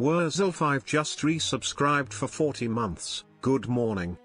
Wurzelf, just resubscribed for 40 months, good morning.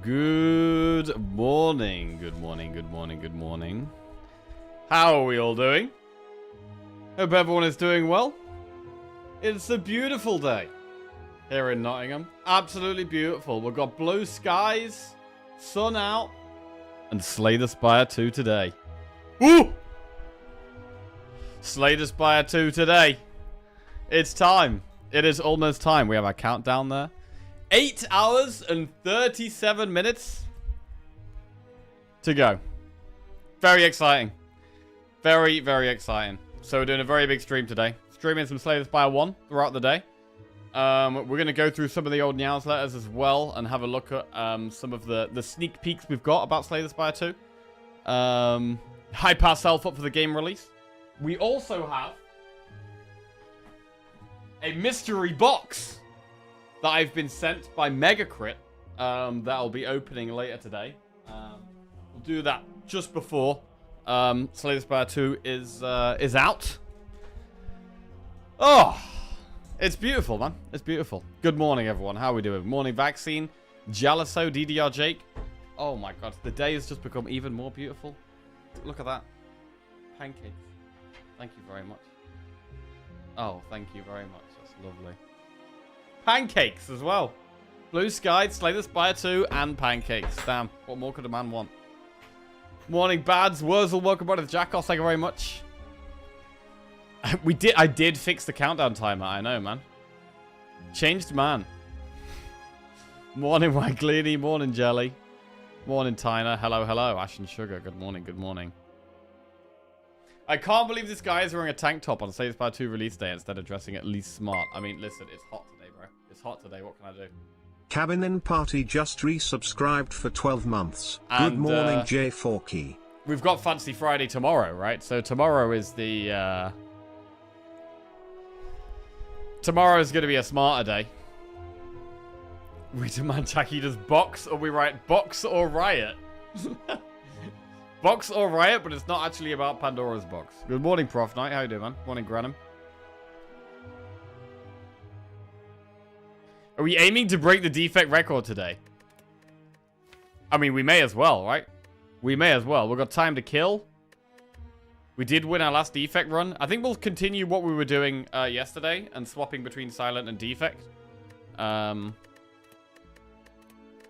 Good morning, good morning, good morning, good morning. How are we all doing? Hope everyone is doing well. It's a beautiful day here in Nottingham. Absolutely beautiful. We've got blue skies, sun out, and Slay the Spire 2 today. Woo! Slay the Spire 2 today. It's time. It is almost time. We have our countdown there. 8 hours and 37 minutes to go. Very exciting. Very, very exciting. So we're doing a very big stream today. Streaming some Slay the Spire 1 throughout the day. We're going to go through some of the old newsletters as well and have a look at some of the sneak peeks we've got about Slay the Spire 2. Hype ourselves up for the game release. We also have a mystery box that I've been sent by Megacrit that I'll be opening later today. We'll do that just before Slay the Spire 2 is out. Oh, it's beautiful, man. It's beautiful. Good morning, everyone. How are we doing? Morning, Vaccine, Jaliso, DDR Jake. Oh my god, the day has just become even more beautiful. Look at that. Pancakes. Thank you very much. Oh, thank you very much. That's lovely. Pancakes as well. Blue sky, Slay the Spire 2, and pancakes. Damn, what more could a man want? Morning, Bads. Wurzel, welcome back to the Jackals. Thank you very much. I did fix the countdown timer. I know, man. Changed man. Morning, Waglini. Morning, Jelly. Morning, Tyner. Hello, hello. Ash and Sugar. Good morning, good morning. I can't believe this guy is wearing a tank top on Slay the Spire 2 release day instead of dressing at least smart. I mean, listen, it's hot today, bro. It's hot today. What can I do? Cabin and Party just resubscribed for 12 months. And, good morning, J4Key. We've got Fancy Friday tomorrow, right? So tomorrow is the... Tomorrow is going to be a smarter day. We demand Jackie does box, or we write box or riot. Box or riot, but it's not actually about Pandora's box. Good morning, Prof Knight. How you doing, man? Morning, Granham. Are we aiming to break the defect record today? I mean, we may as well, right? We may as well. We've got time to kill. We did win our last defect run. I think we'll continue what we were doing yesterday and swapping between silent and defect. And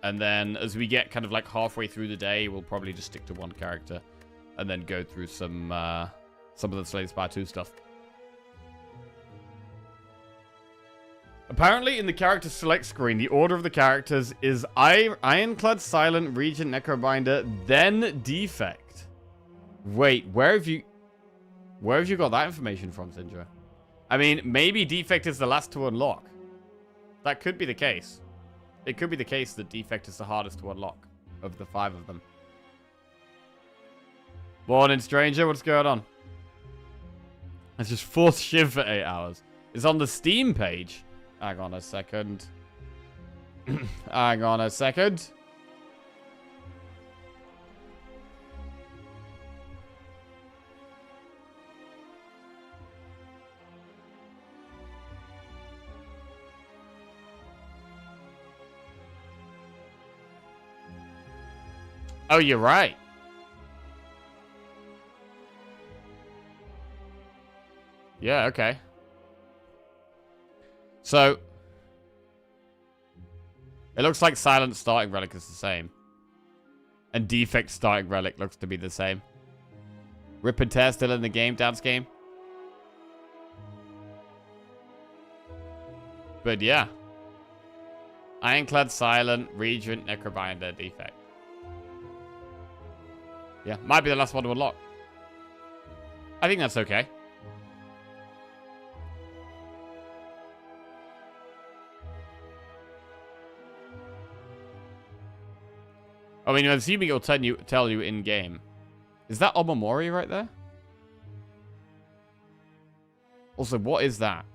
then as we get kind of like halfway through the day, we'll probably just stick to one character and then go through some of the Slay the Spire 2 stuff. Apparently, in the character select screen, the order of the characters is Ironclad, Silent, Regent, Necrobinder, then Defect. Wait, where have you got that information from, Sindra? I mean, maybe Defect is the last to unlock. That could be the case. It could be the case that Defect is the hardest to unlock of the 5 of them. Morning, stranger. What's going on? It's just forced shiv for 8 hours. It's on the Steam page. Hang on a second. Hang on a second. Oh, you're right. Yeah, okay. So, it looks like Silent starting relic is the same. And Defect starting relic looks to be the same. Rip and Tear still in the game, Dad's game. But yeah. Ironclad, Silent, Regent, Necrobinder, Defect. Yeah, might be the last one to unlock. I think that's okay. I mean, I'm assuming it'll tell you in game. Is that Omamori right there? Also, what is that?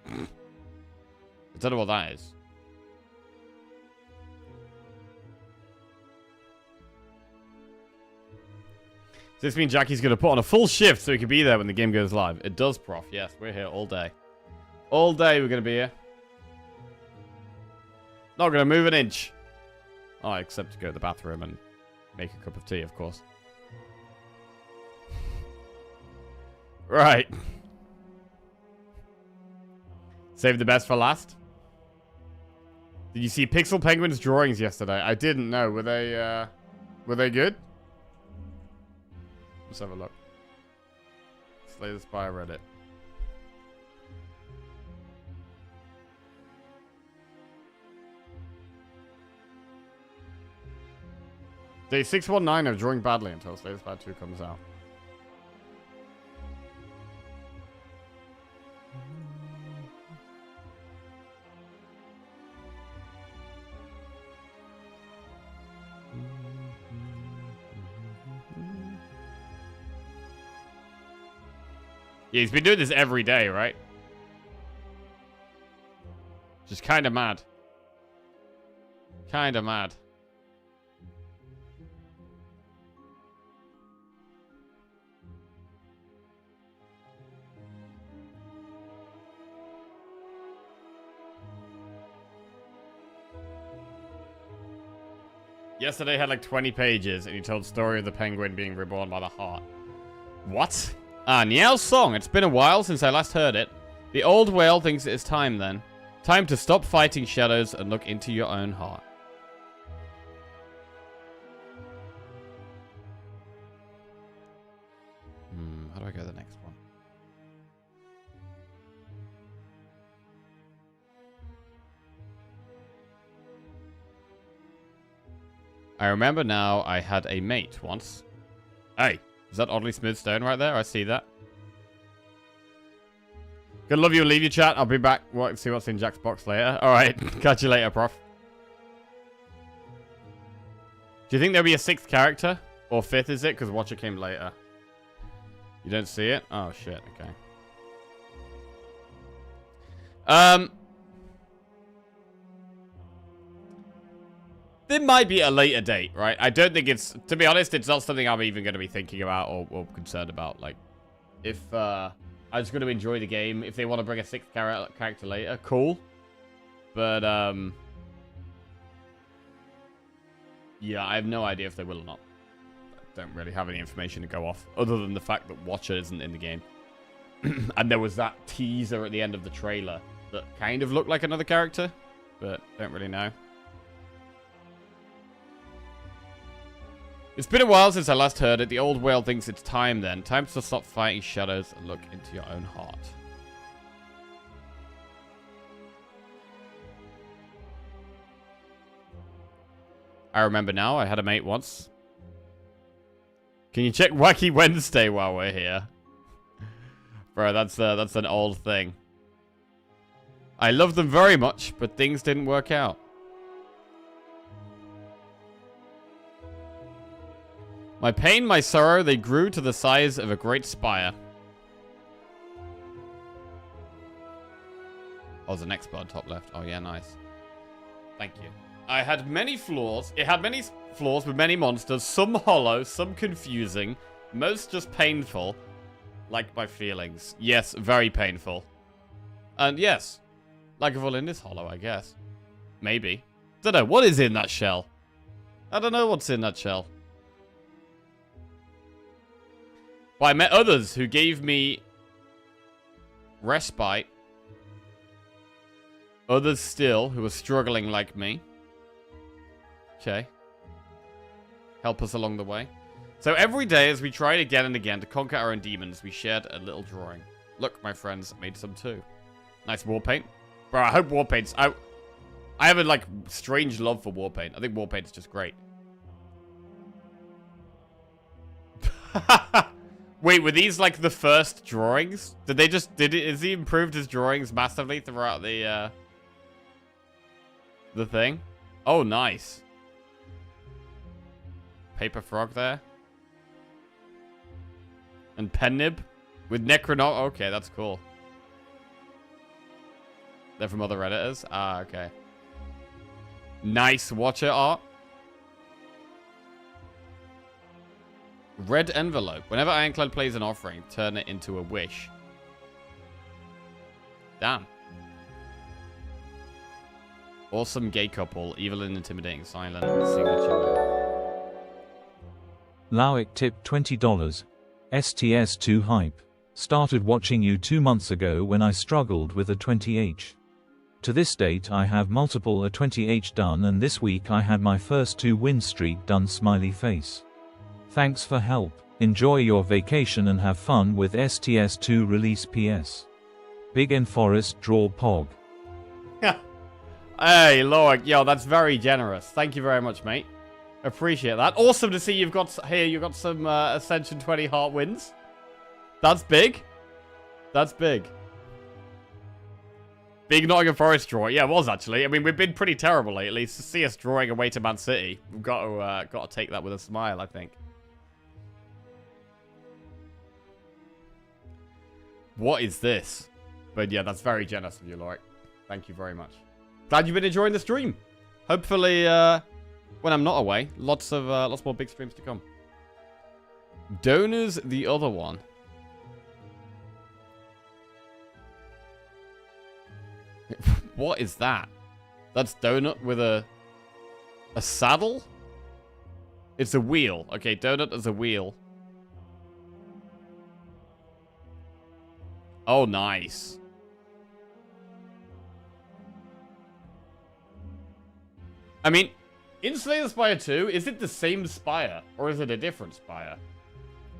I don't know what that is. Does this mean Jackie's going to put on a full shift so he can be there when the game goes live? It does, Prof. Yes, we're here all day. All day we're going to be here. Not going to move an inch. Oh, except to go to the bathroom and make a cup of tea, of course. Right. Save the best for last. Did you see Pixel Penguin's drawings yesterday? I didn't know. Were they good? Let's have a look. Slay the Spire Reddit. Day 619 of drawing badly until Slay the Spire 2 comes out. Yeah, he's been doing this every day, right? Just kind of mad. Kind of mad. Yesterday had like 20 pages, and he told story of the penguin being reborn by the heart. What? Ah, Niel's song. It's been a while since I last heard it. The old whale thinks it is time then. Time to stop fighting shadows and look into your own heart. How do I go to the next one? I remember now I had a mate once. Hey, is that oddly smooth stone right there? I see that. Good love you. Leave your chat. I'll be back. See what's in Jack's box later. All right. Catch you later, prof. Do you think there'll be a 6th character? Or 5th, is it? Because Watcher came later. You don't see it? Oh, shit. Okay. There might be a later date, right? I don't think it's... To be honest, it's not something I'm even going to be thinking about or concerned about. Like, if I'm just going to enjoy the game. If they want to bring a 6th character later, cool. But, yeah, I have no idea if they will or not. I don't really have any information to go off, other than the fact that Watcher isn't in the game. And there was that teaser at the end of the trailer that kind of looked like another character, but don't really know. It's been a while since I last heard it. The old whale thinks it's time then. Time to stop fighting shadows and look into your own heart. I remember now. I had a mate once. Can you check Wacky Wednesday while we're here? Bro, that's an old thing. I love them very much, but things didn't work out. My pain, my sorrow, they grew to the size of a great spire. Oh, there's an X bar top left. Oh, yeah, nice. Thank you. I had many flaws. It had many flaws with many monsters. Some hollow, some confusing. Most just painful. Like my feelings. Yes, very painful. And yes, likeable in this hollow, I guess. Maybe. Don't know. What is in that shell? I don't know what's in that shell. But I met others who gave me respite. Others still who are struggling like me. Okay. Help us along the way. So every day as we tried again and again to conquer our own demons, we shared a little drawing. Look, my friends, I made some too. Nice war paint. Bro, I hope war paint's... I have a, like, strange love for war paint. I think war paint's just great. Wait, were these like the first drawings? Has he improved his drawings massively throughout the thing? Oh, nice. Paper frog there. And pen nib with Necronog. Okay, that's cool. They're from other Redditors. Ah, okay. Nice Watcher art. Red envelope. Whenever Ironclad plays an offering, turn it into a wish. Damn. Awesome gay couple. Evil and intimidating silent. Signature move. Lowick tip $20. STS2 hype. Started watching you 2 months ago when I struggled with a 20H. To this date I have multiple a 20H done, and this week I had my first 2-win streak done, smiley face. Thanks for help. Enjoy your vacation and have fun with STS2 release PS. Big N Forest draw pog. Hey, Loic, yo, that's very generous. Thank you very much, mate. Appreciate that. Awesome to see you've got some Ascension 20 heart wins. That's big. That's big. Big Nottingham Forest draw. Yeah, it was actually. I mean, we've been pretty terrible lately. To see us drawing away to Man City, we've got to take that with a smile, I think. What is this? But yeah, that's very generous of you, Loic. Thank you very much. Glad you've been enjoying the stream. Hopefully, when I'm not away, lots more big streams to come. Donors, the other one. What is that? That's Donut with a saddle? It's a wheel. Okay, Donut is a wheel. Oh, nice. I mean, in Slay the Spire 2, is it the same Spire? Or is it a different Spire?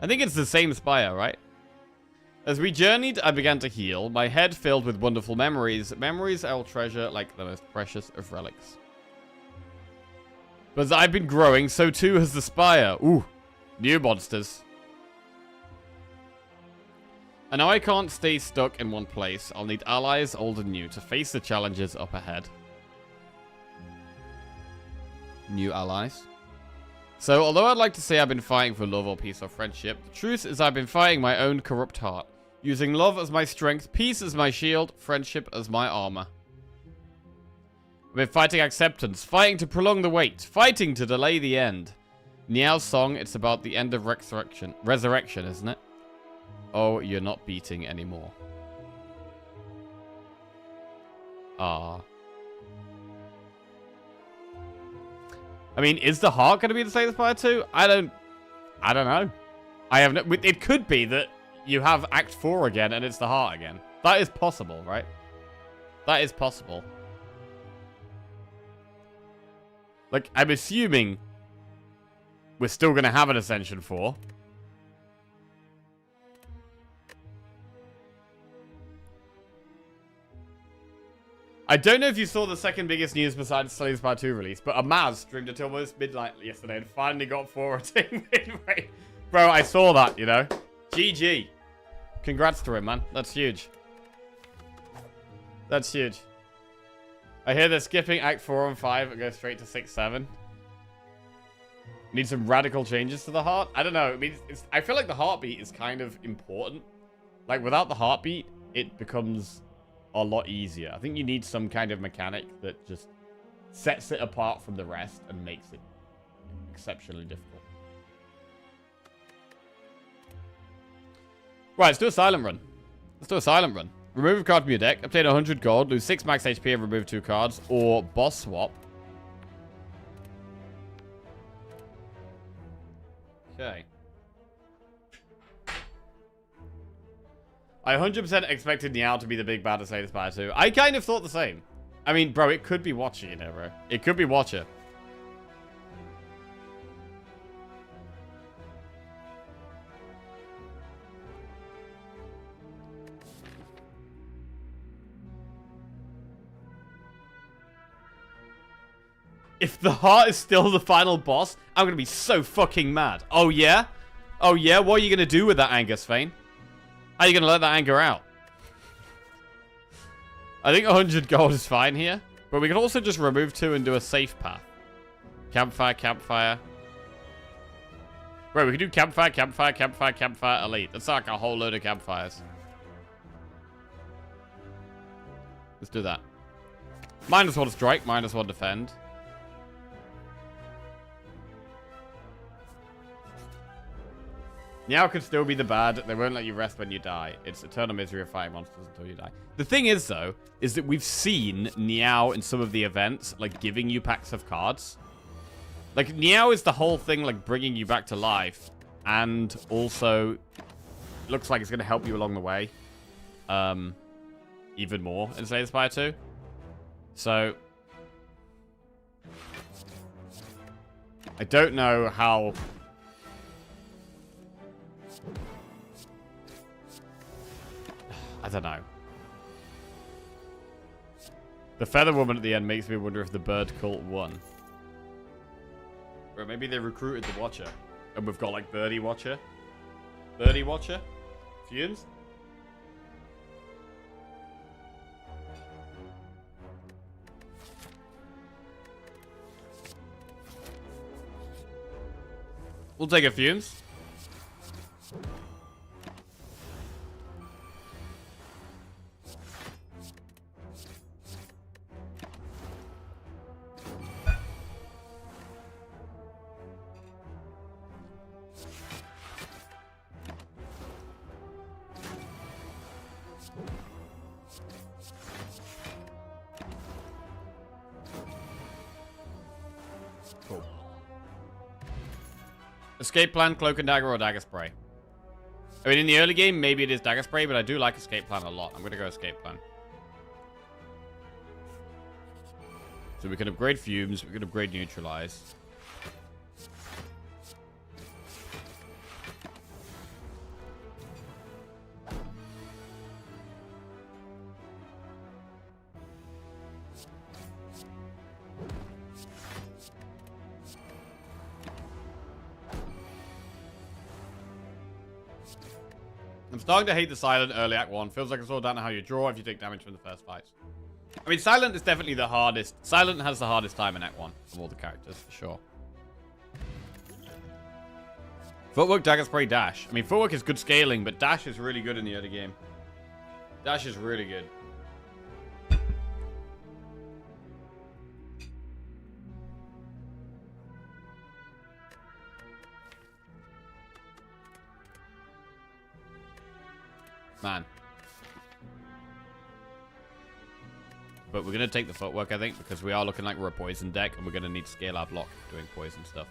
I think it's the same Spire, right? As we journeyed, I began to heal, my head filled with wonderful memories. Memories I'll treasure like the most precious of relics. But as I've been growing, so too has the Spire. Ooh, new monsters. And now I can't stay stuck in one place. I'll need allies, old and new, to face the challenges up ahead. New allies. So, although I'd like to say I've been fighting for love or peace or friendship, the truth is I've been fighting my own corrupt heart. Using love as my strength, peace as my shield, friendship as my armor. I've been fighting acceptance, fighting to prolong the wait, fighting to delay the end. Niao's song, it's about the end of resurrection, isn't it? Oh, you're not beating anymore. Ah. I mean, is the heart going to be the Slay the Spire 2? I don't know. I have no... It could be that you have Act 4 again and it's the heart again. That is possible, right? That is possible. Like, I'm assuming we're still going to have an Ascension 4. I don't know if you saw the second biggest news besides Slay the Spire 2 release, but Amaz streamed until almost midnight yesterday and finally got 4 midway. Bro, I saw that, you know. GG. Congrats to him, man. That's huge. That's huge. I hear they're skipping Act 4 and 5 and go straight to 6, 7. Need some radical changes to the heart? I don't know. I mean, I feel like the heartbeat is kind of important. Like, without the heartbeat, it becomes a lot easier. I think you need some kind of mechanic that just sets it apart from the rest and makes it exceptionally difficult. Right, let's do a silent run. Let's do a silent run. Remove a card from your deck, obtain 100 gold, lose 6 max HP and remove 2 cards, or boss swap. Okay. I 100% expected Niao to be the big bad to Slay the Spire 2. I kind of thought the same. I mean, bro, it could be Watcher, you know, bro. It could be Watcher. If the heart is still the final boss, I'm going to be so fucking mad. Oh, yeah? Oh, yeah? What are you going to do with that anger, Svein? How are you going to let that anger out? I think 100 gold is fine here. But we can also just remove 2 and do a safe path. Campfire, campfire. Right, we can do campfire, campfire, campfire, campfire, elite. That's like a whole load of campfires. Let's do that. -1 strike, -1 defend. Niao can still be the bad. They won't let you rest when you die. It's eternal misery of fighting monsters until you die. The thing is, though, is that we've seen Niao in some of the events, like, giving you packs of cards. Like, Niao is the whole thing, like, bringing you back to life. And also, looks like it's going to help you along the way. Even more in Slay the Spire 2. So, I don't know how... I don't know. The Feather Woman at the end makes me wonder if the Bird Cult won. Or maybe they recruited the Watcher. And we've got, like, Birdie Watcher. Birdie Watcher? Fumes? We'll take a Fumes. Cool. Escape plan, cloak and dagger, or dagger spray. I mean, in the early game, maybe it is dagger spray, but I do like escape plan a lot. I'm going to go escape plan. So we can upgrade fumes, we can upgrade neutralize. I'm starting to hate the Silent early Act 1. Feels like it's all down to how you draw if you take damage from the first fights. I mean, Silent is definitely the hardest. Silent has the hardest time in Act 1 of all the characters, for sure. Footwork, dagger spray, dash. I mean, footwork is good scaling, but dash is really good in the early game. Dash is really good. Man. But we're going to take the footwork, I think, because we are looking like we're a poison deck, and we're going to need to scale our block doing poison stuff.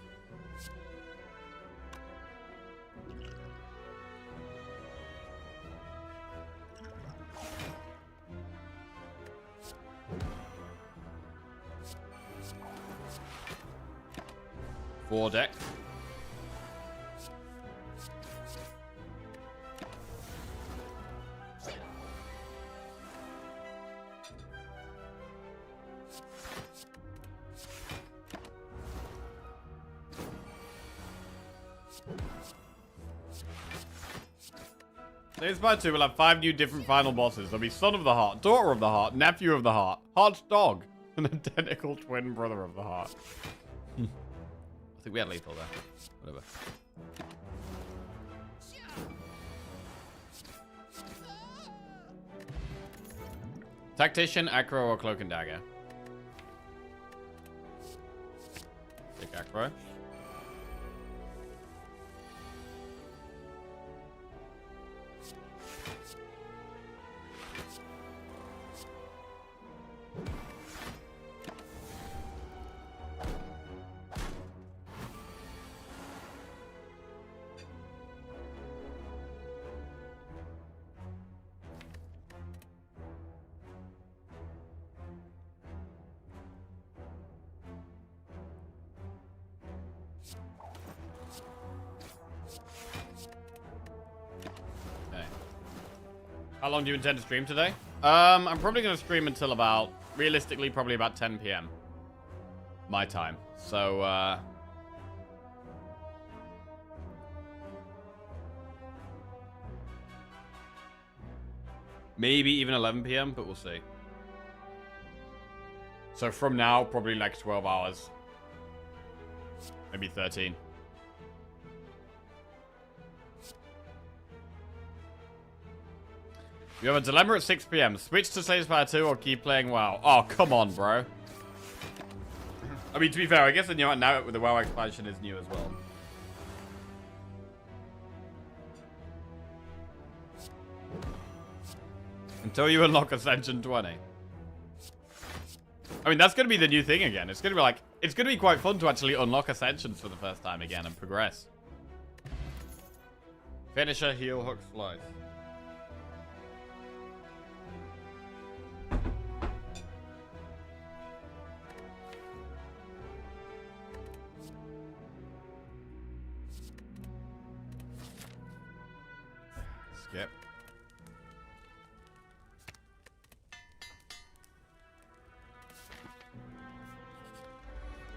Four deck. Slay Spire 2 will have 5 new different final bosses. There'll be Son of the Heart, Daughter of the Heart, Nephew of the Heart, Heart's Dog, and identical twin brother of the Heart. I think we had lethal there. Whatever. Tactician, Acro, or Cloak and Dagger? Take Acro. How long do you intend to stream today? I'm probably going to stream until about, realistically, probably about 10 p.m. my time. So, maybe even 11 p.m., but we'll see. So from now, probably like 12 hours. Maybe 13. You have a dilemma at 6 p.m. Switch to Slay the Spire 2 or keep playing WoW. Oh, come on, bro. I mean, to be fair, I guess the WoW expansion is new as well. Until you unlock Ascension 20. I mean, that's going to be the new thing again. It's going to be like, it's going to be quite fun to actually unlock Ascensions for the first time again and progress. Finisher, heel, hook, slice. Skip.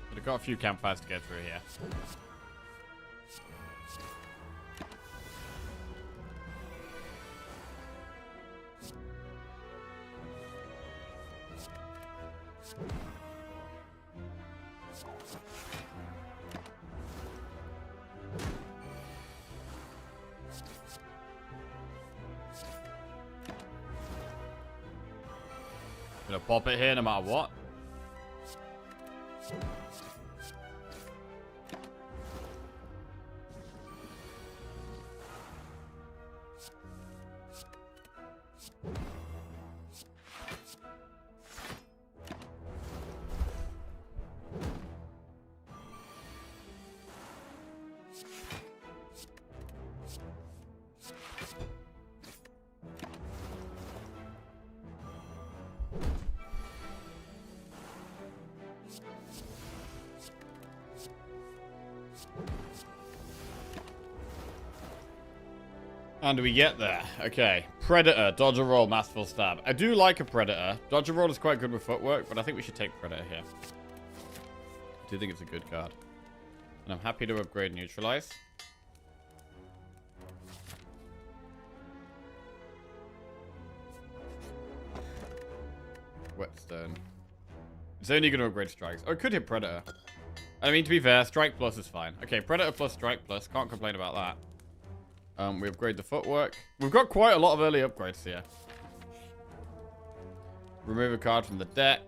But I've got a few campfires to get through here. Gonna pop it here no matter what. And we get there. Okay. Predator. Dodge a roll. Masterful stab. I do like a Predator. Dodge a roll is quite good with footwork, but I think we should take Predator here. I do think it's a good card. And I'm happy to upgrade Neutralize. Whetstone. It's only going to upgrade Strikes. Oh, it could hit Predator. I mean, to be fair, Strike Plus is fine. Okay, Predator plus Strike Plus. Can't complain about that. We upgrade the footwork. We've got quite a lot of early upgrades here. Remove a card from the deck.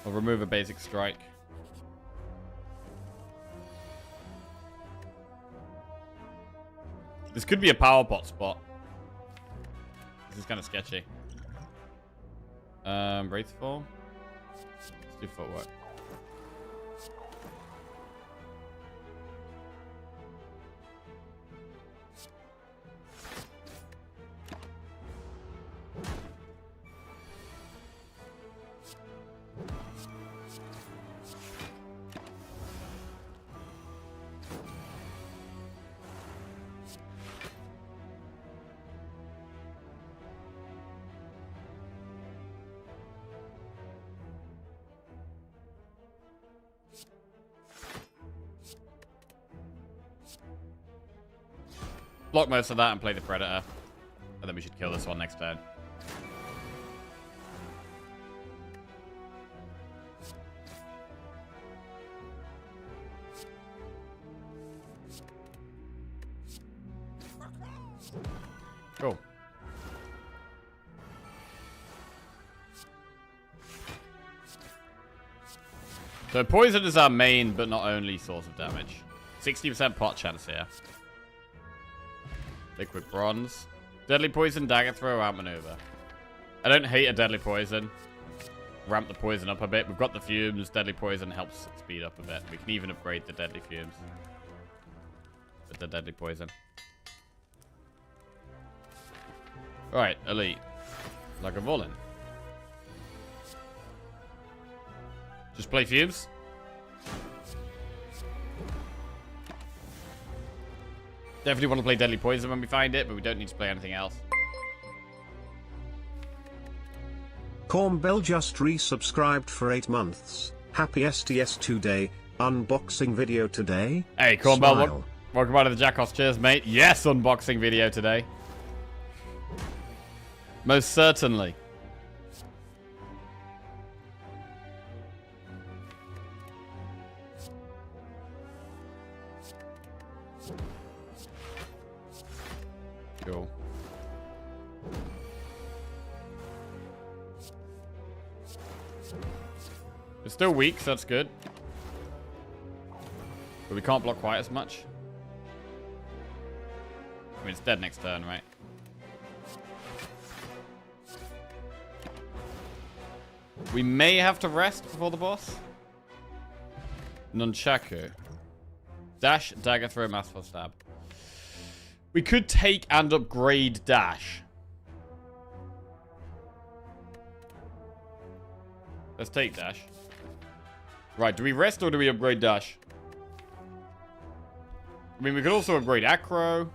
Or remove a basic strike. This could be a power pot spot. This is kind of sketchy. Wraithfall. Let's do footwork. Block most of that and play the Predator. And then we should kill this one next turn. Cool. So poison is our main but not only source of damage. 60% pot chance here. Liquid bronze. Deadly poison, dagger throw, outmaneuver. I don't hate a deadly poison. Ramp the poison up a bit. We've got the fumes. Deadly poison helps speed up a bit. We can even upgrade the deadly fumes with the deadly poison. Alright, elite. Lagavulin. Just play fumes. Definitely want to play Deadly Poison when we find it, but we don't need to play anything else. Cornbell just resubscribed for 8 months. Happy STS2 day. Unboxing video today. Hey, Cornbell, welcome back to the Jackos. Cheers, mate. Yes, unboxing video today. Most certainly. Cool. It's still weak, so that's good. But we can't block quite as much. I mean, it's dead next turn, right? We may have to rest before the boss. Nunchaku. Dash, dagger, throw, masterful stab. We could take and upgrade dash. Let's take dash. Right, do we rest or do we upgrade dash? I mean, we could also upgrade acro.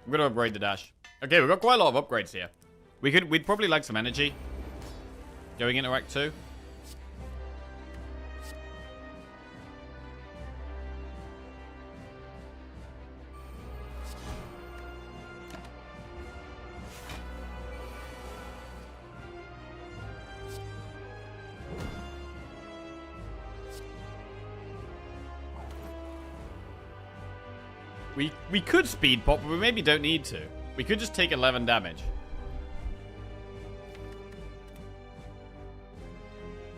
I'm gonna upgrade the dash. Okay, we've got quite a lot of upgrades here. We'd probably like some energy. Going into Act 2. We could speed pop, but we maybe don't need to. We could just take 11 damage.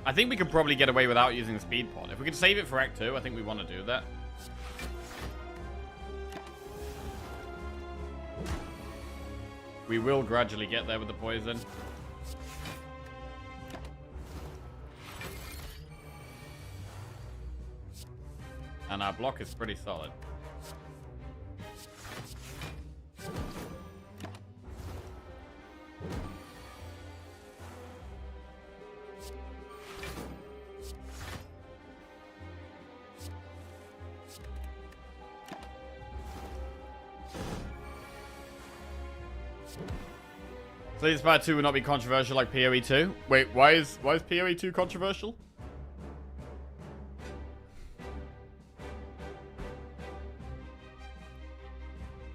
I think we could probably get away without using the speed pod. If we could save it for Act 2, I think we want to do that. We will gradually get there with the poison. And our block is pretty solid. Slay the Spire 2 will not be controversial like PoE 2. Wait, why is PoE 2 controversial?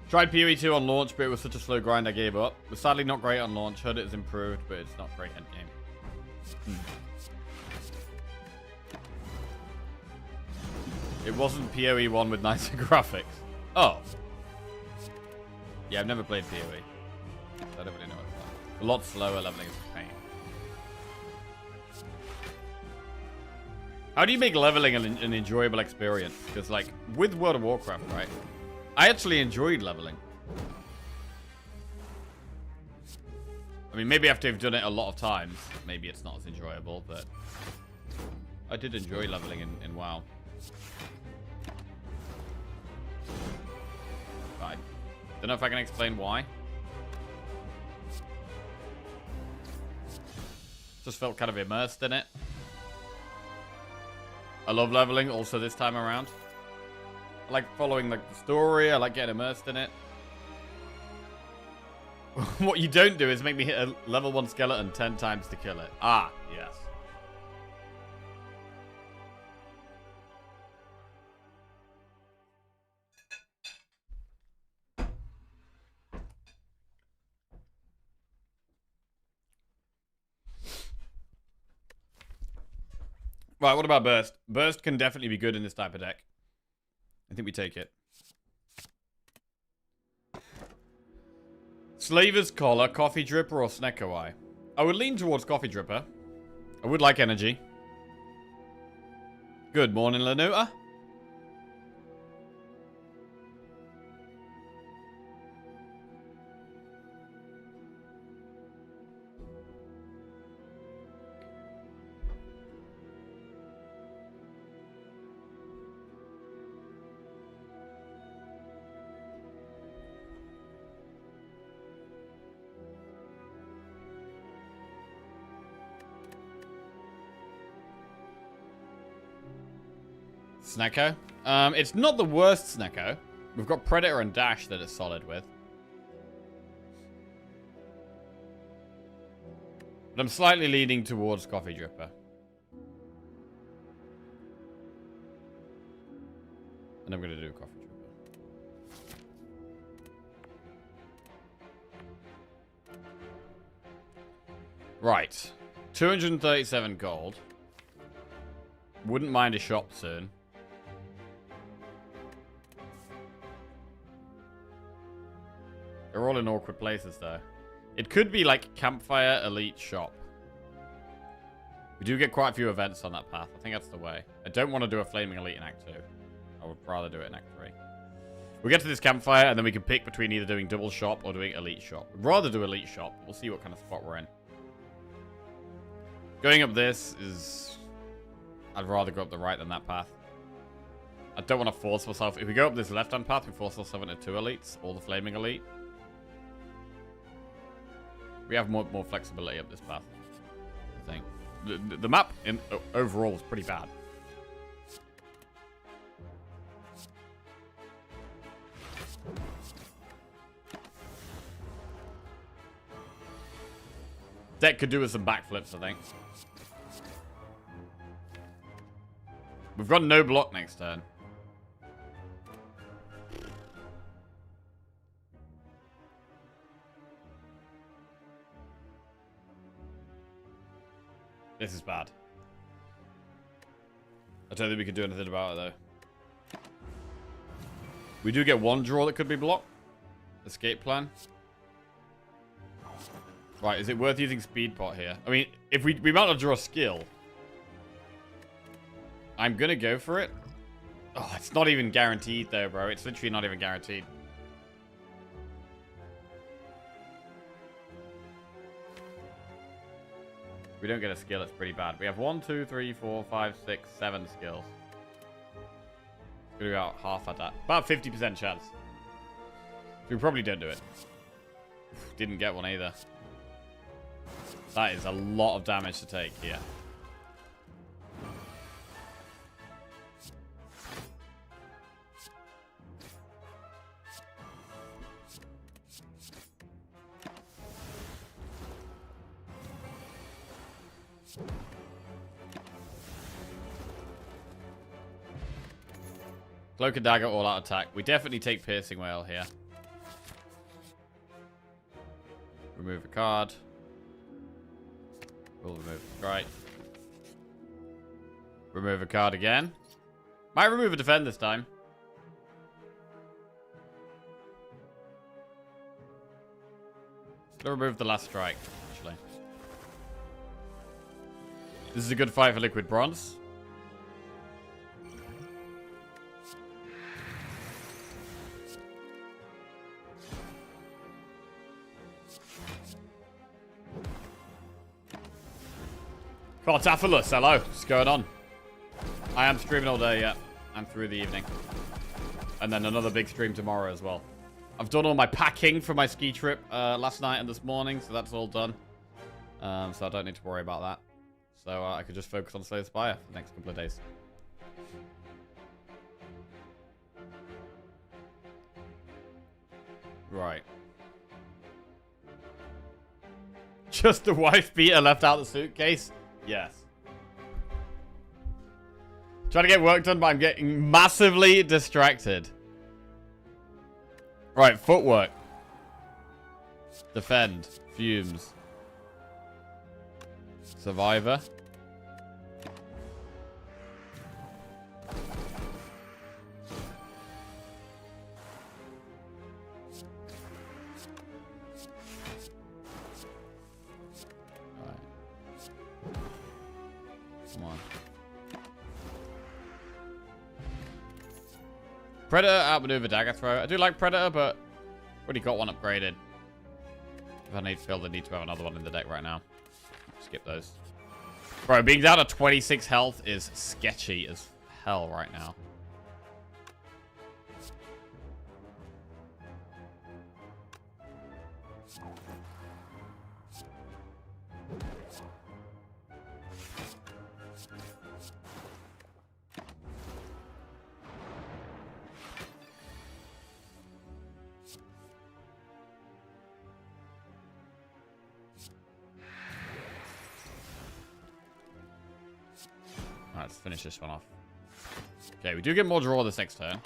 Tried PoE 2 on launch, but it was such a slow grind I gave up. It was sadly not great on launch. Heard it is improved, but it's not great endgame. It wasn't PoE 1 with nicer graphics. Oh. Yeah, I've never played PoE. So I don't really know what it's like. A lot slower leveling is a pain. How do you make leveling an enjoyable experience? Because, like, with World of Warcraft, right? I actually enjoyed leveling. I mean, maybe after I've done it a lot of times, maybe it's not as enjoyable, but I did enjoy leveling in WoW. Right. Don't know if I can explain why. Just felt kind of immersed in it. I love leveling also this time around. I like following like the story. I like getting immersed in it. What you don't do is make me hit a level 1 skeleton 10 times to kill it. Ah, yes. Right, what about Burst? Burst can definitely be good in this type of deck. I think we take it. Slaver's Collar, Coffee Dripper, or Snecko Eye? I would lean towards Coffee Dripper. I would like energy. Good morning, Lanuta. Snecko. It's not the worst Snecko. We've got Predator and Dash that it's solid with. But I'm slightly leaning towards Coffee Dripper. And I'm going to do Coffee Dripper. Right. 237 gold. Wouldn't mind a shop soon. They're all in awkward places, though. It could be like Campfire Elite Shop. We do get quite a few events on that path. I think that's the way. I don't want to do a Flaming Elite in Act 2. I would rather do it in Act 3. We'll get to this campfire, and then we can pick between either doing Double Shop or doing Elite Shop. We'd rather do Elite Shop. We'll see what kind of spot we're in. Going up this is... I'd rather go up the right than that path. I don't want to force myself. If we go up this left-hand path, we force ourselves into 2 elites, or the Flaming Elite. We have more flexibility up this path, I think. The map overall is pretty bad. Deck could do with some backflips, I think. We've got no block next turn. This is bad. I don't think we can do anything about it, though. We do get one draw that could be blocked. Escape plan. Right, is it worth using Speed Pot here? I mean, if we might not draw a skill. I'm gonna go for it. Oh, it's not even guaranteed, though, bro. It's literally not even guaranteed. We don't get a skill, it's pretty bad. We have 1, 2, 3, 4, 5, 6, 7 skills. We got half at that. About 50% chance. We probably don't do it. Didn't get one either. That is a lot of damage to take here. Cloak and Dagger, all out attack. We definitely take Piercing Whale here. Remove a card. We'll remove a strike. Remove a card again. Might remove a defend this time. Gonna remove the last strike, actually. This is a good fight for Liquid Bronze. Cartaphalus, hello. What's going on? I am streaming all day, yeah. And through the evening. And then another big stream tomorrow as well. I've done all my packing for my ski trip last night and this morning, so that's all done. So I don't need to worry about that. So I could just focus on Slay the Spire for the next couple of days. Right. Just the wife beater left out the suitcase? Yes. Trying to get work done, but I'm getting massively distracted. Right, footwork. Defend. Fumes. Survivor. Come on. Predator outmaneuver Dagger Throw. I do like Predator, but already got one upgraded. If I need to feel the need to have another one in the deck right now. Skip those. Bro, being down to 26 health is sketchy as hell right now. Alright, let's finish this one off. Okay, we do get more draw this next turn.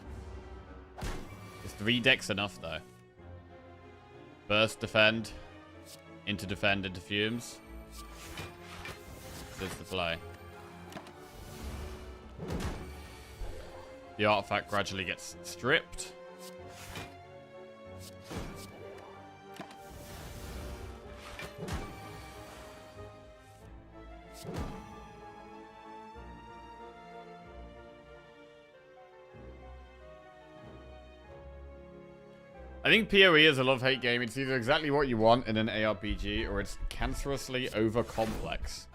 Is 3 decks enough, though? Burst, defend. Into defend, into fumes. This is the play. The artifact gradually gets stripped. I think PoE is a love-hate game. It's either exactly what you want in an ARPG, or it's cancerously over-complex.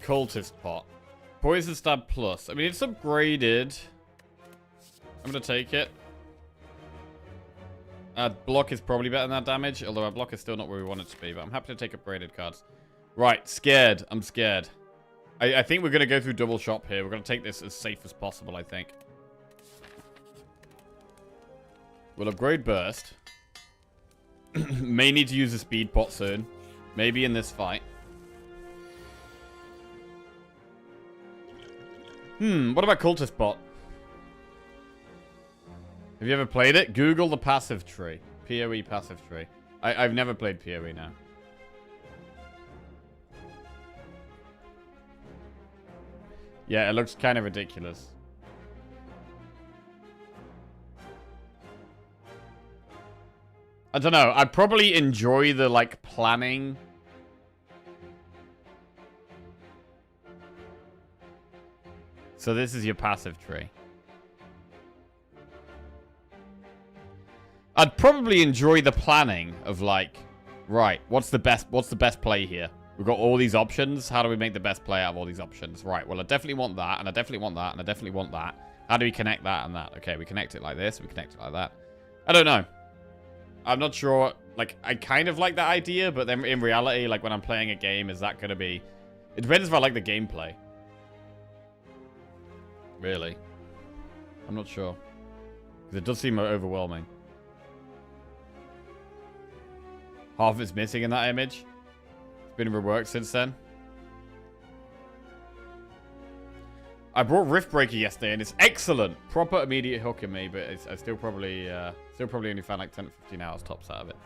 Cultist pot. Poison stab plus. I mean, it's upgraded. I'm gonna take it. Our block is probably better than our damage, although our block is still not where we want it to be, but I'm happy to take upgraded cards. Right, scared. I'm scared. I think we're going to go through double shop here. We're going to take this as safe as possible, I think. We'll upgrade burst. May need to use a speed pot soon. Maybe in this fight. What about cultist pot? Have you ever played it? Google the passive tree. PoE passive tree. I've never played PoE now. Yeah, it looks kind of ridiculous. I don't know. I probably enjoy the, like, planning. So this is your passive tree. I'd probably enjoy the planning of, like, right, what's the best play here? We've got all these options. How do we make the best play out of all these options? Right, well, I definitely want that, and I definitely want that, and I definitely want that. How do we connect that and that? Okay, we connect it like this, we connect it like that. I don't know. I'm not sure. Like, I kind of like that idea, but then in reality, like, when I'm playing a game, is that going to be... It depends if I like the gameplay. Really. I'm not sure. Because it does seem overwhelming. Half of it's missing in that image. It's been reworked since then. I brought Riftbreaker yesterday and it's excellent. Proper immediate hook in me, but I still probably only found like 10 to 15 hours tops out of it.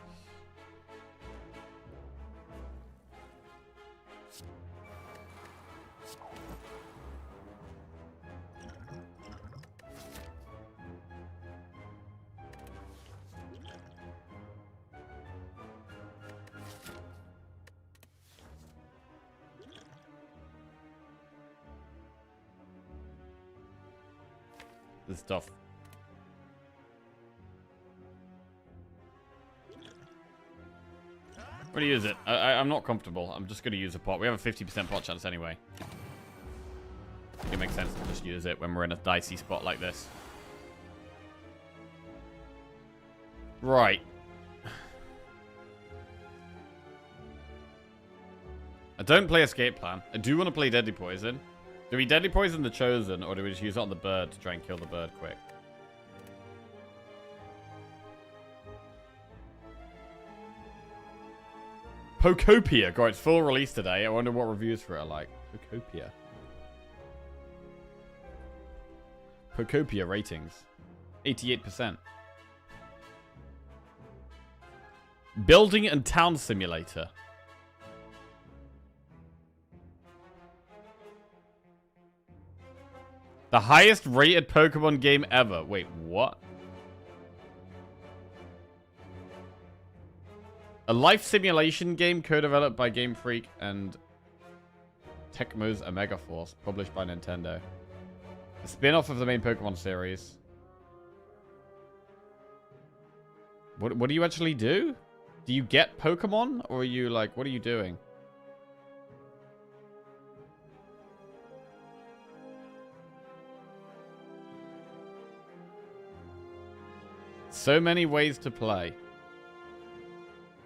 This stuff. I'm gonna use it. I'm not comfortable. I'm just gonna use a pot. We have a 50% pot chance anyway. It makes sense to just use it when we're in a dicey spot like this. Right. I don't play Escape Plan. I do want to play Deadly Poison. Do we Deadly Poison the Chosen, or do we just use it on the bird to try and kill the bird quick? Pokopia got its full release today. I wonder what reviews for it are like. Pokopia. Pokopia ratings. 88%. Building and Town Simulator. The highest rated Pokemon game ever. Wait, what? A life simulation game co-developed by Game Freak and Tecmo's Omega Force, published by Nintendo. A spin-off of the main Pokemon series. What do you actually do? Do you get Pokemon? Or are you like, what are you doing? So many ways to play.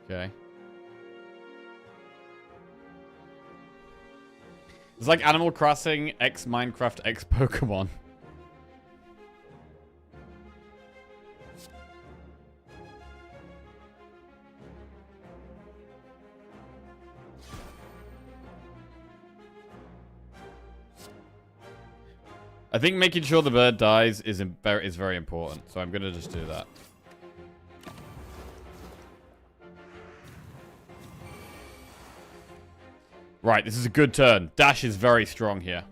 Okay. It's like Animal Crossing X Minecraft X Pokemon. I think making sure the bird dies is very important, so I'm gonna just do that. Right, this is a good turn. Dash is very strong here.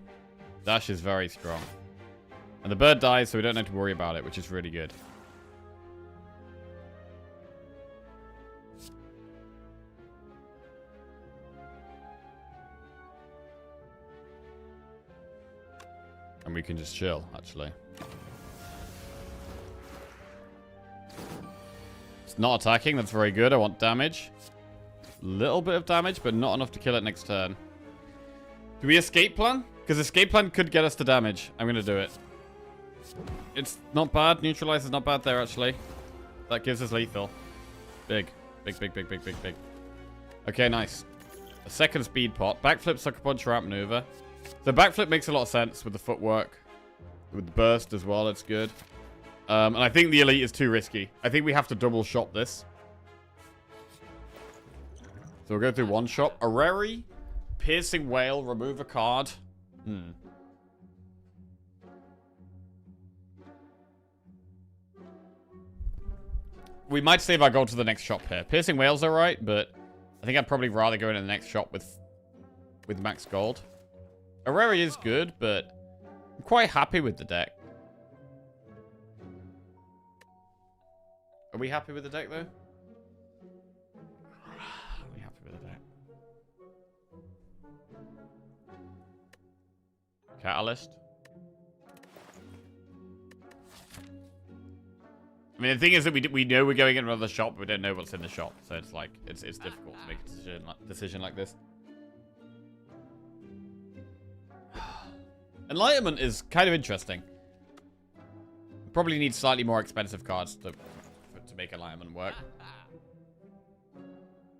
Dash is very strong. And the bird dies, so we don't have to worry about it, which is really good. And we can just chill, actually. It's not attacking. That's very good. I want damage. Little bit of damage, but not enough to kill it next turn. Do we escape plan? Because escape plan could get us to damage. I'm going to do it. It's not bad. Neutralize is not bad there, actually. That gives us lethal. Big. Big, big, big, big, big, big. Okay, nice. A second speed pot. Backflip, sucker punch, ramp maneuver. So backflip makes a lot of sense with the footwork. With the burst as well, it's good. And I think the elite is too risky. I think we have to double shop this. So we'll go through one shop. Areri, piercing whale, remove a card. We might save our gold to the next shop here. Piercing whale's alright, but I think I'd probably rather go into the next shop with max gold. Areri is good, but I'm quite happy with the deck. Are we happy with the deck, though? Are we happy with the deck? Catalyst. I mean, the thing is that we know we're going in another shop, but we don't know what's in the shop. So it's like, it's difficult to make a decision like this. Enlightenment is kind of interesting. Probably need slightly more expensive cards to make Enlightenment work.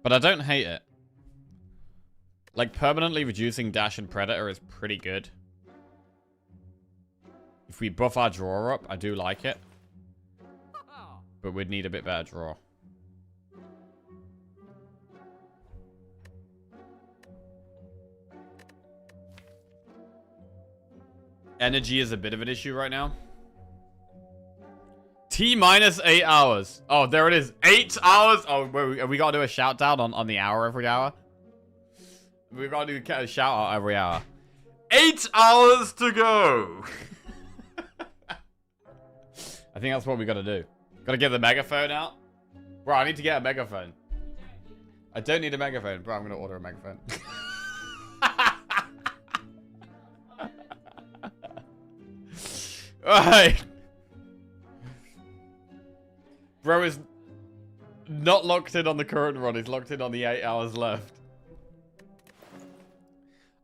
But I don't hate it. Like, permanently reducing Dash and Predator is pretty good. If we buff our draw up, I do like it. But we'd need a bit better draw. Energy is a bit of an issue right now. T-minus 8 hours. Oh, there it is. 8 hours. Oh, we got to do a shout down on the hour every hour. We got to do a shout out every hour. 8 hours to go. I think that's what we got to do. Got to get the megaphone out. Bro, I need to get a megaphone. I don't need a megaphone. Bro, I'm going to order a megaphone. Alright. Bro is not locked in on the current run. He's locked in on the 8 hours left.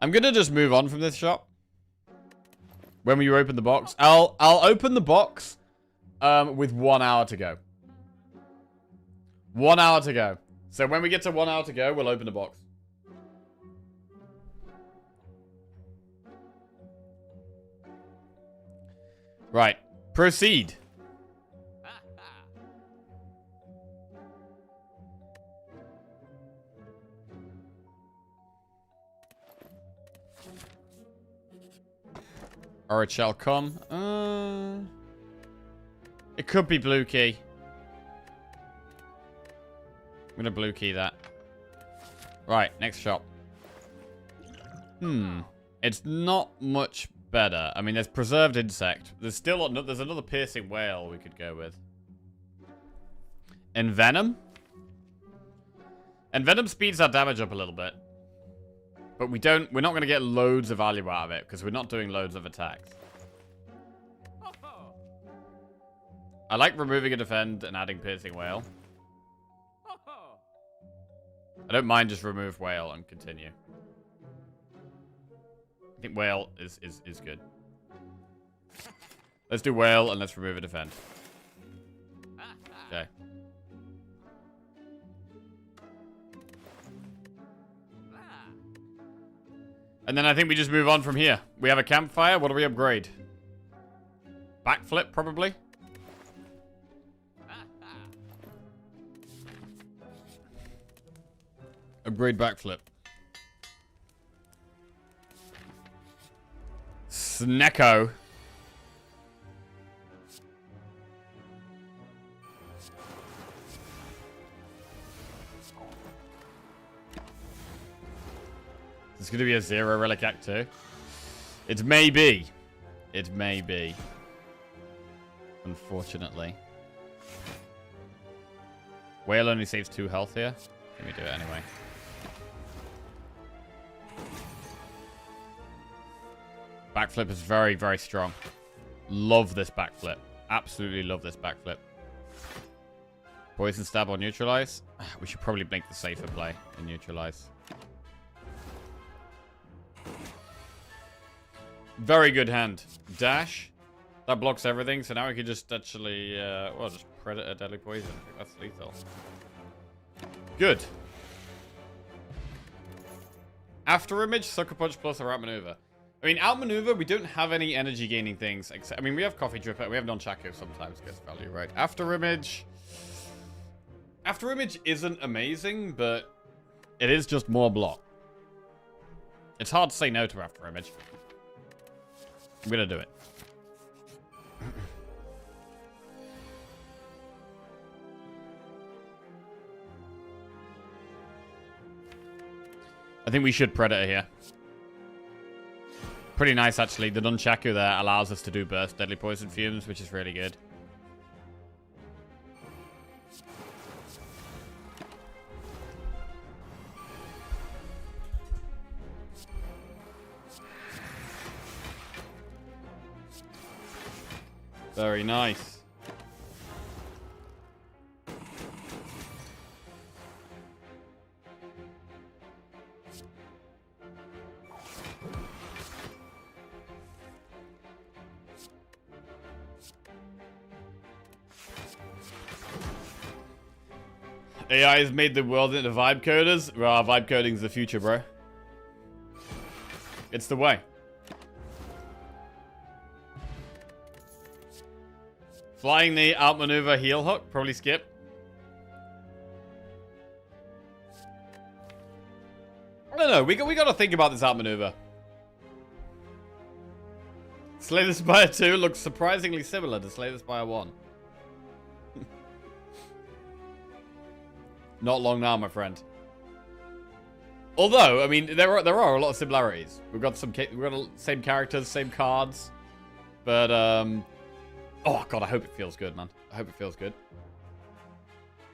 I'm going to just move on from this shop. When we open the box. I'll open the box with 1 hour to go. 1 hour to go. So when we get to 1 hour to go, we'll open the box. Right. Proceed. Or it shall come. It could be blue key. I'm gonna blue key that. Right, next shop. It's not much better. I mean, there's preserved insect. There's another piercing whale we could go with. Envenom. Envenom speeds our damage up a little bit. But we're not going to get loads of value out of it because we're not doing loads of attacks. I like removing a defend and adding piercing whale. I don't mind just remove whale and continue. I think whale is good. Let's do whale and let's remove a defend. Okay. And then I think we just move on from here. We have a campfire. What do we upgrade? Backflip, probably. Upgrade backflip. Snecko. It's going to be a 0 relic act 2. It may be. It may be. Unfortunately. Whale only saves 2 health here. Let me do it anyway. Backflip is very, very strong. Love this backflip. Absolutely love this backflip. Poison stab or neutralize. We should probably make the safer play and neutralize. Very good hand. Dash. That blocks everything, so now we can just actually, well, just Predator Deadly Poison. I think that's lethal. Good. After image, Sucker Punch plus or outmaneuver. I mean, outmaneuver, we don't have any energy gaining things. Except, I mean, we have Coffee Dripper, we have Nunchaku sometimes gets value, right? After image isn't amazing, but it is just more block. It's hard to say no to after image. I'm gonna do it. I think we should Predator here. Pretty nice, actually. The Nunchaku there allows us to do burst Deadly Poison Fumes, which is really good. Very nice. AI has made the world into vibe coders. Well, vibe coding's the future, bro. It's the way. Flying the outmaneuver heel hook. Probably skip. I don't know. We got to think about this outmaneuver. Slay the Spire 2 looks surprisingly similar to Slay the Spire 1. Not long now, my friend. Although, I mean, there are a lot of similarities. We've got the same characters, same cards, but oh god, I hope it feels good, man. I hope it feels good.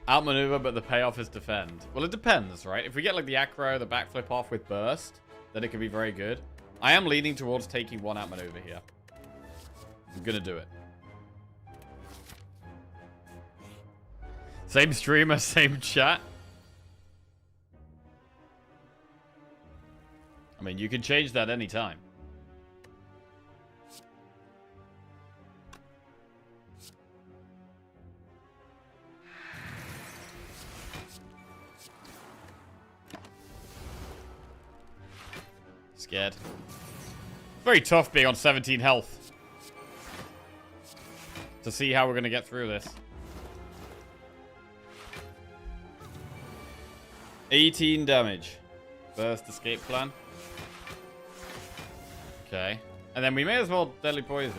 Outmaneuver, but the payoff is defend. Well, it depends, right? If we get like the acro, the backflip off with burst, then it can be very good. I am leaning towards taking one outmaneuver here. I'm gonna do it. Same streamer, same chat. I mean, you can change that anytime. Scared. Very tough being on 17 health. To see how we're going to get through this. 18 damage. Burst escape plan. Okay. And then we may as well Deadly Poison.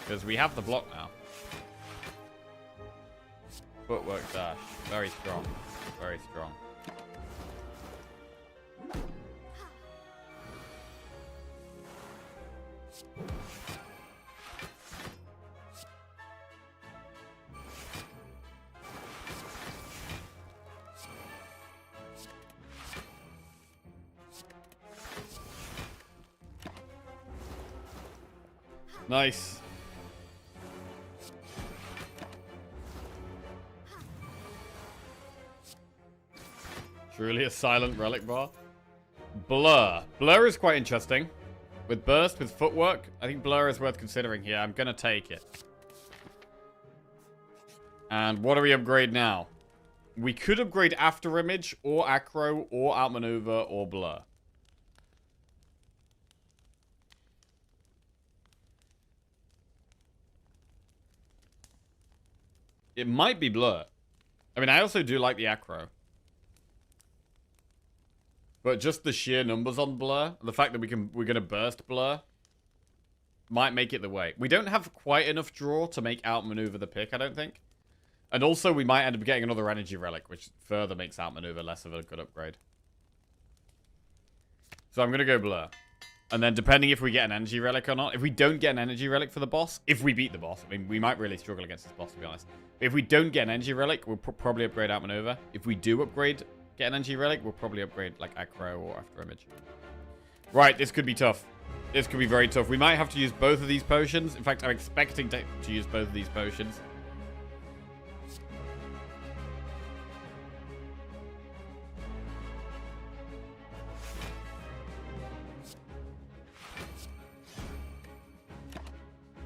Because we have the block now. Footwork dash. Very strong. Very strong. Nice. Truly a silent relic bar. Blur. Blur is quite interesting. With burst, with footwork, I think blur is worth considering here. I'm going to take it. And what do we upgrade now? We could upgrade after image, or acro, or outmaneuver, or blur. It might be blur. I mean, I also do like the acro. But just the sheer numbers on blur, the fact that we're gonna burst blur, might make it the way. We don't have quite enough draw to make outmaneuver the pick, I don't think. And also, we might end up getting another energy relic, which further makes outmaneuver less of a good upgrade. So I'm going to go blur. And then depending if we get an energy relic or not. If we don't get an energy relic for the boss, if we beat the boss. I mean, we might really struggle against this boss, to be honest. If we don't get an energy relic, we'll probably upgrade Outmaneuver. If we do get an energy relic, we'll probably upgrade like Acro or After Image. Right, this could be tough. This could be very tough. We might have to use both of these potions. In fact, I'm expecting to use both of these potions.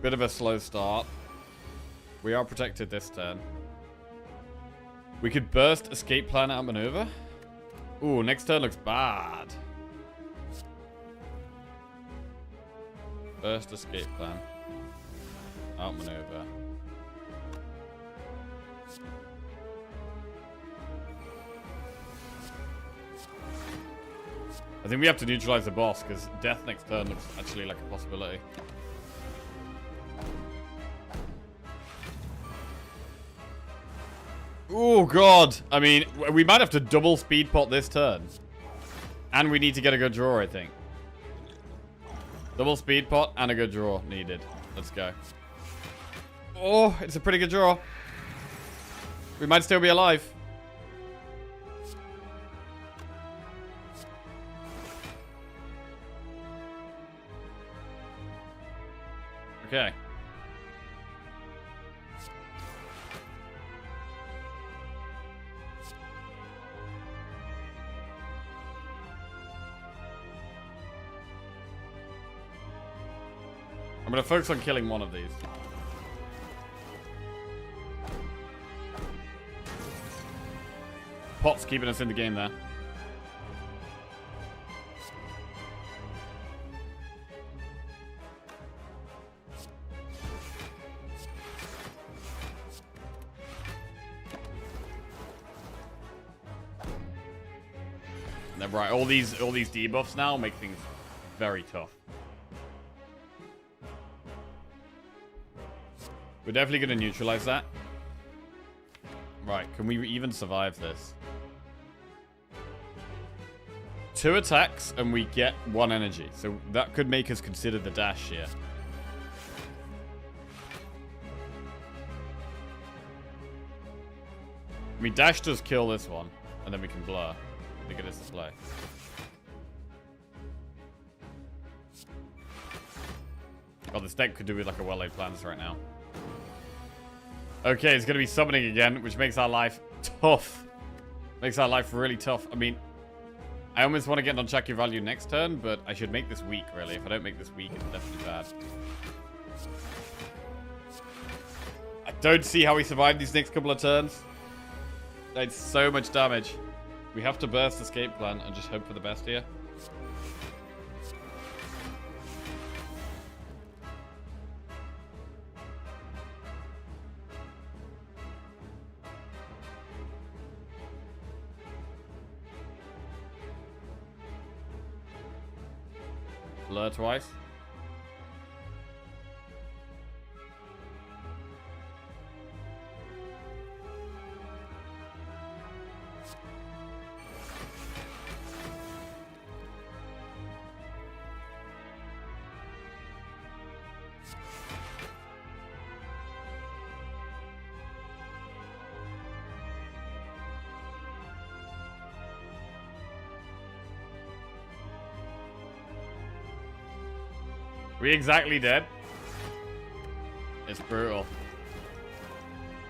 Bit of a slow start. We are protected this turn. We could burst escape plan Outmaneuver. Ooh, next turn looks bad. Burst escape plan. Outmaneuver. I think we have to neutralize the boss because death next turn looks actually like a possibility. Oh, God. I mean, we might have to double speed pot this turn. And we need to get a good draw, I think. Double speed pot and a good draw needed. Let's go. Oh, it's a pretty good draw. We might still be alive. Okay. I'm going to focus on killing one of these. Pot's keeping us in the game there. Right, all these debuffs now make things very tough. We're definitely going to neutralize that. Right, can we even survive this? 2 attacks and we get 1 energy. So that could make us consider the dash here. I mean, dash does kill this one. And then we can blur. I think it is the play. God, this deck could do with like a well-laid plans right now. Okay, it's going to be summoning again, which makes our life tough. Makes our life really tough. I mean, I almost want to get on check your value next turn, but I should make this weak, really. If I don't make this weak, it's definitely bad. I don't see how we survive these next couple of turns. That's so much damage. We have to burst escape plan and just hope for the best here. Blur twice. We exactly dead. It's brutal.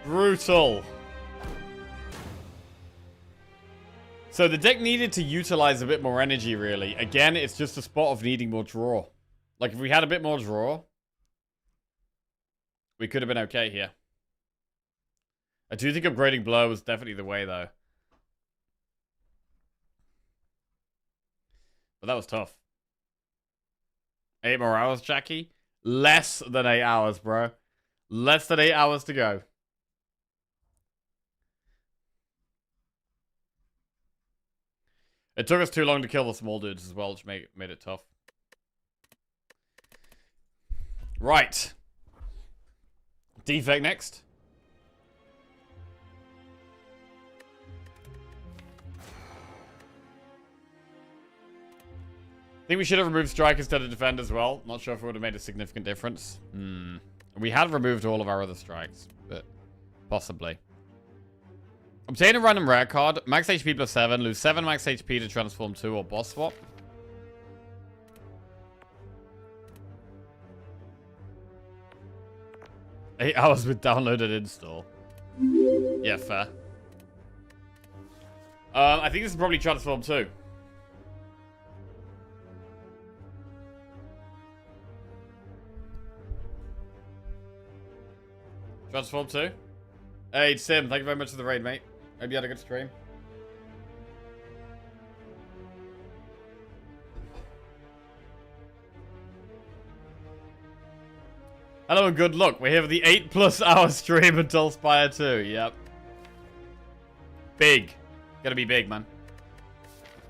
Brutal. So the deck needed to utilize a bit more energy, really. Again, it's just a spot of needing more draw. Like, if we had a bit more draw, we could have been okay here. I do think upgrading Blur was definitely the way, though. But that was tough. 8 more hours, Jackie? Less than 8 hours, bro. Less than 8 hours to go. It took us too long to kill the small dudes as well, which made it tough. Right. Defect next. think we should have removed strike instead of defend as well. Not sure if it would have made a significant difference. We had removed all of our other strikes, but possibly. Obtain a random rare card. Max HP plus 7. Lose 7 max HP to transform 2 or boss swap. Eight hours with downloaded install. Yeah, fair. I think this is probably transform 2. Transform 2? Hey, Sim, thank you very much for the raid, mate. Hope you had a good stream. Hello and good luck. We're here for the 8+ hour stream until Spire 2. Yep. Big. Gonna be big, man.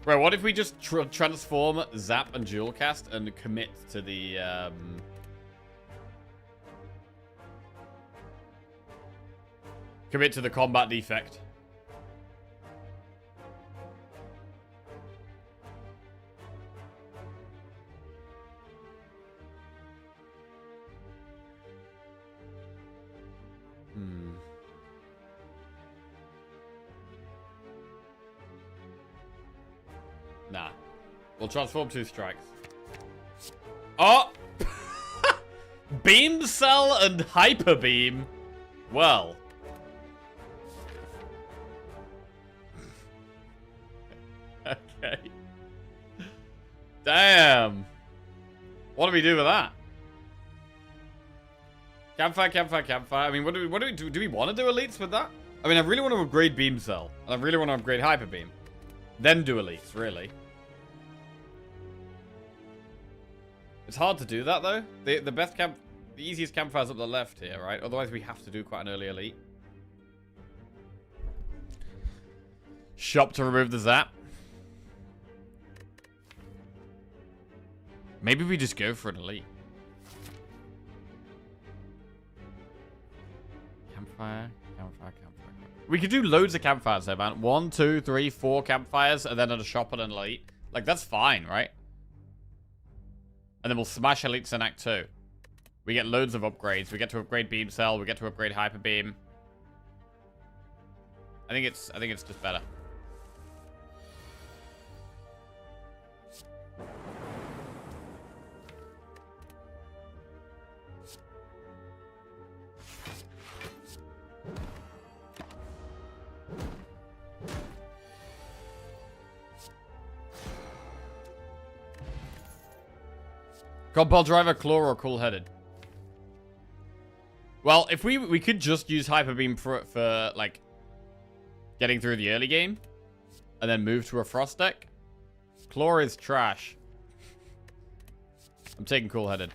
Bro, what if we just transform, zap, and dual cast and commit to the, commit to the combat defect? Nah. We'll transform 2 strikes. Oh! Beam Cell and Hyper Beam? Well. Okay. Damn. What do we do with that? Campfire, campfire, campfire. I mean, what do we do? Do we want to do elites with that? I mean, I really want to upgrade Beam Cell. And I really want to upgrade Hyper Beam. Then do elites, really. It's hard to do that, though. The easiest campfire's up the left here, right? Otherwise, we have to do quite an early elite. Shop to remove the zap. Maybe we just go for an elite. Campfire, campfire, campfire. We could do loads of campfires there, man. 1, 2, 3, 4 campfires, and then at a shop and an elite. Like, that's fine, right? And then we'll smash elites in Act 2. We get loads of upgrades. We get to upgrade Beam Cell. We get to upgrade Hyper Beam. I think it's just better. Compile driver, claw, or cool-headed? Well, if we could just use Hyper Beam for like getting through the early game, and then move to a frost deck. Claw is trash. I'm taking cool-headed.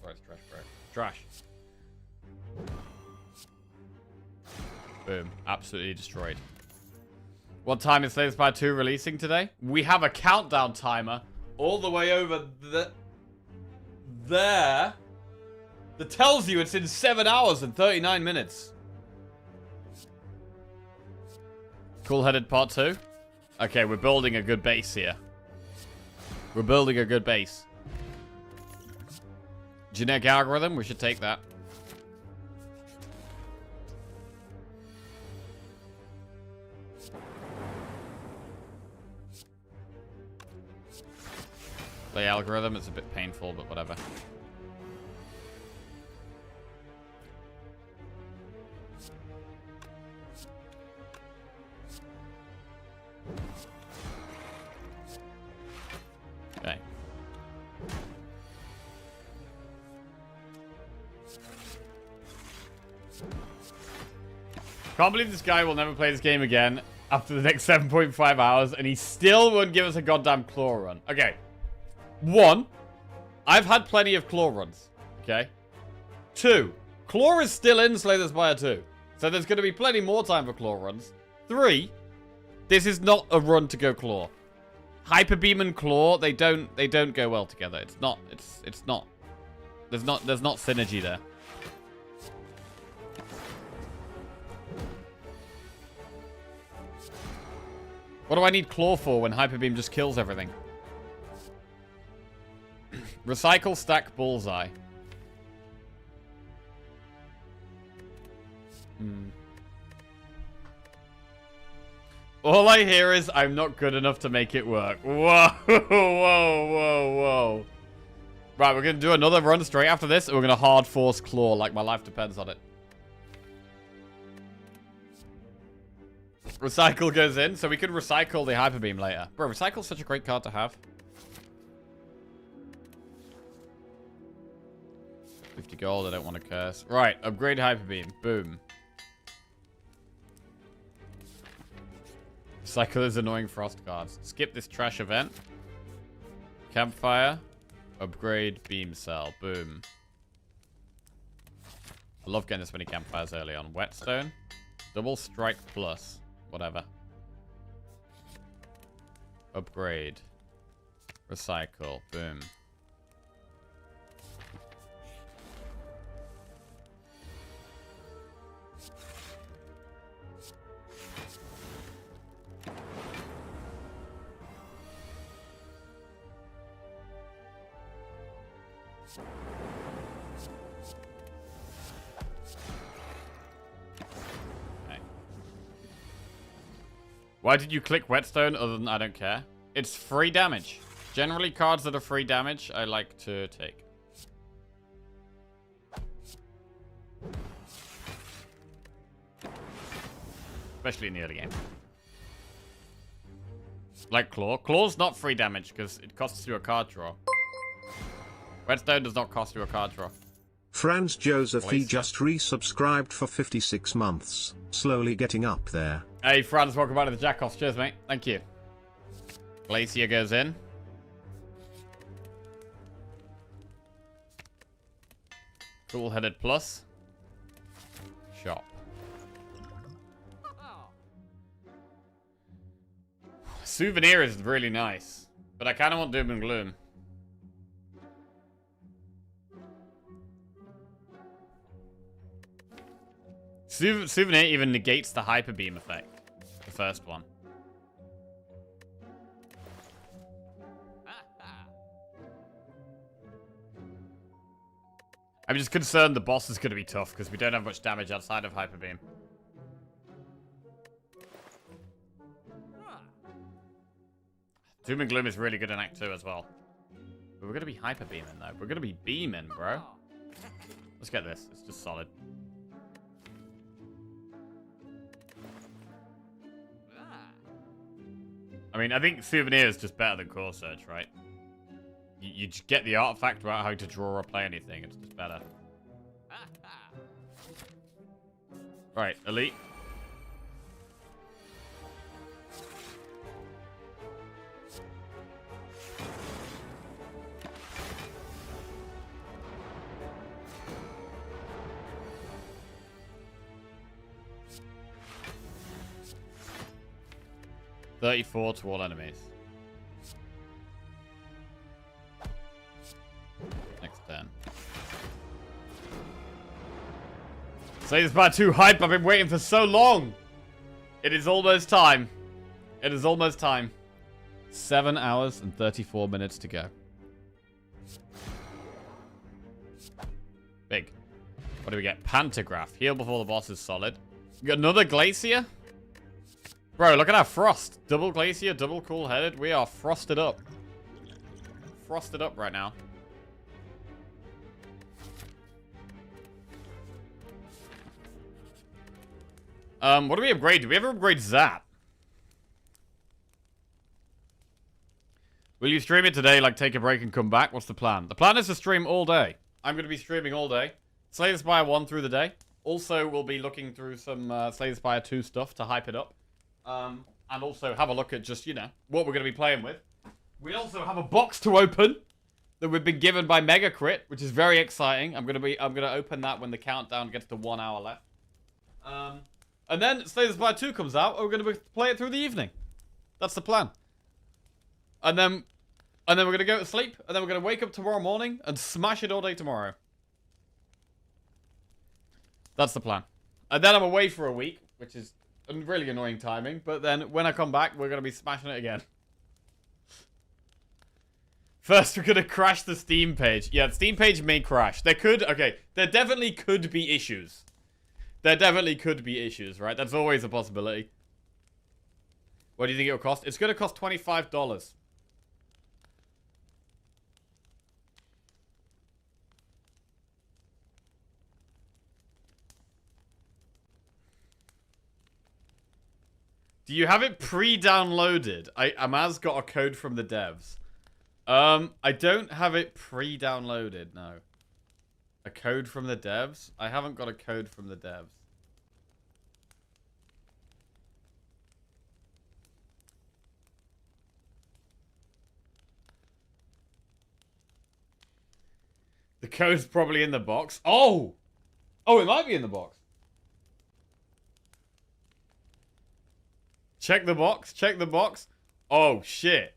Sorry, it's trash, bro. Trash. Boom. Absolutely destroyed. What time is Slay the Spire 2 releasing today? We have a countdown timer all the way over there that tells you it's in 7 hours and 39 minutes. Cool-headed part 2. Okay, we're building a good base here. We're building a good base. Genetic algorithm, we should take that. Play algorithm, it's a bit painful, but whatever. Okay. Can't believe this guy will never play this game again after the next 7.5 hours, and he still won't give us a goddamn claw run. Okay. 1, I've had plenty of claw runs. Okay. 2, claw is still in Slay the Spire 2. So there's going to be plenty more time for claw runs. 3, this is not a run to go claw. Hyper Beam and claw, they don't go well together. It's not there's not synergy there. What do I need claw for when Hyper Beam just kills everything? Recycle, stack, bullseye. All I hear is, I'm not good enough to make it work. Whoa, whoa, whoa, whoa. Right, we're going to do another run straight after this, and we're going to hard force claw, like my life depends on it. Recycle goes in, so we could recycle the Hyper Beam later. Bro, Recycle's such a great card to have. 50 gold, I don't want to curse. Right, upgrade Hyper Beam. Boom. Recycle is annoying frost cards. Skip this trash event. Campfire. Upgrade beam cell. Boom. I love getting this many campfires early on. Whetstone. Double strike plus. Whatever. Upgrade. Recycle. Boom. Why did you click Whetstone other than I don't care? It's free damage. Generally, cards that are free damage, I like to take. Especially in the early game. Like Claw. Claw's not free damage because it costs you a card draw. Whetstone does not cost you a card draw. Franz Joseph, he just resubscribed for 56 months. Slowly getting up there. Hey, Franz, welcome back to the Jackoffs. Cheers, mate. Thank you. Glacier goes in. Cool-headed plus. Shop. Souvenir is really nice, but I kind of want Doom and Gloom. Souvenir even negates the Hyper Beam effect. The first one. I'm just concerned the boss is going to be tough because we don't have much damage outside of Hyper Beam. Doom and Gloom is really good in Act 2 as well. But we're going to be Hyper Beaming though. We're going to be beaming, bro. Let's get this. It's just solid. I mean, I think Souvenir is just better than Core Search, right? You just get the artifact without having to draw or play anything. It's just better. Right, Elite. $34 to all enemies. Next turn. Say this part 2 hype. I've been waiting for so long. It is almost time. It is almost time. 7 hours and 34 minutes to go. Big. What do we get? Pantograph. Heal before the boss is solid. We got another Glacier. Bro, look at our frost. Double Glacier, double cool-headed. We are frosted up. Frosted up right now. What do we upgrade? Do we ever upgrade Zap? Will you stream it today, like take a break and come back? What's the plan? The plan is to stream all day. I'm going to be streaming all day. Slay the Spire 1 through the day. Also, we'll be looking through some Slay the Spire 2 stuff to hype it up. And also have a look at just, you know, what we're going to be playing with. We also have a box to open that we've been given by Mega Crit, which is very exciting. I'm going to open that when the countdown gets to 1 hour left. And then Slay the Spire 2 comes out, and we're going to play it through the evening. That's the plan. And then we're going to go to sleep, and then we're going to wake up tomorrow morning and smash it all day tomorrow. That's the plan. And then I'm away for a week, which is really annoying timing. But then when I come back, we're going to be smashing it again. First, we're gonna crash the Steam page. Yeah, the Steam page may crash. There definitely could be issues. There definitely could be issues, right? That's always a possibility. What do you think it'll cost? It's gonna cost $25. Do you have it pre-downloaded? Amaz got a code from the devs. I don't have it pre-downloaded, no. A code from the devs? I haven't got a code from the devs. The code's probably in the box. Oh! Oh, it might be in the box. Check the box. Check the box. Oh, shit.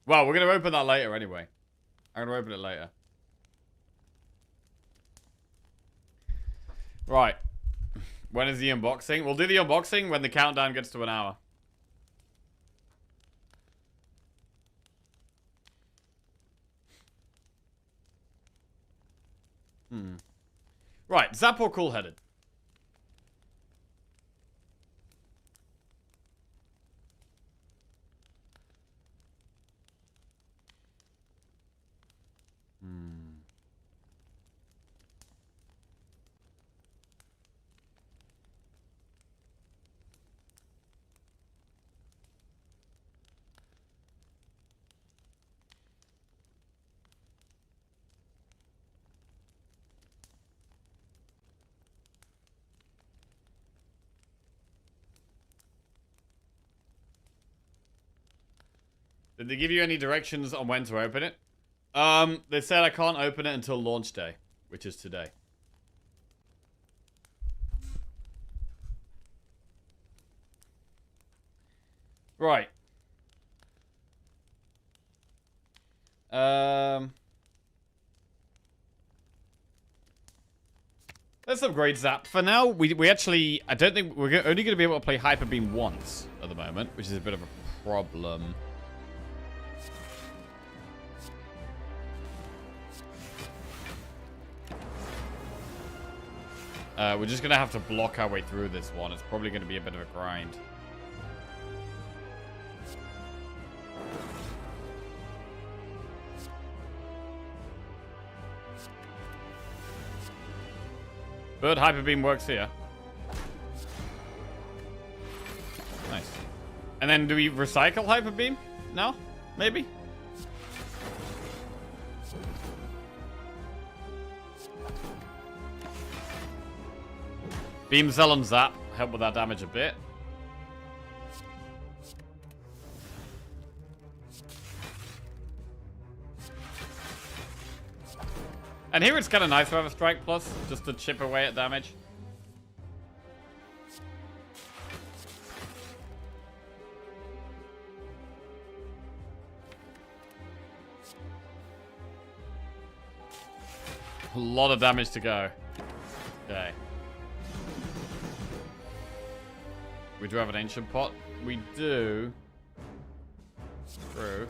Well, we're going to open that later anyway. I'm going to open it later. Right. When is the unboxing? We'll do the unboxing when the countdown gets to an hour. Right. Zap or cool-headed? Did they give you any directions on when to open it? They said I can't open it until launch day, which is today. Right. Let's upgrade Zap. For now, we actually... I don't think... We're only going to be able to play Hyper Beam once at the moment, which is a bit of a problem. We're just going to have to block our way through this one. It's probably going to be a bit of a grind. But Hyper Beam works here. Nice. And then do we recycle Hyper Beam? No? Maybe? Beam Cell and Zap help with that damage a bit. And here it's kind of nice to have a Strike Plus, just to chip away at damage. A lot of damage to go. Okay. We do have an Ancient Pot. We do. True.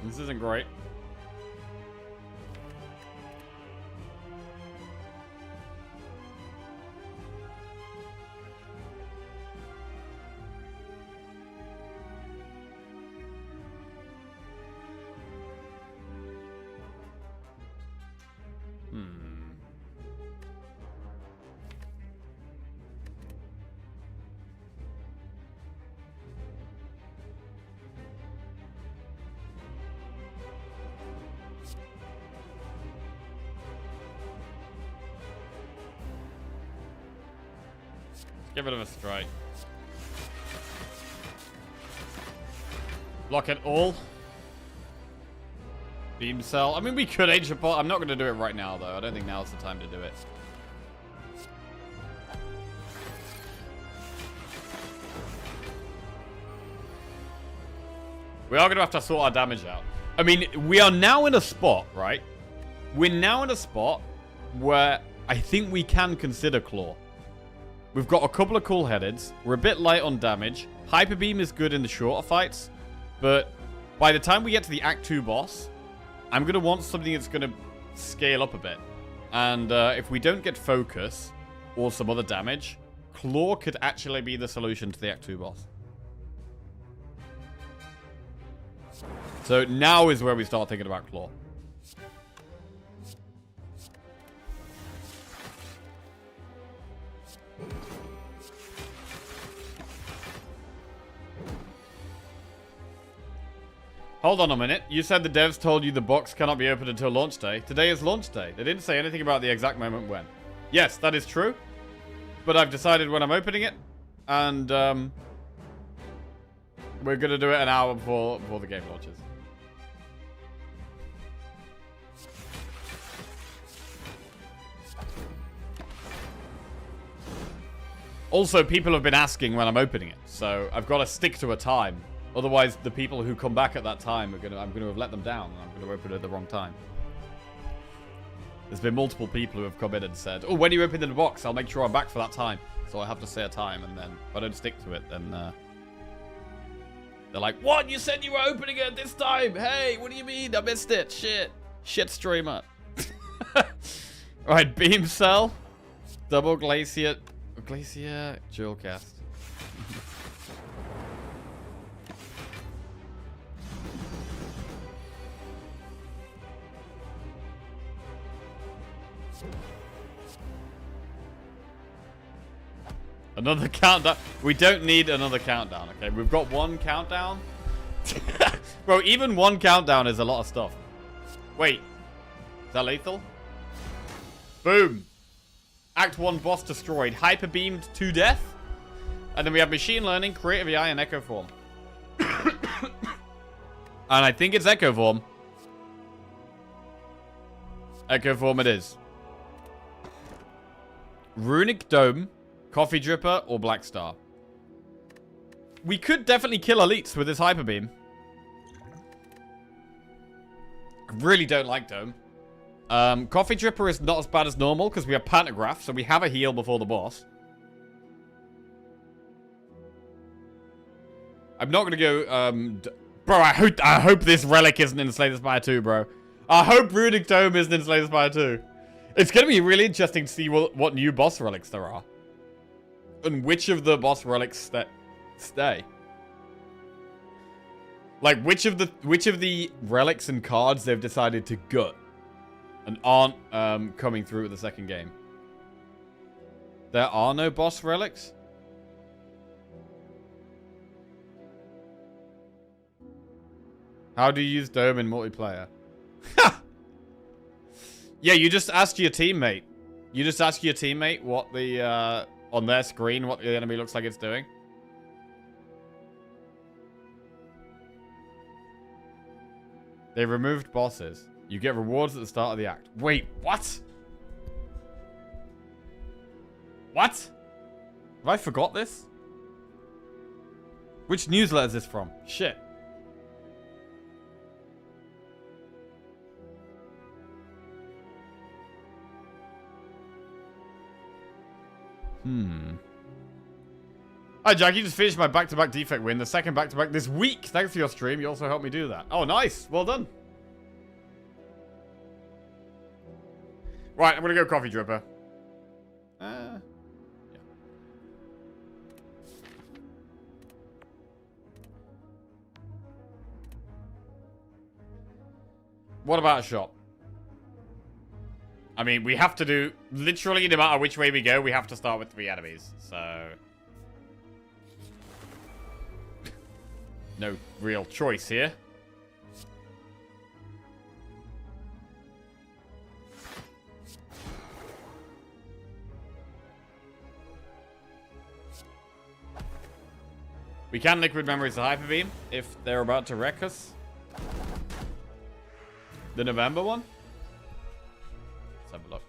This isn't great. Give it a strike. Block it all. Beam Cell. I mean, we could Ancient Pot. I'm not going to do it right now, though. I don't think now's the time to do it. We are going to have to sort our damage out. I mean, we are now in a spot, right? We're now in a spot where I think we can consider Claw. We've got a couple of cool headeds. We're a bit light on damage. Hyper Beam is good in the shorter fights. But by the time we get to the Act 2 boss, I'm going to want something that's going to scale up a bit. And if we don't get focus or some other damage, Claw could actually be the solution to the Act 2 boss. So now is where we start thinking about Claw. Hold on a minute. You said the devs told you the box cannot be opened until launch day. Today is launch day. They didn't say anything about the exact moment when. Yes, that is true. But I've decided when I'm opening it. And we're going to do it an hour before the game launches. Also, people have been asking when I'm opening it. So I've got to stick to a time. Otherwise, the people who come back at that time, I'm going to have let them down. And I'm going to open it at the wrong time. There's been multiple people who have come in and said, oh, when you open the box, I'll make sure I'm back for that time. So I have to say a time, and then if I don't stick to it, then they're like, what? You said you were opening it this time? Hey, what do you mean? I missed it. Shit. Shit streamer. Alright, Beam Cell. Double Glacier. Glacier. Dual Cast. Another countdown. We don't need another countdown, okay? We've got one countdown. Bro, even one countdown is a lot of stuff. Wait. Is that lethal? Boom. Act 1 boss destroyed. Hyper beamed to death. And then we have Machine Learning, Creative AI, and Echo Form. And I think it's Echo Form. Echo Form it is. Runic Dome. Coffee Dripper or Black Star. We could definitely kill elites with this Hyper Beam. I really don't like Dome. Coffee Dripper is not as bad as normal because we have Pantograph, so we have a heal before the boss. I'm not going to go... bro, I hope this Relic isn't in Slay the Spire 2, bro. I hope Runic Dome isn't in Slay the Spire 2. It's going to be really interesting to see what new boss relics there are. And which of the boss relics stay. Like, which of the relics and cards they've decided to gut and aren't coming through with the second game. There are no boss relics? How do you use Dome in multiplayer? Yeah, you just ask your teammate. You just ask your teammate what the... on their screen, what the enemy looks like it's doing. They removed bosses. You get rewards at the start of the act. Wait, what? What? Have I forgot this? Which newsletter is this from? Shit. Hi, Jack. You just finished my back-to-back defect win. The second back-to-back this week. Thanks for your stream. You also helped me do that. Oh, nice. Well done. Right, I'm going to go Coffee Dripper. Yeah. What about a shot? I mean, we have to do... Literally, no matter which way we go, we have to start with 3 enemies. So... no real choice here. We can Liquid Memories the Hyper Beam if they're about to wreck us. The November one? Let's have a look.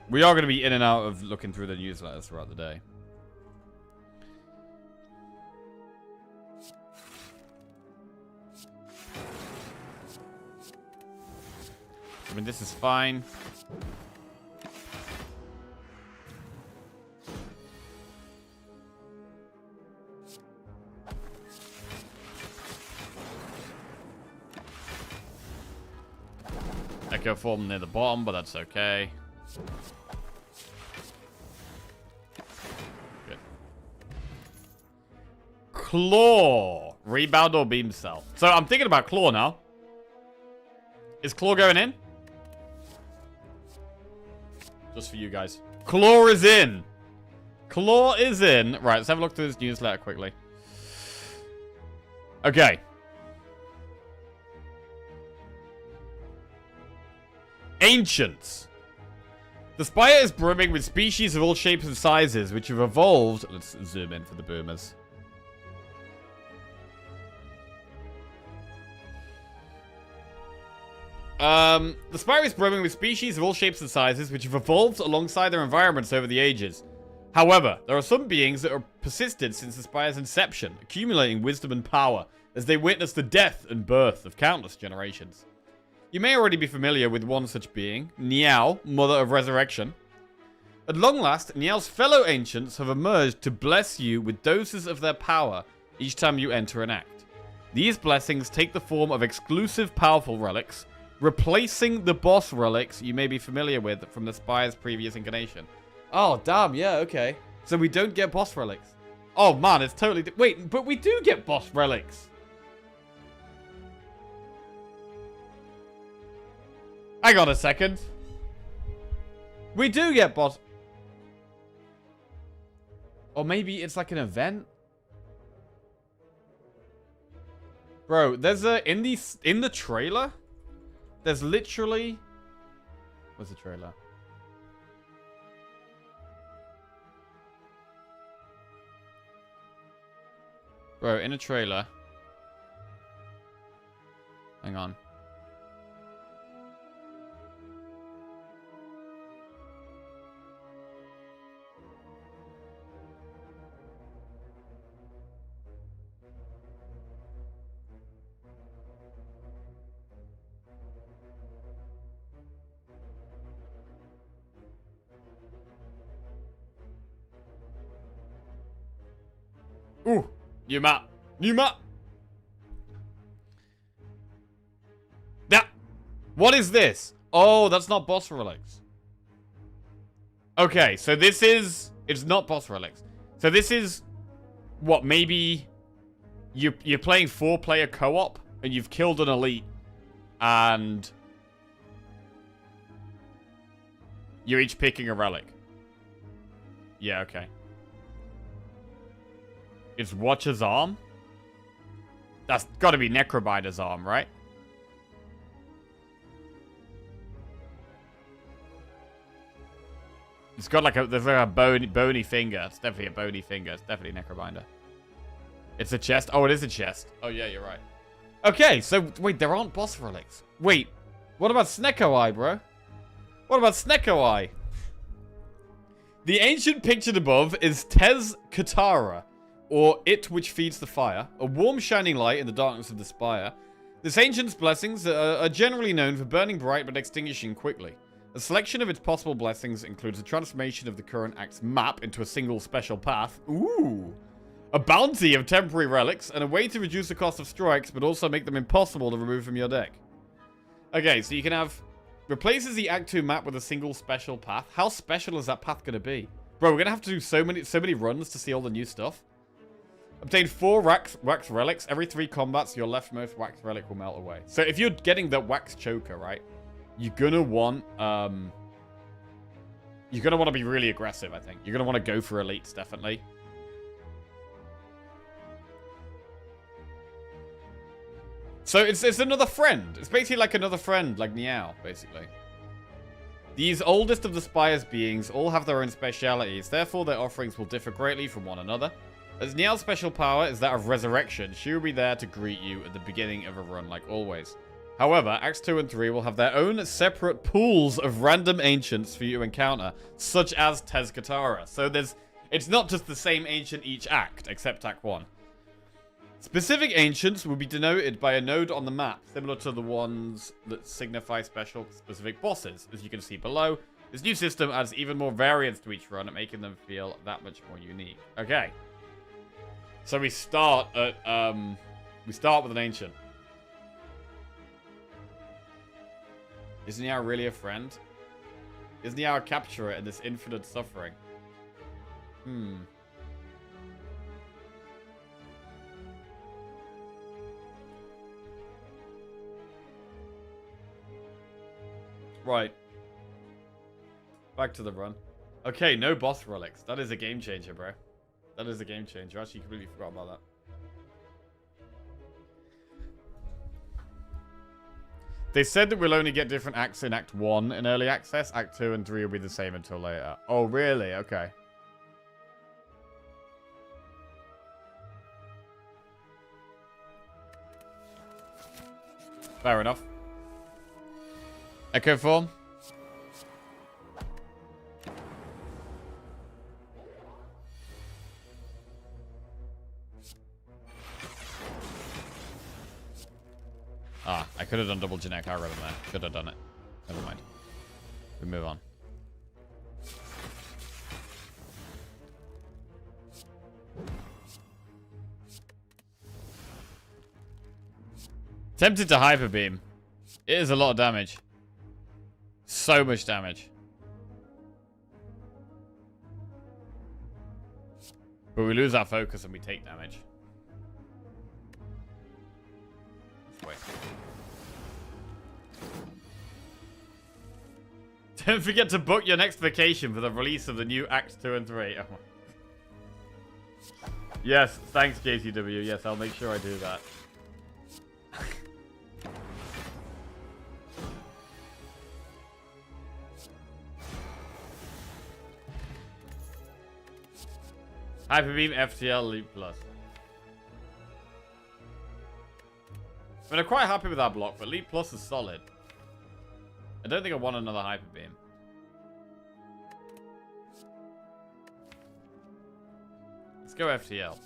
We are going to be in and out of looking through the newsletters throughout the day. I mean, this is fine. Echo form near the bottom, but that's okay. Good. Claw. Rebound or beam cell. So I'm thinking about claw now. Is claw going in? Just for you guys. Claw is in. Claw is in. Right, let's have a look through this newsletter quickly. Okay. Ancients. The Spire is brimming with species of all shapes and sizes, which have evolved. Let's zoom in for the boomers. The Spire is brimming with species of all shapes and sizes, which have evolved alongside their environments over the ages. However, there are some beings that have persisted since the Spire's inception, accumulating wisdom and power as they witness the death and birth of countless generations. You may already be familiar with one such being, Niao, Mother of Resurrection. At long last, Niao's fellow ancients have emerged to bless you with doses of their power each time you enter an act. These blessings take the form of exclusive powerful relics, replacing the boss relics you may be familiar with from the Spire's previous incarnation. Oh, damn, yeah, okay. So we don't get boss relics. Oh, man, it's totally... Wait, but we do get boss relics. Hang on a second. We do get boss... Or maybe it's like an event? Bro, there's a... In the trailer... There's literally... Where's the trailer? Bro, in a trailer... Hang on. Ooh, new map. New map. That. What is this? Oh, that's not boss relics. Okay, so this is... It's not boss relics. So this is... What, maybe... You're playing 4-player co-op, and you've killed an elite, and... You're each picking a relic. Yeah, okay. It's Watcher's arm? That's gotta be Necrobinder's arm, right? It's got like a... There's like a bony finger. It's definitely a bony finger. It's definitely Necrobinder. It's a chest. Oh, it is a chest. Oh, yeah, you're right. Okay, so... Wait, there aren't boss relics. Wait. What about Snecko Eye, bro? What about Snecko Eye? The ancient pictured above is Tez Katara, or It Which Feeds the Fire, a warm shining light in the darkness of the Spire. This ancient's blessings are generally known for burning bright but extinguishing quickly. A selection of its possible blessings includes a transformation of the current act's map into a single special path. Ooh! A bounty of temporary relics, and a way to reduce the cost of strikes, but also make them impossible to remove from your deck. Okay, so you can have... Replaces the Act 2 map with a single special path. How special is that path going to be? Bro, we're going to have to do so many runs to see all the new stuff. Obtain 4 wax relics. Every 3 combats, your leftmost wax relic will melt away. So if you're getting the wax choker, right? You're going to want... You're going to want to be really aggressive, I think. You're going to want to go for elites, definitely. So it's another friend. It's basically like another friend, like Niao, basically. These oldest of the Spire's beings all have their own specialities, therefore their offerings will differ greatly from one another. As Niao's special power is that of resurrection, she will be there to greet you at the beginning of a run like always. However, Acts 2 and 3 will have their own separate pools of random ancients for you to encounter, such as Tez Katara. So it's not just the same ancient each act, except Act 1. Specific ancients will be denoted by a node on the map, similar to the ones that signify specific bosses. As you can see below, this new system adds even more variance to each run, making them feel that much more unique. Okay. So we start at, we start with an ancient. Isn't Yao really a friend? Isn't Yao a capturer in this infinite suffering? Right. Back to the run. Okay, no boss relics. That is a game changer, bro. That is a game changer. I actually completely forgot about that. They said that we'll only get different acts in Act 1 in early access. Act 2 and 3 will be the same until later. Oh, really? Okay. Fair enough. Echo form. Ah, I could have done double generic algorithm there. Should have done it. Never mind. We move on. Tempted to hyper beam. It is a lot of damage. So much damage. But we lose our focus and we take damage. Wait. Don't forget to book your next vacation for the release of the new Acts 2 and 3. Oh. Yes, thanks JCW. Yes, I'll make sure I do that. Hyperbeam, FTL, Leap Plus. I mean, I'm quite happy with that block, but Leap Plus is solid. I don't think I want another Hyperbeam. Let's go FTL.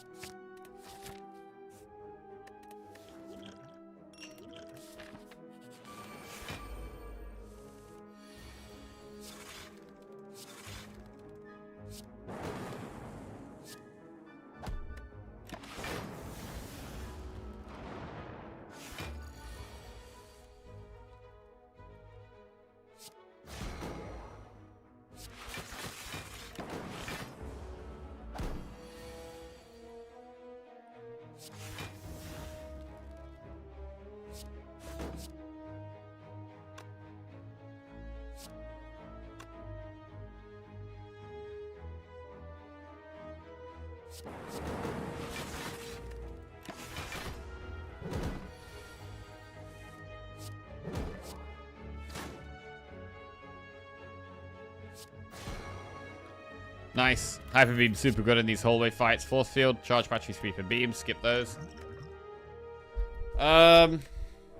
Nice. Hyper Beam super good in these hallway fights. Force field, charge battery, sweep, and beam. Skip those. I'm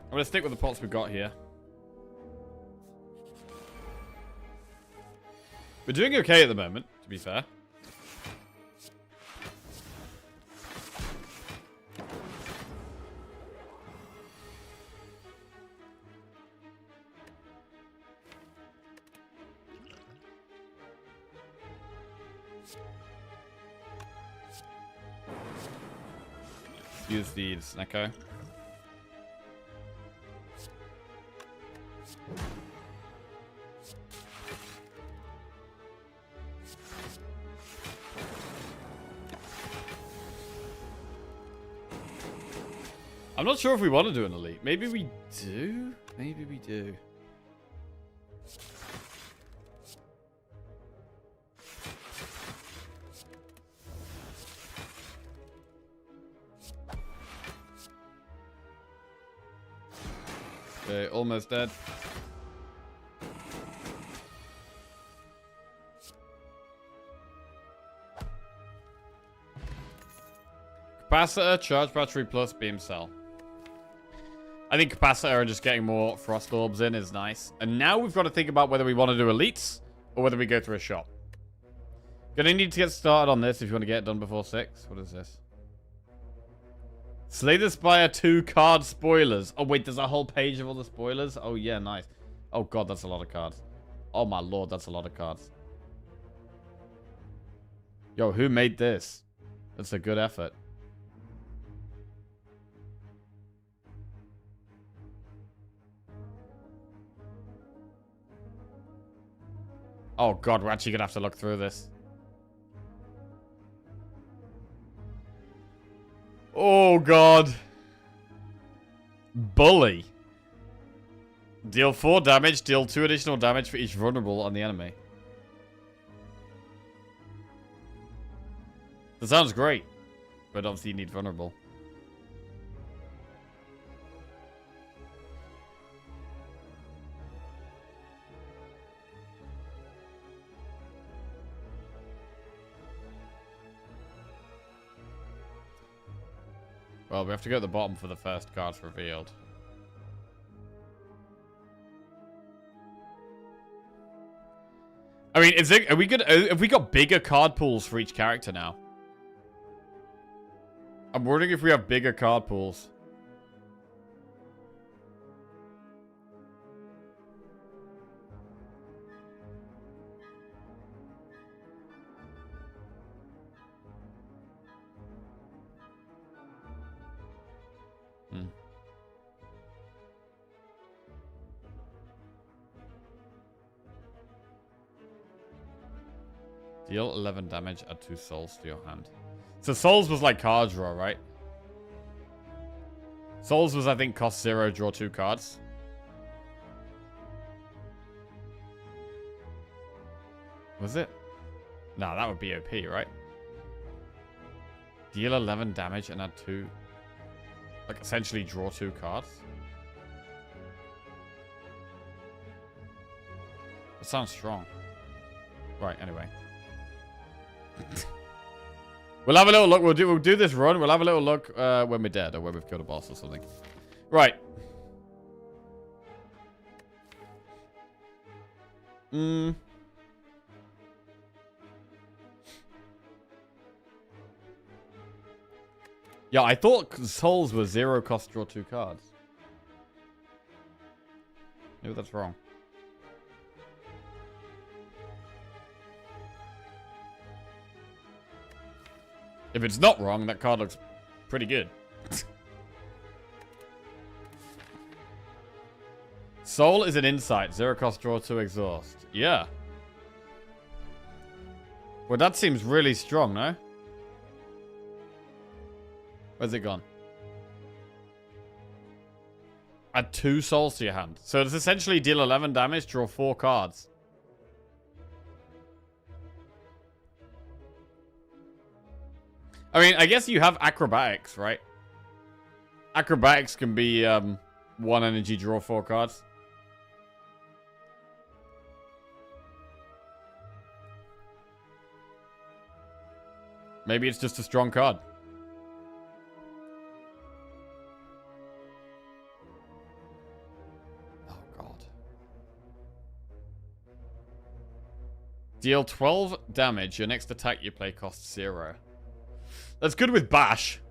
gonna stick with the pots we've got here. We're doing okay at the moment, to be fair. Use the Snecko. I'm not sure if we want to do an elite. Maybe we do? Maybe we do. Okay, almost dead. Capacitor, charge battery plus beam cell. I think capacitor and just getting more frost orbs in is nice. And now we've got to think about whether we want to do elites or whether we go through a shop. Gonna need to get started on this if you want to get it done before 6. What is this? Slay the Spire 2 card spoilers. Oh, wait, there's a whole page of all the spoilers? Oh, yeah, nice. Oh, God, that's a lot of cards. Oh, my lord, that's a lot of cards. Yo, who made this? That's a good effort. Oh, God, we're actually going to have to look through this. Oh, God. Bully. Deal 4 damage. Deal 2 additional damage for each vulnerable on the enemy. That sounds great. But obviously you need vulnerable. Well, we have to go at the bottom for the first cards revealed. I mean, are we good? Have we got bigger card pools for each character now? I'm wondering if we have bigger card pools. Deal 11 damage, add 2 souls to your hand. So souls was like card draw, right? Souls was, I think, cost 0, draw 2 cards. Was it? No, that would be OP, right? Deal 11 damage and add 2. Like, essentially draw 2 cards. That sounds strong. Right, anyway. We'll have a little look. We'll do this run. We'll have a little look when we're dead or when we've killed a boss or something. Right. Yeah, I thought souls were 0 cost, draw 2 cards. Maybe that's wrong. If it's not wrong, that card looks pretty good. Soul is an insight. 0 cost, draw 2 exhaust. Yeah. Well, that seems really strong, no? Where's it gone? Add 2 souls to your hand. So it's essentially deal 11 damage, draw 4 cards. I mean, I guess you have acrobatics, right? Acrobatics can be 1 energy, draw 4 cards. Maybe it's just a strong card. Oh, God. Deal 12 damage. Your next attack you play costs 0. That's good with bash.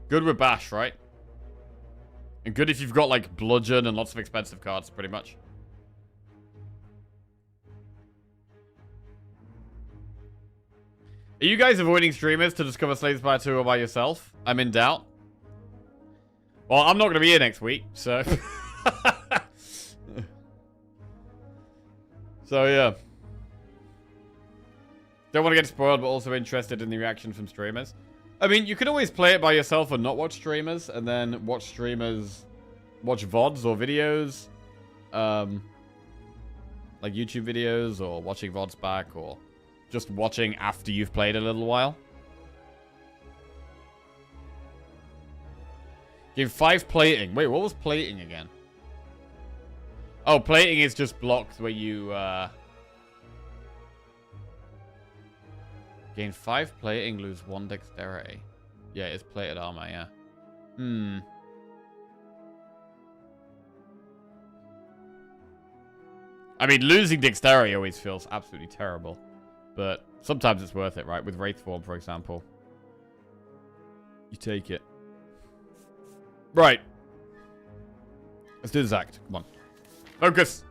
Good with bash, right? And good if you've got, like, bludgeon and lots of expensive cards, pretty much. Are you guys avoiding streamers to discover Slay the Spire 2 all by yourself? I'm in doubt. Well, I'm not going to be here next week, so... So, yeah. Don't want to get spoiled, but also interested in the reaction from streamers. I mean, you can always play it by yourself and not watch streamers, and then watch streamers, watch VODs or videos, like YouTube videos, or watching VODs back, or just watching after you've played a little while. Give 5 plating. Wait, what was plating again? Oh, plating is just blocks where you, gain 5 plating, lose 1 dexterity. Yeah, it's plated armor, yeah. I mean, losing dexterity always feels absolutely terrible. But sometimes it's worth it, right? With Wraith Form, for example. You take it. Right. Let's do this act. Come on. Focus.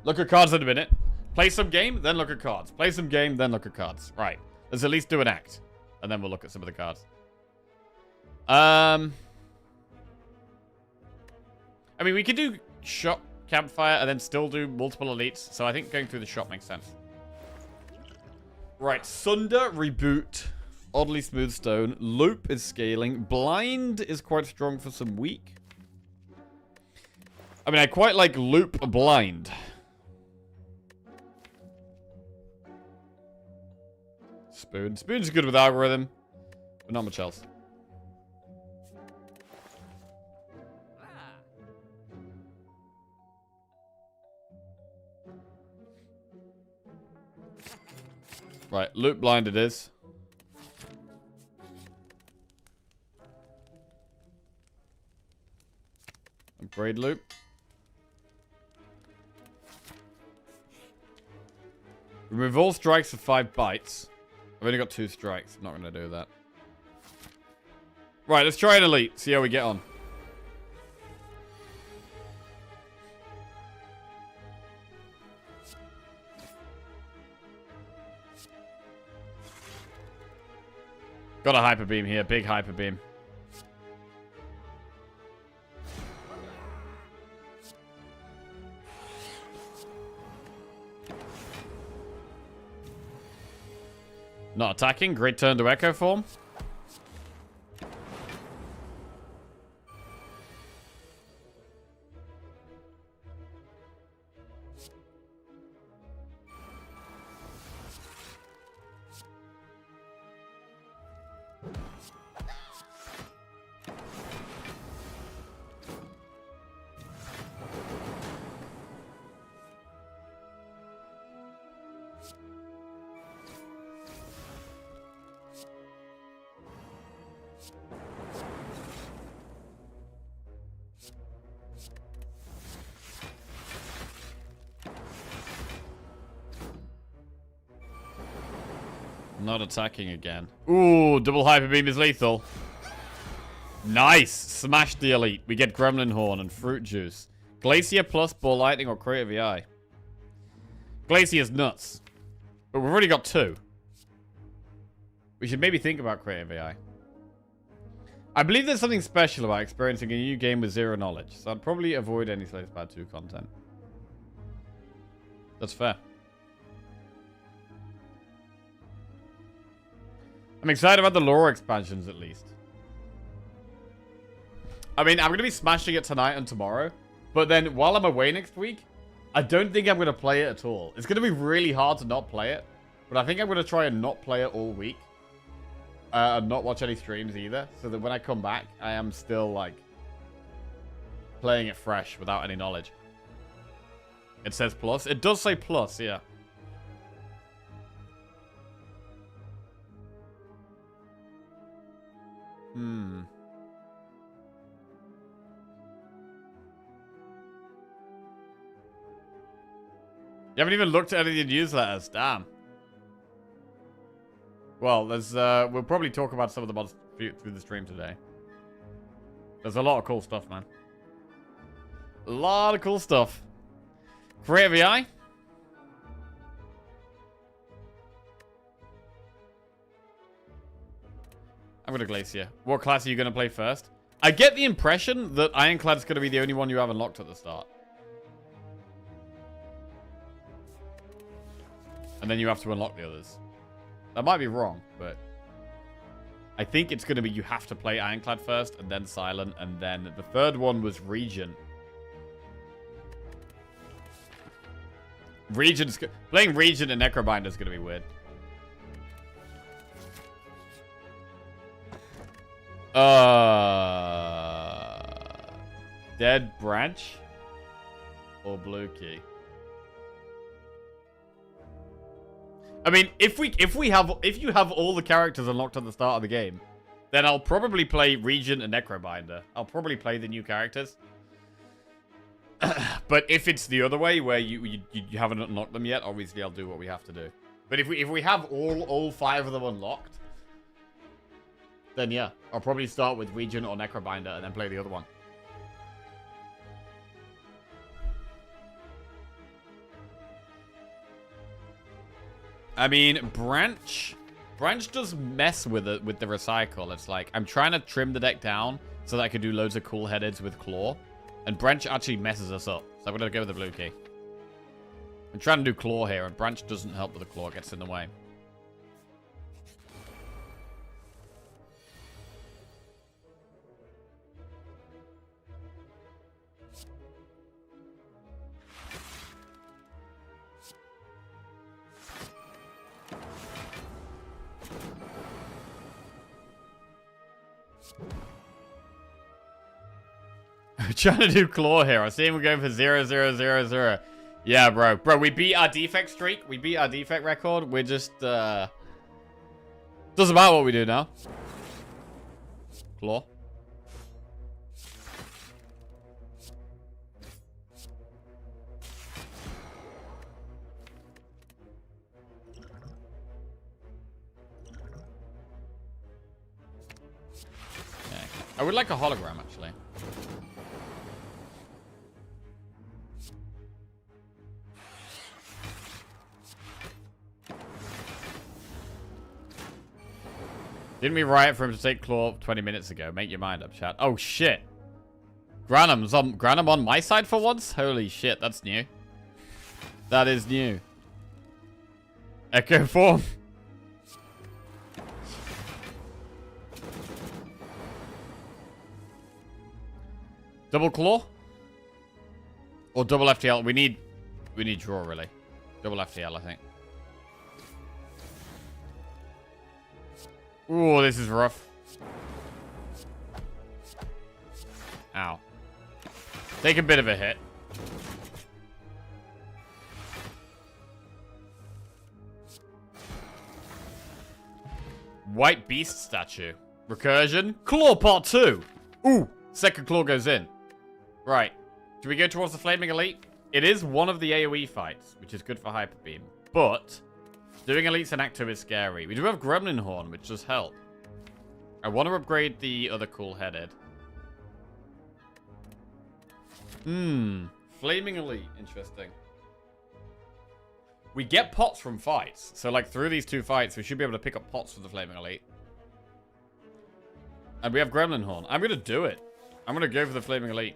Look at cards in a minute. Play some game, then look at cards. Play some game, then look at cards. Right. Let's at least do an act. And then we'll look at some of the cards. I mean, we could do shop, campfire, and then still do multiple elites. So I think going through the shop makes sense. Right. Sunder, reboot. Oddly smooth stone. Loop is scaling. Blind is quite strong for some weak. I mean, I quite like loop blind. Spoon. Spoon's good with algorithm, but not much else. Right, loop blind it is. Upgrade loop. Remove all strikes for 5 bites. I've only got 2 strikes. I'm not going to do that. Right, let's try an elite. See how we get on. Got a hyper beam here. Big hyper beam. Not attacking. Great turn to Echo form. Not attacking again. Ooh, double hyper beam is lethal. Nice. Smash the elite. We get Gremlin Horn and Fruit Juice. Glacier plus Ball Lightning or Creative AI. Glacier's nuts. But we've already got 2. We should maybe think about Creative AI. I believe there's something special about experiencing a new game with 0 knowledge. So I'd probably avoid any Slates Bad 2 content. That's fair. I'm excited about the lore expansions, at least. I mean, I'm going to be smashing it tonight and tomorrow. But then, while I'm away next week, I don't think I'm going to play it at all. It's going to be really hard to not play it. But I think I'm going to try and not play it all week. And not watch any streams either. So that when I come back, I am still, like, playing it fresh without any knowledge. It says plus. It does say plus, yeah. You haven't even looked at any of the newsletters. Damn. Well, there's we'll probably talk about some of the mods through the stream today. There's a lot of cool stuff, man. A lot of cool stuff. Creative AI. I'm going to Glacier. What class are you going to play first? I get the impression that Ironclad's going to be the only one you have unlocked at the start. And then you have to unlock the others. That might be wrong, but I think it's going to be you have to play Ironclad first, and then Silent, and then the third one was Regent. Playing Regent and Necrobinder is going to be weird. Dead Branch or Blue Key? I mean, if you have all the characters unlocked at the start of the game, then I'll probably play Regent and Necrobinder. I'll probably play the new characters. But if it's the other way, where you haven't unlocked them yet, obviously I'll do what we have to do. But if we have all 5 of them unlocked, then yeah, I'll probably start with Regent or Necrobinder and then play the other one. I mean, Branch does mess with it with the recycle. It's like I'm trying to trim the deck down so that I can do loads of cool headeds with Claw, and Branch actually messes us up. So I'm gonna go with the blue key. I'm trying to do Claw here, and Branch doesn't help with the Claw; it gets in the way. Trying to do Claw here. I see him going for 0, 0, 0, 0. Yeah, bro. Bro, we beat our defect streak. We beat our defect record. We're just, doesn't matter what we do now. Claw. Okay. I would like a hologram, actually. Didn't we write for him to take Claw 20 minutes ago? Make your mind up, chat. Oh, shit. Granum's on, Granum on my side for once? Holy shit, that's new. That is new. Echo form. Double Claw? Or double FTL? We need draw, really. Double FTL, I think. Ooh, this is rough. Ow. Take a bit of a hit. White Beast statue. Recursion. Claw part 2. Ooh, second Claw goes in. Right. Do we go towards the Flaming Elite? It is one of the AoE fights, which is good for Hyper Beam. But doing Elites in Act 2 is scary. We do have Gremlin Horn, which does help. I want to upgrade the other cool-headed. Flaming Elite. Interesting. We get pots from fights. So, like, through these 2 fights, we should be able to pick up pots for the Flaming Elite. And we have Gremlin Horn. I'm going to do it. I'm going to go for the Flaming Elite.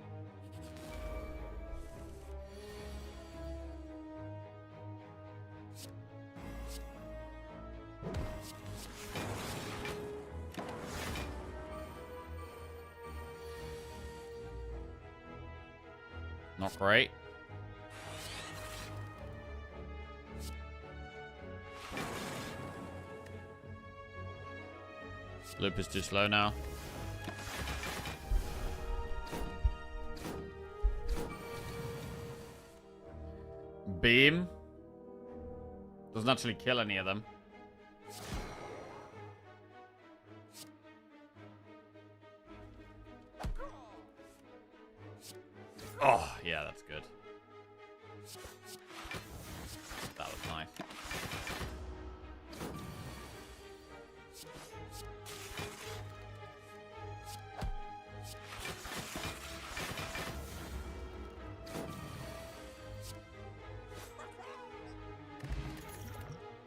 Not great. Loop is too slow now. Beam. Doesn't actually kill any of them. Oh, yeah, that's good. That was nice.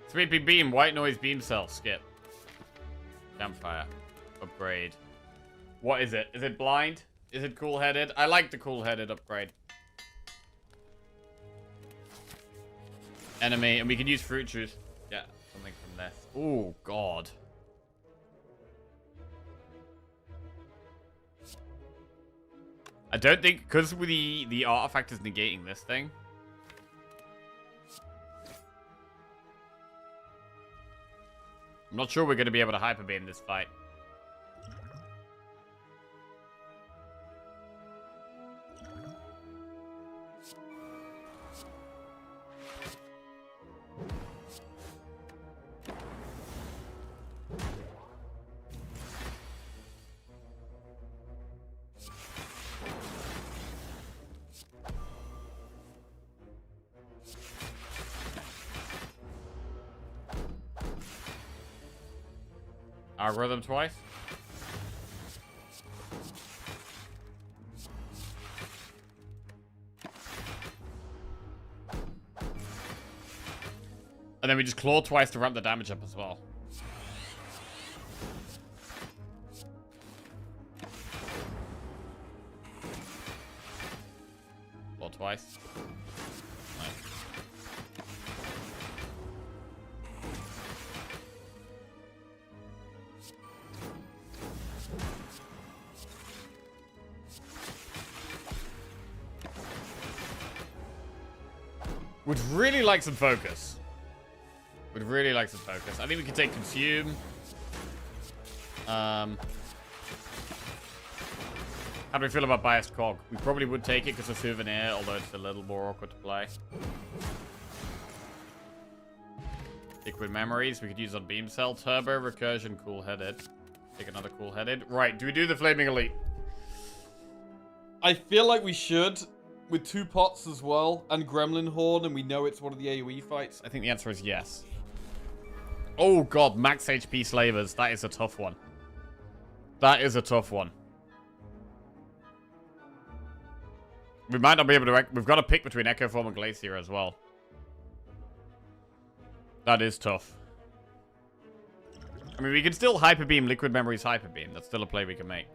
Sweepy beam, white noise beam cell, skip. Campfire. Upgrade. What is it? Is it blind? Is it cool-headed? I like the cool-headed upgrade. Enemy, and we can use fruit juice. Yeah, something from this. Oh, God. I don't think, because the artifact is negating this thing. I'm not sure we're going to be able to hyper beam this fight. Algorithm twice. And then we just claw twice to ramp the damage up as well. Claw twice. Nice. Would really like some focus. Would really like some focus. I think we can take consume. How do we feel about biased cog? We probably would take it because of souvenir, although it's a little more awkward to play. Liquid memories we could use on beam cell. Turbo, recursion, cool-headed. Take another cool-headed. Right, do we do the flaming elite? I feel like we should. With 2 pots as well, and Gremlin Horn, and we know it's one of the AoE fights. I think the answer is yes. Oh god, max HP slavers. That is a tough one. That is a tough one. We might not be able to... We've got to pick between Echo Form and Glacier as well. That is tough. I mean, we can still Hyper Beam Liquid Memories Hyper Beam. That's still a play we can make.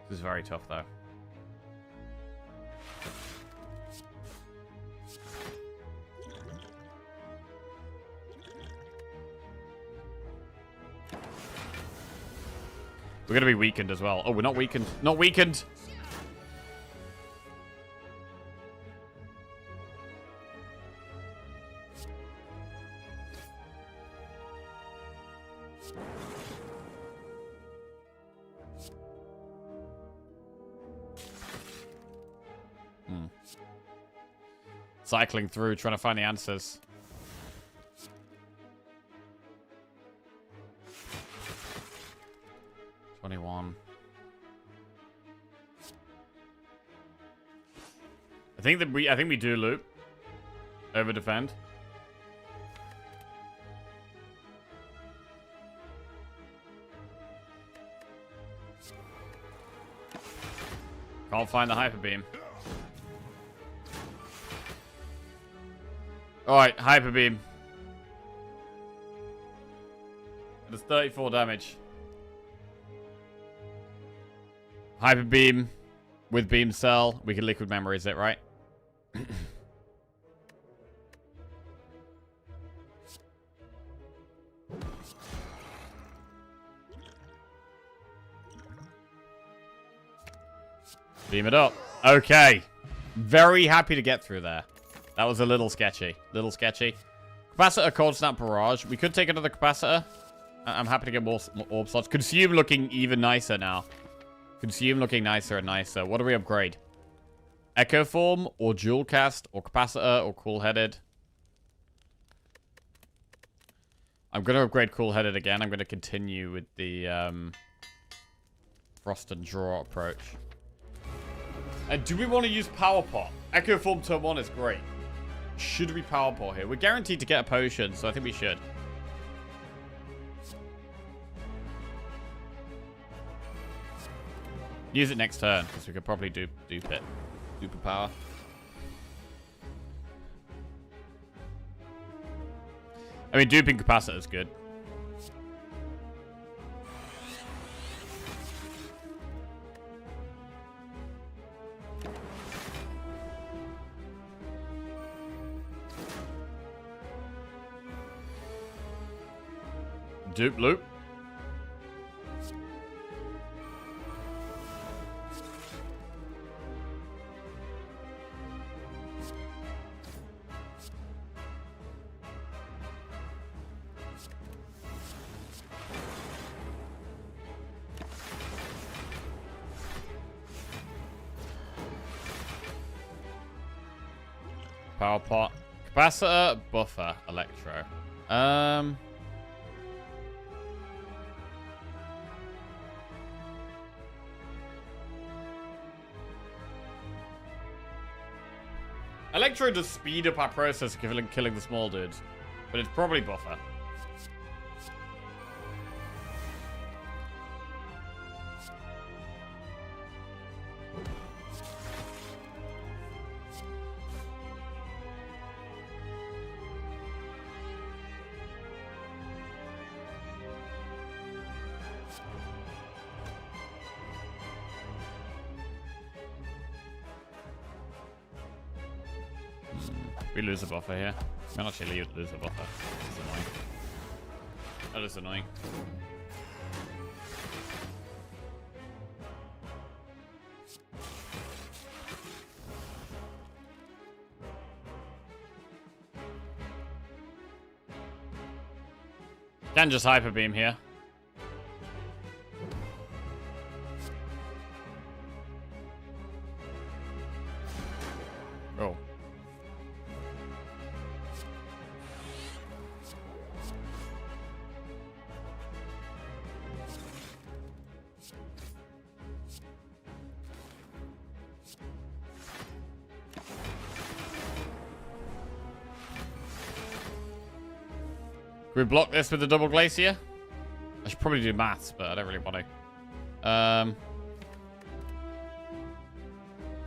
This is very tough, though. We're going to be weakened as well. Oh, we're not weakened. Not weakened! Cycling through, trying to find the answers. $21. I think we do loop. Over defend. Can't find the hyper beam. Alright, Hyper Beam. It does 34 damage. Hyper Beam with Beam Cell. We can Liquid Memories it, right? Beam it up. Okay. Very happy to get through there. That was a little sketchy. Little sketchy. Capacitor, Cold Snap, Barrage. We could take another Capacitor. I'm happy to get more Orb slots. Consume looking even nicer now. Consume looking nicer and nicer. What do we upgrade? Echo Form, or Dual Cast, or Capacitor, or Cool-Headed? I'm going to upgrade Cool-Headed again. I'm going to continue with the Frost and Draw approach. And do we want to use Power Pot? Echo Form turn 1 is great. Should we Power Pot here? We're guaranteed to get a potion, so I think we should. Use it next turn, because we could probably dupe it. Duper power. I mean, duping Capacitor is good. Dupe loop. Power pot. Capacitor, buffer, electro. Electro does speed up our process of killing the small dudes, but it's probably buffer. We lose a buffer here. We might actually lose a buffer. That's annoying. That is annoying. Can just hyper beam here. Oh. Can we block this with the double glacier? I should probably do maths, but I don't really want to.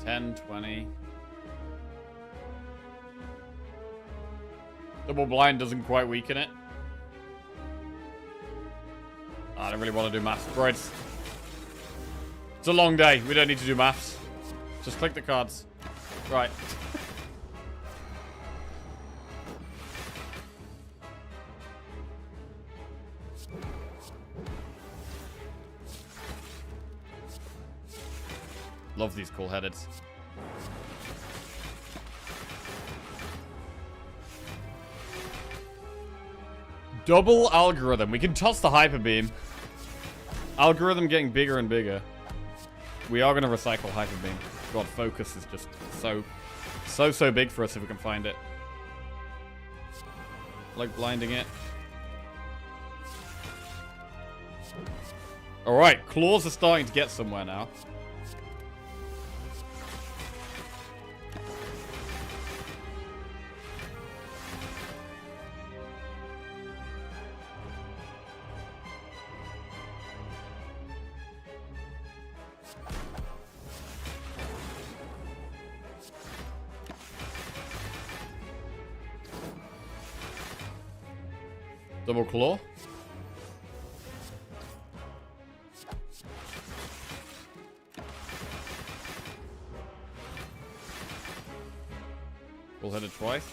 10, 20. Double blind doesn't quite weaken it. I don't really want to do maths. Right. It's a long day. We don't need to do maths. Just click the cards. Right. Love these cool headeds. Double algorithm. We can toss the hyper beam. Algorithm getting bigger and bigger. We are going to recycle hyper beam. God, focus is just so big for us if we can find it. Like blinding it. Alright, claws are starting to get somewhere now. Double claw. We'll hit it twice.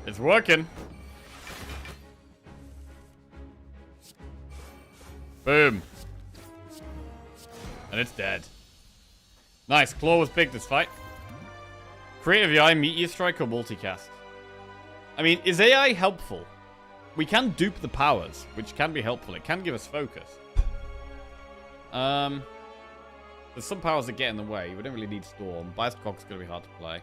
It's working. Boom. And it's dead. Nice. Claw was big this fight. Creative AI, Meteor Strike, or Multicast? I mean, is AI helpful? We can dupe the powers, which can be helpful. It can give us focus. There's some powers that get in the way. We don't really need Storm. Bioscock's going to be hard to play.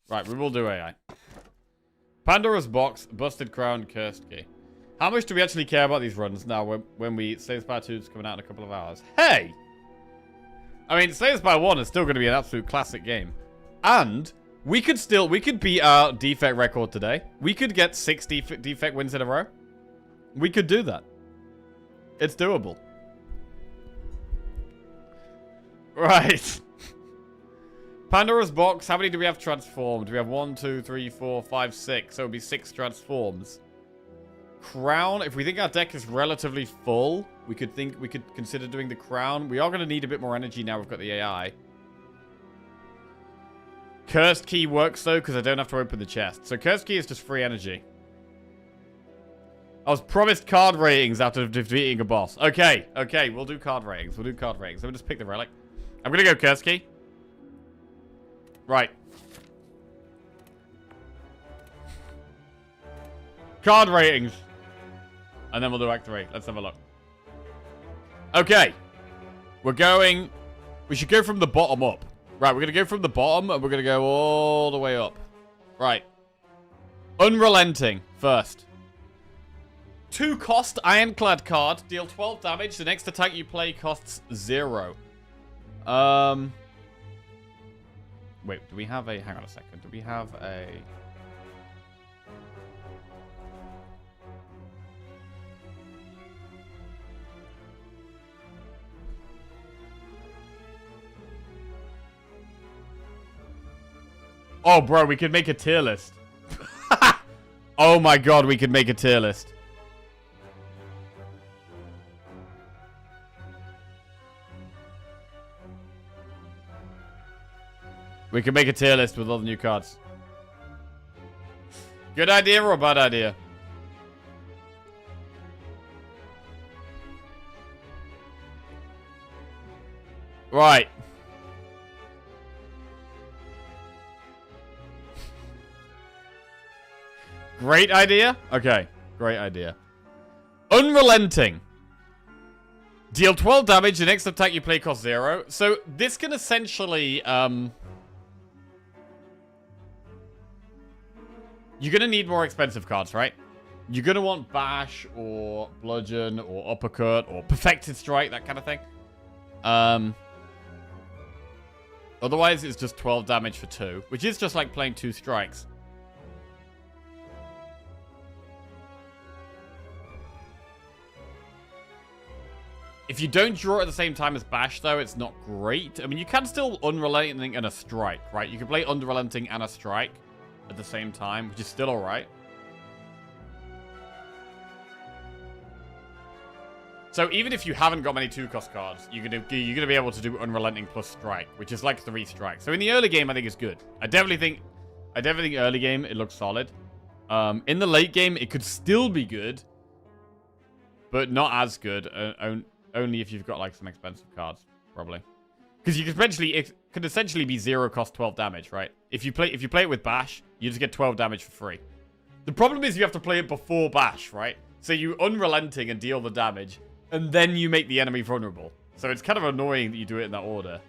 Right, we will do AI. Pandora's Box, Busted Crown, Cursed Key. How much do we actually care about these runs now when we Slay Spire 2 is coming out in a couple of hours? Hey! I mean, Slay Spire 1 is still going to be an absolute classic game. And we could beat our defect record today. We could get 6 defect wins in a row. We could do that. It's doable. Right. Pandora's Box. How many do we have transformed? We have 1, 2, 3, 4, 5, 6. So it would be 6 transforms. Crown. If we think our deck is relatively full, we could consider doing the crown. We are going to need a bit more energy now we've got the AI. Cursed Key works though because I don't have to open the chest. So Cursed Key is just free energy. I was promised card ratings after defeating a boss. Okay, we'll do card ratings. Let me just pick the relic. I'm going to go Curse Key. Right. Card ratings. And then we'll do Act 3. Let's have a look. Okay. We should go from the bottom up. Right, we're going to go from the bottom and we're going to go all the way up. Right. Unrelenting first. 2 cost Ironclad card. Deal 12 damage. The next attack you play costs 0. Wait, do we have a... Hang on a second. Do we have a... Oh, bro, we could make a tier list. Oh my god, we could make a tier list. We can make a tier list with all the new cards. Good idea or a bad idea? Right. Great idea? Okay. Great idea. Unrelenting. Deal 12 damage. The next attack you play costs 0. So this can essentially... You're going to need more expensive cards, right? You're going to want Bash or Bludgeon or Uppercut or Perfected Strike, that kind of thing. Otherwise, it's just 12 damage for 2, which is just like playing 2 strikes. If you don't draw at the same time as Bash, though, it's not great. I mean, you can still Unrelenting and a Strike, right? You can play Unrelenting and a Strike at the same time, which is still alright. So even if you haven't got many 2-cost cards, you're gonna be able to do Unrelenting plus Strike, which is like 3 strikes. So in the early game, I think it's good. I definitely think early game it looks solid. In the late game, it could still be good, but not as good. Only if you've got like some expensive cards, probably. Because you could potentially, it could essentially be 0 cost 12 damage, right? If you play it with Bash, you just get 12 damage for free. The problem is you have to play it before Bash, right? So you Unrelenting and deal the damage, and then you make the enemy vulnerable. So it's kind of annoying that you do it in that order.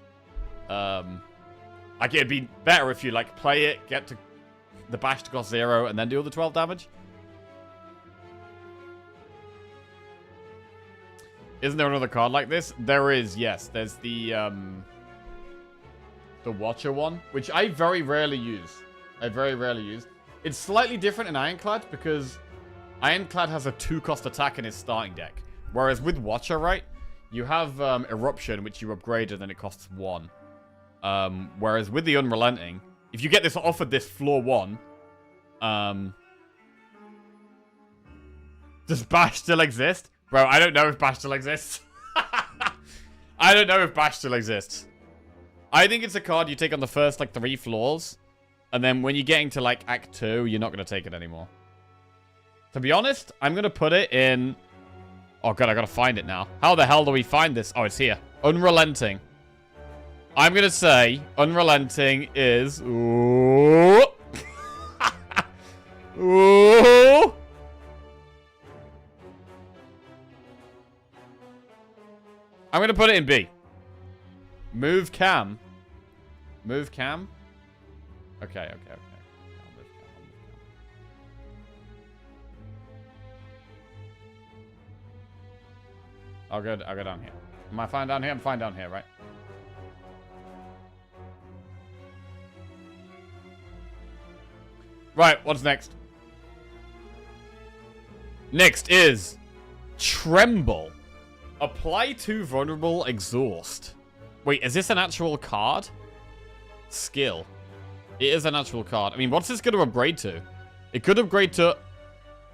Like it'd be better if you like play it, get to the Bash to cost 0, and then deal the 12 damage. Isn't there another card like this? There is, yes. There's the Watcher one, which I very rarely use. It's slightly different in Ironclad because Ironclad has a 2-cost attack in his starting deck. Whereas with Watcher, right, you have Eruption, which you upgrade and then it costs 1. Whereas with the Unrelenting, if you get this offered this floor 1, does Bash still exist? Bro, I don't know if Bash still exists. I don't know if Bash still exists. I think it's a card you take on the first, like, 3 floors. And then when you're getting to, like, Act 2, you're not going to take it anymore. To be honest, I'm going to put it in... Oh, God, I got to find it now. How the hell do we find this? Oh, it's here. Unrelenting. I'm going to say Unrelenting is... Ooh. Ooh. I'm going to put it in B. Move cam. Move cam? Okay. I'll go down here. Am I fine down here? I'm fine down here, right? Right, what's next? Next is Tremble. Apply 2 vulnerable exhaust. Wait, is this an actual card? Skill. It is an actual card. I mean, what's this going to upgrade to? It could upgrade to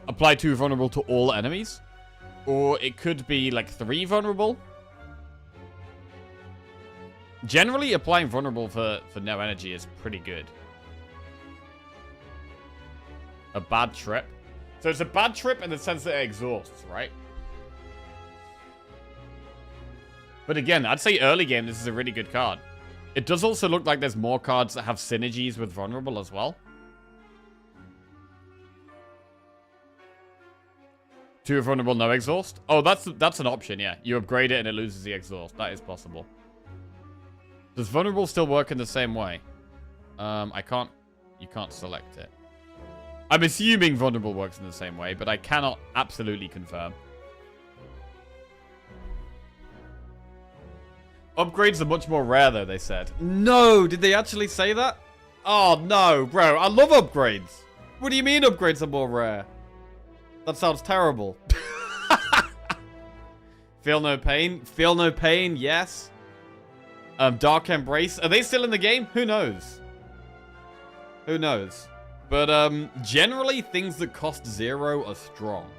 apply 2 vulnerable to all enemies. Or it could be like 3 vulnerable. Generally, applying vulnerable for no energy is pretty good. A bad trip. So it's a bad trip in the sense that it exhausts, right? But again, I'd say early game, this is a really good card. It does also look like there's more cards that have synergies with vulnerable as well. 2 vulnerable, no exhaust. Oh, that's an option, yeah. You upgrade it and it loses the exhaust. That is possible. Does vulnerable still work in the same way? You can't select it. I'm assuming vulnerable works in the same way, but I cannot absolutely confirm. Upgrades are much more rare, though, they said. No! Did they actually say that? Oh, no, bro. I love upgrades. What do you mean upgrades are more rare? That sounds terrible. Feel no pain? Feel no pain, yes. Dark Embrace. Are they still in the game? Who knows? Who knows? But generally, things that cost 0 are strong.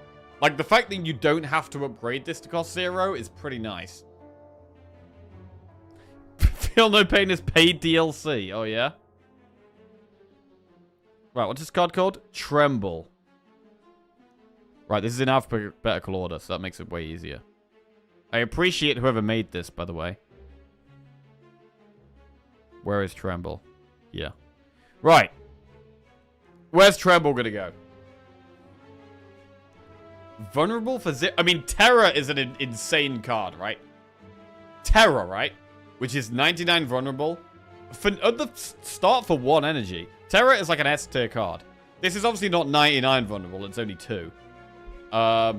Like, the fact that you don't have to upgrade this to cost 0 is pretty nice. Feel No Pain is paid DLC. Oh, yeah? Right, what's this card called? Tremble. Right, this is in alphabetical order, so that makes it way easier. I appreciate whoever made this, by the way. Where is Tremble? Yeah. Right. Where's Tremble gonna go? Vulnerable for I mean, Terror is an insane card, right? Terror, right? Which is 99 vulnerable. At the start for 1 energy. Terror is like an S tier card. This is obviously not 99 vulnerable, it's only 2. But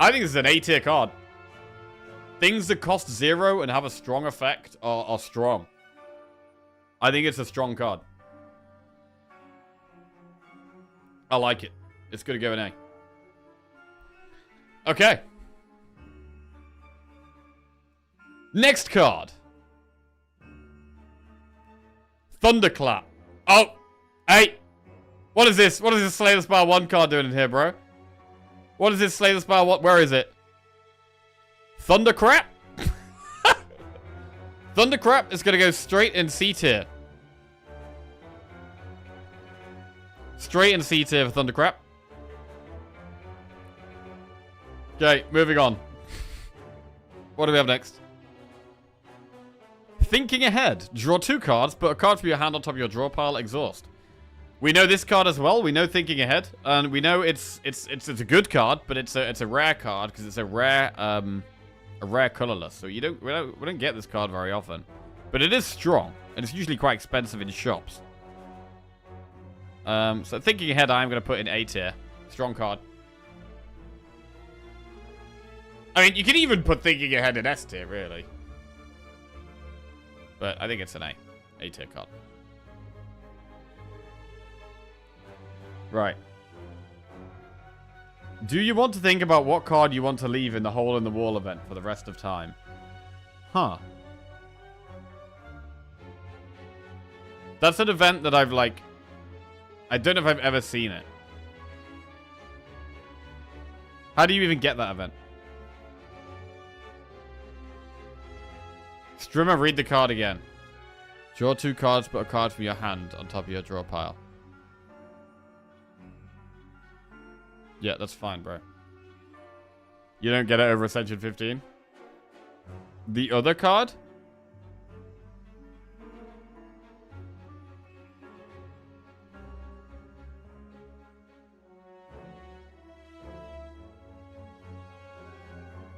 I think this is an A tier card. Things that cost 0 and have a strong effect are strong. I think it's a strong card. I like it. It's going to go an A. Okay. Next card. Thunderclap. Oh. Hey. What is this? What is this Slay the Spire 1 card doing in here, bro? What is this Slay the Spire 1? Where is it? Thundercrap? Thundercrap is going to go straight in C tier. Straight in C tier for Thundercrap. Okay, moving on. What do we have next? Thinking Ahead. Draw 2 cards, put a card from your hand on top of your draw pile, exhaust. We know this card as well. We know Thinking Ahead, and we know it's a good card, but it's a rare card because it's a rare colorless. So we don't get this card very often, but it is strong, and it's usually quite expensive in shops. So Thinking Ahead, I'm gonna put in A tier. Strong card. I mean, you can even put Thinking Ahead in S tier, really. But I think it's an A tier card. Right. Do you want to think about what card you want to leave in the Hole in the Wall event for the rest of time? Huh. That's an event that I've, like... I don't know if I've ever seen it. How do you even get that event? Strimmer, read the card again. Draw 2 cards, put a card from your hand on top of your draw pile. Yeah, that's fine, bro. You don't get it over Ascension 15? The other card?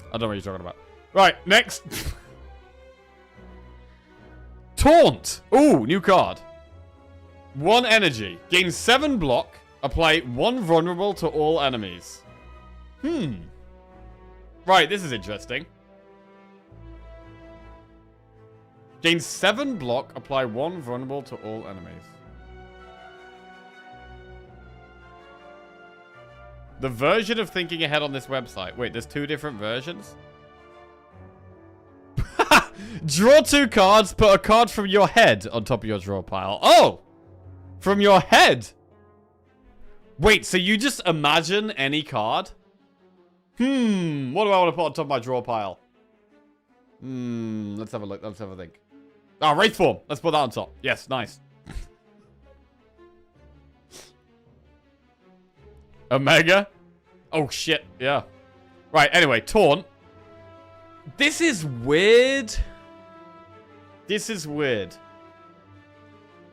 I don't know what you're talking about. Right, next. Taunt. Ooh, new card. 1 energy. Gain 7 block. Apply 1 vulnerable to all enemies. Right, this is interesting. Gain 7 block. Apply 1 vulnerable to all enemies. The version of Thinking Ahead on this website. Wait, there's 2 different versions? Draw 2 cards, put a card from your head on top of your draw pile. Oh! From your head? Wait, so you just imagine any card? What do I want to put on top of my draw pile? Let's have a look. Let's have a think. Ah, Wraithform. Let's put that on top. Yes, nice. Omega? Oh, shit. Yeah. Right, anyway, Taunt. This is weird. This is weird.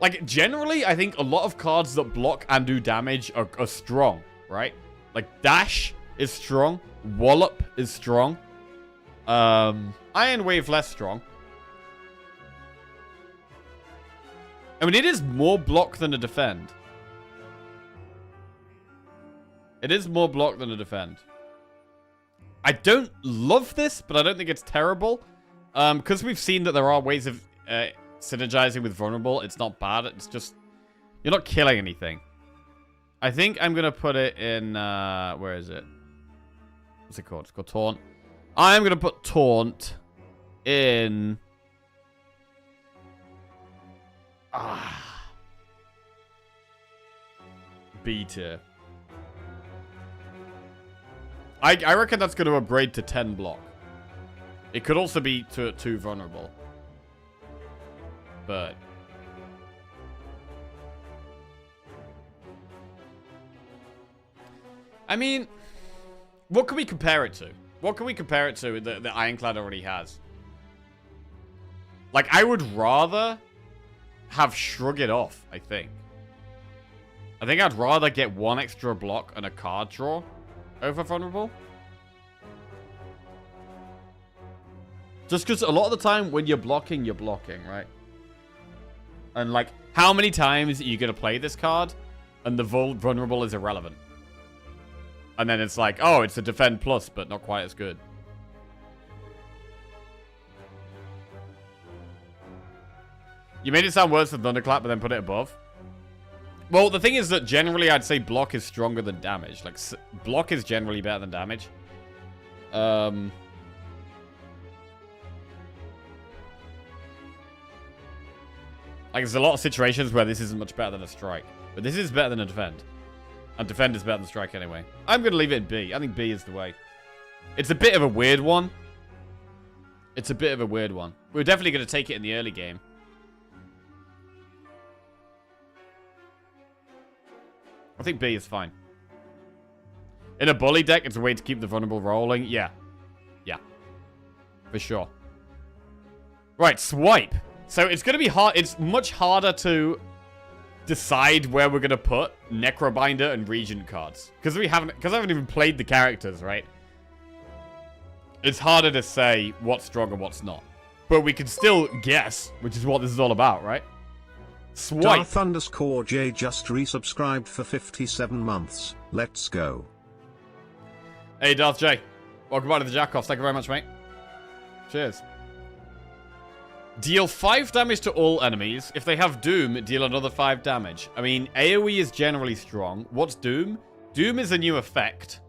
Like, generally, I think a lot of cards that block and do damage are strong, right? Like, Dash is strong. Wallop is strong. Iron Wave less strong. I mean, it is more block than a defend. It is more block than a defend. I don't love this, but I don't think it's terrible. Because we've seen that there are ways of synergizing with vulnerable. It's not bad. It's just... You're not killing anything. I think I'm going to put it in... where is it? What's it called? It's called Taunt. I'm going to put Taunt in... B tier. I reckon that's going to upgrade to 10 block. It could also be to 2 vulnerable. But... I mean... What can we compare it to? What can we compare it to that the Ironclad already has? Like, I would rather have Shrug it off, I think. I think I'd rather get 1 extra block and a card draw over vulnerable. Just because a lot of the time when you're blocking, right? And like, how many times are you going to play this card and the vulnerable is irrelevant? And then it's like, oh, it's a defend plus, but not quite as good. You made it sound worse than Thunderclap, but then put it above. Well, the thing is that generally I'd say block is stronger than damage. Like, block is generally better than damage. Like, there's a lot of situations where this isn't much better than a strike. But this is better than a defend. And defend is better than strike anyway. I'm going to leave it in B. I think B is the way. It's a bit of a weird one. It's a bit of a weird one. We're definitely going to take it in the early game. I think B is fine. In a bully deck, it's a way to keep the vulnerable rolling. Yeah. Yeah. For sure. Right, swipe. So it's going to be hard. It's much harder to decide where we're going to put Necrobinder and Regent cards. Because I haven't even played the characters, right? It's harder to say what's strong and what's not. But we can still guess, which is what this is all about, right? Swipe. Darth_J just resubscribed for 57 months. Let's go. Hey, Darth J. Welcome back to the Jackoffs. Thank you very much, mate. Cheers. Deal 5 damage to all enemies. If they have Doom, deal another 5 damage. I mean, AoE is generally strong. What's Doom? Doom is a new effect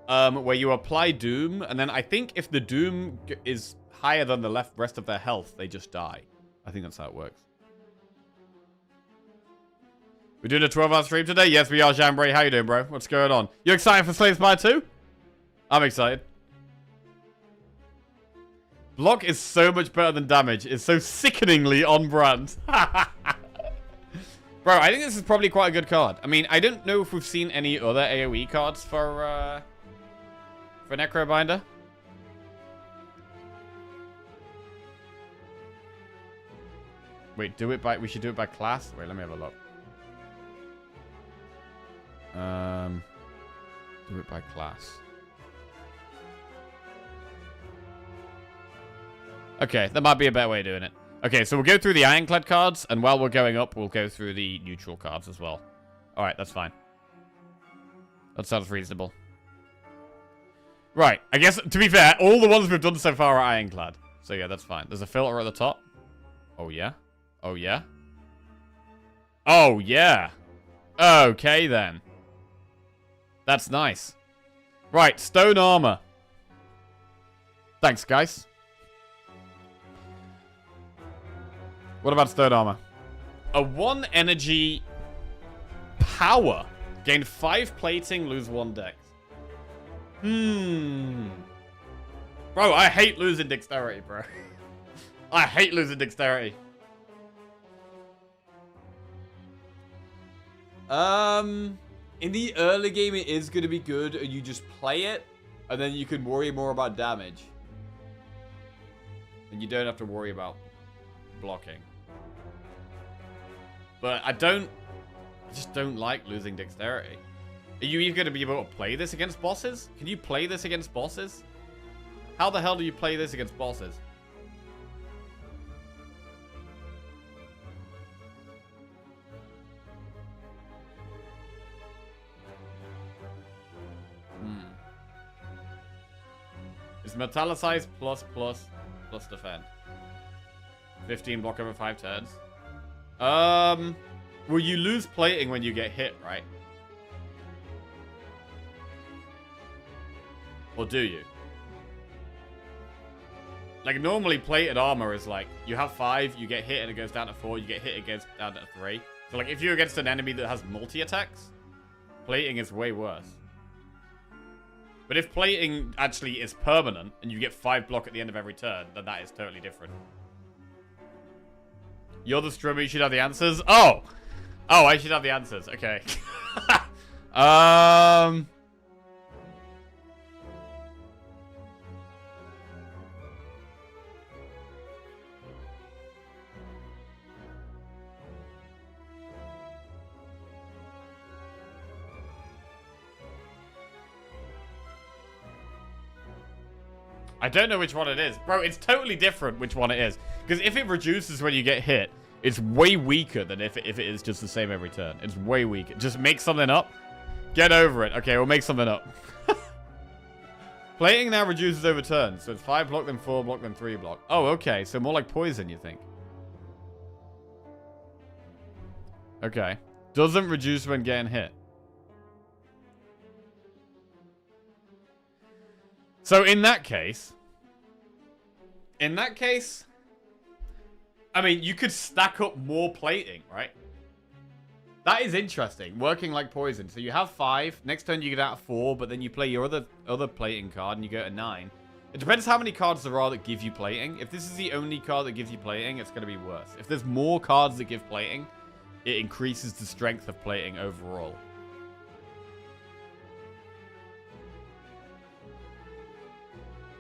where you apply Doom, and then I think if the Doom is higher than the rest of their health, they just die. I think that's how it works. We're doing a 12-hour stream today? Yes, we are, Jambray. How you doing, bro? What's going on? You excited for Slay Spire 2? I'm excited. Block is so much better than damage. It's so sickeningly on brand. Bro, I think this is probably quite a good card. I mean, I don't know if we've seen any other AoE cards for Necrobinder. Wait, we should do it by class? Wait, let me have a look. Do it by class. Okay, that might be a better way of doing it. Okay, so we'll go through the Ironclad cards, and while we're going up, we'll go through the neutral cards as well. Alright, that's fine. That sounds reasonable. Right, I guess, to be fair, all the ones we've done so far are Ironclad. So yeah, that's fine. There's a filter at the top. Oh, yeah? Oh, yeah? Oh, yeah! Okay, then. That's nice. Right, stone armor. Thanks, guys. What about stone armor? A 1 energy power. Gain 5 plating, lose 1 dex. Bro, I hate losing dexterity, bro. I hate losing dexterity. In the early game, it is going to be good, and you just play it, and then you can worry more about damage. And you don't have to worry about blocking. But I just don't like losing dexterity. Are you even going to be able to play this against bosses? Can you play this against bosses? How the hell do you play this against bosses? It's metallicize plus defend. 15 block over 5 turns. Well, you lose plating when you get hit, right? Or do you? Like, normally plated armor is like, you have 5, you get hit and it goes down to 4, you get hit, it goes down to 3. So, like, if you're against an enemy that has multi-attacks, plating is way worse. But if plating actually is permanent, and you get 5 block at the end of every turn, then that is totally different. You're the streamer, you should have the answers? Oh! Oh, I should have the answers. Okay. I don't know which one it is. Bro, it's totally different which one it is. Because if it reduces when you get hit, it's way weaker than if it is just the same every turn. It's way weaker. Just make something up. Get over it. Okay, we'll make something up. Plating now reduces over turns. So it's 5 block, then 4 block, then 3 block. Oh, okay. So more like poison, you think? Okay. Doesn't reduce when getting hit. So in that case, I mean, you could stack up more plating, right? That is interesting. Working like poison. So you have 5. Next turn you get out of 4, but then you play your other plating card and you go to 9. It depends how many cards there are that give you plating. If this is the only card that gives you plating, it's going to be worse. If there's more cards that give plating, it increases the strength of plating overall.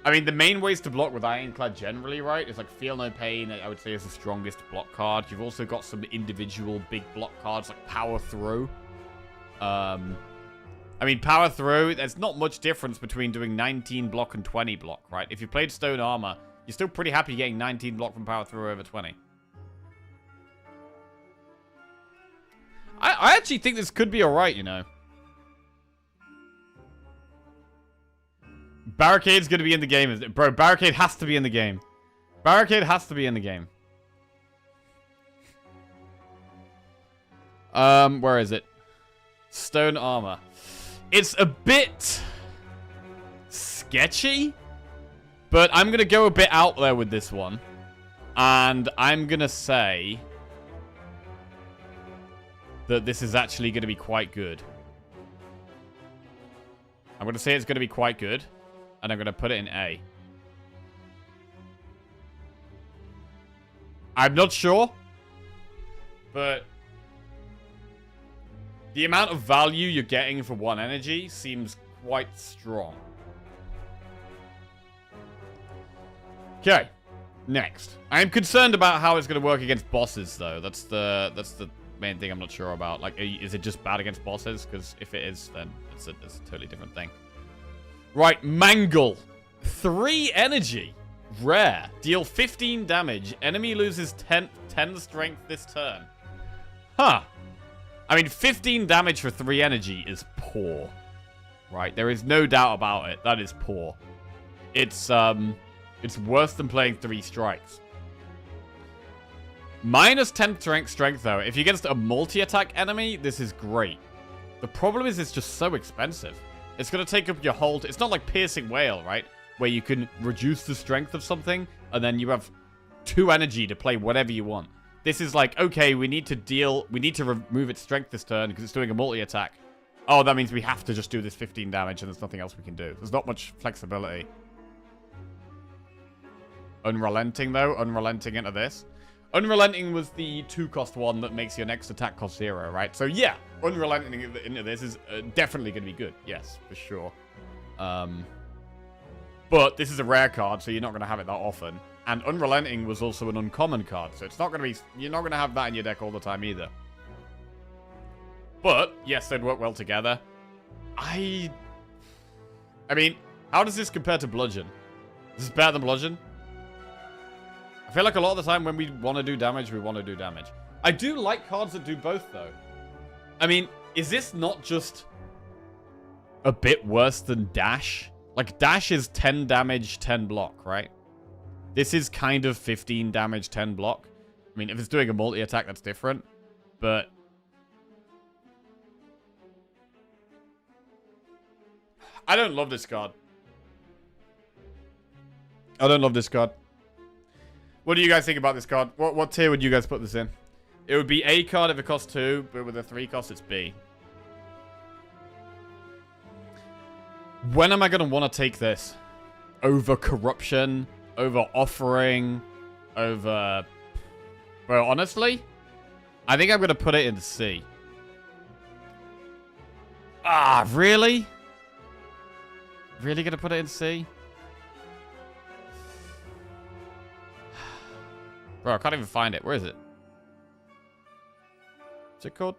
I mean, the main ways to block with Ironclad generally, right, is like Feel No Pain, I would say, is the strongest block card. You've also got some individual big block cards like Power Throw. I mean, Power Throw, there's not much difference between doing 19 block and 20 block, right? If you played Stone Armor, you're still pretty happy getting 19 block from Power Throw over 20. I actually think this could be alright, you know. Barricade's going to be in the game, is it? Bro, Barricade has to be in the game. Barricade has to be in the game. Where is it? Stone Armor. It's a bit sketchy, but I'm going to go a bit out there with this one. And I'm going to say that this is actually going to be quite good. I'm going to say it's going to be quite good. And I'm going to put it in A. I'm not sure. But the amount of value you're getting for 1 energy seems quite strong. Okay. Next. I'm concerned about how it's going to work against bosses, though. That's the main thing I'm not sure about. Like, is it just bad against bosses? Because if it is, then it's a totally different thing. Right, Mangle. 3 energy. Rare. Deal 15 damage. Enemy loses 10 strength this turn. Huh. I mean, 15 damage for 3 energy is poor. Right, there is no doubt about it. That is poor. It's worse than playing 3 strikes. Minus 10 strength, though. If you're against a multi-attack enemy, this is great. The problem is it's just so expensive. It's going to take up your whole... It's not like Piercing Whale, right? Where you can reduce the strength of something, and then you have 2 energy to play whatever you want. This is like, okay, we need to remove its strength this turn because it's doing a multi-attack. Oh, that means we have to just do this 15 damage and there's nothing else we can do. There's not much flexibility. Unrelenting, though. Unrelenting into this. Unrelenting was the 2-cost one that makes your next attack cost 0, right? So, yeah, Unrelenting into this is definitely going to be good. Yes, for sure. But this is a rare card, so you're not going to have it that often. And Unrelenting was also an uncommon card, so it's not going to be... You're not going to have that in your deck all the time either. But, yes, they'd work well together. I mean, how does this compare to Bludgeon? Is this better than Bludgeon? I feel like a lot of the time when we want to do damage, we want to do damage. I do like cards that do both, though. I mean, is this not just a bit worse than Dash? Like, Dash is 10 damage, 10 block, right? This is kind of 15 damage, 10 block. I mean, if it's doing a multi-attack, that's different. But... I don't love this card. I don't love this card. What do you guys think about this card? What tier would you guys put this in? It would be A card if it costs 2, but with a 3 cost, it's B. When am I going to want to take this? Over corruption? Over offering? Over... Well, honestly, I think I'm going to put it in C. Ah, really? Really going to put it in C? Bro, I can't even find it. Where is it? What's it called?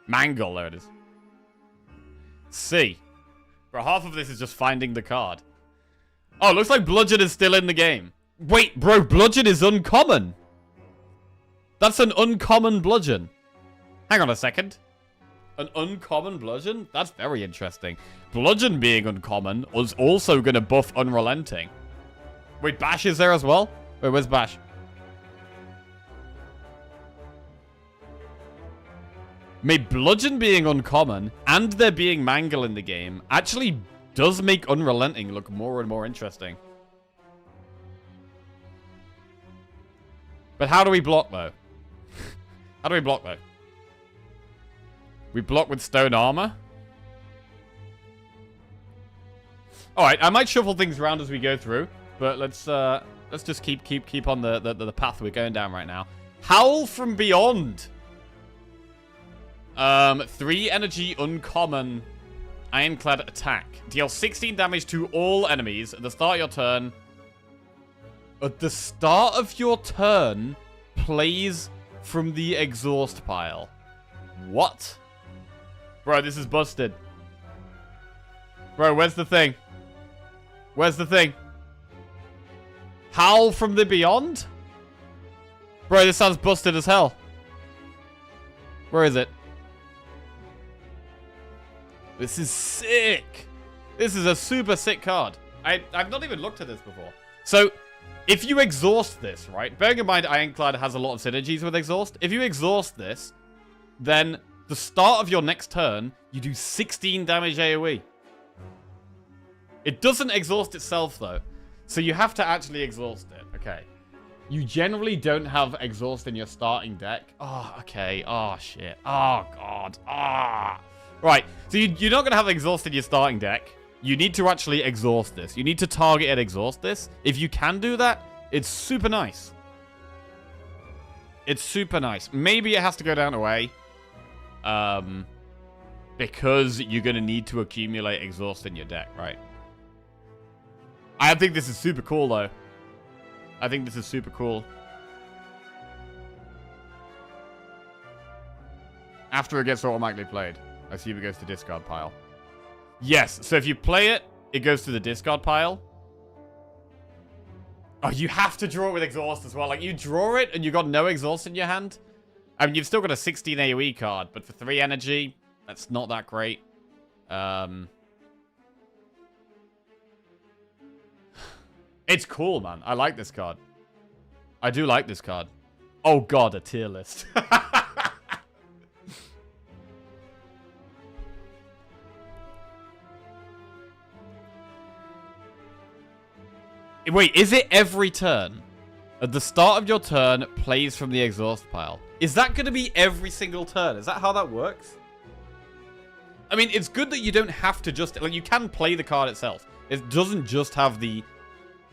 Mangle, there it is. C. Bro, half of this is just finding the card. Oh, it looks like Bludgeon is still in the game. Wait, bro, Bludgeon is uncommon. That's an uncommon Bludgeon. Hang on a second. An uncommon Bludgeon? That's very interesting. Bludgeon being uncommon was also going to buff Unrelenting. Wait, Bash is there as well? Wait, where's Bash? Made Bludgeon being uncommon and there being Mangle in the game actually does make Unrelenting look more and more interesting. But how do we block, though? How do we block, though? We block with Stone Armor? Alright, I might shuffle things around as we go through. But let's just keep on the path we're going down right now. Howl from Beyond! 3 energy uncommon Ironclad attack. Deal 16 damage to all enemies at the start of your turn. At the start of your turn, plays from the exhaust pile. What? Bro, this is busted. Bro, where's the thing? Where's the thing? Howl from the Beyond? Bro, this sounds busted as hell. Where is it? This is sick. This is a super sick card. I've not even looked at this before. So, if you exhaust this, right? Bearing in mind Ironclad has a lot of synergies with exhaust. If you exhaust this, then the start of your next turn, you do 16 damage AoE. It doesn't exhaust itself, though. So you have to actually exhaust it. Okay. You generally don't have exhaust in your starting deck. Oh, okay. Oh, shit. Oh, God. Ah. Right. So you're not going to have exhaust in your starting deck. You need to actually exhaust this. You need to target and exhaust this. If you can do that, it's super nice. It's super nice. Maybe it has to go down away. Because you're going to need to accumulate exhaust in your deck, right? I think this is super cool, though. I think this is super cool. After it gets automatically played, I assume it goes to discard pile. Yes, so if you play it, it goes to the discard pile. Oh, you have to draw it with exhaust as well. Like, you draw it and you got no exhaust in your hand. I mean, you've still got a 16 AoE card, but for 3 energy, that's not that great. It's cool, man. I like this card. I do like this card. Oh, God, a tier list. Wait, is it every turn? At the start of your turn, plays from the exhaust pile. Is that going to be every single turn? Is that how that works? I mean, it's good that you don't have to just... Like, you can play the card itself. It doesn't just have the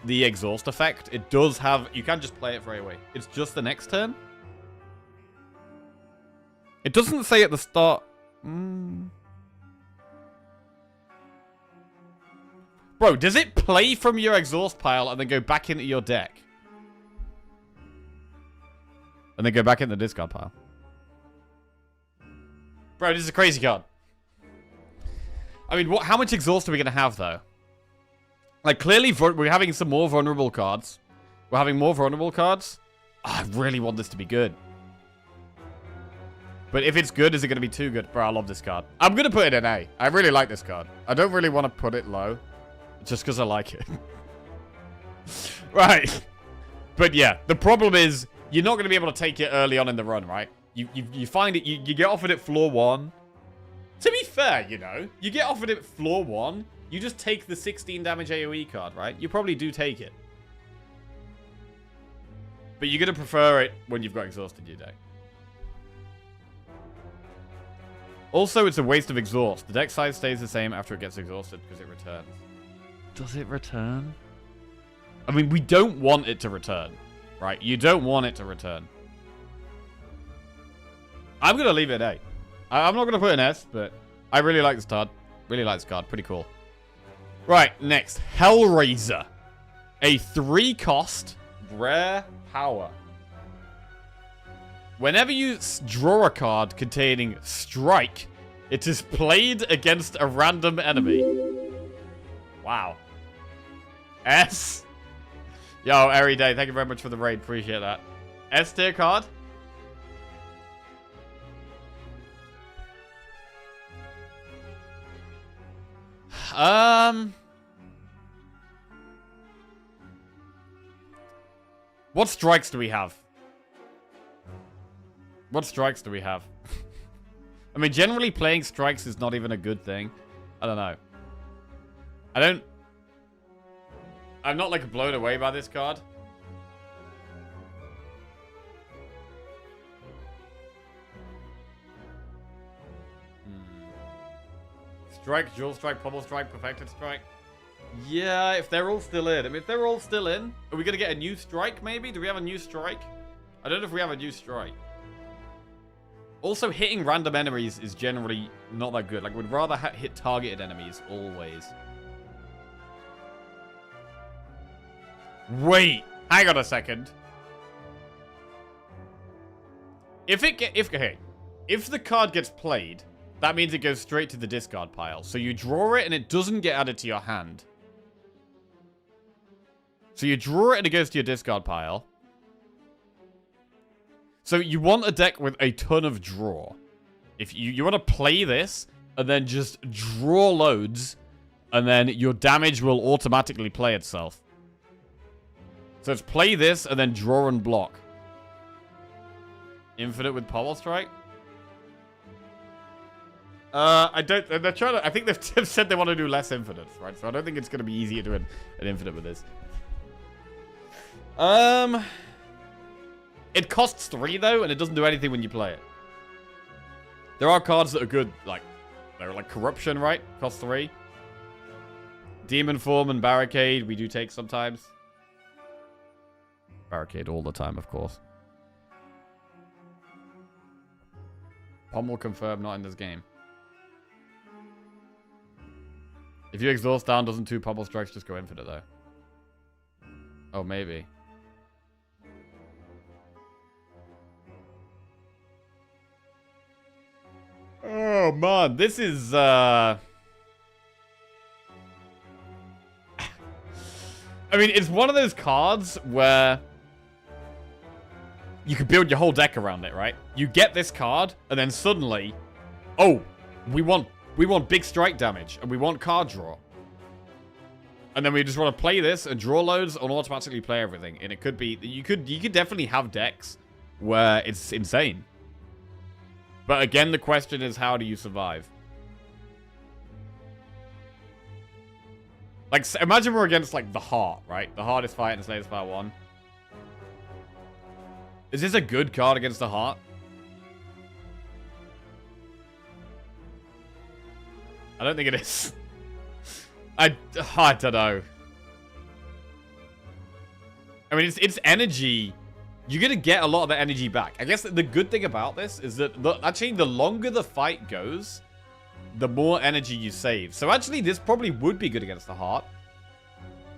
exhaust effect. It does have... You can just play it right away. It's just the next turn? It doesn't say at the start... Bro, does it play from your exhaust pile and then go back into your deck? And then go back in the discard pile? Bro, this is a crazy card. I mean, how much exhaust are we going to have, though? Like, clearly, we're having some more vulnerable cards. We're having more vulnerable cards. Oh, I really want this to be good. But if it's good, is it going to be too good? Bro, I love this card. I'm going to put it in A. I really like this card. I don't really want to put it low. Just because I like it. Right. But yeah, the problem is, you're not going to be able to take it early on in the run, right? You find it, you get offered it floor 1. To be fair, you know. You get offered it floor 1. You just take the 16 damage AoE card, right? You probably do take it. But you're going to prefer it when you've got exhausted your deck. Also, it's a waste of exhaust. The deck size stays the same after it gets exhausted because it returns. Does it return? I mean, we don't want it to return, right? You don't want it to return. I'm going to leave it at A. I'm not going to put an S, but I really like this card. Really like this card. Pretty cool. Right, next. Hellraiser. A 3-cost rare power. Whenever you draw a card containing Strike, it is played against a random enemy. Wow. S. Yo, every day. Thank you very much for the raid. Appreciate that. S tier card. What strikes do we have? What strikes do we have? I mean, generally playing strikes is not even a good thing. I don't know. I'm not, like, blown away by this card. Strike, Dual Strike, Pummel Strike, Perfected Strike. Yeah, if they're all still in. I mean, if they're all still in, are we going to get a new strike, maybe? Do we have a new strike? I don't know if we have a new strike. Also, hitting random enemies is generally not that good. Like, we'd rather hit targeted enemies, always. Wait, hang on a second. If the card gets played, that means it goes straight to the discard pile. So you draw it and it doesn't get added to your hand. So you draw it and it goes to your discard pile. So you want a deck with a ton of draw. If you want to play this and then just draw loads, and then your damage will automatically play itself. So it's play this and then draw and block. Infinite with Pommel Strike? I think they've said they want to do less infinites, right? So I don't think it's going to be easier to do an infinite with this. It costs 3 though, and it doesn't do anything when you play it. There are cards that are good, they're like Corruption, right? Cost 3. Demon Form and Barricade, we do take sometimes. Barricade all the time, of course. Pommel confirmed, not in this game. If you exhaust down, doesn't 2 Pommel Strikes just go infinite, though? Oh, maybe. Oh, man. This is, I mean, it's one of those cards where you can build your whole deck around it, right? You get this card, and then suddenly, oh, we want big strike damage, and we want card draw. And then we just want to play this and draw loads and automatically play everything. And it could be, you could definitely have decks where it's insane. But again, the question is, how do you survive? Like, imagine we're against, like, the Heart, right? The hardest fight in Slay Spire 1. Is this a good card against the Heart? I don't think it is. I don't know. I mean, it's energy. You're going to get a lot of the energy back. I guess the good thing about this is that actually the longer the fight goes, the more energy you save. So actually, this probably would be good against the Heart.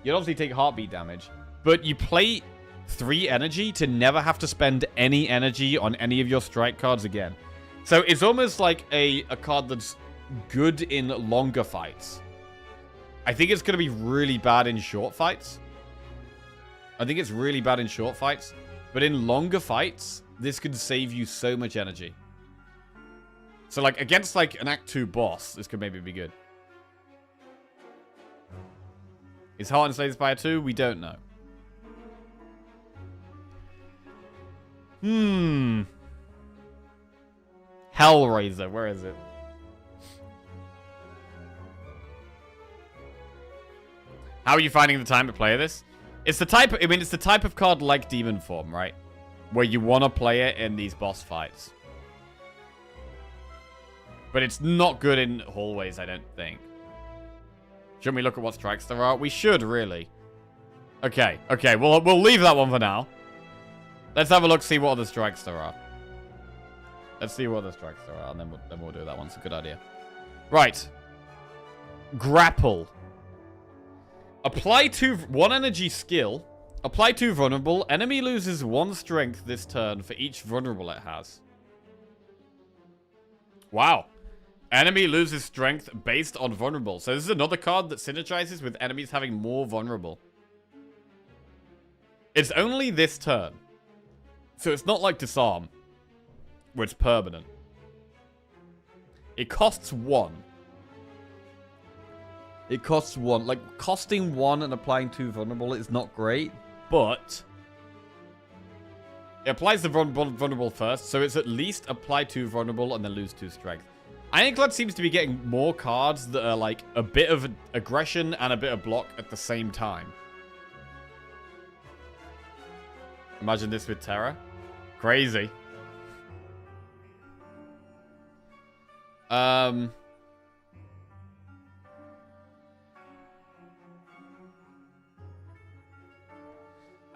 You'd obviously take heartbeat damage. But you play 3 energy to never have to spend any energy on any of your strike cards again. So it's almost like a card that's good in longer fights. I think it's going to be really bad in short fights. I think it's really bad in short fights. But in longer fights, this could save you so much energy. So, like, against, like, an Act 2 boss, this could maybe be good. Is Heart and Slay the Spire 2? We don't know. Hellraiser, where is it? How are you finding the time to play this? It's the type, I mean, it's the type of card like Demon Form, right? Where you want to play it in these boss fights. But it's not good in hallways, I don't think. Shouldn't we look at what strikes there are? We should, really. Okay, okay, we'll leave that one for now. Let's have a look, see what other strikes there are. Let's see what other strikes there are, and then we'll do that one. It's a good idea. Right. Grapple. Apply 1 energy skill. Apply 2 vulnerable. Enemy loses 1 strength this turn for each vulnerable it has. Wow. Enemy loses strength based on vulnerable. So this is another card that synergizes with enemies having more vulnerable. It's only this turn. So it's not like Disarm, where it's permanent. It costs 1. It costs 1. Like, costing 1 and applying 2 vulnerable is not great, but it applies the vulnerable first, so it's at least apply 2 vulnerable and then lose 2 strength. Ironclad seems to be getting more cards that are like a bit of aggression and a bit of block at the same time. Imagine this with Terra. Crazy.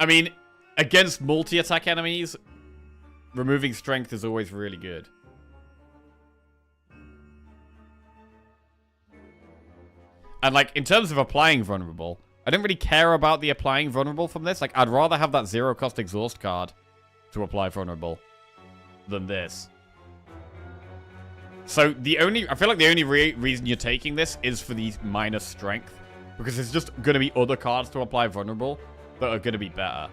I mean, against multi-attack enemies, removing strength is always really good. And, like, in terms of applying vulnerable, I don't really care about the applying vulnerable from this. Like, I'd rather have that 0-cost exhaust card to apply vulnerable than this. So, I feel like the only reason you're taking this is for the minus strength. Because there's just going to be other cards to apply vulnerable that are going to be better.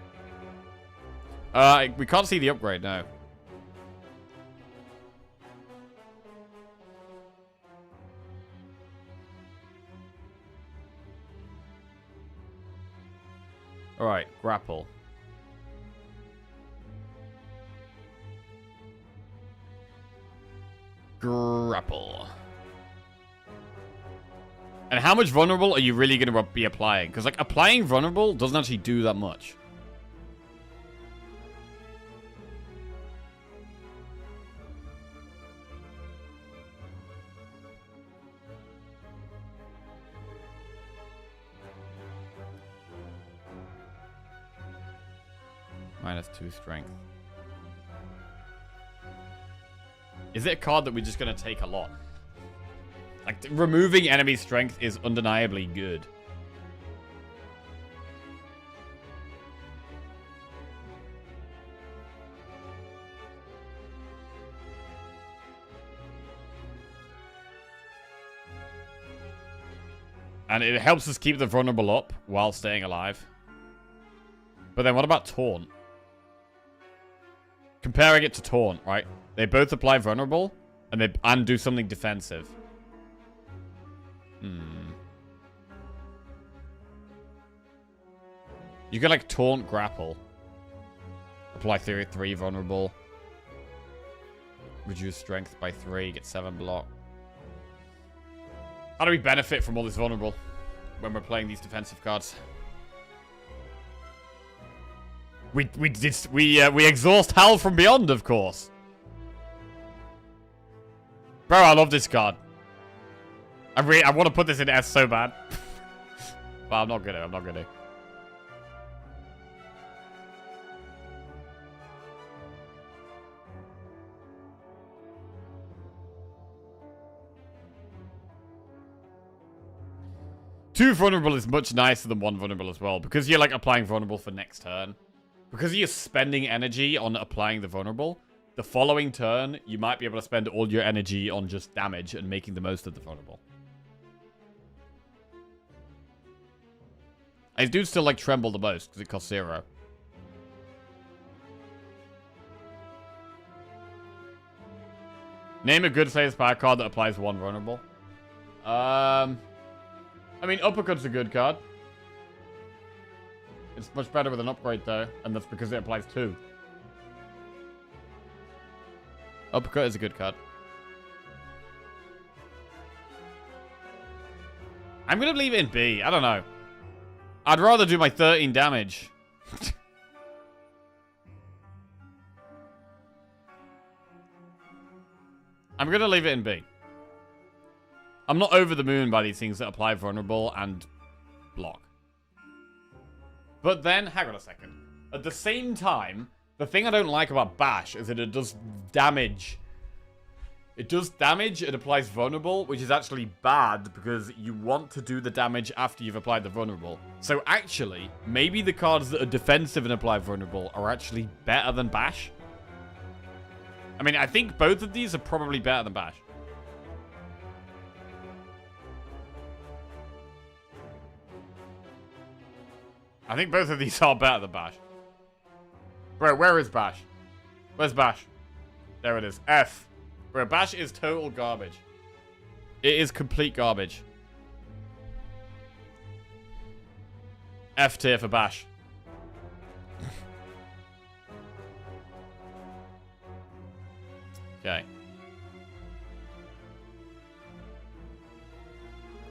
We can't see the upgrade now. Alright, grapple. Grapple. And how much vulnerable are you really going to be applying? Because, like, applying vulnerable doesn't actually do that much. Minus 2 strength. Is it a card that we're just going to take a lot? Like, removing enemy strength is undeniably good. And it helps us keep the vulnerable up while staying alive. But then what about Taunt? Comparing it to Taunt, right? They both apply vulnerable and do something defensive. You can, like, Taunt Grapple. Apply 3 vulnerable. Reduce strength by 3, get 7 block. How do we benefit from all this vulnerable when we're playing these defensive cards? We exhaust Hell from Beyond, of course. Bro, I love this card. I want to put this in S so bad. But I'm not gonna. Two vulnerable is much nicer than 1 vulnerable as well, because you're, like, applying vulnerable for next turn. Because you're spending energy on applying the vulnerable, the following turn, you might be able to spend all your energy on just damage and making the most of the vulnerable. I do still like Tremble the most, because it costs 0. Name a good Slay the Spire card that applies 1 vulnerable. I mean, Uppercut's a good card. It's much better with an upgrade, though, and that's because it applies 2. Uppercut is a good card. I'm going to leave it in B. I don't know. I'd rather do my 13 damage. I'm going to leave it in B. I'm not over the moon by these things that apply vulnerable and block. But then, hang on a second. At the same time, the thing I don't like about Bash is that it does damage. It does damage, it applies vulnerable, which is actually bad because you want to do the damage after you've applied the vulnerable. So actually, maybe the cards that are defensive and apply vulnerable are actually better than Bash. I mean, I think both of these are probably better than Bash. I think both of these are better than Bash. Bro, where is Bash? Where's Bash? There it is. F. Bro, Bash is total garbage. It is complete garbage. F tier for Bash. Okay.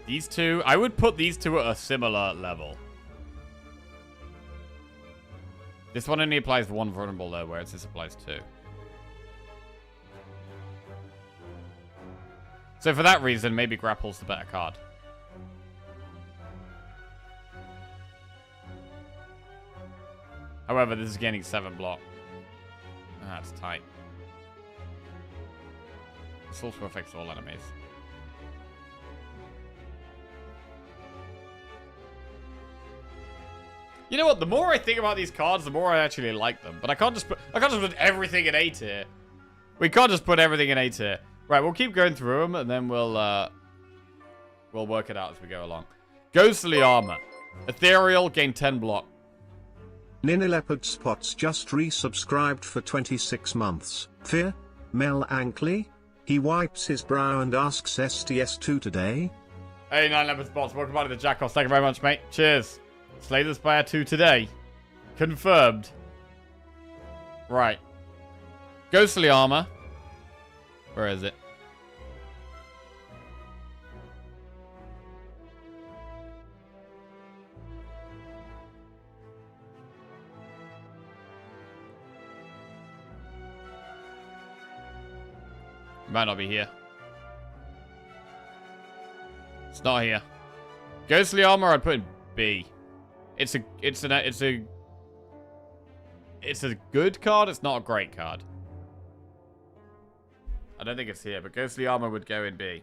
These two, I would put these two at a similar level. This one only applies one vulnerable though, whereas this applies two. So for that reason, maybe Grapple's the better card. However, this is gaining 7 block. That's tight. This also affects all enemies. You know what? The more I think about these cards, the more I actually like them. But I can't just put everything in A tier. We can't just put everything in A tier. Right, we'll keep going through them, and then we'll work it out as we go along. Ghostly Armor. Ethereal, gain 10 block. Nina Leopard Spots just resubscribed for 26 months. Fear? Mel Ankley? He wipes his brow and asks STS2 today? Hey, 9 Leopard Spots, welcome back to the Jackals. Thank you very much, mate. Cheers. Slay the Spire 2 today. Confirmed. Right. Ghostly Armor. Where is it? Might not be here. It's not here. Ghostly Armor I'd put in B. It's a good card, it's not a great card. I don't think it's here, but Ghostly Armor would go in B.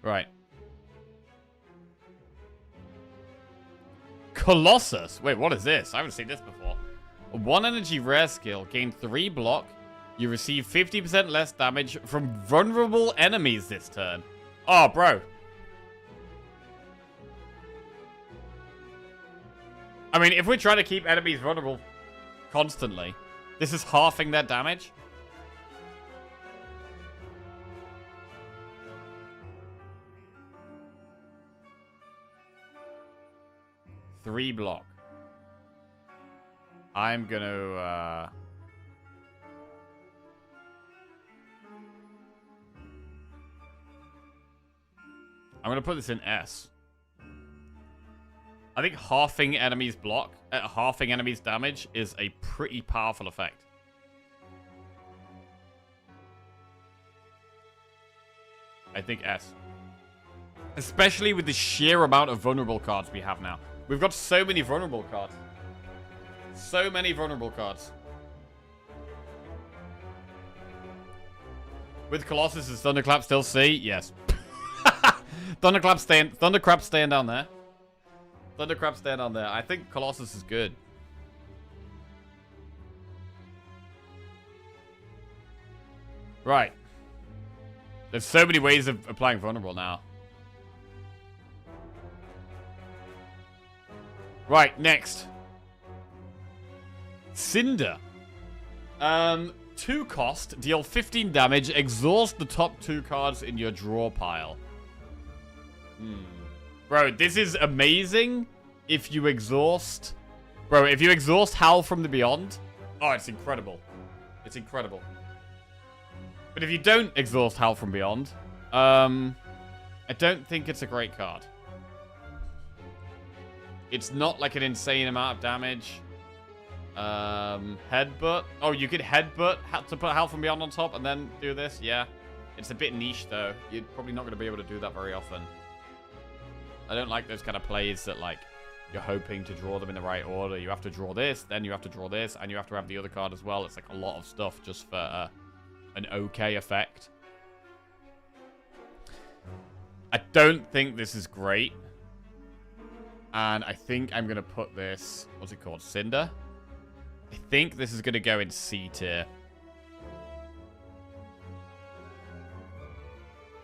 Right. Colossus. Wait, what is this? I haven't seen this before. A 1 energy rare skill. Gain 3 block. You receive 50% less damage from vulnerable enemies this turn. Oh, bro. I mean, if we're trying to keep enemies vulnerable constantly, this is halving their damage. Three block. I'm gonna, I'm gonna put this in S. I think halving enemies block, halving enemies damage is a pretty powerful effect. I think S. Especially with the sheer amount of vulnerable cards we have now. We've got so many vulnerable cards. So many vulnerable cards. With Colossus, is Thunderclap still C? Yes. Thundercrab's staying down there. Thundercrab's staying down there. I think Colossus is good. Right. There's so many ways of applying vulnerable now. Right, next. Cinder. 2 cost, deal 15 damage, exhaust the top 2 cards in your draw pile. Bro, this is amazing if you exhaust Bro, if you exhaust Howl from the Beyond... Oh, it's incredible. It's incredible. But if you don't exhaust Howl from Beyond... I don't think it's a great card. It's not like an insane amount of damage. Headbutt. Oh, you could headbutt to put Howl from Beyond on top and then do this? Yeah. It's a bit niche, though. You're probably not going to be able to do that very often. I don't like those kind of plays that, like, you're hoping to draw them in the right order. You have to draw this, then you have to draw this, and you have to have the other card as well. It's like a lot of stuff just for an okay effect. I don't think this is great. And I think I'm going to put this... What's it called? Cinder? I think this is going to go in C tier.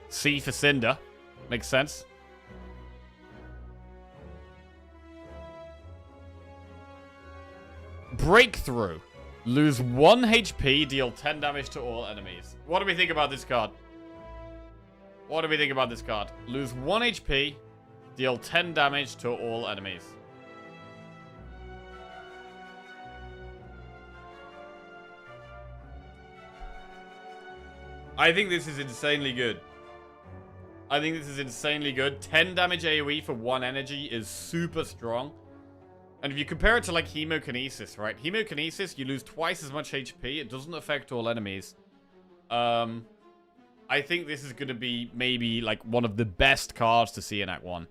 C for Cinder. Makes sense. Breakthrough. Lose 1 HP, deal 10 damage to all enemies. What do we think about this card? What do we think about this card? Lose 1 HP, deal 10 damage to all enemies. I think this is insanely good. I think this is insanely good. 10 damage AoE for 1 energy is super strong. And if you compare it to, like, Hemokinesis, right? Hemokinesis, you lose twice as much HP. It doesn't affect all enemies. I think this is going to be maybe, like, one of the best cards to see in Act 1.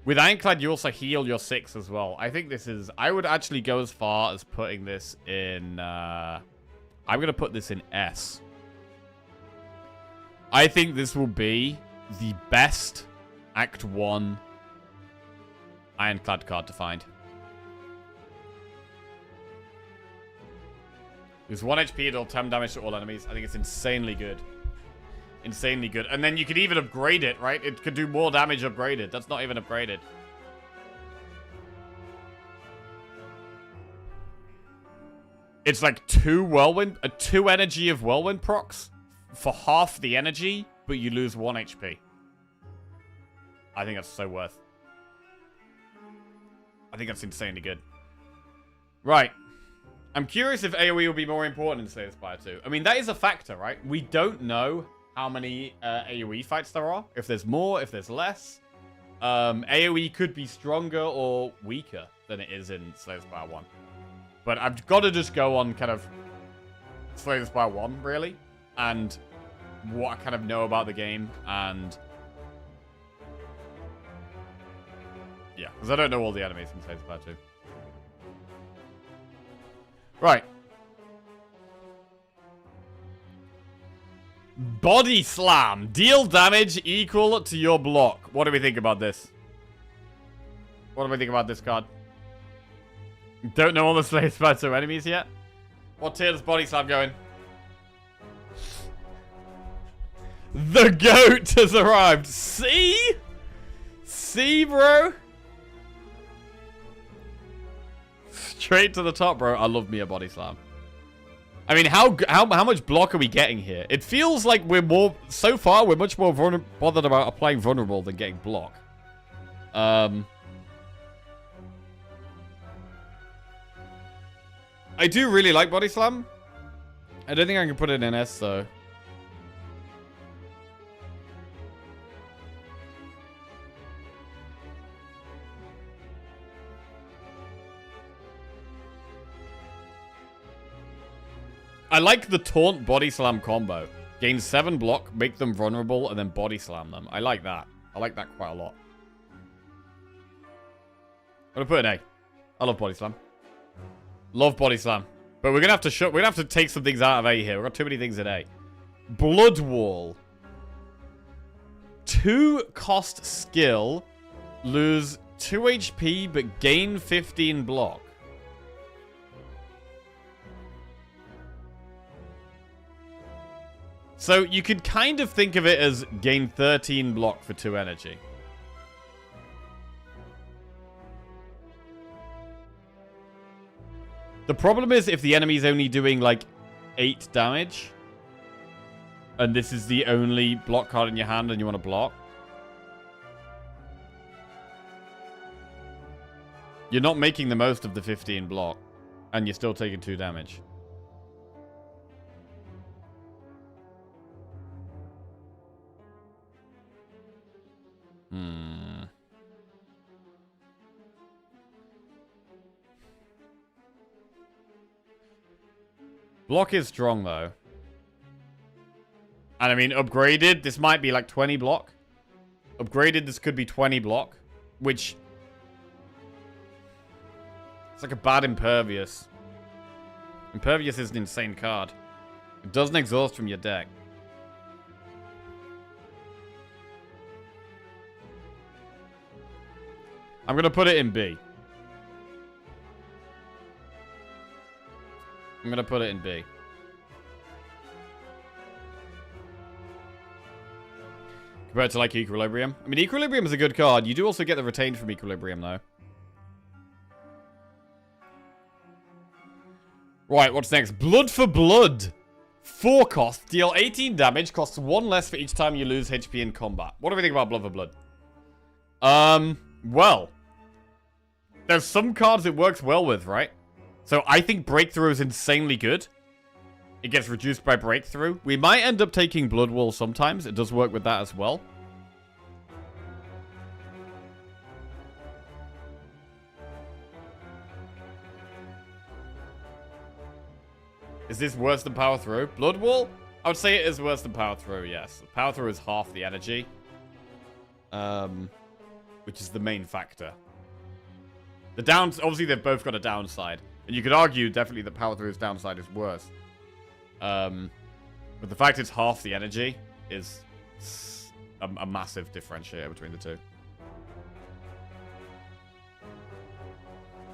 With Ironclad, you also heal your 6 as well. I think this is... I would actually go as far as putting this in... I'm going to put this in S. I think this will be the best Act 1 Ironclad card to find. There's 1 HP, it'll 10 damage to all enemies. I think it's insanely good. Insanely good. And then you could even upgrade it, right? It could do more damage upgraded. That's not even upgraded. It's like 2 Whirlwind, 2 energy of Whirlwind procs for half the energy, but you lose 1 HP. I think that's so worth. I think that's insanely good. Right. I'm curious if AoE will be more important in Slay the Spire 2. I mean, that is a factor, right? We don't know how many AoE fights there are. If there's more, if there's less. AoE could be stronger or weaker than it is in Slay the Spire 1. But I've got to just go on kind of Slay the Spire 1, really. And what I kind of know about the game. And yeah, because I don't know all the enemies in Slay the Spire 2. Right. Body Slam. Deal damage equal to your block. What do we think about this? What do we think about this card? Don't know all the Slay the Spire 2 enemies yet. What tier does Body Slam go in? The GOAT has arrived. See? See, bro? Straight to the top, bro. I love me a Body Slam. I mean, how much block are we getting here? It feels like we're more... So far, we're much more bothered about applying vulnerable than getting block. I do really like Body Slam. I don't think I can put it in S, though. I like the Taunt Body Slam combo. Gain 7 block, make them vulnerable, and then Body Slam them. I like that. I like that quite a lot. I'm gonna put an A. I love Body Slam. Love Body Slam. But we're gonna have to take some things out of A here. We've got too many things in A. Blood Wall. 2 cost skill. Lose 2 HP, but gain 15 block. So you could kind of think of it as gain 13 block for 2 energy. The problem is if the enemy's only doing like 8 damage, and this is the only block card in your hand and you want to block. You're not making the most of the 15 block. And you're still taking 2 damage. Block is strong, though. And I mean, upgraded, this might be like 20 block. Upgraded, this could be 20 block. Which... It's like a bad Impervious. Impervious is an insane card. It doesn't exhaust from your deck. I'm gonna put it in B. I'm gonna put it in B. Compared to, like, Equilibrium. I mean, Equilibrium is a good card. You do also get the retained from Equilibrium, though. Right, what's next? Blood for Blood. 4 cost. Deal 18 damage. Costs 1 less for each time you lose HP in combat. What do we think about Blood for Blood? Well. There's some cards it works well with, right? So I think Breakthrough is insanely good. It gets reduced by Breakthrough. We might end up taking Blood Wall sometimes. It does work with that as well. Is this worse than Power Through? Blood Wall? I would say it is worse than Power Through, yes. Power Through is half the energy. Which is the main factor. The downs, obviously they've both got a downside. And you could argue definitely that Power Through's downside is worse. But the fact it's half the energy is a massive differentiator between the two.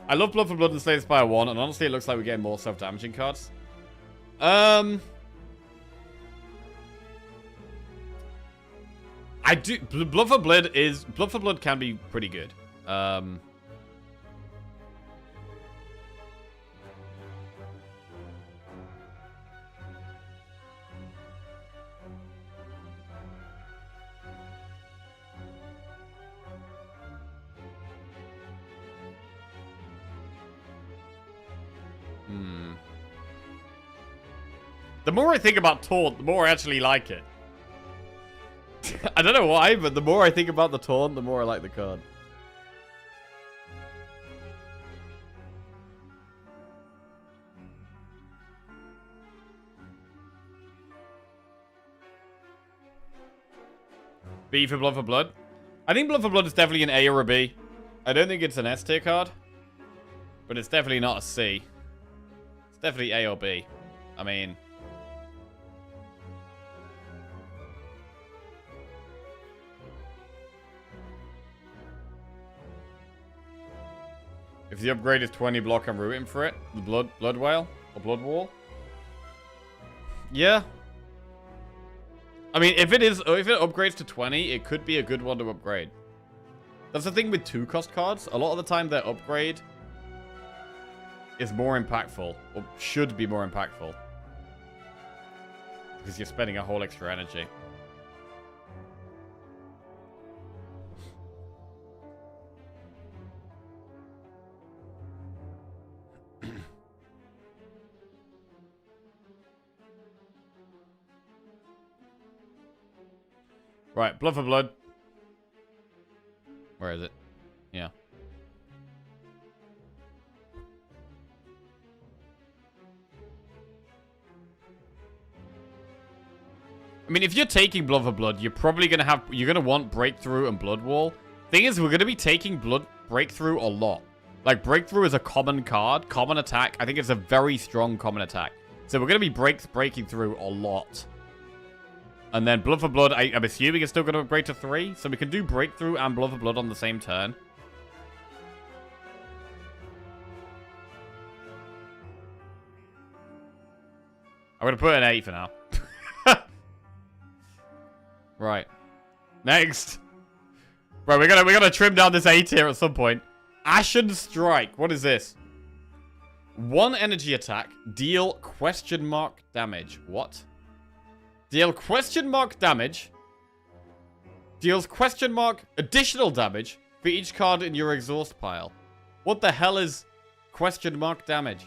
I love Blood for Blood and Slay the Spire 1, and honestly it looks like we're getting more self-damaging cards. I do. Blood for Blood can be pretty good. The more I think about Taunt, the more I actually like it. I don't know why, but the more I think about the Taunt, the more I like the card. B for Blood for Blood? I think Blood for Blood is definitely an A or a B. I don't think it's an S tier card. But it's definitely not a C. It's definitely A or B. I mean... If the upgrade is 20 block, I'm rooting for it. The Blood Whale? Or Blood Wall? Yeah. I mean, if it upgrades to 20, it could be a good one to upgrade. That's the thing with 2-cost cards. A lot of the time, their upgrade is more impactful. Or should be more impactful. Because you're spending a whole extra energy. Right, Blood for Blood. Where is it? Yeah. I mean, if you're taking Blood for Blood, you're probably going to have... You're going to want Breakthrough and Blood Wall. Thing is, we're going to be taking Breakthrough a lot. Like, Breakthrough is a common card. Common attack. I think it's a very strong common attack. So we're going to be breaking through a lot. And then Blood for Blood, I'm assuming it's still going to upgrade to 3. So we can do Breakthrough and Blood for Blood on the same turn. I'm going to put an 8 for now. Right. Next. Right, we're gonna trim down this 8 here at some point. Ashen Strike. What is this? 1 energy attack. Deal question mark damage. What? Deal question mark damage. Deals question mark additional damage for each card in your exhaust pile. What the hell is question mark damage?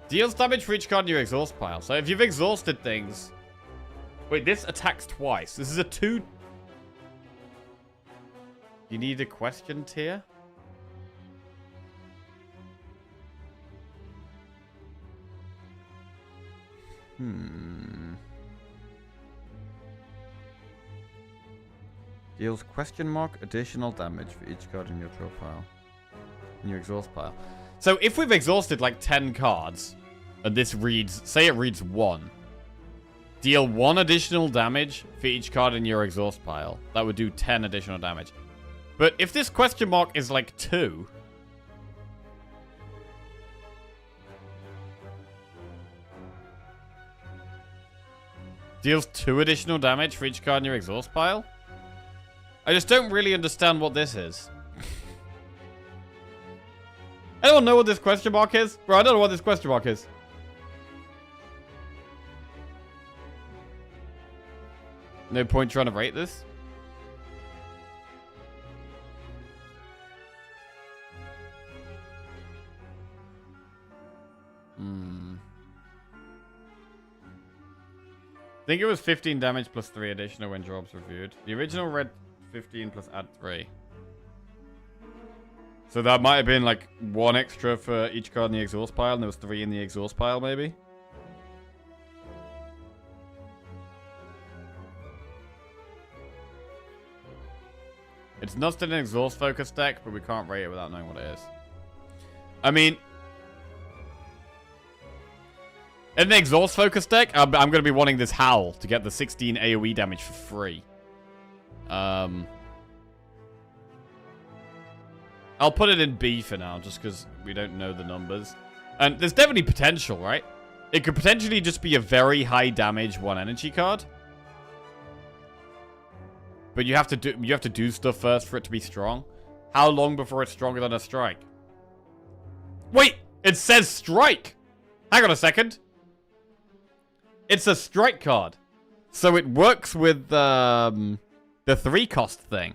Deals damage for each card in your exhaust pile. So if you've exhausted things... Wait, this attacks twice. This is a 2... You need a question tier? Deals question mark additional damage for each card in your draw pile. In your exhaust pile. So if we've exhausted like 10 cards, and this reads, say it reads 1. Deal 1 additional damage for each card in your exhaust pile. That would do 10 additional damage. But if this question mark is like 2... Deals 2 additional damage for each card in your exhaust pile? I just don't really understand what this is. Anyone know what this question mark is? Bro, I don't know what this question mark is. No point trying to rate this. I think it was 15 damage plus 3 additional when drops reviewed. The original read 15 plus add 3. So that might have been like 1 extra for each card in the exhaust pile, and there was 3 in the exhaust pile, maybe. It's not still an exhaust focus deck, but we can't rate it without knowing what it is. I mean, in the exhaust focus deck, I'm going to be wanting this Howl to get the 16 AoE damage for free. I'll put it in B for now, just because we don't know the numbers. And there's definitely potential, right? It could potentially just be a very high damage 1 energy card. But you have to do stuff first for it to be strong. How long before it's stronger than a strike? Wait! It says strike! Hang on a second. It's a strike card. So it works with the 3 cost thing.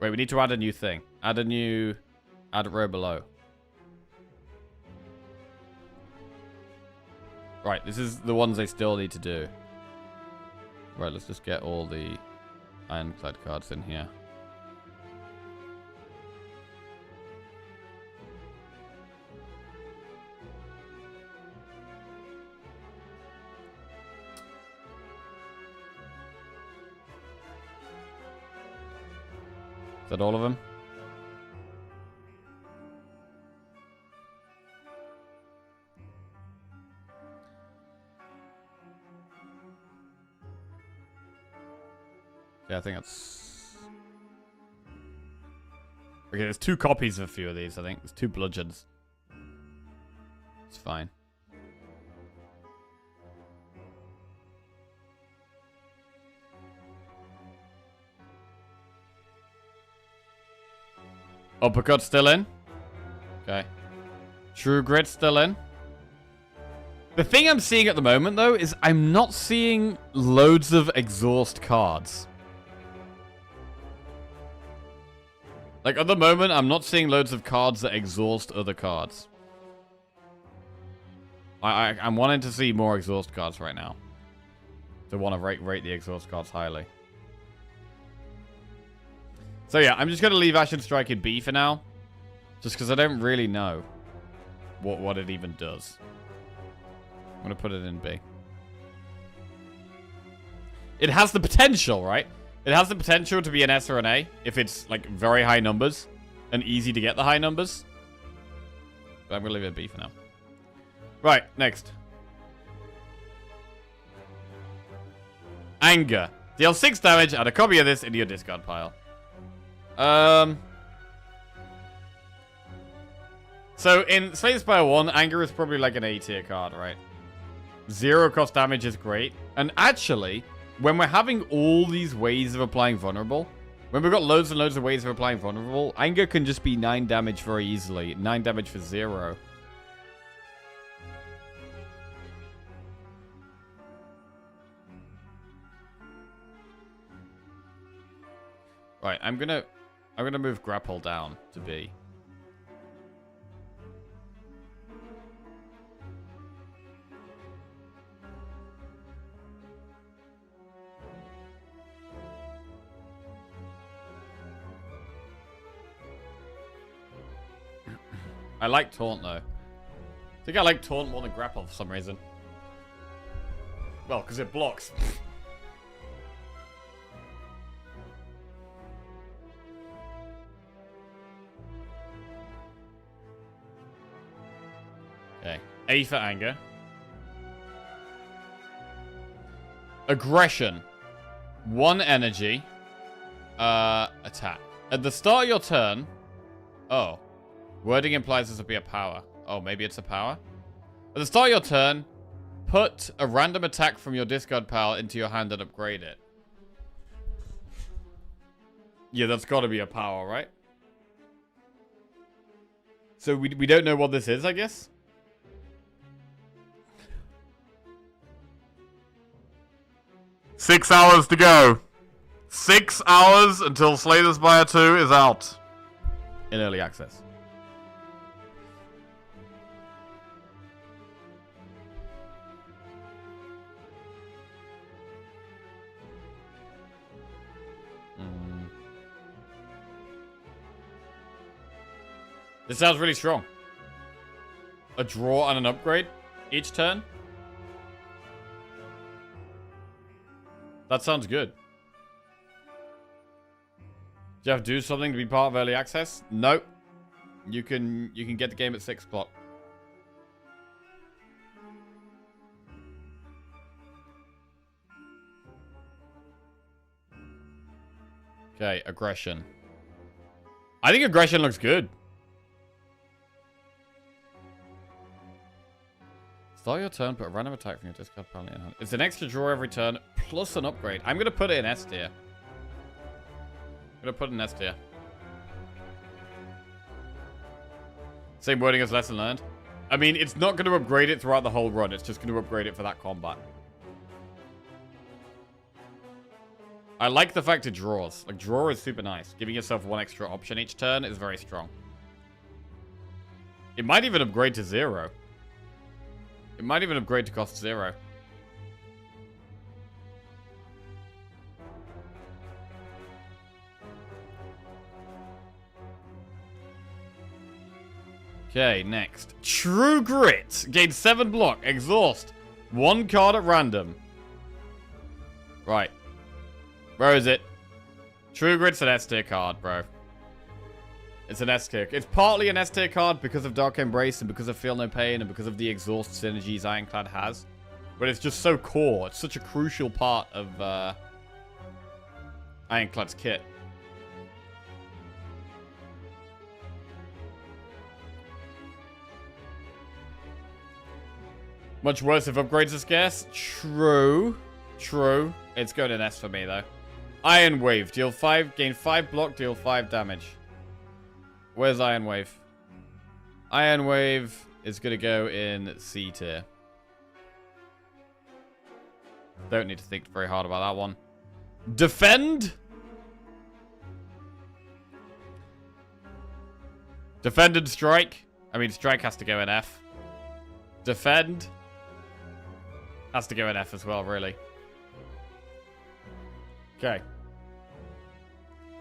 Wait, we need to add a new thing. Add a row below. Right, this is the ones they still need to do. Right, let's just get all the Ironclad cards in here. Is that all of them? Yeah, I think that's... Okay, there's 2 copies of a few of these, I think. There's 2 bludgeons. It's fine. Uppercut still in. Okay. True Grit still in. The thing I'm seeing at the moment, though, is I'm not seeing loads of exhaust cards. Like, at the moment, I'm not seeing loads of cards that exhaust other cards. I'm wanting to see more exhaust cards right now. To want to rate the exhaust cards highly. So yeah, I'm just going to leave Ashen Strike in B for now. Just because I don't really know what it even does. I'm going to put it in B. It has the potential, right? It has the potential to be an S or an A if it's like very high numbers and easy to get the high numbers. But I'm going to leave it at B for now. Right, next. Anger. Deal 6 damage, add a copy of this into your discard pile. So in Spire 1, Anger is probably like an A tier card, right? 0 cost damage is great. And actually, when we're having all these ways of applying vulnerable, when we've got loads and loads of ways of applying vulnerable, Anger can just be 9 damage very easily. 9 damage for 0. Right, I'm gonna move grapple down to B. I like taunt though. I think I like taunt more than grapple for some reason. Well, because it blocks. Okay. A for anger. Aggression. 1 energy. Attack. At the start of your turn. Oh. Wording implies this will be a power. Oh, maybe it's a power? At the start of your turn, put a random attack from your discard pile into your hand and upgrade it. Yeah, that's got to be a power, right? So we don't know what this is, I guess? $6 to go. 6 hours until Slay the Spire 2 is out. In early access. This sounds really strong. A draw and an upgrade each turn. That sounds good. Do you have to do something to be part of early access? Nope. You can get the game at 6 o'clock. Okay, aggression. I think aggression looks good. Start your turn, put a random attack from your discard pile in your hand. It's an extra draw every turn, plus an upgrade. I'm going to put it in S tier. I'm going to put it in S tier. Same wording as lesson learned. I mean, it's not going to upgrade it throughout the whole run. It's just going to upgrade it for that combat. I like the fact it draws. Like, draw is super nice. Giving yourself 1 extra option each turn is very strong. It might even upgrade to 0. It might even upgrade to cost 0. Okay, next. True Grit. Gain 7 block. Exhaust. 1 card at random. Right. Where is it? True Grit's an S tier card, bro. It's an S tier. It's partly an S tier card because of Dark Embrace and because of Feel No Pain and because of the exhaust synergies Ironclad has. But it's just so core. It's such a crucial part of Ironclad's kit. Much worse if upgrades are scarce. True. True. It's going in S for me, though. Iron Wave. Deal 5. Gain 5 block. Deal 5 damage. Where's Iron Wave? Iron Wave is going to go in C tier. Don't need to think very hard about that one. Defend? Defend and Strike. I mean, Strike has to go in F. Defend has to go in F as well, really. Okay.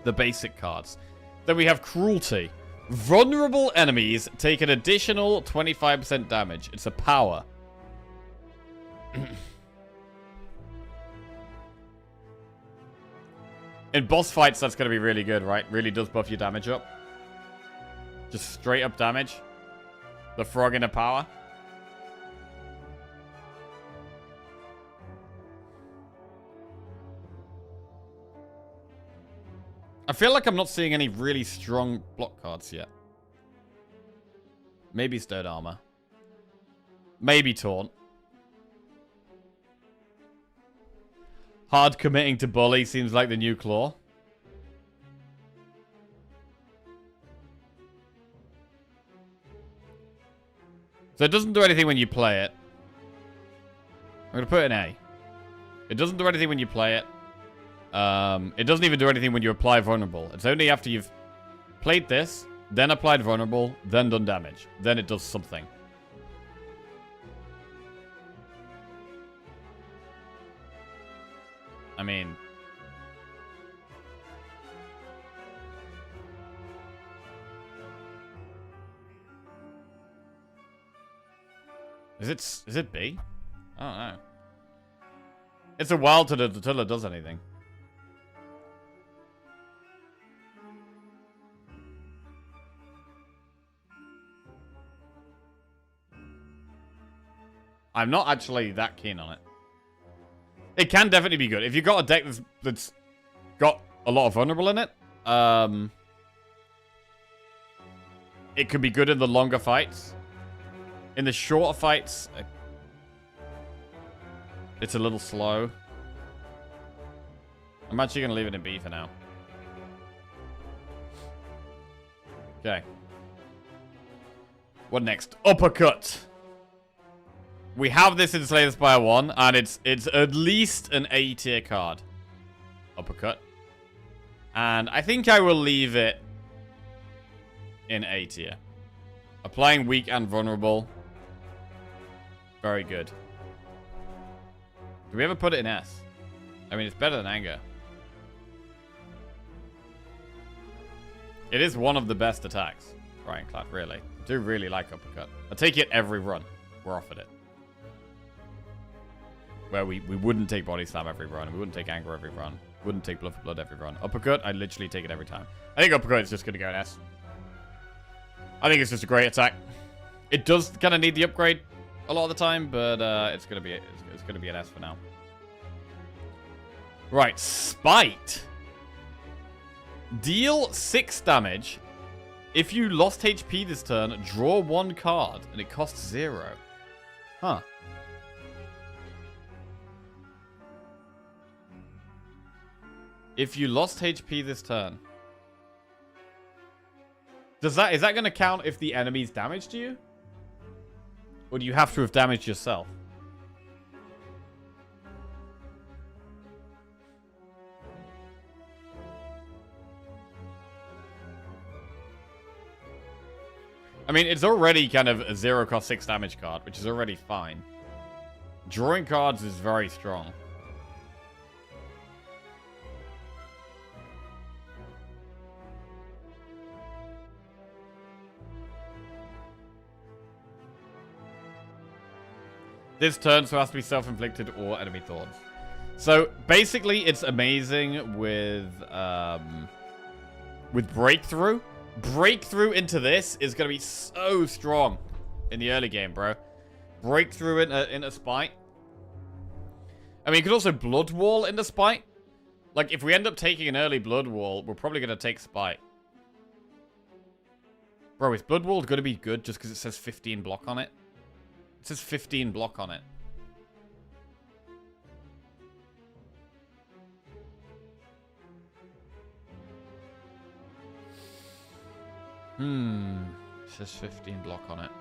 The basic cards. Then we have Cruelty. Vulnerable enemies take an additional 25% damage. It's a power. In boss fights, that's going to be really good, right? Really does buff your damage up. Just straight up damage. The frog in a power. I feel like I'm not seeing any really strong block cards yet. Maybe Stone Armor. Maybe Taunt. Hard committing to Bully seems like the new Claw. So it doesn't do anything when you play it. I'm going to put an A. It doesn't do anything when you play it. It doesn't even do anything when you apply vulnerable. It's only after you've played this, then applied vulnerable, then done damage. Then it does something. I mean... Is it B? I don't know. It's a while till it does anything. I'm not actually that keen on it. It can definitely be good. If you've got a deck that's got a lot of vulnerable in it, it could be good in the longer fights. In the shorter fights, it's a little slow. I'm actually going to leave it in B for now. Okay. What next? Uppercut. We have this in Slay the Spire 1, and it's at least an A tier card. Uppercut. And I think I will leave it in A tier. Applying weak and vulnerable. Very good. Do we ever put it in S? I mean, it's better than Anger. It is one of the best attacks. Ironclad, really. I do really like Uppercut. I take it every run. We're offered it. Where we wouldn't take Body Slam every run. We wouldn't take Anger every run. Wouldn't take Blood for Blood every run. Uppercut, I literally take it every time. I think Uppercut is just going to go in S. I think it's just a great attack. It does kind of need the upgrade a lot of the time, but it's going to be an S for now. Right, Spite. Deal 6 damage. If you lost HP this turn, draw 1 card, and it costs 0. Huh. If you lost HP this turn. Is that going to count if the enemy's damaged you? Or do you have to have damaged yourself? I mean, it's already kind of a 0 cost 6 damage card, which is already fine. Drawing cards is very strong. This turn, so it has to be self-inflicted or enemy thorns. So, basically, it's amazing with Breakthrough. Breakthrough into this is going to be so strong in the early game, bro. Breakthrough in a Spite. I mean, you could also Blood Wall into Spite. Like, if we end up taking an early Blood Wall, we're probably going to take Spite. Bro, is Blood Wall going to be good just because it says 15 block on it? It says 15 block on it. It says 15 block on it.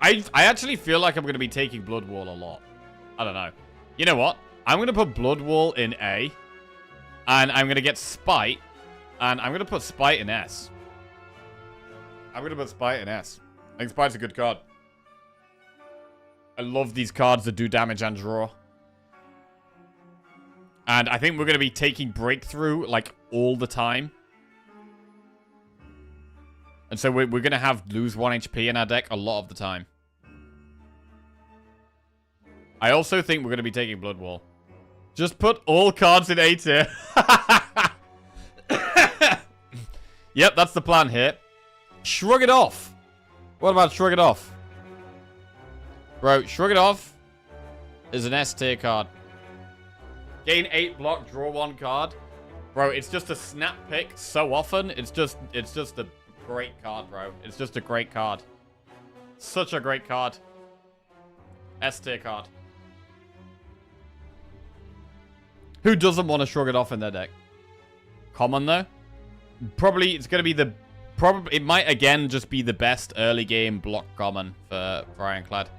I actually feel like I'm going to be taking Blood Wall a lot. I don't know. You know what? I'm going to put Blood Wall in A. And I'm going to get Spite. And I'm going to put Spite in S. I'm going to put Spite in S. I think Spite's a good card. I love these cards that do damage and draw. And I think we're going to be taking Breakthrough, like, all the time. And so we're going to have lose 1 HP in our deck a lot of the time. I also think we're going to be taking Blood Wall. Just put all cards in A tier. Yep, that's the plan here. Shrug It Off. What about Shrug It Off? Bro, Shrug It Off is an S tier card. Gain 8 block, draw 1 card. Bro, it's just a snap pick so often. It's just a great card, bro. It's just a great card. Such a great card. S tier card. Who doesn't want to Shrug It Off in their deck? Common, though? Probably, it's going to be the probably it might again just be the best early game block common for Ironclad.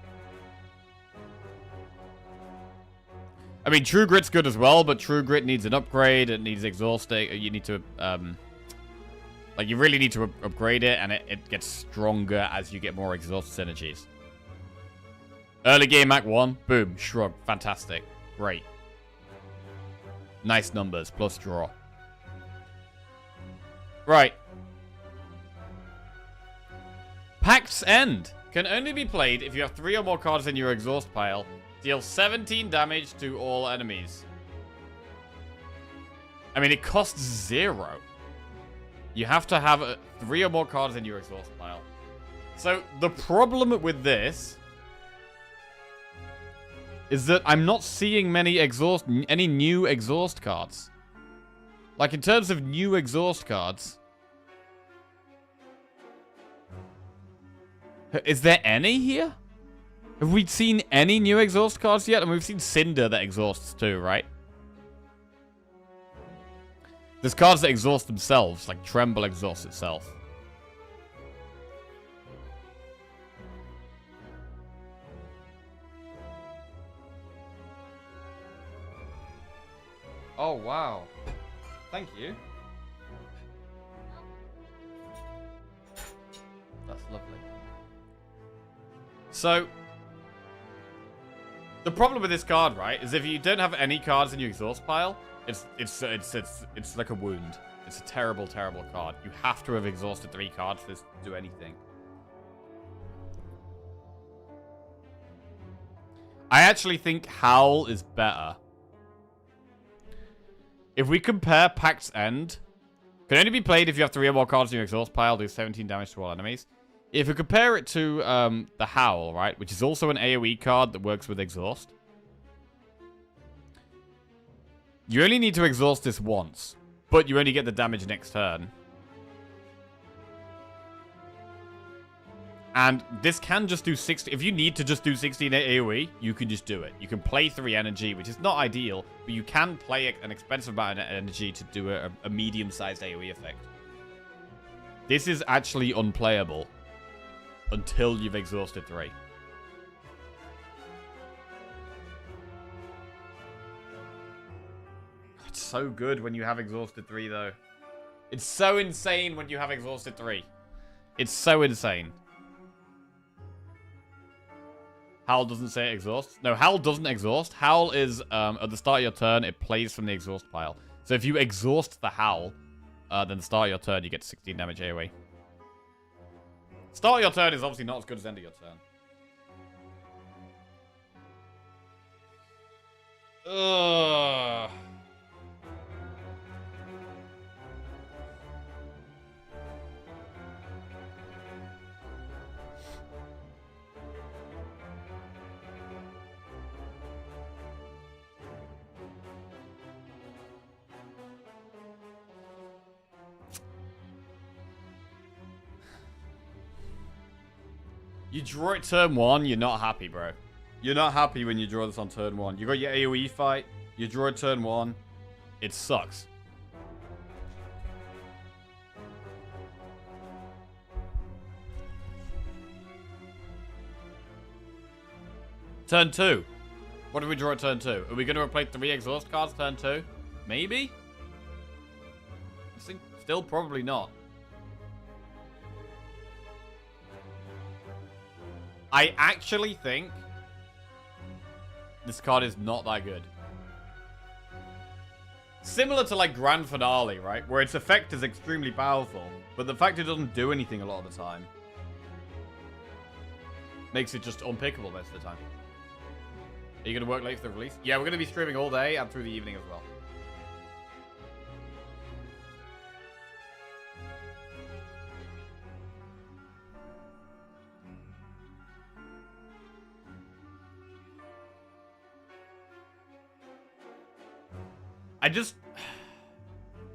I mean, True Grit's good as well, but True Grit needs an upgrade. It needs exhausting. You need to, like, you really need to upgrade it, and it gets stronger as you get more exhaust synergies. Early game Act 1, boom, shrug, fantastic, great. Nice numbers, plus draw. Right. Pact's End can only be played if you have 3 or more cards in your exhaust pile. Deal 17 damage to all enemies. I mean, it costs 0. You have to have 3 or more cards in your exhaust pile. So, the problem with this is that I'm not seeing any new exhaust cards. Like, in terms of new exhaust cards, is there any here? Have we seen any new exhaust cards yet? And we've seen Cinder that exhausts too, right? There's cards that exhaust themselves, like Tremble exhausts itself. Oh, wow. Thank you. That's lovely. So, the problem with this card, right, is if you don't have any cards in your exhaust pile, it's like a wound. It's a terrible, terrible card. You have to have exhausted 3 cards for this to do anything. I actually think Howl is better. If we compare Pact's End, can only be played if you have 3 or more cards in your exhaust pile, do 17 damage to all enemies. If we compare it to the Howl, right, which is also an AoE card that works with exhaust, you only need to exhaust this once, but you only get the damage next turn. And this can just do 60. If you need to just do 16 AoE, you can just do it. You can play 3 energy, which is not ideal, but you can play an expensive amount of energy to do a medium-sized AoE effect. This is actually unplayable until you've exhausted 3. It's so good when you have exhausted 3, though. It's so insane when you have exhausted 3. It's so insane. Howl doesn't say it exhausts. No, Howl doesn't exhaust. Howl is, at the start of your turn, it plays from the exhaust pile. So if you exhaust the Howl, then the start of your turn, you get 16 damage AoE. Start of your turn is obviously not as good as end of your turn. Ugh. You draw it turn 1, you're not happy, bro. You're not happy when you draw this on turn 1. You got your AoE fight, you draw it turn 1. It sucks. Turn 2. What do we draw at turn 2? Are we going to replace 3 exhaust cards turn 2? Maybe? I think still probably not. I actually think this card is not that good. Similar to like Grand Finale, right? Where its effect is extremely powerful, but the fact it doesn't do anything a lot of the time makes it just unpickable most of the time. Are you going to work late for the release? Yeah, we're going to be streaming all day and through the evening as well.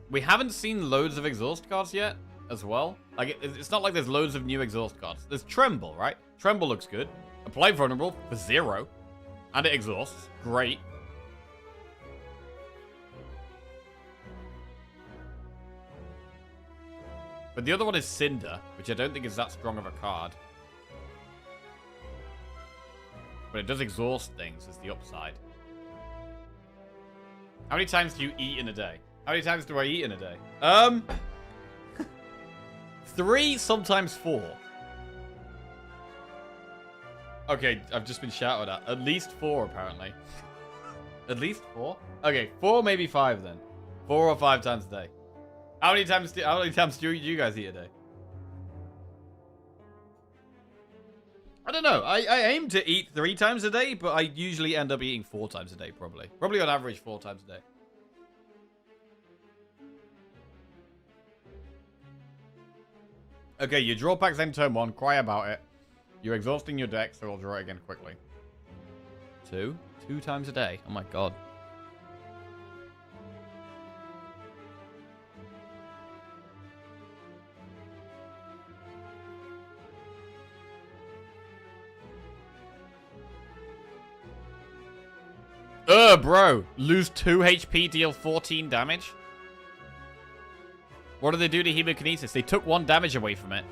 We haven't seen loads of exhaust cards yet, as well. Like, it's not like there's loads of new exhaust cards. There's Tremble, right? Tremble looks good. Apply Vulnerable for 0. And it exhausts. Great. But the other one is Cinder, which I don't think is that strong of a card. But it does exhaust things as the upside. How many times do you eat in a day? How many times do I eat in a day? 3, sometimes 4. Okay, I've just been shouted at. At least 4, apparently. At least 4? Okay, 4, maybe 5 then. 4 or 5 times a day. How many times do you guys eat a day? I don't know. I aim to eat 3 times a day, but I usually end up eating 4 times a day, probably. Probably on average 4 times a day. Okay, you draw packs in turn 1. Cry about it. You're exhausting your deck, so I'll draw it again quickly. 2? 2 times a day. Oh my god. Bro. Lose 2 HP, deal 14 damage? What did they do to Hemokinesis? They took 1 damage away from it.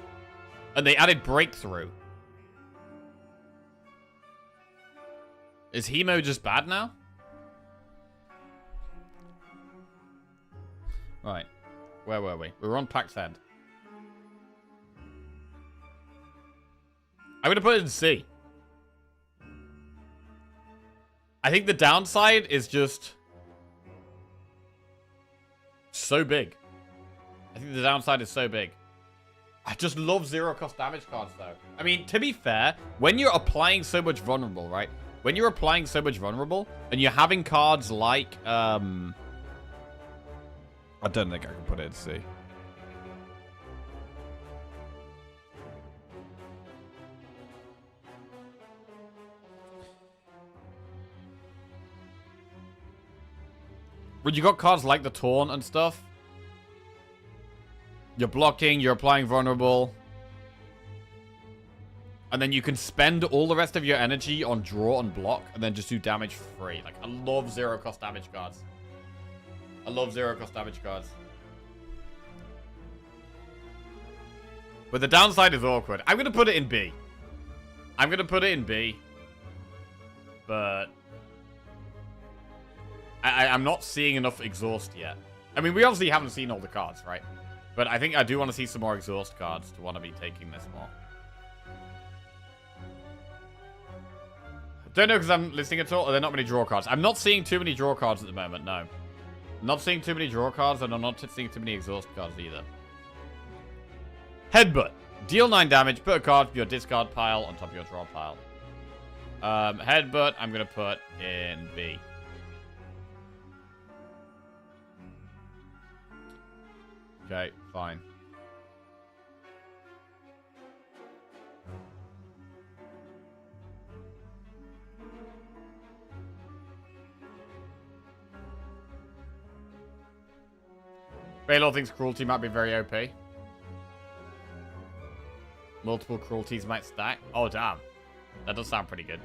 And they added Breakthrough. Is Hemo just bad now? Right. Where were we? We were on Pack's End. I'm going to put it in C. I think the downside is just so big. I think the downside is so big. I just love zero-cost damage cards, though. I mean, to be fair, when you're applying so much vulnerable, right? When you're applying so much vulnerable, and you're having cards like, I don't think I can put it in C. When you got cards like the Taunt and stuff, you're blocking, you're applying vulnerable, and then you can spend all the rest of your energy on draw and block, and then just do damage for free. Like, I love zero-cost damage cards. I love zero-cost damage cards. But the downside is awkward. I'm going to put it in B. I'm going to put it in B. But I'm not seeing enough exhaust yet. I mean, we obviously haven't seen all the cards, right? But I think I do want to see some more exhaust cards to want to be taking this more. Don't know because I'm listening at all. Are there not many draw cards? I'm not seeing too many draw cards at the moment, no. I'm not seeing too many draw cards, and I'm not seeing too many exhaust cards either. Headbutt. Deal 9 damage. Put a card from your discard pile on top of your draw pile. Headbutt, I'm going to put in B. Okay, fine. Baylor thinks cruelty might be very OP. Multiple cruelties might stack. Oh, damn. That does sound pretty good.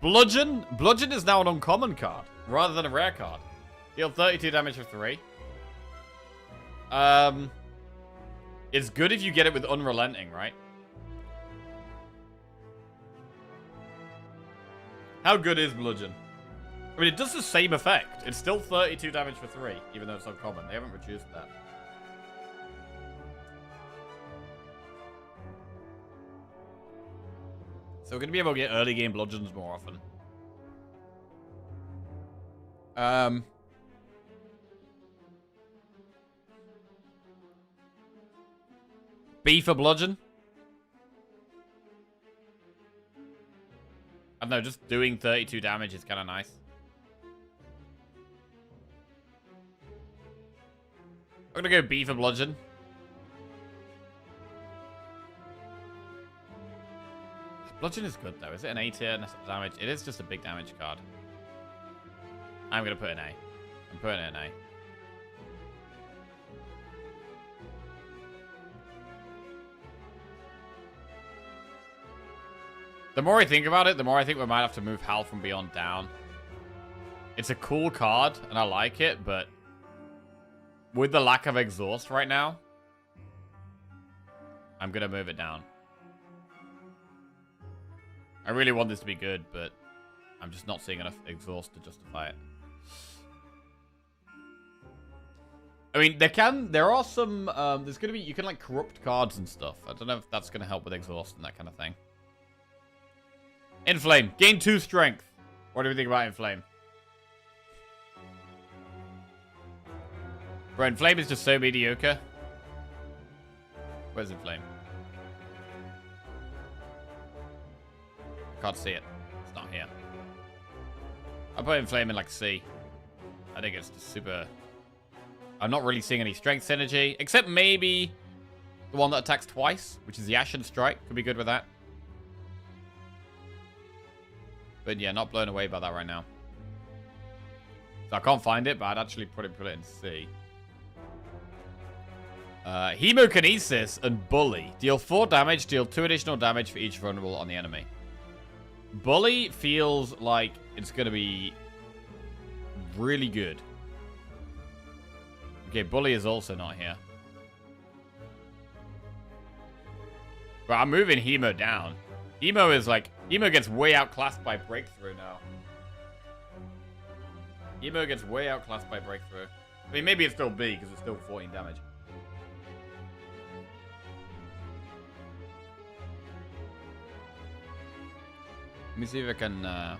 Bludgeon? Bludgeon is now an uncommon card, rather than a rare card. Deal 32 damage for 3. It's good if you get it with Unrelenting, right? How good is Bludgeon? I mean, it does the same effect. It's still 32 damage for 3, even though it's uncommon. They haven't reduced that. So we're going to be able to get early game Bludgeons more often. B for Bludgeon? I don't know, just doing 32 damage is kind of nice. I'm going to go B for Bludgeon. Bludgeon is good, though. Is it an A tier damage? It is just a big damage card. I'm going to put an A. I'm putting it in A. The more I think about it, the more I think we might have to move Hal from Beyond down. It's a cool card, and I like it, but with the lack of exhaust right now, I'm going to move it down. I really want this to be good, but I'm just not seeing enough exhaust to justify it. I mean, there are some, there's going to be, you can like corrupt cards and stuff. I don't know if that's going to help with exhaust and that kind of thing. Inflame. Gain 2 strength. What do we think about Inflame? Bro, Inflame is just so mediocre. Where's Inflame? I can't see it. It's not here. I'll put Inflame in like C. I think it's just super... I'm not really seeing any strength synergy, except maybe the one that attacks twice, which is the Ashen Strike. Could be good with that. But yeah, not blown away by that right now. So I can't find it, but I'd actually put it in C. Hemokinesis and Bully. Deal 4 damage, deal 2 additional damage for each vulnerable on the enemy. Bully feels like it's going to be really good. Okay, Bully is also not here. But I'm moving Hemo down. Hemo is like... Hemo gets way outclassed by Breakthrough now. Hemo gets way outclassed by Breakthrough. I mean, maybe it's still B, because it's still 14 damage. Let me see if I can...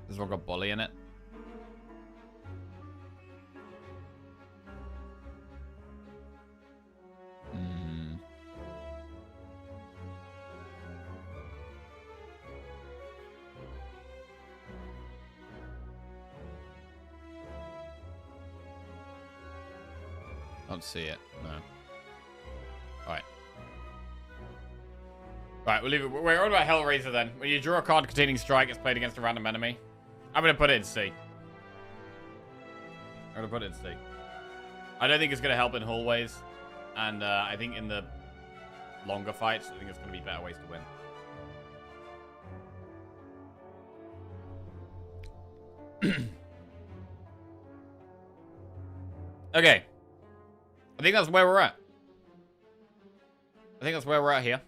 This one got Bully in it. Don't see it. No. Alright. Right, we'll leave it. We're on about Hellraiser then. When you draw a card containing Strike, it's played against a random enemy. I'm going to put it in C. I'm going to put it in C. I don't think it's going to help in hallways. And I think in the longer fights, I think it's going to be better ways to win. Okay. I think that's where we're at. I think that's where we're at here.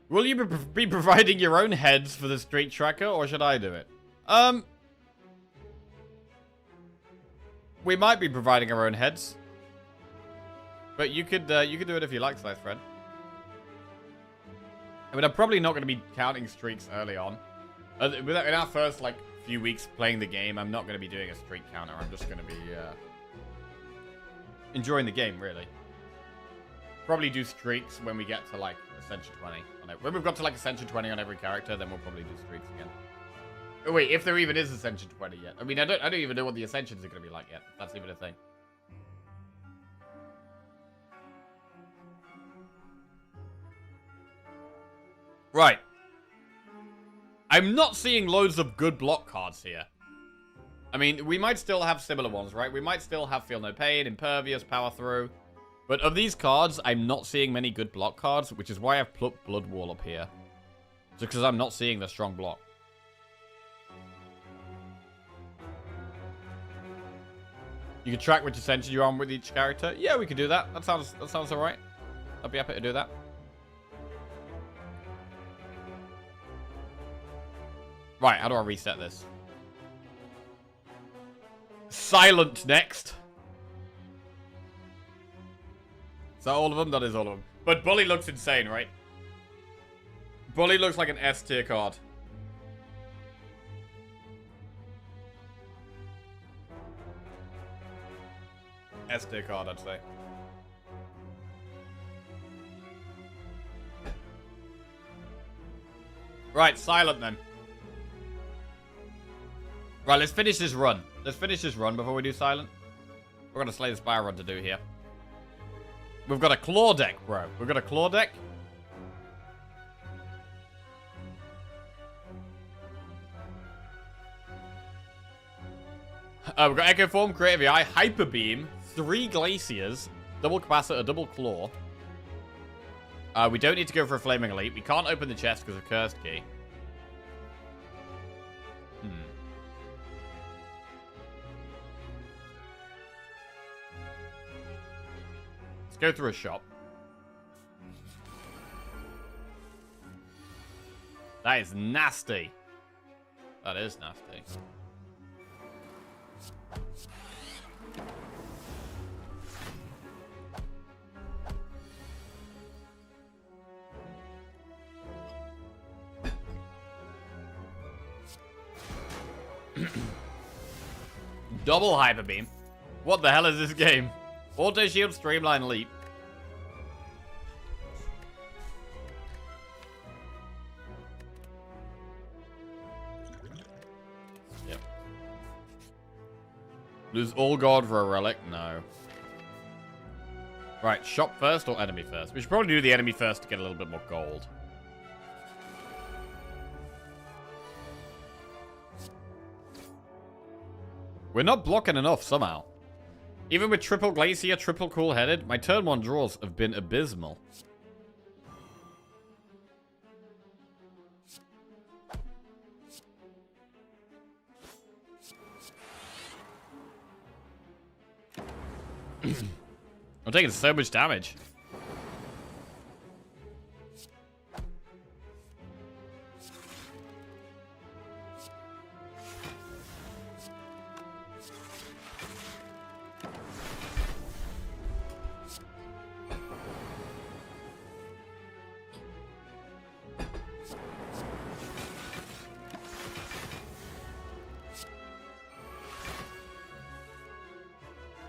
Will you be providing your own heads for the streak tracker, or should I do it? We might be providing our own heads, but you could do it if you like, Slice Fred. I mean, I'm probably not going to be counting streaks early on. In our first like few weeks playing the game, I'm not going to be doing a streak counter. I'm just going to be enjoying the game, really. Probably do streaks when we get to like Ascension 20. When we've got to like Ascension 20 on every character, then we'll probably do streaks again. Oh wait, if there even is Ascension 20 yet. I mean, I don't even know what the Ascensions are going to be like yet. If that's even a thing. Right. I'm not seeing loads of good block cards here. I mean, we might still have similar ones, right? We might still have Feel No Pain, Impervious, Power Through. But of these cards, I'm not seeing many good block cards, which is why I've put Blood Wall up here. Just because I'm not seeing the strong block. You can track which Ascension you're on with each character. Yeah, we could do that. That sounds alright. I'd be happy to do that. Right, how do I reset this? Silent next. Is that all of them? That is all of them. But Bully looks insane, right? Bully looks like an S tier card. S tier card, I'd say. Right, silent then. Right, let's finish this run. Let's finish this run before we do silent. We're going to slay the Spire run to do here. We've got a claw deck, bro. We've got a claw deck. We've got Echo Form, Creative AI, Hyper Beam, 3 Glaciers, Double Capacitor, Double Claw. We don't need to go for a Flaming Elite. We can't open the chest because of Cursed Key. Let's go through a shop. That is nasty. That is nasty. Double Hyper Beam. What the hell is this game? Auto Shield, Streamline Leap. Yep. Lose all God for a relic? No. Right, shop first or enemy first? We should probably do the enemy first to get a little bit more gold. We're not blocking enough somehow. Even with triple Glacier, triple Cool-Headed, my turn 1 draws have been abysmal. I'm taking so much damage.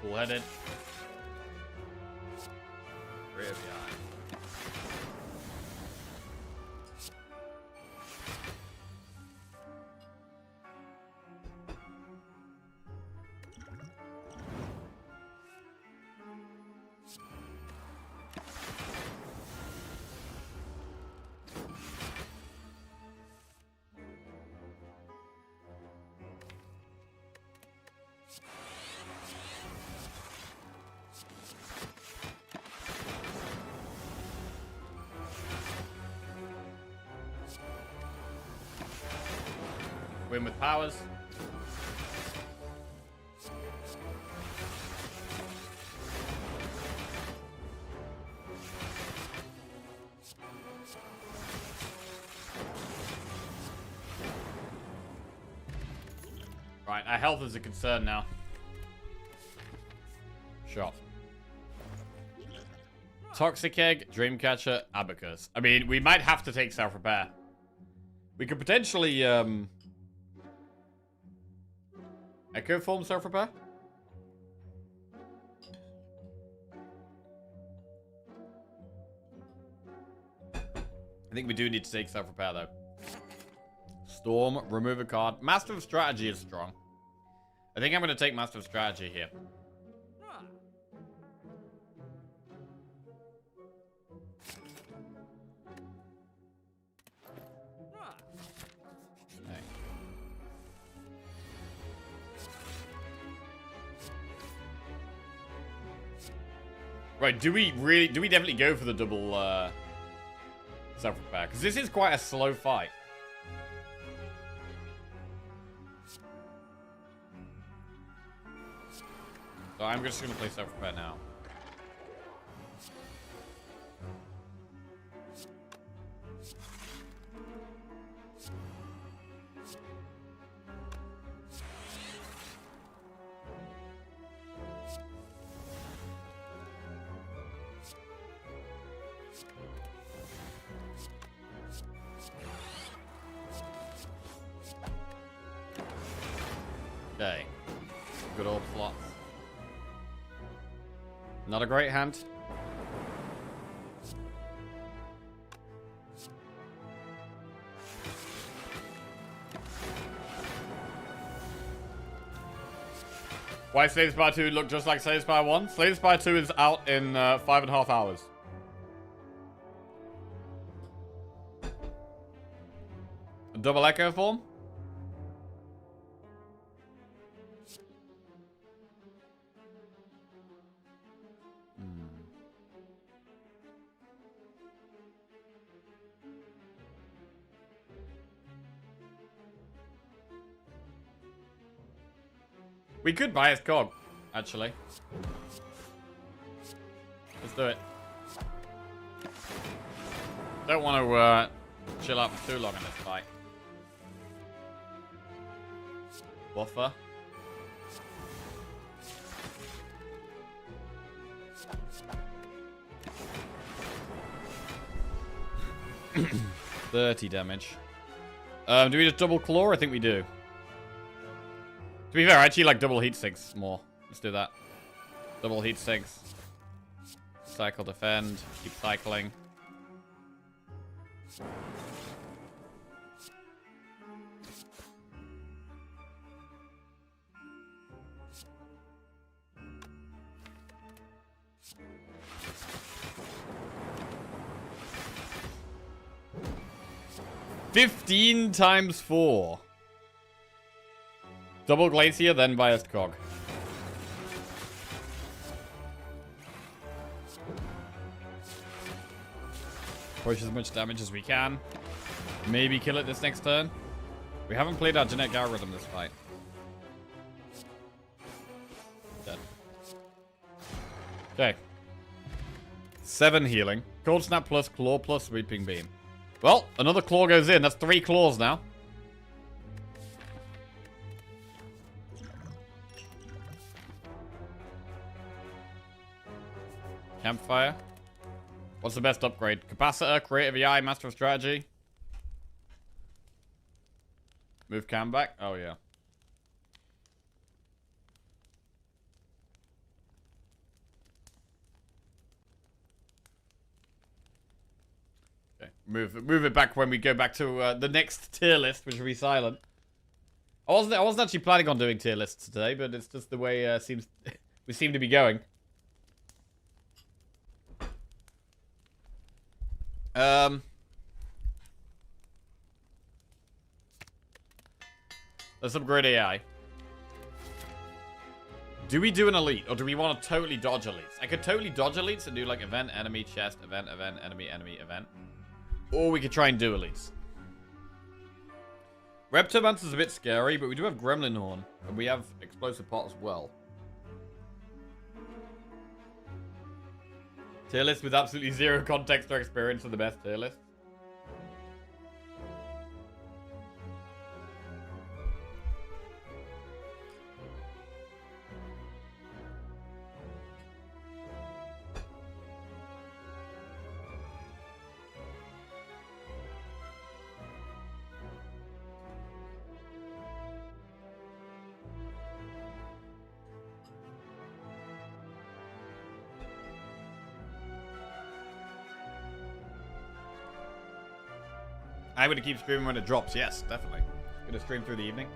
Cool-Headed. Win with powers. Right, our health is a concern now. Shot. Toxic Egg, Dreamcatcher, Abacus. I mean, we might have to take self-repair. We could potentially, Echo Form self-repair? I think we do need to take self-repair, though. Storm, remove a card. Master of Strategy is strong. I think I'm going to take Master of Strategy here. Right, do we definitely go for the double self-repair? Because this is quite a slow fight. So I'm just going to play self-repair now. Okay. Good old slots. Not a great hand. Why Slay the Spire 2 look just like Slay the Spire 1? Slay the Spire 2 is out in 5.5 hours. A double Echo Form? We could buy his cog, actually. Let's do it. Don't want to chill out for too long in this fight. Buffer. $30 damage. Do we just double claw? I think we do. To be fair, I actually like double heat sinks more. Let's do that. Double heat sinks. Cycle defend. Keep cycling. $15 times 4. Double Glacier, then Biased Cog. Push as much damage as we can. Maybe kill it this next turn. We haven't played our genetic algorithm this fight. Dead. Okay. 7 healing. Cold Snap plus Claw plus Sweeping Beam. Well, another claw goes in. That's 3 claws now. Campfire. What's the best upgrade? Capacitor, Creative AI, Master of Strategy. Move cam back. Oh, yeah. Move it back when we go back to the next tier list, which will be silent. I wasn't actually planning on doing tier lists today, but it's just the way we seem to be going. Let's upgrade AI. Do we do an elite, or do we want to totally dodge elites? I could totally dodge elites and do like event, enemy, chest, event, enemy, event. Or we could try and do elites. Reptomance is a bit scary, but we do have Gremlin Horn. And we have Explosive Pot as well. Tier list with absolutely zero context or experience are the best tier list. I'm going to keep streaming when it drops. Yes, definitely. Going to stream through the evening.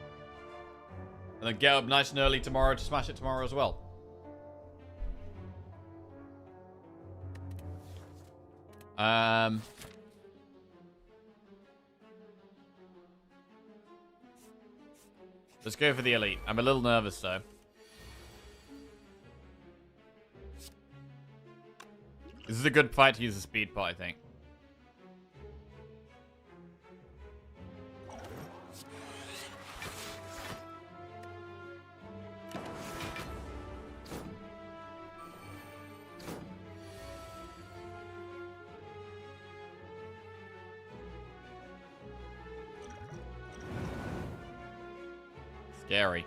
And then get up nice and early tomorrow to smash it tomorrow as well. Let's go for the elite. I'm a little nervous though. This is a good fight to use a speed pot, I think. Scary.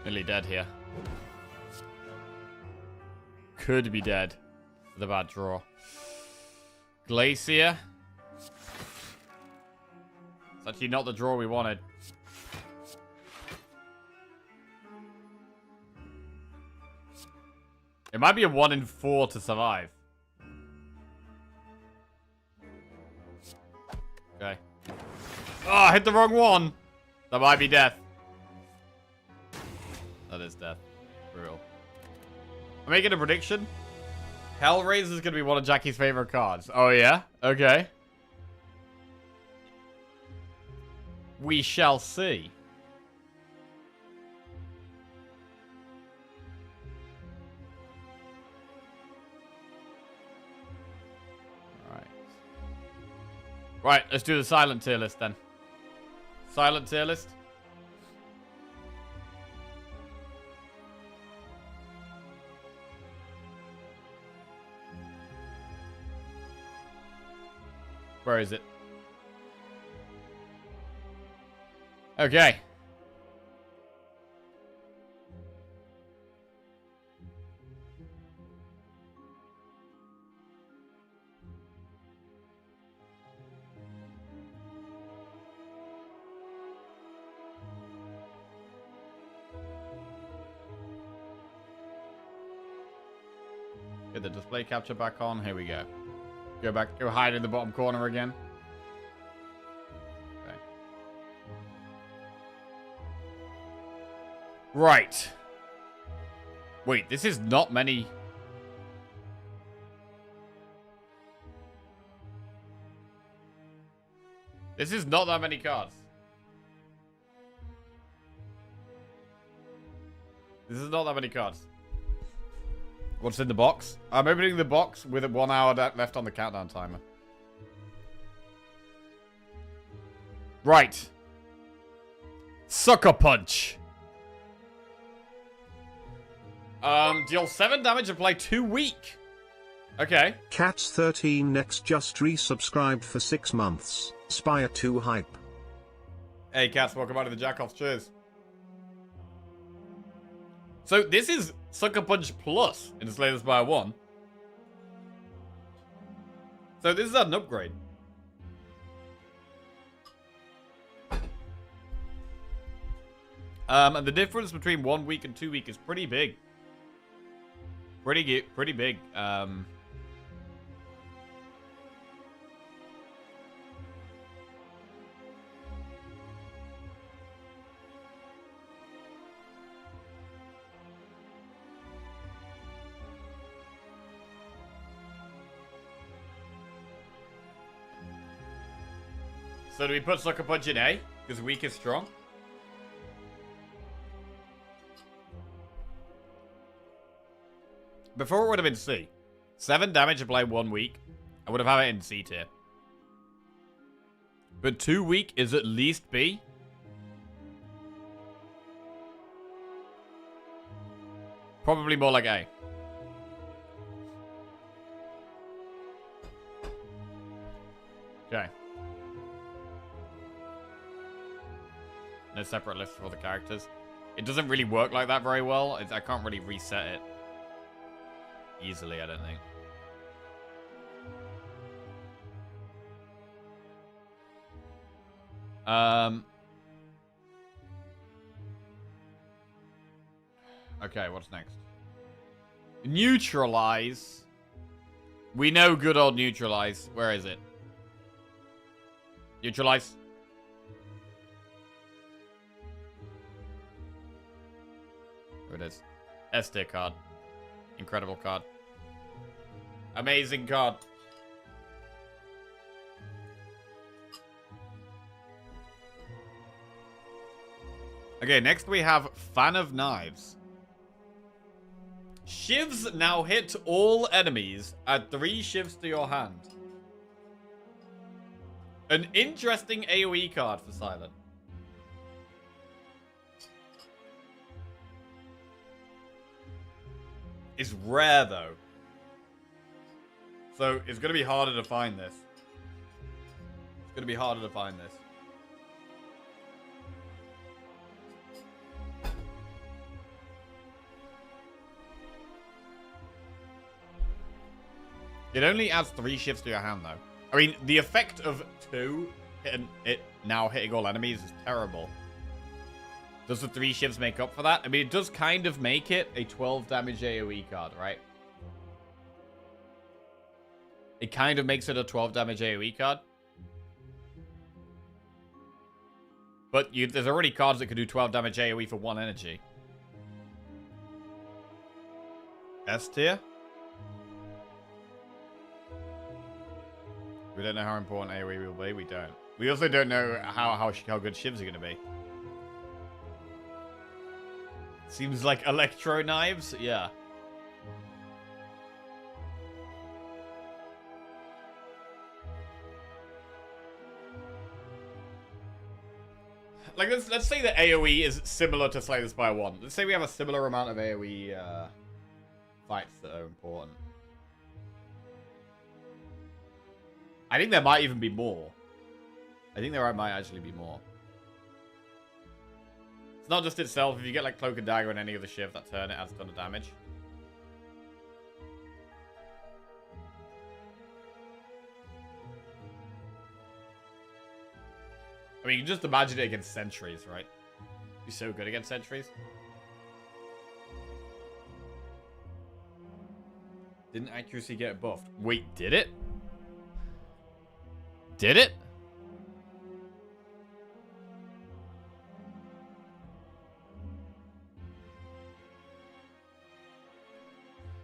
Nearly dead here. Could be dead. With a bad draw. Glacier. It's actually not the draw we wanted. It might be a 1 in 4 to survive. Okay. Oh, I hit the wrong one. That might be death. That is death. Brutal. I'm making a prediction. Hellraiser is going to be one of Jackie's favorite cards. Oh, yeah? Okay. We shall see. Right, let's do the silent tier list then. Silent tier list. Where is it? Okay. Get the display capture back on. Here we go. Go back. Go hide in the bottom corner again. Okay. Right. Wait, this is not many. This is not that many cards. This is not that many cards. What's in the box? I'm opening the box with 1 hour left on the countdown timer. Right. Sucker Punch. Deal 7 damage and play 2 weak. Okay. Cats13 next just resubscribed for 6 months. Spire 2 hype. Hey Cats, welcome back to the Jackoffs. Cheers. So this is Sucker Punch Plus in Slay the Spire 1. So this is an upgrade. And the difference between 1 week and 2 week is pretty big. Pretty big. So do we put Sucker Punch in A? Because weak is strong? Before it would have been C. 7 damage to play 1 week. I would have had it in C tier. But 2 weak is at least B. Probably more like A. Okay. No separate list for all the characters. It doesn't really work like that very well. I can't really reset it easily, I don't think. Okay, what's next? Neutralize. We know good old neutralize. Where is it? Neutralize. Here it is. S tier card. Incredible card. Amazing card. Okay, next we have Fan of Knives. Shivs now hit all enemies. Add 3 shivs to your hand. An interesting AoE card for Silent. It's rare, though. So, it's going to be harder to find this. It's going to be harder to find this. It only adds 3 shifts to your hand, though. I mean, the effect of 2 now hitting all enemies is terrible. Does the 3 shifts make up for that? I mean, it does kind of make it a 12 damage AoE card, right? It kind of makes it a 12 damage AoE card. But there's already cards that can do 12 damage AoE for 1 energy. S tier? We don't know how important AoE will be. We don't. We also don't know how good shivs are going to be. Seems like electro knives? Yeah. Like, let's say that AoE is similar to Slay the Spire 1. Let's say we have a similar amount of AoE fights that are important. I think there might even be more. I think there might actually be more. It's not just itself. If you get like Cloak and Dagger in any of the shift that turn, it adds a ton of damage. I mean, you can just imagine it against sentries, right? Be so good against sentries. Didn't accuracy get buffed? Wait, did it? Did it?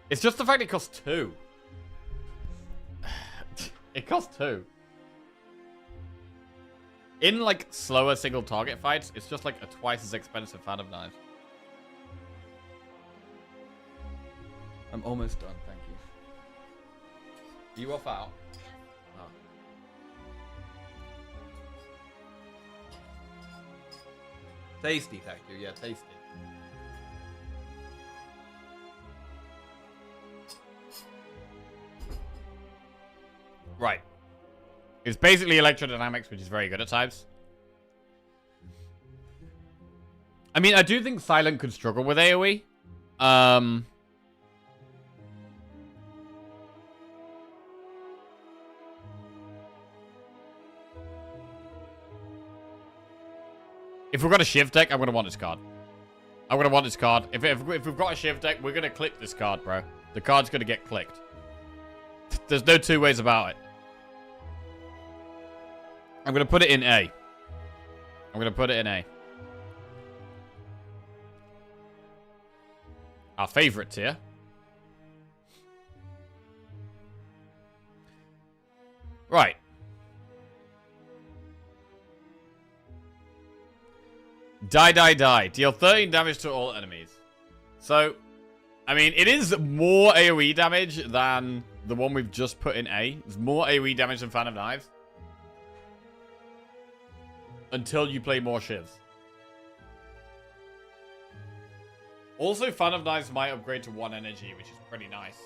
It's just the fact it costs 2. It costs 2. In, like, slower single target fights, it's just, like, a twice as expensive Fan of Knives. I'm almost done, thank you. You off out? Oh. Tasty, thank you. Yeah, tasty. Right. It's basically electrodynamics, which is very good at times. I mean, I do think Silent could struggle with AoE. If we've got a shift deck, I'm going to want this card. I'm going to want this card. If we've got a shift deck, we're going to click this card, bro. The card's going to get clicked. There's no two ways about it. I'm going to put it in A. I'm going to put it in A. Our favorite tier. Right. Die, die, die. Deal 13 damage to all enemies. So, I mean, it is more AoE damage than the one we've just put in A. It's more AoE damage than Fan of Knives. Until you play more shivs. Also, Fan of Knives might upgrade to 1 energy, which is pretty nice.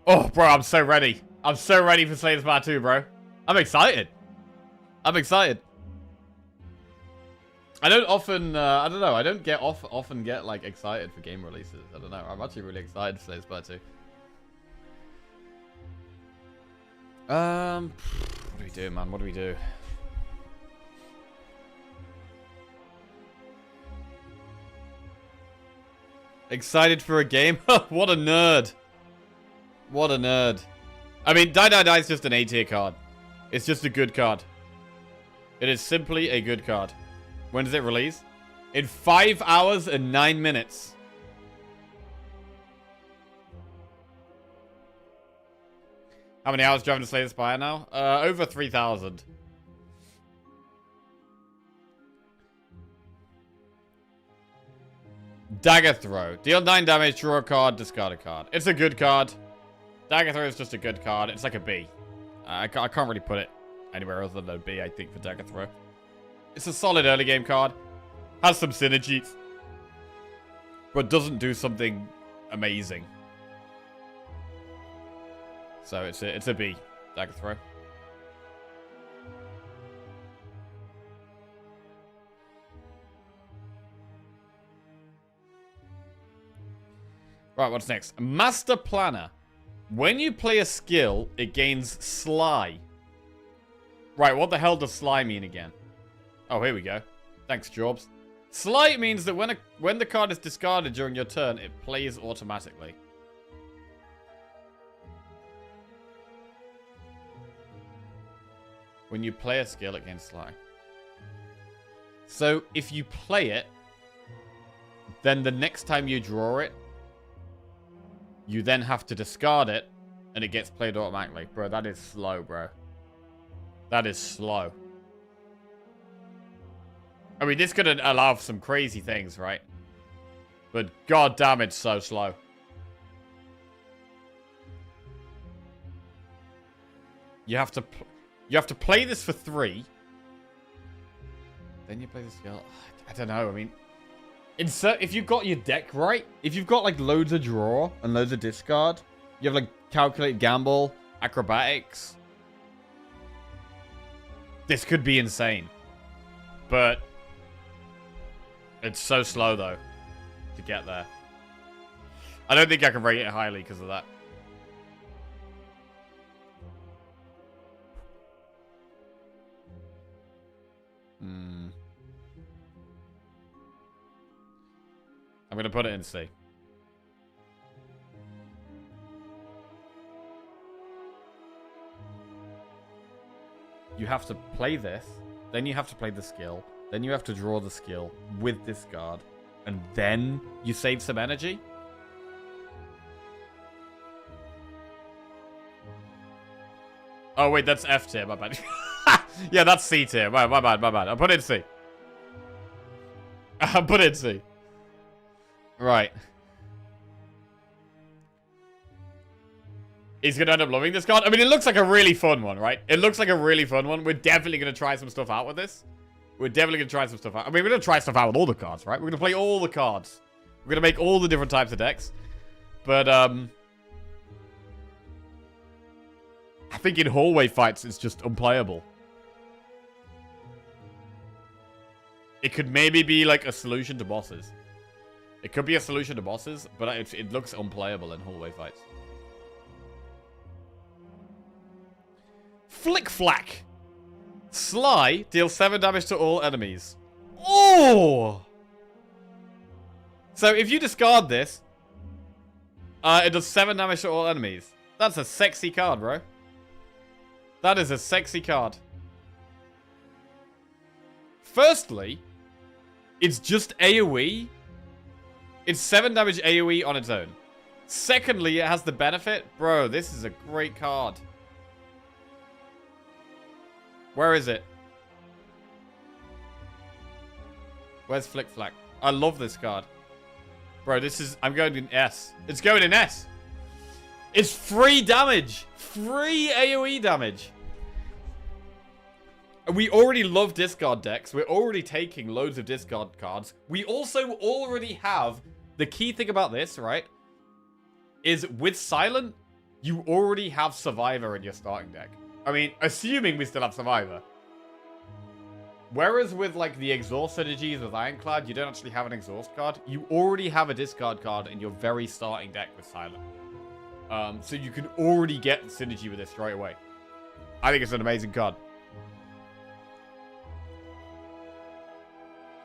Oh, bro, I'm so ready. I'm so ready for Slay the Spire 2, bro. I'm excited. I'm excited. I don't often, I don't know, I don't get often get, like, excited for game releases. I don't know, I'm actually really excited for Slay the Spire 2. What do we do, man? What do we do? Excited for a game? What a nerd. What a nerd. I mean, Die Die Die is just an A tier card. It's just a good card. It is simply a good card. When does it release? In 5 hours and 9 minutes. How many hours driving to Slay the Spire now? Over 3,000. Dagger Throw. Deal 9 damage, draw a card, discard a card. It's a good card. Dagger Throw is just a good card. It's like a B. I can't really put it anywhere other than a B, I think, for Dagger Throw. It's a solid early game card. Has some synergies. But doesn't do something amazing. So it's a B. Dagger Throw. Right, what's next? Master Planner. When you play a skill, it gains Sly. Right, what the hell does Sly mean again? Oh, here we go. Thanks, Jobs. Sly means that when the card is discarded during your turn, it plays automatically. When you play a skill, it gains Sly. So, if you play it, then the next time you draw it, you then have to discard it, and it gets played automatically. Bro, that is slow, bro. That is slow. I mean, this could allow for some crazy things, right? But goddamn, it's so slow. You have to play this for 3. Then you play the skill. I don't know. I mean, if you've got your deck right, if you've got like loads of draw and loads of discard, you have like calculate gamble, acrobatics. This could be insane. But it's so slow though to get there. I don't think I can rate it highly because of that. I'm going to put it in C. You have to play this, then you have to play the skill, then you have to draw the skill with discard, and then you save some energy? Oh wait, that's F tier, my bad. Yeah, that's C tier, my bad. I put it in C. I put it in C. Right. He's going to end up loving this card. I mean, it looks like a really fun one, right? It looks like a really fun one. We're definitely going to try some stuff out with this. We're definitely going to try some stuff out. I mean, we're going to try stuff out with all the cards, right? We're going to play all the cards. We're going to make all the different types of decks. But, I think in hallway fights, it's just unplayable. It could maybe be like a solution to bosses. It could be a solution to bosses, but it looks unplayable in hallway fights. Flick Flack. Sly deals 7 damage to all enemies. Oh! So if you discard this, it does 7 damage to all enemies. That's a sexy card, bro. That is a sexy card. Firstly, it's just AoE. It's 7 damage AoE on its own. Secondly, it has the benefit. Bro, this is a great card. Where is it? Where's Flick Flack? I love this card. Bro, this is... I'm going in S. It's going in S. It's free damage. Free AoE damage. We already love discard decks. We're already taking loads of discard cards. We also already have... The key thing about this, right, is with Silent, you already have Survivor in your starting deck. I mean, assuming we still have Survivor. Whereas with, like, the Exhaust synergies with Ironclad, you don't actually have an Exhaust card. You already have a discard card in your very starting deck with Silent. So you can already get synergy with this straight away. I think it's an amazing card.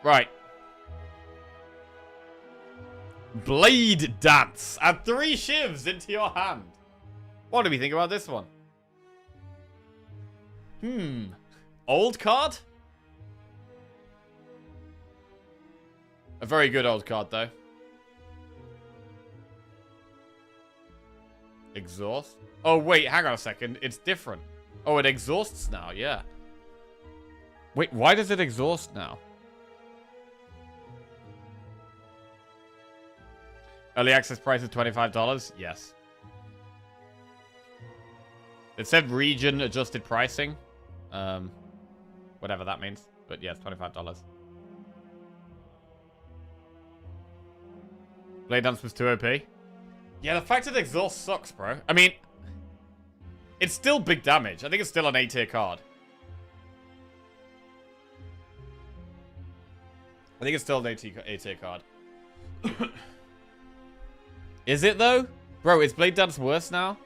Right. Blade Dance. Add 3 shivs into your hand. What do we think about this one? Old card? A very good old card, though. Exhaust? Oh, wait, hang on a second. It's different. Oh, it exhausts now, yeah. Wait, why does it exhaust now? Early access price is $25? Yes. It said region adjusted pricing. Whatever that means. But yeah, it's $25. Blade Dance was too OP. Yeah, the fact that exhaust sucks, bro. I mean, it's still big damage. I think it's still an A-tier card. I think it's still an A-tier card. Is it, though? Bro, is Blade Dance worse now?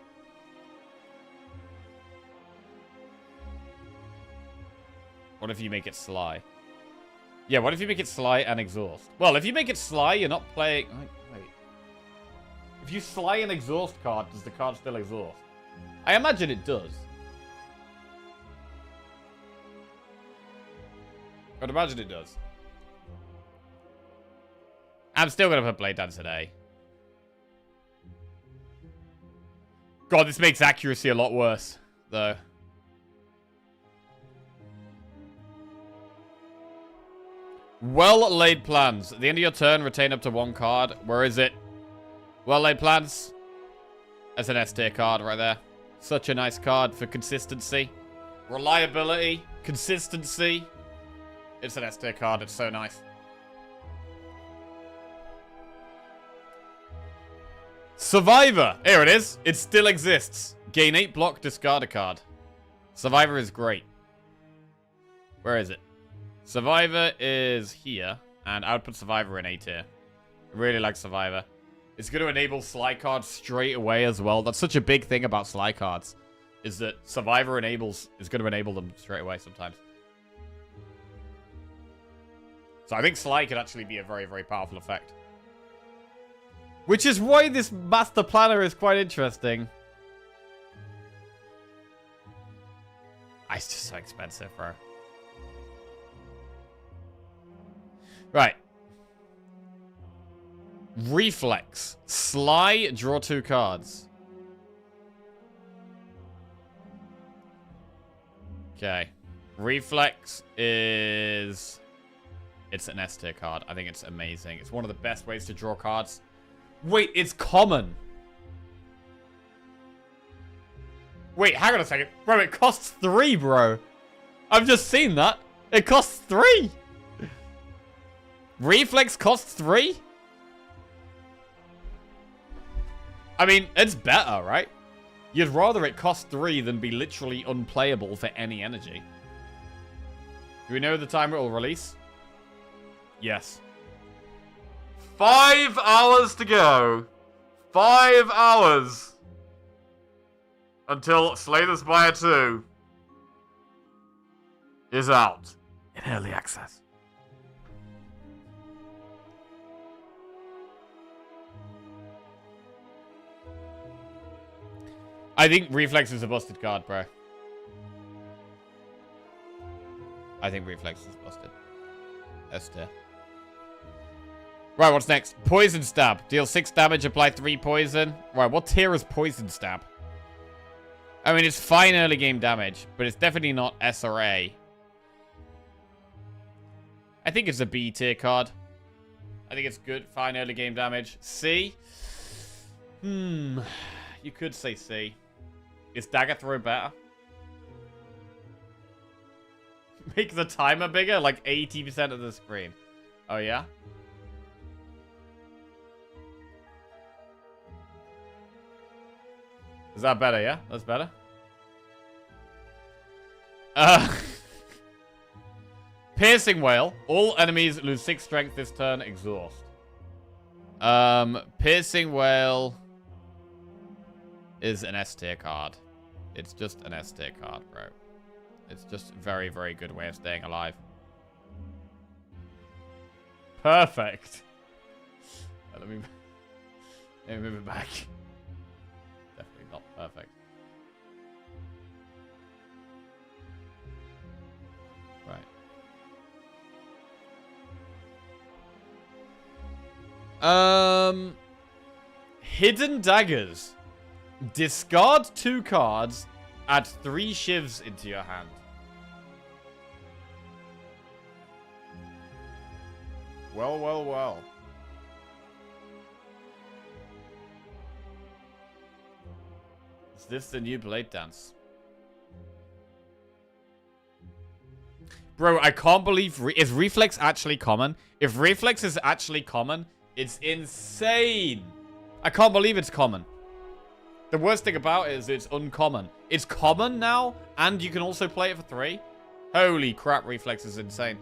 What if you make it Sly? Yeah, what if you make it Sly and Exhaust? Well, if you make it Sly, you're not playing... Wait. If you Sly an Exhaust card, does the card still exhaust? I imagine it does. I'd imagine it does. I'm still going to put Blade Dance today. God, this makes accuracy a lot worse, though. Well-laid plans. At the end of your turn, retain up to 1 card. Where is it? Well-laid plans. That's an S tier card right there. Such a nice card for consistency. Reliability. Consistency. It's an S tier card. It's so nice. Survivor. Here it is. It still exists. Gain 8 block, discard a card. Survivor is great. Where is it? Survivor is here. And I would put Survivor in A tier. I really like Survivor. It's going to enable Sly cards straight away as well. That's such a big thing about Sly cards. Is that Survivor is going to enable them straight away sometimes. So I think Sly could actually be a very, very powerful effect. Which is why this Master Planner is quite interesting. It's just so expensive, bro. Right. Reflex. Sly, draw 2 cards. Okay. Reflex is... It's an S tier card. I think it's amazing. It's one of the best ways to draw cards. Wait, it's common. Wait, hang on a second. Bro, it costs 3, bro. I've just seen that. It costs 3. Reflex costs 3? I mean, it's better, right? You'd rather it cost 3 than be literally unplayable for any energy. Do we know the time it will release? Yes. 5 hours to go. 5 hours. Until Slay the Spire 2 is out in early access. I think Reflex is a busted card, bro. I think Reflex is busted. S tier. Right, what's next? Poison Stab. Deal 6 damage, apply 3 poison. Right, what tier is Poison Stab? I mean, it's fine early game damage, but it's definitely not S or A. I think it's a B tier card. I think it's good, fine early game damage. C? You could say C. Is Dagger Throw better? Make the timer bigger? Like 80% of the screen. Oh, yeah? Is that better, yeah? That's better? Piercing Wail. All enemies lose 6 strength this turn. Exhaust. Piercing Wail is an S tier card. It's just an S tier card, bro. It's just a very, very good way of staying alive. Perfect. Let me move it back. Definitely not perfect. Right. Hidden Daggers. Discard 2 cards. Add 3 shivs into your hand. Well, well, well. Is this the new Blade Dance? Bro, I can't believe... Is Reflex actually common? If Reflex is actually common, it's insane. I can't believe it's common. The worst thing about it is it's uncommon. It's common now, and you can also play it for 3. Holy crap, Reflex is insane.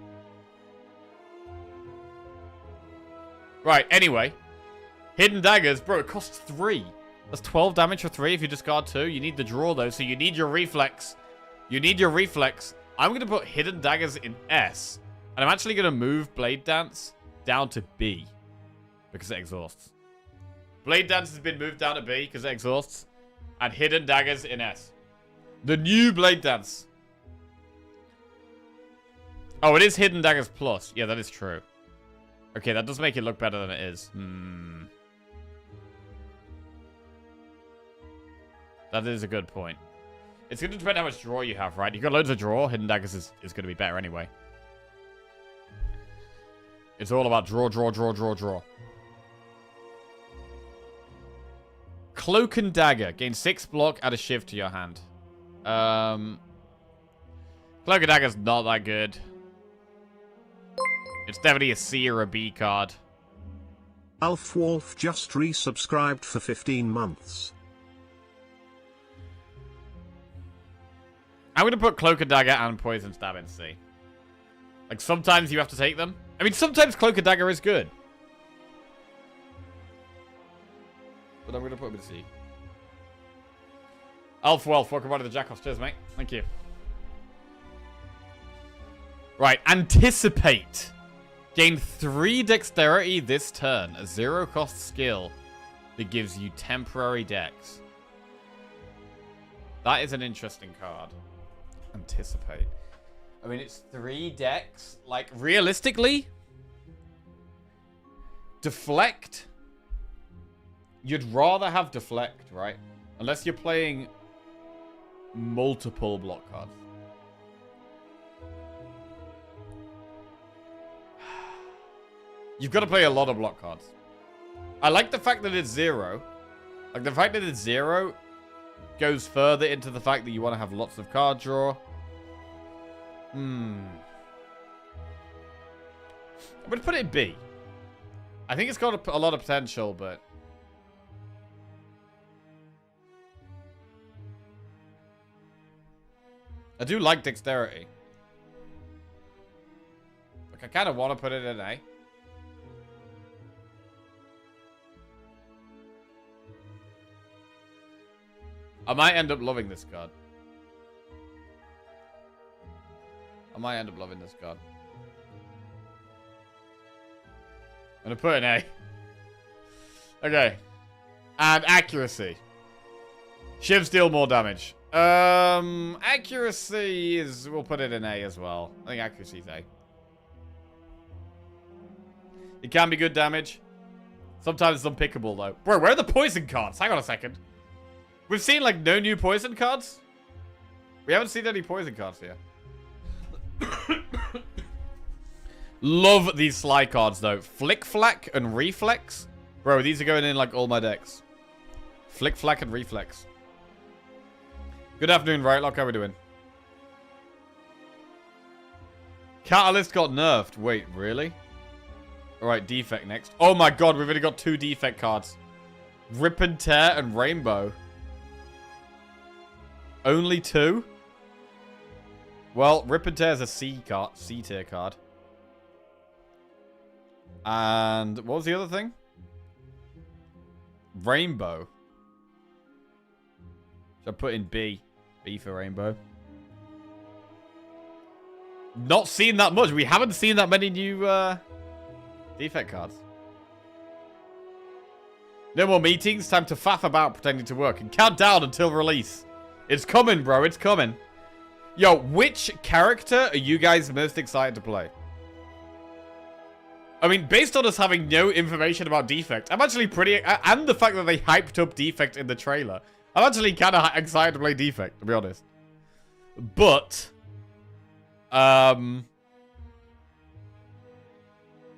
Right, anyway. Hidden Daggers. Bro, it costs 3. That's 12 damage for 3 if you discard 2. You need the draw, though, so you need your Reflex. You need your Reflex. I'm going to put Hidden Daggers in S. And I'm actually going to move Blade Dance down to B. Because it exhausts. Blade Dance has been moved down to B because it exhausts. And Hidden Daggers in S. The new Blade Dance. Oh, it is Hidden Daggers Plus. Yeah, that is true. Okay, that does make it look better than it is. That is a good point. It's going to depend how much draw you have, right? You've got loads of draw. Hidden Daggers is going to be better anyway. It's all about draw, draw, draw, draw, draw. Cloak and Dagger. Gain 6 block, add a shift to your hand. Cloak and Dagger's not that good. It's definitely a C or a B card. Alf Wolf just resubscribed for 15 months. I'm going to put Cloak and Dagger and Poison Stab in C. Like, sometimes you have to take them. I mean, sometimes Cloak and Dagger is good. But I'm going to put them in C. Alf Wolf, welcome back to the Jackoffs. Cheers, mate. Thank you. Right, Anticipate. Gain 3 dexterity this turn. A 0-cost skill that gives you temporary dex. That is an interesting card. Anticipate. I mean, it's 3 dex. Like, realistically, Deflect. You'd rather have Deflect, right? Unless you're playing multiple block cards. You've got to play a lot of block cards. I like the fact that it's 0. Like, the fact that it's 0 goes further into the fact that you want to have lots of card draw. I'm going to put it in B. I think it's got a lot of potential, but... I do like Dexterity. Like, I kind of want to put it in A. I might end up loving this card. I might end up loving this card. I'm gonna put an A. Okay. And accuracy. Shivs deal more damage. Accuracy is... We'll put it in A as well. I think accuracy is A. It can be good damage. Sometimes it's unpickable, though. Bro, where are the poison cards? Hang on a second. We've seen, like, no new poison cards. We haven't seen any poison cards here. Love these Sly cards, though. Flick Flack and Reflex. Bro, these are going in, like, all my decks. Flick Flack and Reflex. Good afternoon, Rightlock. How are we doing? Catalyst got nerfed. Wait, really? Alright, Defect next. Oh my god, we've only got 2 Defect cards. Rip and Tear and Rainbow. Only 2? Well, Rip and Tear is a C tier card. And what was the other thing? Rainbow. Should I put in B? B for Rainbow. Not seen that much. We haven't seen that many new Defect cards. No more meetings. Time to faff about pretending to work and count down until release. It's coming, bro. It's coming. Yo, which character are you guys most excited to play? I mean, based on us having no information about Defect, I'm actually pretty... And the fact that they hyped up Defect in the trailer. I'm actually kind of excited to play Defect, to be honest. But... I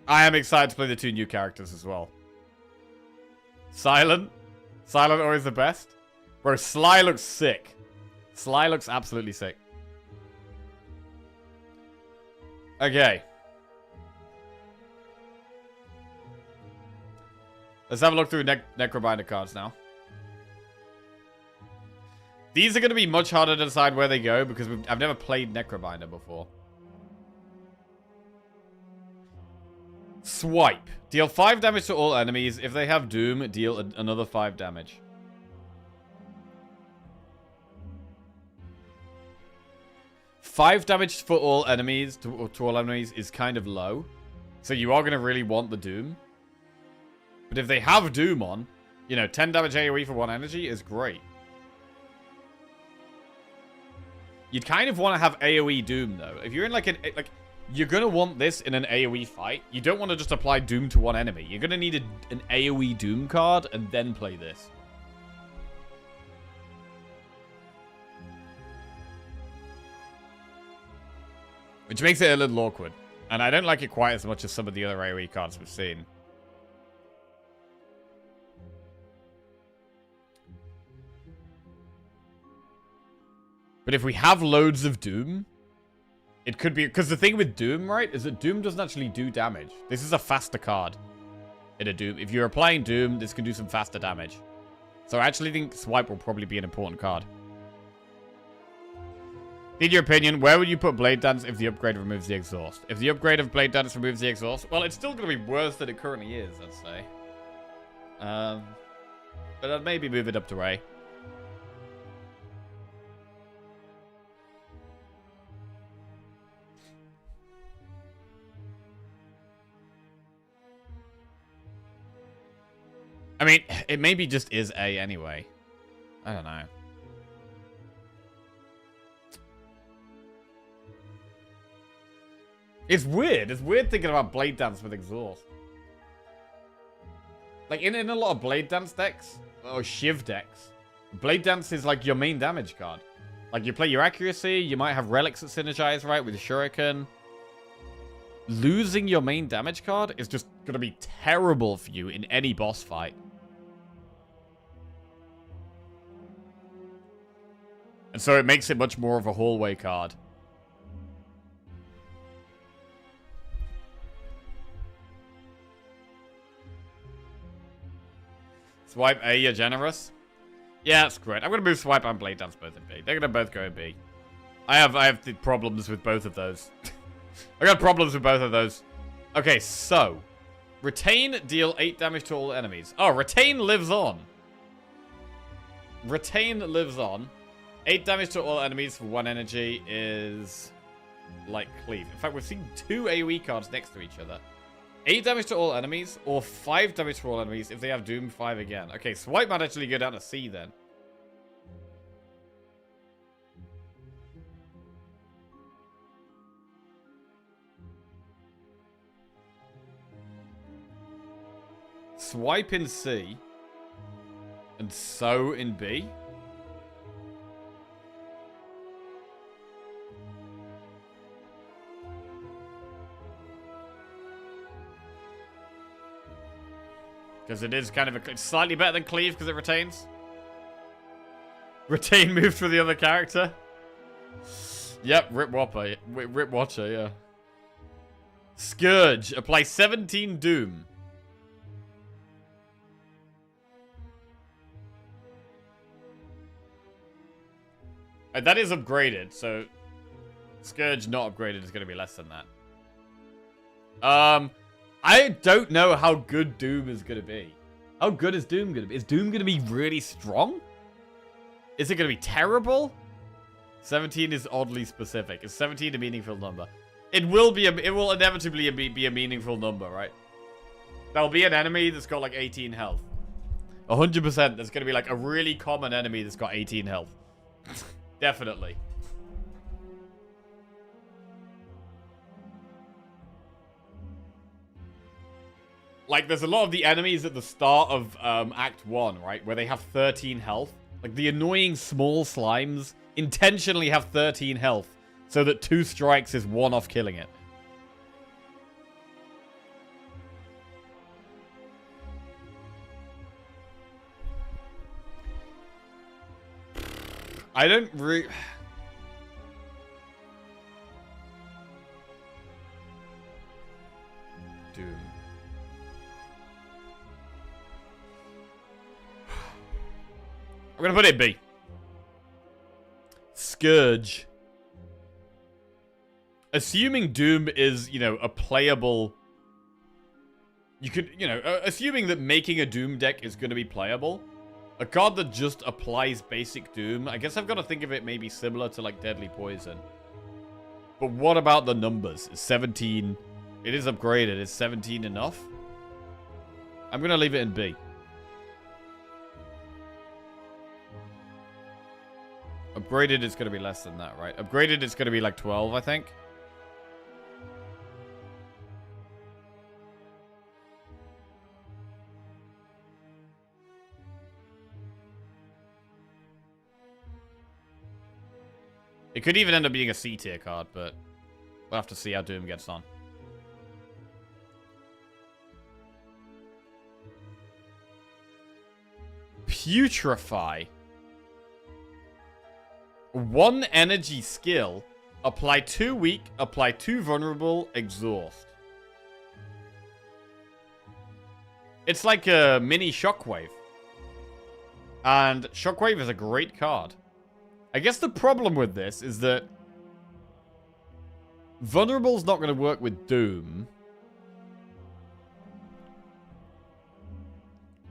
am excited to play the 2 new characters as well. Silent. Silent always the best. Bro, Sly looks sick. Sly looks absolutely sick. Okay. Let's have a look through Necrobinder cards now. These are going to be much harder to decide where they go because I've never played Necrobinder before. Swipe. Deal 5 damage to all enemies. If they have Doom, deal another 5 damage. Five damage for all enemies to all enemies is kind of low. So you are going to really want the Doom. But if they have Doom on, you know, 10 damage AoE for 1 energy is great. You'd kind of want to have AoE Doom, though. If you're in like you're going to want this in an AoE fight. You don't want to just apply Doom to 1 enemy. You're going to need an AoE Doom card and then play this. Which makes it a little awkward. And I don't like it quite as much as some of the other AoE cards we've seen. But if we have loads of Doom, it could be... Because the thing with Doom, right, is that Doom doesn't actually do damage. This is a faster card in a Doom. If you're applying Doom, this can do some faster damage. So I actually think Swipe will probably be an important card. In your opinion, where would you put Blade Dance if the upgrade removes the exhaust? If the upgrade of Blade Dance removes the exhaust, well, it's still going to be worse than it currently is, I'd say. But I'd maybe move it up to A. I mean, it maybe just is A anyway. I don't know. It's weird. It's weird thinking about Blade Dance with exhaust. Like, in a lot of Blade Dance decks, or Shiv decks, Blade Dance is like your main damage card. Like, you play your accuracy, you might have relics that synergize, right, with Shuriken. Losing your main damage card is just going to be terrible for you in any boss fight. And so it makes it much more of a hallway card. Swipe A, you're generous. Yeah, that's great. I'm going to move Swipe and Blade Dance both in B. They're going to both go in B. I have the problems with both of those. I got problems with both of those. Okay, so. Retain, deal 8 damage to all enemies. Oh, Retain lives on. Retain lives on. 8 damage to all enemies for 1 energy is like Cleave. In fact, we've seen 2 AoE cards next to each other. 8 damage to all enemies, or 5 damage to all enemies if they have Doom 5 again. Okay, Swipe might actually go down to C then. Swipe in C. And so in B. Because it is kind of it's slightly better than Cleave because it retains. Retain move for the other character. Yep, Rip Whopper. Rip Watcher, yeah. Scourge. Apply 17 Doom. And that is upgraded, so Scourge not upgraded is going to be less than that. I don't know how good Doom is going to be. How good is Doom going to be? Is Doom going to be really strong? Is it going to be terrible? 17 is oddly specific. Is 17 a meaningful number? It will inevitably be a meaningful number, right? There'll be an enemy that's got like 18 health. 100% there's going to be like a really common enemy that's got 18 health. Definitely. Like, there's a lot of the enemies at the start of Act 1, right? Where they have 13 health. Like, the annoying small slimes intentionally have 13 health. So that 2 strikes is 1 off killing it. I don't really... Doom. I'm gonna put it B. Scourge. Assuming Doom is, you know, a playable... You could, you know, assuming that making a Doom deck is gonna be playable, a card that just applies basic Doom, I guess I've got to think of it maybe similar to, like, Deadly Poison. But what about the numbers? Is 17... It is upgraded. Is 17 enough? I'm gonna leave it in B. Upgraded is going to be less than that, right? Upgraded is going to be like 12, I think. It could even end up being a C tier card, but we'll have to see how Doom gets on. Putrefy. 1 energy skill. Apply 2 weak. Apply 2 vulnerable. Exhaust. It's like a mini shockwave. And shockwave is a great card. I guess the problem with this is that vulnerable's not going to work with Doom.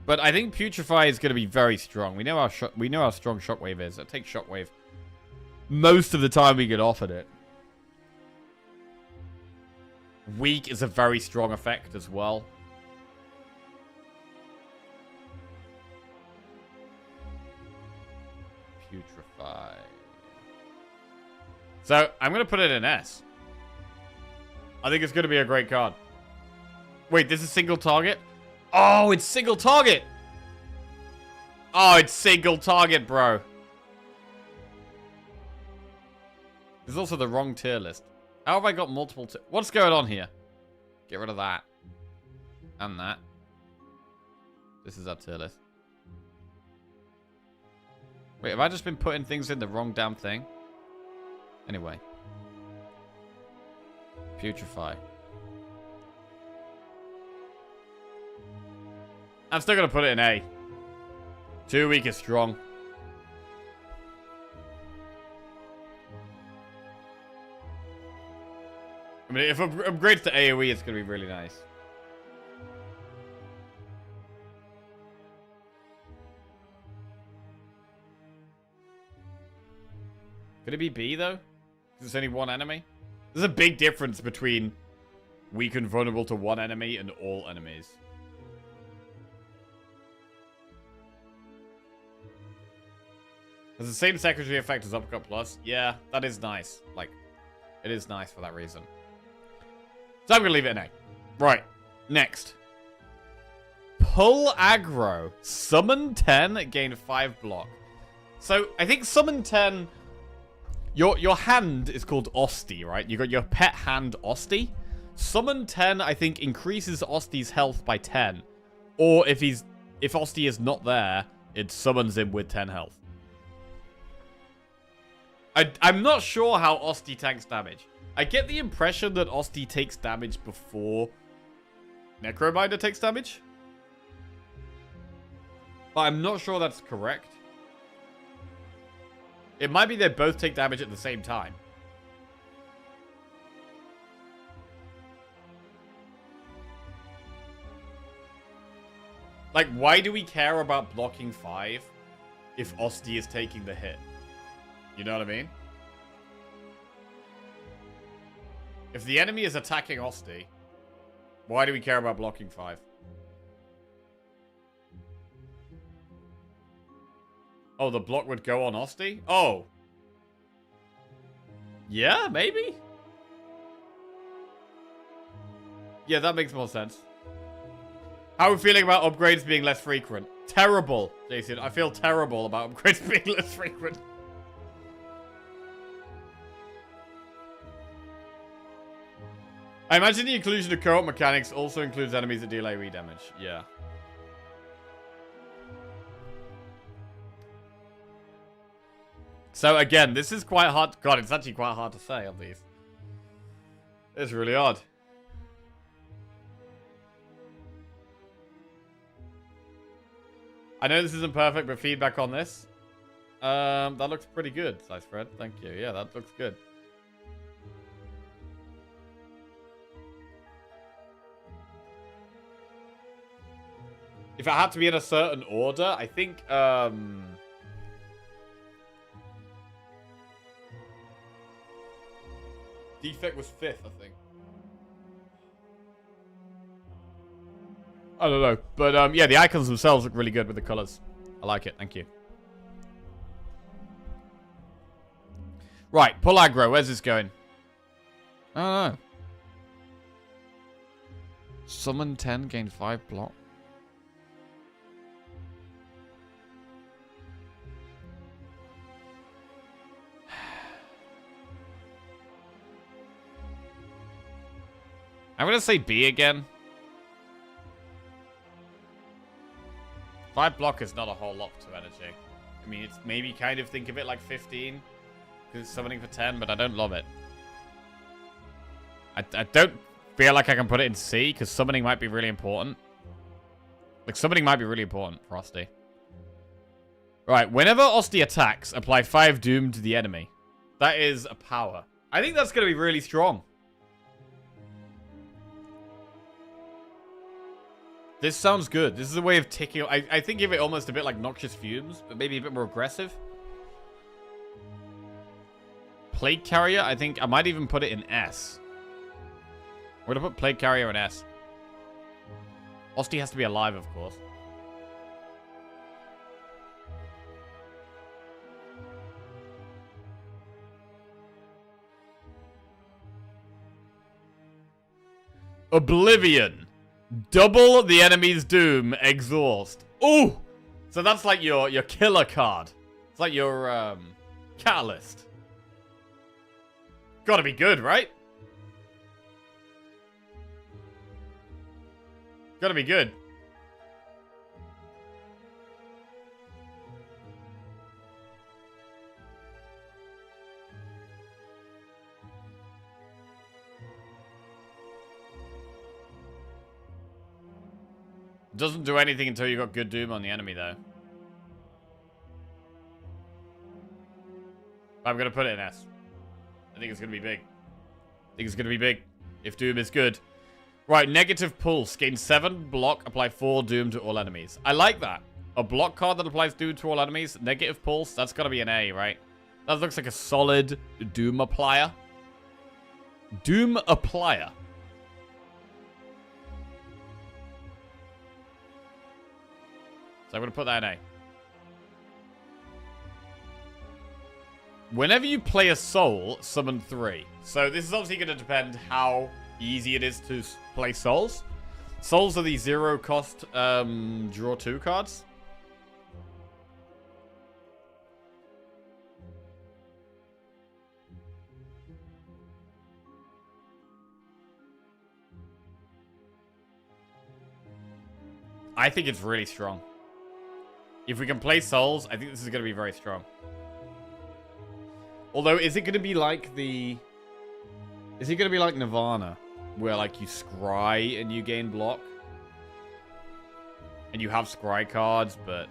But I think Putrefy is going to be very strong. We know how strong Shockwave is. It takes Shockwave most of the time we get offered it. Weak is a very strong effect as well. Putrefy. So, I'm going to put it in S. I think it's going to be a great card. Wait, this is single target? Oh, it's single target! Oh, it's single target, bro. This is also the wrong tier list. How have I got multiple What's going on here? Get rid of that. And that. This is our tier list. Wait, have I just been putting things in the wrong damn thing? Anyway. Putrefy. I'm still going to put it in A. 2 weak is strong. I mean, if it upgrades to AoE, it's going to be really nice. Could it be B, though? Because it's only one enemy? There's a big difference between weak and vulnerable to one enemy and all enemies. Has the same secondary effect as Uppercut Plus. Yeah, that is nice. Like, it is nice for that reason. So I'm going to leave it in A. Right, next. Pull aggro. Summon 10, gain 5 block. So, I think summon 10... Your hand is called Osti, right? You got your pet hand Osti. Summon 10, I think, increases Osti's health by 10. Or if Osti is not there, it summons him with 10 health. I'm not sure how Osti tanks damage. I get the impression that Osti takes damage before Necrobinder takes damage. But I'm not sure that's correct. It might be they both take damage at the same time. Like, why do we care about blocking 5 if Osti is taking the hit? You know what I mean? If the enemy is attacking Osti, why do we care about blocking 5? Oh, the block would go on Osti? Oh. Yeah, maybe? Yeah, that makes more sense. How are we feeling about upgrades being less frequent? Terrible, Jason. I feel terrible about upgrades being less frequent. I imagine the inclusion of co-op mechanics also includes enemies that deal AoE damage. Yeah. So again, this is quite hard. God, it's actually quite hard to say on these. It's really odd. I know this isn't perfect, but feedback on this. That looks pretty good, Size Fred. Thank you. Yeah, that looks good. If it had to be in a certain order, I think, Defect was 5th, I think. I don't know. But, yeah, the icons themselves look really good with the colors. I like it. Thank you. Right, pull aggro. Where's this going? I don't know. Summon 10, gain 5 block. I'm going to say B again. 5 block is not a whole lot to energy. I mean, it's maybe kind of think of it like 15. because it's summoning for 10, but I don't love it. I don't feel like I can put it in C, because summoning might be really important. Like, summoning might be really important for Osti. Right, whenever Osti attacks, apply 5 Doom to the enemy. That is a power. I think that's going to be really strong. This sounds good. This is a way of ticking. I think of it almost a bit like Noxious Fumes, but maybe a bit more aggressive. Plague Carrier, I think I might even put it in S. We're going to put Plague Carrier in S. Osti has to be alive, of course. Oblivion. Double the enemy's doom. Exhaust. Ooh! So that's like your killer card. It's like your catalyst. Gotta be good, right? Gotta be good. Doesn't do anything until you got good doom on the enemy, though. I'm gonna put it in S. I think it's gonna be big. I think it's gonna be big. If doom is good. Right, negative pulse. Gain 7 block, apply 4 doom to all enemies. I like that. A block card that applies doom to all enemies. Negative pulse, that's gotta be an A, right? That looks like a solid doom applier. Doom applier. So I'm going to put that in A. Whenever you play a soul, summon 3. So this is obviously going to depend how easy it is to play souls. Souls are the 0 cost draw 2 cards. I think it's really strong. If we can play souls, I think this is going to be very strong. Although, is it going to be like the... Is it going to be like Nirvana? Where, like, you scry and you gain block? And you have scry cards, but...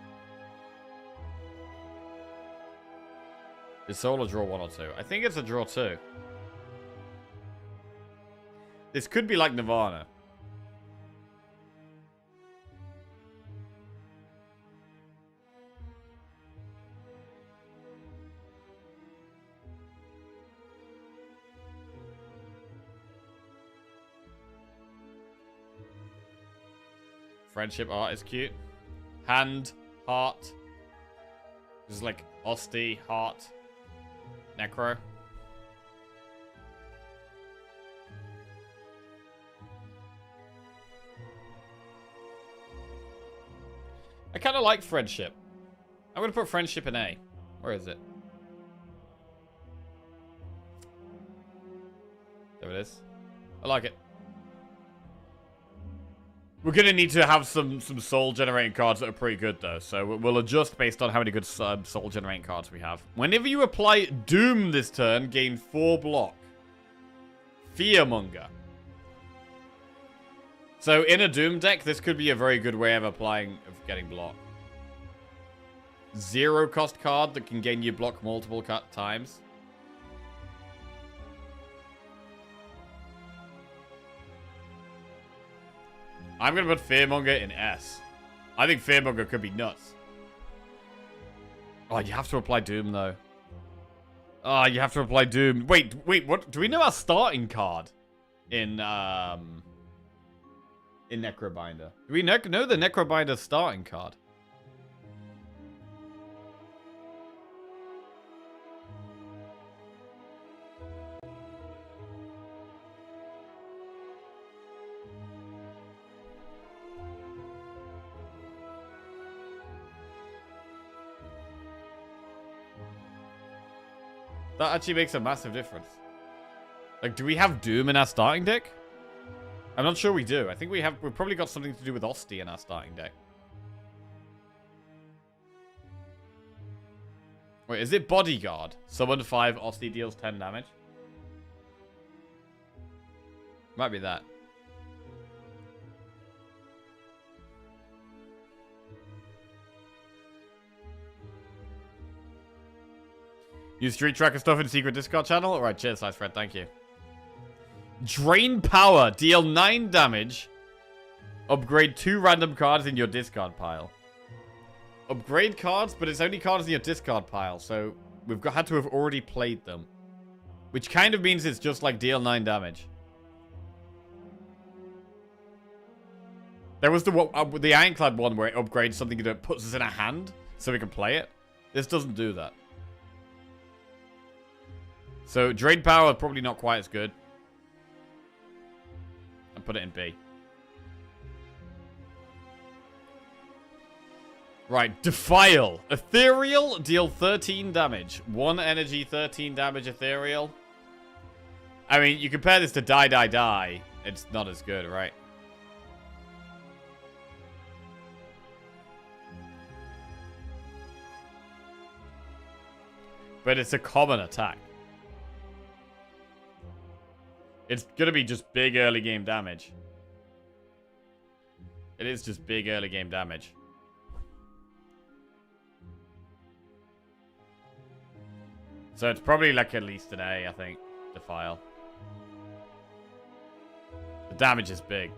Is soul a draw 1 or 2? I think it's a draw 2. This could be like Nirvana. Friendship art is cute. Hand, heart. This is like Osti, heart, Necro. I kind of like friendship. I'm going to put friendship in A. Where is it? There it is. I like it. We're going to need to have some soul-generating cards that are pretty good, though. So we'll adjust based on how many good soul-generating cards we have. Whenever you apply Doom this turn, gain 4 block. Fearmonger. So in a Doom deck, this could be a very good way of getting block. 0 cost card that can gain you block multiple times. I'm going to put Fearmonger in S. I think Fearmonger could be nuts. Oh, you have to apply Doom, though. Oh, you have to apply Doom. Wait, what? Do we know our starting card in Necrobinder? Do we know the Necrobinder starting card? That actually makes a massive difference. Like, do we have Doom in our starting deck? I'm not sure we do. I think we've probably got something to do with Osti in our starting deck. Wait, is it Bodyguard? Summon 5, Osty deals 10 damage. Might be that. Use Street Tracker stuff in secret Discord channel? Alright, cheers, nice friend, thank you. Drain Power. Deal 9 damage. Upgrade 2 random cards in your discard pile. Upgrade cards, but it's only cards in your discard pile, so we've had to have already played them. Which kind of means it's just like deal 9 damage. There was the Ironclad one where it upgrades something that puts us in a hand so we can play it. This doesn't do that. So, Drain Power, probably not quite as good. And put it in B. Right, Defile. Ethereal, deal 13 damage. 1 energy, 13 damage, Ethereal. I mean, you compare this to Die, Die, Die. It's not as good, right? But it's a common attack. It's gonna be just big early game damage. It is just big early game damage. So it's probably like at least an A, I think. Defile. The damage is big.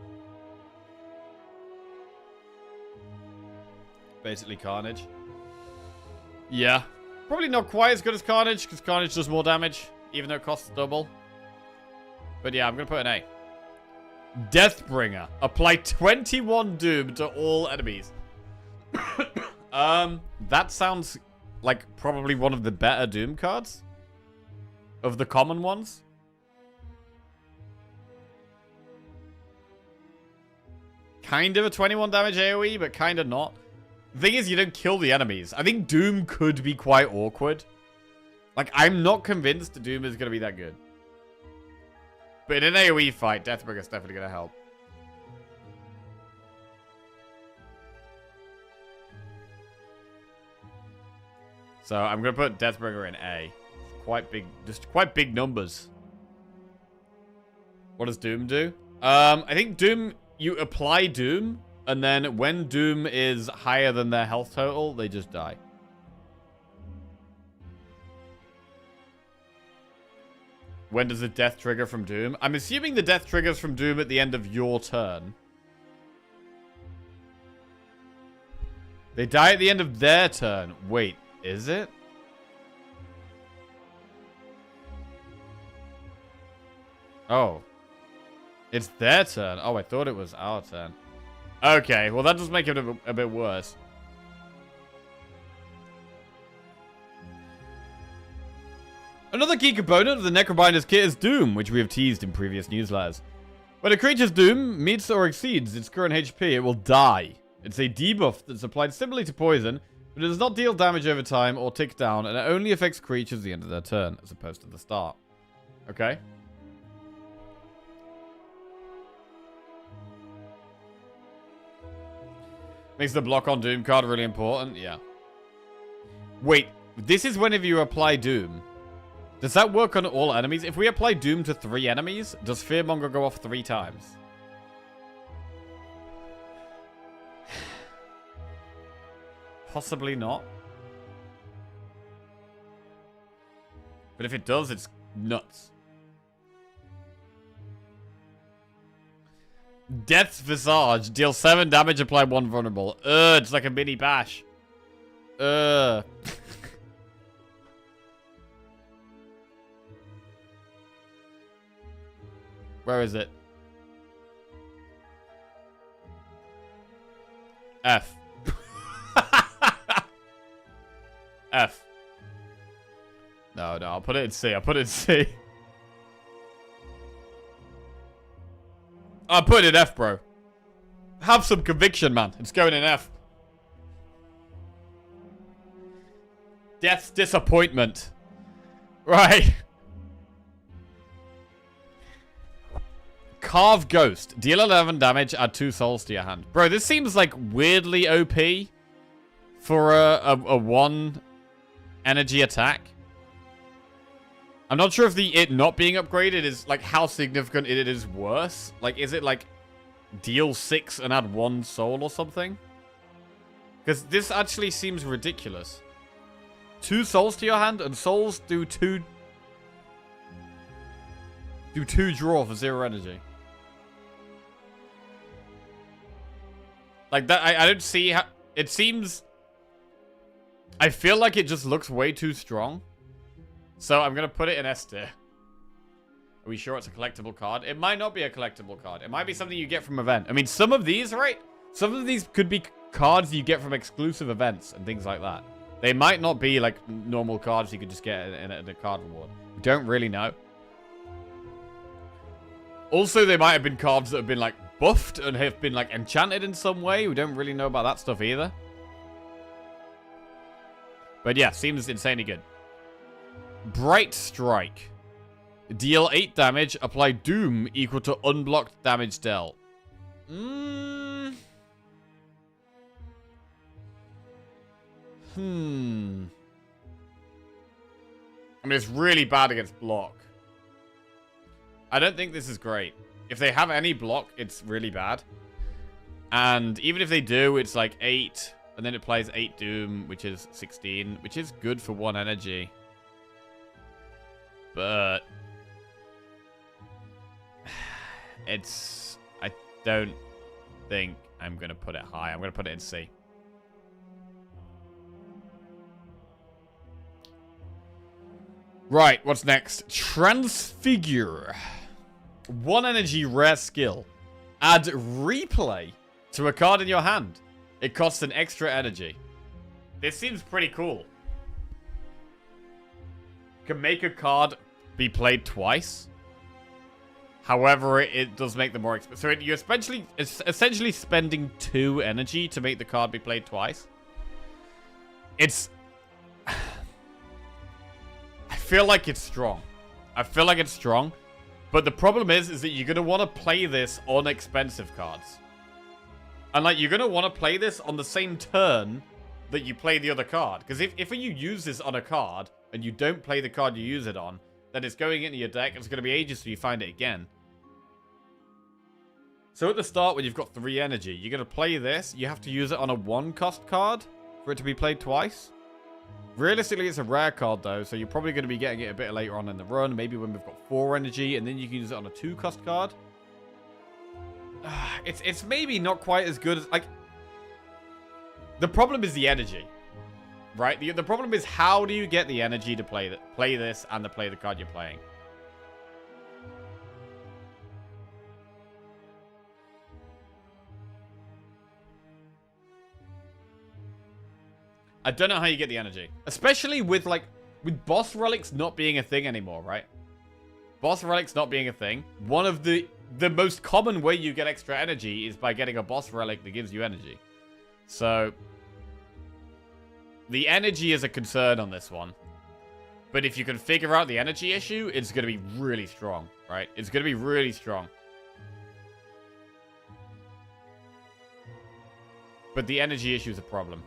Basically Carnage. Yeah. Probably not quite as good as Carnage, because Carnage does more damage, even though it costs double. But yeah, I'm going to put an A. Deathbringer. Apply 21 Doom to all enemies. That sounds like probably one of the better Doom cards. Of the common ones. Kind of a 21 damage AoE, but kind of not. The thing is, you don't kill the enemies. I think Doom could be quite awkward. Like, I'm not convinced that Doom is going to be that good. But in an AoE fight, Deathbringer's definitely going to help. So I'm going to put Deathbringer in A. Quite big, just quite big numbers. What does Doom do? I think Doom, you apply Doom, and then when Doom is higher than their health total, they just die. When does the death trigger from Doom? I'm assuming the death triggers from Doom at the end of your turn. They die at the end of their turn. Wait, is it? Oh. It's their turn. Oh, I thought it was our turn. Okay, well that does make it a bit worse. Another key component of the Necrobinder's kit is Doom, which we have teased in previous newsletters. When a creature's Doom meets or exceeds its current HP, it will die. It's a debuff that's applied similarly to poison, but it does not deal damage over time or tick down, and it only affects creatures at the end of their turn, as opposed to the start. Okay? Makes the block on Doom card really important, yeah. Wait, this is whenever you apply Doom. Does that work on all enemies? If we apply Doom to 3 enemies, does Fearmonger go off 3 times? Possibly not. But if it does, it's nuts. Death's Visage. Deal 7 damage, apply 1 vulnerable. It's like a mini bash. Where is it? F. F. No, I'll put it in C. I'll put it in C. I'll put it in F, bro. Have some conviction, man. It's going in F. Death's Disappointment. Right. Carve Ghost. Deal 11 damage, add 2 souls to your hand. Bro, this seems like weirdly OP for a 1 energy attack. I'm not sure if it not being upgraded is, like, how significant it is worse. Like, is it, like, deal 6 and add 1 soul or something? Because this actually seems ridiculous. 2 souls to your hand, and souls do 2 draw for 0 energy. Like, that, I don't see how... It seems... I feel like it just looks way too strong. So I'm going to put it in S tier. Are we sure it's a collectible card? It might not be a collectible card. It might be something you get from event. I mean, some of these, right? Some of these could be cards you get from exclusive events and things like that. They might not be, like, normal cards you could just get in a card reward. We don't really know. Also, they might have been cards that have been, like, buffed and have been, like, enchanted in some way. We don't really know about that stuff either. But yeah, seems insanely good. Bright Strike. Deal 8 damage, apply Doom equal to unblocked damage dealt. I mean, it's really bad against block. I don't think this is great. If they have any block, it's really bad. And even if they do, it's like 8. And then it plays 8 Doom, which is 16. Which is good for 1 energy. But... it's... I don't think I'm going to put it high. I'm going to put it in C. Right, what's next? Transfigure. 1 energy rare skill. Add replay to a card in your hand. It costs an extra energy. This seems pretty cool. Can make a card be played twice. However, it does make them more expensive. So you're essentially spending 2 energy to make the card be played twice. It's... I feel like it's strong. I feel like it's strong. But the problem is that you're going to want to play this on expensive cards. And, like, you're going to want to play this on the same turn that you play the other card. Because if you use this on a card, and you don't play the card you use it on, then it's going into your deck, and it's going to be ages till you find it again. So at the start, when you've got 3 energy, you're going to play this. You have to use it on a 1-cost card for it to be played twice. Realistically, it's a rare card, though, so you're probably going to be getting it a bit later on in the run. Maybe when we've got 4 energy, and then you can use it on a 2-cost card. It's maybe not quite as good as... like, the problem is the energy, right? The problem is, how do you get the energy to play this and to play the card you're playing? I don't know how you get the energy. Especially with, like, with boss relics not being a thing anymore, right? Boss relics not being a thing. One of the most common way you get extra energy is by getting a boss relic that gives you energy. So, the energy is a concern on this one. But if you can figure out the energy issue, it's going to be really strong, right? It's going to be really strong. But the energy issue is a problem.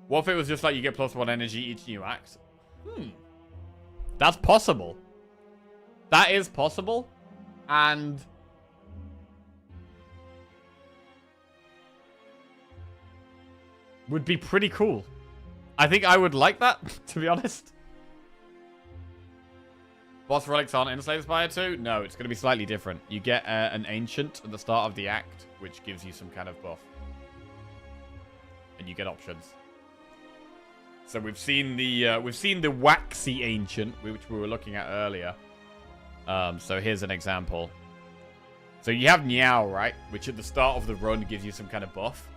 What if it was just like you get +1 energy each new act? That's possible. That is possible. And... would be pretty cool. I think I would like that, to be honest. Boss relics aren't in Spire 2? No, it's going to be slightly different. You get an Ancient at the start of the act, which gives you some kind of buff. And you get options. So we've seen the Waxy Ancient, which we were looking at earlier. So here's an example. So you have Niao, right? Which at the start of the run gives you some kind of buff.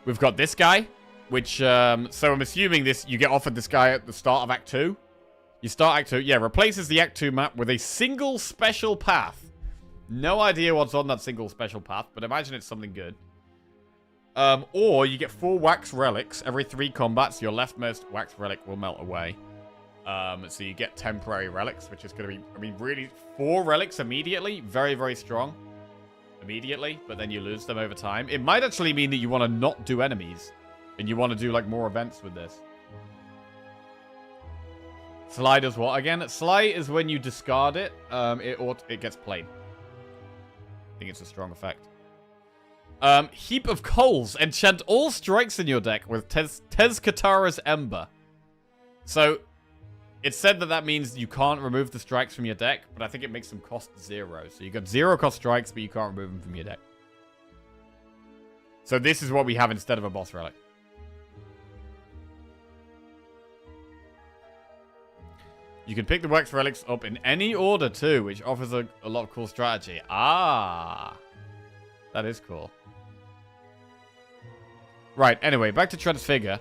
We've got this guy, which, so I'm assuming this, you get offered this guy at the start of Act 2. You start Act 2, yeah, replaces the Act 2 map with a single special path. No idea what's on that single special path, but imagine it's something good. Or you get 4 wax relics. Every 3 combats, your leftmost wax relic will melt away. So you get temporary relics, which is going to be, I mean, really, 4 relics immediately. Very, very strong. Immediately, but then you lose them over time. It might actually mean that you want to not do enemies And you want to do, like, more events with this. Slide is what again? Slide is when you discard it, it gets played. I think it's a strong effect. Heap of coals. Enchant all strikes in your deck with Tezcatara's Ember. So, it said that means you can't remove the strikes from your deck, but I think it makes them cost 0. So you got 0 cost strikes, but you can't remove them from your deck. So this is what we have instead of a boss relic. You can pick the Wax Relics up in any order too, which offers a lot of cool strategy. Ah, that is cool. Right, anyway, back to Transfigure.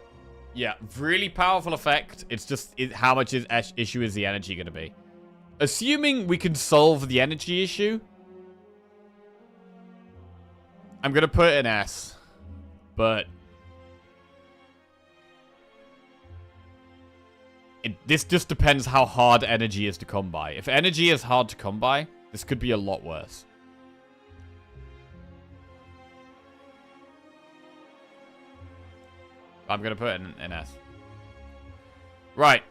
Yeah, really powerful effect. It's just how much issue is the energy going to be? Assuming we can solve the energy issue, I'm going to put an S. But this just depends how hard energy is to come by. If energy is hard to come by, this could be a lot worse. I'm going to put in an S. Right.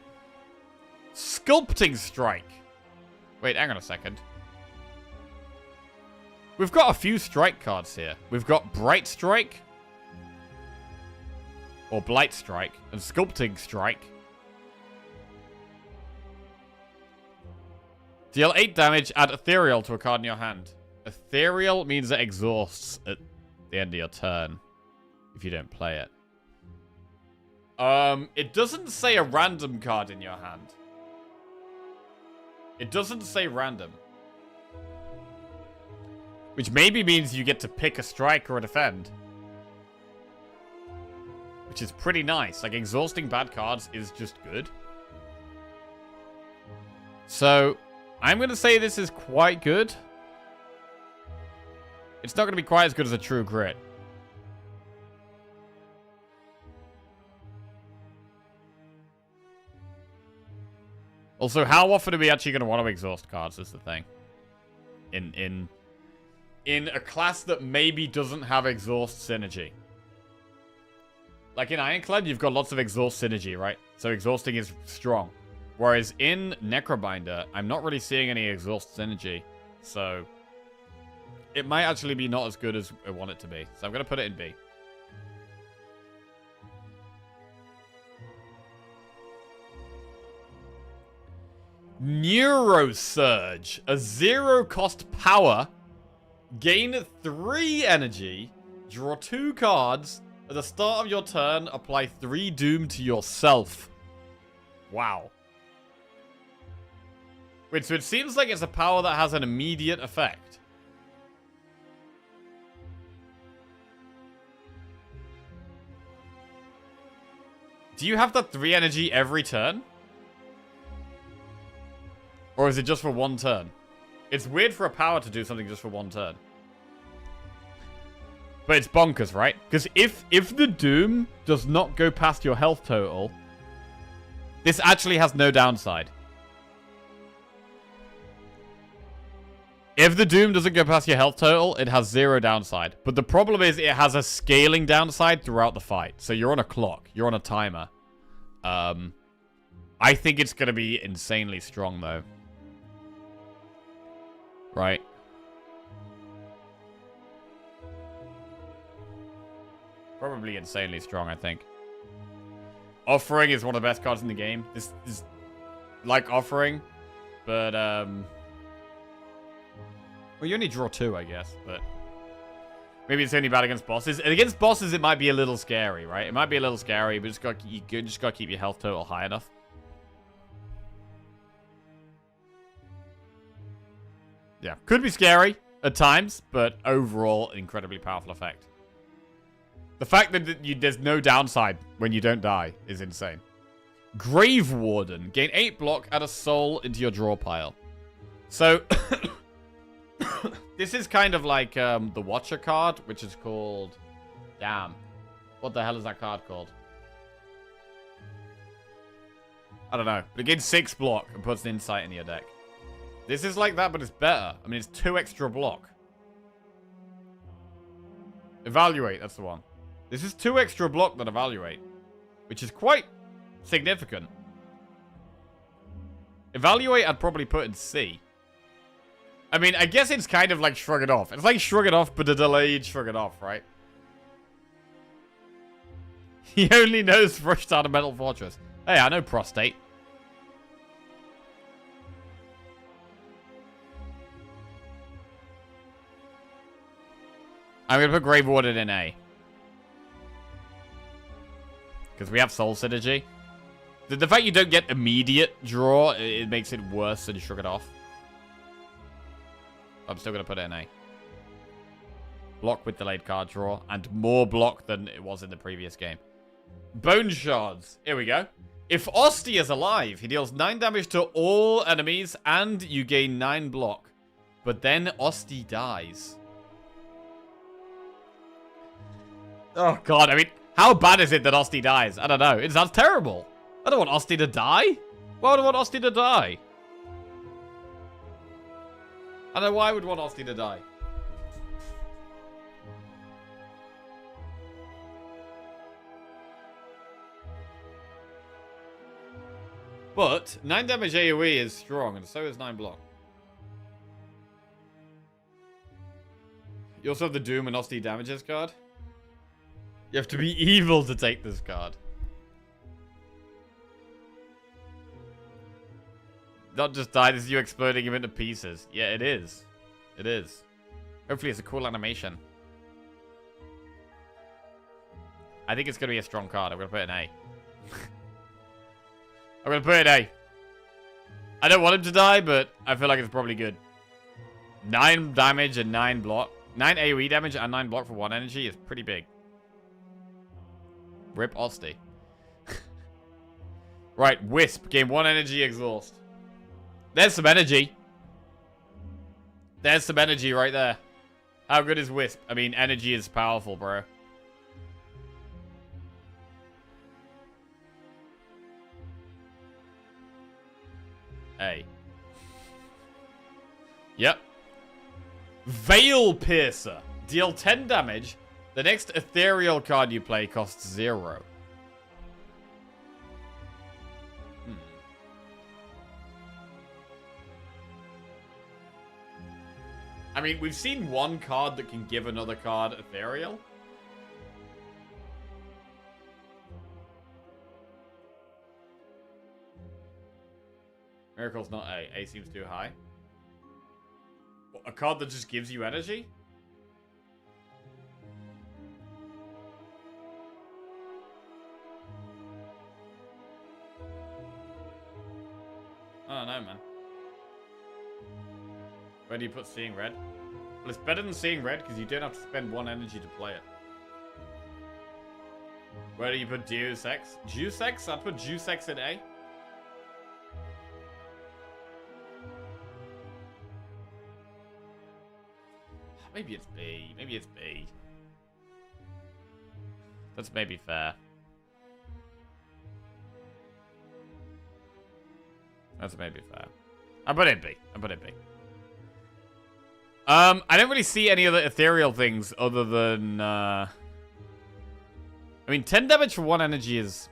Sculpting Strike. Wait, hang on a second. We've got a few strike cards here. We've got Bright Strike. Or Blight Strike. And Sculpting Strike. Deal 8 damage, add Ethereal to a card in your hand. Ethereal means it exhausts at the end of your turn. If you don't play it. It doesn't say a random card in your hand. It doesn't say random. Which maybe means you get to pick a strike or a defend. Which is pretty nice. Like, exhausting bad cards is just good. So, I'm going to say this is quite good. It's not going to be quite as good as a True Grit. Also, how often are we actually going to want to exhaust cards is the thing. In a class that maybe doesn't have exhaust synergy. Like in Ironclad, you've got lots of exhaust synergy, right? So exhausting is strong. Whereas in Necrobinder, I'm not really seeing any exhaust synergy. So it might actually be not as good as I want it to be. So I'm going to put it in B. Neurosurge. A 0-cost power. Gain 3 energy. Draw 2 cards. At the start of your turn, apply 3 doom to yourself. Wow. Wait, so it seems like it's a power that has an immediate effect. Do you have that 3 energy every turn? Or is it just for 1 turn? It's weird for a power to do something just for 1 turn. But it's bonkers, right? Because if the Doom does not go past your health total, this actually has no downside. If the Doom doesn't go past your health total, it has 0 downside. But the problem is it has a scaling downside throughout the fight. So you're on a clock. You're on a timer. I think it's going to be insanely strong, though. Right. Probably insanely strong, I think. Offering is one of the best cards in the game. This is like Offering, but well, you only draw 2, I guess, but maybe it's only bad against bosses. And against bosses, it might be a little scary, right? It might be a little scary, but you just got to keep your health total high enough. Yeah, could be scary at times, but overall, incredibly powerful effect. The fact that there's no downside when you don't die is insane. Grave Warden. Gain 8 block, add a soul into your draw pile. So, this is kind of like the Watcher card, which is called... Damn. What the hell is that card called? I don't know. But it gains 6 block and puts an insight in your deck. This is like that, but it's better. I mean, it's 2 extra block. Evaluate, that's the one. This is 2 extra block than Evaluate, which is quite significant. Evaluate I'd probably put in C. I mean, I guess it's kind of like Shrug It Off. It's like Shrug It Off, but a delayed Shrug It Off, right? He only knows Fresh Start of Metal Fortress. Hey, I know Prostate. I'm going to put Grave Warden in A. Because we have Soul Synergy. The fact you don't get immediate draw, it makes it worse than Shrug It Off. I'm still going to put it in A. Block with delayed card draw. And more block than it was in the previous game. Bone Shards. Here we go. If Osti is alive, he deals 9 damage to all enemies and you gain 9 block. But then Osti dies. Oh, God. I mean, how bad is it that Osti dies? I don't know. It sounds terrible. I don't want Osti to die. Why would I want Osti to die? I don't know why I would want Osti to die. But 9 damage AoE is strong, and so is 9 block. You also have the Doom and Osti damages card. You have to be evil to take this card. Not just die, this is you exploding him into pieces. Yeah, it is. It is. Hopefully it's a cool animation. I think it's going to be a strong card. I'm going to put it in A. I'm going to put it in A. I don't want him to die, but I feel like it's probably good. 9 damage and 9 block. 9 AoE damage and 9 block for 1 energy is pretty big. Rip Osti. Right, Wisp. Gain 1 energy exhaust. There's some energy. There's some energy right there. How good is Wisp? I mean, energy is powerful, bro. A. Yep. Veil Piercer. Deal 10 damage. The next ethereal card you play costs 0. I mean, we've seen one card that can give another card ethereal. Miracle's not A. A seems too high. What, a card that just gives you energy? I don't know, man. Where do you put Seeing Red? Well, it's better than Seeing Red because you don't have to spend 1 energy to play it. Where do you put Deus Ex? Deus Ex? I'd put Deus Ex in A. Maybe it's B. Maybe it's B. That's maybe fair. That's maybe fair. I put it in B. I put it in B. I don't really see any other ethereal things other than, I mean, 10 damage for 1 energy is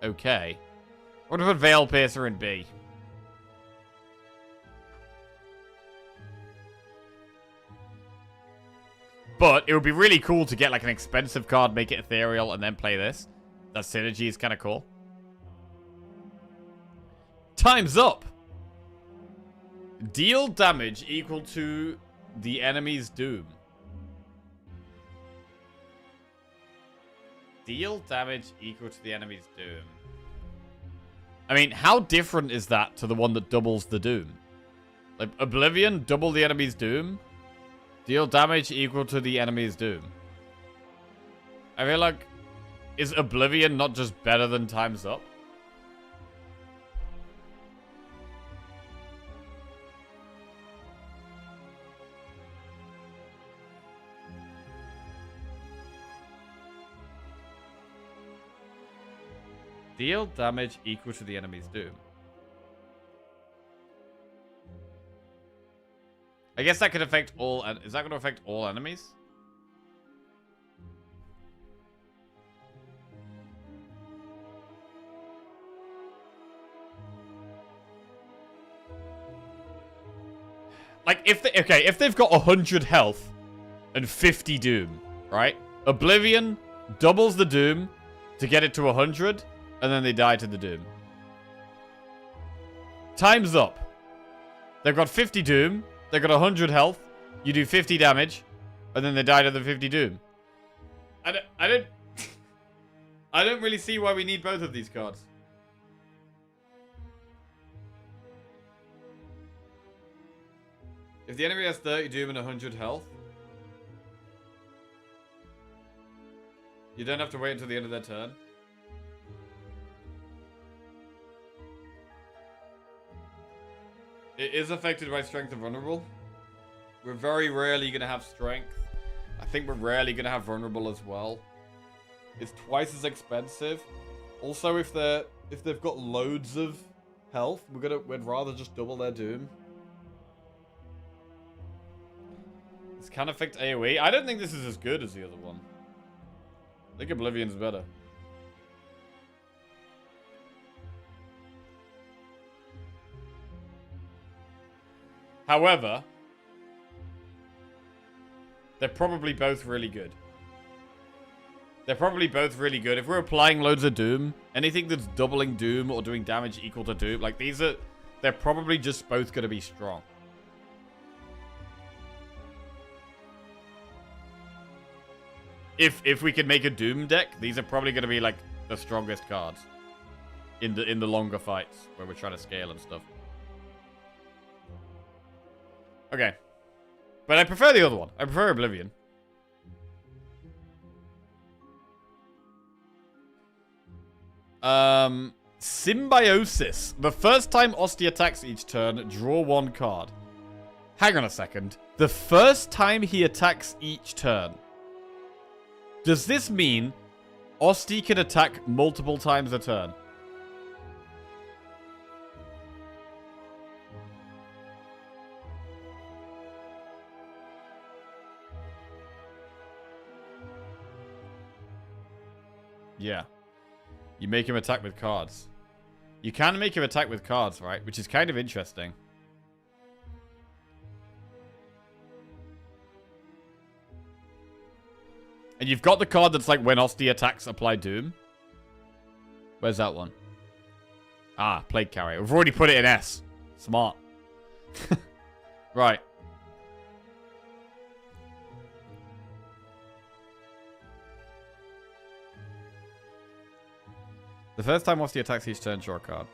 okay. I would have put Veil Piercer in B. But it would be really cool to get, like, an expensive card, make it ethereal, and then play this. That synergy is kind of cool. Time's up! Deal damage equal to the enemy's doom. Deal damage equal to the enemy's doom. I mean, how different is that to the one that doubles the doom? Like, Oblivion, double the enemy's doom? Deal damage equal to the enemy's doom. I feel like, is Oblivion not just better than Time's Up? Deal damage equal to the enemy's doom. I guess that could affect all... Is that going to affect all enemies? Like, if they've got 100 health and 50 doom, right? Oblivion doubles the doom to get it to 100, and then they die to the doom. Time's up. They've got 50 doom, they've got 100 health, you do 50 damage, and then they die to the 50 doom. I don't I don't really see why we need both of these cards. If the enemy has 30 doom and 100 health, you don't have to wait until the end of their turn. It is affected by strength and vulnerable. We're very rarely going to have strength. I think we're rarely going to have vulnerable as well. It's twice as expensive. Also, if they've got loads of health, we'd rather just double their doom. This can affect AoE. I don't think this is as good as the other one. I think Oblivion's better. However, they're probably both really good. They're probably both really good. If we're applying loads of Doom, anything that's doubling Doom or doing damage equal to Doom, like they're probably just both going to be strong. If we can make a Doom deck, these are probably going to be like the strongest cards in the longer fights where we're trying to scale and stuff. Okay. But I prefer the other one. I prefer Oblivion. Symbiosis. The first time Osti attacks each turn, draw one card. Hang on a second. The first time he attacks each turn. Does this mean Osti can attack multiple times a turn? Yeah. You make him attack with cards. You can make him attack with cards, right? Which is kind of interesting. And you've got the card that's like when Osti attacks, apply Doom. Where's that one? Ah, Plague Carrier. We've already put it in S. Smart. Right. The first time Osti attacks each turn, draw a card.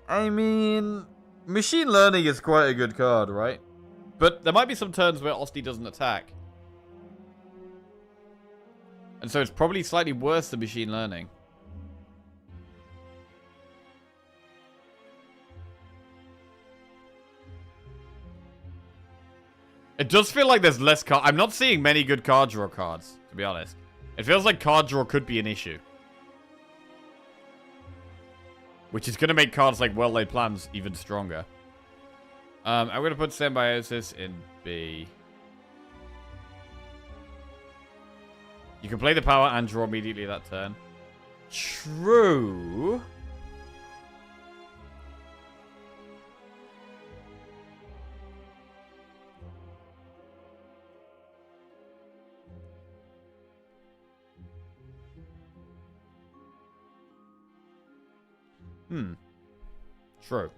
I mean, Machine Learning is quite a good card, right? But there might be some turns where Osti doesn't attack. And so it's probably slightly worse than Machine Learning. It does feel like there's less card. I'm not seeing many good card draw cards, to be honest. It feels like card draw could be an issue. Which is going to make cards like Well-Laid Plans even stronger. I'm going to put Symbiosis in B. You can play the power and draw immediately that turn. True. True.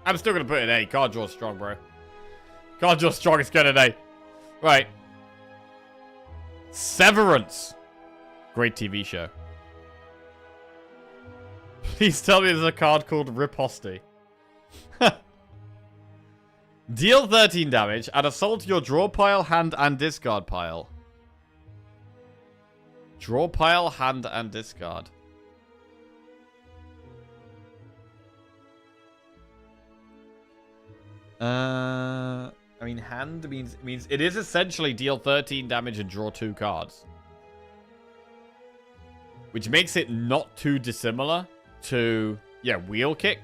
I'm still going to put it in A. Card draw strong, bro. Card draw strong is good at A. Right. Severance. Great TV show. Please tell me there's a card called Riposte. Deal 13 damage. Add assault to your draw pile, hand, and discard pile. Draw pile, hand, and discard. I mean, hand means it is essentially deal 13 damage and draw 2 cards. Which makes it not too dissimilar to, yeah, Wheel Kick.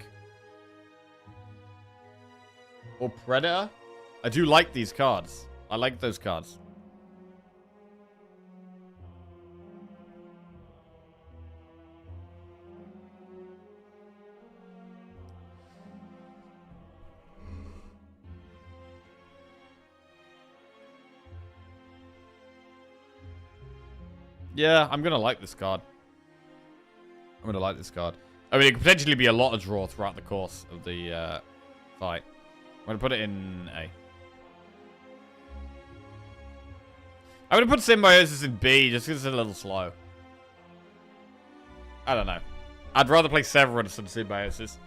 Or Predator. I do like these cards. I like those cards. Yeah, I'm gonna like this card. I'm gonna like this card. I mean, it could potentially be a lot of draw throughout the course of the fight. I'm gonna put it in A. I'm gonna put Symbiosis in B just because it's a little slow. I don't know. I'd rather play Severance than Symbiosis.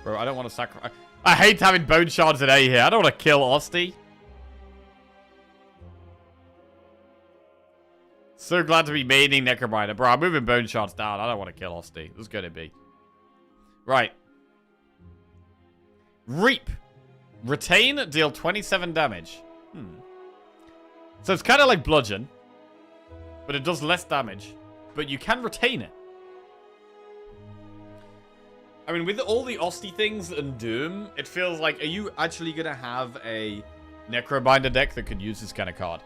Bro, I don't want to sacrifice. I hate having Bone Shards in A here. I don't want to kill Osti. So glad to be maining Necrobinder. Bro, I'm moving Bone Shards down. I don't want to kill Osti. Let's go to B. Right. Reap. Retain, deal 27 damage. So it's kind of like Bludgeon. But it does less damage. But you can retain it. I mean, with all the Osti things and Doom, it feels like, are you actually going to have a Necrobinder deck that could use this kind of card?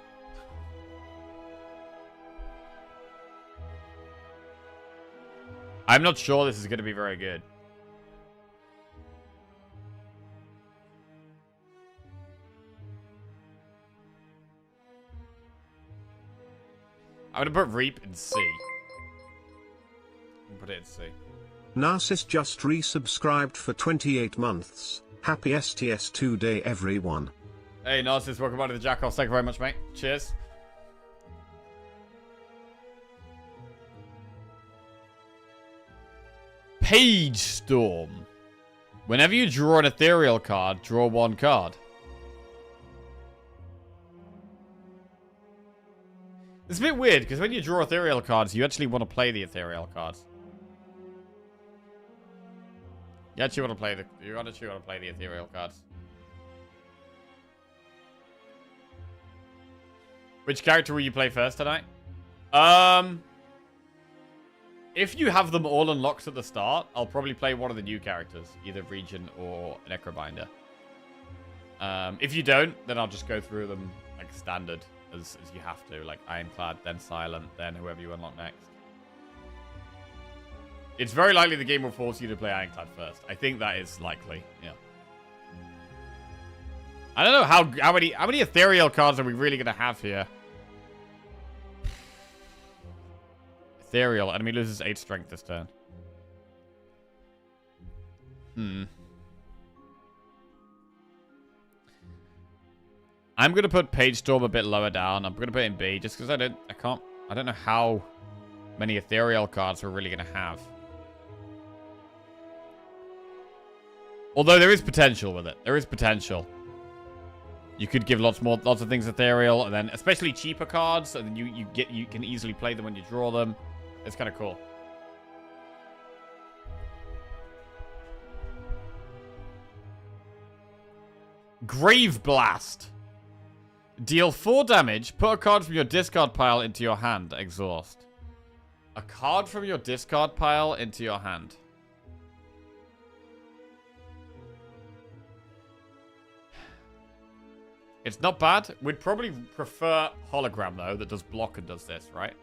I'm not sure this is going to be very good. I'm going to put Reap in C. Put it in C. Narcissus just resubscribed for 28 months. Happy STS2 day, everyone. Hey, Narcissus, welcome back to the Jackoffs. Thank you very much, mate. Cheers. Page Storm. Whenever you draw an ethereal card, draw one card. It's a bit weird, because when you draw ethereal cards, you actually want to play the ethereal cards. You actually want to play the ethereal cards. Which character will you play first tonight? If you have them all unlocked at the start, I'll probably play one of the new characters, either Regent or Necrobinder. If you don't, then I'll just go through them like standard, as you have to, like Ironclad, then Silent, then whoever you unlock next. It's very likely the game will force you to play Ironclad first. I think that is likely, yeah. I don't know how many ethereal cards are we really going to have here. Ethereal. Enemy loses 8 strength this turn. I'm going to put Page Storm a bit lower down. I'm going to put it in B just because I don't know how many ethereal cards we're really going to have. Although there is potential with it. There is potential. You could give lots of things ethereal, and then especially cheaper cards, and then you can easily play them when you draw them. It's kind of cool. Grave Blast. Deal 4 damage. Put a card from your discard pile into your hand. Exhaust. A card from your discard pile into your hand. It's not bad. We'd probably prefer Hologram, though, that does block and does this, right?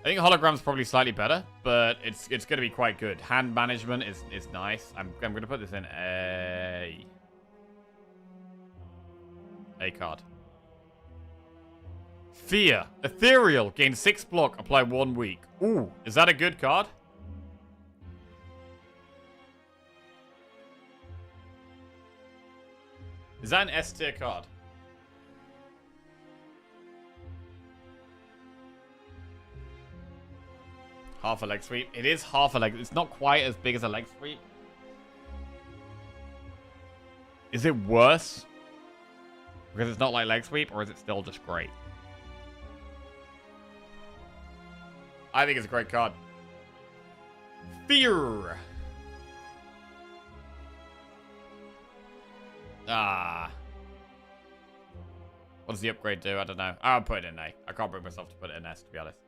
I think Hologram's probably slightly better, but it's going to be quite good. Hand management is nice. I'm going to put this in A card. Fear. Ethereal. Gain 6 block. Apply 1 week. Ooh. Is that a good card? Is that an S tier card? Half a leg sweep. It is half a leg. It's not quite as big as a leg sweep. Is it worse? Because it's not like leg sweep, or is it still just great? I think it's a great card. Fear. What does the upgrade do? I don't know. I'll put it in A. I can't bring myself to put it in S, to be honest.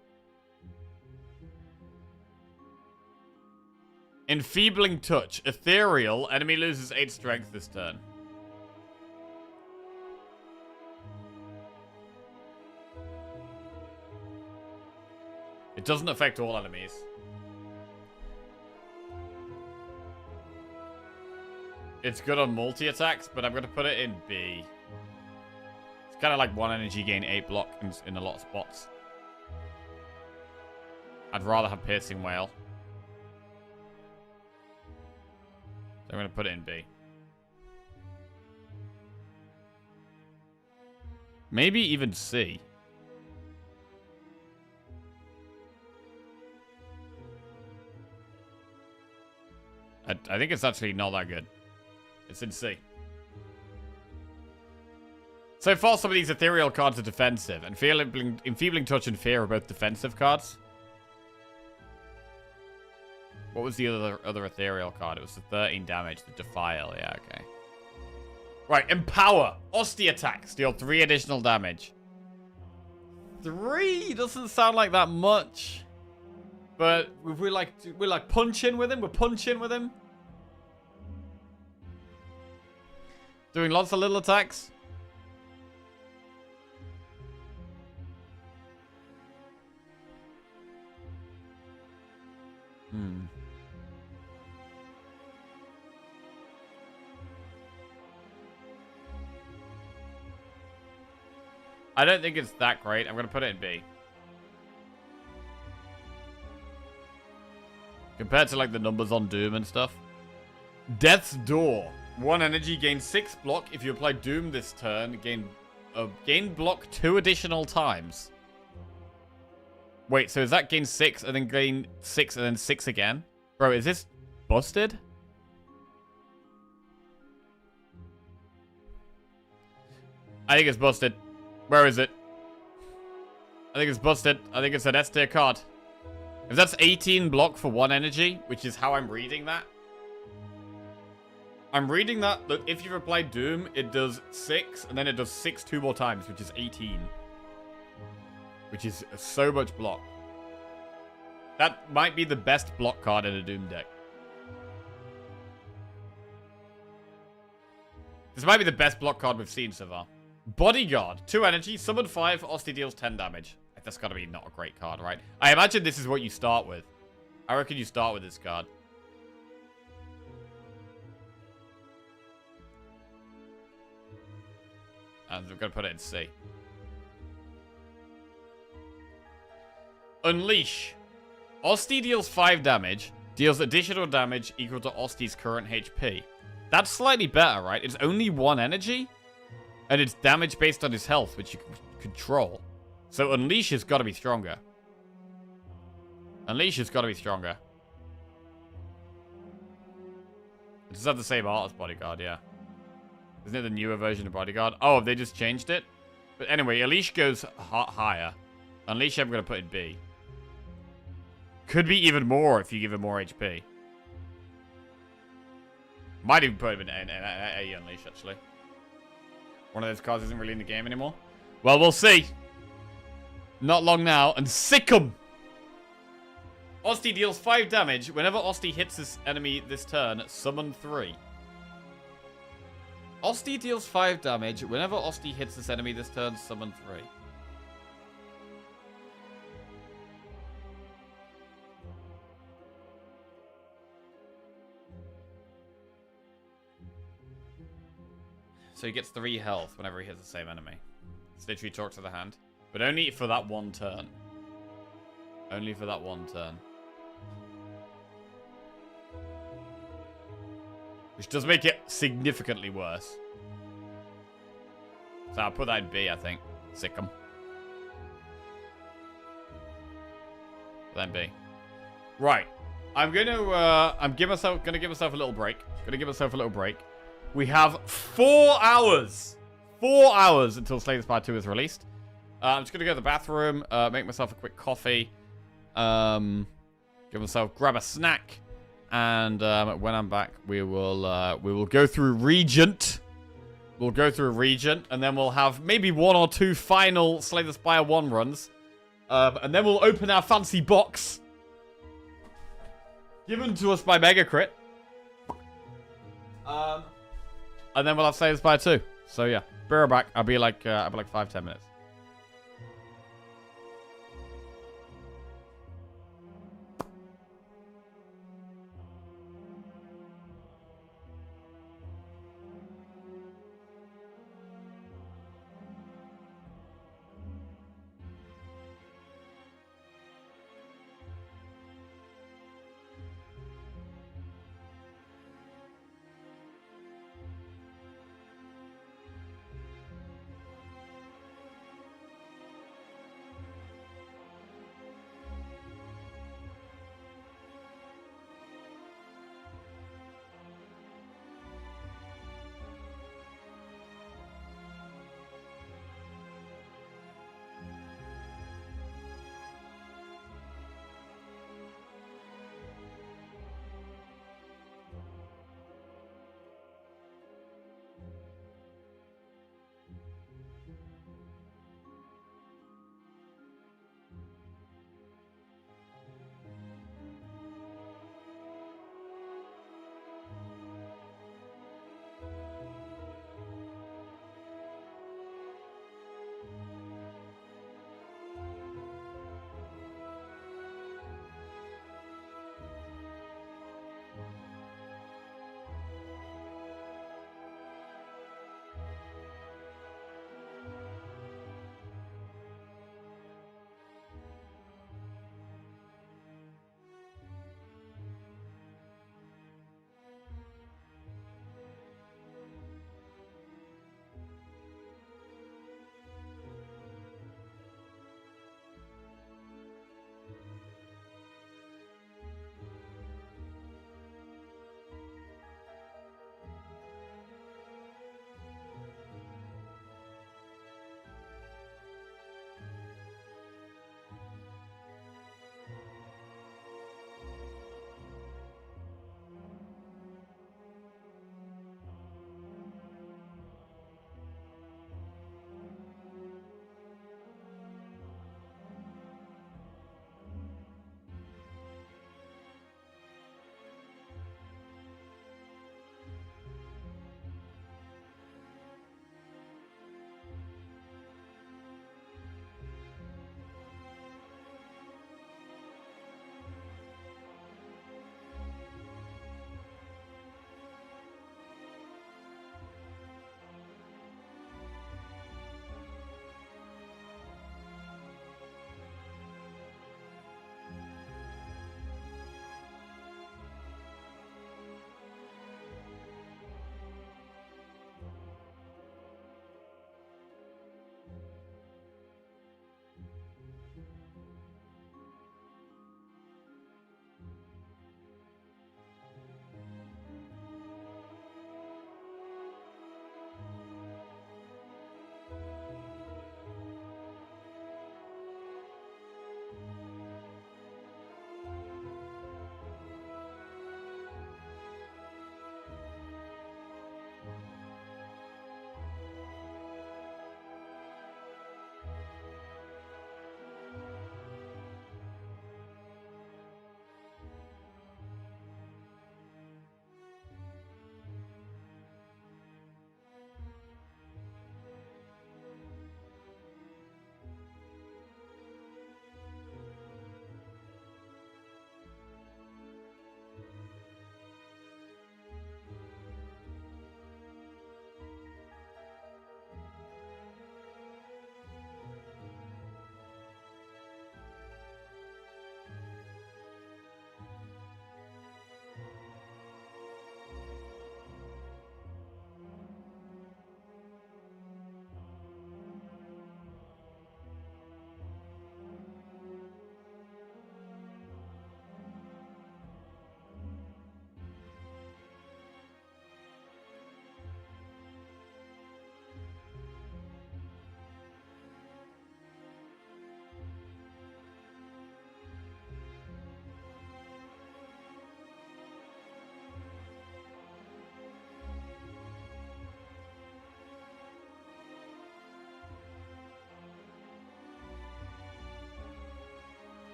Enfeebling Touch. Ethereal. Enemy loses 8 strength this turn. It doesn't affect all enemies. It's good on multi-attacks, but I'm going to put it in B. It's kind of like 1 energy gain 8 block in a lot of spots. I'd rather have Piercing Wail. So I'm going to put it in B. Maybe even C. I think it's actually not that good. It's in C. So far, some of these ethereal cards are defensive, and Enfeebling Touch and Fear are both defensive cards. What was the other ethereal card? It was the 13 damage, the Defile. Yeah, okay. Right, Empower. Osti attacks. Deal 3 additional damage. 3 doesn't sound like that much. But we're like punching with him. We're punching with him. Doing lots of little attacks. I don't think it's that great. I'm going to put it in B. Compared to like the numbers on Doom and stuff. Death's Door. 1 energy, gain 6 block. If you apply Doom this turn, gain block 2 additional times. Wait, so is that gain 6 and then gain 6 and then 6 again? Bro, is this busted? I think it's busted. Where is it? I think it's busted. I think it's an S tier card. If that's 18 block for 1 energy, which is how I'm reading that. I'm reading that, look, if you apply Doom, it does 6, and then it does 6 2 more times, which is 18. Which is so much block. That might be the best block card in a Doom deck. This might be the best block card we've seen so far. Bodyguard. 2 energy, summon 5, Osti deals 10 damage. That's gotta be not a great card, right? I imagine this is what you start with. I reckon you start with this card. And we're gonna put it in C. Unleash. Osti deals 5 damage. Deals additional damage equal to Osti's current HP. That's slightly better, right? It's only 1 energy. And it's damage based on his health, which you can control. So Unleash has got to be stronger. Unleash has got to be stronger. It does have the same art as Bodyguard, yeah. Isn't it the newer version of Bodyguard? Oh, they just changed it? But anyway, Unleash goes higher. Unleash I'm going to put in B. Could be even more if you give him more HP. Might even put him in A Unleash, actually. One of those cards isn't really in the game anymore. Well, we'll see. Not long now. And Sick'em! Osti deals 5 damage. Whenever Osti hits this enemy this turn, summon 3. Osti deals 5 damage. Whenever Osti hits this enemy this turn, summon 3. So he gets 3 health whenever he hits the same enemy. It's literally talk to the hand. But only for that one turn. Only for that one turn. Which does make it significantly worse. So I'll put that in B, I think. Sick'em. Put that in B. Right. I'm gonna give myself a little break. We have 4 hours. 4 hours until Slay the Spire 2 is released. I'm just gonna go to the bathroom, make myself a quick coffee, grab a snack, and when I'm back, we will go through Regent, We'll go through Regent, and then we'll have maybe 1 or 2 final Slay the Spire 1 runs. And then we'll open our fancy box. Given to us by Megacrit. And then we'll have Slay the Spire 2. So yeah, be right back. I'll be like 5-10 minutes.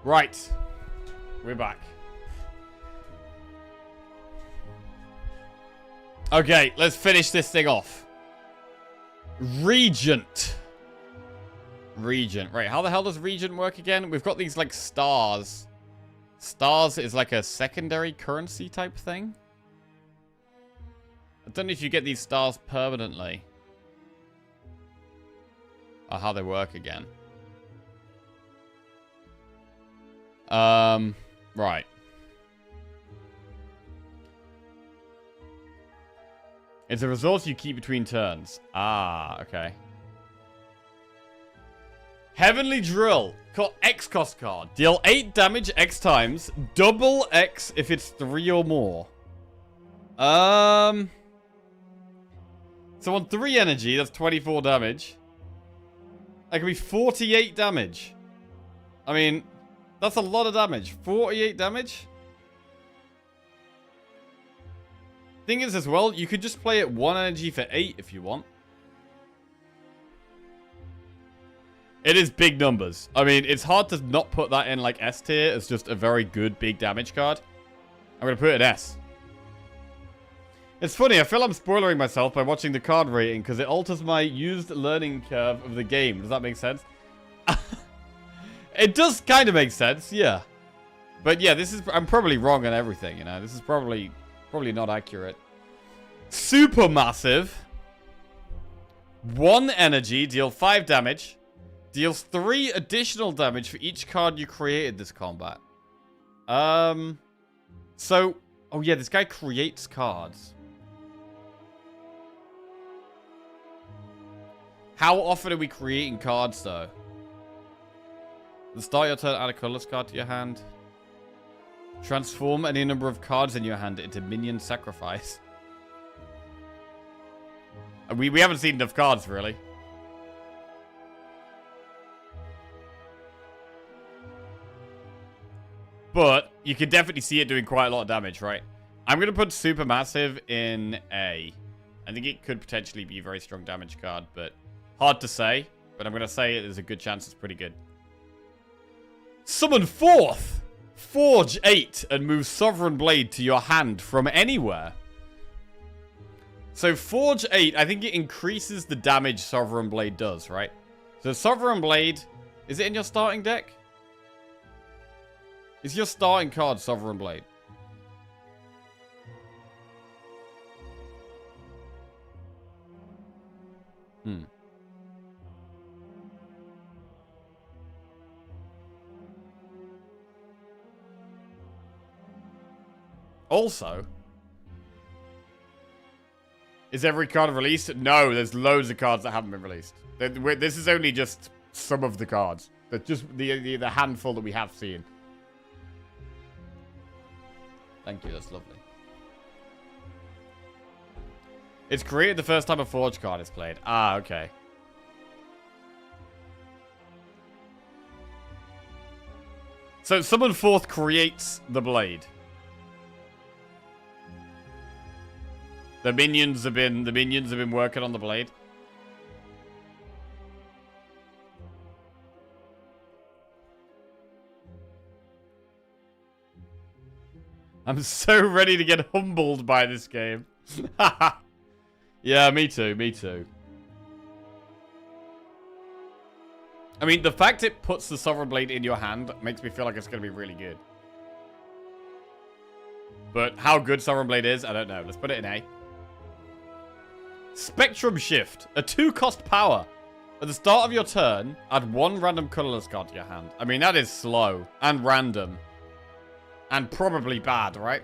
Right. We're back. Okay, let's finish this thing off. Regent. Regent. Right, how the hell does Regent work again? We've got these, like, stars. Stars is like a secondary currency type thing. I don't know if you get these stars permanently. Or how they work again. Right. It's a resource you keep between turns. Ah, okay. Heavenly Drill. X cost card. Deal 8 damage X times. Double X if it's 3 or more. So on 3 energy, that's 24 damage. That could be 48 damage. I mean, that's a lot of damage. 48 damage? Thing is as well, you could just play it 1 energy for 8 if you want. It is big numbers. I mean, it's hard to not put that in like S tier as just a very good big damage card. I'm going to put it in S. It's funny, I feel I'm spoiling myself by watching the card rating because it alters my used learning curve of the game. Does that make sense? It does kind of make sense, yeah. But yeah, this is... I'm probably wrong on everything, you know. This is probably not accurate. Supermassive. 1 energy, deal 5 damage. Deals 3 additional damage for each card you created this combat. So... Oh yeah, this guy creates cards. How often are we creating cards, though? At the start of your turn, add a colorless card to your hand. Transform any number of cards in your hand into minion sacrifice. We haven't seen enough cards, really. But you can definitely see it doing quite a lot of damage, right? I'm going to put Supermassive in A. I think it could potentially be a very strong damage card, but hard to say. But I'm going to say there's a good chance it's pretty good. Summon 4th! Forge 8 and move Sovereign Blade to your hand from anywhere. So Forge 8, I think it increases the damage Sovereign Blade does, right? So Sovereign Blade, is it in your starting deck? Is your starting card Sovereign Blade? Also, is every card released? No, there's loads of cards that haven't been released. This is only just some of the cards. That's just the handful that we have seen. Thank you, that's lovely. It's created the first time a Forge card is played. Ah, okay. So Summon 4th creates the blade. The minions have been working on the blade. I'm so ready to get humbled by this game. Yeah, me too, me too. I mean, the fact it puts the Sovereign Blade in your hand makes me feel like it's going to be really good. But how good Sovereign Blade is, I don't know. Let's put it in A. Spectrum Shift. A 2-cost power. At the start of your turn, add 1 random colorless card to your hand. I mean, that is slow and random. And probably bad, right?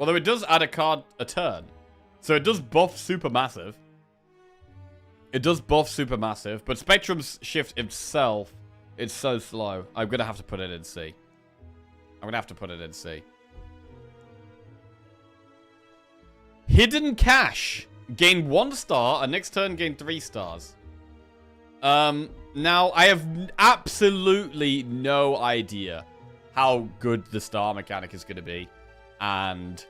Although it does add a card a turn. So it does buff Supermassive. It does buff Supermassive. But Spectrum Shift itself, it's so slow. I'm going to have to put it in C. I'm going to have to put it in C. Hidden Cache. Gain 1 star, and next turn gain 3 stars. Now, I have absolutely no idea how good the star mechanic is going to be. And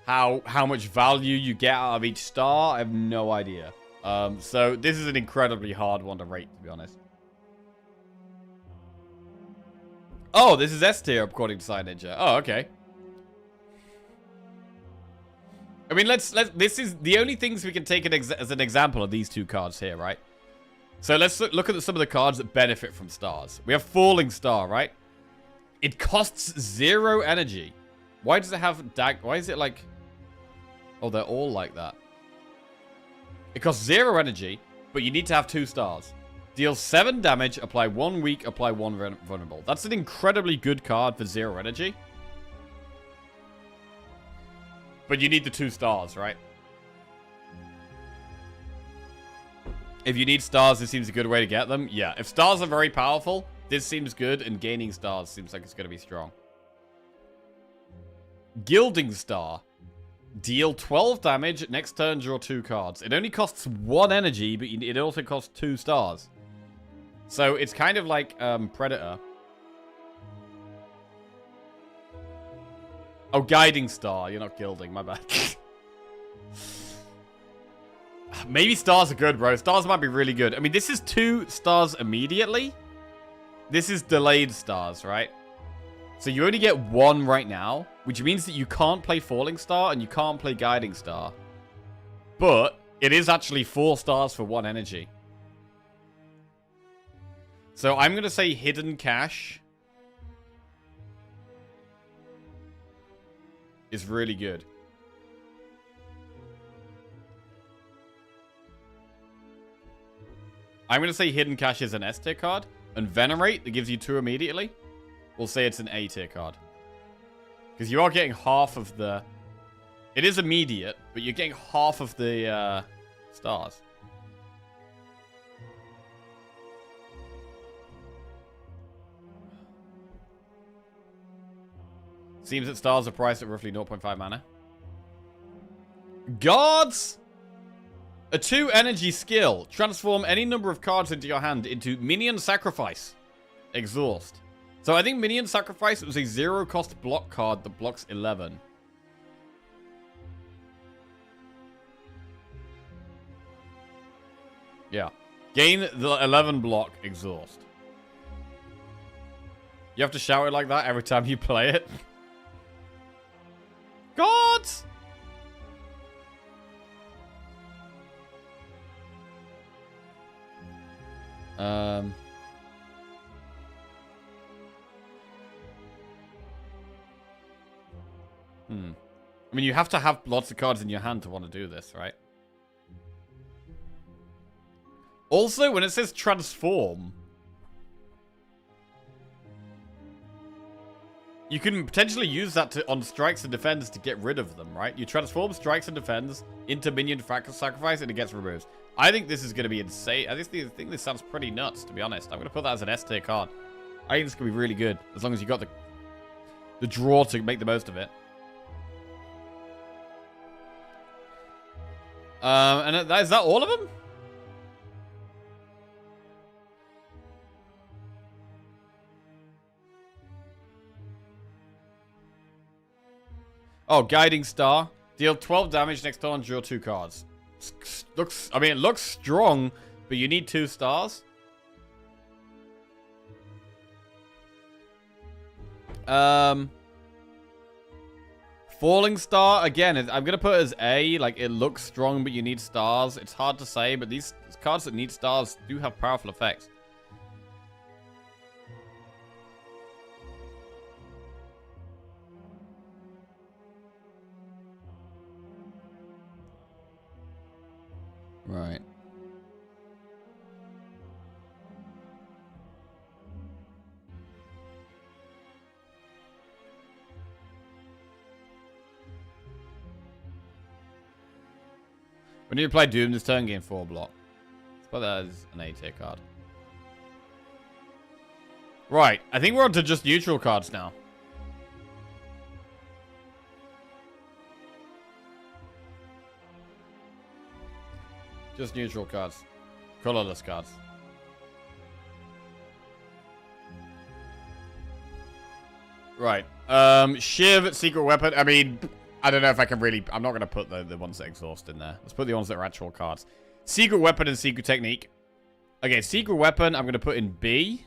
how much value you get out of each star, I have no idea. So this is an incredibly hard one to rate, to be honest. Oh, this is S tier according to Side Ninja. Oh, okay. I mean, this is the only things we can take as an example of these two cards here, right? So let's look at some of the cards that benefit from stars. We have Falling Star, right? It costs 0 energy. Why does it have why is it like... Oh, they're all like that. It costs 0 energy, but you need to have 2 stars. Deals 7 damage, apply 1 weak, apply 1 vulnerable. That's an incredibly good card for 0 energy. But you need the 2 stars, right? If you need stars, this seems a good way to get them. Yeah, if stars are very powerful, this seems good, and gaining stars seems like it's going to be strong. Gilding Star. Deal 12 damage, next turn draw 2 cards. It only costs 1 energy, but it also costs 2 stars. So it's kind of like Predator. Oh, Guiding Star. You're not gilding, my bad. Maybe stars are good, bro. Stars might be really good. I mean, this is 2 stars immediately. This is delayed stars, right? So you only get 1 right now, which means that you can't play Falling Star and you can't play Guiding Star. But it is actually 4 stars for 1 energy. So I'm going to say Hidden Cache is really good. I'm going to say Hidden Cache is an S tier card. And Venerate, that gives you 2 immediately, we'll say it's an A tier card. Because you are getting half of the... It is immediate, but you're getting half of the stars. Seems that stars are priced at roughly 0.5 mana. Guards! A 2 energy skill. Transform any number of cards into your hand into Minion Sacrifice. Exhaust. So I think Minion Sacrifice was a 0 cost block card that blocks 11. Yeah. Gain the 11 block exhaust. You have to shout it like that every time you play it. Gods! I mean, you have to have lots of cards in your hand to want to do this, right? Also, when it says transform, you can potentially use that on strikes and defends to get rid of them, right? You transform strikes and defends into minion sacrifice and it gets removed. I think this is going to be insane. I think this sounds pretty nuts, to be honest. I'm going to put that as an S tier card. I think this could be really good, as long as you got the draw to make the most of it. And is that all of them? Oh, Guiding Star. Deal 12 damage next turn, draw 2 cards. I mean, it looks strong, but you need 2 stars. Falling Star, again, I'm going to put it as A. Like, it looks strong, but you need stars. It's hard to say, but these cards that need stars do have powerful effects. Right. When you play Doom this turn, gain 4 block. Let's put that as an A tier card. Right. I think we're on to just neutral cards now. Just neutral cards. Colorless cards. Right. Shiv, Secret Weapon. I mean, I don't know if I can really... I'm not going to put the ones that exhaust in there. Let's put the ones that are actual cards. Secret Weapon and Secret Technique. Okay, Secret Weapon, I'm going to put in B.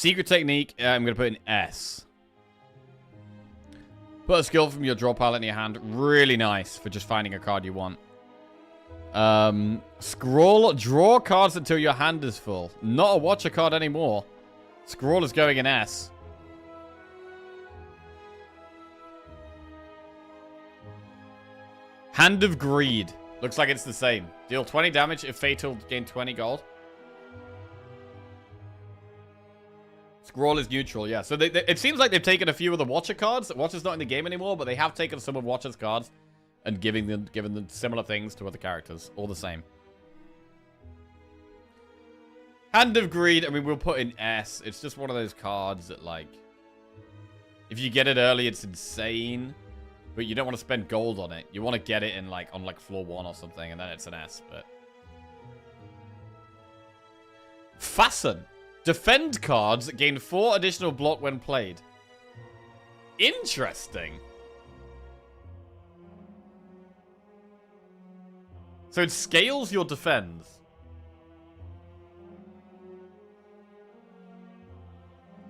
Secret technique, I'm going to put in S. Put a skill from your draw pile in your hand. Really nice for just finding a card you want. Scroll, draw cards until your hand is full. Not a watcher card anymore. Scroll is going in S. Hand of Greed. Looks like it's the same. Deal 20 damage. If fatal, gain 20 gold. Scroll is neutral, yeah. So it seems like they've taken a few of the Watcher cards. Watcher's not in the game anymore, but they have taken some of Watcher's cards and given them similar things to other characters. All the same. Hand of Greed, I mean, we'll put in S. It's just one of those cards that, like, if you get it early, it's insane. But you don't want to spend gold on it. You want to get it in, like, on, like, floor 1 or something, and then it's an S, but... Fasten. Defend cards gain 4 additional block when played. Interesting. So it scales your defense.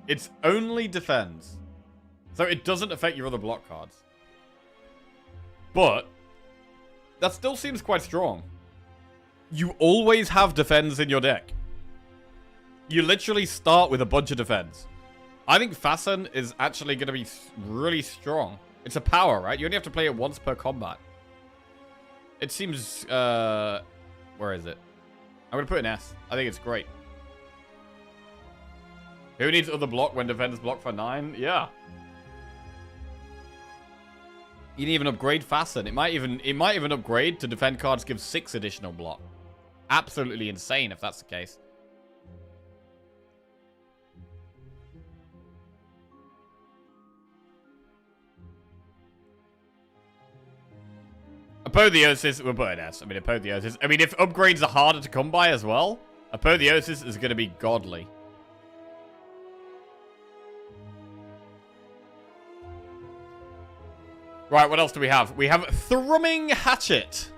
It's only defense. So it doesn't affect your other block cards. But that still seems quite strong. You always have defense in your deck. You literally start with a bunch of defense. I think Fasten is actually going to be really strong. It's a power, right? You only have to play it once per combat. It seems... where is it? I'm going to put an S. I think it's great. Who needs other block when defense block for 9? Yeah. You can even upgrade Fasten. It might even upgrade to defend cards give 6 additional block. Absolutely insane if that's the case. Apotheosis, we'll put an S. I mean, Apotheosis. I mean, if upgrades are harder to come by as well, Apotheosis is going to be godly. Right, what else do we have? We have Thrumming Hatchet.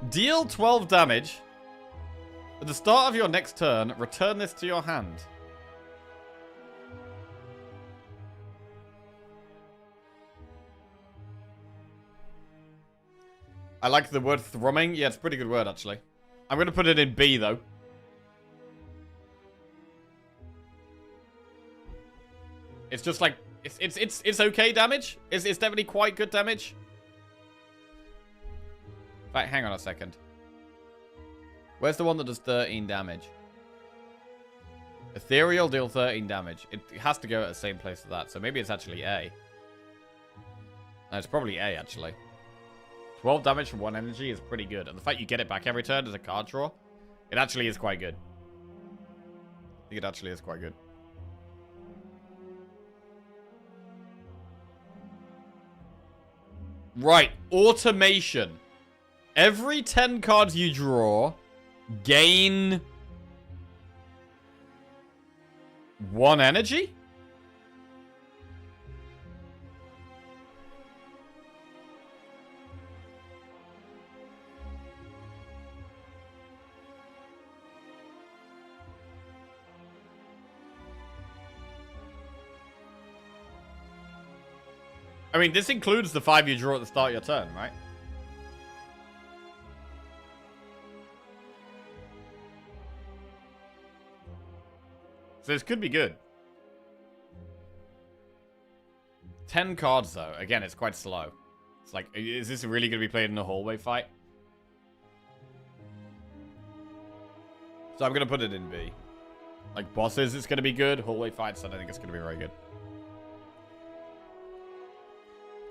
Deal 12 damage. At the start of your next turn, return this to your hand. I like the word thrumming. Yeah, it's a pretty good word, actually. I'm going to put it in B, though. It's just like... It's okay damage. It's definitely quite good damage. Right, hang on a second. Where's the one that does 13 damage? Ethereal deal 13 damage. It has to go at the same place as that. So maybe it's actually A. No, it's probably A, actually. 12 damage from 1 energy is pretty good. And the fact you get it back every turn as a card draw, it actually is quite good. I think it actually is quite good. Right, automation. Every 10 cards you draw, gain 1 energy? I mean, this includes the 5 you draw at the start of your turn, right? So this could be good. 10 cards, though. Again, it's quite slow. It's like, is this really going to be played in a hallway fight? So I'm going to put it in B. Like, bosses, it's going to be good. Hallway fights, I don't think it's going to be very good.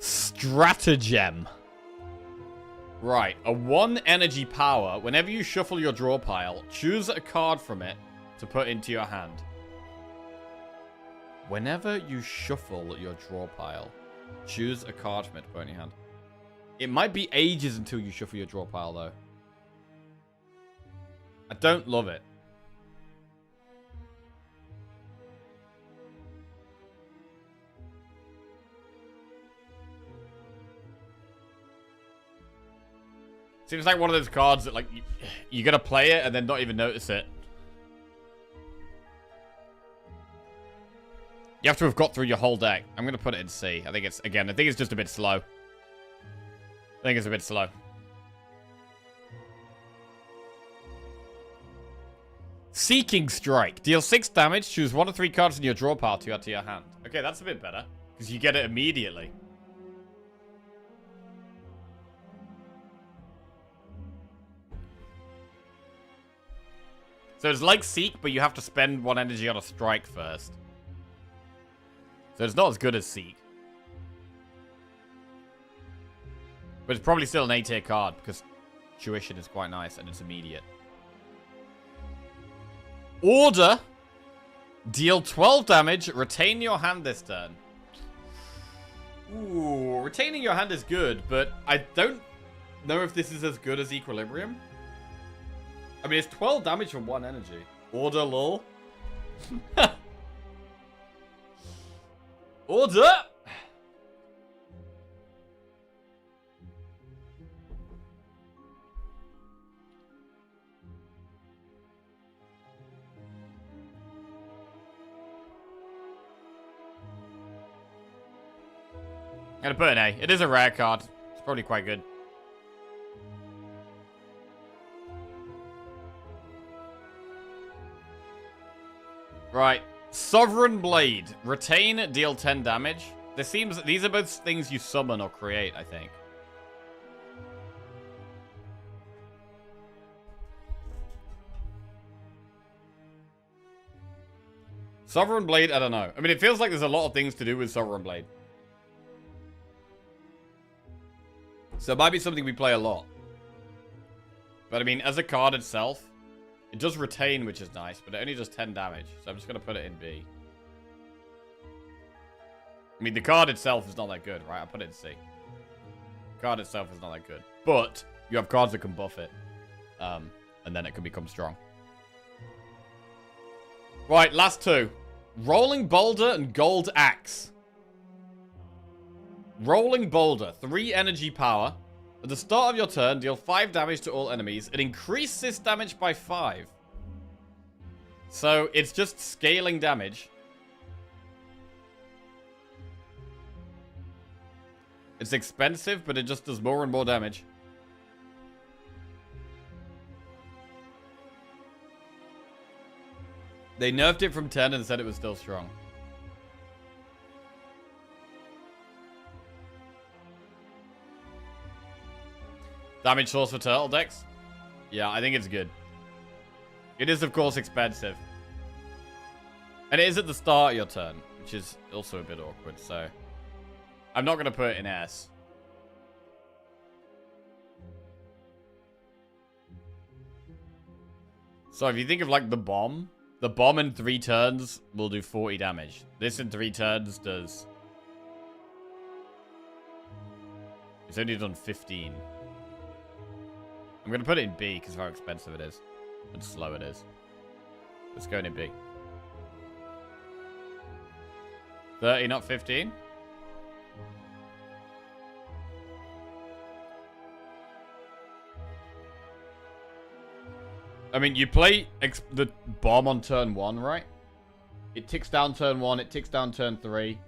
Stratagem. Right, a 1 energy power. Whenever you shuffle your draw pile, choose a card from it to put into your hand. Whenever you shuffle your draw pile, choose a card from it to put in your hand. It might be ages until you shuffle your draw pile, though. I don't love it. Seems like one of those cards that, like, you're gonna play it and then not even notice it. You have to have got through your whole deck. I'm going to put it in C. I think it's just a bit slow. I think it's a bit slow. Seeking Strike. Deal 6 damage. Choose 1 of 3 cards in your draw pile to add to your hand. Okay, that's a bit better. Because you get it immediately. So it's like Seek, but you have to spend 1 energy on a strike first. So it's not as good as Seek. But it's probably still an A-tier card, because Tuition is quite nice, and it's immediate. Order. Deal 12 damage. Retain your hand this turn. Ooh, retaining your hand is good, but I don't know if this is as good as Equilibrium. I mean, it's 12 damage for 1 energy. Order, lol. Order! I'm gonna put an A. It is a rare card. It's probably quite good. Right. Sovereign Blade. Retain, deal 10 damage. These are both things you summon or create, I think. Sovereign Blade, I don't know. I mean, it feels like there's a lot of things to do with Sovereign Blade. So it might be something we play a lot. But I mean, as a card itself, it does retain, which is nice, but it only does 10 damage. So I'm just going to put it in B. I mean, the card itself is not that good, right? I'll put it in C. The card itself is not that good. But you have cards that can buff it. And then it can become strong. Right, last two. Rolling Boulder and Gold Axe. Rolling Boulder, 3 energy power. At the start of your turn, deal 5 damage to all enemies and increase this damage by 5. So, it's just scaling damage. It's expensive, but it just does more and more damage. They nerfed it from 10 and said it was still strong. Damage source for turtle decks? Yeah, I think it's good. It is, of course, expensive. And it is at the start of your turn, which is also a bit awkward, so... I'm not going to put it in S. So if you think of, like, the bomb in 3 turns will do 40 damage. This in 3 turns does... It's only done 15. I'm going to put it in B because of how expensive it is. And slow it is. Let's go in B. 30, not 15. I mean, you play the bomb on turn 1, right? It ticks down turn 1, it ticks down turn 3,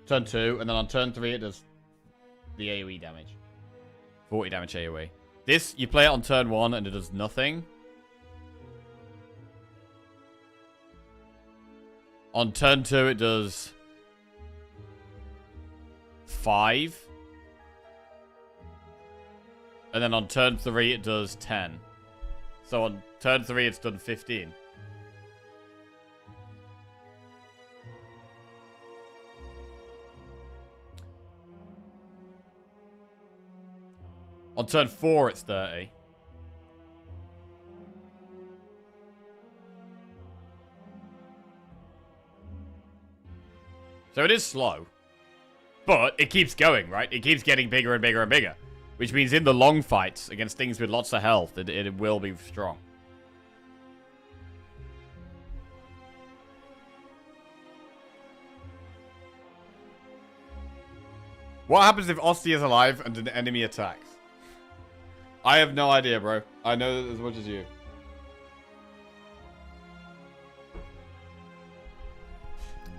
turn 2, and then on turn 3 it does the AoE damage. 40 damage AoE. This, you play it on turn 1 and it does nothing. On turn 2 it does 5. And then on turn 3 it does 10. So on turn 3 it's done 15. On turn 4 it's 30. So it is slow. But it keeps going, right? It keeps getting bigger and bigger and bigger. Which means in the long fights against things with lots of health, it will be strong. What happens if Osti is alive and an enemy attacks? I have no idea, bro. I know as much as you.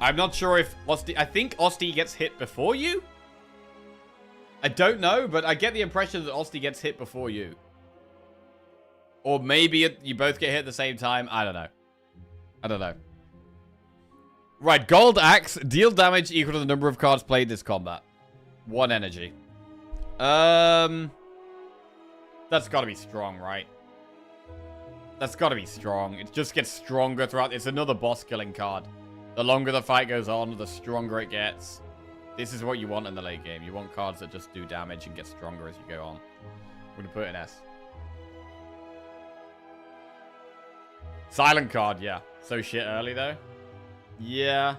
I'm not sure if Osti... I think Osti gets hit before you? I don't know, but I get the impression that Osti gets hit before you. Or maybe you both get hit at the same time. I don't know. I don't know. Right, Gold Axe. Deal damage equal to the number of cards played this combat. 1 energy. That's gotta be strong, right? That's gotta be strong. It just gets stronger throughout. It's another boss killing card. The longer the fight goes on, the stronger it gets. This is what you want in the late game. You want cards that just do damage and get stronger as you go on. We're gonna put it in S. Silent card, yeah. So shit early, though. Yeah.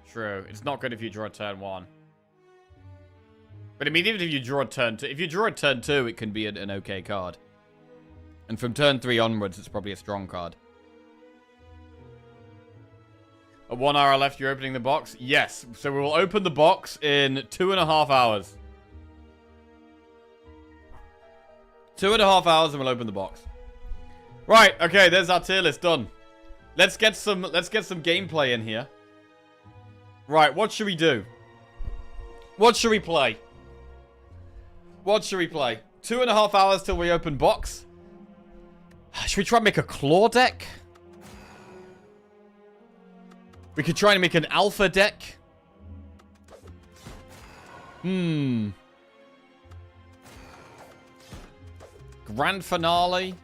True. It's not good if you draw a turn 1. But I mean, even if you draw a turn 2... If you draw a turn 2, it can be an okay card. And from turn 3 onwards, it's probably a strong card. At 1 hour left, you're opening the box? Yes. So we will open the box in 2.5 hours. 2.5 hours and we'll open the box. Right, okay, there's our tier list done. Let's get some gameplay in here. Right, what should we do? What should we play? What should we play? 2.5 hours till we open box. Should we try and make a claw deck? We could try and make an alpha deck. Grand finale.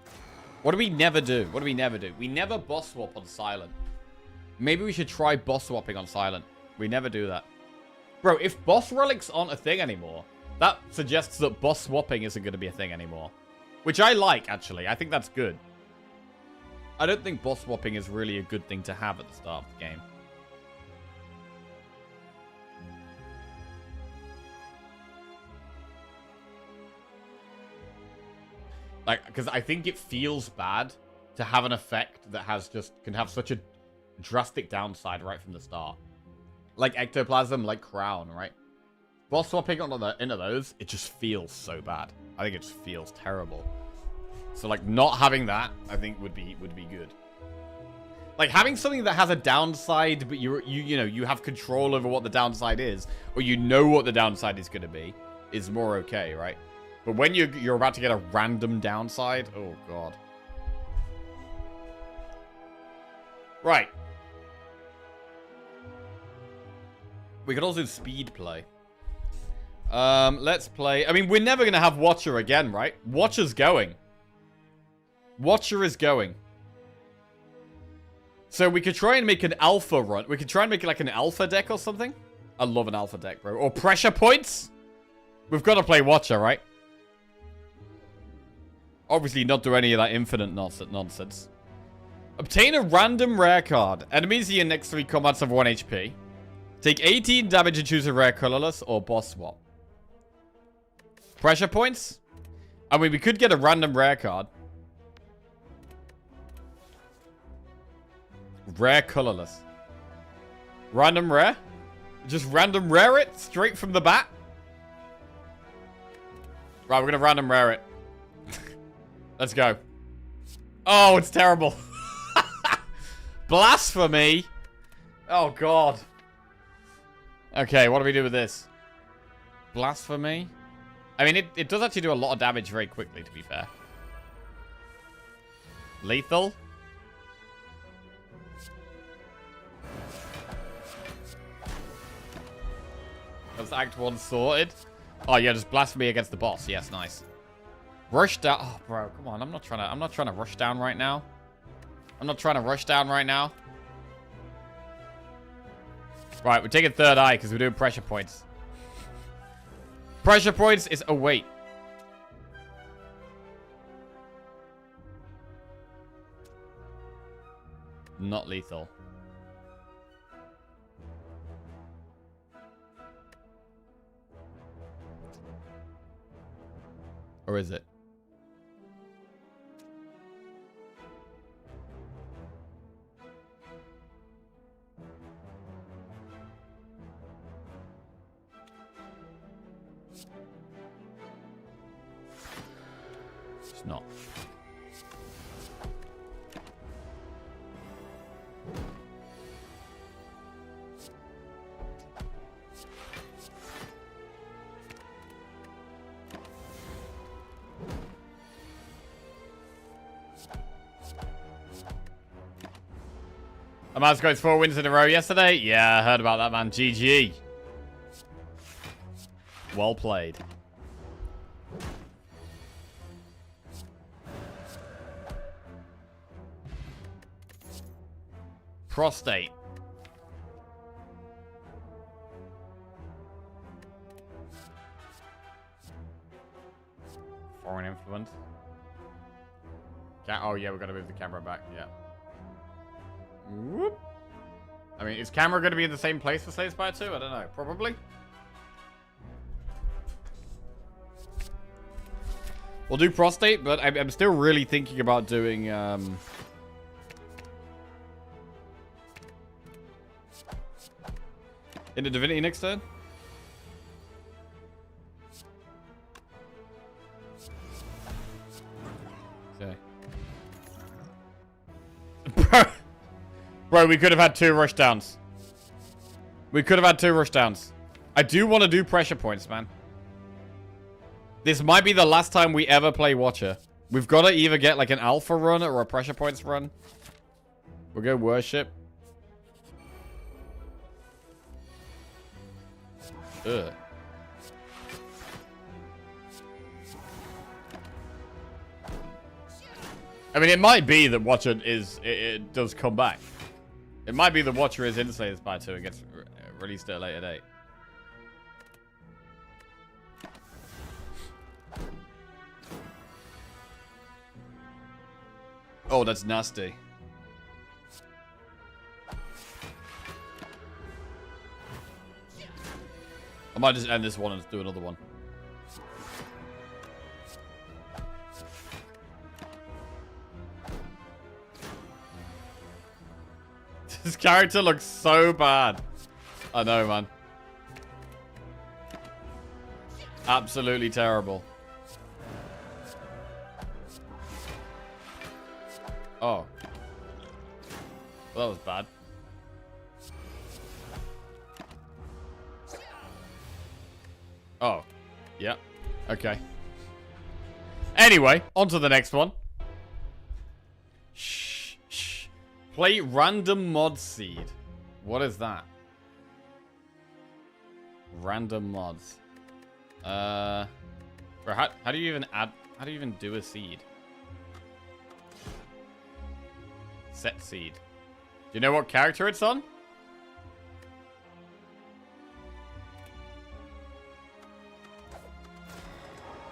What do we never do? What do we never do? We never boss swap on silent. Maybe we should try boss swapping on silent. We never do that. Bro, if boss relics aren't a thing anymore, that suggests that boss swapping isn't going to be a thing anymore. Which I like, actually. I think that's good. I don't think boss swapping is really a good thing to have at the start of the game. Like, because I think it feels bad to have an effect that can have such a drastic downside right from the start. Like Ectoplasm, like Crown, right? Boss swapping into those, it just feels so bad. I think it just feels terrible. So, like, not having that, I think would be good. Like, having something that has a downside, but you have control over what the downside is, or you know what the downside is going to be, is more okay, right? But when you're about to get a random downside, oh god. Right. We could also speed play. Let's play. I mean, we're never going to have Watcher again, right? Watcher's going. Watcher is going. So we could try and make an alpha run. We could try and make it like an alpha deck or something. I love an alpha deck, bro. Or pressure points. We've got to play Watcher, right? Obviously, not do any of that infinite nonsense. Obtain a random rare card. Enemies in your next 3 combats have 1 HP. Take 18 damage and choose a rare colorless or boss swap. Pressure points? I mean, we could get a random rare card. Rare colorless. Random rare? Just random rare it straight from the bat? Right, we're gonna random rare it. Let's go. Oh, it's terrible. Blasphemy. Oh, God. Okay, what do we do with this? Blasphemy? I mean, it does actually do a lot of damage very quickly, to be fair. Lethal? That's Act 1 sorted. Oh, yeah, just Blasphemy against the boss. Yes, nice. Rush down. Oh, bro, come on. I'm not trying to rush down right now. Right, we're taking third eye because we're doing pressure points. Pressure points is... Oh, wait. Not lethal. Or is it? It's not. Amaz goes 4 wins in a row yesterday. Yeah, I heard about that, man. GG. Well played. Prostate. Foreign influence. Oh yeah, we're gonna move the camera back. Yeah. Whoop. I mean, is camera gonna be in the same place for Slay Spire 2? I don't know. Probably. We'll do prostate, but I'm still really thinking about doing into Divinity next turn. Okay. Bro, we could have had 2 rush downs. We could have had 2 rush downs. I do want to do pressure points, man. This might be the last time we ever play Watcher. We've got to either get like an alpha run or a pressure points run. We'll go worship. Ugh. I mean, it might be that Watcher is... It does come back. It might be that Watcher is in Slay Spire 2 and gets released at a later date. Oh, that's nasty. I might just end this one and do another one. This character looks so bad. I know, man. Absolutely terrible. Oh. Well, that was bad. Oh. Yeah. Okay. Anyway, on to the next one. Shh. Shh. Play random mod seed. What is that? Random mods. Bro, how do you even add... How do you even do a seed? Set seed. Do you know what character it's on?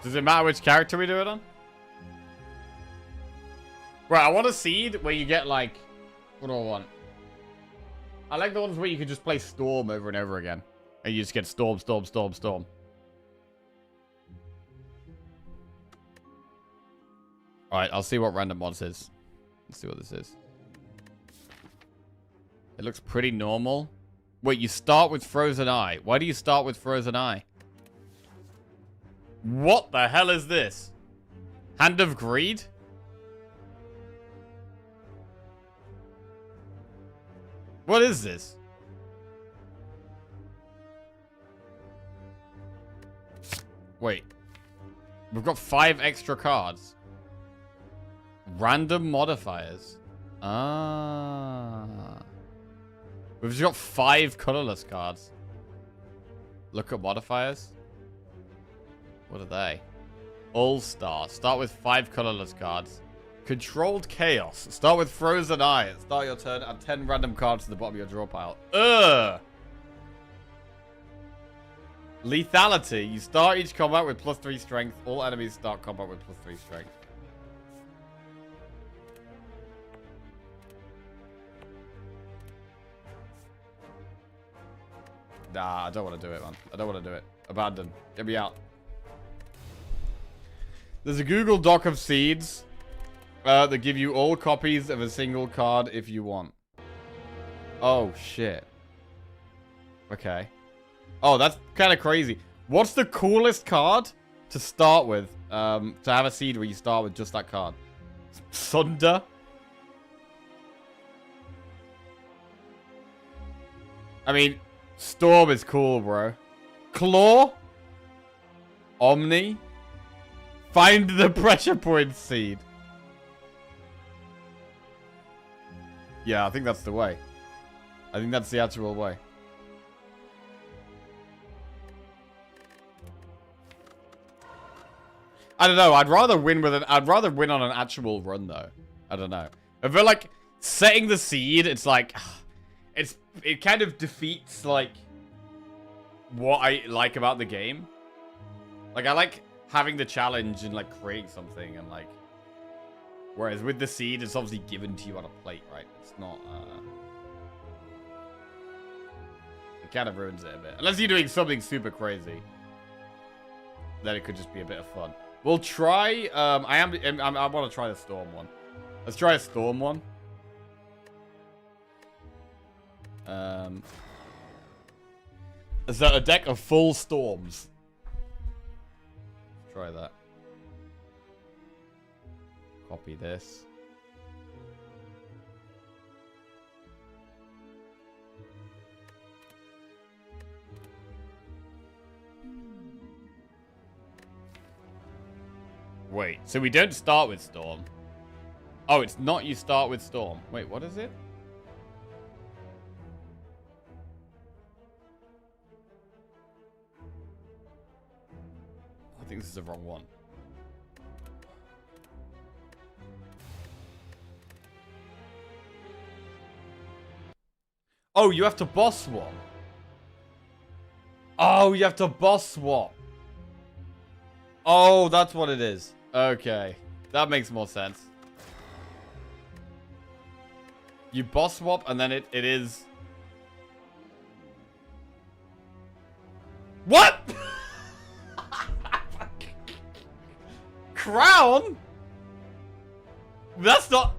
Does it matter which character we do it on? Right, I want a seed where you get like... What do I want? I like the ones where you can just play Storm over and over again. And you just get Storm, Storm, Storm, Storm. Alright, I'll see what random mods is. Let's see what this is. It looks pretty normal. Wait, you start with Frozen Eye. Why do you start with Frozen Eye? What the hell is this? Hand of Greed? What is this? Wait. We've got 5 extra cards. Random modifiers. Ah. We've just got 5 colorless cards. Look at modifiers. What are they? All-Star. Start with 5 colorless cards. Controlled Chaos. Start with Frozen Eye. Start your turn. Add 10 random cards to the bottom of your draw pile. Ugh. Lethality. You start each combat with +3 strength. All enemies start combat with +3 strength. Nah, I don't want to do it, man. I don't want to do it. Abandon. Get me out. There's a Google Doc of seeds that give you all copies of a single card if you want. Oh, shit. Okay. Oh, that's kind of crazy. What's the coolest card to start with? To have a seed where you start with just that card. Sunder. I mean, Storm is cool, bro. Claw. Omni. Find the pressure point seed. Yeah, I think that's the way. I think that's the actual way. I don't know. I'd rather win on an actual run though. I don't know. I feel like setting the seed, it's like it kind of defeats like what I like about the game. Like I like having the challenge and like creating something and like whereas with the seed it's obviously given to you on a plate, right? It's not it kind of ruins it a bit. Unless you're doing something super crazy. Then it could just be a bit of fun. We'll try I want to try the storm one. Let's try a storm one. Is that a deck of full storms? Try that. Copy this. Wait, so we don't start with storm. Oh, it's not you start with storm. Wait, what is it? I think this is the wrong one. Oh, you have to boss swap. Oh, you have to boss swap. Oh, that's what it is. Okay. That makes more sense. You boss swap and then it is... What? Crown? That's not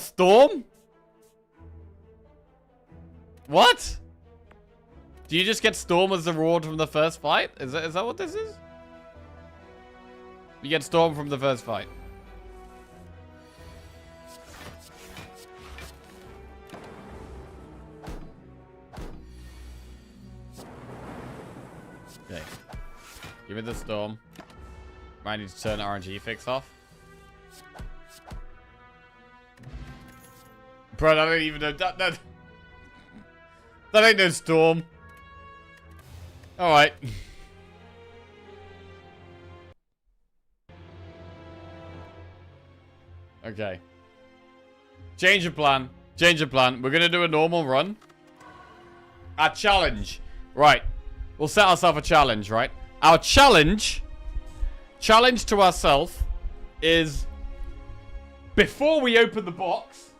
storm? What? Do you just get storm as the reward from the first fight? Is that what this is? You get storm from the first fight. Okay. Give me the storm. Might need to turn RNG fix off. Bro, I don't even know that ain't no storm. Alright. Okay. Change of plan. Change of plan. We're gonna do a normal run. A challenge. Right. We'll set ourselves a challenge, right? Our challenge to ourselves is before we open the box,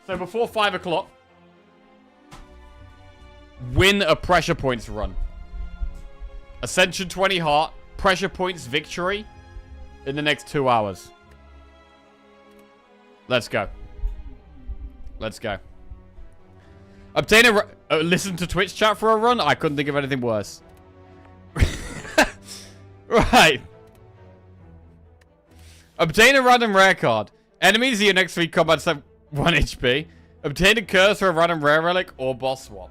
so before 5 o'clock, win a pressure points run. Ascension 20 heart, pressure points victory in the next 2 hours. Let's go. Let's go. Obtain a listen to Twitch chat for a run? I couldn't think of anything worse. Right. Obtain a random rare card. Enemies in your next 3 combats have 1 HP. Obtain a curse for a random rare relic or boss swap.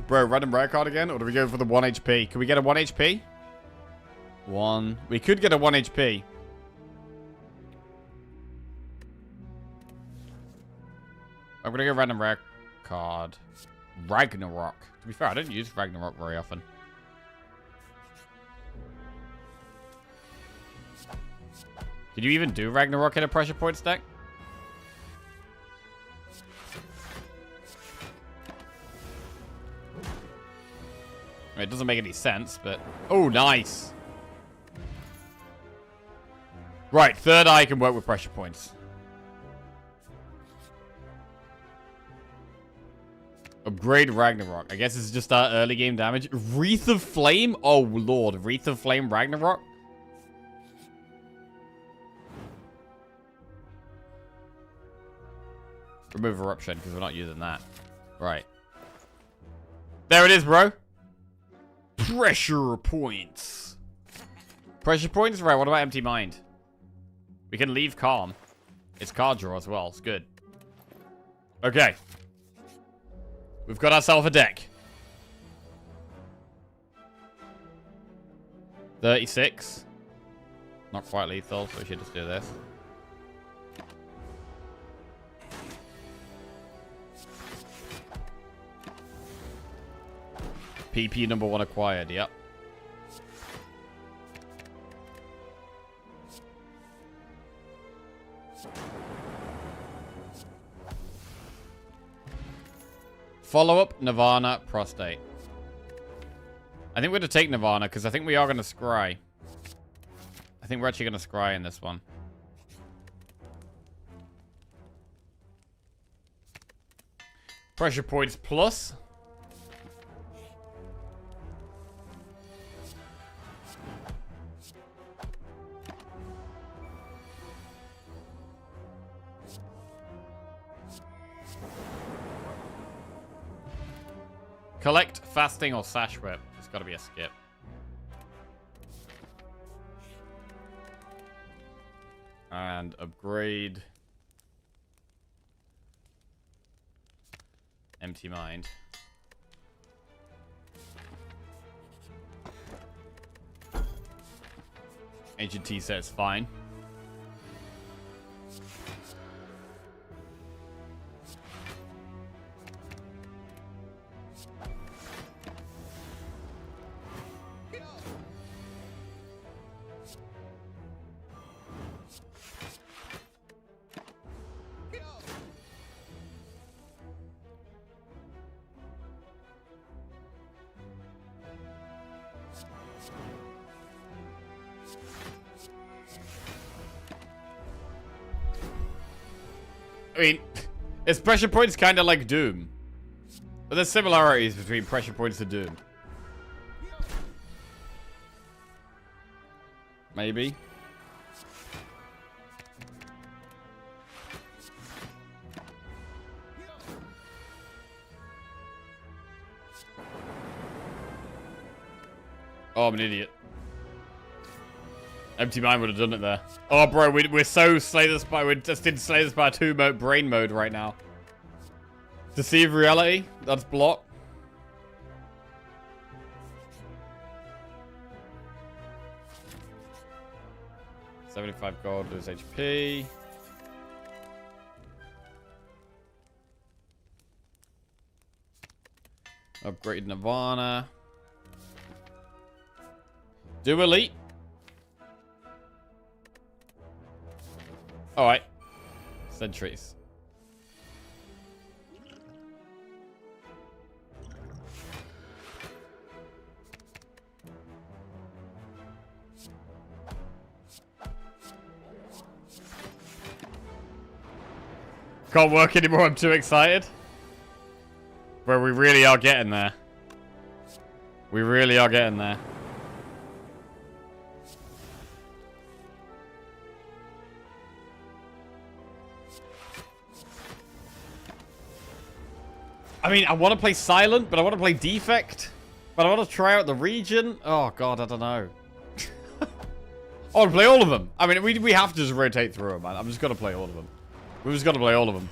Bro, random rare card again? Or do we go for the 1 HP? Can we get a 1 HP? 1. We could get a 1 HP. I'm gonna go random rare card. Ragnarok. To be fair, I don't use Ragnarok very often. Did you even do Ragnarok in a pressure points deck? I mean, it doesn't make any sense, but... Oh, nice. Right, third eye can work with pressure points. Upgrade Ragnarok. I guess it's just our early game damage. Wreath of Flame? Oh, Lord. Wreath of Flame Ragnarok? Remove Eruption, because we're not using that. Right. There it is, bro. Pressure points. Pressure points? Right, what about Empty Mind? We can leave Calm. It's card draw as well. It's good. Okay. We've got ourselves a deck. 36. Not quite lethal, so we should just do this. PP number 1 acquired, yep. Follow-up, Nirvana, Prostate. I think we're going to take Nirvana, because I think we are going to scry. I think we're actually going to scry in this one. Pressure points plus. Collect, fasting, or sash whip. It's got to be a skip. And upgrade. Empty mind. Ancient T says fine. I mean, it's pressure points kind of like Doom. But there's similarities between pressure points and Doom. Maybe. Oh, I'm an idiot. Empty mind would have done it there. Oh, bro, we're so Slay the Spire. We're just in Slay the Spire 2 mode, brain mode right now. Deceive reality. That's block. $75 gold, lose HP. Upgrade Nirvana. Do elite. Alright. Sentries. Can't work anymore, I'm too excited. Bro, we really are getting there. We really are getting there. I mean, I want to play Silent, but I want to play Defect. But I want to try out the Regent. Oh, God, I don't know. I want to play all of them. I mean, we have to just rotate through them, man. I'm just going to play all of them. We've just got to play all of them.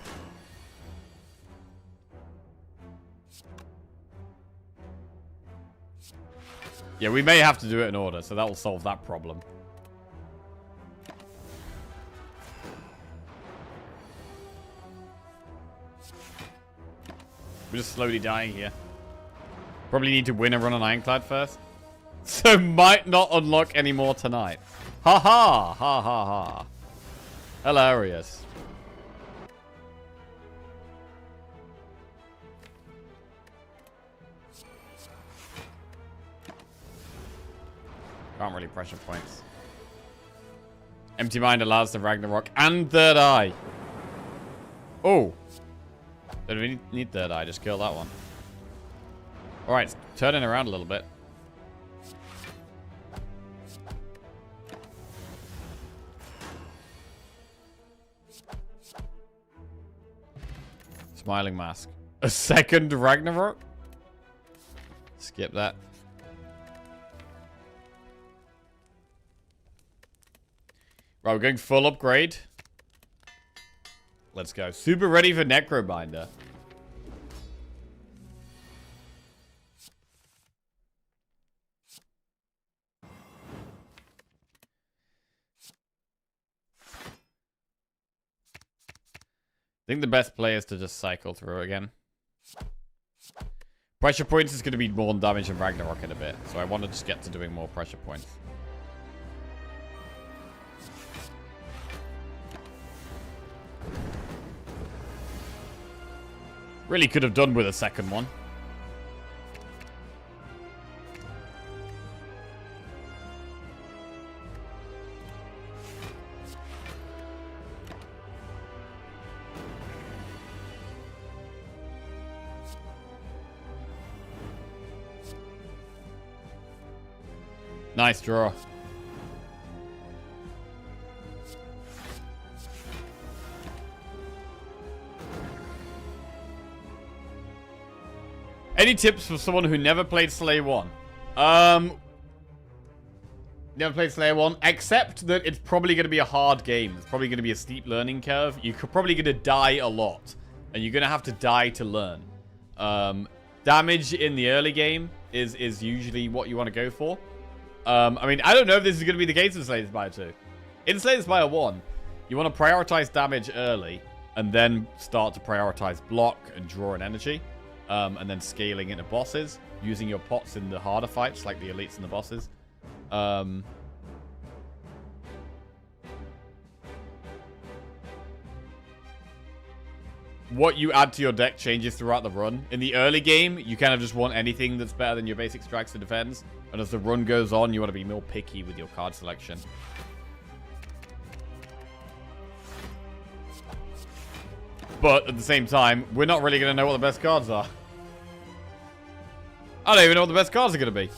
Yeah, we may have to do it in order, so that will solve that problem. We're just slowly dying here. Probably need to win a run on Ironclad first. So might not unlock any more tonight. Ha ha! Ha ha ha. Hilarious. Can't really pressure points. Empty Mind allows the Ragnarok and Third Eye. Oh. Don't we need Third Eye? Just kill that one. Alright, it's turning around a little bit. Smiling Mask. A second Ragnarok? Skip that. Right, we're going full upgrade. Let's go. Super ready for Necrobinder. think the best play is to just cycle through again. Pressure points is going to be more damage than Ragnarok in a bit, so I want to just get to doing more pressure points. Really could have done with a second one. Nice draw. Any tips for someone who never played Slayer 1? Never played Slayer 1, except that it's probably going to be a hard game. It's probably going to be a steep learning curve. You're probably going to die a lot, and you're going to have to die to learn. Damage in the early game is usually what you want to go for. I mean, I don't know if this is going to be the case in Slay the Spire 2. In Slay the Spire 1, you want to prioritize damage early, and then start to prioritize block and draw and energy. And then scaling into bosses, using your pots in the harder fights, like the elites and the bosses. What you add to your deck changes throughout the run. In the early game, you kind of just want anything that's better than your basic strikes and defense. And as the run goes on, you want to be more picky with your card selection. But at the same time, we're not really going to know what the best cards are. I don't even know what the best cards are going to be.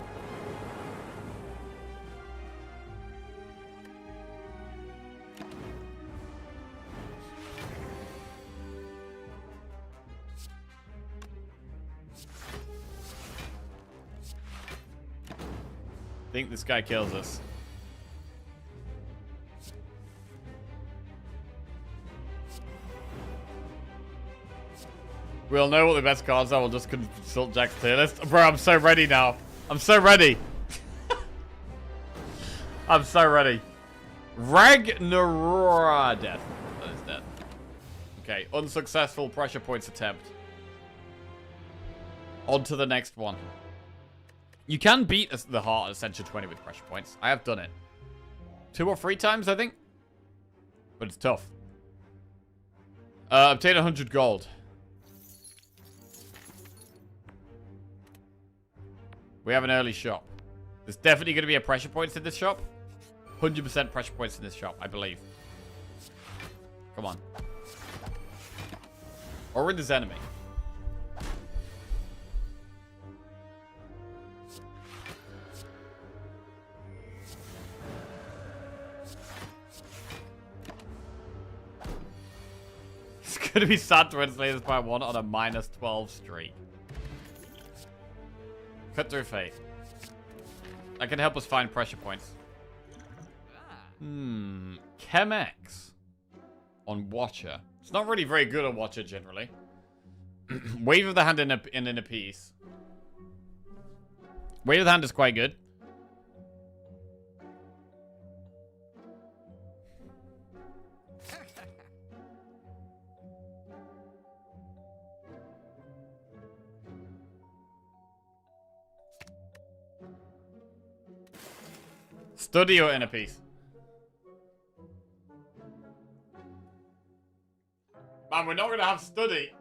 I think this guy kills us. We'll know what the best cards are. We'll just consult Jack's tier list. Bro, I'm so ready now. I'm so ready. I'm so ready. Ragnarok. Death. That is dead. Okay, unsuccessful pressure points attempt. On to the next one. You can beat the Heart Ascension 20 with pressure points. I have done it. 2 or 3 times, I think. But it's tough. Obtain 100 gold. We have an early shop. There's definitely going to be a pressure points in this shop. 100% pressure points in this shop, I believe. Come on. Or in this enemy. It's going to be sad to Slay the Spire 1 on a -12 streak. Cut through faith. That can help us find pressure points. Chemex. On Watcher. It's not really very good on Watcher, generally. Wave of the Hand in a piece. Wave of the Hand is quite good. Study or inner piece? Man, we're not going to have study.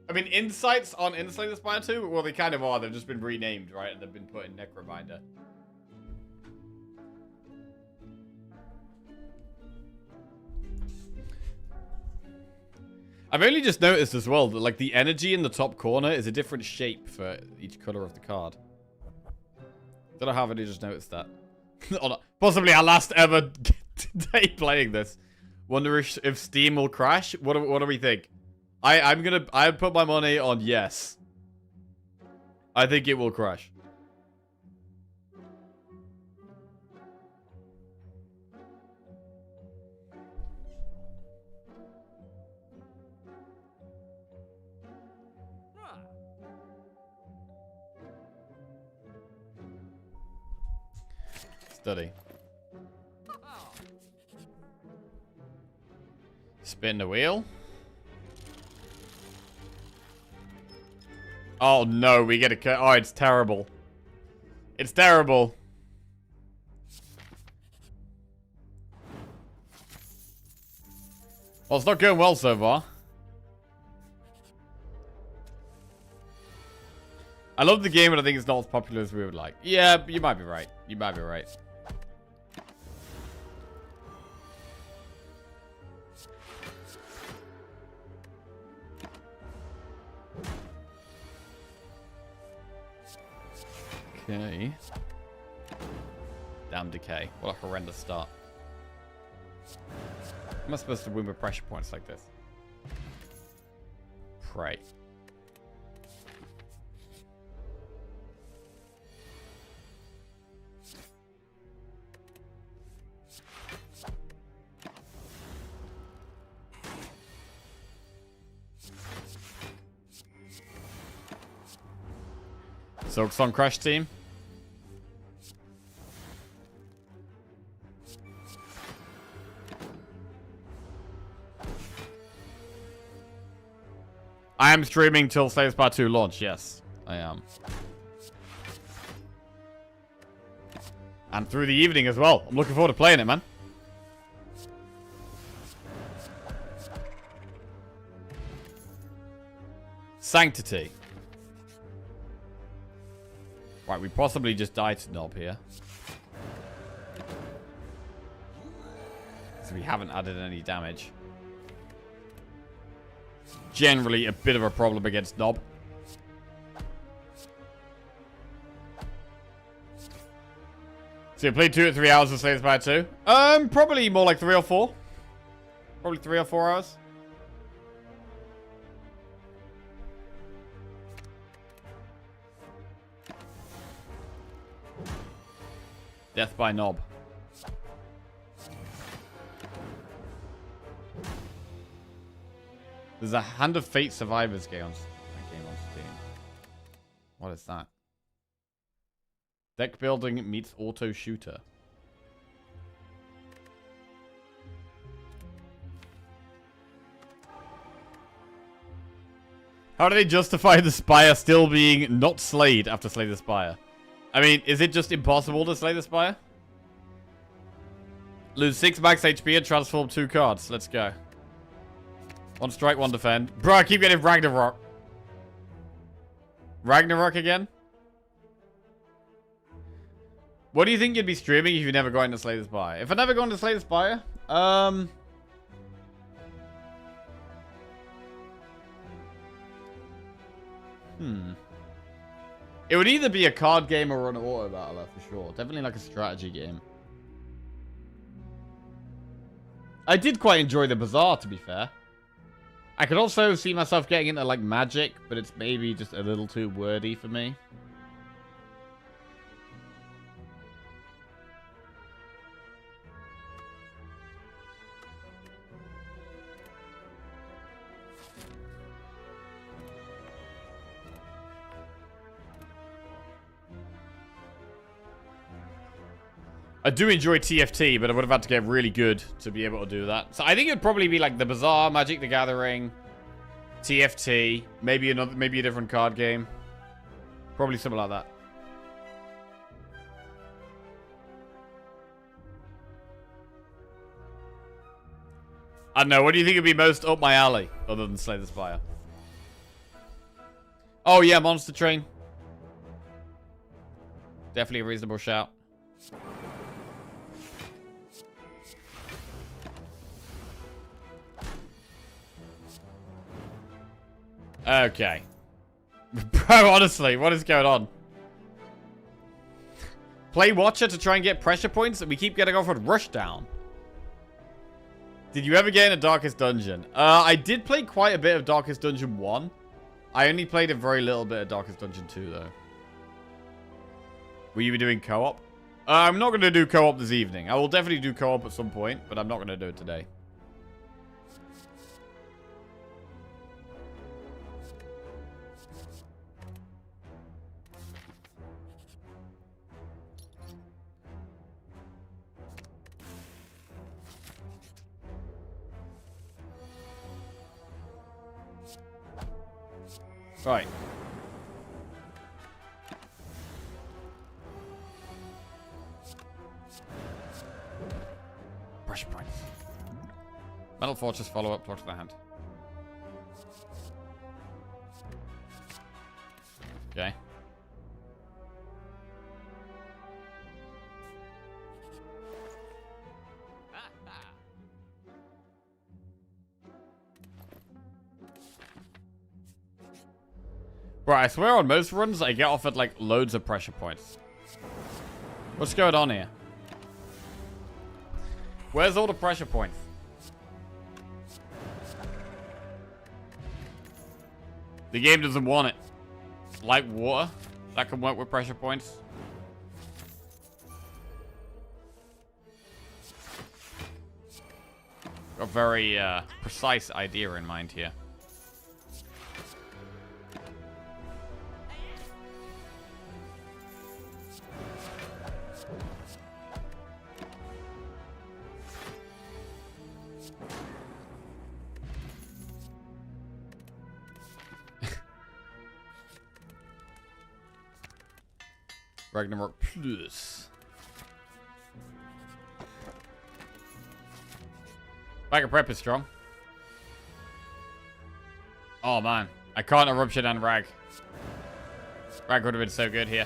I mean, insights on Slay the Spire 2? Well, they kind of are. They've just been renamed, right? And they've been put in Necrobinder. I've only just noticed as well that, like, the energy in the top corner is a different shape for each color of the card. Don't know how I've only just noticed that. Possibly our last ever day playing this. Wonder if Steam will crash. What do we think? I put my money on yes. I think it will crash. Study. Spin the wheel. Oh no, we get a... Oh, it's terrible. It's terrible. Well, it's not going well so far. I love the game, but I think it's not as popular as we would like. Yeah, you might be right. You might be right. Okay. Damn decay. What a horrendous start. How am I supposed to win with pressure points like this? Pray. Silksong Crush team. I am streaming till Slay the Spire 2 launch. Yes, I am. And through the evening as well. I'm looking forward to playing it, man. Sanctity. Right, we possibly just died to Knob here. So we haven't added any damage. Generally a bit of a problem against Knob. So you played 2 or 3 hours of Slay the Spire 2? Probably more like 3 or 4. Probably 3 or 4 hours. Death by Knob. There's a Hand of Fate Survivors game on Steam. What is that? Deck building meets auto shooter. How do they justify the Spire still being not slayed after Slay the Spire? I mean, is it just impossible to slay the Spire? Lose 6 max HP and transform 2 cards. Let's go. 1 strike, 1 defend. Bro, I keep getting Ragnarok. Ragnarok again? What do you think you'd be streaming if you never got into Slay the Spire? If I never got into Slay the Spire? It would either be a card game or an auto battler for sure. Definitely like a strategy game. I did quite enjoy the Bazaar, to be fair. I could also see myself getting into like Magic, but it's maybe just a little too wordy for me. I do enjoy TFT, but I would have had to get really good to be able to do that. So I think it would probably be like the Bazaar, Magic the Gathering, TFT, maybe a different card game. Probably something like that. I don't know. What do you think would be most up my alley, other than Slay the Spire? Oh yeah, Monster Train. Definitely a reasonable shout. Okay. Bro, honestly, what is going on? Play Watcher to try and get pressure points, and we keep getting off with Rushdown. Did you ever get into Darkest Dungeon? I did play quite a bit of Darkest Dungeon 1. I only played a very little bit of Darkest Dungeon 2, though. Will you be doing co-op? I'm not going to do co-op this evening. I will definitely do co-op at some point, but I'm not going to do it today. Right. Metal Fortress follow-up, plot to the hand. Okay. Right, I swear on most runs I get offered like loads of pressure points. What's going on here? Where's all the pressure points? The game doesn't want it. Like water, that can work with pressure points. Got a very precise idea in mind here. Ragnarok Plus. Bag of prep is strong. Oh man, I can't eruption and rag. Rag would have been so good here.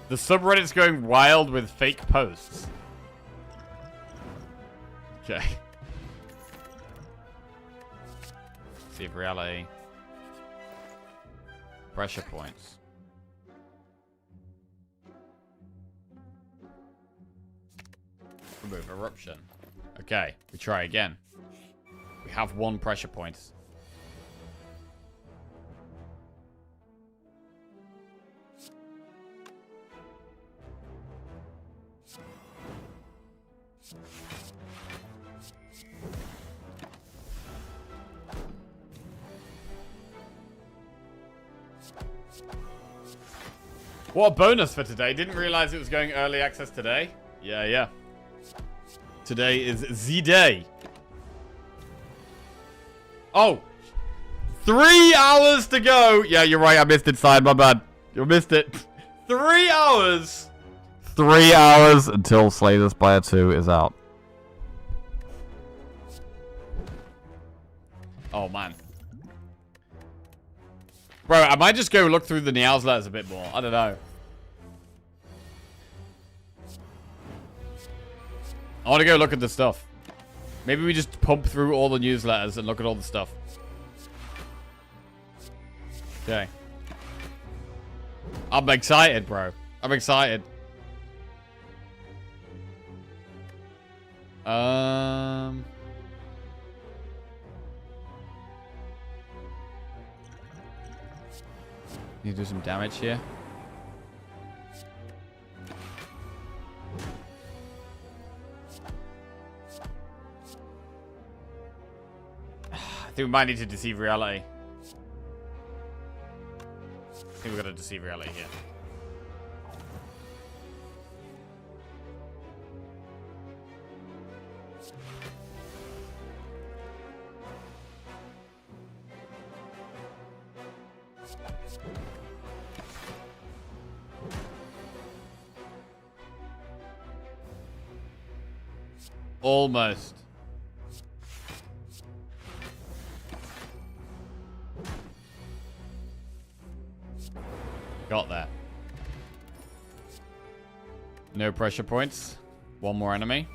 The subreddit's going wild with fake posts. Okay. See if reality. Pressure points. Remove eruption. Okay, we try again. We have 1 pressure point. What a bonus for today. Didn't realize it was going early access today. Yeah. Today is the day. Oh. 3 hours to go. Yeah, you're right. I missed it, side. My bad. You missed it. 3 hours. 3 hours until Slay the Spire 2 is out. Oh, man. Bro, I might just go look through the newsletters a bit more. I don't know. I want to go look at the stuff. Maybe we just pump through all the newsletters and look at all the stuff. Okay. I'm excited, bro. I'm excited. Need to do some damage here. I think we might need to deceive reality. I think we're gonna deceive reality here. Almost. Got that. No pressure points. 1 more enemy.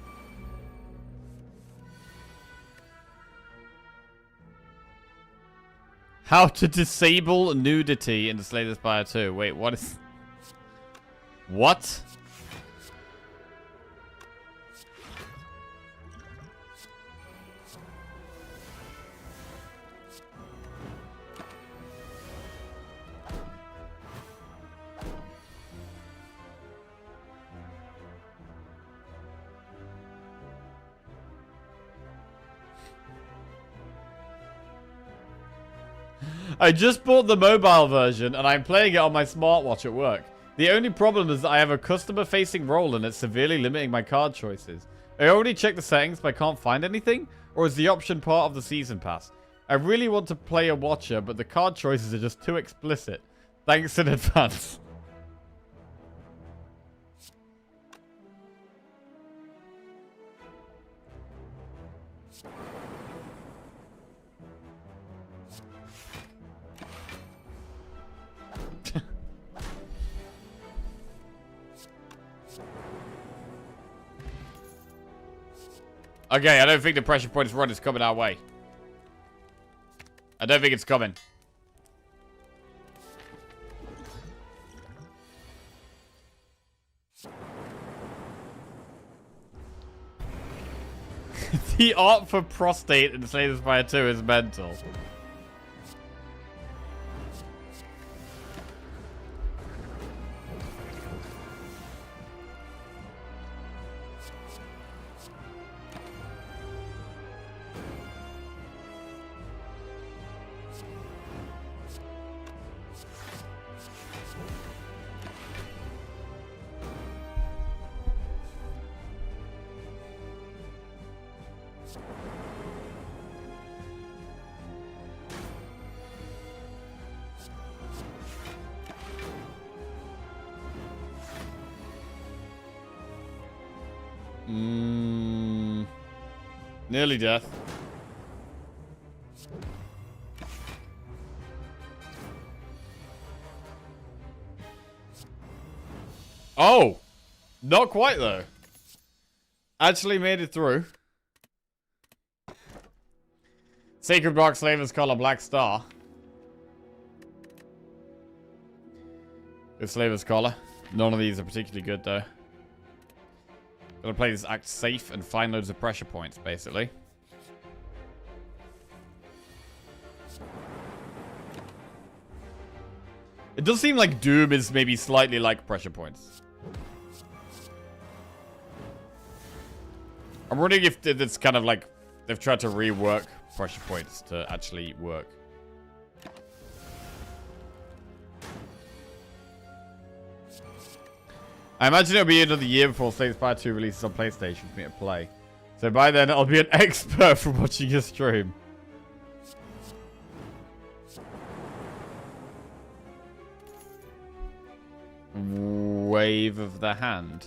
How to disable nudity in Slay the Spire 2. Wait, what is... What? I just bought the mobile version and I'm playing it on my smartwatch at work. The only problem is that I have a customer-facing role and it's severely limiting my card choices. I already checked the settings but I can't find anything? Or is the option part of the season pass? I really want to play a watcher but the card choices are just too explicit. Thanks in advance. Okay, I don't think the pressure points run is coming our way. I don't think it's coming. The art for prostate in Slay the Spire 2 is mental. Nearly death. Oh! Not quite, though. Actually made it through. Sacred Rock, Slaver's Collar, Black Star. Good Slaver's Collar. None of these are particularly good, though. Gotta play this act safe and find loads of pressure points, basically. It does seem like Doom is maybe slightly like pressure points. I'm wondering if it's kind of like they've tried to rework pressure points to actually work. I imagine it'll be another year before Slay the Spire 2 releases on PlayStation for me to play. So by then, I'll be an expert from watching your stream. Wave of the hand.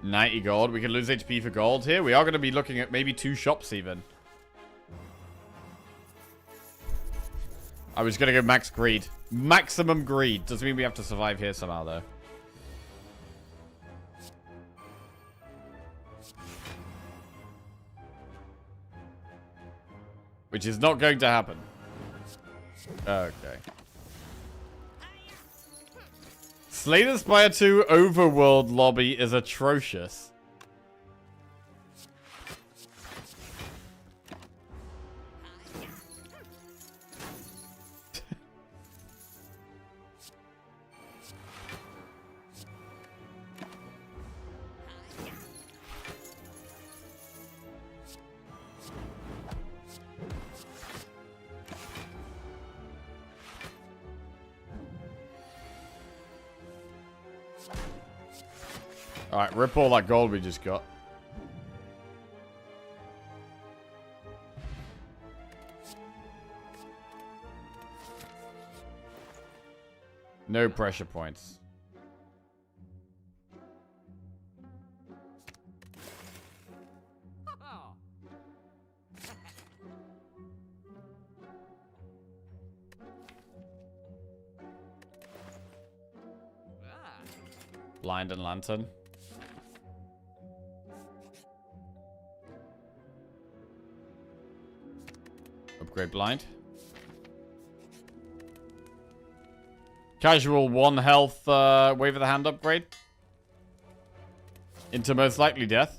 $90 gold. We can lose HP for gold here. We are going to be looking at maybe 2 shops even. I was going to go max greed. Maximum greed. Doesn't mean we have to survive here somehow, though. Which is not going to happen. Okay. Slay the Spire 2 overworld lobby is atrocious. Alright, rip all that gold we just got. No pressure points. Blind and lantern. Upgrade blind. Casual 1 health wave of the hand upgrade. Into most likely death.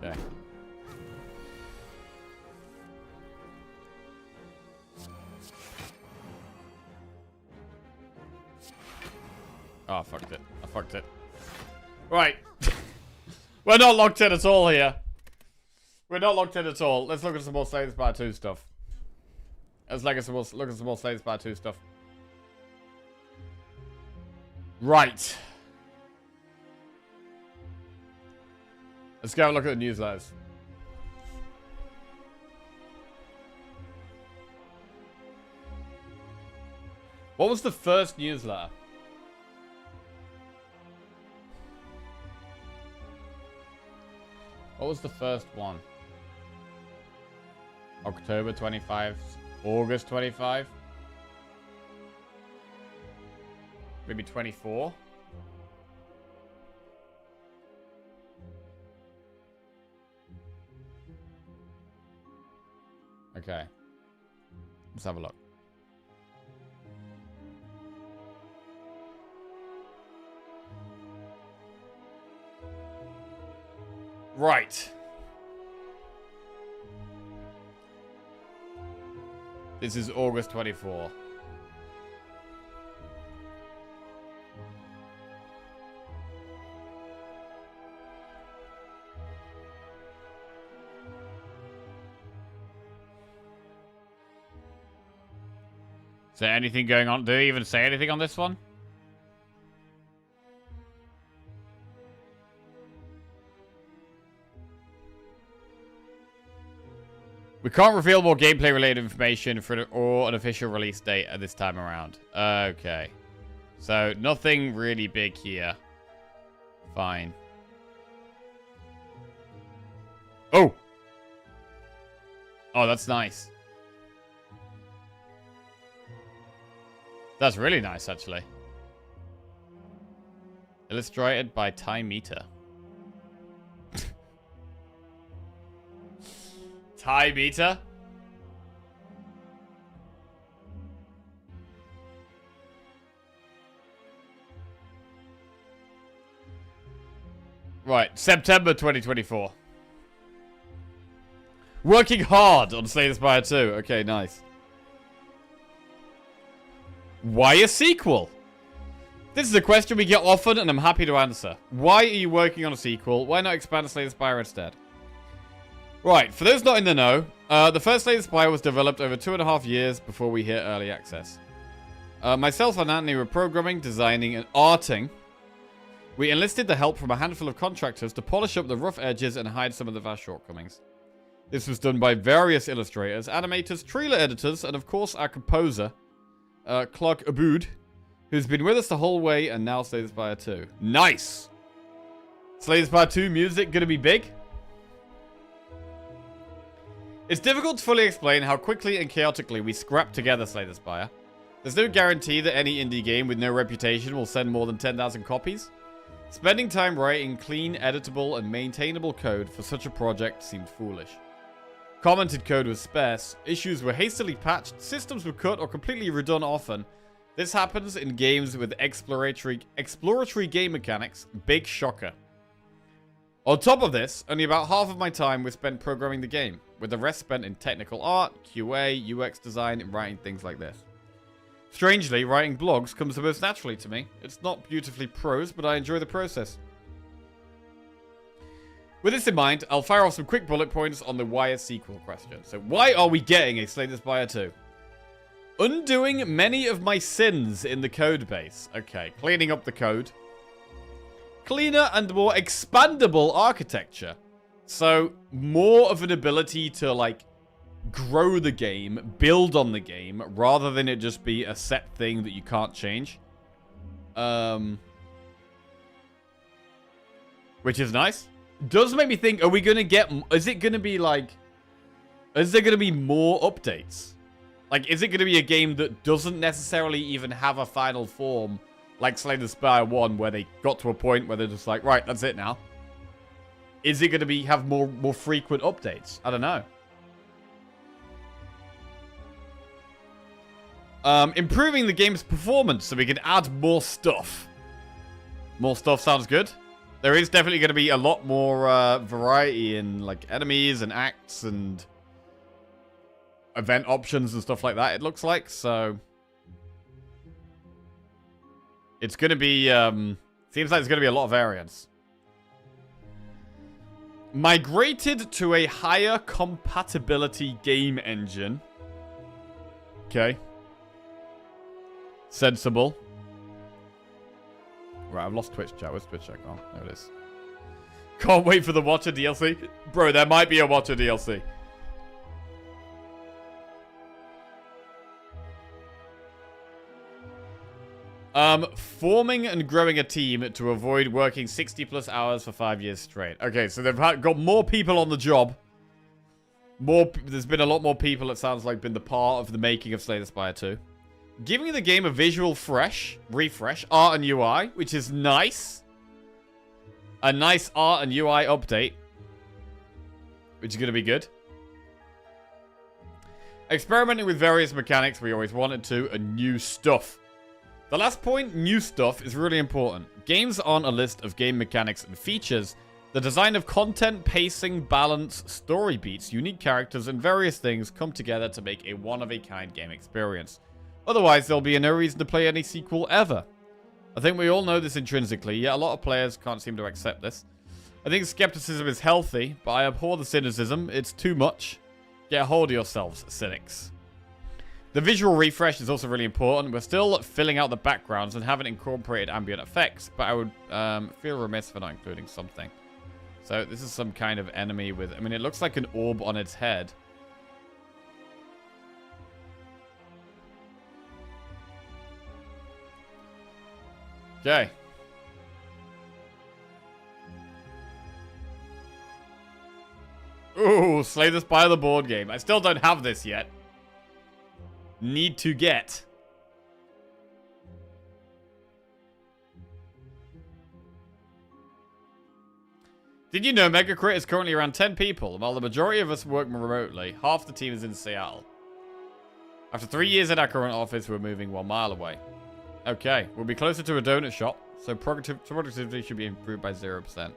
Okay. Oh, I fucked it. I fucked it. Right. We're not locked in at all here. We're not locked in at all. Let's look at some more Slay the Spire 2 stuff. Let's look at some more Slay the Spire 2 stuff. Right. Let's go have a look at the newsletters. What was the first newsletter? What was the first one? October 25, August 25? Maybe 24? Okay. Let's have a look. Right. This is August 24. Is there anything going on? Do they even say anything on this one? We can't reveal more gameplay-related information or an official release date at this time around. Okay. So, nothing really big here. Fine. Oh! Oh, that's nice. That's really nice, actually. Illustrated by Time Meter. Time Meter? Right, September 2024. Working hard on Slay the Spire 2. Okay, nice. Why a sequel? This is a question we get often, and I'm happy to answer. Why are you working on a sequel? Why not expand Slay the Spire instead? Right, for those not in the know, the first Slay the Spire was developed over 2.5 years before we hit early access. Myself and Anthony were programming, designing, and arting. We enlisted the help from a handful of contractors to polish up the rough edges and hide some of the vast shortcomings. This was done by various illustrators, animators, trailer editors, and of course our composer, Clark Aboud, who's been with us the whole way and now Slay the Spire 2. Nice! Slay the Spire 2 music gonna be big? It's difficult to fully explain how quickly and chaotically we scrapped together Slay the Spire. There's no guarantee that any indie game with no reputation will send more than 10,000 copies. Spending time writing clean, editable, and maintainable code for such a project seemed foolish. Commented code was sparse, issues were hastily patched, systems were cut or completely redone often. This happens in games with exploratory game mechanics. Big shocker. On top of this, only about half of my time was spent programming the game, with the rest spent in technical art, QA, UX design, and writing things like this. Strangely, writing blogs comes the most naturally to me. It's not beautifully prose, but I enjoy the process. With this in mind, I'll fire off some quick bullet points on the why a sequel question. So, why are we getting a Slay the Spire 2? Undoing many of my sins in the code base. Okay, cleaning up the code. Cleaner and more expandable architecture. So, more of an ability to, like, grow the game, build on the game, rather than it just be a set thing that you can't change. Which is nice. Does make me think, are we going to get... Is it going to be, like... Is there going to be more updates? Like, is it going to be a game that doesn't necessarily even have a final form, like Slay the Spire 1, where they got to a point where they're just like, right, that's it now? Is it going to have more frequent updates? I don't know. Improving the game's performance so we can add more stuff. More stuff sounds good. There is definitely going to be a lot more variety in like enemies and acts and event options and stuff like that, it looks like. So it's going to be... seems like there's going to be a lot of variance. Migrated to a higher compatibility game engine. Okay. Sensible. Right, I've lost Twitch chat. Where's Twitch chat gone? There it is. Can't wait for the Watcher DLC. Bro, there might be a Watcher DLC. Forming and growing a team to avoid working 60 plus hours for 5 years straight. Okay, so they've got more people on the job. There's been a lot more people, it sounds like, been the part of the making of Slay the Spire 2. Giving the game a visual refresh, art and UI, which is nice. A nice art and UI update, which is going to be good. Experimenting with various mechanics we always wanted to, and new stuff. The last point, new stuff, is really important. Games aren't a list of game mechanics and features. The design of content, pacing, balance, story beats, unique characters, and various things come together to make a one-of-a-kind game experience. Otherwise, there'll be no reason to play any sequel ever. I think we all know this intrinsically, yet a lot of players can't seem to accept this. I think skepticism is healthy, but I abhor the cynicism. It's too much. Get a hold of yourselves, cynics. The visual refresh is also really important. We're still filling out the backgrounds and haven't incorporated ambient effects, but I would feel remiss for not including something. So this is some kind of enemy with... I mean, it looks like an orb on its head. Okay. Ooh, Slay the Spire, the board game. I still don't have this yet. Need to get. Did you know Megacrit is currently around 10 people? While the majority of us work remotely, half the team is in Seattle. After 3 years at our current office, we're moving 1 mile away. Okay, we'll be closer to a donut shop, so productivity should be improved by 0%.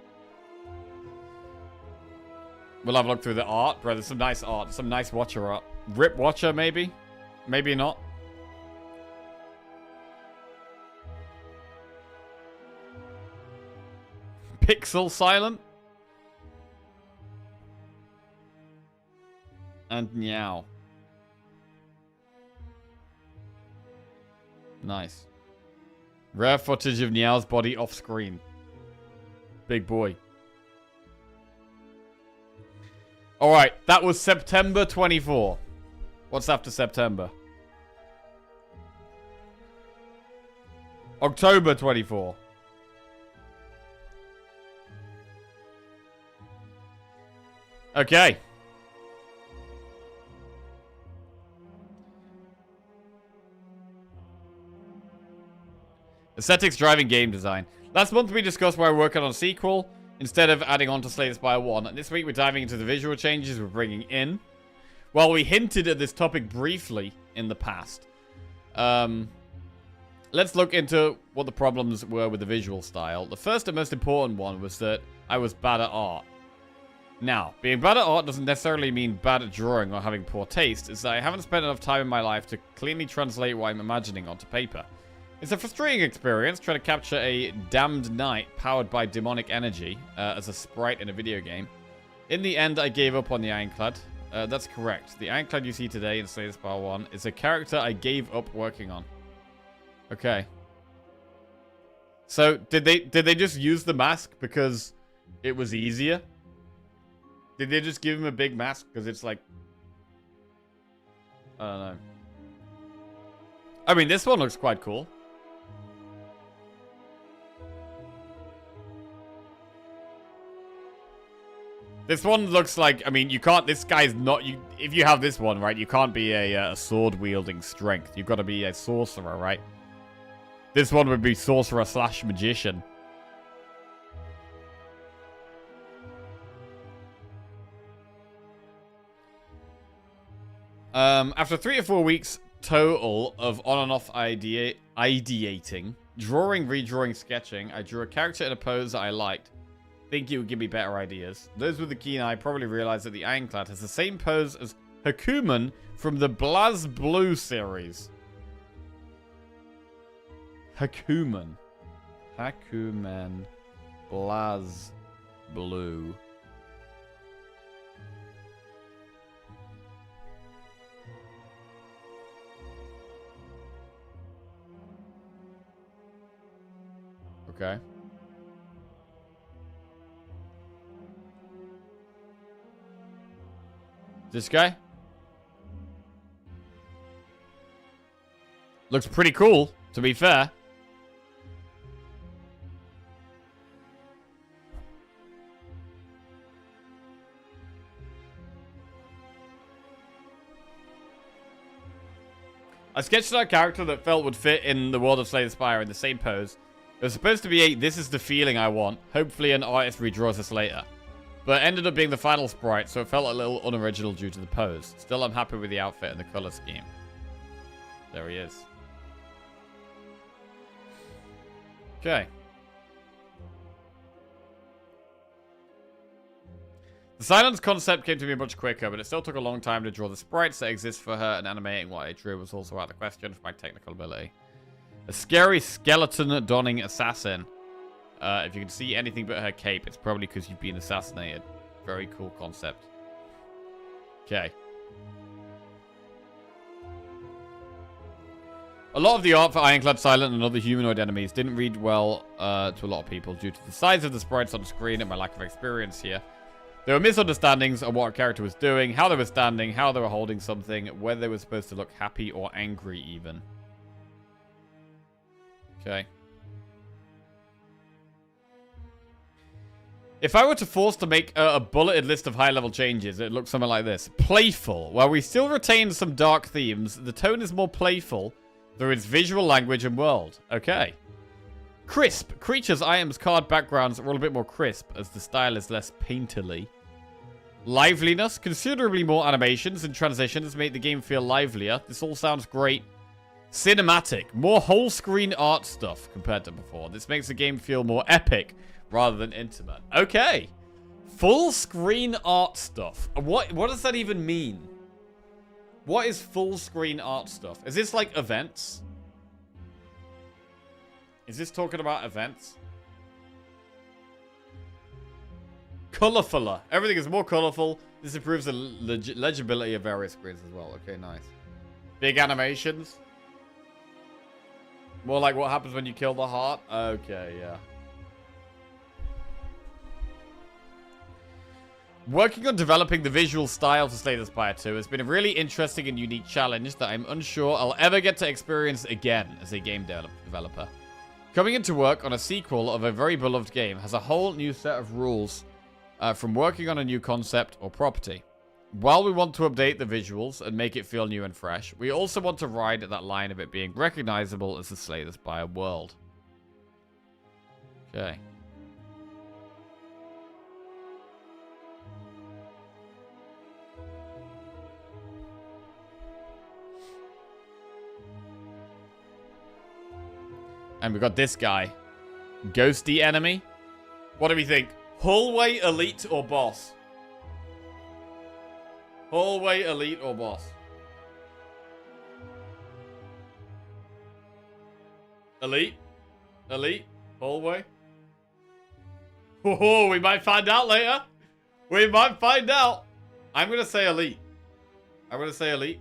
We'll have a look through the art. Bro, there's some nice art. Some nice Watcher art. Rip Watcher, maybe? Maybe not. Pixel Silent. And Meow. Nice. Rare footage of Meow's body off screen. Big boy. Alright, that was September 24. What's after September? October 24. Okay. Aesthetics driving game design. Last month we discussed why we're working on a sequel instead of adding on to Slay the Spire 1. And this week we're diving into the visual changes we're bringing in. While we hinted at this topic briefly in the past, let's look into what the problems were with the visual style. The first and most important one was that I was bad at art. Now, being bad at art doesn't necessarily mean bad at drawing or having poor taste. It's that I haven't spent enough time in my life to cleanly translate what I'm imagining onto paper. It's a frustrating experience trying to capture a damned knight powered by demonic energy as a sprite in a video game. In the end, I gave up on the Ironclad. That's correct. The Ironclad you see today in Slay the Spire 1 is a character I gave up working on. Okay. So, did they just use the mask because it was easier? Did they just give him a big mask because it's like... I don't know. I mean, this one looks quite cool. This one looks like, I mean, you can't, this guy's not, if you have this one, right, you can't be a sword-wielding strength. You've got to be a sorcerer, right? This one would be sorcerer / magician. After 3 or 4 weeks total of on and off ideating, drawing, redrawing, sketching, I drew a character in a pose that I liked. Think it would give me better ideas. Those with a keen eye probably realize that the Ironclad has the same pose as Hakumen from the BlazBlue series. Hakumen. BlazBlue. Okay. This guy? Looks pretty cool, to be fair. I sketched out a character that felt would fit in the world of Slay the Spire in the same pose. It was supposed to be a, this is the feeling I want. Hopefully an artist redraws this later. But it ended up being the final sprite, so it felt a little unoriginal due to the pose. Still, I'm happy with the outfit and the color scheme. There he is. Okay. The silence concept came to me much quicker, but it still took a long time to draw the sprites that exist for her, and animating what I drew was also out of the question for my technical ability. A scary skeleton-donning assassin. If you can see anything but her cape, it's probably because you've been assassinated. Very cool concept. Okay. A lot of the art for Ironclad, Silent, and other humanoid enemies didn't read well to a lot of people due to the size of the sprites on the screen and my lack of experience here. There were misunderstandings on what a character was doing, how they were standing, how they were holding something, whether they were supposed to look happy or angry even. Okay. If I were to force to make a bulleted list of high-level changes, it looks something like this. Playful. While we still retain some dark themes, the tone is more playful through its visual language and world. Okay. Crisp. Creatures, items, card backgrounds are all a bit more crisp, as the style is less painterly. Liveliness. Considerably more animations and transitions make the game feel livelier. This all sounds great. Cinematic. More whole-screen art stuff compared to before. This makes the game feel more epic rather than intimate. Okay. Full-screen art stuff. What does that even mean? What is full-screen art stuff? Is this like events? Is this talking about events? Colorfuller. Everything is more colorful. This improves the legibility of various screens as well. Okay, nice. Big animations. More like what happens when you kill the heart. Okay, yeah. Working on developing the visual style for Slay the Spire 2 has been a really interesting and unique challenge that I'm unsure I'll ever get to experience again as a game developer. Coming into work on a sequel of a very beloved game has a whole new set of rules from working on a new concept or property. While we want to update the visuals and make it feel new and fresh, we also want to ride that line of it being recognizable as the Slay the Spire world. Okay. And we got this guy. Ghosty enemy. What do we think? Hallway, elite, or boss? Hallway, elite, or boss? Elite? Elite? Hallway? Oh, we might find out later. We might find out. I'm going to say elite. I'm going to say elite.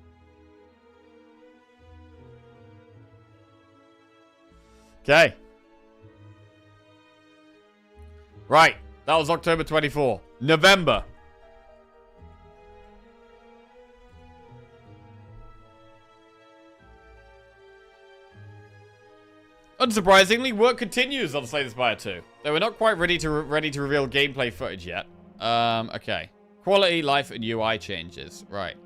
Okay. Right. That was October 24. November. Unsurprisingly, work continues on Slay the Spire 2. Though we're not quite ready to reveal gameplay footage yet. Okay. Quality, life, and UI changes. Right.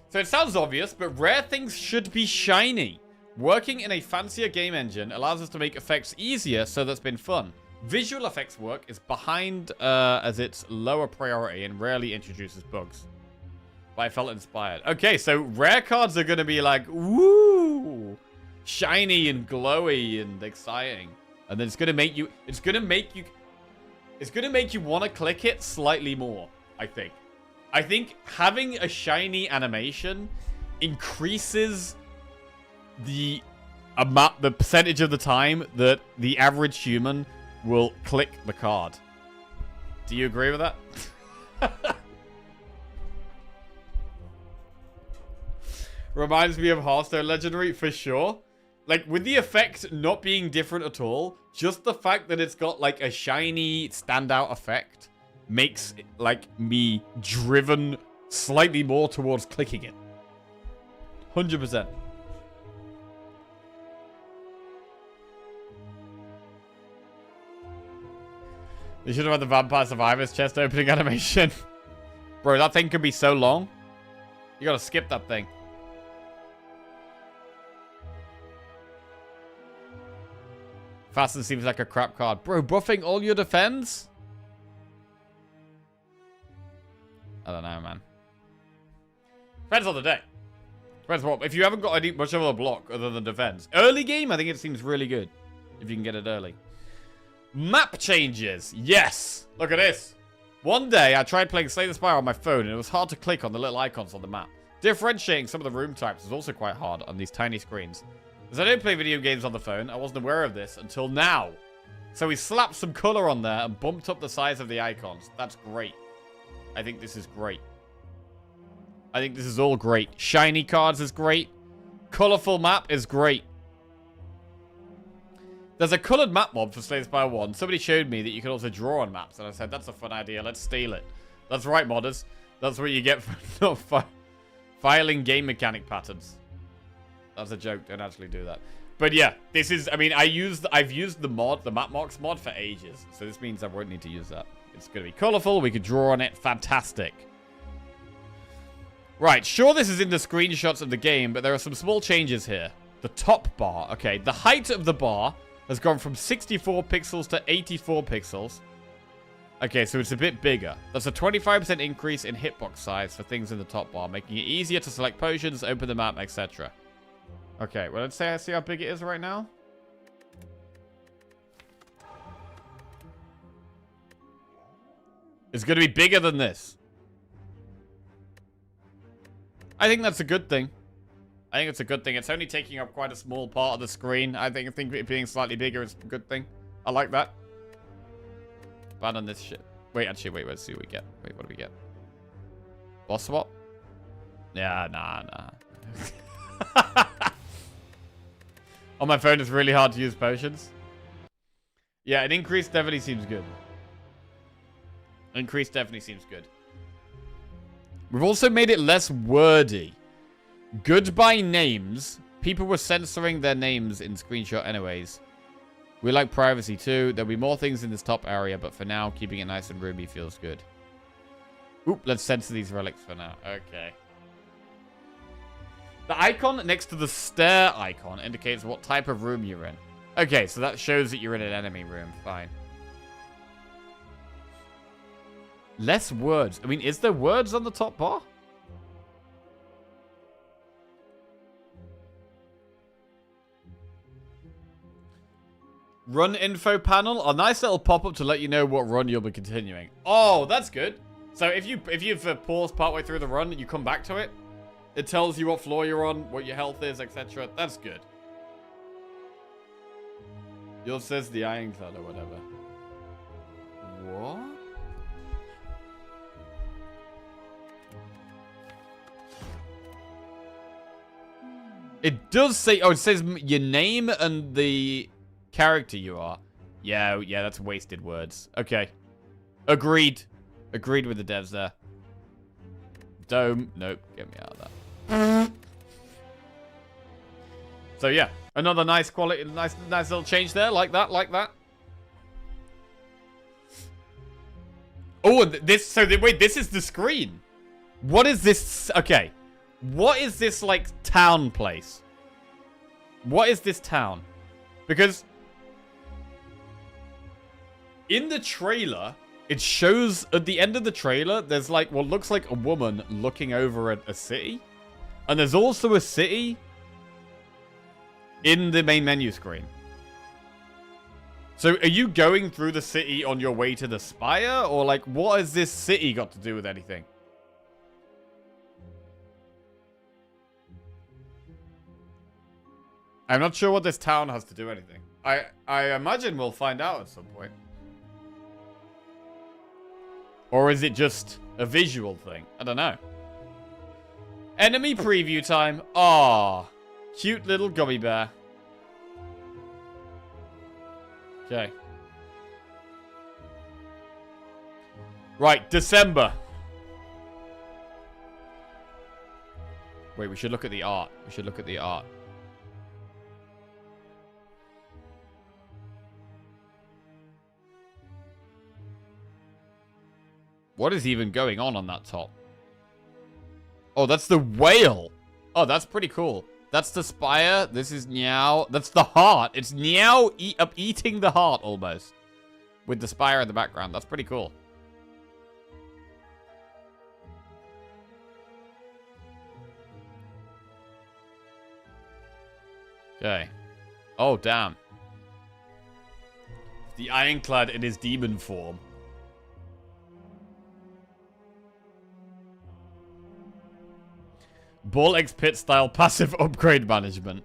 So it sounds obvious, but rare things should be shiny. Working in a fancier game engine allows us to make effects easier, so that's been fun. Visual effects work is behind as its lower priority and rarely introduces bugs. But I felt inspired. Okay, so rare cards are going to be like, woo, shiny and glowy and exciting. And then it's going to make you, it's going to make you want to click it slightly more, I think. I think having a shiny animation increases the percentage of the time that the average human will click the card. Do you agree with that? Reminds me of Hearthstone Legendary, for sure. Like, with the effect not being different at all, just the fact that it's got, like, a shiny standout effect makes, like, me driven slightly more towards clicking it. 100%. They should have had the Vampire Survivors chest opening animation. Bro, that thing can be so long. You gotta skip that thing. Fasten seems like a crap card. Bro, buffing all your defense? I don't know, man. Depends on the day. Depends what. If you haven't got any much of a block other than defense. Early game, I think it seems really good. If you can get it early. Map changes. Yes. Look at this. One day, I tried playing Slay the Spire on my phone, and it was hard to click on the little icons on the map. Differentiating some of the room types is also quite hard on these tiny screens. As I don't play video games on the phone, I wasn't aware of this until now. So we slapped some color on there and bumped up the size of the icons. That's great. I think this is great. I think this is all great. Shiny cards is great. Colorful map is great. There's a colored map mod for Slay the Spire 1. Somebody showed me that you can also draw on maps. And I said, that's a fun idea. Let's steal it. That's right, modders. That's what you get for not filing game mechanic patterns. That's a joke. Don't actually do that. But yeah, this is, I mean, I've used the mod, the Mapmox mod for ages. So this means I won't need to use that. It's going to be colorful. We could draw on it. Fantastic. Right. Sure, this is in the screenshots of the game, but there are some small changes here. The top bar. Okay. The height of the bar has gone from 64 pixels to 84 pixels. Okay, so it's a bit bigger. That's a 25% increase in hitbox size for things in the top bar, making it easier to select potions, open the map, etc. Okay, well, let's say I see how big it is right now. It's going to be bigger than this. I think that's a good thing. I think it's a good thing. It's only taking up quite a small part of the screen. I think it being slightly bigger is a good thing. I like that. Ban on this shit. Wait, actually, wait, let's see what we get. Wait, what do we get? Boss swap? Yeah, nah. On my phone, it's really hard to use potions. Yeah, an increase definitely seems good. Increase definitely seems good. We've also made it less wordy. Goodbye names. People were censoring their names in screenshot anyways. We like privacy too. There'll be more things in this top area, but for now, keeping it nice and roomy feels good. Oop, let's censor these relics for now. Okay. The icon next to the stair icon indicates what type of room you're in. Okay, so that shows that you're in an enemy room. Fine. Less words. I mean, is there words on the top bar? Run info panel. A nice little pop-up to let you know what run you'll be continuing. Oh, that's good. So if you've paused partway through the run and you come back to it, it tells you what floor you're on, what your health is, etc. That's good. Yours says the Ironclad or whatever. What? It does say... Oh, it says your name and the character you are. Yeah, that's wasted words. Okay. Agreed. Agreed with the devs there. Dome. Nope. Get me out of that. So yeah, another nice quality, nice little change there. Like that. Oh, and this. So wait, this is the screen. What is this? Okay, what is this like town place? What is this town? Because in the trailer, it shows at the end of the trailer, there's like what looks like a woman looking over at a city. And there's also a city in the main menu screen. So are you going through the city on your way to the Spire? Or like, what has this city got to do with anything? I'm not sure what this town has to do anything. I imagine we'll find out at some point. Or is it just a visual thing? I don't know. Enemy preview time. Aww. Cute little gummy bear. Okay. Right, December. Wait, we should look at the art. We should look at the art. What is even going on that top? Oh, that's the whale. Oh, that's pretty cool. That's the spire. This is Meow. That's the heart. It's Meow eating the heart almost. With the spire in the background. That's pretty cool. Okay. Oh, damn. The Ironclad in his demon form. Ball X Pit style passive upgrade management.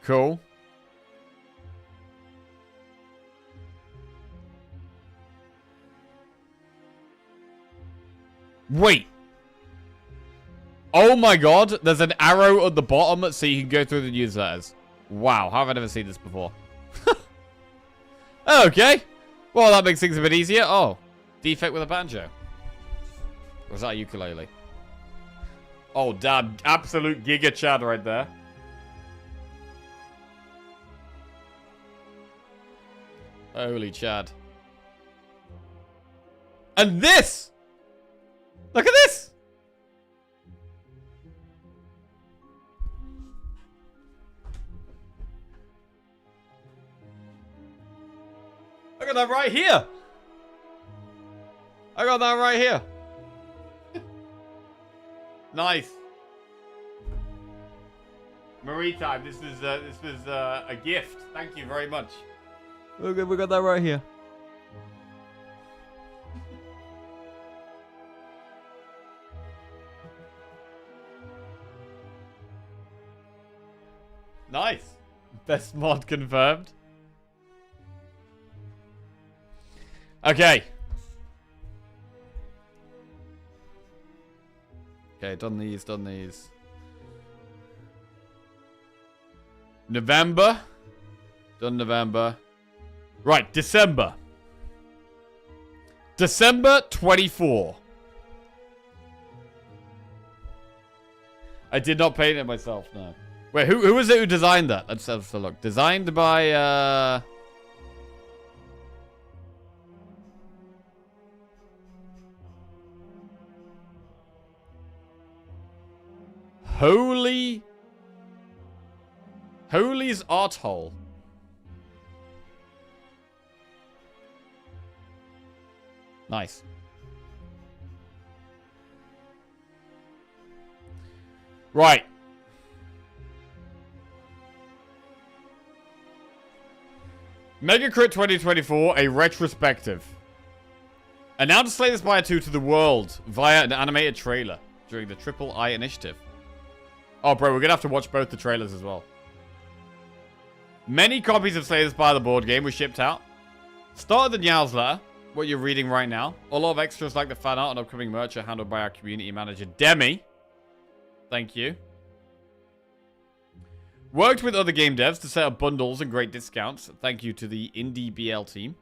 Cool. Wait. Oh my god, there's an arrow at the bottom so you can go through the newsletters. Wow, how have I never seen this before? Okay. Well, that makes things a bit easier. Oh. Defect with a banjo. Or was that a ukulele? Oh, damn. Absolute Giga Chad right there. Holy Chad. And this! Look at this! I got that right here! I got that right here. Nice. Marie time. This was a gift. Thank you very much. Okay, we got that right here. Nice. Best mod confirmed. Okay. Okay, done these, done these. November. Done November. Right, December. December 24. I did not paint it myself, no. Wait, who was it who designed that? Let's have a look. Designed by, Holy's Art Hole. Nice. Right. Mega Crit 2024, a retrospective. Announced Slay the Spire 2 to the world via an animated trailer during the Triple I initiative. Oh, bro, we're gonna have to watch both the trailers as well. Many copies of Slay the Spire, the board game, were shipped out. Started the newsletter, what you're reading right now. A lot of extras like the fan art and upcoming merch are handled by our community manager, Demi. Thank you. Worked with other game devs to set up bundles and great discounts. Thank you to the Indie BL team.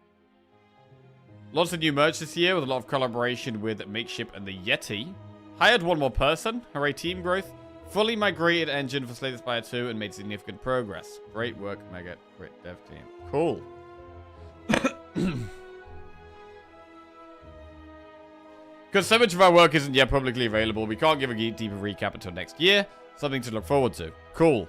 Lots of new merch this year with a lot of collaboration with Makeship and the Yeti. Hired one more person. Hooray team growth. Fully migrated engine for Slay the Spire 2 and made significant progress. Great work, Mega Crit Dev team. Cool. Because so much of our work isn't yet publicly available, we can't give a deeper recap until next year. Something to look forward to. Cool.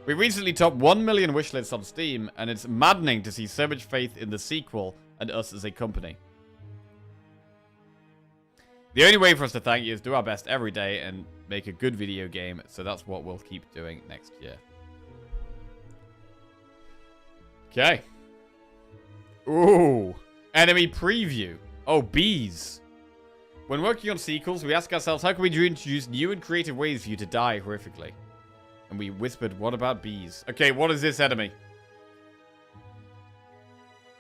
We recently topped 1 million wishlists on Steam, and it's maddening to see so much faith in the sequel and us as a company. The only way for us to thank you is do our best every day and make a good video game, so that's what we'll keep doing next year. Okay. Ooh. Enemy preview. Oh, bees. When working on sequels, we ask ourselves, how can we introduce new and creative ways for you to die horrifically? And we whispered, what about bees? Okay, what is this enemy?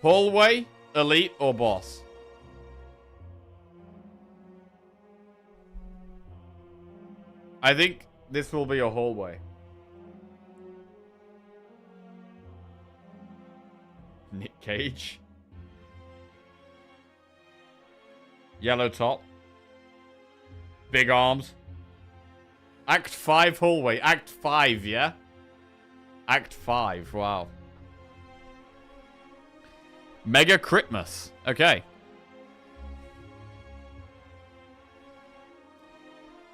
Hallway, elite, or boss? I think this will be a hallway. Nick Cage. Yellow top. Big arms. Act 5 hallway. Act 5, yeah? Act 5, wow. Mega Critmas. Okay.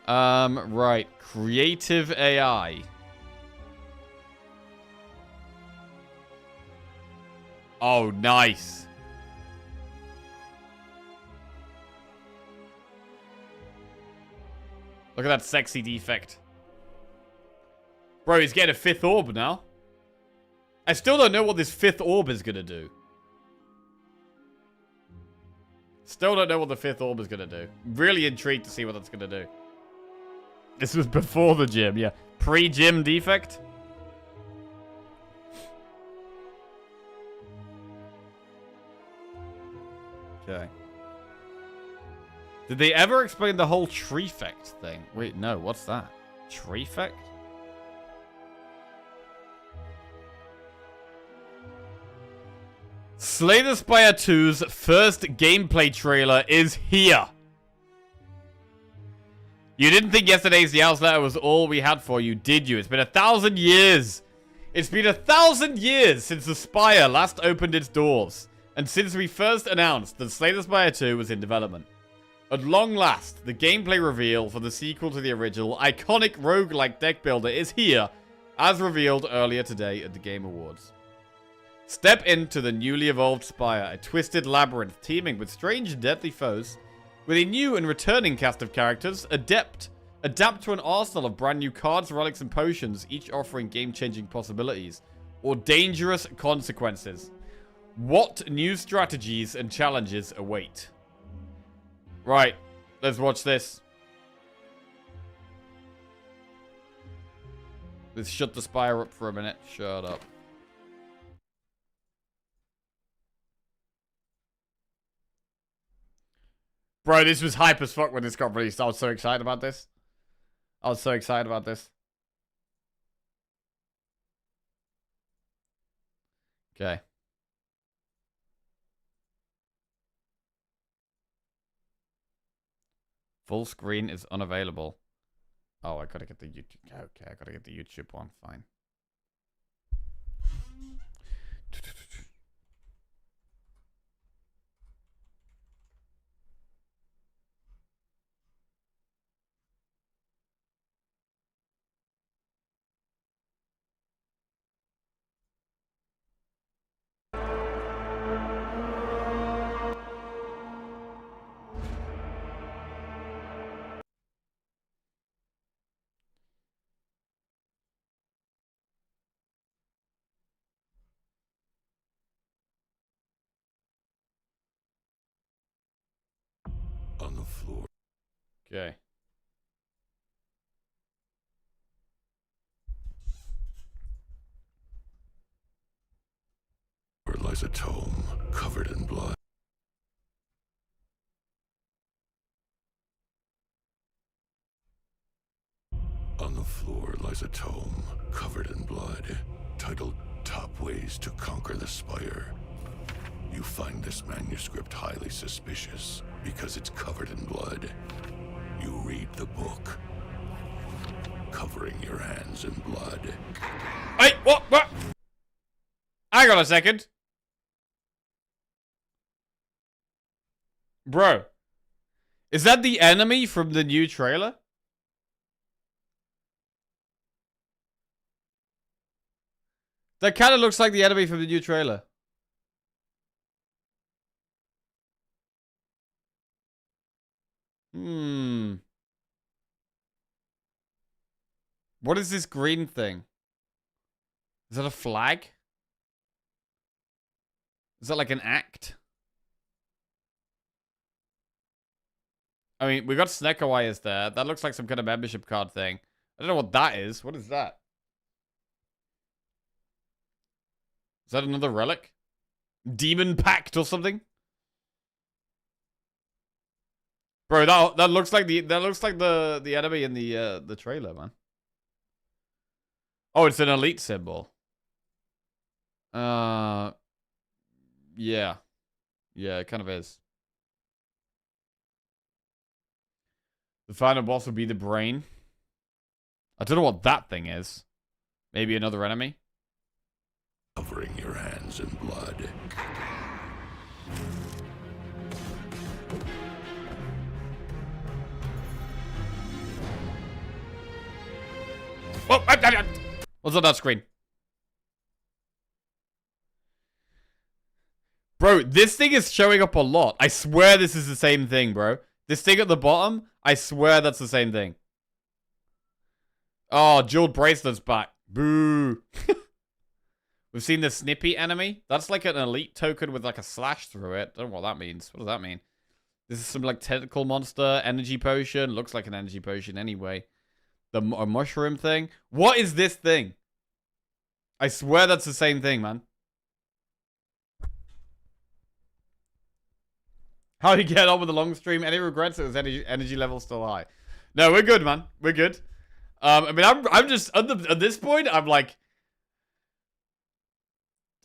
Right. Creative AI. Oh, nice. Look at that sexy defect. Bro, he's getting a 5th orb now. I still don't know what this 5th orb is gonna do. Still don't know what the 5th orb is gonna do. Really intrigued to see what that's gonna do. This was before the gym, yeah. Pre-gym defect? Okay. Did they ever explain the whole trefect thing? Wait, no, what's that? Trefect? Slay the Spire 2's first gameplay trailer is here. You didn't think yesterday's Yow's letter was all we had for you, did you? It's been 1,000 years. It's been 1,000 years since the Spire last opened its doors, and since we first announced that Slay the Spire 2 was in development. At long last, the gameplay reveal for the sequel to the original iconic roguelike deck builder is here, as revealed earlier today at the Game Awards. Step into the newly evolved Spire, a twisted labyrinth teeming with strange and deadly foes, with a new and returning cast of characters, adapt to an arsenal of brand new cards, relics, and potions, each offering game-changing possibilities, or dangerous consequences. What new strategies and challenges await? Right, let's watch this. Let's shut the Spire up for a minute. Shut up. Bro, this was hype as fuck when this got released. I was so excited about this. I was so excited about this. Okay. Full screen is unavailable. Oh, I gotta get the YouTube. Okay, I gotta get the YouTube one. Fine. On the floor. Okay. Where lies a tome covered in blood. On the floor lies a tome covered in blood, titled Top Ways to Conquer the Spire. You find this manuscript highly suspicious because it's covered in blood. You read the book, covering your hands in blood. Hey, what? Hang on a second. Bro, is that the enemy from the new trailer? That kind of looks like the enemy from the new trailer. What is this green thing? Is that a flag? Is that like an act? I mean, we got Sneckerwires there. That looks like some kind of membership card thing. I don't know what that is. What is that? Is that another relic? Demon Pact or something? Bro, that looks like the enemy in the trailer, man. Oh, it's an elite symbol. Yeah. Yeah, it kind of is. The final boss would be the brain. I don't know what that thing is. Maybe another enemy? Covering your hands in blood. Oh, what's on that screen? Bro, this thing is showing up a lot. I swear this is the same thing, bro. This thing at the bottom, I swear that's the same thing. Oh, jeweled bracelet's back. Boo. We've seen the Snippy enemy. That's like an elite token with like a slash through it. Don't know what that means. What does that mean? This is some like tentacle monster, energy potion. Looks like an energy potion anyway. A mushroom thing. What is this thing? I swear that's the same thing, man. How do you get on with the long stream? Any regrets? It was energy level still high. No, we're good, man. We're good. I mean, I'm just at this point. I'm like,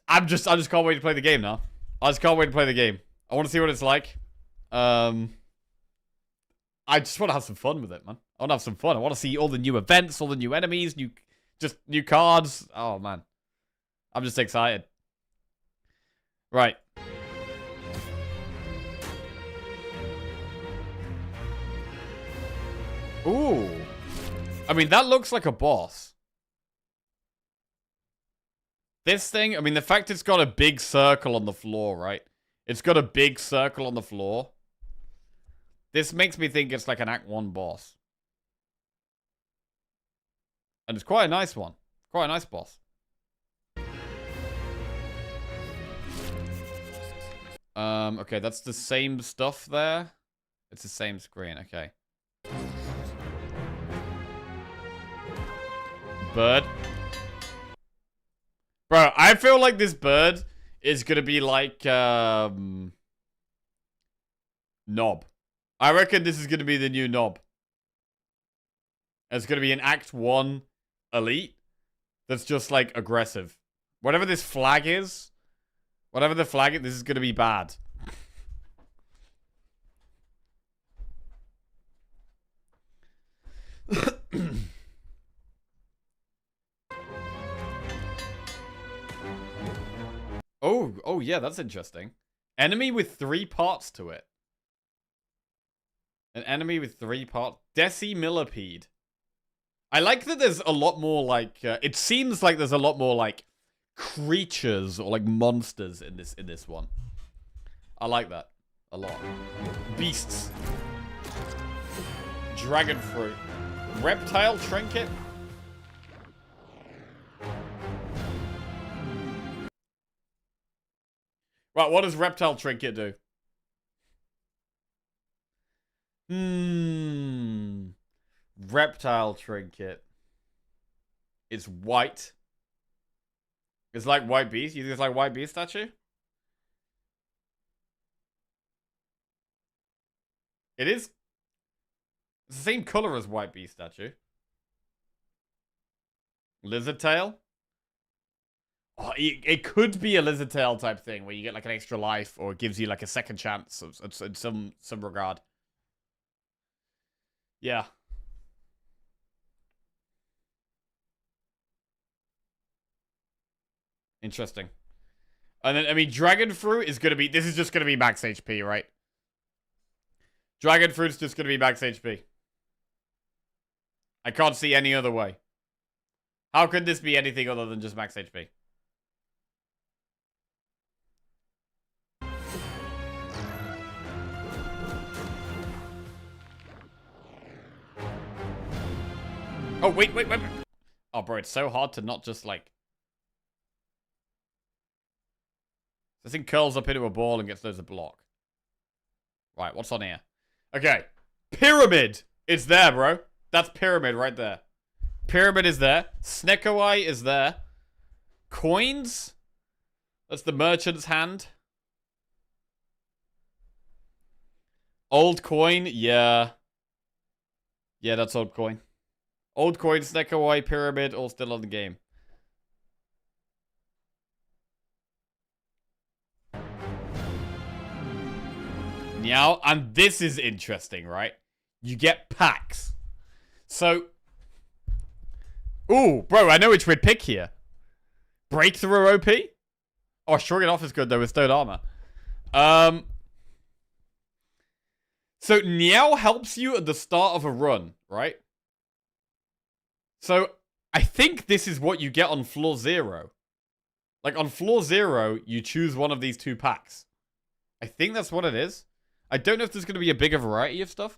I just can't wait to play the game now. I just can't wait to play the game. I want to see what it's like. I just want to have some fun with it, man. I want to have some fun. I want to see all the new events, all the new enemies, new cards. Oh man, I'm just excited. Right. Ooh. I mean, that looks like a boss. This thing, I mean, the fact it's got a big circle on the floor, right? It's got a big circle on the floor. This makes me think it's like an Act 1 boss. And it's quite a nice one. Quite a nice boss. Okay, that's the same stuff there. It's the same screen, okay. Bird. Bro, I feel like this bird is gonna be like, Knob. I reckon this is gonna be the new Knob. It's gonna be an Act 1 elite that's just like aggressive. Whatever this flag is, whatever the flag is, this is gonna be bad. Oh yeah, that's interesting. Enemy with 3 parts to it. An enemy with 3 parts. Decimillipede. I like that there's a lot more like it seems like there's a lot more like creatures or like monsters in this one. I like that a lot. Beasts. Dragon fruit. Reptile trinket. Right, what does reptile trinket do? Reptile trinket. It's white. It's like white beast. You think it's like white beast statue? It is. It's the same color as white beast statue. Lizard tail. Oh, it could be a lizard tail type thing where you get like an extra life or it gives you like a second chance in some regard. Yeah. Interesting. And then, I mean, dragon fruit is going to be... This is just going to be max HP, right? Dragon fruit's just going to be max HP. I can't see any other way. How could this be anything other than just max HP? Oh, wait. Oh, bro, it's so hard to not just, like... This thing curls up into a ball and gets loads of block. Right, what's on here? Okay. Pyramid! It's there, bro. That's pyramid right there. Pyramid is there. Snekoi is there. Coins? That's the merchant's hand. Old coin? Yeah. Yeah, that's old coin. Old coin, Snake Away, Pyramid, all still on the game. Now, and this is interesting, right? You get packs. So, ooh, bro, I know which we'd pick here. Breakthrough OP? Oh, shrugging off is good though with stone armor. So Niao helps you at the start of a run, right? So I think this is what you get on floor 0. Like on floor 0, you choose one of these 2 packs. I think that's what it is. I don't know if there's going to be a bigger variety of stuff.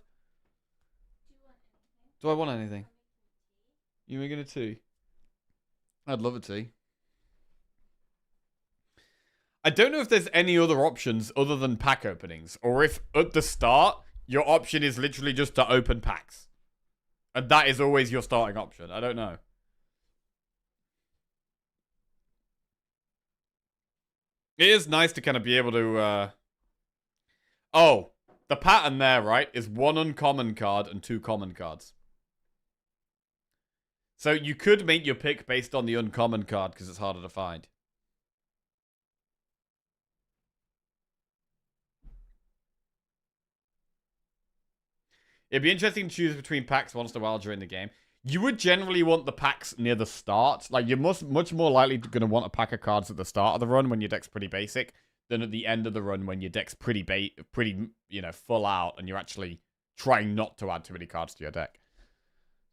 Do I want anything? You making a tea? I'd love a tea. I don't know if there's any other options other than pack openings. Or if at the start, your option is literally just to open packs. And that is always your starting option. I don't know. It is nice to kind of be able to... Oh, the pattern there, right, is 1 uncommon card and 2 common cards. So you could make your pick based on the uncommon card because it's harder to find. It'd be interesting to choose between packs once in a while during the game. You would generally want the packs near the start. Like, you're much more likely going to want a pack of cards at the start of the run when your deck's pretty basic than at the end of the run when your deck's pretty, you know, full out and you're actually trying not to add too many cards to your deck.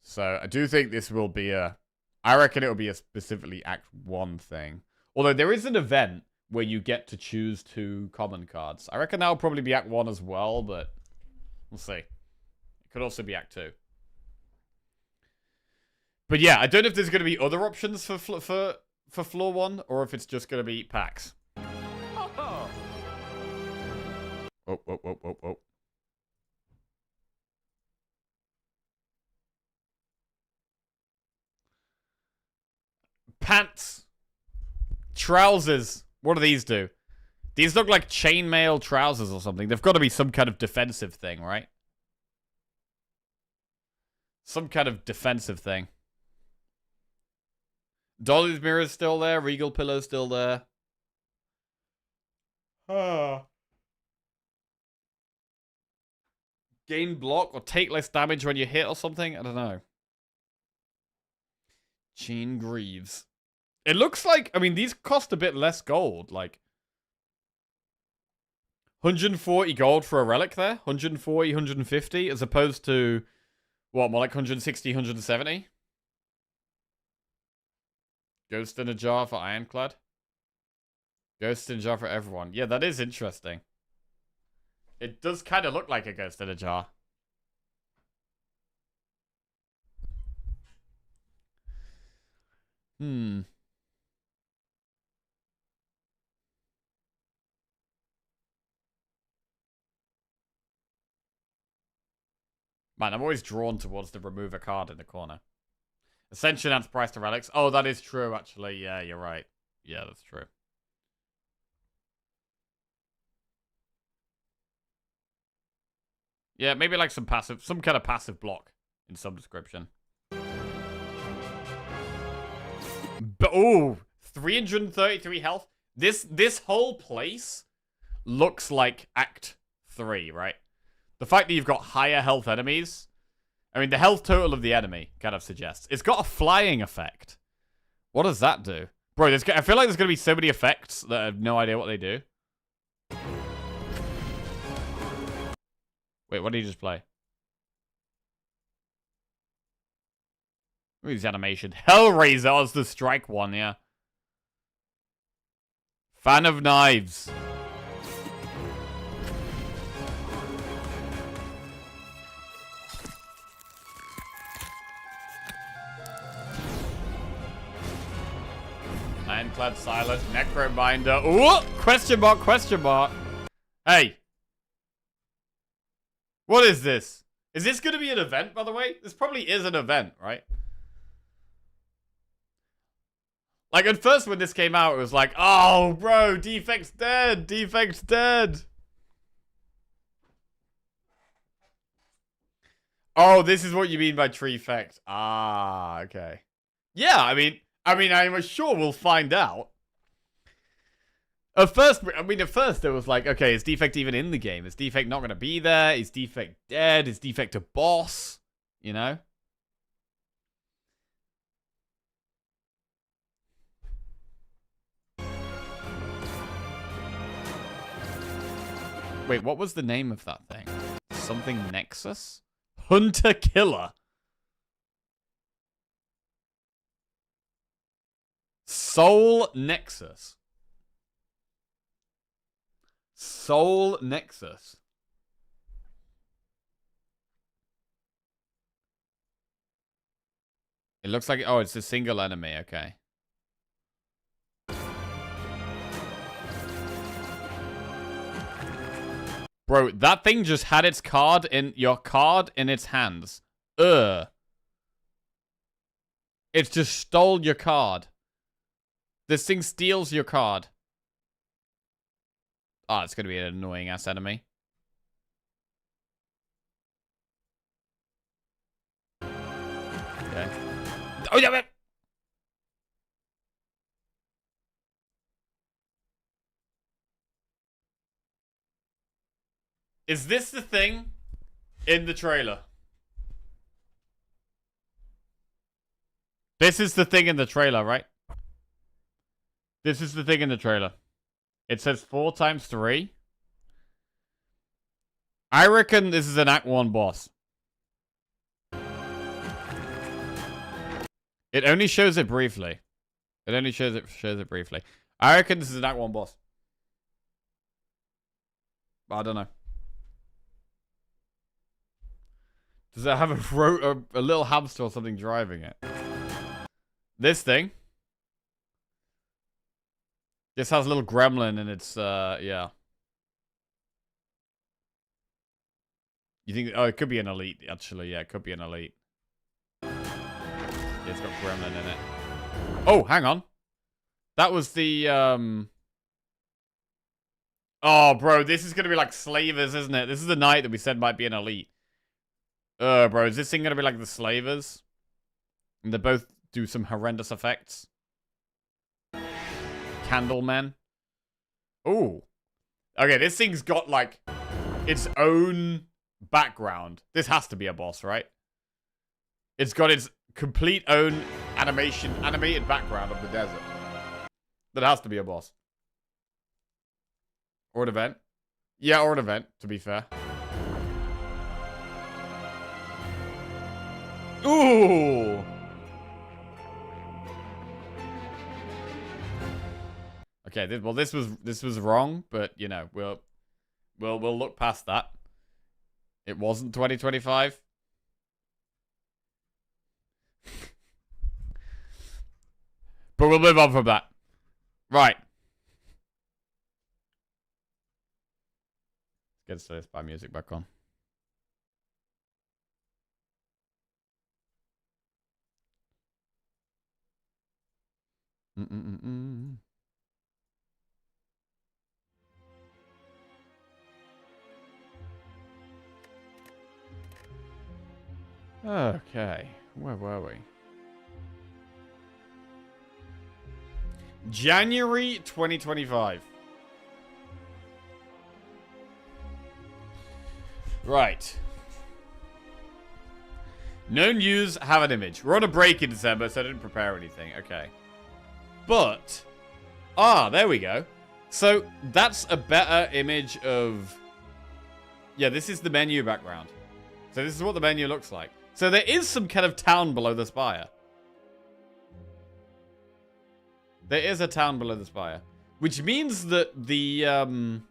So, I do think this will be a... I reckon it'll be a specifically Act 1 thing. Although, there is an event where you get to choose 2 common cards. I reckon that'll probably be Act 1 as well, but we'll see. It could also be Act 2. But yeah, I don't know if there's going to be other options for floor 1, or if it's just going to be packs. Oh, oh, oh, oh, oh. Pants. Trousers. What do these do? These look like chainmail trousers or something. They've got to be some kind of defensive thing, right? Some kind of defensive thing. Dolly's mirror's still there. Regal pillow's still there. Gain block or take less damage when you hit or something? I don't know. Chain Greaves. It looks like... I mean, these cost a bit less gold. Like... 140 gold for a relic there. 140, 150. As opposed to... What, more like 160, 170? Ghost in a jar for Ironclad. Ghost in a jar for everyone. Yeah, that is interesting. It does kind of look like a ghost in a jar. Man, I'm always drawn towards the remove a card in the corner. Ascension adds price to relics. Oh, that is true, actually. Yeah, you're right. Yeah, that's true. Yeah, maybe like some kind of passive block in some description. But, oh, 333 health. This whole place looks like Act 3, right? The fact that you've got higher health enemies... I mean, the health total of the enemy kind of suggests. It's got a flying effect. What does that do? Bro, I feel like there's going to be so many effects that I have no idea what they do. Wait, what did he just play? Look at his animation. Hellraiser was the strike one, yeah. Fan of knives. Ironclad, Silent, Necrobinder. Ooh! Question mark, question mark. Hey. What is this? Is this going to be an event, by the way? This probably is an event, right? Like, at first when this came out, it was like, oh, bro, Defect's dead. Defect's dead. Oh, this is what you mean by tree effect. Ah, okay. Yeah, I mean, I'm sure we'll find out. At first it was like, okay, is Defect even in the game? Is Defect not going to be there? Is Defect dead? Is Defect a boss? You know? Wait, what was the name of that thing? Something Nexus? Hunter Killer. Soul Nexus. Soul Nexus. It looks like... Oh, it's a single enemy. Okay. Bro, that thing just had its card in... Your card in its hands. Ugh. It just stole your card. This thing steals your card. Oh, it's going to be an annoying-ass enemy. Okay. Oh, yeah, man! Is this the thing in the trailer? This is the thing in the trailer, right? This is the thing in the trailer. It says 4 times 3. I reckon this is an Act 1 boss. It only shows it briefly. It only shows it briefly. I reckon this is an Act 1 boss. But I don't know. Does it have a little hamster or something driving it? This thing. This has a little gremlin and it's, yeah. You think, oh, it could be an elite, actually. Yeah, it could be an elite. Yeah, it's got gremlin in it. Oh, hang on. That was the, Oh, bro, this is going to be like Slavers, isn't it? This is the knight that we said might be an elite. Bro, is this thing going to be like the Slavers? And they both do some horrendous effects. Candleman. Ooh. Okay, this thing's got, like, its own background. This has to be a boss, right? It's got its complete own animated background of the desert. That has to be a boss. Or an event. Yeah, or an event, to be fair. Ooh! Okay, well, this was wrong, but you know, we'll look past that. It wasn't 2025. But we'll move on from that. Right. Let's get Spire music back on. Okay, where were we? January 2025. Right. No news, have an image. We're on a break in December, so I didn't prepare anything. Okay. But, there we go. So, that's a better image of... Yeah, this is the menu background. So this is what the menu looks like. So there is some kind of town below the spire. There is a town below the spire. Which means that the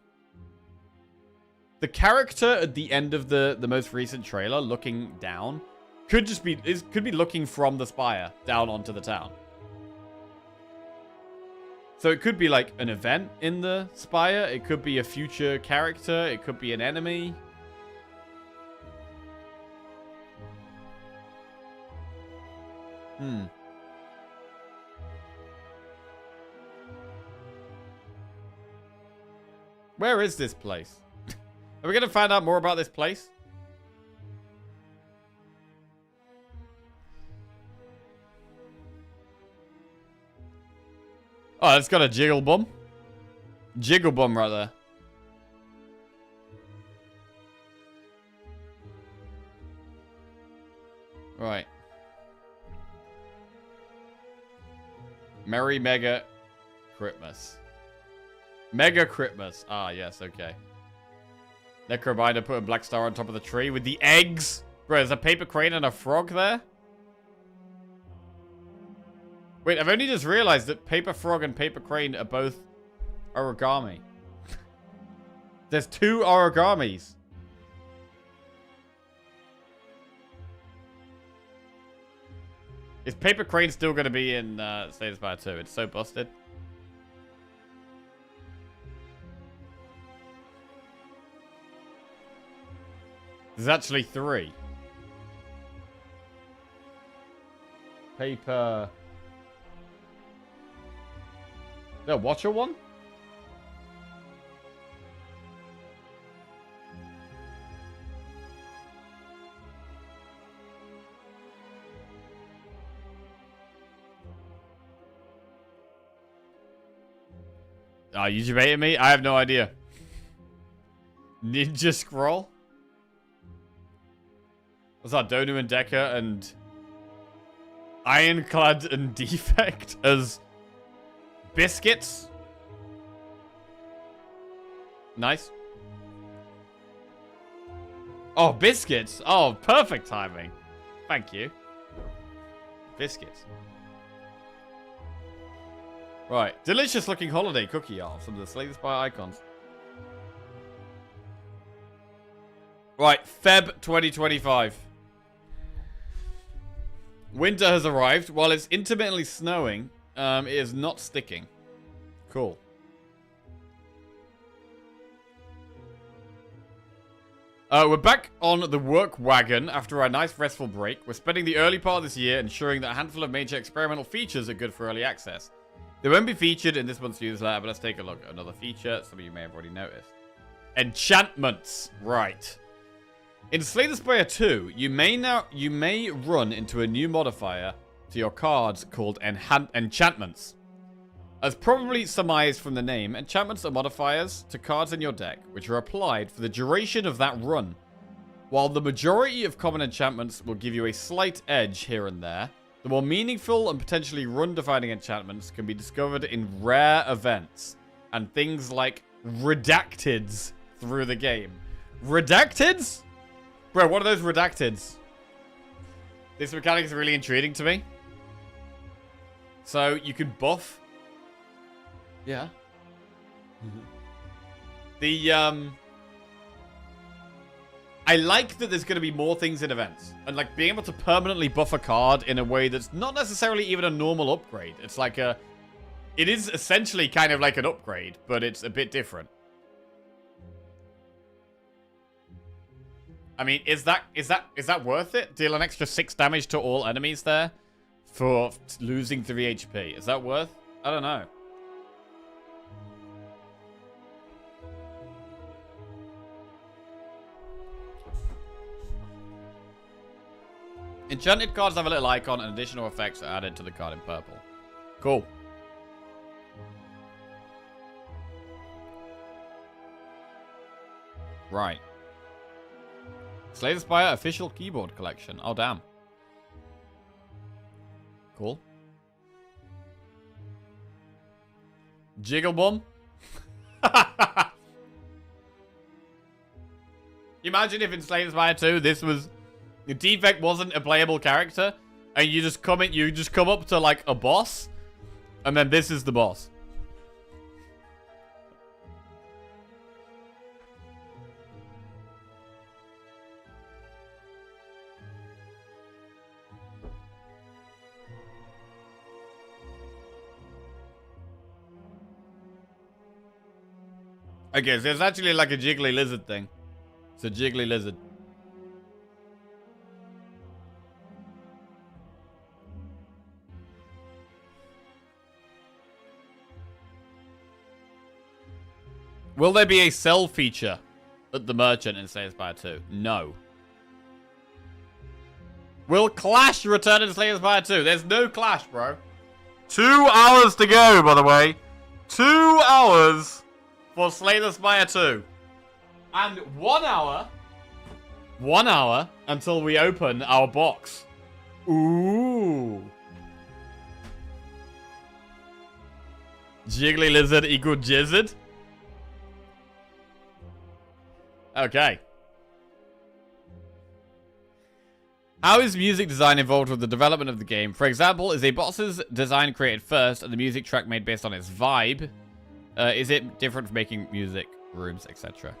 character at the end of the most recent trailer, looking down, could be looking from the spire down onto the town. So it could be like an event in the spire. It could be a future character. It could be an enemy. Where is this place? Are we going to find out more about this place? Oh, it's got a jiggle bum. Jiggle bum right there. Right. Merry Mega Christmas. Mega Christmas. Ah, yes, okay. Necrobinder put a black star on top of the tree with the eggs. Bro, there's a paper crane and a frog there? Wait, I've only just realized that paper frog and paper crane are both origami. There's 2 origamis. Is paper crane still going to be in Slay the Spire 2? It's so busted. There's actually 3. Paper. Is there a Watcher one? Are you debating me? I have no idea. Ninja Scroll? What's that? Donu and Decker and Ironclad and Defect as biscuits? Nice. Oh, biscuits. Oh, perfect timing. Thank you. Biscuits. Right. Delicious looking holiday cookie art from the Slay the Spire icons. Right. Feb 2025. Winter has arrived. While it's intermittently snowing, it is not sticking. Cool. We're back on the work wagon after our nice restful break. We're spending the early part of this year ensuring that a handful of major experimental features are good for early access. They won't be featured in this month's newsletter, but let's take a look at another feature some of you may have already noticed. Enchantments. Right. In Slay the Spire 2, you may run into a new modifier to your cards called enchantments. As probably surmised from the name, enchantments are modifiers to cards in your deck, which are applied for the duration of that run. While the majority of common enchantments will give you a slight edge here and there, the more meaningful and potentially run-defining enchantments can be discovered in rare events and things like redacteds through the game. Redacteds? Bro, what are those redacteds? This mechanic is really intriguing to me. So, you can buff. Yeah. I like that there's going to be more things in events. And, like, being able to permanently buff a card in a way that's not necessarily even a normal upgrade. It's like a... It is essentially kind of like an upgrade, but it's a bit different. I mean, is that worth it? Deal an extra 6 damage to all enemies there for losing 3 HP. Is that worth? I don't know. Enchanted cards have a little icon and additional effects are added to the card in purple. Cool. Right. Slay the Spire official keyboard collection. Oh, damn. Cool. Jiggle Bum. Imagine if in Slay the Spire 2 this was... The Defect wasn't a playable character, and you just come up to like a boss, and then this is the boss. Okay, so it's actually like a jiggly lizard thing. It's a jiggly lizard. Will there be a sell feature at the merchant in Slay the Spire 2? No. Will Clash return in Slay the Spire 2? There's no Clash, bro. 2 hours to go, by the way. 2 hours for Slay the Spire 2. And 1 hour. 1 hour until we open our box. Ooh. Jiggly lizard equal jizzard. Okay. How is music design involved with the development of the game? For example, is a boss's design created first and the music track made based on its vibe? Is it different from making music, rooms, etc.?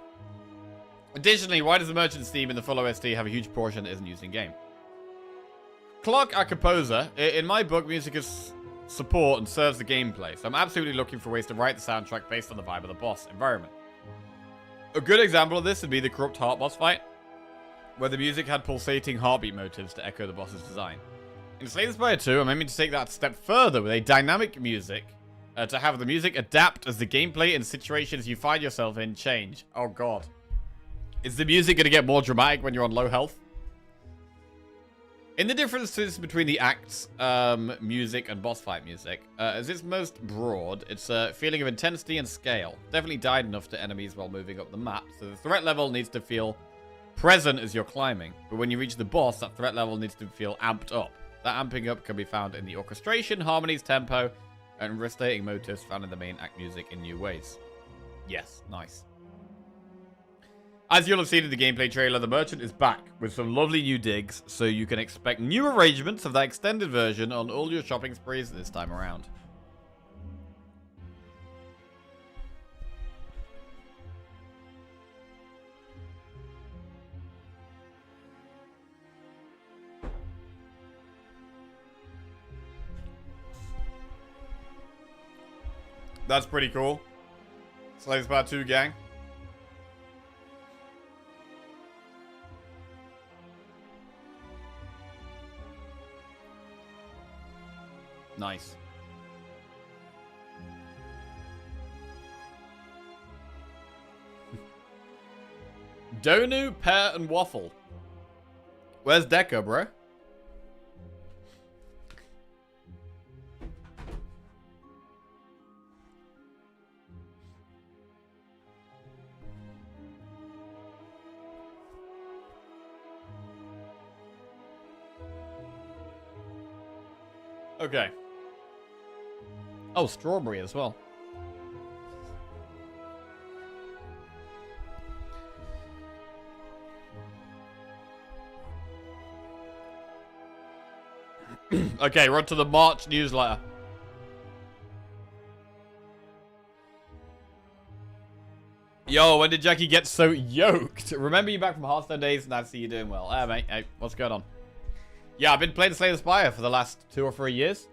Additionally, why does the merchant's theme in the full OST have a huge portion that isn't used in-game? Clark, our composer, in my book, music is support and serves the gameplay, so I'm absolutely looking for ways to write the soundtrack based on the vibe of the boss environment. A good example of this would be the Corrupt Heart boss fight, where the music had pulsating heartbeat motives to echo the boss's design. In Slay the Spire 2, I'm aiming to take that a step further with a dynamic music, to have the music adapt as the gameplay and situations you find yourself in change. Oh god. Is the music going to get more dramatic when you're on low health? In the differences between the acts, music and boss fight music, as it's most broad, it's a feeling of intensity and scale. Definitely died enough to enemies while moving up the map, so the threat level needs to feel present as you're climbing. But when you reach the boss, that threat level needs to feel amped up. That amping up can be found in the orchestration, harmonies, tempo, and restating motives found in the main act music in new ways. Yes, nice. As you'll have seen in the gameplay trailer, the merchant is back with some lovely new digs, so you can expect new arrangements of that extended version on all your shopping sprees this time around. That's pretty cool. Slay the Spire 2 gang. Nice. Donu, Pear, and Waffle. Where's Deca, bro? Okay. Oh, strawberry as well. Okay, we're on to the March newsletter. Yo, when did Jackie get so yoked? Remember you back from Hearthstone days? Nice to see you doing well. Hey, mate. Hey, what's going on? Yeah, I've been playing Slay the Spire for the last 2 or 3 years.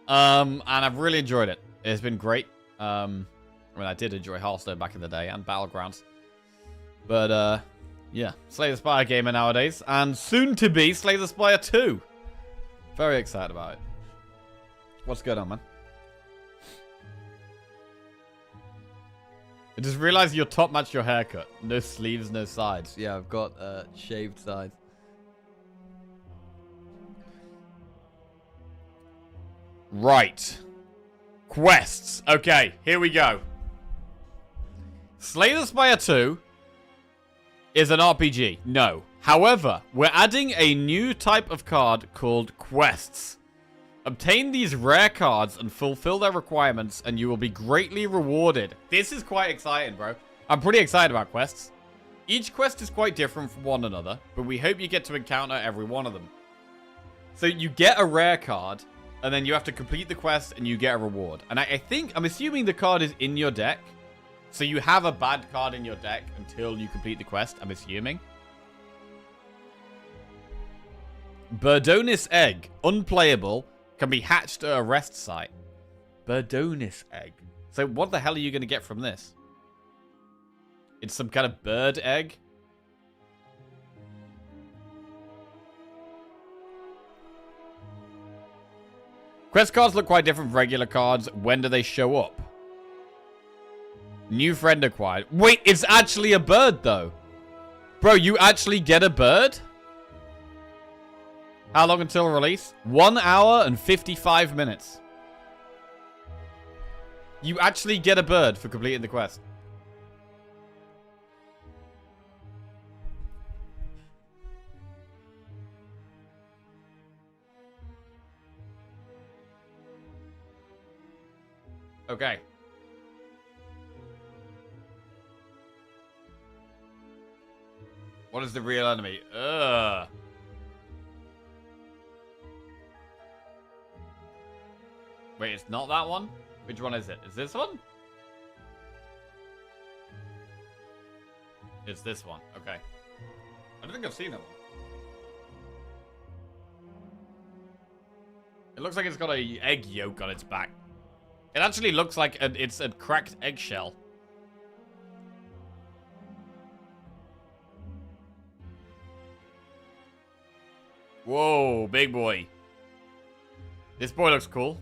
And I've really enjoyed it. It's been great. I mean, I did enjoy Hearthstone back in the day and Battlegrounds. But, yeah. Slay the Spire gamer nowadays. And soon to be Slay the Spire 2. Very excited about it. What's going on, man? I just realized your top matched your haircut. No sleeves, no sides. Yeah, I've got shaved sides. Right. Quests. Okay, here we go. Slay the Spire 2 is an RPG. No. However, we're adding a new type of card called quests. Obtain these rare cards and fulfill their requirements and you will be greatly rewarded. This is quite exciting, bro. I'm pretty excited about quests. Each quest is quite different from one another, but we hope you get to encounter every one of them. So you get a rare card, and then you have to complete the quest and you get a reward. And I'm assuming the card is in your deck. So you have a bad card in your deck until you complete the quest, I'm assuming. Burdonis Egg. Unplayable. Can be hatched at a rest site. Burdonis Egg. So what the hell are you going to get from this? It's some kind of bird egg? Quest cards look quite different from regular cards. When do they show up? New friend acquired. Wait, it's actually a bird, though. Bro, you actually get a bird? How long until release? 1 hour and 55 minutes. You actually get a bird for completing the quest. Okay. What is the real enemy? Ugh. Wait, it's not that one? Which one is it? Is this one? It's this one. Okay. I don't think I've seen that one. It looks like it's got a egg yolk on its back. It actually looks like it's a cracked eggshell. Whoa, big boy. This boy looks cool.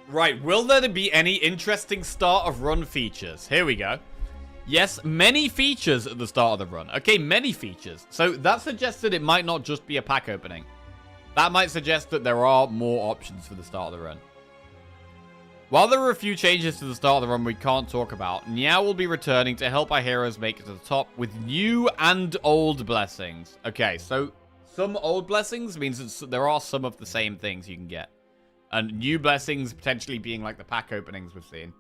Right, will there be any interesting start of run features? Here we go. Yes, many features at the start of the run. Okay, many features. So that suggests that it might not just be a pack opening. That might suggest that there are more options for the start of the run. While there are a few changes to the start of the run we can't talk about, Niao will be returning to help our heroes make it to the top with new and old blessings. Okay, so some old blessings means that there are some of the same things you can get. And new blessings potentially being like the pack openings we've seen.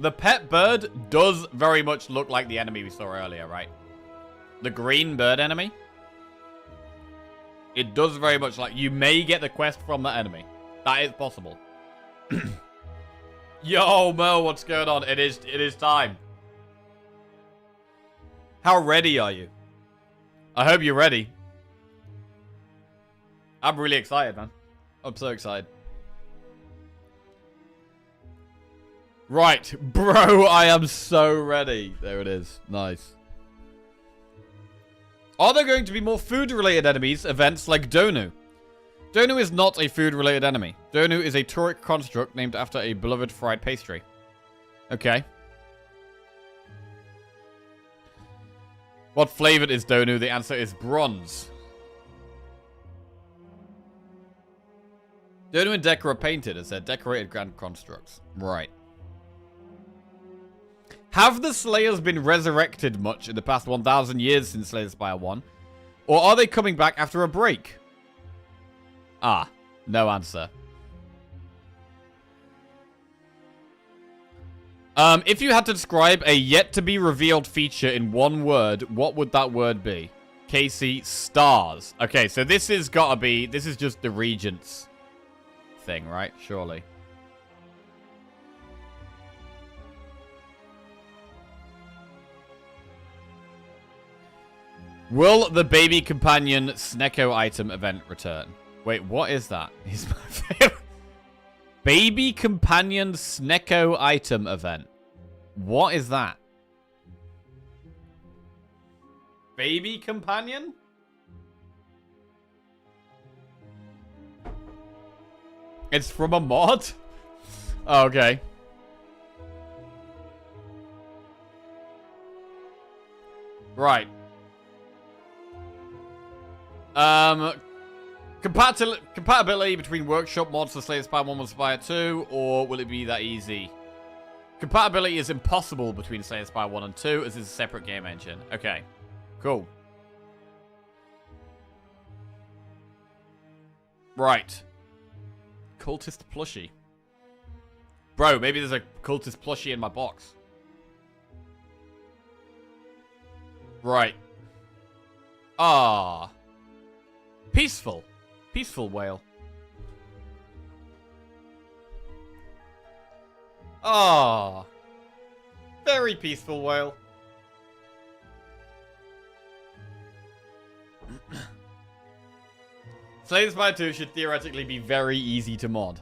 The pet bird does very much look like the enemy we saw earlier, right? The green bird enemy. It does very much like... You may get the quest from that enemy. That is possible. Yo, Mo, what's going on? It is time. How ready are you? I hope you're ready. I'm really excited, man. I'm so excited. Right, bro, I am so ready. There it is. Nice. Are there going to be more food-related enemies, events like Donu? Donu is not a food-related enemy. Donu is a tauric construct named after a beloved fried pastry. Okay. What flavored is Donu? The answer is bronze. Donu and Decker are painted as their decorated grand constructs. Right. Have the Slayers been resurrected much in the past 1,000 years since Slay the Spire 1? Or are they coming back after a break? Ah, no answer. If you had to describe a yet-to-be-revealed feature in one word, what would that word be? Casey, stars. Okay, so this has got to be... This is just the Regent's thing, right? Surely. Will the baby companion Snecko item event return? Wait, what is that? He's my favorite. Baby companion Snecko item event. What is that? Baby companion? It's from a mod? Oh, okay. Right. Compatibility between workshop mods for Slay the Spire 1 and Spire 2, or will it be that easy? Compatibility is impossible between Slay the Spire 1 and 2, as it's a separate game engine. Okay, cool. Right. Cultist plushie. Bro, maybe there's a cultist plushie in my box. Right. Ah. Peaceful. Peaceful whale. Ah. Very peaceful whale. Slay the Spire 2 should theoretically be very easy to mod.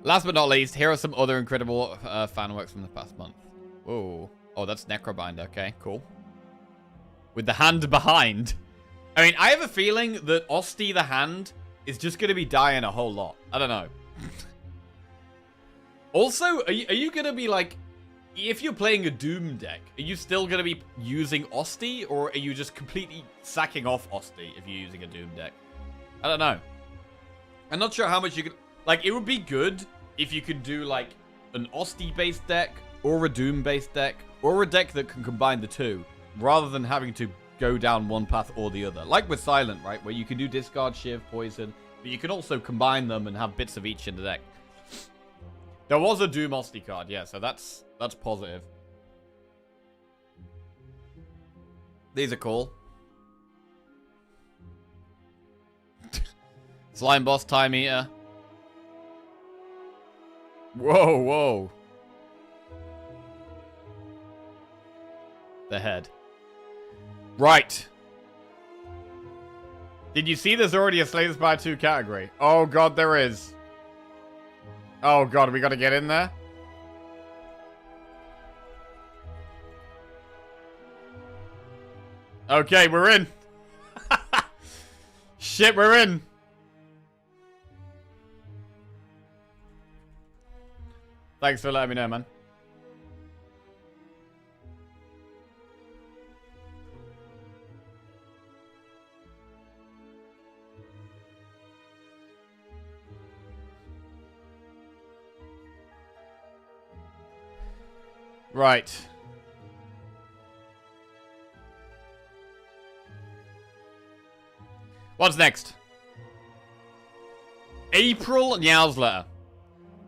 Last but not least, here are some other incredible fan works from the past month. Whoa. Oh, that's Necrobinder. Okay, cool. With the hand behind. I mean, I have a feeling that Osti the Hand is just going to be dying a whole lot. I don't know. Also, are you going to be like... If you're playing a Doom deck, are you still going to be using Osti? Or are you just completely sacking off Osti if you're using a Doom deck? I don't know. I'm not sure how much you could... Like, it would be good if you could do, like, an Osti-based deck, or a Doom-based deck, or a deck that can combine the two, rather than having to go down one path or the other. Like with Silent, right? Where you can do Discard, Shiv, Poison, but you can also combine them and have bits of each in the deck. There was a Doom Osti card, yeah, so that's positive. These are cool. Slime Boss Time Eater. Whoa, whoa. The head. Right. Did you see there's already a Slay the Spire 2 category? Oh god, there is. Oh god, we gotta get in there? Okay, we're in. Shit, we're in. Thanks for letting me know, man. Right. What's next? April Meow's letter.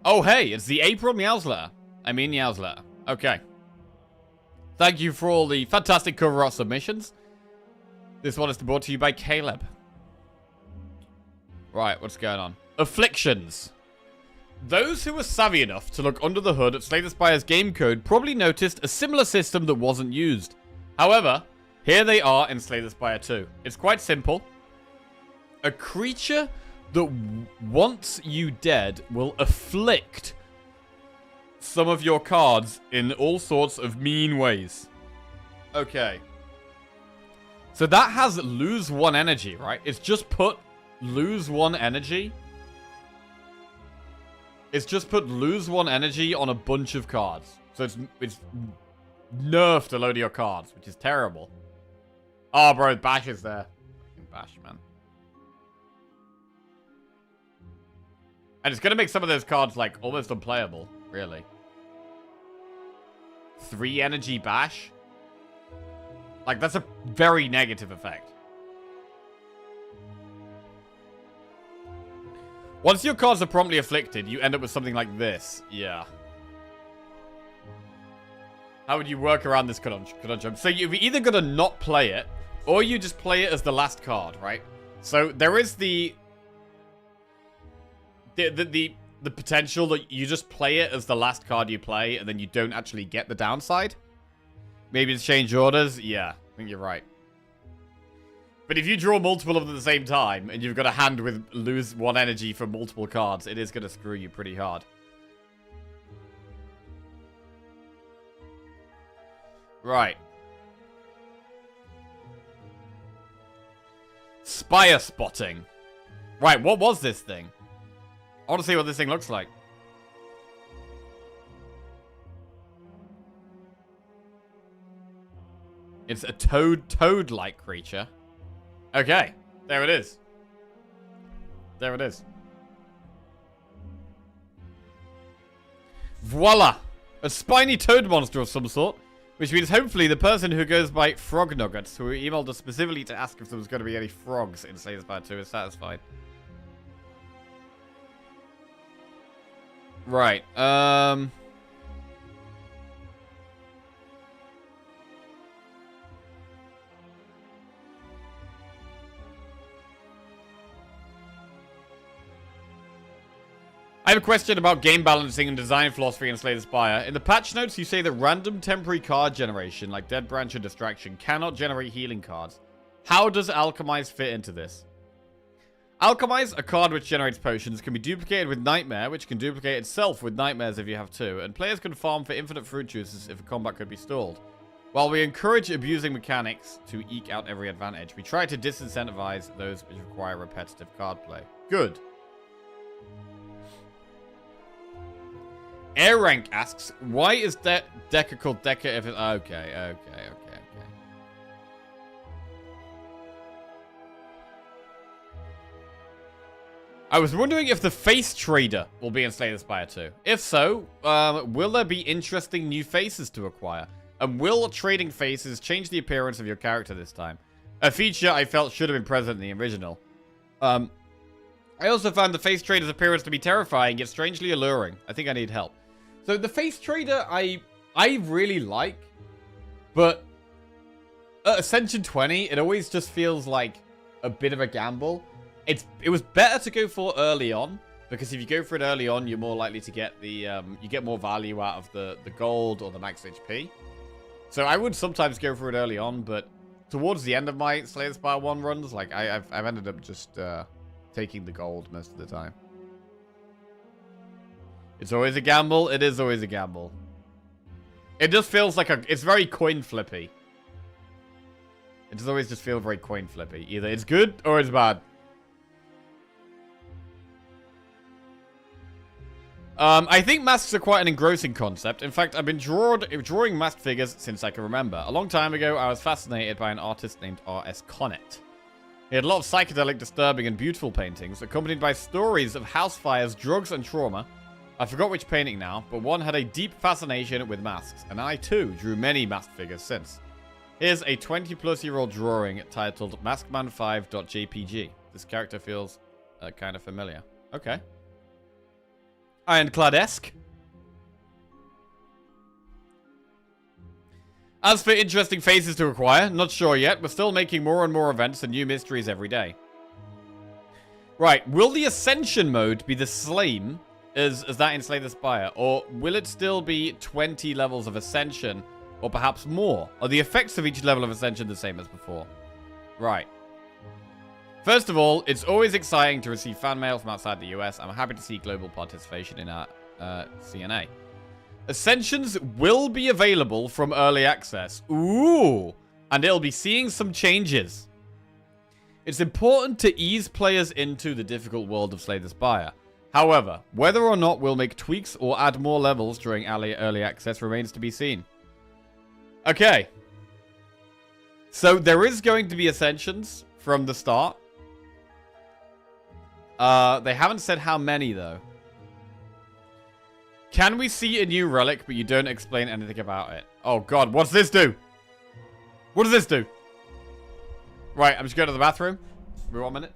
Oh, hey, it's the April Meow's letter. I mean Meow's letter. Okay. Thank you for all the fantastic cover art submissions. This one is brought to you by Caleb. Right, what's going on? Afflictions. Those who were savvy enough to look under the hood at Slay the Spire's game code probably noticed a similar system that wasn't used. However, here they are in Slay the Spire 2. It's quite simple. A creature that wants you dead will afflict some of your cards in all sorts of mean ways. Okay. So that has lose 1 energy, right? It's just put lose 1 energy. It's just put lose 1 energy on a bunch of cards. So it's nerfed a load of your cards, which is terrible. Oh, bro, Bash is there. Fucking Bash, man. And it's going to make some of those cards, like, almost unplayable, really. 3 energy Bash? Like, that's a very negative effect. Once your cards are promptly afflicted, you end up with something like this. Yeah. How would you work around this conundrum? So you're either going to not play it, or you just play it as the last card, right? So there is the potential that you just play it as the last card you play, and then you don't actually get the downside. Maybe to change orders? Yeah, I think you're right. But if you draw multiple of them at the same time, and you've got a hand with lose 1 energy from multiple cards, it is going to screw you pretty hard. Right. Spire spotting. Right, what was this thing? I want to see what this thing looks like. It's a toad-like creature. Okay, there it is. There it is. Voila! A spiny toad monster of some sort. Which means hopefully the person who goes by Frog Nuggets, who emailed us specifically to ask if there was going to be any frogs in Slay the Spire 2, is satisfied. Right, I have a question about game balancing and design philosophy in Slay the Spire. In the patch notes, you say that random temporary card generation, like Dead Branch or Distraction, cannot generate healing cards. How does Alchemize fit into this? Alchemize, a card which generates potions, can be duplicated with Nightmare, which can duplicate itself with Nightmares if you have 2, and players can farm for infinite fruit juices if a combat could be stalled. While we encourage abusing mechanics to eke out every advantage, we try to disincentivize those which require repetitive card play. Good. Air Rank asks, why is Deca called Deca if it's... Okay. I was wondering if the Face Trader will be in Slay the Spire 2. If so, will there be interesting new faces to acquire? And will trading faces change the appearance of your character this time? A feature I felt should have been present in the original. I also found the Face Trader's appearance to be terrifying, yet strangely alluring. I think I need help. So the Face Trader, I really like, but at Ascension 20, it always just feels like a bit of a gamble. It was better to go for early on, because if you go for it early on, you're more likely to get the you get more value out of the gold or the max HP. So I would sometimes go for it early on, but towards the end of my Slay the Spire 1 runs, like I've ended up just taking the gold most of the time. It's always a gamble. It is always a gamble. It just feels like it's very coin flippy. It does always just feel very coin flippy. Either it's good or it's bad. I think masks are quite an engrossing concept. In fact, I've been drawing masked figures since I can remember. A long time ago, I was fascinated by an artist named R.S. Connet. He had a lot of psychedelic, disturbing, and beautiful paintings, accompanied by stories of house fires, drugs, and trauma. I forgot which painting now, but one had a deep fascination with masks, and I too drew many masked figures since. Here's a 20-plus-year-old drawing titled Maskman5.jpg. This character feels kind of familiar. Okay. Ironclad-esque. As for interesting faces to acquire, not sure yet. We're still making more and more events and new mysteries every day. Right, will the Ascension mode be the same as that in Slay the Spire? Or will it still be 20 levels of Ascension? Or perhaps more? Are the effects of each level of Ascension the same as before? Right. First of all, it's always exciting to receive fan mail from outside the US. I'm happy to see global participation in our CNA. Ascensions will be available from early access. Ooh! And it'll be seeing some changes. It's important to ease players into the difficult world of Slay the Spire. However, whether or not we'll make tweaks or add more levels during early access remains to be seen. Okay. So there is going to be Ascensions from the start. They haven't said how many, though. Can we see a new relic, but you don't explain anything about it? Oh, God. What's this do? What does this do? Right, I'm just going to the bathroom. Give me 1 minute.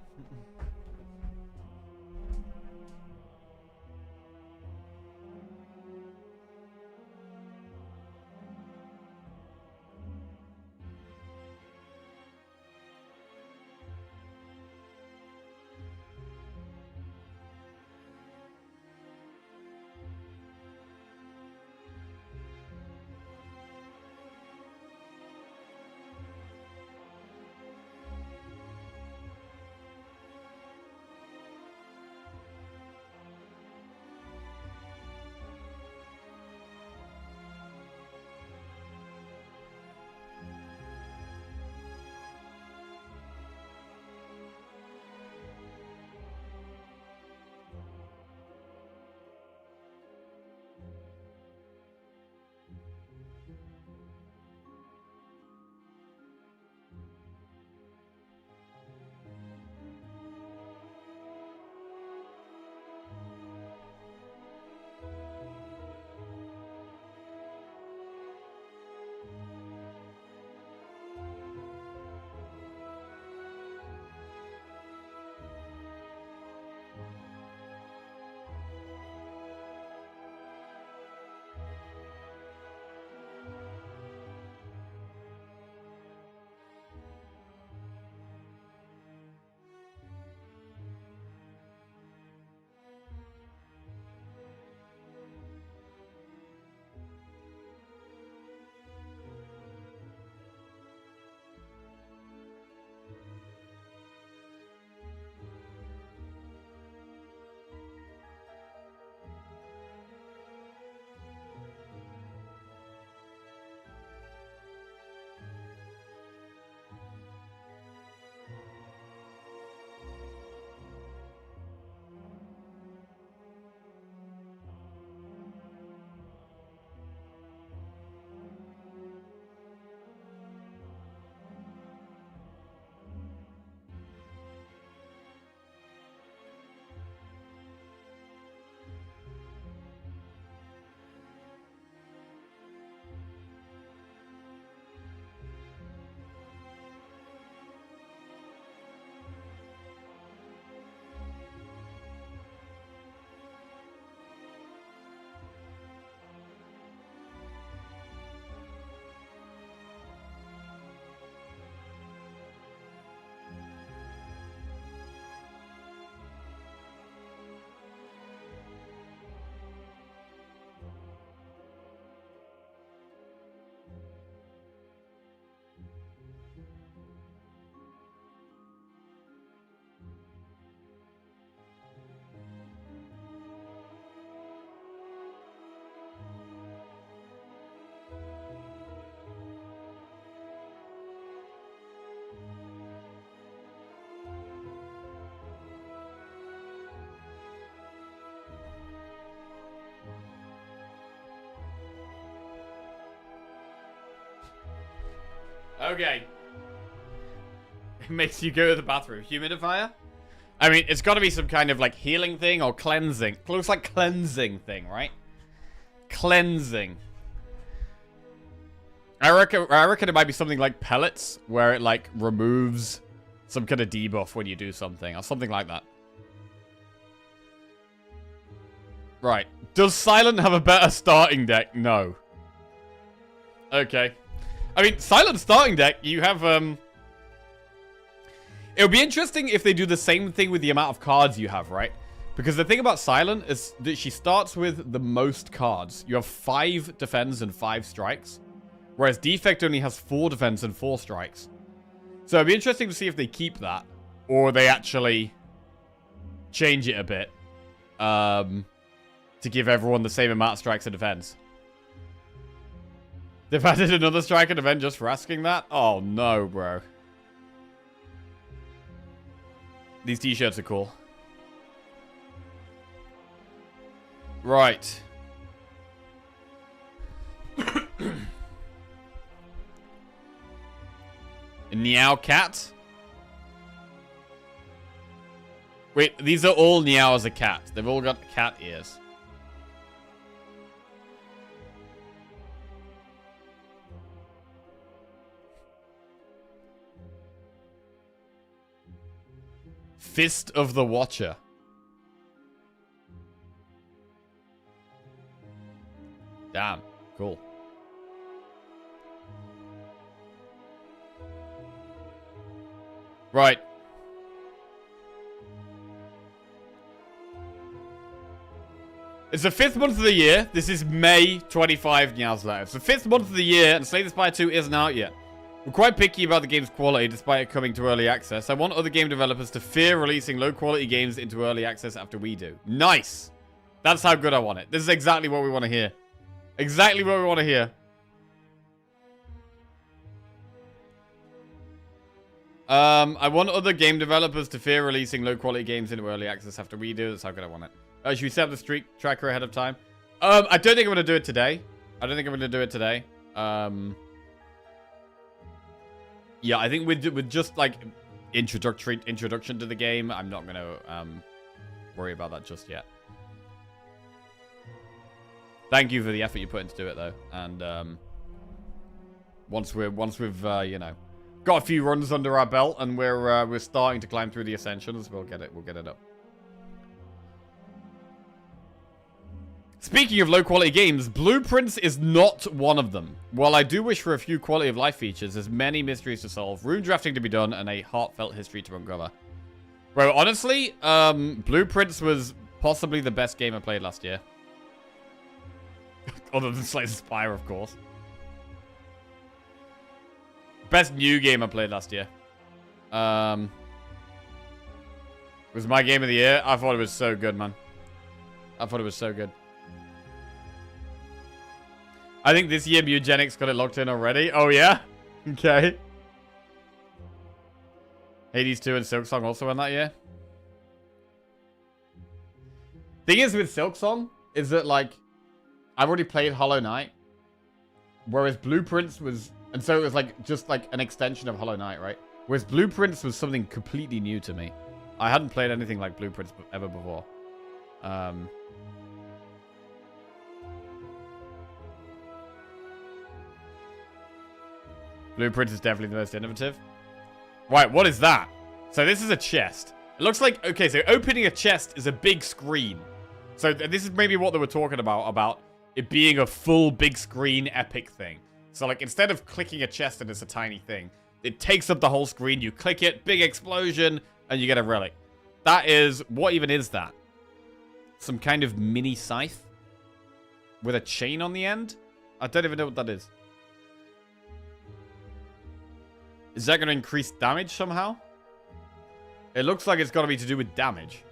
Okay. It makes you go to the bathroom. Humidifier? I mean, it's got to be some kind of, like, healing thing or cleansing. It looks like cleansing thing, right? Cleansing. I reckon it might be something like pellets, where it, like, removes some kind of debuff when you do something, or something like that. Right. Does Silent have a better starting deck? No. Okay. I mean, Silent starting deck, you have, It'll be interesting if they do the same thing with the amount of cards you have, right? Because the thing about Silent is that she starts with the most cards. You have 5 defense and 5 strikes. Whereas Defect only has 4 defense and 4 strikes. So it'd be interesting to see if they keep that. Or they actually change it a bit. To give everyone the same amount of strikes and defense. They've added another strike and defense just for asking that? Oh no, bro. These t-shirts are cool. Right. Meow cat? Wait, these are all Meow as a cat. They've all got cat ears. Fist of the Watcher. Damn, cool. Right. It's the 5th month of the year. This is May 25 Meow's letter. It's the 5th month of the year, and Slay the Spire 2 isn't out yet. We're quite picky about the game's quality, despite it coming to early access. I want other game developers to fear releasing low-quality games into early access after we do. Nice! That's how good I want it. This is exactly what we want to hear. Exactly what we want to hear. I want other game developers to fear releasing low-quality games into early access after we do. That's how good I want it. Should we set up the streak tracker ahead of time? I don't think I'm going to do it today. Yeah, I think with just, like, introduction to the game, I'm not going to worry about that just yet. Thank you for the effort you put into it, though. And once we've you know, got a few runs under our belt and we're starting to climb through the ascensions, we'll get it up. Speaking of low-quality games, Blueprints is not one of them. While I do wish for a few quality-of-life features, there's many mysteries to solve, room drafting to be done, and a heartfelt history to uncover. Bro, honestly, Blueprints was possibly the best game I played last year. Other than Slay the Spire, of course. Best new game I played last year. Was my game of the year. I thought it was so good, man. I thought it was so good. I think this year Mugenics got it locked in already. Oh, yeah? Okay. Hades 2 and Silksong also in that year. Thing is with Silksong is that, like, I've already played Hollow Knight. Whereas Blueprints was... And so it was, like, just, like, an extension of Hollow Knight, right? Whereas Blueprints was something completely new to me. I hadn't played anything like Blueprints ever before. Blueprints is definitely the most innovative. Right, what is that? So this is a chest. It looks like... Okay, so opening a chest is a big screen. So this is maybe what they were talking about it being a full big screen epic thing. So, like, instead of clicking a chest and it's a tiny thing, it takes up the whole screen, you click it, big explosion, and you get a relic. That is... What even is that? Some kind of mini scythe? With a chain on the end? I don't even know what that is. Is that going to increase damage somehow? It looks like it's got to be to do with damage.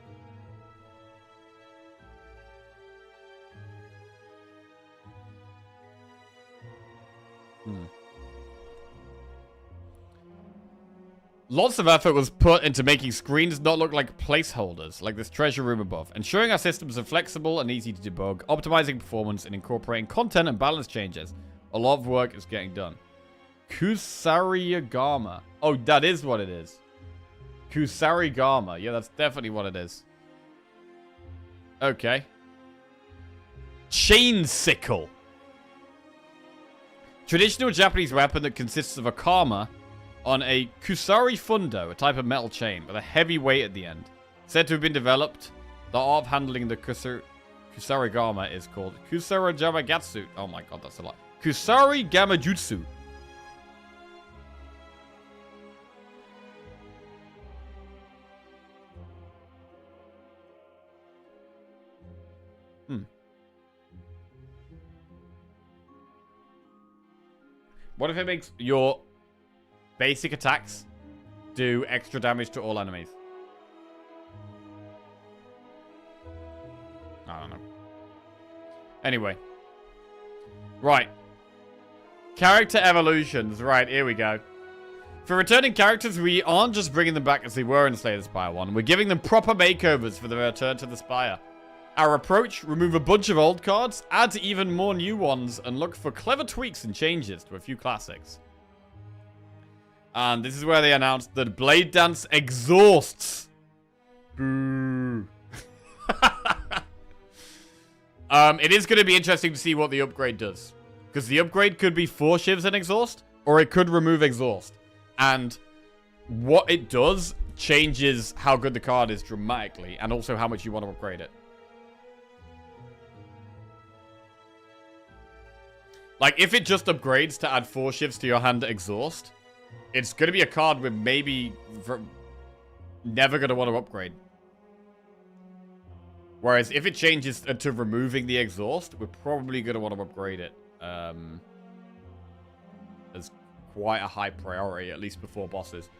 Lots of effort was put into making screens not look like placeholders, like this treasure room above, ensuring our systems are flexible and easy to debug, optimizing performance, and incorporating content and balance changes. A lot of work is getting done. Kusarigama. Oh, that is what it is. Kusarigama. Yeah, that's definitely what it is. Okay. Chain sickle. Traditional Japanese weapon that consists of a kama on a kusari fundo, a type of metal chain with a heavy weight at the end. Said to have been developed, the art of handling the kusarigama is called kusarigamagatsu. Oh my god, that's a lot. Kusarigamajutsu. What if it makes your basic attacks do extra damage to all enemies? I don't know. Anyway. Right. Character evolutions. Right, here we go. For returning characters, we aren't just bringing them back as they were in Slay the Spire 1. We're giving them proper makeovers for the return to the Spire. Our approach, remove a bunch of old cards, add even more new ones, and look for clever tweaks and changes to a few classics. And this is where they announced that Blade Dance exhausts. Boo. It is going to be interesting to see what the upgrade does. Because the upgrade could be 4 shivs and exhaust, or it could remove exhaust. And what it does changes how good the card is dramatically, and also how much you want to upgrade it. Like, if it just upgrades to add 4 shifts to your hand exhaust, it's going to be a card we're maybe never going to want to upgrade. Whereas if it changes to removing the exhaust, we're probably going to want to upgrade it. As quite a high priority, at least before bosses.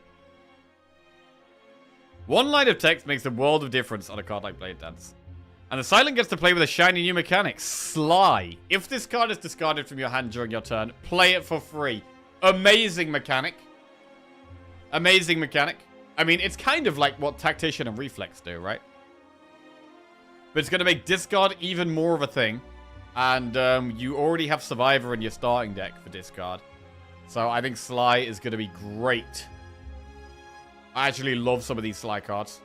One line of text makes a world of difference on a card like Blade Dance. And the Silent gets to play with a shiny new mechanic, Sly. If this card is discarded from your hand during your turn, play it for free. Amazing mechanic. Amazing mechanic. I mean, it's kind of like what Tactician and Reflex do, right? But it's going to make discard even more of a thing. And you already have Survivor in your starting deck for discard. So I think Sly is going to be great. I actually love some of these Sly cards.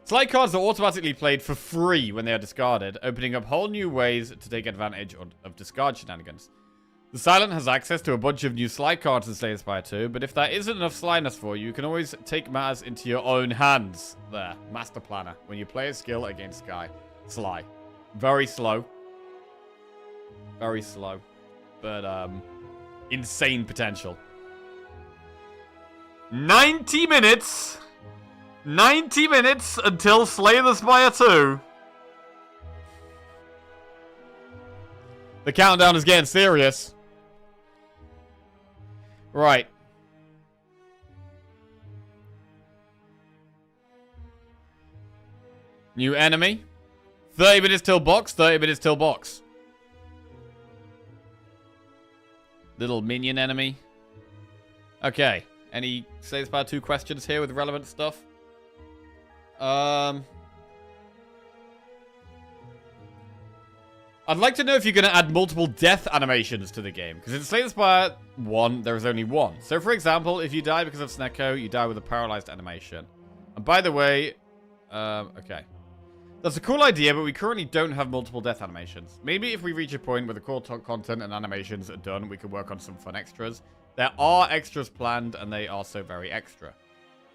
Sly cards are automatically played for free when they are discarded, opening up whole new ways to take advantage of discard shenanigans. The Silent has access to a bunch of new Sly cards in Slay the Spire 2, but if that isn't enough Slyness for you, you can always take matters into your own hands. There, Master Planner. When you play a skill against Sky. Sly. Very slow. Very slow. But, insane potential. 90 minutes! 90 minutes until Slay the Spire 2. The countdown is getting serious. Right. New enemy. 30 minutes till box, 30 minutes till box. Little minion enemy. Okay. Any Slay the Spire 2 questions here with relevant stuff? I'd like to know if you're going to add multiple death animations to the game. Because in Slay the Spire 1, there is only one. So, for example, if you die because of Snecko, you die with a paralyzed animation. And by the way, okay. That's a cool idea, but we currently don't have multiple death animations. Maybe if we reach a point where the core content and animations are done, we could work on some fun extras. There are extras planned, and they are so very extra.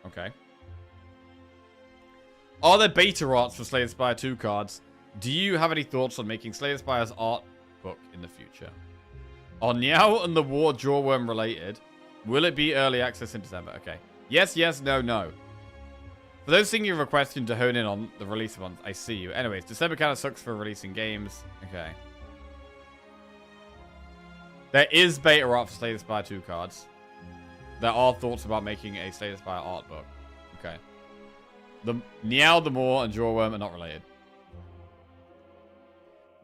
Okay. Are there beta arts for Slay the Spire 2 cards? Do you have any thoughts on making Slay the Spire's art book in the future? Are Niao and the War Jawworm related? Will it be early access in December? Okay. Yes, yes, no, no. For those thinking of a question to hone in on the release ones, I see you. Anyways, December kind of sucks for releasing games. Okay. There is beta art for Slay the Spire 2 cards. There are thoughts about making a Slay the Spire art book. Okay. The Niao, the Maw, and Jawworm are not related.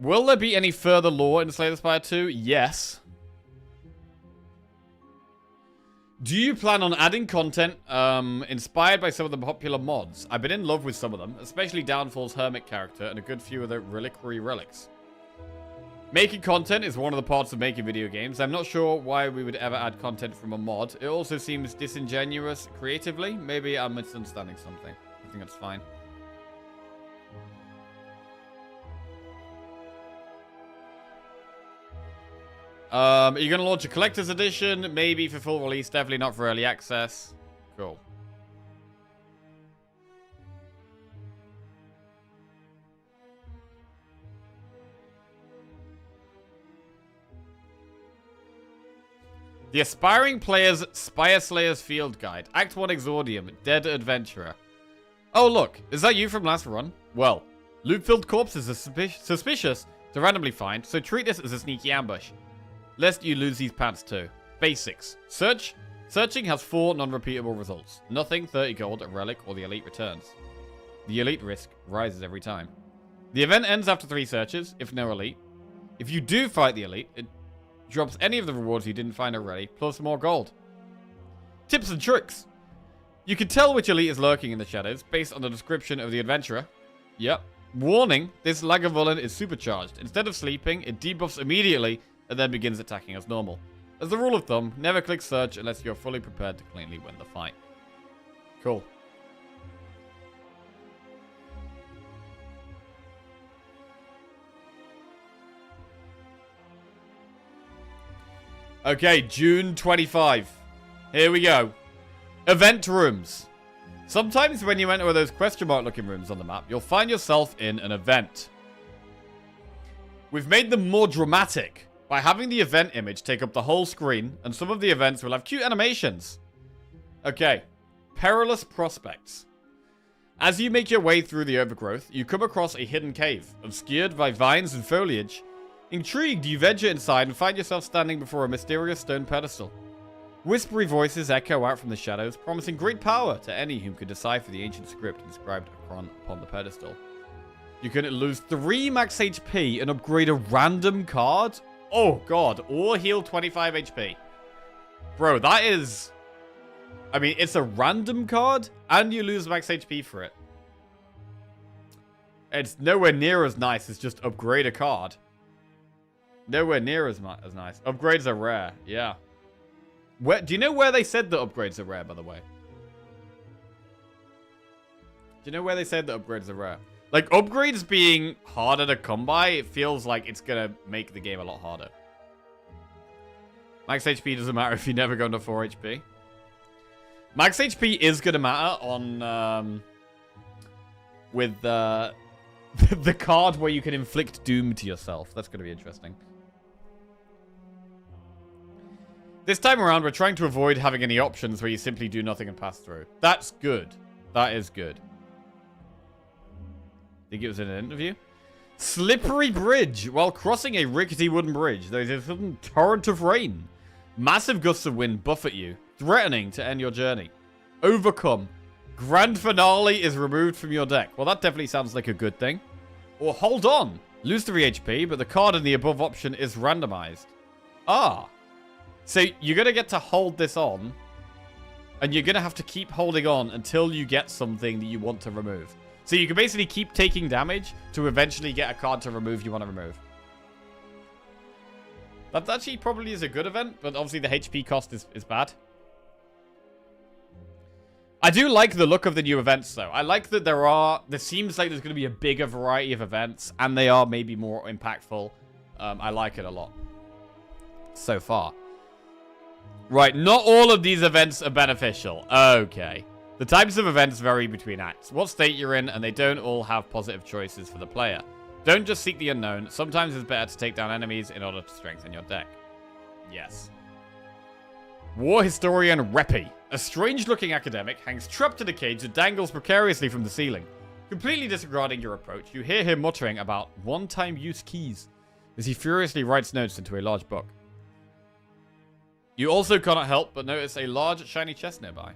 Will there be any further lore in Slay the Spire 2? Yes. Do you plan on adding content inspired by some of the popular mods? I've been in love with some of them, especially Downfall's Hermit character and a good few of the reliquary relics. Making content is one of the parts of making video games. I'm not sure why we would ever add content from a mod. It also seems disingenuous creatively. Maybe I'm misunderstanding something. I think that's fine. Are you going to launch a collector's edition? Maybe for full release. Definitely not for early access. Cool. The Aspiring Player's Spire Slayer's Field Guide. Act 1 Exordium. Dead Adventurer. Oh, look. Is that you from last run? Well, loot-filled corpses are suspicious to randomly find, so treat this as a sneaky ambush. Lest you lose these pants too. Basics. Searching has 4 non-repeatable results. Nothing, 30 gold, a relic, or the elite returns. The elite risk rises every time. The event ends after 3 searches, if no elite. If you do fight the elite, it drops any of the rewards you didn't find already, plus more gold. Tips and tricks. You can tell which elite is lurking in the shadows based on the description of the adventurer. Yep. Warning, this Lagavulin is supercharged. Instead of sleeping, it debuffs immediately and then begins attacking as normal. As a rule of thumb, never click search unless you're fully prepared to cleanly win the fight. Cool. Okay, June 25. Here we go. Event rooms. Sometimes when you enter those question mark looking rooms on the map, you'll find yourself in an event. We've made them more dramatic by having the event image take up the whole screen, and some of the events will have cute animations. Okay. Perilous Prospects. As you make your way through the overgrowth, you come across a hidden cave, obscured by vines and foliage. Intrigued, you venture inside and find yourself standing before a mysterious stone pedestal. Whispery voices echo out from the shadows, promising great power to any who could decipher the ancient script inscribed upon the pedestal. You can lose 3 max HP and upgrade a random card. Oh god, or heal 25 HP. Bro, that is... I mean, it's a random card, and you lose max HP for it. It's nowhere near as nice as just upgrade a card. Nowhere near as nice. Upgrades are rare, yeah. Do you know where they said that upgrades are rare, by the way? Do you know where they said that upgrades are rare? Like, upgrades being harder to come by, it feels like it's gonna make the game a lot harder. Max HP doesn't matter if you never go under 4 HP. Max HP is gonna matter on, with, the card where you can inflict doom to yourself. That's gonna be interesting. This time around, we're trying to avoid having any options where you simply do nothing and pass through. That's good. That is good. Think it was in an interview? Slippery Bridge. While crossing a rickety wooden bridge, there is a sudden torrent of rain. Massive gusts of wind buffet you, threatening to end your journey. Overcome. Grand Finale is removed from your deck. Well, that definitely sounds like a good thing. Or hold on. Lose 3 HP, but the card in the above option is randomized. Ah. So you're going to get to hold this on, and you're going to have to keep holding on until you get something that you want to remove. So you can basically keep taking damage to eventually get a card to remove you want to remove. That actually probably is a good event, but obviously the HP cost is bad. I do like the look of the new events, though. I like that there seems like there's going to be a bigger variety of events, and they are maybe more impactful. I like it a lot. So far. Right, not all of these events are beneficial. Okay. The types of events vary between acts, what state you're in, and they don't all have positive choices for the player. Don't just seek the unknown. Sometimes it's better to take down enemies in order to strengthen your deck. Yes. War Historian Reppy. A strange-looking academic hangs trapped in a cage that dangles precariously from the ceiling. Completely disregarding your approach, you hear him muttering about one-time use keys as he furiously writes notes into a large book. You also cannot help but notice a large, shiny chest nearby.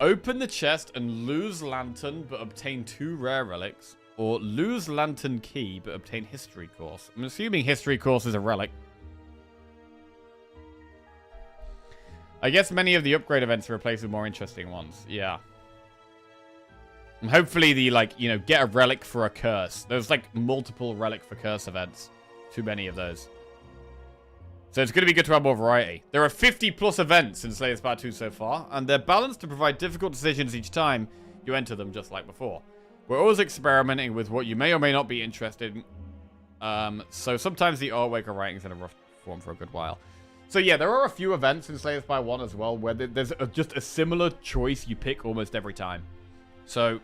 Open the chest and lose Lantern but obtain 2 rare relics. Or lose Lantern Key but obtain History Course. I'm assuming History Course is a relic. I guess many of the upgrade events are replaced with more interesting ones. Yeah. And hopefully the, like, you know, get a relic for a curse. There's, like, multiple relic for curse events. Too many of those. So it's going to be good to have more variety. There are 50 plus events in Slay the Spire 2 so far, and they're balanced to provide difficult decisions each time you enter them, just like before. We're always experimenting with what you may or may not be interested in. So sometimes the artwork or writing's in a rough form for a good while. So yeah, there are a few events in Slay the Spire 1 as well, where there's just a similar choice you pick almost every time. So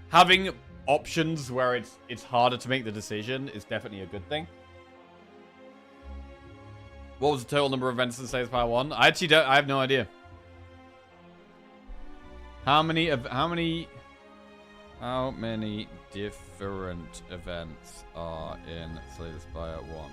having options where it's harder to make the decision is definitely a good thing. What was the total number of events in Slay the Spire 1? I have no idea. How many different events are in Slay the Spire 1?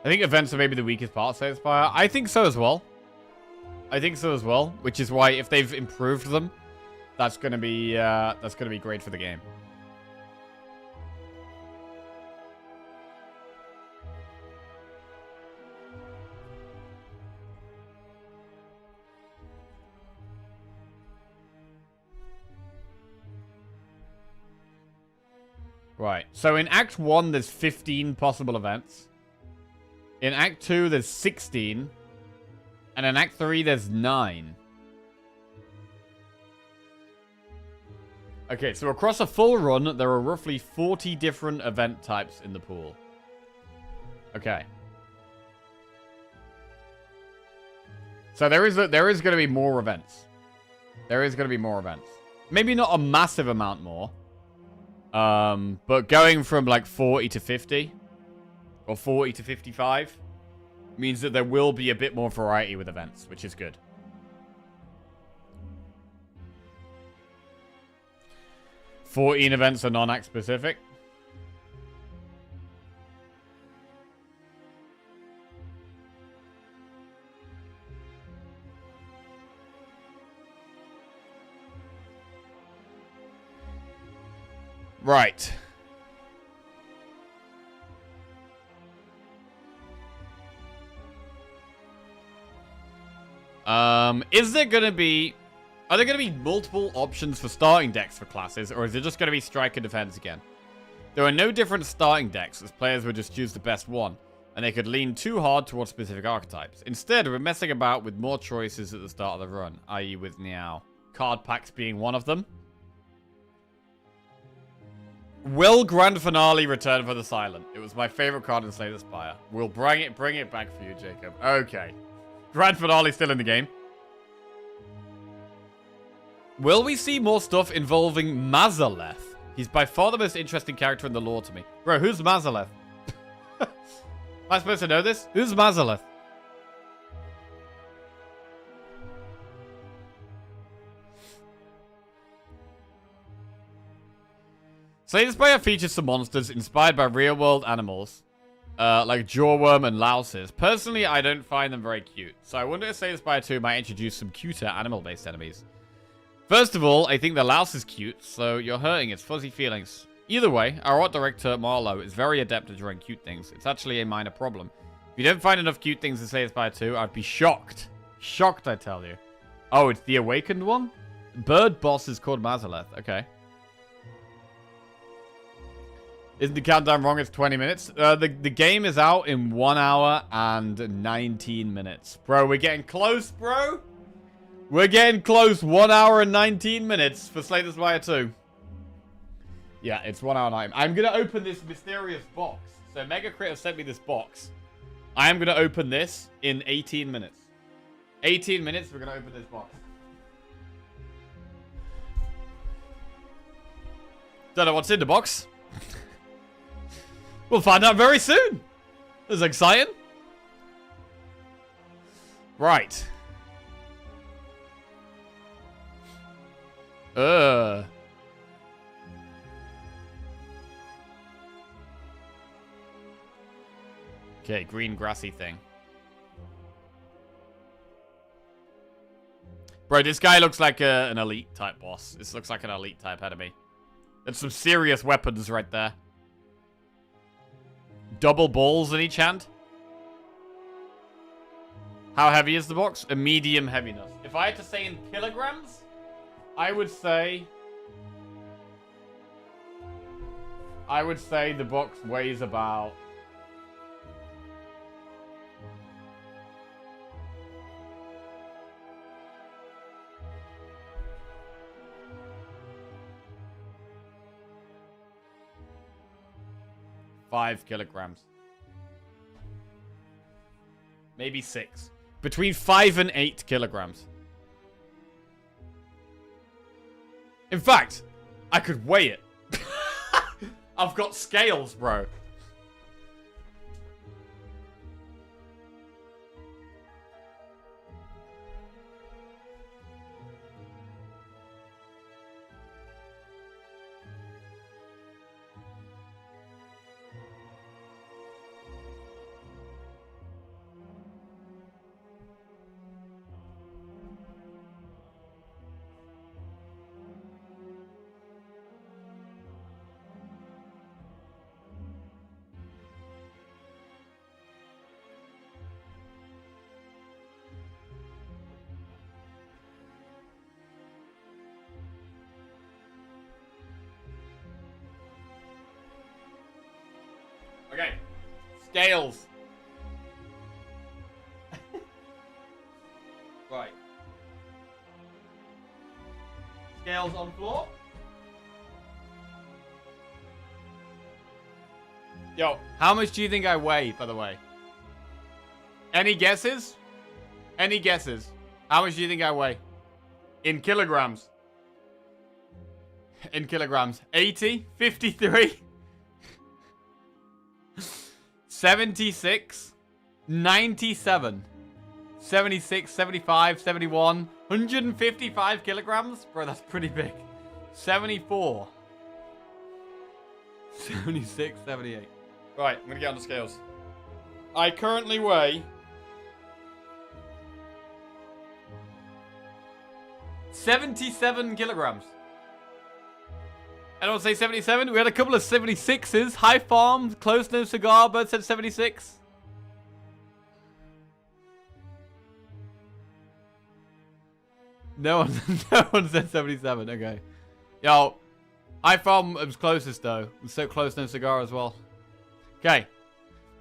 I think events are maybe the weakest part of Slay the Spire. I think so as well. Which is why if they've improved them, that's gonna be great for the game. Right. So in Act 1, there's 15 possible events. In Act 2, there's 16. And in Act 3, there's 9. Okay, so across a full run, there are roughly 40 different event types in the pool. Okay. So there is going to be more events. Maybe not a massive amount more. But going from like 40 to 50... or 40 to 55 means that there will be a bit more variety with events, which is good. "14 events are non-act specific. Right. Is there gonna be... Are there gonna be multiple options for starting decks for classes, or is it just gonna be strike and defense again? There are no different starting decks, as players would just choose the best one, and they could lean too hard towards specific archetypes. Instead, we're messing about with more choices at the start of the run, i.e. with Meow. Card packs being one of them. Will Grand Finale return for the Silent? It was my favorite card in Slay the Spire. We'll bring it back for you, Jacob. Okay. Grand Finale still in the game. Will we see more stuff involving Mazaleth? He's by far the most interesting character in the lore to me. Bro, who's Mazaleth? Am I supposed to know this? Who's Mazaleth? Slay the Spire features some monsters inspired by real-world animals, like Jawworm and louses. Personally, I don't find them very cute, so I wonder if Slay the Spire 2 might introduce some cuter animal-based enemies. First of all, I think the louse is cute, so you're hurting its fuzzy feelings. Either way, our art director, Marlowe, is very adept at drawing cute things. It's actually a minor problem. If you don't find enough cute things in Slay the Spire 2, I'd be shocked. Shocked, I tell you. Oh, it's the awakened one? Bird boss is called Mazaleth. Okay. Isn't the countdown wrong? It's 20 minutes. The game is out in 1 hour and 19 minutes. Bro, we're getting close, bro. We're getting close. 1 hour and 19 minutes for Slay the Spire 2. Yeah, it's 1 hour and 9. I'm going to open this mysterious box. So Mega Crit have sent me this box. I am going to open this in 18 minutes. 18 minutes, we're going to open this box. Don't know what's in the box. We'll find out very soon. This is exciting. Right. Okay, green grassy thing. Bro, this guy looks like an elite type boss. This looks like an elite type enemy. That's some serious weapons right there. Double balls in each hand. How heavy is the box? A medium heaviness. If I had to say in kilograms, I would say the box weighs about... $5 kilograms. Maybe 6. Between 5 and 8 kilograms. In fact, I could weigh it. I've got scales, bro. Okay. Scales. Right. Scales on floor. Yo, how much do you think I weigh, by the way? Any guesses? Any guesses? How much do you think I weigh? In kilograms. In kilograms. 80? 53? 76, 97, 76, 75, 71, 155 kilograms? Bro, that's pretty big. 74, 76, 78. Right, I'm gonna get on the scales. I currently weigh 77 kilograms. I don't say 77. We had a couple of 76s. High Farm, Close No Cigar, both said 76. No one said 77. Okay. Yo, High Farm was closest though. It was so Close No Cigar as well. Okay.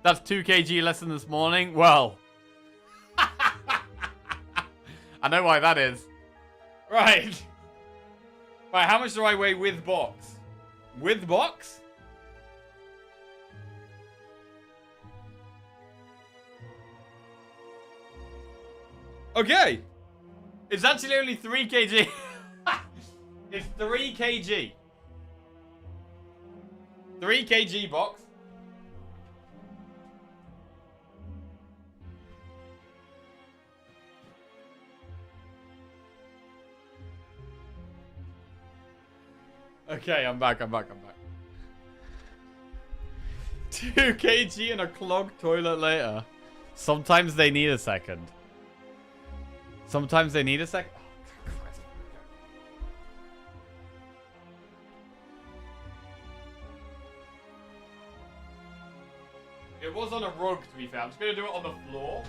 That's 2 kg less than this morning. Well. I know why that is. Right. Right, how much do I weigh with box? With box? Okay. It's actually only 3 kg. It's 3 kg. 3 kg box. Okay, I'm back. 2 kg and a clogged toilet later. Sometimes they need a second. Sometimes they need a second. It was on a rug, to be fair. I'm just going to do it on the floor.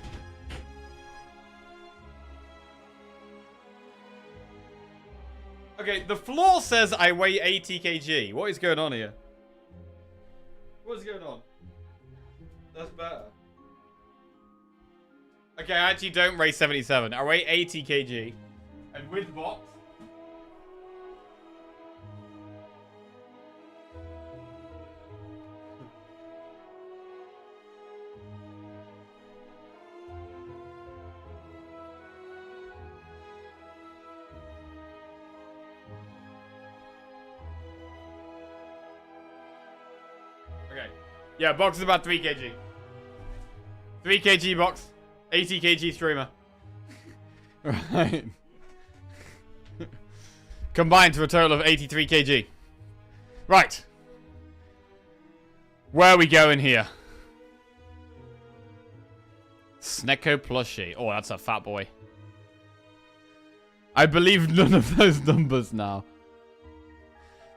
Okay, the floor says I weigh 80 kg. What is going on here? What is going on? That's better. Okay, I actually don't weigh 77. I weigh 80 kg. And with box... Okay. Yeah, box is about 3 kg. 3 kg box. 80 kg streamer. Right. Combined to a total of 83 kg. Right. Where are we going here? Snecko plushie. Oh, that's a fat boy. I believe none of those numbers now.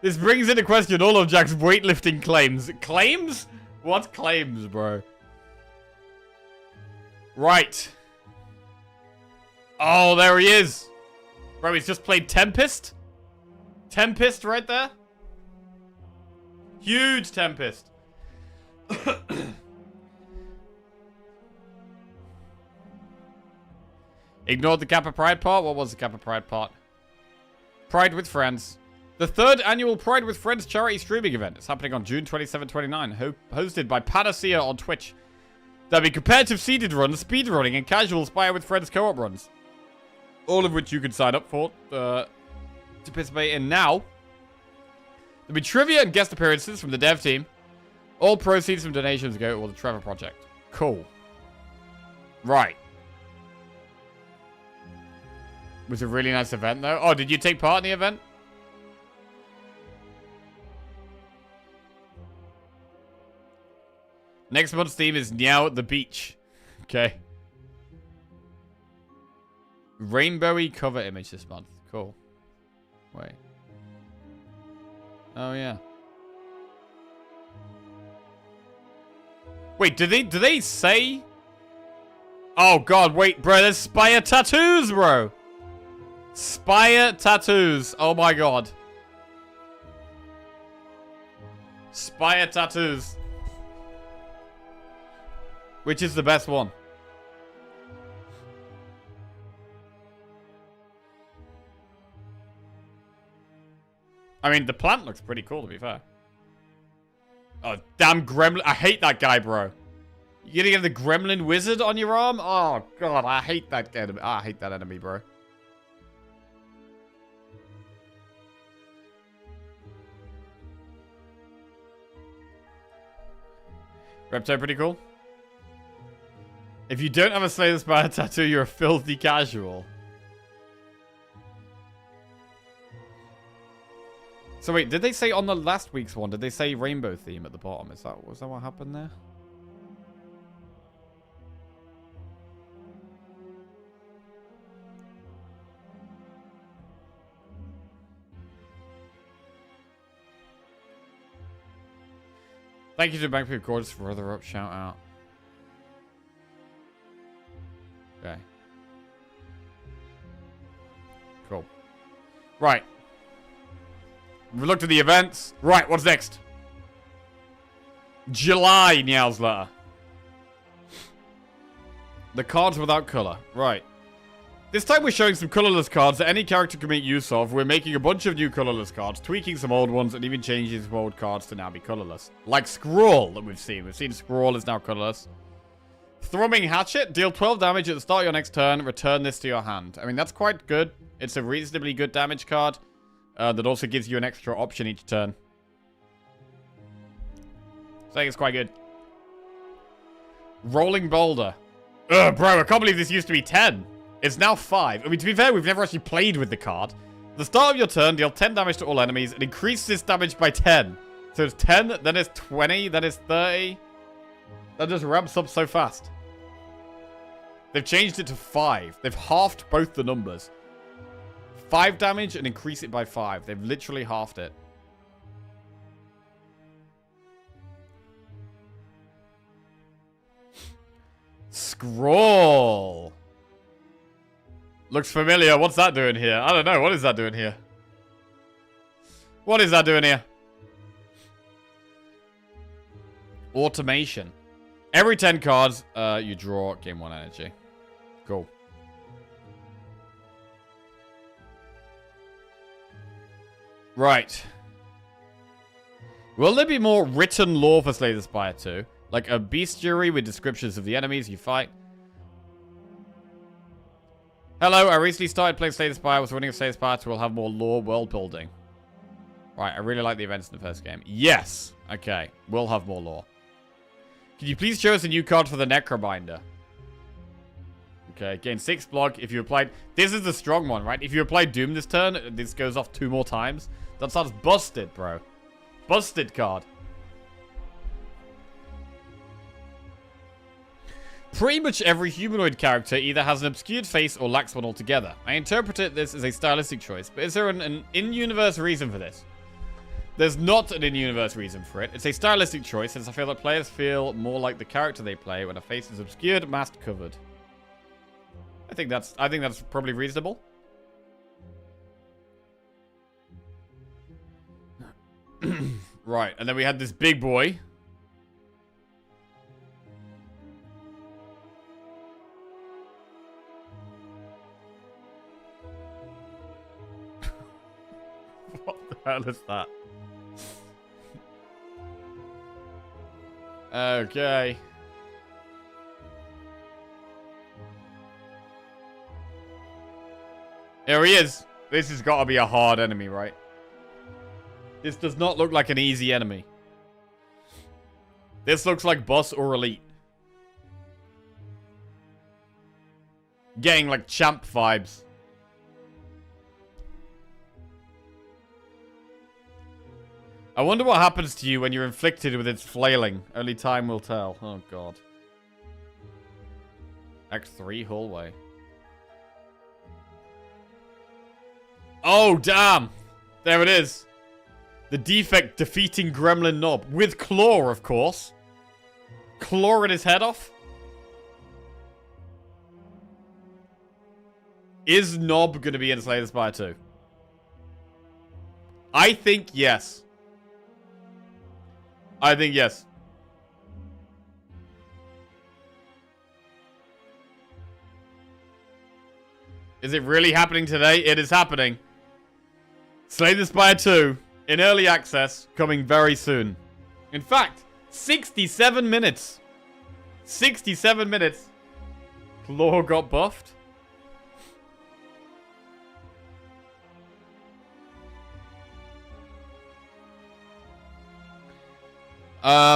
This brings into question all of Jack's weightlifting claims. Claims? What claims, bro? Right. Oh, there he is. Bro, he's just played Tempest. Tempest right there. Huge Tempest. Ignored the Kappa Pride part? What was the Kappa Pride part? Pride with Friends. The 3rd annual Pride with Friends charity streaming event is happening on June 27-29, hosted by Panacea on Twitch. There'll be competitive seeded runs, speed running, and casual Spire with Friends co-op runs. All of which you can sign up for to participate in now. There'll be trivia and guest appearances from the dev team. All proceeds from donations go to the Trevor Project. Cool. Right. It was a really nice event, though. Oh, did you take part in the event? Next month's theme is Meow at the Beach. Okay. Rainbowy cover image this month. Cool. Wait. Oh, yeah. Wait, do they say? Oh, God, wait, bro. There's Spire tattoos, bro. Spire tattoos. Oh, my God. Spire tattoos. Which is the best one? I mean, the plant looks pretty cool, to be fair. Oh, damn gremlin. I hate that guy, bro. You're gonna get the gremlin wizard on your arm? Oh, God, I hate that enemy. I hate that enemy, bro. Reptile pretty cool. If you don't have a Slay the Spire tattoo, you're a filthy casual. So wait, did they say on the last week's one, did they say rainbow theme at the bottom? Was that what happened there? Thank you to Bank People Gorgeous for further up shout out. Okay. Cool. Right. We've looked at the events. Right, what's next? July Niall's letter. The cards without color. Right. This time we're showing some colorless cards that any character can make use of. We're making a bunch of new colorless cards, tweaking some old ones, and even changing some old cards to now be colorless. Like Scrawl that we've seen. We've seen Scrawl is now colorless. Thrumming Hatchet. Deal 12 damage at the start of your next turn. Return this to your hand. I mean, that's quite good. It's a reasonably good damage card. That also gives you an extra option each turn. So I think it's quite good. Rolling Boulder. Ugh, bro, I can't believe this used to be 10. It's now 5. I mean, to be fair, we've never actually played with the card. At the start of your turn, deal 10 damage to all enemies and increase this damage by 10. So it's 10, then it's 20, then it's 30. That just ramps up so fast. They've changed it to 5. They've halved both the numbers. 5 damage and increase it by 5. They've literally halved it. Scroll. Looks familiar. What's that doing here? I don't know. What is that doing here? What is that doing here? Automation. Every 10 cards, you draw, gain 1 energy. Cool. Right. Will there be more written lore for Slay the Spire 2? Like a bestiary with descriptions of the enemies you fight? Hello, I recently started playing Slay the Spire. I was running Slay the Spire 2 will have more lore world building. Right, I really like the events in the first game. Yes! Okay, we'll have more lore. Can you please show us a new card for the Necrobinder? Okay, gain 6 block if you applied... This is the strong one, right? If you apply Doom this turn, this goes off 2 more times. That sounds busted, bro. Busted card. Pretty much every humanoid character either has an obscured face or lacks one altogether. I interpret this as a stylistic choice, but is there an in-universe reason for this? There's not an in-universe reason for it. It's a stylistic choice, since I feel that players feel more like the character they play when a face is obscured, masked, covered. I think that's probably reasonable. Right, and then we had this big boy. What the hell is that? Okay. Here he is. This has got to be a hard enemy, right? This does not look like an easy enemy. This looks like boss or elite. Getting like champ vibes. I wonder what happens to you when you're inflicted with its flailing. Only time will tell. Oh, God. X3 hallway. Oh, damn. There it is. The defect defeating gremlin knob. With claw, of course. Clawing his head off. Is Knob going to be in Slay the Spire 2? I think yes. I think yes. Is it really happening today? It is happening. Slay the Spire 2 in early access, coming very soon. In fact, 67 minutes. 67 minutes. Claw got buffed.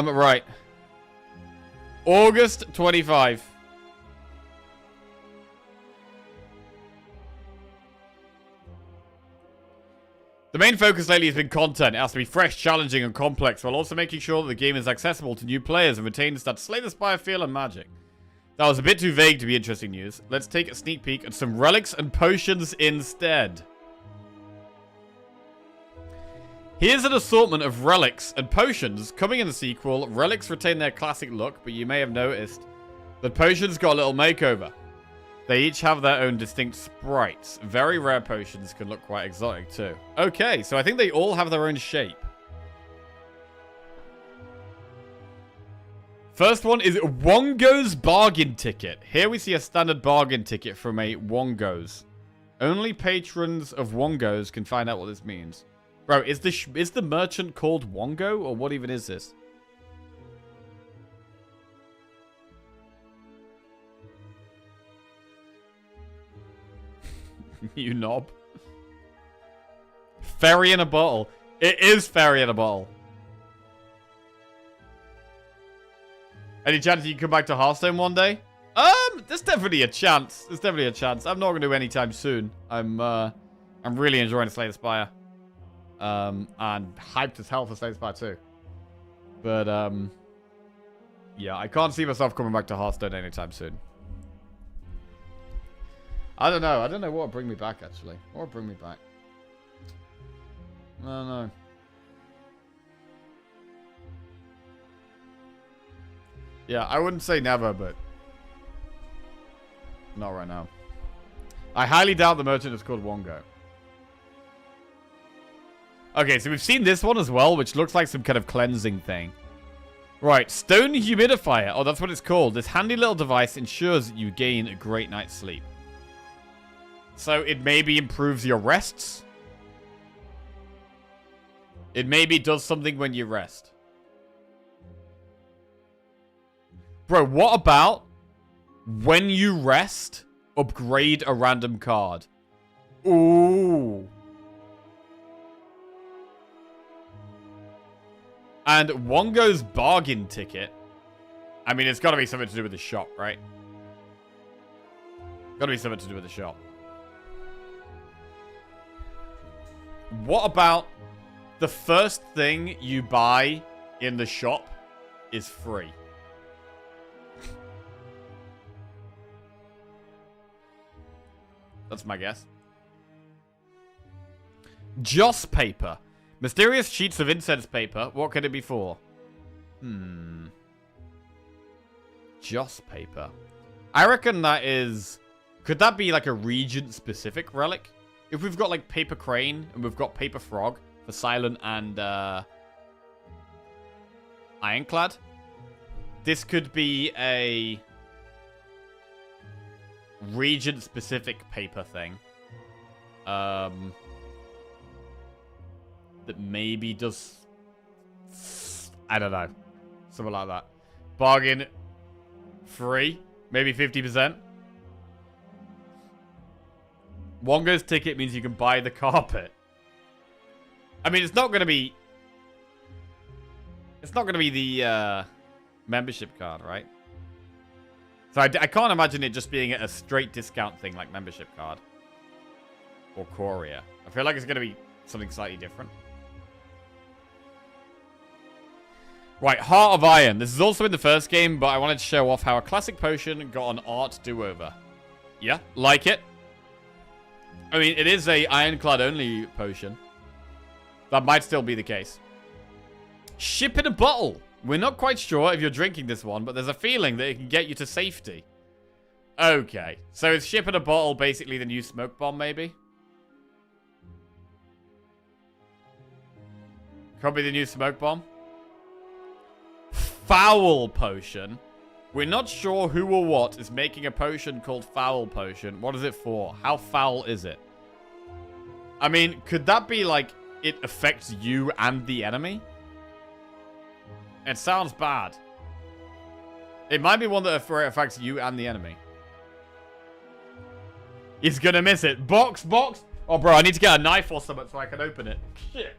Right. August 25. The main focus lately has been content. It has to be fresh, challenging, and complex, while also making sure that the game is accessible to new players and retains that Slay the Spire feel and magic. That was a bit too vague to be interesting news. Let's take a sneak peek at some relics and potions instead. Here's an assortment of relics and potions. Coming in the sequel, relics retain their classic look, but you may have noticed that potions got a little makeover. They each have their own distinct sprites. Very rare potions can look quite exotic too. Okay, so I think they all have their own shape. First one is Wongo's Bargain Ticket. Here we see a standard bargain ticket from a Wongo's. Only patrons of Wongo's can find out what this means. Bro, is the merchant called Wongo, or what even is this? You knob. Fairy in a bottle. It is fairy in a bottle. Any chance you can come back to Hearthstone one day? There's definitely a chance. There's definitely a chance. I'm not going to do it anytime soon. I'm really enjoying Slay the Spire. And hyped as hell for Slay the Spire 2. But, yeah, I can't see myself coming back to Hearthstone anytime soon. I don't know. I don't know what would bring me back, actually. What would bring me back? I don't know. Yeah, I wouldn't say never, but not right now. I highly doubt the merchant is called Wongo. Okay, so we've seen this one as well, which looks like some kind of cleansing thing. Right, Stone Humidifier. Oh, that's what it's called. This handy little device ensures that you gain a great night's sleep. So it maybe improves your rests. It maybe does something when you rest. Bro, what about when you rest, upgrade a random card? Ooh. And Wongo's Bargain Ticket. I mean, it's got to be something to do with the shop, right? Got to be something to do with the shop. What about the first thing you buy in the shop is free? That's my guess. Joss paper. Mysterious sheets of incense paper. What could it be for? Joss paper. I reckon that is... Could that be like a Regent-specific relic? If we've got like Paper Crane and we've got Paper Frog for Silent and Ironclad, this could be a Regent-specific paper thing. That maybe does... I don't know. Something like that. Bargain free. Maybe 50%. Wongo's ticket means you can buy the carpet. I mean, it's not going to be... It's not going to be the membership card, right? So I can't imagine it just being a straight discount thing like membership card. Or courier. I feel like it's going to be something slightly different. Right, Heart of Iron. This is also in the first game, but I wanted to show off how a classic potion got an art do-over. Yeah, like it. I mean, it is a Ironclad only potion. That might still be the case. Ship in a bottle. We're not quite sure if you're drinking this one, but there's a feeling that it can get you to safety. Okay, so is ship in a bottle basically the new smoke bomb, maybe? Could be the new smoke bomb. Foul potion. We're not sure who or what is making a potion called Foul Potion. What is it for? How foul is it? I mean, could that be like it affects you and the enemy? It sounds bad. It might be one that affects you and the enemy. He's gonna miss it. Box, box. Oh, bro, I need to get a knife or something so I can open it. Shit.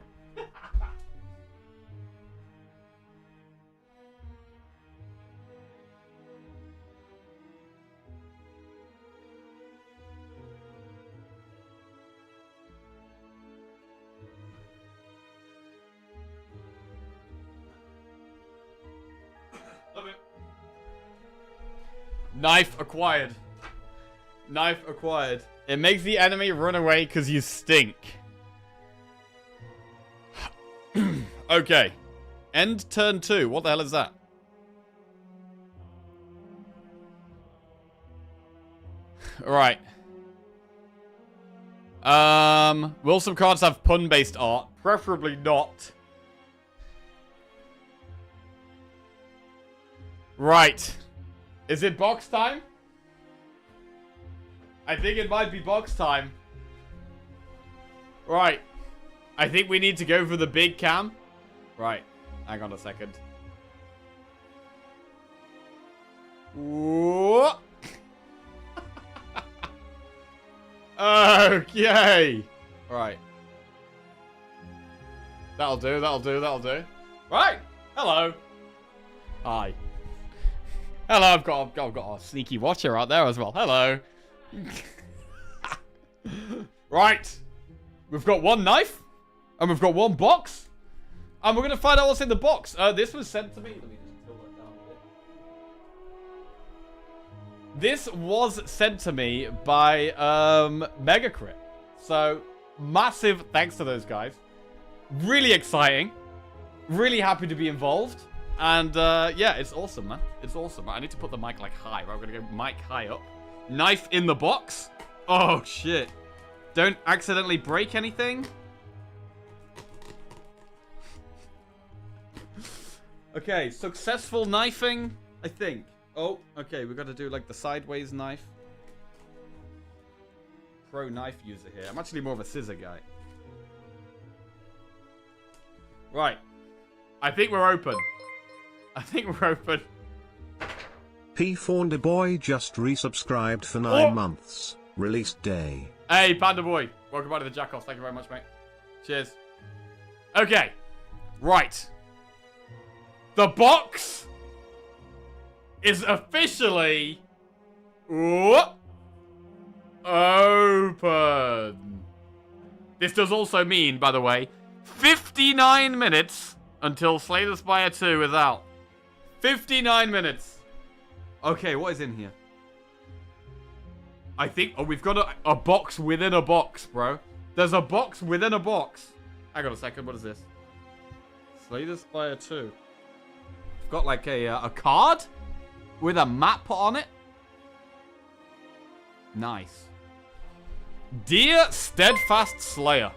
Knife acquired. Knife acquired. It makes the enemy run away because you stink. Okay. End turn 2. What the hell is that? Alright. Will some cards have pun-based art? Preferably not. Right. Is it box time? I think it might be box time. Right. I think we need to go for the big cam. Right. Hang on a second. Whoa. Okay. Right. That'll do, that'll do, that'll do. Right. Hello. Hi. Hello, I've got a sneaky watcher out there as well. Hello. Right. We've got one knife. And we've got one box. And we're going to find out what's in the box. This was sent to me. Let me just fill that down a bit. This was sent to me by Megacrit. So, massive thanks to those guys. Really exciting. Really happy to be involved. And, yeah, it's awesome, man. It's awesome. I need to put the mic, like, high. Right, we're going to go mic high up. Knife in the box. Oh, shit. Don't accidentally break anything. Okay, successful knifing, I think. Oh, okay, we've got to do, like, the sideways knife. Pro knife user here. I'm actually more of a scissor guy. Right. I think we're open. I think we're open. P. Faunda Boy just resubscribed for 9 months. Release day. Hey, Panda Boy. Welcome back to the Jackoffs. Thank you very much, mate. Cheers. Okay. Right. The box is officially open. This does also mean, by the way, 59 minutes until Slay the Spire 2 is out. 59 minutes. Okay, what is in here? I think... Oh, we've got a box within a box, bro. There's a box within a box. Hang on a second. What is this? Slay the Spire 2. We've got like a card with a map on it. Nice. Dear Steadfast Slayer.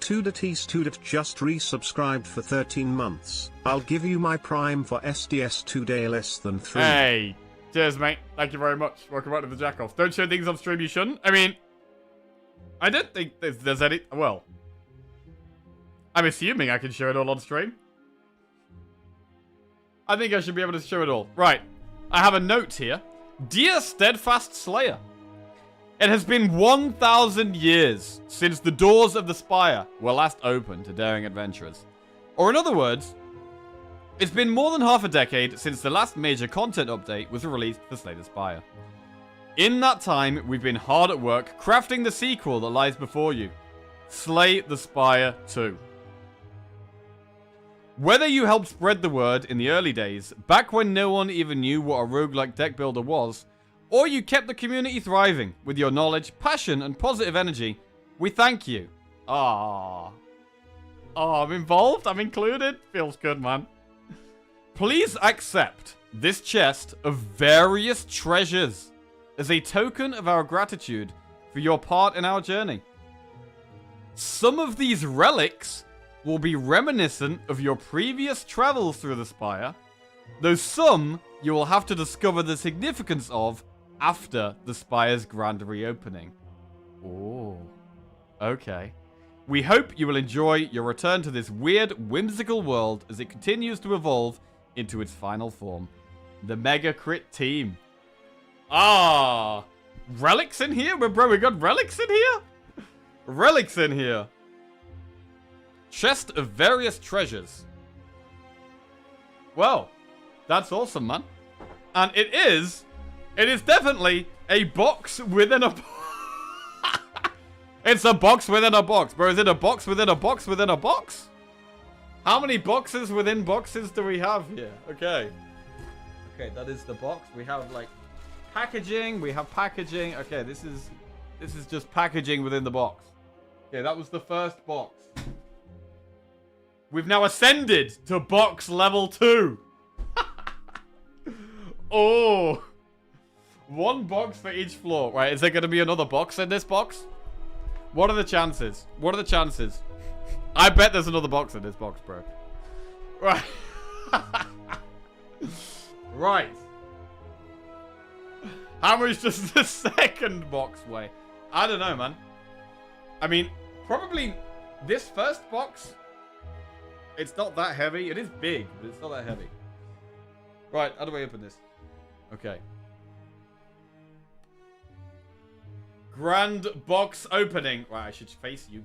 Tudat just resubscribed for 13 months. I'll give you my prime for SDS 2 day less than 3. Hey. Cheers, mate. Thank you very much. Welcome back to the Jack-Off. Don't show things on stream you shouldn't. I mean, I don't think there's any... Well, I'm assuming I can show it all on stream. I think I should be able to show it all. Right. I have a note here. Dear Steadfast Slayer. It has been 1,000 years since the doors of the Spire were last opened to daring adventurers. Or in other words, it's been more than half a decade since the last major content update was released for Slay the Spire. In that time, we've been hard at work crafting the sequel that lies before you. Slay the Spire 2. Whether you helped spread the word in the early days, back when no one even knew what a roguelike deck builder was, or you kept the community thriving with your knowledge, passion, and positive energy, we thank you. Ah, I'm involved. I'm included. Feels good, man. Please accept this chest of various treasures as a token of our gratitude for your part in our journey. Some of these relics will be reminiscent of your previous travels through the Spire, though some you will have to discover the significance of after the Spire's grand reopening. Oh, okay. We hope you will enjoy your return to this weird, whimsical world as it continues to evolve into its final form. The Mega Crit team. Ah, relics in here? Bro, we got relics in here? Relics in here. Chest of various treasures. Well, that's awesome, man. And it is definitely a box within a... It's a box within a box. Bro, is it a box within a box within a box? How many boxes within boxes do we have here? Okay. Okay, that is the box. We have, like, packaging. We have packaging. Okay, this is just packaging within the box. Okay, that was the first box. We've now ascended to box level 2. Oh. One box for each floor. Right, is there going to be another box in this box? What are the chances? What are the chances? I bet there's another box in this box, bro. Right. Right. How much does the second box weigh? I don't know, man. I mean, probably this first box, it's not that heavy. It is big, but it's not that heavy. Right, how do I open this? Okay. Grand box opening. Right, I should face you.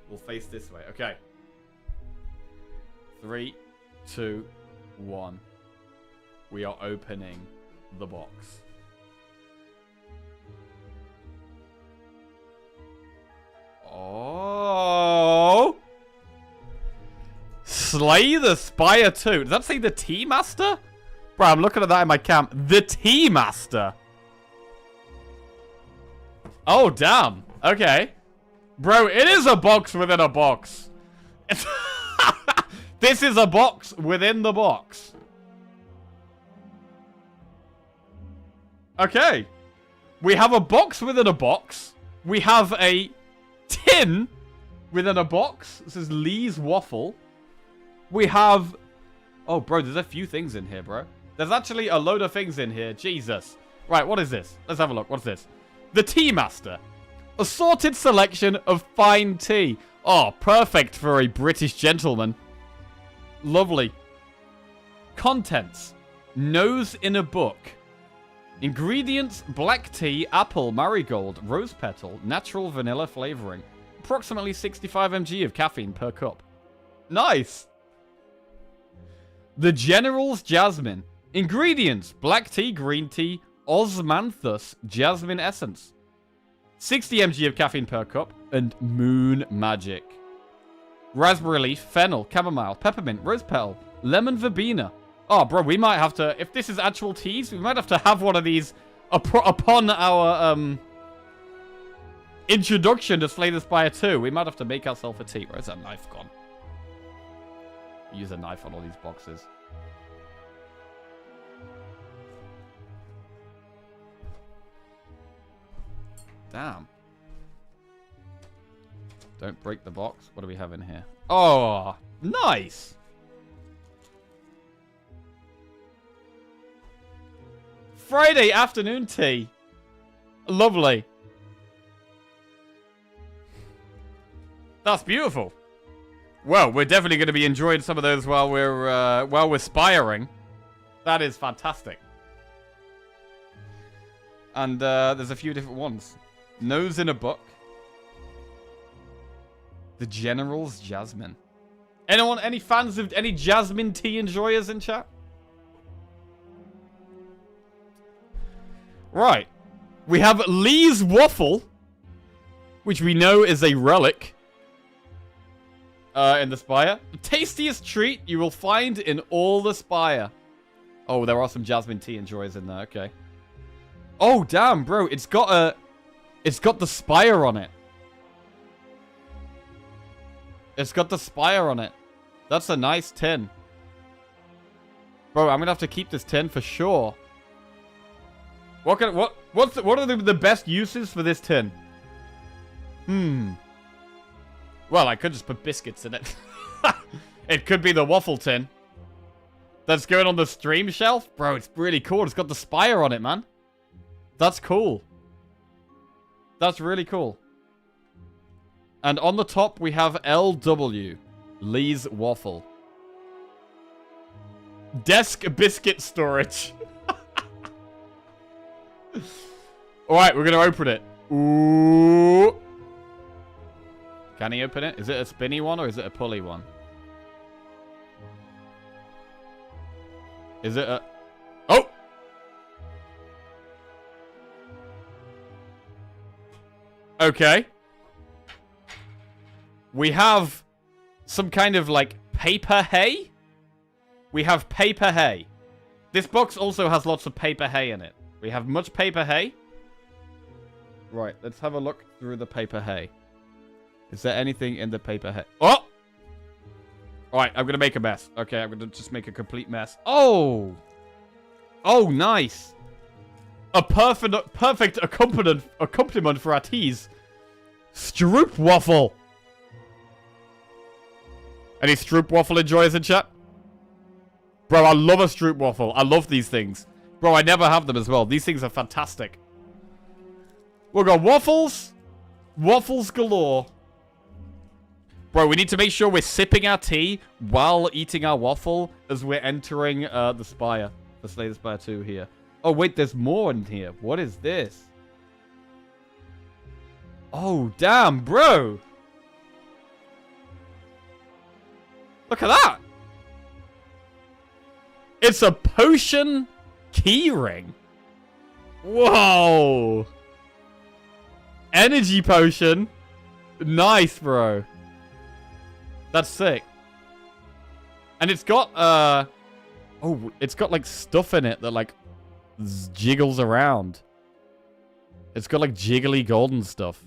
We'll face this way. Okay. 3, 2, 1. We are opening the box. Oh. Slay the Spire 2. Does that say the Tea Master? Bro, I'm looking at that in my camp. The Tea Master. Oh, damn. Okay. Bro, it is a box within a box. This is a box within the box. Okay. We have a box within a box. We have a tin within a box. This is Lee's Waffle. We have... Oh, bro, there's a few things in here, bro. There's actually a load of things in here. Jesus. Right, what is this? Let's have a look. What's this? The Tea Master. Assorted selection of fine tea. Oh, perfect for a British gentleman. Lovely. Contents. Nose in a book. Ingredients: black tea, apple, marigold, rose petal, natural vanilla flavoring. Approximately 65 mg of caffeine per cup. Nice. The General's Jasmine. Ingredients: black tea, green tea, osmanthus, jasmine essence. 60 mg of caffeine per cup, and moon magic. Raspberry leaf, fennel, chamomile, peppermint, rose petal, lemon verbena. Oh, bro, we might have to, if this is actual teas, we might have to have one of these upon our introduction to Slay the Spire 2, we might have to make ourselves a tea. Where's that knife gone? Use a knife on all these boxes. Damn. Don't break the box. What do we have in here? Oh, nice. Friday afternoon tea. Lovely. That's beautiful. Well, we're definitely going to be enjoying some of those while we're spiring. That is fantastic. And there's a few different ones. Nose in a book. The General's Jasmine. Anyone, any fans of any Jasmine tea enjoyers in chat? Right. We have Lee's Waffle, which we know is a relic in the Spire. The tastiest treat you will find in all the Spire. Oh, there are some Jasmine tea enjoyers in there. Okay. Oh, damn, bro. It's got the Spire on it. It's got the Spire on it. That's a nice tin. Bro, I'm gonna have to keep this tin for sure. What are the best uses for this tin? Well, I could just put biscuits in it. It could be the waffle tin. That's going on the stream shelf. Bro, it's really cool. It's got the Spire on it, man. That's cool. That's really cool. And on the top, we have LW. Lee's Waffle. Desk biscuit storage. Alright, we're going to open it. Ooh. Can he open it? Is it a spinny one or is it a pulley one? Is it a... Oh! Okay. We have some kind of, like, paper hay? We have paper hay. This box also has lots of paper hay in it. We have much paper hay. Right, let's have a look through the paper hay. Is there anything in the paper hay? Oh! Alright, I'm gonna make a mess. Okay, I'm gonna just make a complete mess. Oh! Oh, nice! A perfect accompaniment for our teas. Stroop waffle! Any Stroop waffle enjoyers in chat? Bro, I love a Stroop waffle. I love these things. Bro, I never have them as well. These things are fantastic. We've got waffles. Waffles galore. Bro, we need to make sure we're sipping our tea while eating our waffle as we're entering the Spire. The Slay the Spire 2 here. Oh, wait, there's more in here. What is this? Oh, damn, bro. Look at that. It's a potion keyring. Whoa. Energy potion. Nice, bro. That's sick. And it's got, oh, it's got, like, stuff in it that, like, jiggles around. It's got, like, jiggly golden stuff.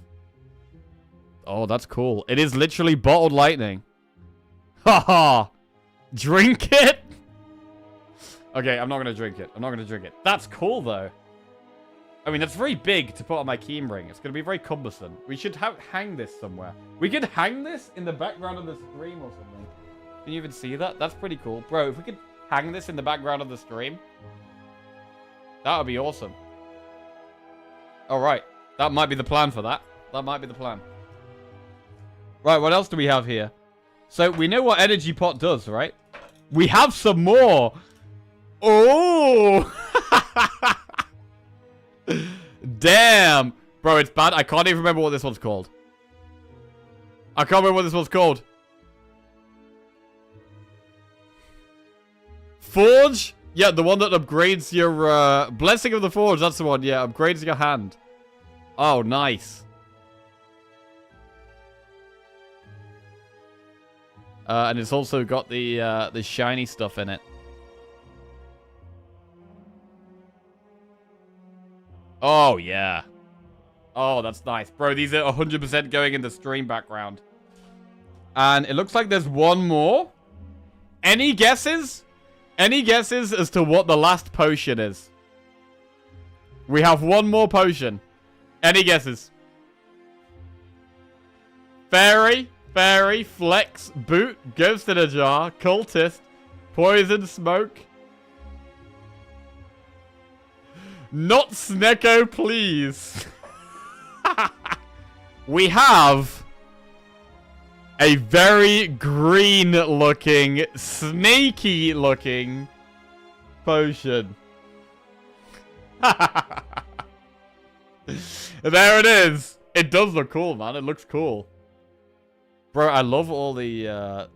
Oh, that's cool. It is literally bottled lightning. Haha. Drink it? Okay, I'm not going to drink it. I'm not going to drink it. That's cool, though. I mean, that's very big to put on my key ring. It's going to be very cumbersome. We should hang this somewhere. We could hang this in the background of the stream or something. Can you even see that? That's pretty cool. Bro, if we could hang this in the background of the stream, that would be awesome. All right. That might be the plan for that. That might be the plan. Right, what else do we have here? So, we know what Energy Pot does, right? We have some more. Oh! Damn. Bro, it's bad. I can't even remember what this one's called. I can't remember what this one's called. Forge? Yeah, the one that upgrades your, Blessing of the Forge. That's the one. Yeah, upgrades your hand. Oh, nice. And it's also got the shiny stuff in it. Oh, yeah. Oh, that's nice. Bro, these are 100% going in the stream background. And it looks like there's one more. Any guesses? Any guesses as to what the last potion is? We have one more potion. Any guesses? Fairy, flex, boot, ghost in a jar, cultist, poison, smoke. Not Snecko, please. We have a very green-looking, snaky-looking potion. There it is. It does look cool, man. It looks cool. Bro, I love all the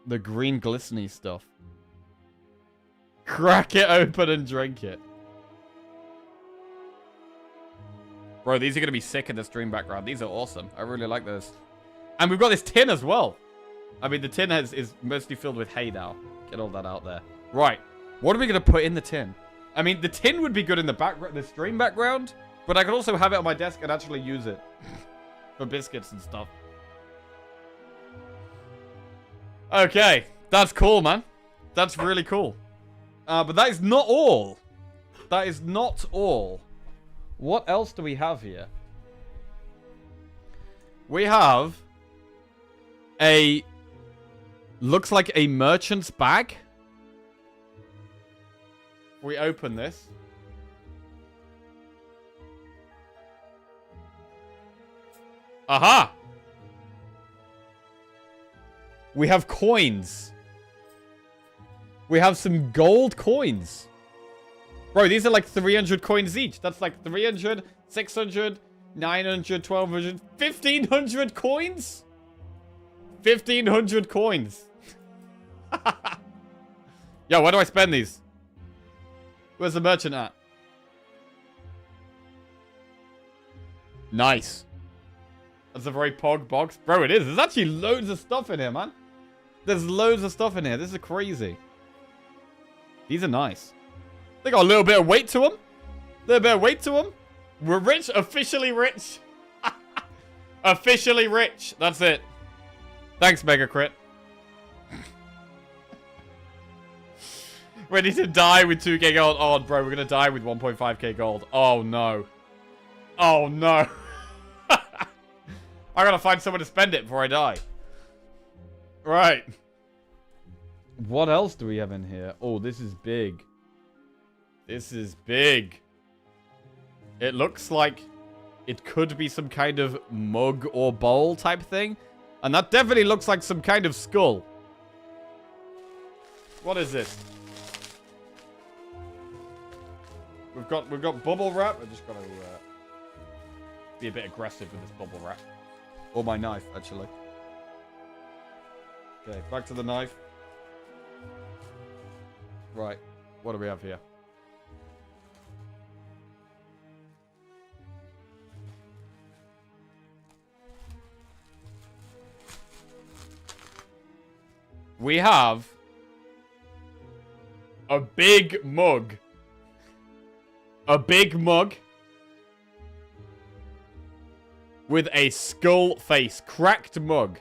green glistening stuff. Crack it open and drink it. Bro, these are going to be sick in the stream background. These are awesome. I really like those. And we've got this tin as well. I mean, the tin is mostly filled with hay now. Get all that out there. Right. What are we going to put in the tin? I mean, the tin would be good in the background, the stream background. But I could also have it on my desk and actually use it. For biscuits and stuff. Okay. That's cool, man. That's really cool. But that is not all. That is not all. What else do we have here? We have a... looks like a merchant's bag. We open this. Aha! We have coins. We have some gold coins. Bro, these are like 300 coins each. That's like 300, 600, 900, 1200, 1500 coins? 1500 coins. Yo, where do I spend these? Where's the merchant at? Nice. That's a very pog box. Bro, it is. There's actually loads of stuff in here, man. There's loads of stuff in here. This is crazy. These are nice. They got a little bit of weight to them. A little bit of weight to them. We're rich. Officially rich. Officially rich. That's it. Thanks, Mega Crit. Ready to die with 2k gold. Oh, bro, we're going to die with 1.5k gold. Oh, no. Oh, no. I got to find someone to spend it before I die. Right. What else do we have in here? Oh, this is big. This is big. It looks like it could be some kind of mug or bowl type thing. And that definitely looks like some kind of skull. What is this? We've got bubble wrap. I just got to be a bit aggressive with this bubble wrap. Or my knife, actually. Okay, back to the knife. Right. What do we have here? We have a big mug. A big mug with a skull face. Cracked mug.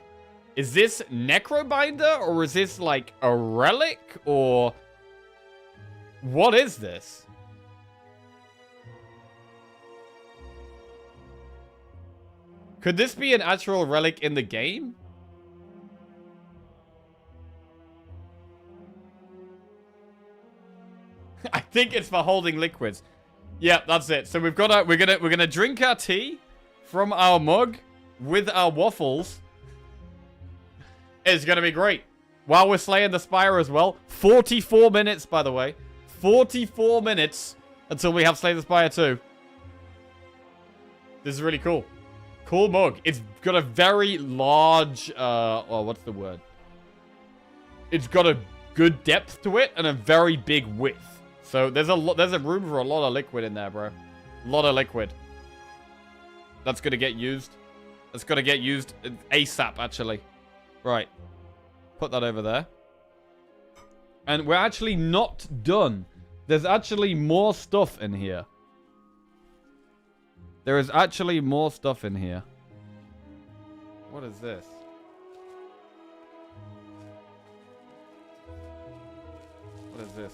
Is this Necrobinder or is this like a relic or what is this? Could this be an actual relic in the game? I think it's for holding liquids. Yeah, that's it. So we're gonna drink our tea from our mug with our waffles. It's gonna be great. While we're slaying the Spire as well. 44 minutes, by the way. 44 minutes until we have Slay the Spire 2. This is really cool. Cool mug. It's got a very large, oh, what's the word? It's got a good depth to it and a very big width. So there's a room for a lot of liquid in there, bro. A lot of liquid. That's gonna get used. That's gonna get used ASAP, actually. Right. Put that over there. And we're actually not done. There's actually more stuff in here. There is actually more stuff in here. What is this? What is this?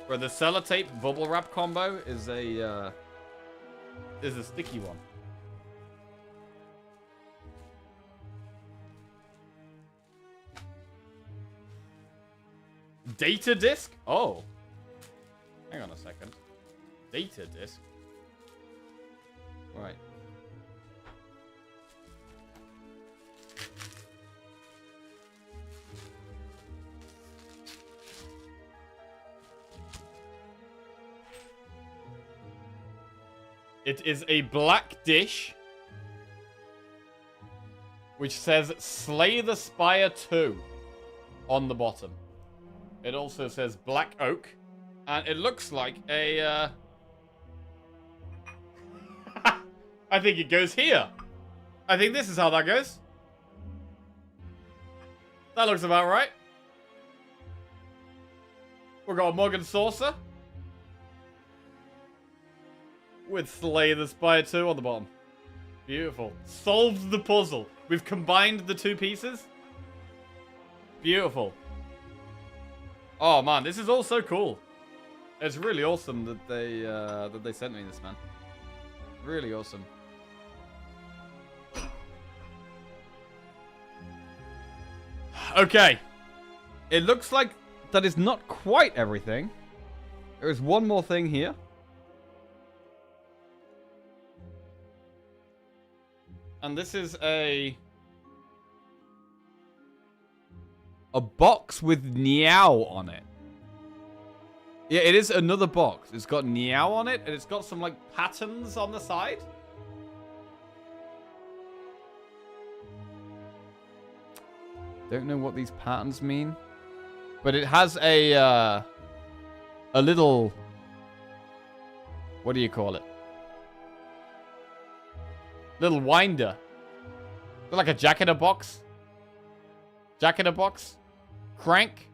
Where the sellotape bubble wrap combo is a sticky one. Data disk? Oh. Hang on a second. Data disk? Right. It is a black dish which says Slay the Spire 2 on the bottom. It also says black oak, and it looks like a I think it goes here. I think this is how that goes. That looks about right. We've got a mug and saucer with Slay the Spire 2 on the bottom. Beautiful. Solved the puzzle. We've combined the two pieces. Beautiful. Oh man, this is all so cool. It's really awesome that they sent me this, man. Really awesome. Okay. It looks like that is not quite everything. There is one more thing here. And this is a box with Niao on it. Yeah, it is another box. It's got Niao on it, and it's got some, like, patterns on the side. Don't know what these patterns mean. But it has a little... What do you call it? Little winder. Like a jack in a box. Jack in a box. Crank.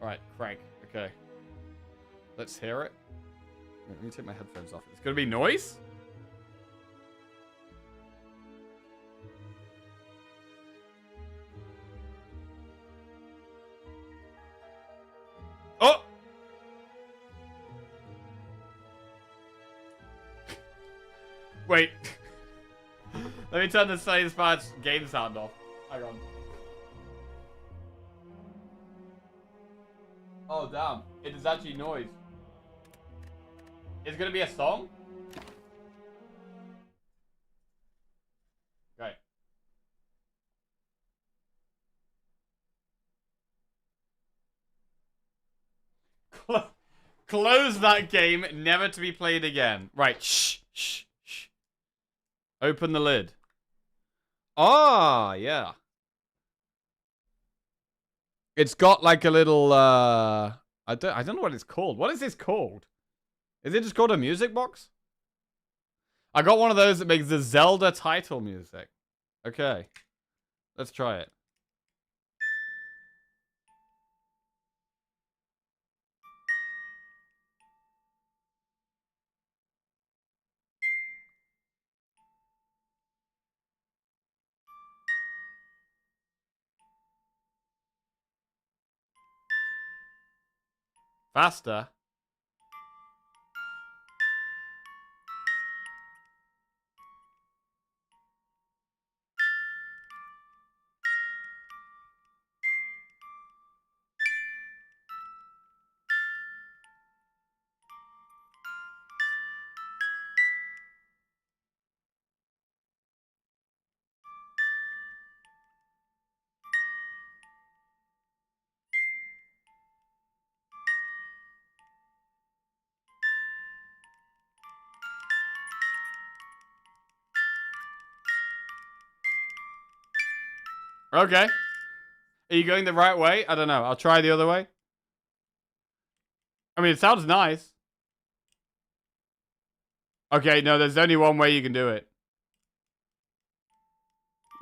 Alright, crank. Okay. Let's hear it. Let me take my headphones off. It's gonna be noise? Oh! Wait. Let me turn the Slay Spire game sound off. Hang on. Oh, damn. It is actually noise. It's gonna be a song? Okay. Close that game, never to be played again. Right, shh, shh, shh. Open the lid. Ah, yeah. It's got like a little, I don't know what it's called. What is this called? Is it just called a music box? I got one of those that makes the Zelda title music. Okay. Let's try it. Faster. Okay. Are you going the right way? I don't know. I'll try the other way. I mean, it sounds nice. Okay, no, there's only one way you can do it.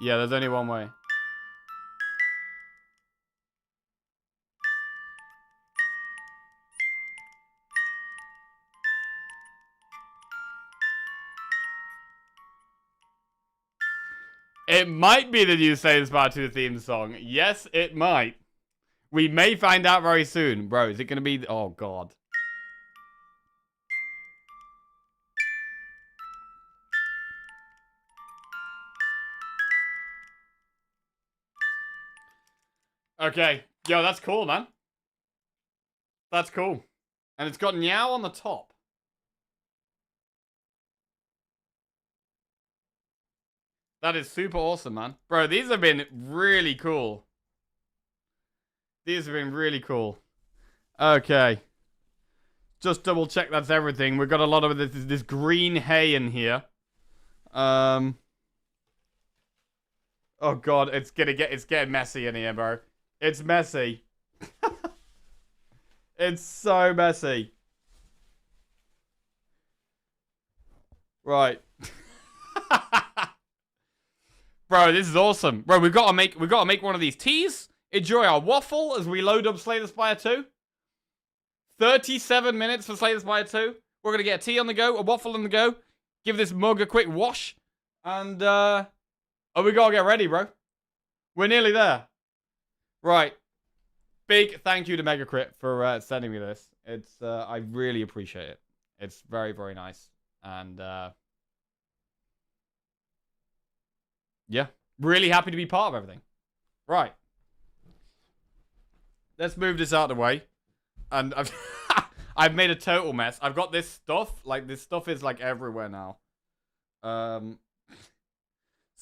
Yeah, there's only one way. It might be the new Slay the Spire 2 theme song. Yes, it might. We may find out very soon. Bro, is it going to be... Oh, God. Okay. Yo, that's cool, man. That's cool. And it's got Meow on the top. That is super awesome, man. Bro, these have been really cool. These have been really cool. Okay. Just double check that's everything. We've got a lot of this green hay in here. Oh god, it's getting messy in here, bro. It's messy. It's so messy. Right. Bro, this is awesome. Bro, we've got to make one of these teas. Enjoy our waffle as we load up Slay the Spire 2. 37 minutes for Slay the Spire 2. We're going to get a tea on the go, a waffle on the go. Give this mug a quick wash. And, oh, we got to get ready, bro. We're nearly there. Right. Big thank you to Megacrit for sending me this. It's, I really appreciate it. It's very, very nice. And, yeah. Really happy to be part of everything. Right. Let's move this out of the way. And I've made a total mess. I've got this stuff. Like, this stuff is, like, everywhere now. So,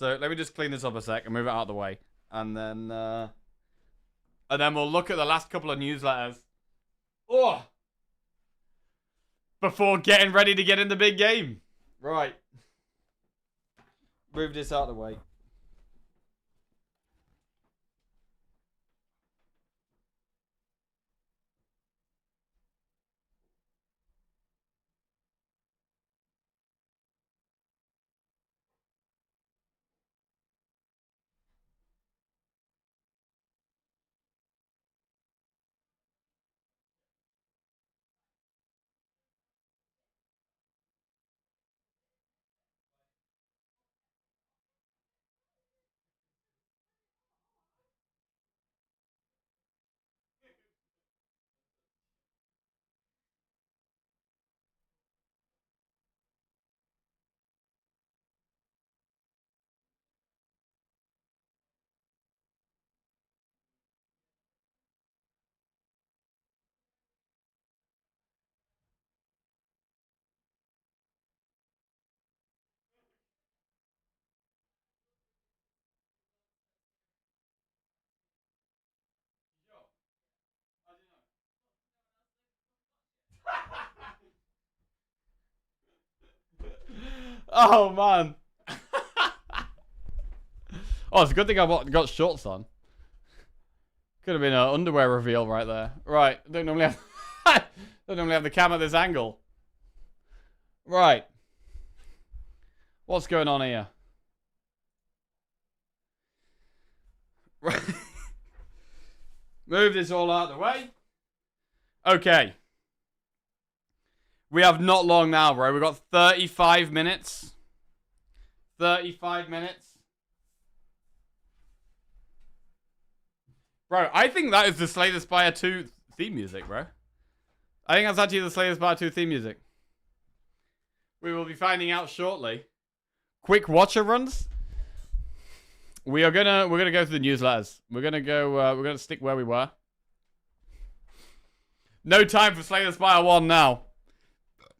let me just clean this up a sec and move it out of the way. And then we'll look at the last couple of newsletters. Oh! Before getting ready to get in the big game. Right. Move this out of the way. Oh, man. Oh, it's a good thing I got shorts on. Could have been an underwear reveal right there. Right. Don't normally have the cam at this angle. Right. What's going on here? Right. Move this all out of the way. Okay. We have not long now, bro. We've got 35 minutes. 35 minutes. Bro, I think that is the Slay the Spire 2 theme music, bro. I think that's actually the Slay the Spire 2 theme music. We will be finding out shortly. Quick watcher runs. We're gonna go through the newsletters. We're gonna stick where we were. No time for Slay the Spire 1 now.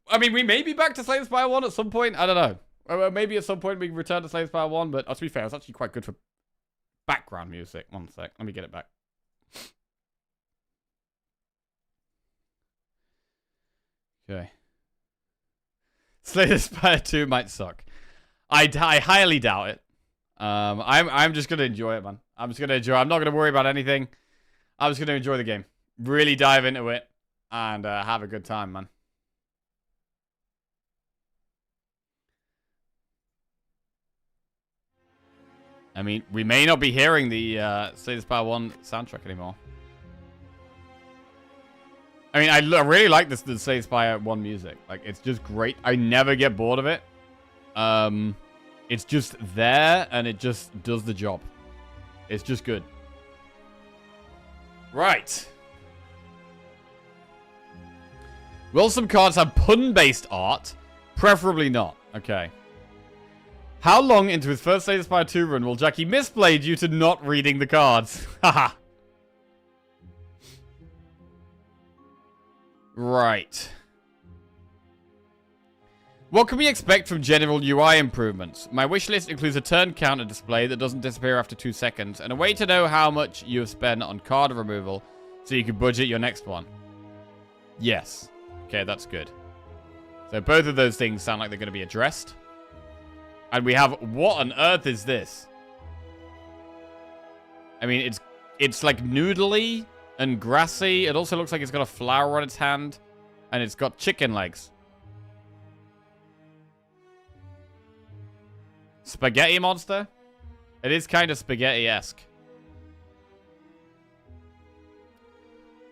I mean, we may be back to Slay the Spire 1 at some point. I don't know. Maybe at some point we can return to Slay the Spire 1, but to be fair, it's actually quite good for background music. One sec. Let me get it back. Okay. Slay the Spire 2 might suck. I highly doubt it. I'm just gonna enjoy it, man. I'm just gonna enjoy it. I'm not gonna worry about anything. I'm just gonna enjoy the game. Really dive into it and have a good time, man. I mean, we may not be hearing the Slay the Spire 1 soundtrack anymore. I mean, I really like the Slay the Spire 1 music. Like, it's just great. I never get bored of it. It's just there, and it just does the job. It's just good. Right. Will some cards have pun-based art? Preferably not. Okay. How long into his first Slay the Spire 2 run will Jackie misplay due to not reading the cards? Haha. Right. What can we expect from general UI improvements? My wish list includes a turn counter display that doesn't disappear after 2 seconds, and a way to know how much you have spent on card removal so you can budget your next one. Yes. Okay, that's good. So both of those things sound like they're going to be addressed. And we have... What on earth is this? I mean, it's like noodly and grassy. It also looks like it's got a flower on its hand. And it's got chicken legs. Spaghetti monster? It is kind of spaghetti-esque.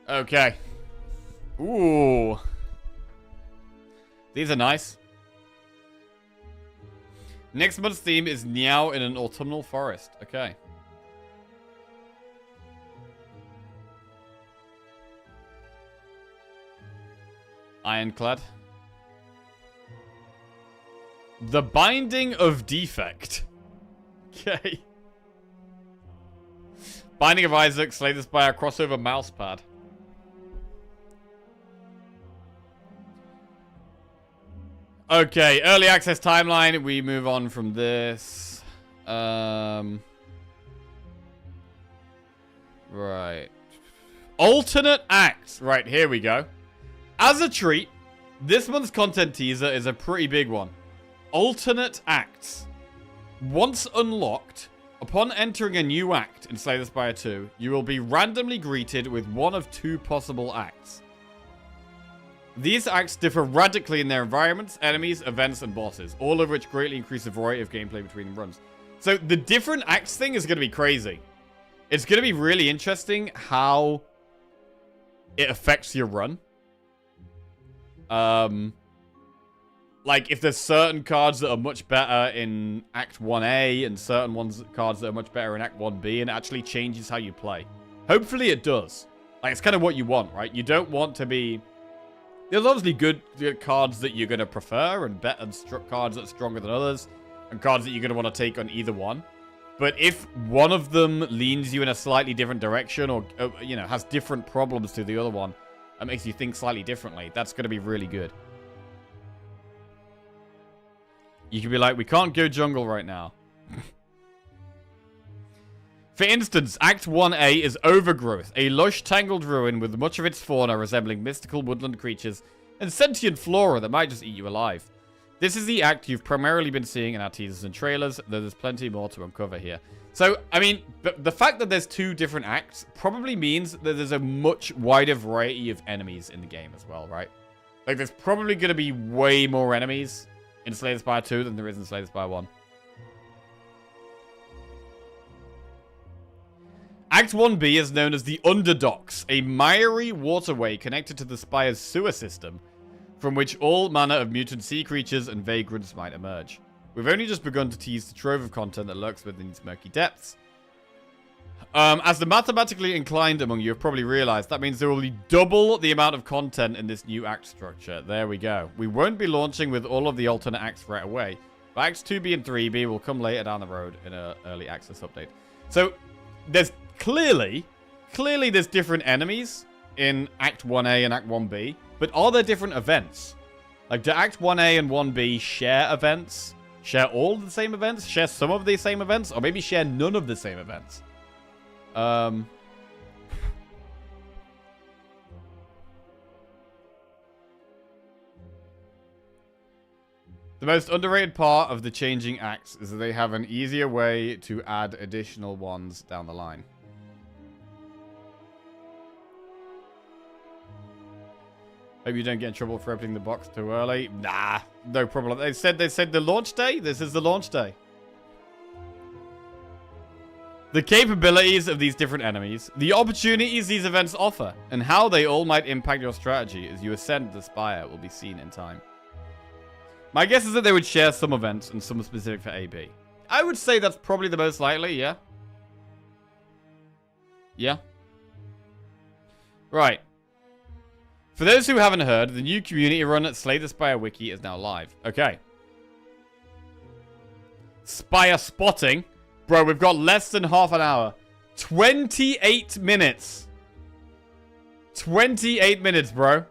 Okay. Ooh. These are nice. Next month's theme is Niao in an autumnal forest. Okay. Ironclad. The Binding of Defect. Okay. Binding of Isaac, Slay the Spire, crossover mousepad. Okay, early access timeline. We move on from this. Right. Alternate acts. Right, here we go. As a treat, this month's content teaser is a pretty big one. Alternate acts. Once unlocked, upon entering a new act in Slay the Spire 2, you will be randomly greeted with one of 2 possible acts. These acts differ radically in their environments, enemies, events, and bosses, all of which greatly increase the variety of gameplay between runs. So the different acts thing is going to be crazy. It's going to be really interesting how it affects your run. Like, if there's certain cards that are much better in Act 1A and certain cards that are much better in Act 1B, and it actually changes how you play. Hopefully it does. Like, it's kind of what you want, right? You don't want to be... There's obviously good cards that you're going to prefer, and cards that are stronger than others, and cards that you're going to want to take on either one. But if one of them leans you in a slightly different direction, or, you know, has different problems to the other one, and makes you think slightly differently, that's going to be really good. You can be like, we can't go jungle right now. For instance, Act 1A is Overgrowth, a lush, tangled ruin with much of its fauna resembling mystical woodland creatures and sentient flora that might just eat you alive. This is the act you've primarily been seeing in our teasers and trailers, though there's plenty more to uncover here. So, I mean, the fact that there's 2 different acts probably means that there's a much wider variety of enemies in the game as well, right? Like, there's probably going to be way more enemies in Slay the Spire 2 than there is in Slay the Spire 1. Act 1B is known as the Underdocks, a miry waterway connected to the Spire's sewer system, from which all manner of mutant sea creatures and vagrants might emerge. We've only just begun to tease the trove of content that lurks within its murky depths. As the mathematically inclined among you have probably realized, that means there will be double the amount of content in this new act structure. There we go. We won't be launching with all of the alternate acts right away, but Acts 2B and 3B will come later down the road in an early access update. So, there's clearly there's different enemies in Act 1A and Act 1B, but are there different events? Like, do Act 1A and 1B share events? Share all the same events? Share some of the same events? Or maybe share none of the same events? The most underrated part of the changing acts is that they have an easier way to add additional ones down the line. Hope you don't get in trouble for opening the box too early. Nah, no problem. They said the launch day. This is the launch day. The capabilities of these different enemies, the opportunities these events offer, and how they all might impact your strategy as you ascend the Spire will be seen in time. My guess is that they would share some events and some specific for AB. I would say that's probably the most likely, yeah. Yeah. Right. For those who haven't heard, the new community run at Slay the Spire wiki is now live. Okay. Spire spotting. Bro, we've got less than half an hour. 28 minutes. 28 minutes, bro.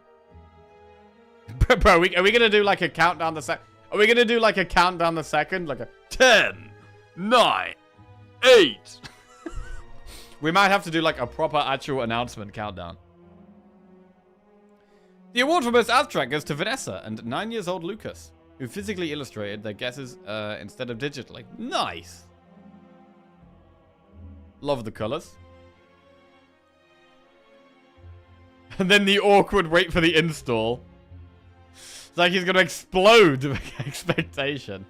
Bro, are we going to do like a countdown the second? Are we going to do like a countdown the second? Like a 10, 9, 8. We might have to do like a proper actual announcement countdown. The award for most abstract goes to Vanessa and 9-year-old Lucas, who physically illustrated their guesses instead of digitally. Nice. Love the colors. And then the awkward wait for the install. It's like he's going to explode with expectation.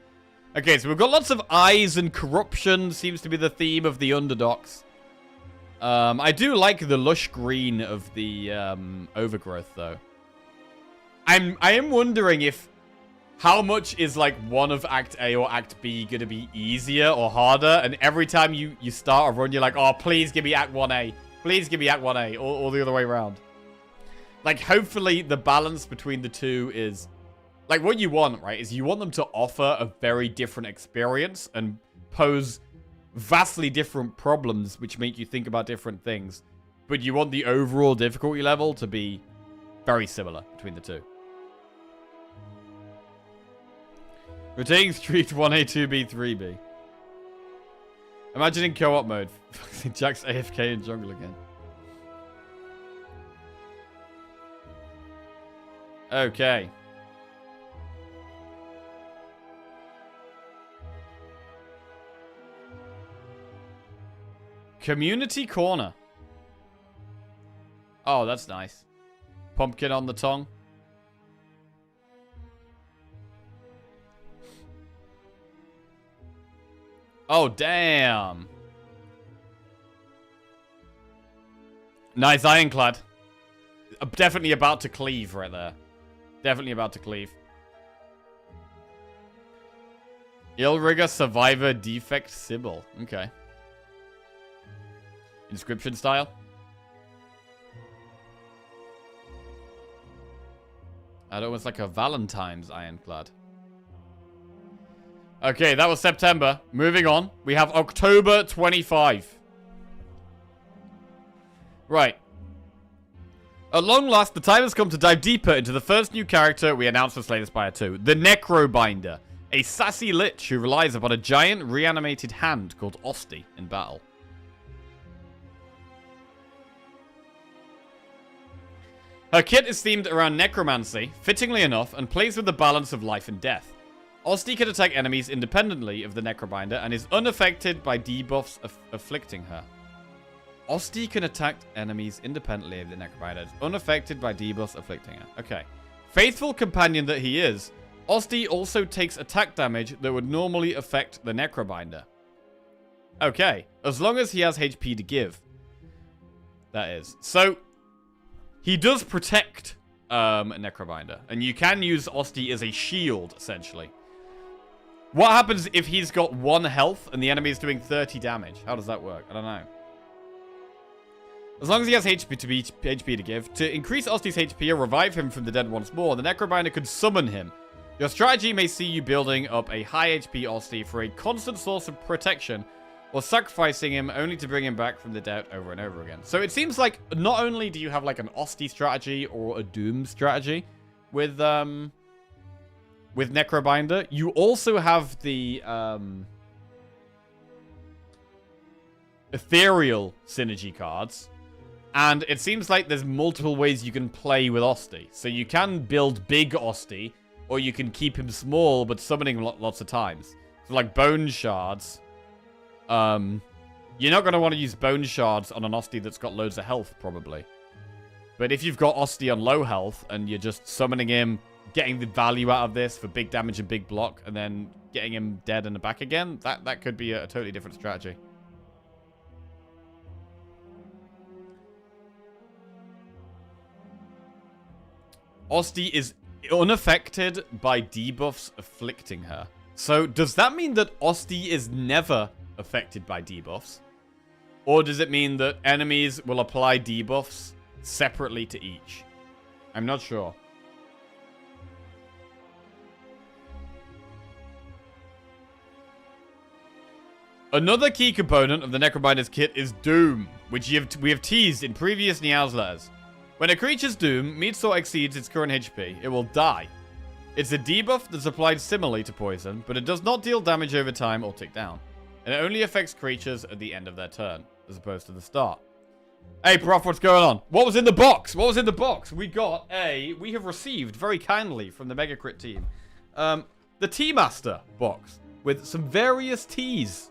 Okay, so we've got lots of eyes and corruption. Seems to be the theme of the Underdogs. I do like the lush green of the overgrowth, though. I am wondering if how much is like one of Act A or Act B going to be easier or harder? And every time you start a run, you're like, oh, please give me Act 1A. Please give me Act 1A. Or the other way around. Like, hopefully the balance between the two is... Like, what you want, right, is you want them to offer a very different experience and pose vastly different problems which make you think about different things. But you want the overall difficulty level to be very similar between the two. Rotating Street 1A, 2B, 3B. Imagine in co-op mode. Jack's AFK in jungle again. Okay. Community corner. Oh, that's nice. Pumpkin on the tongue. Oh, damn. Nice Ironclad. Definitely about to cleave right there. Definitely about to cleave. Illrigger Survivor Defect Sybil. Okay. Inscription style. I'd almost like a Valentine's Ironclad. Okay, that was September. Moving on. We have October 25. Right. At long last, the time has come to dive deeper into the first new character we announced for Slay the Spire 2. The Necrobinder. A sassy lich who relies upon a giant reanimated hand called Osti in battle. Her kit is themed around necromancy, fittingly enough, and plays with the balance of life and death. Osti can attack enemies independently of the Necrobinder and is unaffected by debuffs afflicting her. Osti can attack enemies independently of the Necrobinder, is unaffected by debuffs afflicting her. Okay. Faithful companion that he is, Osti also takes attack damage that would normally affect the Necrobinder. Okay. As long as he has HP to give. That is. So, he does protect Necrobinder. And you can use Osti as a shield, essentially. What happens if he's got 1 health and the enemy is doing 30 damage? How does that work? I don't know. As long as he has HP to give, to increase Osti's HP or revive him from the dead once more, the Necrobinder could summon him. Your strategy may see you building up a high HP Osti for a constant source of protection, or sacrificing him only to bring him back from the dead over and over again. So it seems like not only do you have like an Osti strategy or a Doom strategy with Necrobinder, you also have the ethereal synergy cards. And it seems like there's multiple ways you can play with Osti. So you can build big Osti, or you can keep him small but summoning lots of times. So like bone shards. You're not going to want to use bone shards on an Osti that's got loads of health, probably. But if you've got Osti on low health and you're just summoning him, getting the value out of this for big damage and big block, and then getting him dead and back again, that could be a totally different strategy. Osti is unaffected by debuffs afflicting her. So, does that mean that Osti is never affected by debuffs? Or does it mean that enemies will apply debuffs separately to each? I'm not sure. Another key component of the Necrobinder's kit is Doom, which we have teased in previous Niao's letters. When a creature's Doom meets or exceeds its current HP, it will die. It's a debuff that's applied similarly to poison, but it does not deal damage over time or tick down. And it only affects creatures at the end of their turn, as opposed to the start. Hey, Prof, what's going on? What was in the box? What was in the box? We have received very kindly from the Mega Crit team, the Tea Master box with some various teas.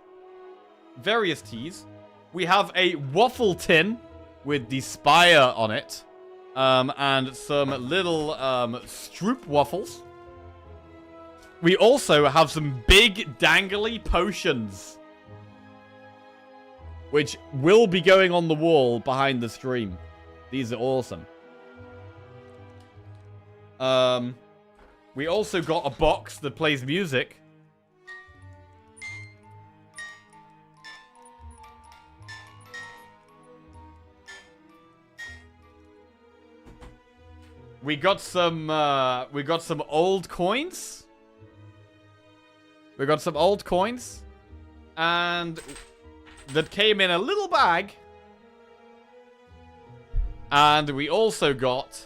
We have a waffle tin with the Spire on it, and some little Stroop waffles. We also have some big dangly potions, which will be going on the wall behind the stream. These are awesome. We also got a box that plays music. We got some old coins. And that came in a little bag. And we also got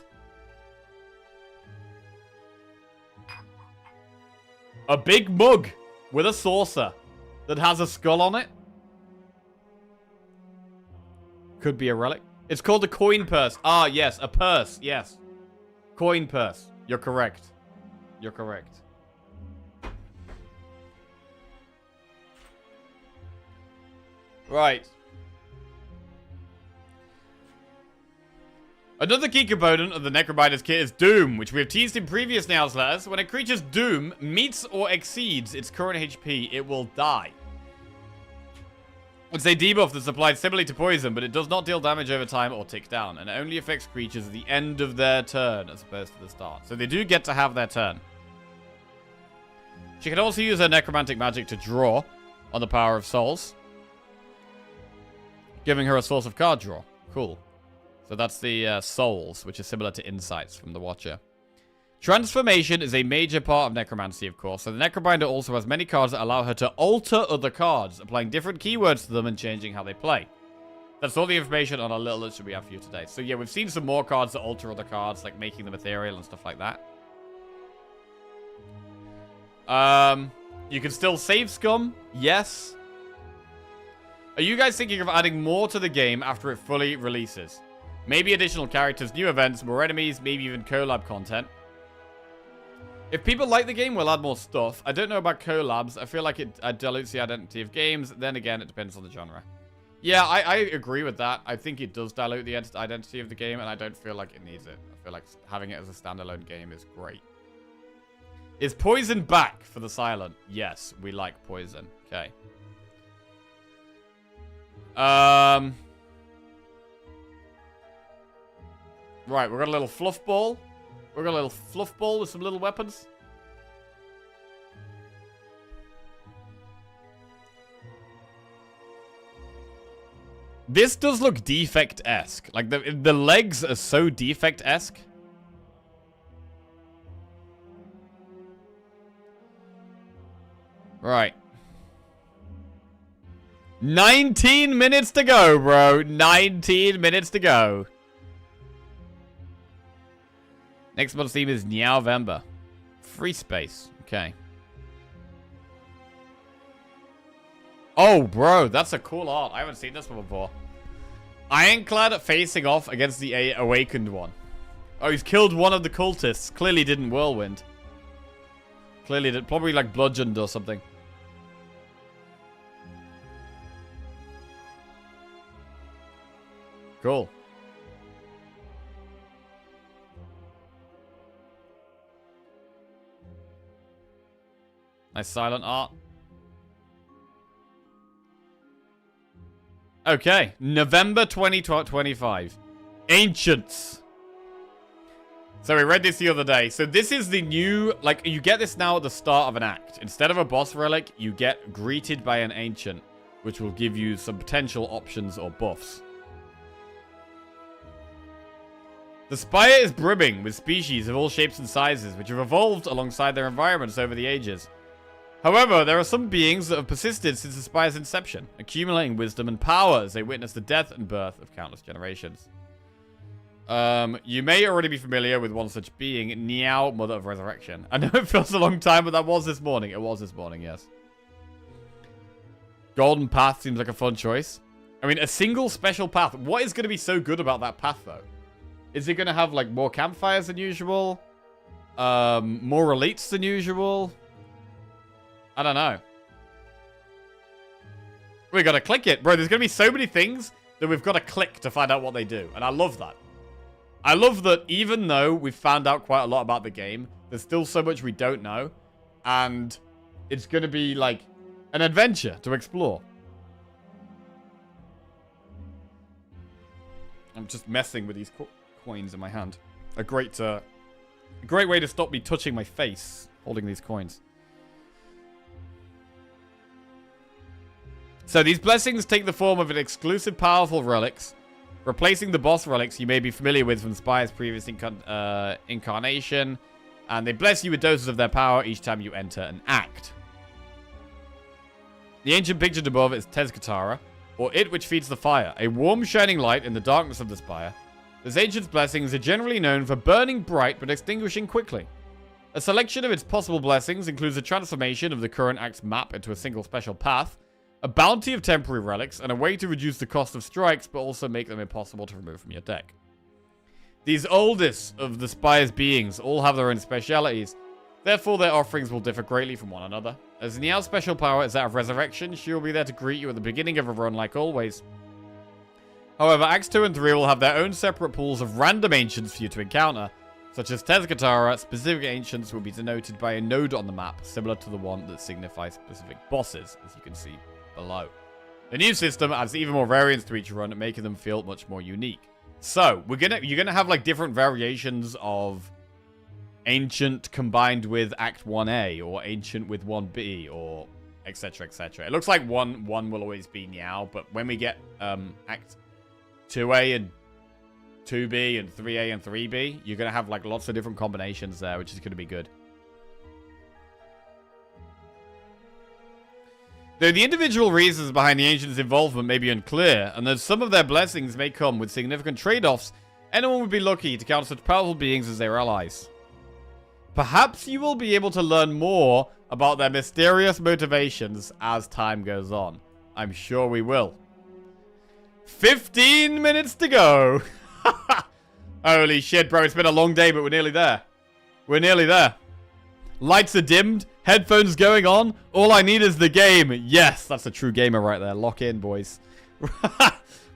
a big mug with a saucer that has a skull on it. Could be a relic. It's called a coin purse. Ah, yes, a purse. Yes. Coin purse. You're correct. Right. Another key component of the Necrobinder's kit is Doom, which we have teased in previous Nails letters. When a creature's Doom meets or exceeds its current HP, it will die. It's a debuff that's applied similarly to poison, but it does not deal damage over time or tick down, and it only affects creatures at the end of their turn as opposed to the start. So they do get to have their turn. She can also use her necromantic magic to draw on the power of souls, giving her a source of card draw. Cool. So that's the souls, which is similar to insights from the Watcher. Transformation is a major part of necromancy, of course, so the Necrobinder also has many cards that allow her to alter other cards, applying different keywords to them and changing how they play. That's all the information on our little list that we have for you today. So yeah, we've seen some more cards that alter other cards, like making them ethereal and stuff like that. You can still save scum, yes. Are you guys thinking of adding more to the game after it fully releases? Maybe additional characters, new events, more enemies, maybe even collab content. If people like the game, we'll add more stuff. I don't know about collabs. I feel like it dilutes the identity of games. Then again, it depends on the genre. Yeah, I agree with that. I think it does dilute the identity of the game, and I don't feel like it needs it. I feel like having it as a standalone game is great. Is Poison back for the Silent? Yes, we like Poison. Okay. Right, we've got a little fluff ball. We've got a little fluff ball with some little weapons. This does look Defect-esque. Like, the legs are so Defect-esque. Right. 19 minutes to go, bro. 19 minutes to go. Next month's theme is Niaovember. Free space. Okay. Oh, bro. That's a cool art. I haven't seen this one before. Ironclad facing off against the Awakened one. Oh, he's killed one of the cultists. Clearly didn't whirlwind. Clearly did. Probably like bludgeoned or something. Cool. Nice silent art. Okay. November 2025. Ancients. So we read this the other day. So this is the new, like, you get this now at the start of an act. Instead of a boss relic, you get greeted by an ancient, which will give you some potential options or buffs. The Spire is brimming with species of all shapes and sizes, which have evolved alongside their environments over the ages. However, there are some beings that have persisted since the Spire's inception, accumulating wisdom and power as they witness the death and birth of countless generations. You may already be familiar with one such being, Niao, Mother of Resurrection. I know it feels a long time, but that was this morning. It was this morning, yes. Golden Path seems like a fun choice. I mean, a single special path. What is going to be so good about that path, though? Is it going to have, like, more campfires than usual? More elites than usual? I don't know. We got to click it. Bro, there's going to be so many things that we've got to click to find out what they do. And I love that. I love that even though we've found out quite a lot about the game, there's still so much we don't know. And it's going to be like an adventure to explore. I'm just messing with these coins in my hand. A great way to stop me touching my face holding these coins. So these blessings take the form of an exclusive powerful relics, replacing the boss relics you may be familiar with from Spire's previous incarnation, and they bless you with doses of their power each time you enter an act. The ancient pictured above is Tezcatara, or It Which Feeds the Fire, a warm shining light in the darkness of the Spire. This ancient's blessings are generally known for burning bright but extinguishing quickly. A selection of its possible blessings includes a transformation of the current act's map into a single special path, a bounty of temporary relics, and a way to reduce the cost of strikes, but also make them impossible to remove from your deck. These oldest of the Spire's beings all have their own specialities, therefore their offerings will differ greatly from one another. As Niao's special power is that of resurrection, she will be there to greet you at the beginning of a run like always. However, Acts 2 and 3 will have their own separate pools of random ancients for you to encounter, such as Tezcatara. Specific ancients will be denoted by a node on the map, similar to the one that signifies specific bosses, as you can see below. The new system adds even more variants to each run, making them feel much more unique. So, you're gonna have like different variations of ancient combined with Act 1A, or ancient with 1B, or etc, etc. It looks like one will always be Niao, but when we get Act 2A and 2B and 3A and 3B, you're gonna have like lots of different combinations there, which is gonna be good. Though the individual reasons behind the Ancients' involvement may be unclear, and that some of their blessings may come with significant trade-offs, anyone would be lucky to count such powerful beings as their allies. Perhaps you will be able to learn more about their mysterious motivations as time goes on. I'm sure we will. 15 minutes to go! Holy shit, bro, it's been a long day, but we're nearly there. We're nearly there. Lights are dimmed. Headphones going on. All I need is the game. Yes, that's a true gamer right there. Lock in, boys.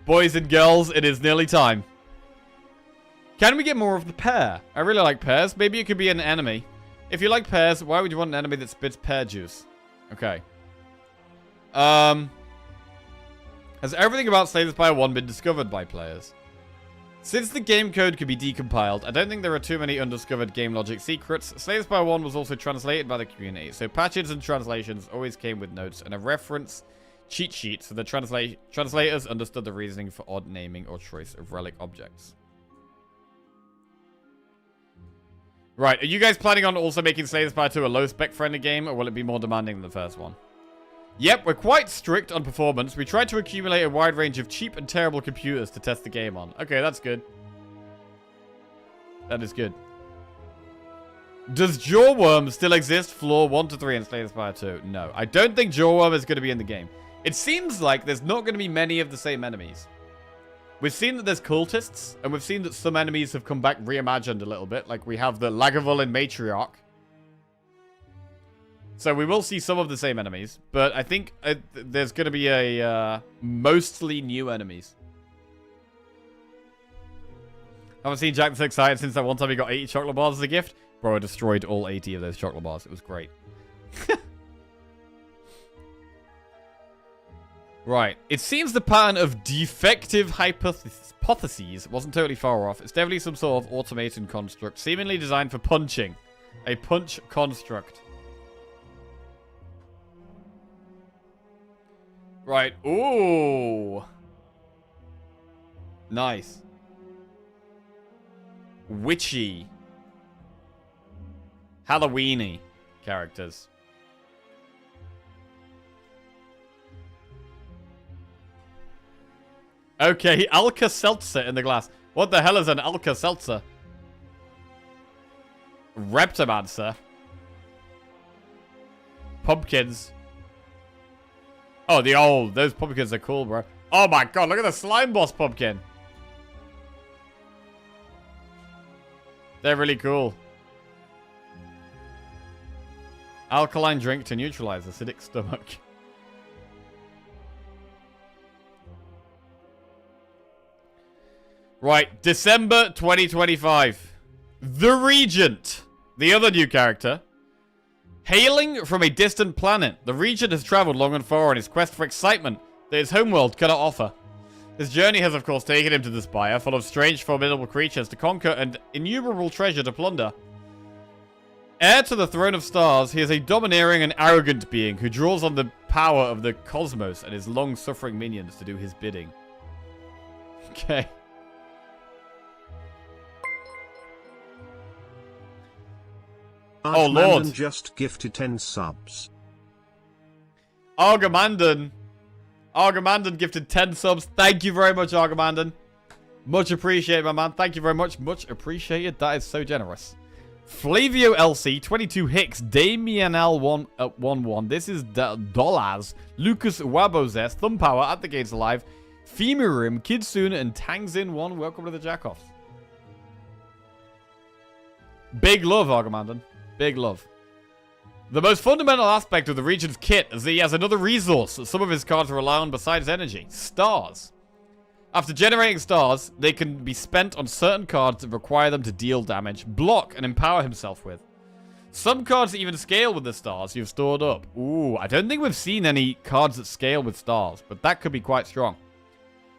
Boys and girls, it is nearly time. Can we get more of the pear? I really like pears. Maybe it could be an enemy. If you like pears, why would you want an enemy that spits pear juice? Okay. Has everything about Slay the Spire 1 been discovered by players? Since the game code could be decompiled, I don't think there are too many undiscovered game logic secrets. Slay the Spire 1 was also translated by the community, so patches and translations always came with notes and a reference cheat sheet so the translators understood the reasoning for odd naming or choice of relic objects. Right, are you guys planning on also making Slay the Spire 2 a low-spec friendly game, or will it be more demanding than the first one? Yep, we're quite strict on performance. We tried to accumulate a wide range of cheap and terrible computers to test the game on. Okay, that's good. That is good. Does Jawworm still exist? Floor 1 to 3 in Slay the Spire 2? No, I don't think Jawworm is going to be in the game. It seems like there's not going to be many of the same enemies. We've seen that there's cultists, and we've seen that some enemies have come back reimagined a little bit. Like we have the Lagavulin Matriarch. So we will see some of the same enemies, but I think there's going to be a mostly new enemies. Haven't seen Jack this excited since that one time he got 80 chocolate bars as a gift. Bro, I destroyed all 80 of those chocolate bars. It was great. Right. It seems the pattern of defective hypotheses wasn't totally far off. It's definitely some sort of automated construct, seemingly designed for punching. A punch construct. Right. Ooh. Nice. Witchy. Halloweeny characters. Okay, Alka-Seltzer in the glass. What the hell is an Alka-Seltzer? Reptomancer. Pumpkins. Oh, those pumpkins are cool, bro. Oh my god, look at the slime boss pumpkin. They're really cool. Alkaline drink to neutralize acidic stomach. Right, December 2025. The Regent, the other new character. Hailing from a distant planet, the Regent has traveled long and far on his quest for excitement that his homeworld cannot offer. His journey has, of course, taken him to the Spire, full of strange, formidable creatures to conquer and innumerable treasure to plunder. Heir to the throne of stars, he is a domineering and arrogant being who draws on the power of the cosmos and his long-suffering minions to do his bidding. Okay. Oh, Lord. Just gifted 10 subs. Argamandon gifted 10 subs. Thank you very much, Argamandon. Much appreciated, my man. Thank you very much. Much appreciated. That is so generous. Flavio LC, 22 Hicks, Damien L11. This is Dollaz, Lucas Wabozes, Thumb Power, At the Gates Alive, Femirim, Kidsoon, and Tangzin1. Welcome to the Jackoffs. Big love, Argamandon. Big love. The most fundamental aspect of the Regent's kit is that he has another resource that some of his cards rely on besides energy. Stars. After generating stars, they can be spent on certain cards that require them to deal damage, block, and empower himself with. Some cards even scale with the stars you've stored up. Ooh, I don't think we've seen any cards that scale with stars, but that could be quite strong.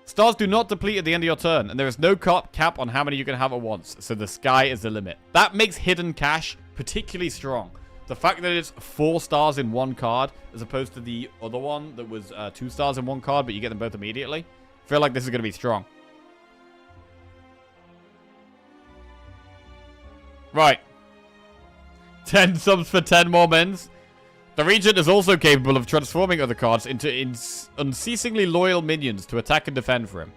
Stars do not deplete at the end of your turn, and there is no cap on how many you can have at once, so the sky is the limit. That makes Hidden Cash particularly strong. The fact that it's 4 stars in one card, as opposed to the other one that was 2 stars in one card, but you get them both immediately. I feel like this is going to be strong. Right. 10 subs for 10 more mins. The Regent is also capable of transforming other cards into unceasingly loyal minions to attack and defend for him.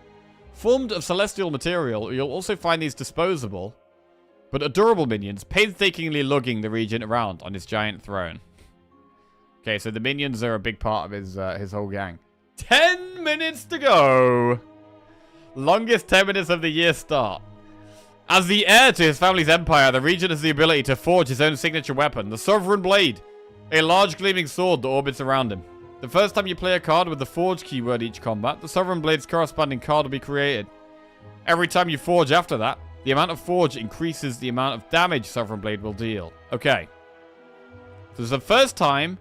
Formed of celestial material, you'll also find these disposable, but adorable minions painstakingly lugging the Regent around on his giant throne. Okay, so the minions are a big part of his whole gang. 10 minutes to go. Longest 10 minutes of the year start. As the heir to his family's empire, the Regent has the ability to forge his own signature weapon, the Sovereign Blade, a large gleaming sword that orbits around him. The first time you play a card with the Forge keyword each combat, the Sovereign Blade's corresponding card will be created. Every time you forge after that, the amount of forge increases the amount of damage Sovereign Blade will deal. Okay. So it's the first time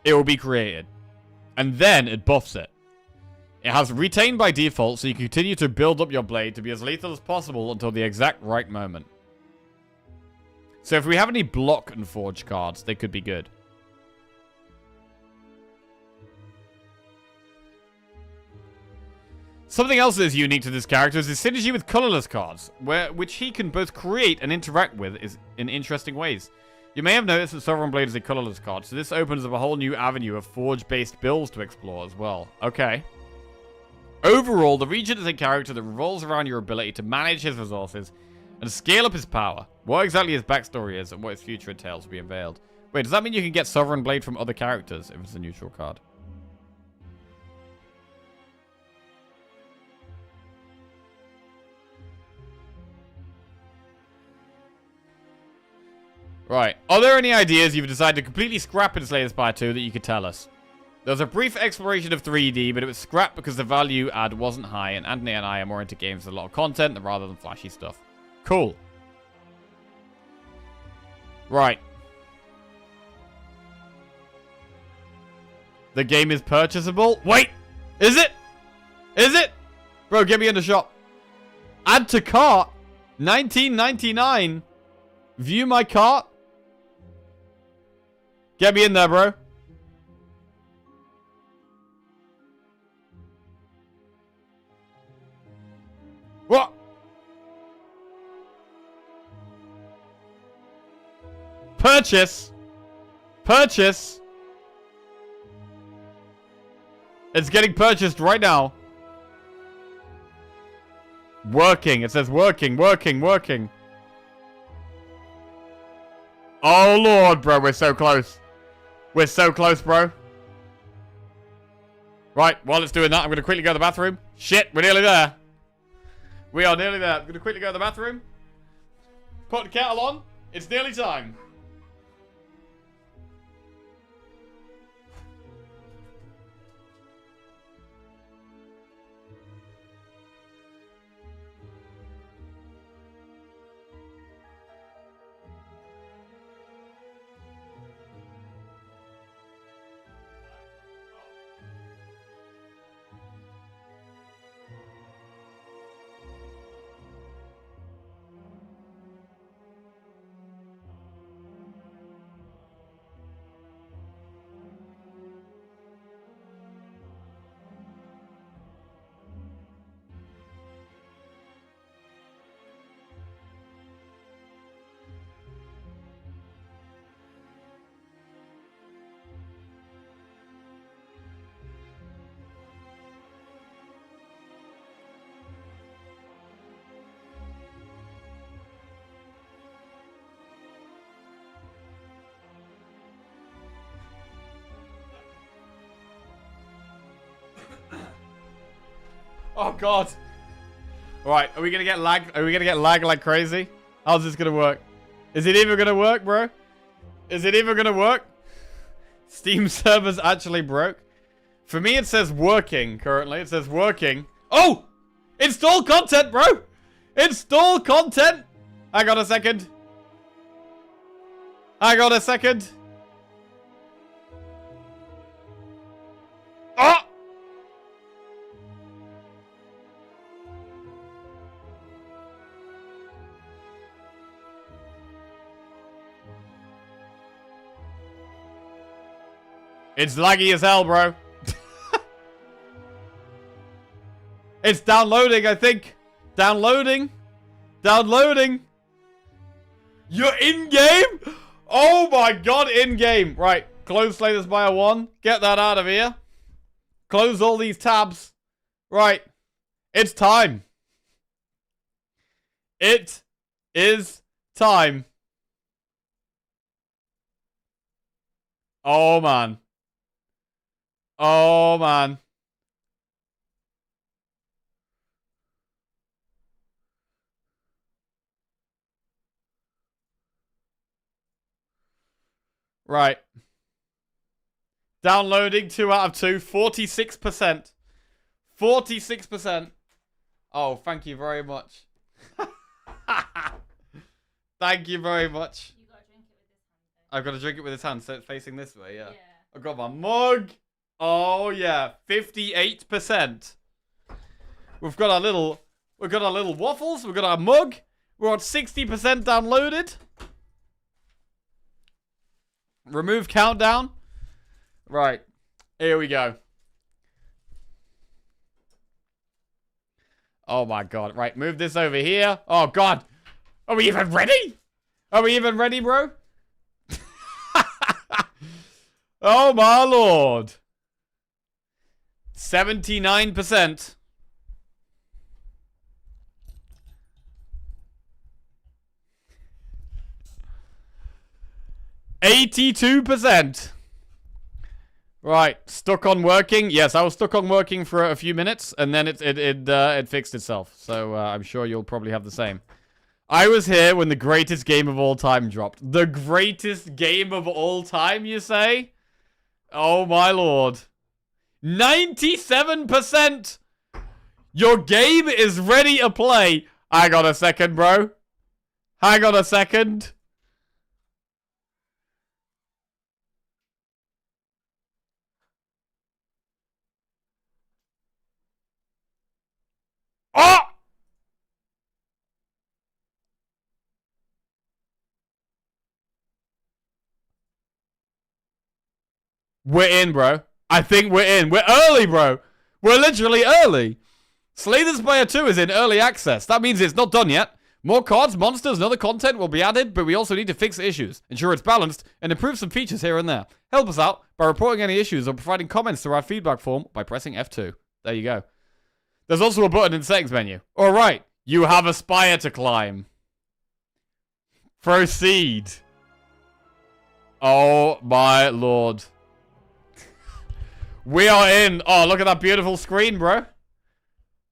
it will be created. And then it buffs it. It has retained by default, so you continue to build up your blade to be as lethal as possible until the exact right moment. So if we have any block and forge cards, they could be good. Something else that is unique to this character is his synergy with Colorless cards, which he can both create and interact with in interesting ways. You may have noticed that Sovereign Blade is a Colorless card, so this opens up a whole new avenue of Forge-based builds to explore as well. Okay. Overall, the Regent is a character that revolves around your ability to manage his resources and scale up his power. What exactly his backstory is and what his future entails will be unveiled. Wait, does that mean you can get Sovereign Blade from other characters if it's a neutral card? Right. Are there any ideas you've decided to completely scrap in Slay Spire 2 that you could tell us? There was a brief exploration of 3D, but it was scrapped because the value add wasn't high, and Anthony and I are more into games with a lot of content rather than flashy stuff. Cool. Right. The game is purchasable. Wait! Is it? Is it? Bro, get me in the shop. Add to cart. $19.99. View my cart. Get me in there, bro. What? Purchase. Purchase. It's getting purchased right now. Working. It says working, working, working. Oh, Lord, bro. We're so close. We're so close, bro. Right, while it's doing that, I'm going to quickly go to the bathroom. Shit, we're nearly there. We are nearly there. I'm going to quickly go to the bathroom. Put the kettle on. It's nearly time. Oh god. Right, are we gonna get lag? Are we gonna get lag like crazy? How's this gonna work? Is it even gonna work, bro? Is it even gonna work? Steam servers actually broke. For me, it says working currently. It says working. Oh! Install content, bro! Install content! Hang on a second. Hang on a second. Oh! It's laggy as hell, bro. It's downloading, I think. Downloading. Downloading. You're in-game? Oh my god, in-game. Right, close Slay the Spire 1. Get that out of here. Close all these tabs. Right. It's time. It is time. Oh, man. Oh, man. Right. Downloading 2 out of 2. 46%. 46%. Oh, thank you very much. Thank you very much. You gotta drink it with this hand, though. I've got to drink it with this hand, so it's facing this way, yeah. Yeah. I've got my mug. Oh yeah, 58%. We've got our little waffles. We've got our mug. We're on 60% downloaded. Remove countdown. Right, here we go. Oh my god. Right, move this over here. Oh god. Are we even ready? Are we even ready, bro? Oh my lord. 79%. 82%. Right, stuck on working. Yes, I was stuck on working for a few minutes, and then it fixed itself. So I'm sure you'll probably have the same. I was here when the greatest game of all time dropped. The greatest game of all time, you say? Oh my lord. 97%! Your game is ready to play. Hang on a second, bro. Hang on a second. We're in, bro. I think we're in. We're early, bro. We're literally early. Slay the Spire 2 is in early access. That means it's not done yet. More cards, monsters, and other content will be added, but we also need to fix issues, ensure it's balanced, and improve some features here and there. Help us out by reporting any issues or providing comments through our feedback form by pressing F2. There you go. There's also a button in the settings menu. Alright, you have a spire to climb. Proceed. Oh my lord. We are in. Oh, look at that beautiful screen, bro.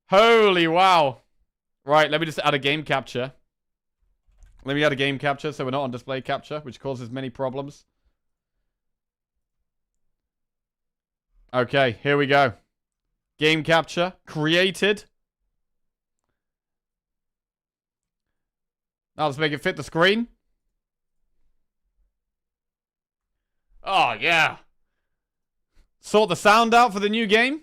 Holy wow. Right, let me just add a game capture. Let me add a game capture so we're not on display capture, which causes many problems. Okay, here we go. Game capture created. Now let's make it fit the screen. Oh, yeah. Sort the sound out for the new game.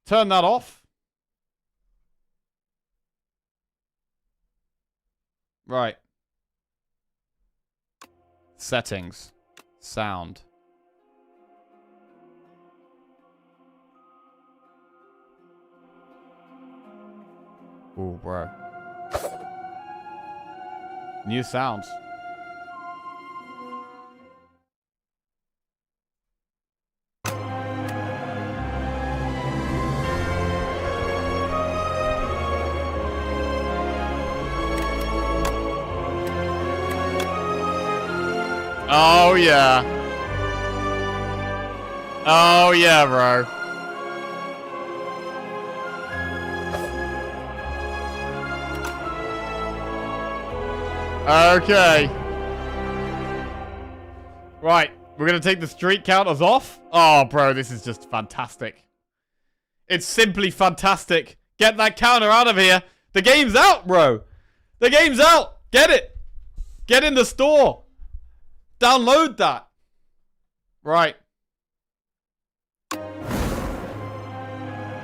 Turn that off. Right. Settings. Sound. Ooh, bro. New sounds. Oh, yeah. Oh, yeah, bro. Okay. Right. We're going to take the streak counters off. Oh, bro, this is just fantastic. It's simply fantastic. Get that counter out of here. The game's out, bro. The game's out. Get it. Get in the store. Download that. Right.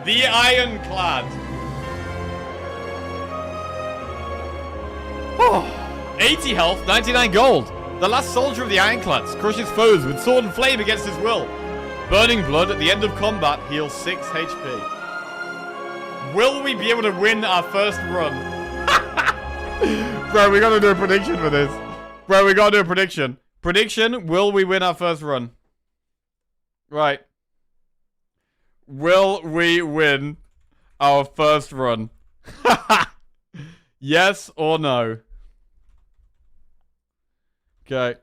The Ironclad. Oh, 80 health, 99 gold. The last soldier of the Ironclads crushes foes with sword and flame against his will. Burning blood at the end of combat heals 6 HP. Will we be able to win our first run? Bro, we gotta do a prediction for this. Bro, we gotta do a prediction. Prediction, will we win our first run? Right. Will we win our first run? Yes or no? Okay.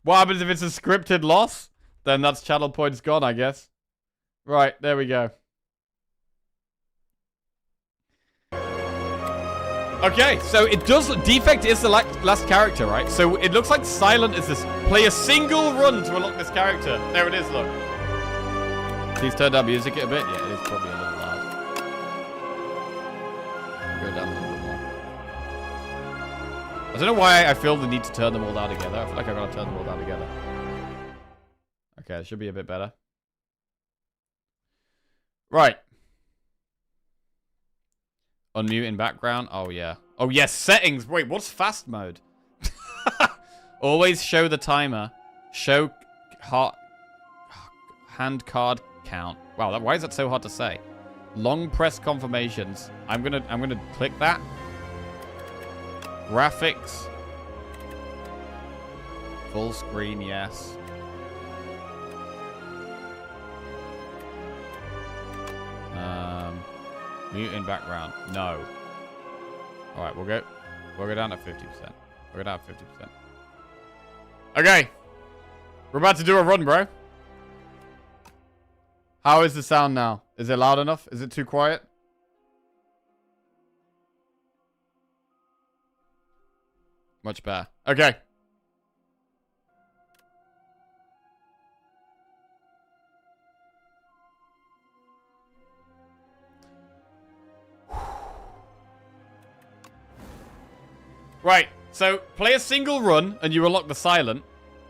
What happens if it's a scripted loss? Then that's channel points gone, I guess. Right, there we go. Okay, so it does. Defect is the last character, right? So it looks like Silent is this. Play a single run to unlock this character. There it is, look. Please turn down music a bit. Yeah, it is probably a little loud. Go down a little bit more. I don't know why I feel the need to turn them all down together. I feel like I gotta turn them all down together. Okay, it should be a bit better. Right. Unmute in background. Oh, yeah. Oh, yes. Settings. Wait, what's fast mode? Always show the timer. Show hand card count. Wow, why is that so hard to say? Long press confirmations. I'm gonna click that. Graphics. Full screen, yes. Mute in background. No. Alright, we'll go down to 50%. We'll go down to 50%. Okay. We're about to do a run, bro. How is the sound now? Is it loud enough? Is it too quiet? Much better. Okay. Right, so play a single run and you unlock the Silent.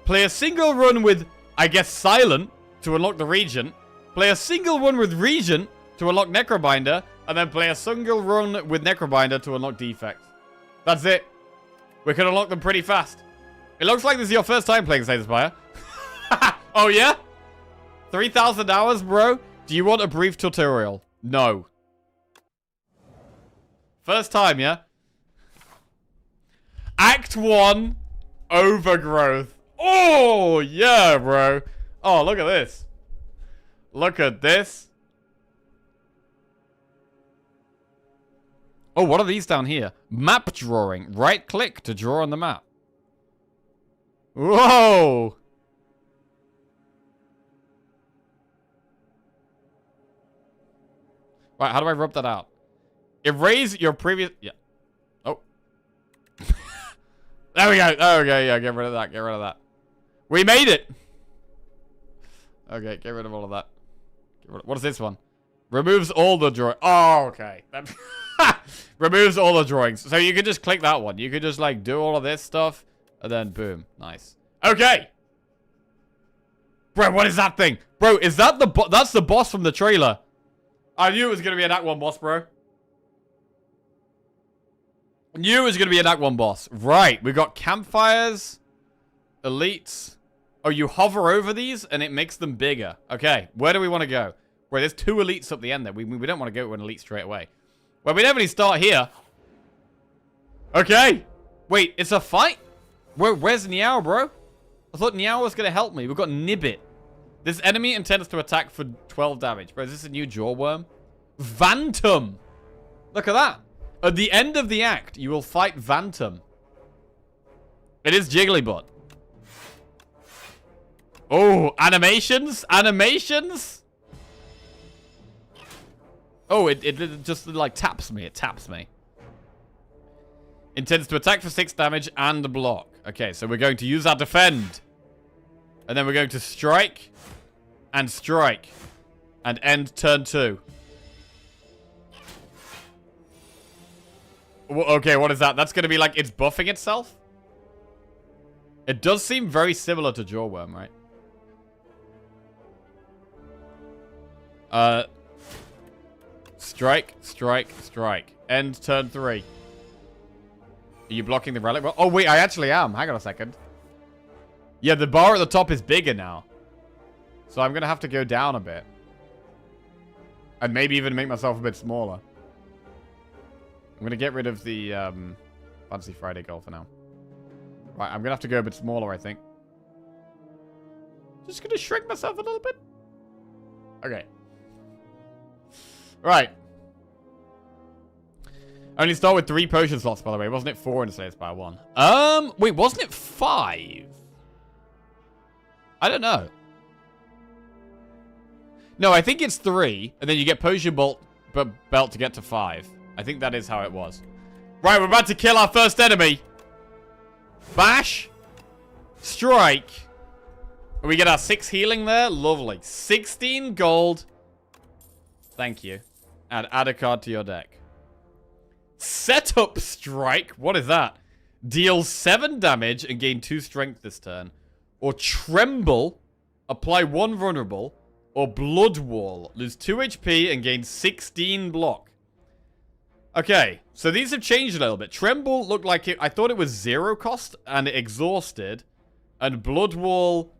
Play a single run with, I guess, Silent to unlock the Regent. Play a single run with Regent to unlock Necrobinder. And then play a single run with Necrobinder to unlock defects. That's it. We can unlock them pretty fast. It looks like this is your first time playing Slay the Spire. Oh, yeah? 3,000 hours, bro? Do you want a brief tutorial? No. First time, yeah? Act 1, Overgrowth. Oh, yeah, bro. Oh, look at this. Look at this. Oh, what are these down here? Map drawing. Right click to draw on the map. Whoa. Right, how do I rub that out? Erase your previous... Yeah. Oh. There we go. Okay, yeah, get rid of that. Get rid of that. We made it. Okay, get rid of all of that. What is this one? Removes all the drawings. Oh, okay. Removes all the drawings. So you can just click that one. You could just, like, do all of this stuff. And then, boom. Nice. Okay. Bro, what is that thing? Bro, is that the... That's the boss from the trailer. I knew it was going to be an Act 1 boss, bro. Knew it was going to be an Act 1 boss. Right. We got campfires. Elites. Oh, you hover over these and it makes them bigger. Okay. Where do we want to go? Wait, there's 2 elites up the end there. We don't want to go to an elite straight away. Well, we definitely start here. Okay. Wait, it's a fight? Where's Niao, bro? I thought Niao was going to help me. We've got Nibbit. This enemy intends to attack for 12 damage. Bro, is this a new jaw worm? Vantum. Look at that. At the end of the act, you will fight Vantum. It is Jigglybutt. Oh, animations? Animations? Oh, it just, like, taps me. It taps me. Intends to attack for 6 damage and block. Okay, so we're going to use our defend. And then we're going to strike. And strike. And end turn 2. Okay, what is that? That's going to be like it's buffing itself? It does seem very similar to Jawworm, right? Strike, strike, strike. End turn 3. Are you blocking the relic? Oh, wait, I actually am. Hang on a second. Yeah, the bar at the top is bigger now. So I'm going to have to go down a bit. And maybe even make myself a bit smaller. I'm going to get rid of the Fancy Friday goal for now. Right, I'm going to have to go a bit smaller, I think. Just going to shrink myself a little bit. Okay. Right. Only start with 3 potion slots, by the way. Wasn't it 4 in Slay the Spire 1? Wait, wasn't it 5? I don't know. No, I think it's 3, and then you get potion belt to get to 5. I think that is how it was. Right, we're about to kill our first enemy. Bash. Strike. We get our 6 healing there. Lovely. 16 gold. Thank you. And add a card to your deck. Setup strike. What is that? Deals 7 damage and gain 2 strength this turn. Or tremble. Apply 1 vulnerable. Or blood wall. Lose 2 HP and gain 16 block. Okay. So these have changed a little bit. Tremble looked like it. I thought it was 0 cost and it exhausted. And blood wall,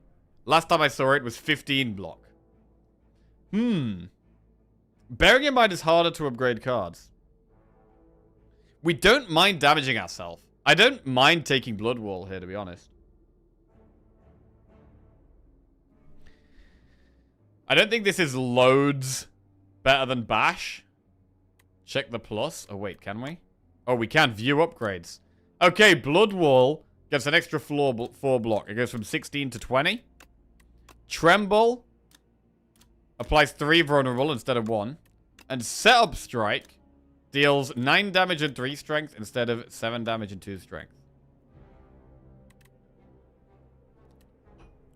last time I saw it, was 15 block. Bearing in mind it's harder to upgrade cards. We don't mind damaging ourselves. I don't mind taking blood wall here, to be honest. I don't think this is loads better than Bash. Check the plus. Oh, wait, can we? Oh, we can view upgrades. Okay, blood wall gets an extra 4 block. It goes from 16 to 20. Tremble applies 3 vulnerable instead of 1. And setup strike deals 9 damage and 3 strength instead of 7 damage and 2 strength.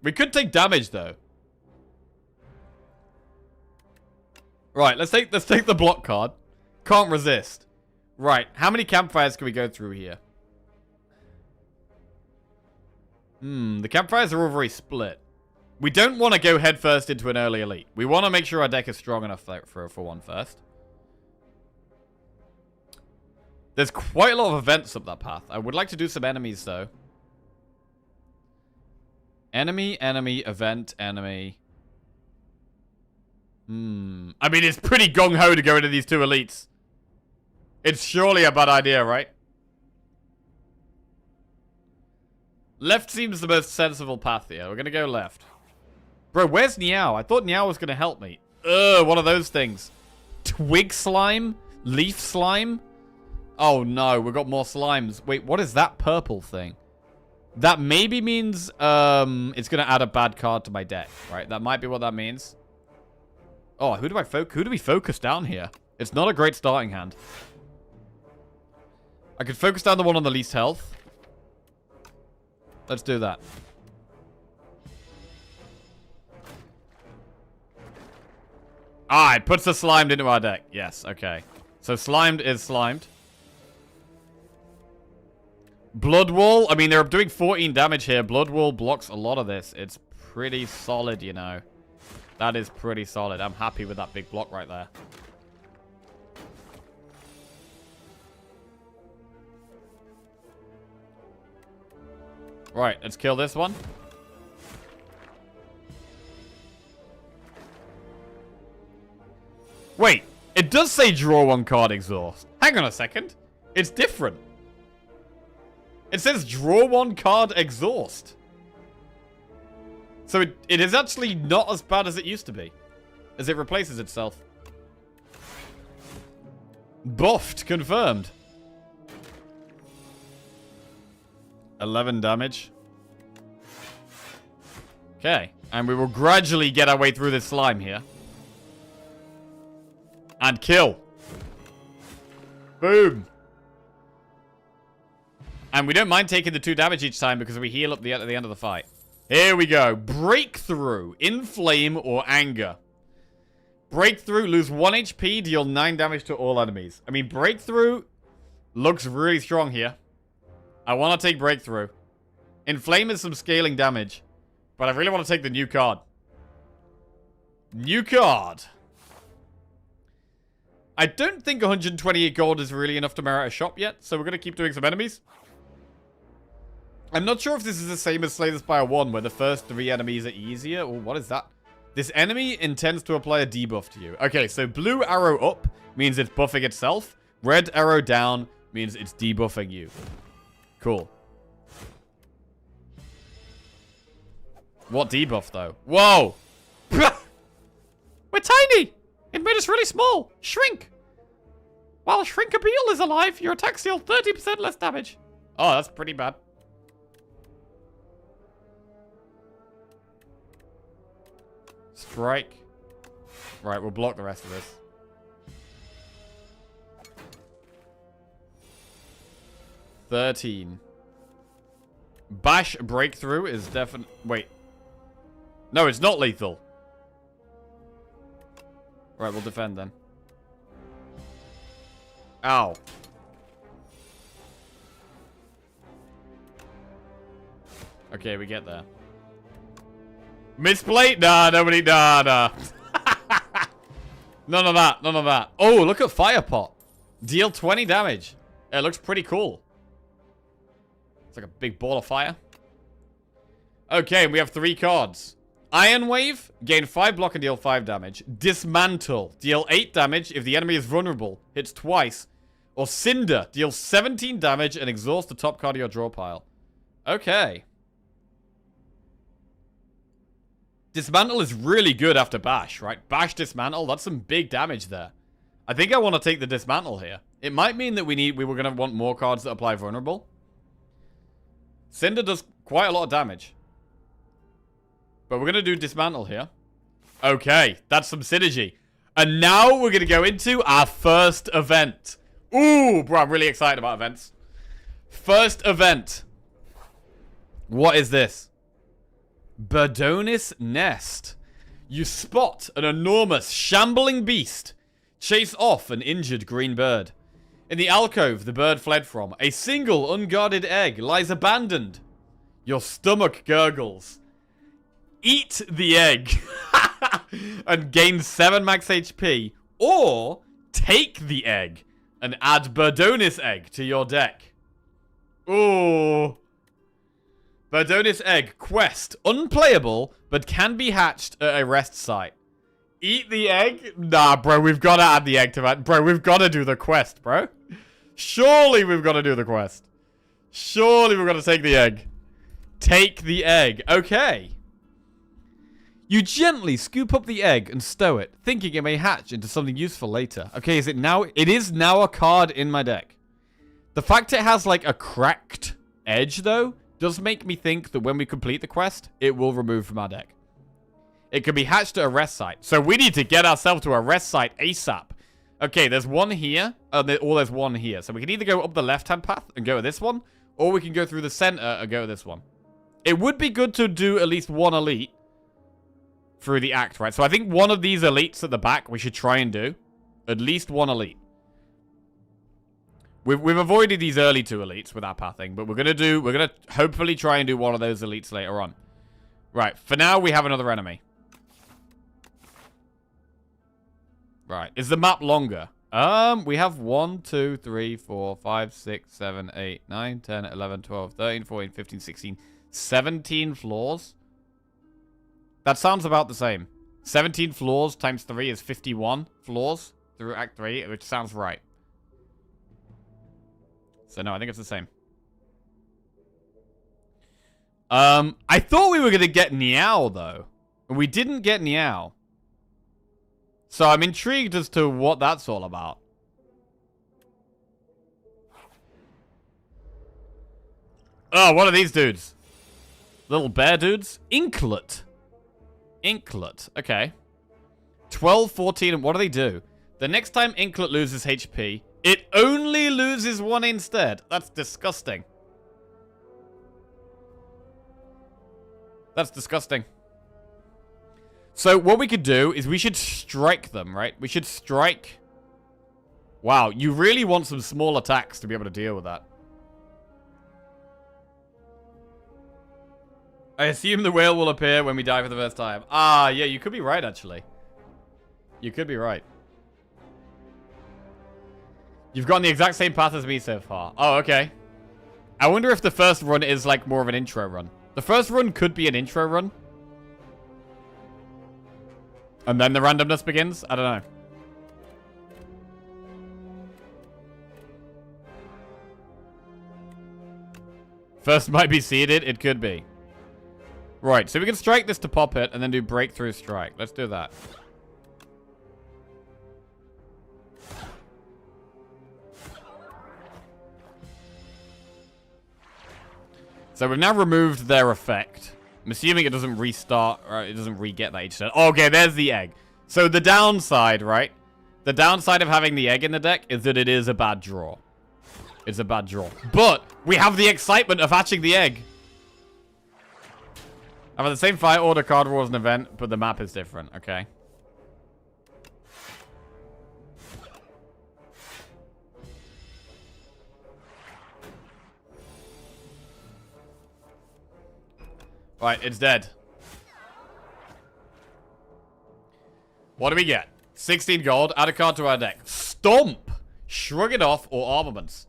We could take damage though. Right, let's take the block card. Can't resist. Right, how many campfires can we go through here? The campfires are all very split. We don't want to go headfirst into an early elite. We want to make sure our deck is strong enough for one first. There's quite a lot of events up that path. I would like to do some enemies, though. Enemy, event, enemy. I mean, it's pretty gung-ho to go into these two elites. It's surely a bad idea, right? Left seems the most sensible path here. We're gonna go left. Bro, where's Niao? I thought Niao was gonna help me. Ugh, one of those things. Twig slime? Leaf slime? Oh no, we've got more slimes. Wait, what is that purple thing? That maybe means it's gonna add a bad card to my deck, right? That might be what that means. Oh, who do we focus down here? It's not a great starting hand. I could focus down the one on the least health. Let's do that. Ah, it puts the slimed into our deck. Yes, okay. So slimed is slimed. Blood Wall. I mean, they're doing 14 damage here. Blood Wall blocks a lot of this. It's pretty solid, you know. That is pretty solid. I'm happy with that big block right there. Right, let's kill this one. Wait, it does say draw one card exhaust. Hang on a second. It's different. It says draw one card exhaust. So it is actually not as bad as it used to be. As it replaces itself. Buffed, confirmed. 11 damage. Okay. And we will gradually get our way through this slime here. And kill. Boom. And we don't mind taking the 2 damage each time because we heal up at the end of the fight. Here we go. Breakthrough. Inflame or anger. Breakthrough. Lose 1 HP. Deal 9 damage to all enemies. I mean, Breakthrough looks really strong here. I want to take Breakthrough. Inflame is some scaling damage. But I really want to take the new card. New card. I don't think 128 gold is really enough to merit a shop yet. So we're going to keep doing some enemies. I'm not sure if this is the same as Slay the Spire 1, where the first 3 enemies are easier. Or what is that? This enemy intends to apply a debuff to you. Okay, so blue arrow up means it's buffing itself. Red arrow down means it's debuffing you. Cool. What debuff, though? Whoa! We're tiny! It made us really small. Shrink! While Shrinkabeel is alive, your attacks deal 30% less damage. Oh, that's pretty bad. Strike. Right, we'll block the rest of this. $13. Bash breakthrough is definitely... Wait. No, it's not lethal. Right, we'll defend then. Ow. Okay, we get there. Misplay? Nah, nobody. Nah. None of that. None of that. Oh, look at Fire Pot. Deal 20 damage. It looks pretty cool. It's like a big ball of fire. Okay, we have 3 cards. Iron Wave, gain 5 block and deal 5 damage. Dismantle, deal 8 damage if the enemy is vulnerable, hits twice. Or Cinder, deal 17 damage and exhaust the top card of your draw pile. Okay. Dismantle is really good after Bash, right? Bash, Dismantle, that's some big damage there. I think I want to take the Dismantle here. It might mean that we were going to want more cards that apply vulnerable. Cinder does quite a lot of damage. But we're going to do Dismantle here. Okay, that's some synergy. And now we're going to go into our first event. Ooh, bro, I'm really excited about events. First event. What is this? Birdonis Nest. You spot an enormous, shambling beast chase off an injured green bird. In the alcove the bird fled from, a single unguarded egg lies abandoned. Your stomach gurgles. Eat the egg and gain 7 max HP, or take the egg and add Burdonis Egg to your deck. Ooh. Burdonis Egg. Quest. Unplayable, but can be hatched at a rest site. Eat the egg? Nah, bro, we've got to add the egg to that. Bro, we've got to do the quest, bro. Surely we've got to do the quest. Surely we've got to take the egg. Take the egg. Okay. You gently scoop up the egg and stow it, thinking it may hatch into something useful later. Okay, is it now? It is now a card in my deck. The fact it has, like, a cracked edge, though, does make me think that when we complete the quest, it will remove from our deck. It could be hatched at a rest site. So we need to get ourselves to a rest site ASAP. Okay, there's one here, or there's one here. So we can either go up the left-hand path and go to this one, or we can go through the center and go to this one. It would be good to do at least one elite through the act, right? So I think one of these elites at the back we should try and do. At least one elite. We've avoided these early 2 elites with our pathing, but we're gonna hopefully try and do one of those elites later on. Right, for now we have another enemy. Right, is the map longer? We have 1, 2, 3, 4, 5, 6, 7, 8, 9, 10, 11, 12, 13, 14, 15, 16, 17 floors. That sounds about the same. 17 floors times 3 is 51 floors through Act 3, which sounds right. So no, I think it's the same. I thought we were going to get Niao, though. And we didn't get Niao. So I'm intrigued as to what that's all about. Oh, what are these dudes? Little bear dudes? Inklet. Inklet. Okay. 12, 14, and what do they do? The next time Inklet loses HP, it only loses 1 instead. That's disgusting. That's disgusting. So what we could do is we should strike them, right? We should strike. Wow, you really want some small attacks to be able to deal with that. I assume the whale will appear when we die for the first time. Ah, yeah, you could be right, actually. You could be right. You've gone the exact same path as me so far. Oh, okay. I wonder if the first run is, like, more of an intro run. The first run could be an intro run. And then the randomness begins? I don't know. First might be seeded. It could be. Right, so we can strike this to pop it and then do breakthrough strike. Let's do that. So we've now removed their effect. I'm assuming it doesn't restart, or it doesn't re-get that each turn. Okay, there's the egg. So the downside, right? The downside of having the egg in the deck is that it is a bad draw. It's a bad draw. But we have the excitement of hatching the egg. I've had the same fight order card rules and event, but the map is different. Okay. Right, it's dead. What do we get? 16 gold. Add a card to our deck. Stomp! Shrug it off or armaments.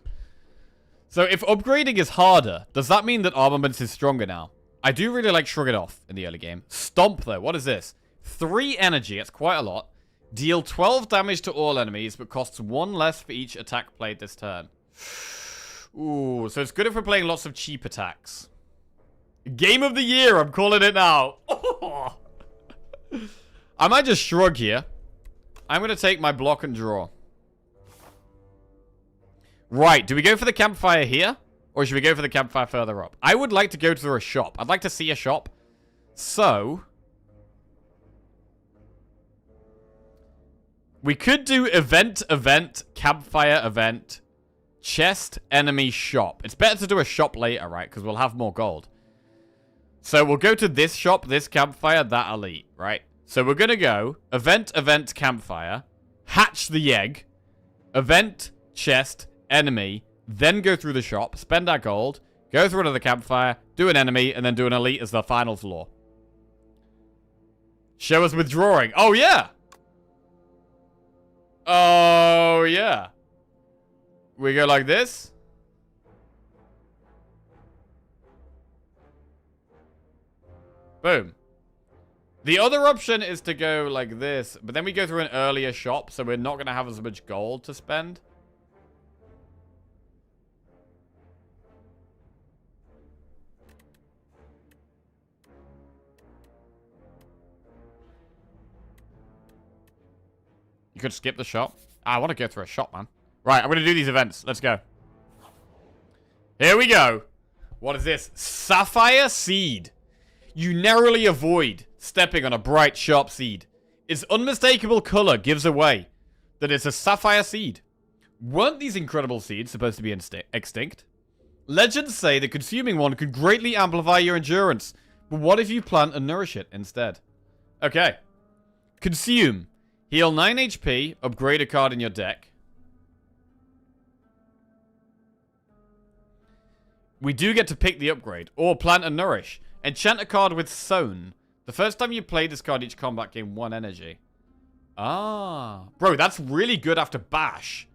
So if upgrading is harder, does that mean that armaments is stronger now? I do really like Shrug it off in the early game. Stomp, though. What is this? 3 energy. That's quite a lot. Deal 12 damage to all enemies, but costs 1 less for each attack played this turn. Ooh, so it's good if we're playing lots of cheap attacks. Game of the year, I'm calling it now. Oh. I might just shrug here. I'm going to take my block and draw. Right, do we go for the campfire here? Or should we go for the campfire further up? I would like to go to a shop. I'd like to see a shop. So we could do event, campfire, event, chest, enemy, shop. It's better to do a shop later, right? Because we'll have more gold. So we'll go to this shop, this campfire, that elite, right? So we're going to go event, campfire, hatch the egg, event, chest, enemy, then go through the shop, spend our gold, go through another campfire, do an enemy, and then do an elite as the final floor. Show us withdrawing. Oh, yeah. Oh, yeah. We go like this. Boom. The other option is to go like this, but then we go through an earlier shop, so we're not going to have as much gold to spend. You could skip the shop. I want to go through a shop, man. Right, I'm going to do these events. Let's go. Here we go. What is this? Sapphire Seed. You narrowly avoid stepping on a bright, sharp seed. Its unmistakable color gives away that it's a sapphire seed. Weren't these incredible seeds supposed to be extinct? Legends say that consuming one could greatly amplify your endurance. But what if you plant and nourish it instead? Okay. Consume. Heal 9 HP. Upgrade a card in your deck. We do get to pick the upgrade. Or plant and nourish. Enchant a card with Sown. The first time you play this card, each combat gain 1 energy. Ah. Bro, that's really good after Bash.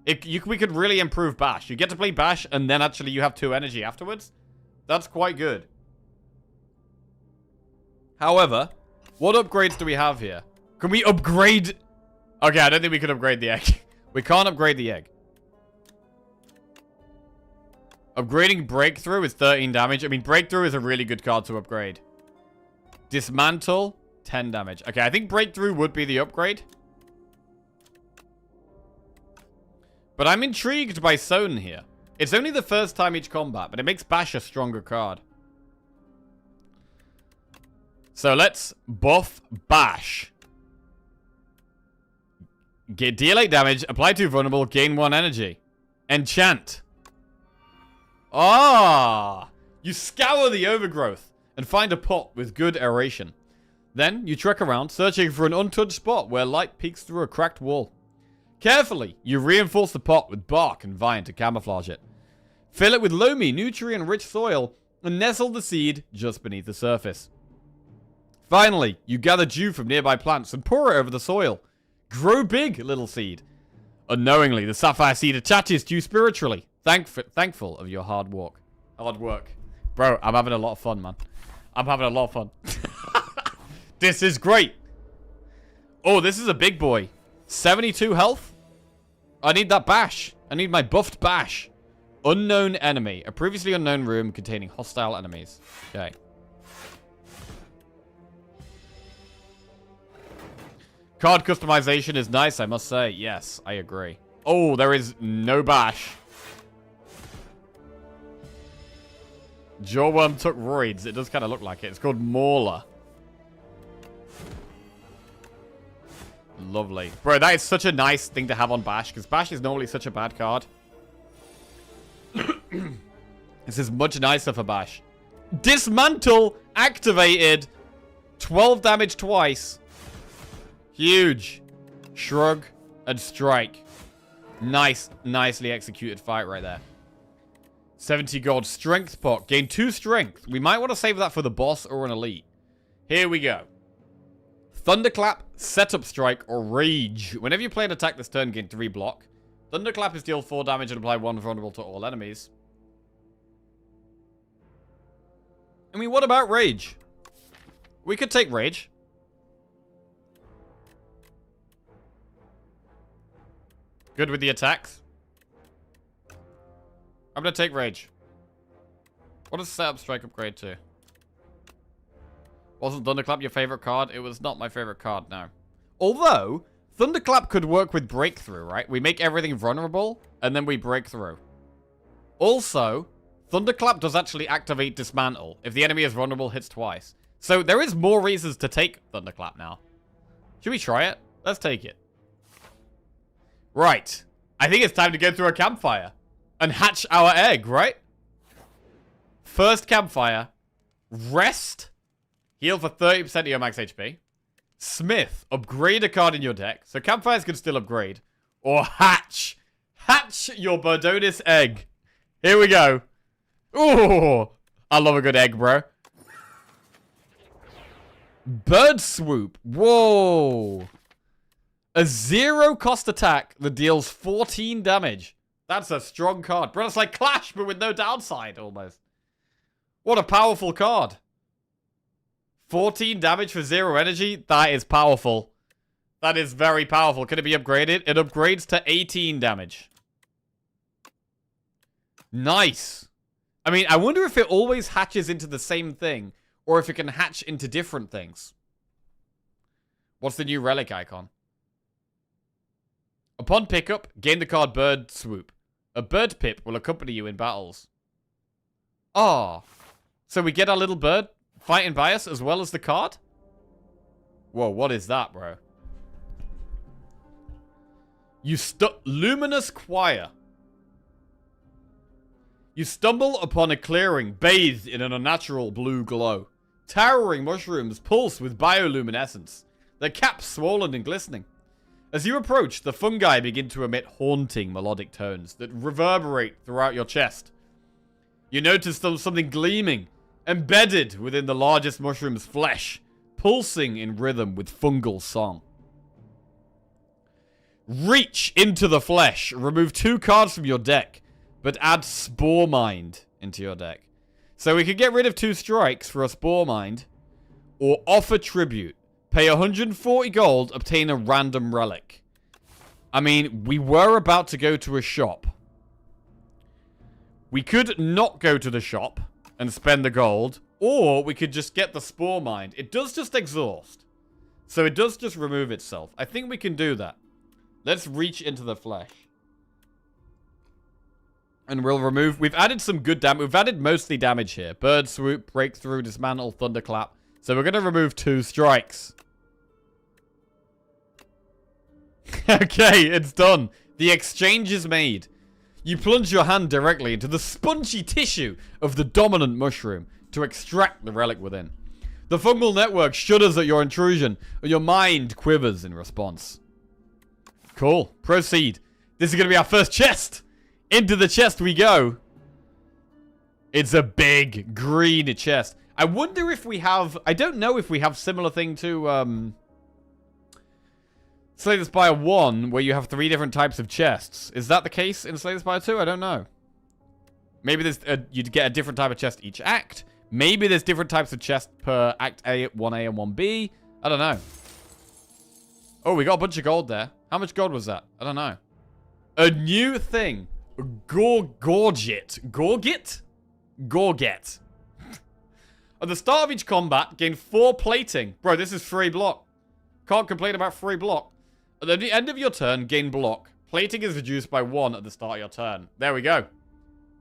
We could really improve Bash. You get to play Bash, and then actually you have 2 energy afterwards. That's quite good. However, what upgrades do we have here? Can we upgrade? Okay, I don't think we can upgrade the egg. We can't upgrade the egg. Upgrading Breakthrough is 13 damage. I mean, Breakthrough is a really good card to upgrade. Dismantle, 10 damage. Okay, I think Breakthrough would be the upgrade. But I'm intrigued by Sown here. It's only the first time each combat, but it makes Bash a stronger card. So let's buff Bash. Deal 8 damage, apply 2 vulnerable, gain 1 energy. Enchant. Ah! You scour the overgrowth and find a pot with good aeration. Then, you trek around, searching for an untouched spot where light peeks through a cracked wall. Carefully, you reinforce the pot with bark and vine to camouflage it. Fill it with loamy, nutrient-rich soil, and nestle the seed just beneath the surface. Finally, you gather dew from nearby plants and pour it over the soil. Grow big, little seed. Unknowingly, the sapphire seed attaches to you spiritually, thankful of your hard work. Bro, I'm having a lot of fun, man. I'm having a lot of fun. This is great. Oh, this is a big boy. 72 health? I need that Bash. I need my buffed Bash. Unknown enemy. A previously unknown room containing hostile enemies. Okay. Card customization is nice, I must say. Yes, I agree. Oh, there is no Bash. Jawworm took roids. It does kind of look like it. It's called Mauler. Lovely. Bro, that is such a nice thing to have on Bash, because Bash is normally such a bad card. This is much nicer for Bash. Dismantle activated. 12 damage twice. Huge. Shrug and strike. Nicely executed fight right there. 70 gold strength pot. Gain 2 strength. We might want to save that for the boss or an elite. Here we go. Thunderclap, Setup Strike, or Rage. Whenever you play an attack this turn, gain 3 block. Thunderclap is deal 4 damage and apply 1 vulnerable to all enemies. I mean, what about Rage? We could take Rage. Good with the attacks. I'm gonna take Rage. What does Setup Strike upgrade to? Wasn't Thunderclap your favorite card? It was not my favorite card, no. Although, Thunderclap could work with Breakthrough, right? We make everything vulnerable, and then we break through. Also, Thunderclap does actually activate Dismantle. If the enemy is vulnerable, hits twice. So there is more reasons to take Thunderclap now. Should we try it? Let's take it. Right. I think it's time to go through a campfire. And hatch our egg, right? First campfire. Rest. Heal for 30% of your max HP. Smith. Upgrade a card in your deck. So campfires can still upgrade. Or hatch. Hatch your Birdonis egg. Here we go. Ooh. I love a good egg, bro. Bird Swoop. Whoa. A 0 cost attack that deals 14 damage. That's a strong card. Bro, it's like Clash, but with no downside, almost. What a powerful card. 14 damage for 0 energy. That is powerful. That is very powerful. Can it be upgraded? It upgrades to 18 damage. Nice. I mean, I wonder if it always hatches into the same thing, or if it can hatch into different things. What's the new relic icon? Upon pickup, gain the card Bird Swoop. A bird pip will accompany you in battles. Oh. So we get our little bird fighting by us as well as the card? Whoa, what is that, bro? Luminous Choir. You stumble upon a clearing bathed in an unnatural blue glow. Towering mushrooms pulse with bioluminescence, their caps swollen and glistening. As you approach, the fungi begin to emit haunting melodic tones that reverberate throughout your chest. You notice something gleaming, embedded within the largest mushroom's flesh, pulsing in rhythm with fungal song. Reach into the flesh. Remove 2 cards from your deck, but add Spore Mind into your deck. So we could get rid of 2 strikes for a Spore Mind, or offer tribute. Pay 140 gold, obtain a random relic. I mean, we were about to go to a shop. We could not go to the shop and spend the gold, or we could just get the Spore Mind. It does just exhaust, so it does just remove itself. I think we can do that. Let's reach into the flesh. And we'll remove... We've added some good damage. We've added mostly damage here. Bird Swoop, Breakthrough, Dismantle, Thunderclap. So we're going to remove 2 strikes. Okay, it's done. The exchange is made. You plunge your hand directly into the spongy tissue of the dominant mushroom to extract the relic within. The fungal network shudders at your intrusion, and your mind quivers in response. Cool. Proceed. This is going to be our first chest. Into the chest we go. It's a big green chest. I wonder if we have... I don't know if we have similar thing to... Slay the Spire 1, where you have 3 different types of chests. Is that the case in Slay the Spire 2? I don't know. Maybe there's you'd get a different type of chest each act. Maybe there's different types of chests per Act A, 1A, and 1B. I don't know. Oh, we got a bunch of gold there. How much gold was that? I don't know. A new thing. Gorget. Gorget? Gorget. At the start of each combat, gain 4 plating. Bro, this is free block. Can't complain about free block. At the end of your turn, gain block. Plating is reduced by 1 at the start of your turn. There we go.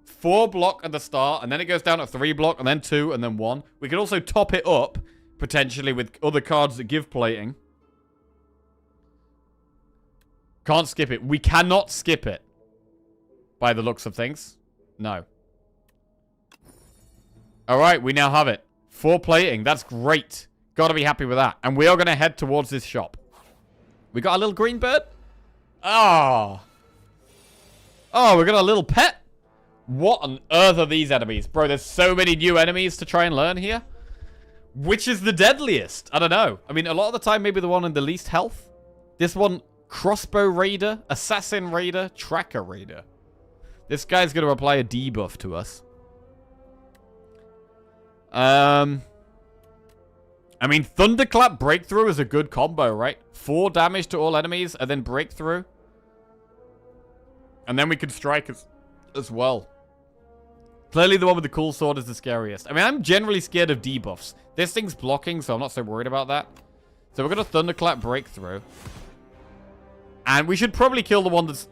4 block at the start, and then it goes down to 3 block, and then 2, and then 1. We can also top it up, potentially, with other cards that give plating. Can't skip it. We cannot skip it. By the looks of things. No. Alright, we now have it. 4 plating. That's great. Gotta be happy with that. And we are going to head towards this shop. We got a little green bird. Oh. Oh, we got a little pet. What on earth are these enemies? Bro, there's so many new enemies to try and learn here. Which is the deadliest? I don't know. I mean, a lot of the time, maybe the one in the least health. This one, Crossbow Raider, Assassin Raider, Tracker Raider. This guy's going to apply a debuff to us. I mean, Thunderclap Breakthrough is a good combo, right? 4 damage to all enemies, and then Breakthrough. And then we can strike as well. Clearly, the one with the cool sword is the scariest. I mean, I'm generally scared of debuffs. This thing's blocking, so I'm not so worried about that. So we're going to Thunderclap Breakthrough. And we should probably kill the one that's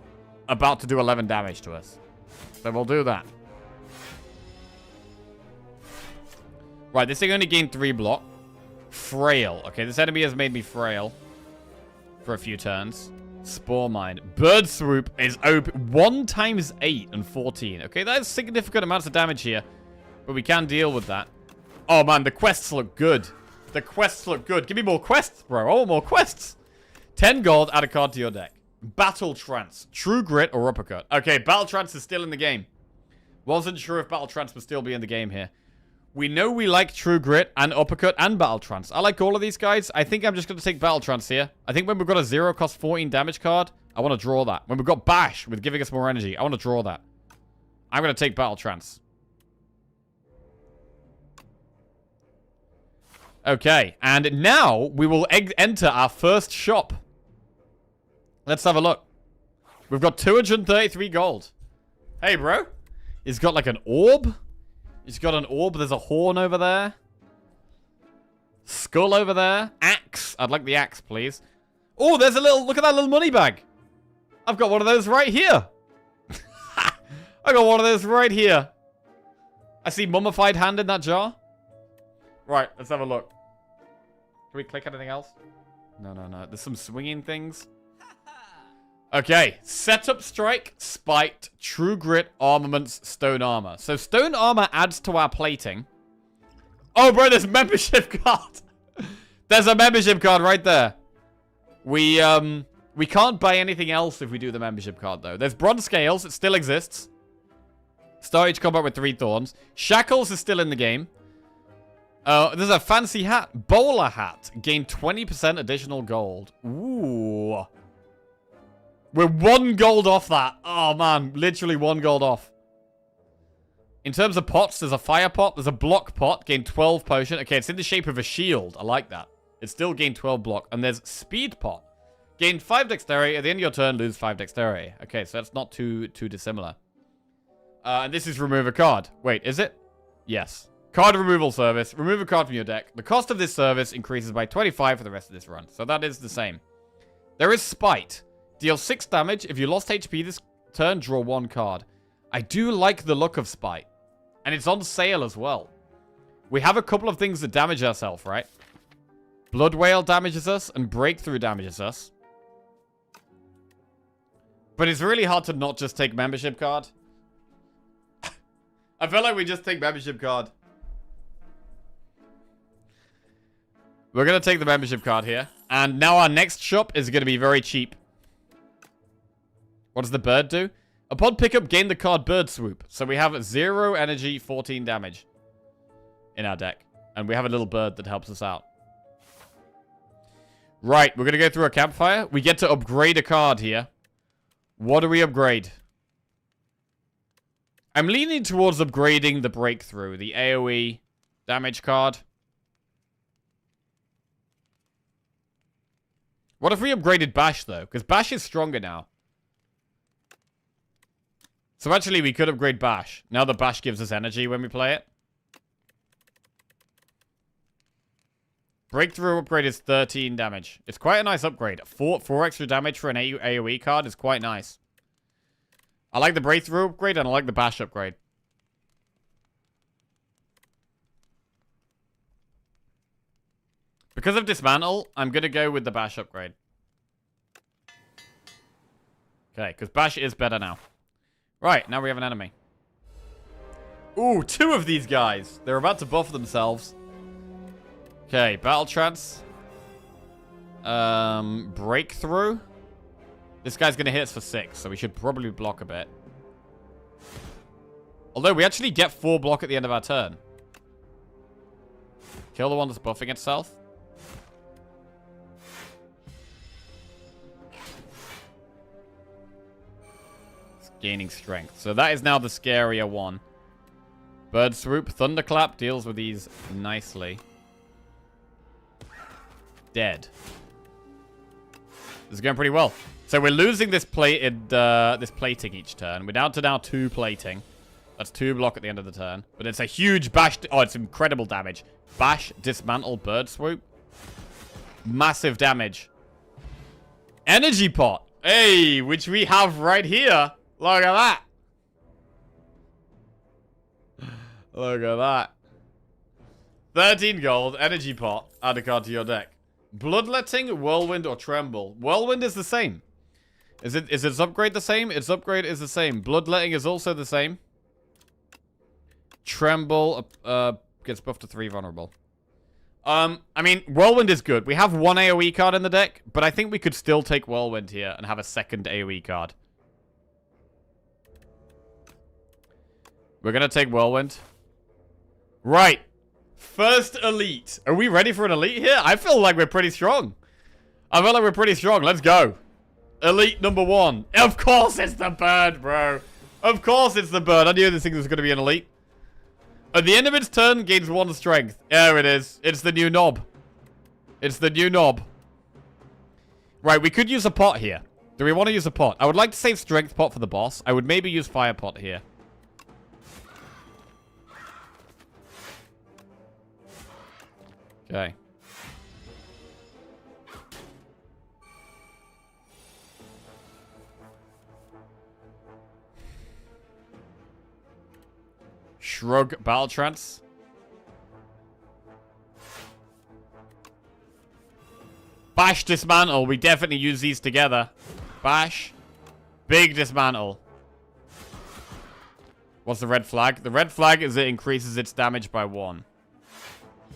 about to do 11 damage to us. So we'll do that. Right, this thing only gained 3 block. Frail. Okay, this enemy has made me frail. For a few turns. Spore Mine. Bird Swoop is OP 1 times 8 and 14. Okay, that is significant amounts of damage here. But we can deal with that. Oh man, the quests look good. The quests look good. Give me more quests, bro. Oh, more quests. 10 gold, add a card to your deck. Battle Trance. True Grit or Uppercut. Okay, Battle Trance is still in the game. Wasn't sure if Battle Trance would still be in the game here. We know we like True Grit and Uppercut and Battle Trance. I like all of these guys. I think I'm just going to take Battle Trance here. I think when we've got a 0 cost 14 damage card, I want to draw that. When we've got Bash with giving us more energy, I want to draw that. I'm going to take Battle Trance. Okay, and now we will enter our first shop. Let's have a look. We've got 233 gold. Hey, bro. He's got like an orb. He's got an orb. There's a horn over there. Skull over there. Axe. I'd like the axe, please. Oh, there's a little... Look at that little money bag. I've got one of those right here. I got one of those right here. I see mummified hand in that jar. Right, let's have a look. Can we click anything else? No. There's some swinging things. Okay. Setup strike, spiked, true grit, armaments, stone armor. So stone armor adds to our plating. Oh, bro, there's a membership card. There's a membership card right there. We can't buy anything else if we do the membership card, though. There's bronze scales. It still exists. Star Age combat with 3 thorns. Shackles is still in the game. There's a fancy hat. Bowler hat. Gain 20% additional gold. Ooh. We're 1 gold off that. Oh, man. Literally 1 gold off. In terms of pots, there's a fire pot. There's a block pot. Gain 12 potion. Okay, it's in the shape of a shield. I like that. It still gained 12 block. And there's speed pot. Gain 5 dexterity. At the end of your turn, lose 5 dexterity. Okay, so that's not too dissimilar. And this is remove a card. Wait, is it? Yes. Card removal service. Remove a card from your deck. The cost of this service increases by 25 for the rest of this run. So that is the same. There is Spite. Deal 6 damage. If you lost HP this turn, draw 1 card. I do like the look of Spite. And it's on sale as well. We have a couple of things that damage ourselves, right? Blood Whale damages us and Breakthrough damages us. But it's really hard to not just take membership card. I feel like we just take membership card. We're going to take the membership card here. And now our next shop is going to be very cheap. What does the bird do? Upon pickup, gain the card Bird Swoop. So we have 0 energy, 14 damage in our deck. And we have a little bird that helps us out. Right, we're going to go through a campfire. We get to upgrade a card here. What do we upgrade? I'm leaning towards upgrading the Breakthrough, the AoE damage card. What if we upgraded Bash, though? Because Bash is stronger now. So actually, we could upgrade Bash. Now that Bash gives us energy when we play it. Breakthrough upgrade is 13 damage. It's quite a nice upgrade. 4 extra damage for an AoE card is quite nice. I like the Breakthrough upgrade and I like the Bash upgrade. Because of Dismantle, I'm going to go with the Bash upgrade. Okay, because Bash is better now. Right, now we have an enemy. Ooh, 2 of these guys. They're about to buff themselves. Okay, Battle Trance. Breakthrough. This guy's going to hit us for 6, so we should probably block a bit. Although, we actually get 4 block at the end of our turn. Kill the one that's buffing itself. It's gaining strength. So that is now the scarier one. Bird Swoop. Thunderclap deals with these nicely. Dead. This is going pretty well. So we're losing this plating each turn. We're down to now 2 plating. That's 2 block at the end of the turn. But it's a huge bash. Oh, it's incredible damage. Bash, dismantle, bird swoop. Massive damage. Energy pot. Hey, which we have right here. Look at that. Look at that. 13 gold, energy pot. Add a card to your deck. Bloodletting, Whirlwind, or Tremble. Whirlwind is the same. Is its upgrade the same? Its upgrade is the same. Bloodletting is also the same. Tremble gets buffed to 3 vulnerable. I mean, Whirlwind is good. We have 1 AoE card in the deck, but I think we could still take Whirlwind here and have a second AoE card. We're going to take Whirlwind. Right. First elite. Are we ready for an elite here? I feel like we're pretty strong. I feel like we're pretty strong. Let's go. Elite number 1. Of course it's the bird, bro. Of course it's the bird. I knew this thing was going to be an elite. At the end of its turn, gains 1 strength. There it is. It's the new knob. It's the new knob. Right, we could use a pot here. Do we want to use a pot? I would like to save strength pot for the boss. I would maybe use fire pot here. Okay. Shrug battle trance. Bash dismantle. We definitely use these together. Bash. Big dismantle. What's the red flag? The red flag is it increases its damage by 1.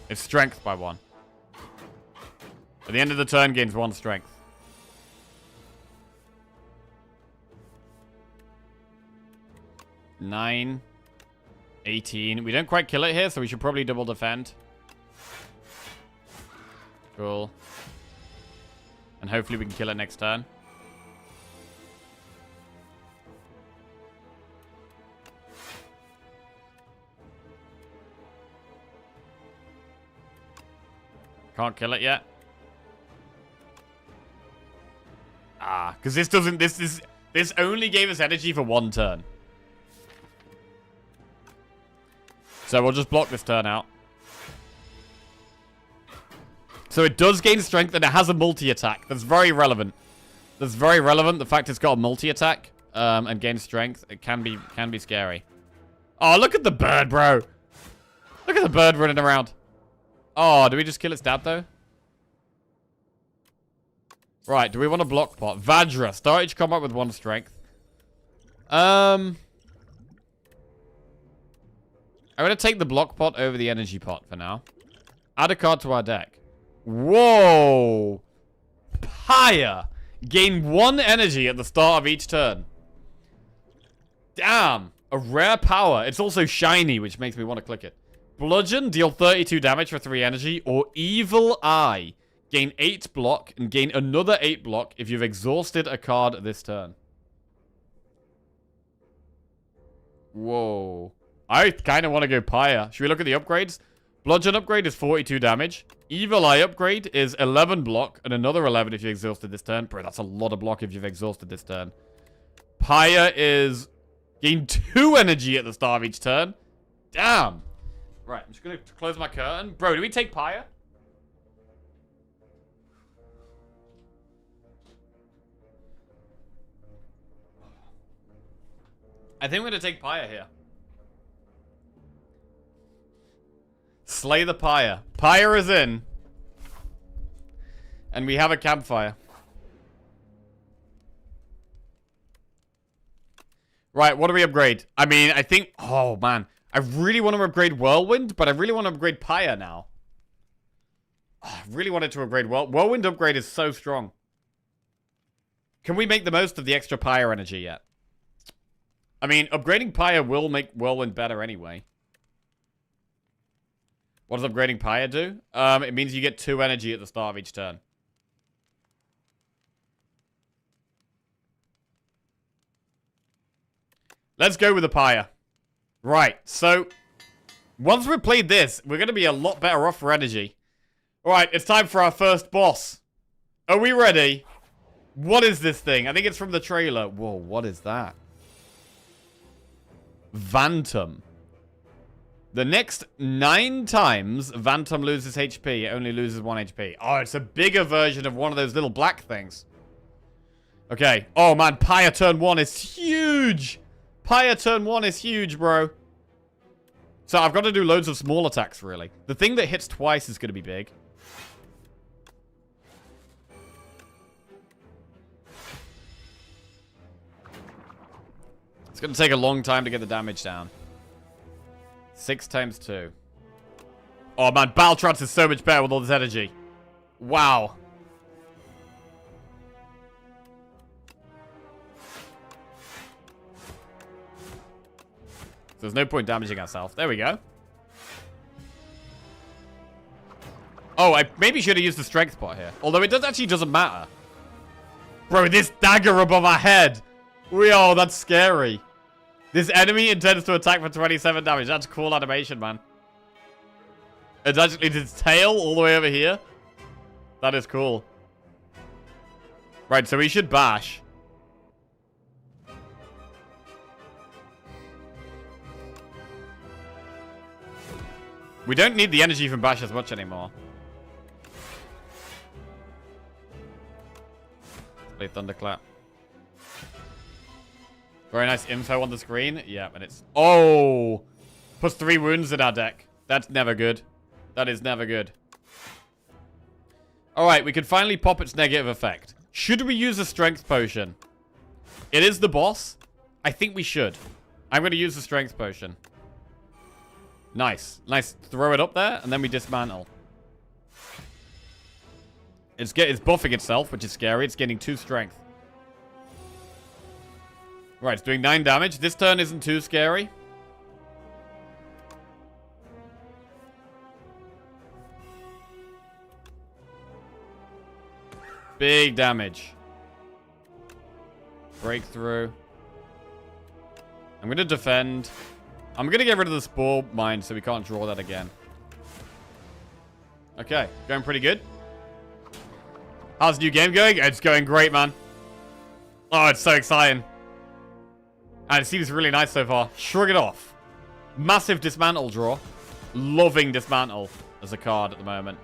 Its strength by 1. At the end of the turn, gains 1 strength. Nine. 18. We don't quite kill it here, so we should probably double defend. Cool. And hopefully we can kill it next turn. Can't kill it yet. Ah, because this doesn't... This only gave us energy for 1 turn. So we'll just block this turn out. So it does gain strength and it has a multi-attack. That's very relevant. That's very relevant. The fact it's got a multi-attack and gains strength. It can be scary. Oh, look at the bird, bro. Look at the bird running around. Oh, do we just kill its dad, though? Right, do we want to block pot? Vajra. Start each combat with 1 strength. I'm going to take the block pot over the energy pot for now. Add a card to our deck. Whoa! Pyre! Gain 1 energy at the start of each turn. Damn! A rare power. It's also shiny, which makes me want to click it. Bludgeon, deal 32 damage for 3 energy. Or Evil Eye. Gain 8 block and gain another 8 block if you've exhausted a card this turn. Whoa. I kind of want to go Pyre. Should we look at the upgrades? Bludgeon upgrade is 42 damage. Evil Eye upgrade is 11 block and another 11 if you exhausted this turn. Bro, that's a lot of block if you've exhausted this turn. Pyre is gain 2 energy at the start of each turn. Damn. Right, I'm just going to close my curtain. Bro, do we take Pyre? I think we're going to take Pyre here. Slay the Pyre. Pyre is in. And we have a campfire. Right, what do we upgrade? I mean, I think... Oh, man. I really want to upgrade Whirlwind, but I really want to upgrade Pyre now. Oh, I really wanted to upgrade Whirlwind upgrade is so strong. Can we make the most of the extra Pyre energy yet? I mean, upgrading Pyre will make Whirlwind better anyway. What does upgrading Pyre do? It means you get 2 energy at the start of each turn. Let's go with the Pyre. Right, so... Once we've played this, we're going to be a lot better off for energy. Alright, it's time for our first boss. Are we ready? What is this thing? I think it's from the trailer. Whoa, what is that? Vantum. The next 9 times Vantum loses HP, it only loses 1 HP. Oh, it's a bigger version of one of those little black things. Okay. Oh, man. Pyre turn 1 is huge. Pyre turn 1 is huge, bro. So I've got to do loads of small attacks, really. The thing that hits twice is going to be big. It's going to take a long time to get the damage down. 6 times 2. Oh, man. Battle Trance is so much better with all this energy. Wow. There's no point damaging ourselves. There we go. Oh, I maybe should have used the strength pot here. Although it actually doesn't matter. Bro, this dagger above our head. Whoa, that's scary. This enemy intends to attack for 27 damage. That's cool animation, man. It's actually its tail all the way over here. That is cool. Right, so we should bash. We don't need the energy from bash as much anymore. Let's play Thunderclap. Very nice info on the screen. Yeah, and it's... Oh! Puts 3 wounds in our deck. That's never good. That is never good. Alright, we can finally pop its negative effect. Should we use a strength potion? It is the boss. I think we should. I'm going to use the strength potion. Nice. Nice. Throw it up there, and then we dismantle. It's buffing itself, which is scary. It's getting 2 strength. Right, it's doing 9 damage. This turn isn't too scary. Big damage. Breakthrough. I'm going to defend. I'm going to get rid of the Spore Mine so we can't draw that again. Okay, going pretty good. How's the new game going? It's going great, man. Oh, it's so exciting. And it seems really nice so far. Shrug it off. Massive dismantle draw. Loving dismantle as a card at the moment.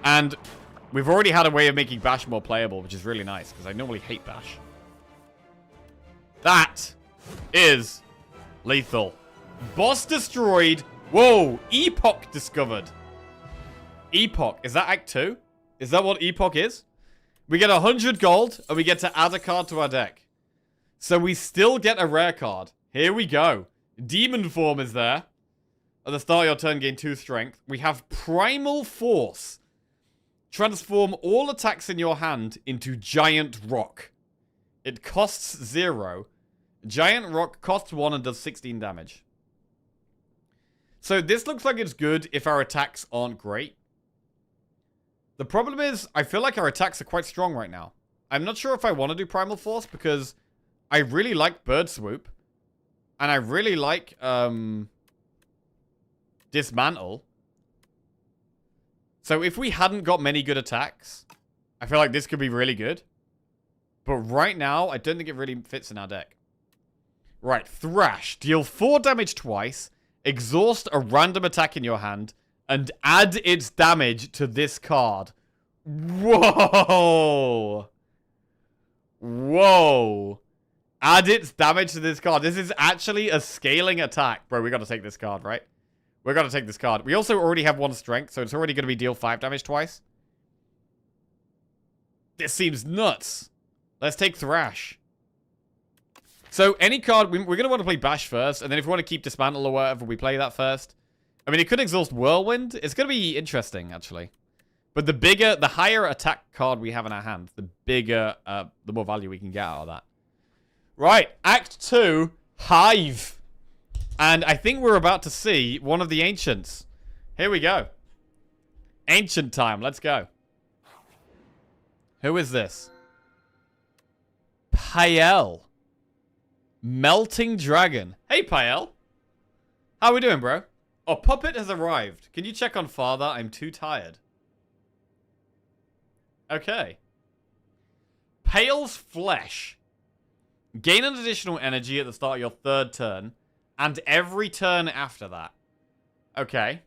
And we've already had a way of making bash more playable, which is really nice, because I normally hate bash. That is lethal. Boss destroyed. Whoa, Epoch discovered. Epoch, is that Act 2? Is that what Epoch is? We get 100 gold, and we get to add a card to our deck. So we still get a rare card. Here we go. Demon form is there. At the start of your turn, gain 2 strength. We have Primal Force. Transform all attacks in your hand into Giant Rock. It costs 0. Giant Rock costs 1 and does 16 damage. So this looks like it's good if our attacks aren't great. The problem is, I feel like our attacks are quite strong right now. I'm not sure if I want to do Primal Force because I really like Bird Swoop. And I really like Dismantle. So if we hadn't got many good attacks, I feel like this could be really good. But right now, I don't think it really fits in our deck. Right, Thrash. Deal 4 damage twice, exhaust a random attack in your hand, and add its damage to this card. Whoa! Whoa! Add its damage to this card. This is actually a scaling attack. Bro, we gotta take this card, right? We're gonna take this card. We also already have 1 strength, so it's already gonna be deal 5 damage twice. This seems nuts. Let's take Thrash. So any card, we're going to want to play Bash first, and then if we want to keep Dismantle or whatever, we play that first. I mean, it could exhaust Whirlwind. It's going to be interesting, actually. But the higher attack card we have in our hand, the bigger, the more value we can get out of that. Right, Act 2, Hive. And I think we're about to see one of the Ancients. Here we go. Ancient time, let's go. Who is this? Pael. Melting Dragon. Hey, Pael. How we doing, bro? Oh, Puppet has arrived. Can you check on Father? I'm too tired. Okay. Pael's Flesh. Gain an additional energy at the start of your 3rd turn, and every turn after that. Okay.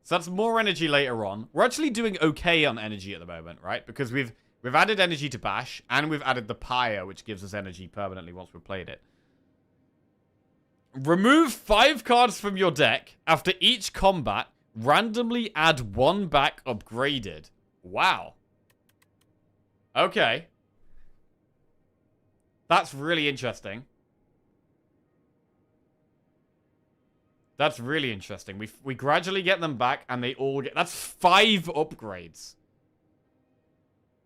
So that's more energy later on. We're actually doing okay on energy at the moment, right? Because we've added energy to Bash, and we've added the Pyre, which gives us energy permanently once we've played it. Remove 5 cards from your deck. After each combat, randomly add 1 back upgraded. Wow. Okay. That's really interesting. That's really interesting. We gradually get them back, and they all get... That's 5 upgrades.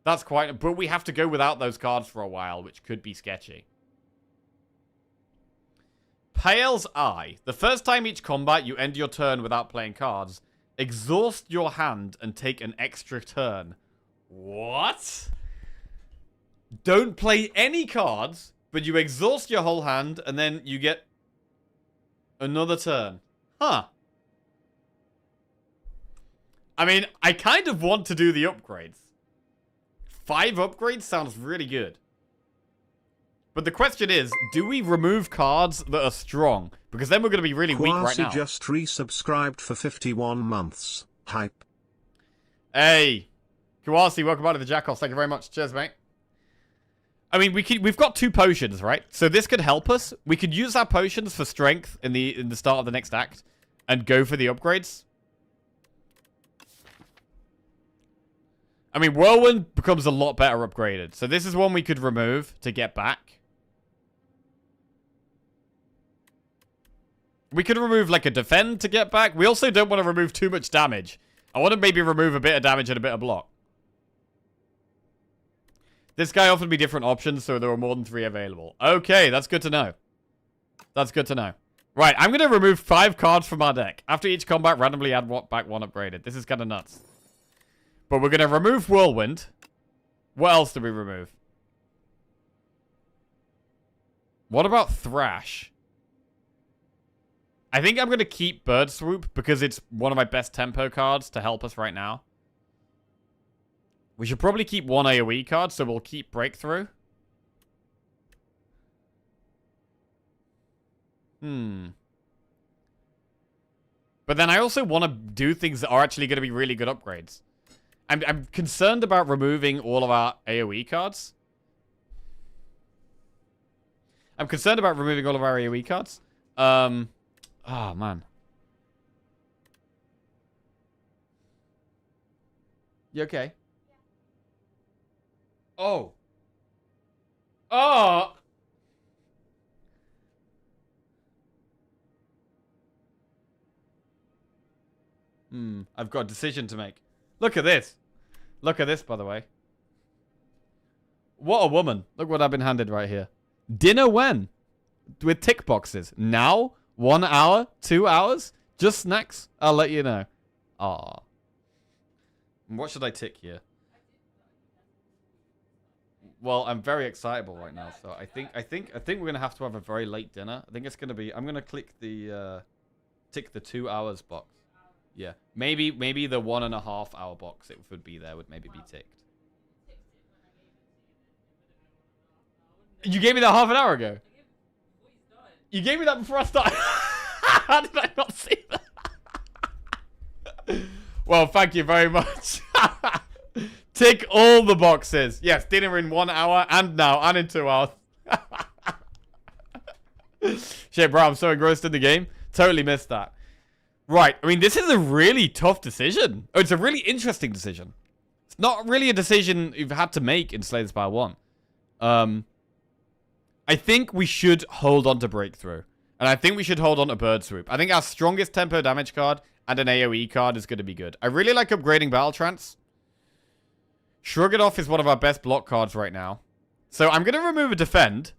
That's quite... But we have to go without those cards for a while, which could be sketchy. Pael's Eye. The first time each combat you end your turn without playing cards, exhaust your hand and take an extra turn. What? don't play any cards, but you exhaust your whole hand, and then you get another turn. Huh. I mean, I kind of want to do the upgrades. 5 upgrades sounds really good. But the question is, do we remove cards that are strong? Because then we're going to be really weak right now. Just resubscribed for 51 months. Hype. Hey. Kawasi, welcome back to the Jackoffs. Thank you very much. Cheers, mate. I mean, we've got 2 potions, right? So this could help us. We could use our potions for strength in the start of the next act and go for the upgrades. I mean, Whirlwind becomes a lot better upgraded. So this is one we could remove to get back. We could remove, like, a defend to get back. We also don't want to remove too much damage. I want to maybe remove a bit of damage and a bit of block. This guy offered me different options, so there were more than 3 available. Okay, that's good to know. That's good to know. Right, I'm going to remove 5 cards from our deck. After each combat, randomly add back 1 upgraded. This is kind of nuts. But we're going to remove Whirlwind. What else do we remove? What about Thrash? I think I'm going to keep Bird Swoop because it's one of my best tempo cards to help us right now. We should probably keep 1 AoE card, so we'll keep Breakthrough. But then I also want to do things that are actually going to be really good upgrades. I'm concerned about removing all of our AoE cards. I'm concerned about removing all of our AoE cards. Oh, man. You okay? Oh. Oh! I've got a decision to make. Look at this. Look at this, by the way. What a woman. Look what I've been handed right here. Dinner when? With tick boxes. Now? 1 hour? 2 hours? Just snacks? I'll let you know. Aw. What should I tick here? Well, I'm very excitable right now, so I think we're gonna have to have a very late dinner. I think it's gonna be. I'm gonna click the tick the 2 hours box. Yeah, maybe the 1.5 hour box it would be there would maybe be ticked. You gave me that half an hour ago. You gave me that before I started. How did I not see that? Well, thank you very much. Tick all the boxes. Yes, dinner in 1 hour and now and in 2 hours. Shit, bro, I'm so engrossed in the game. Totally missed that. Right, I mean, this is a really tough decision. Oh, it's a really interesting decision. It's not really a decision you've had to make in Slay the Spire 1. I think we should hold on to Breakthrough. And I think we should hold on to Bird Swoop. I think our strongest tempo damage card and an AoE card is going to be good. I really like upgrading Battle Trance. Shrug It Off is one of our best block cards right now. So I'm going to remove a Defend.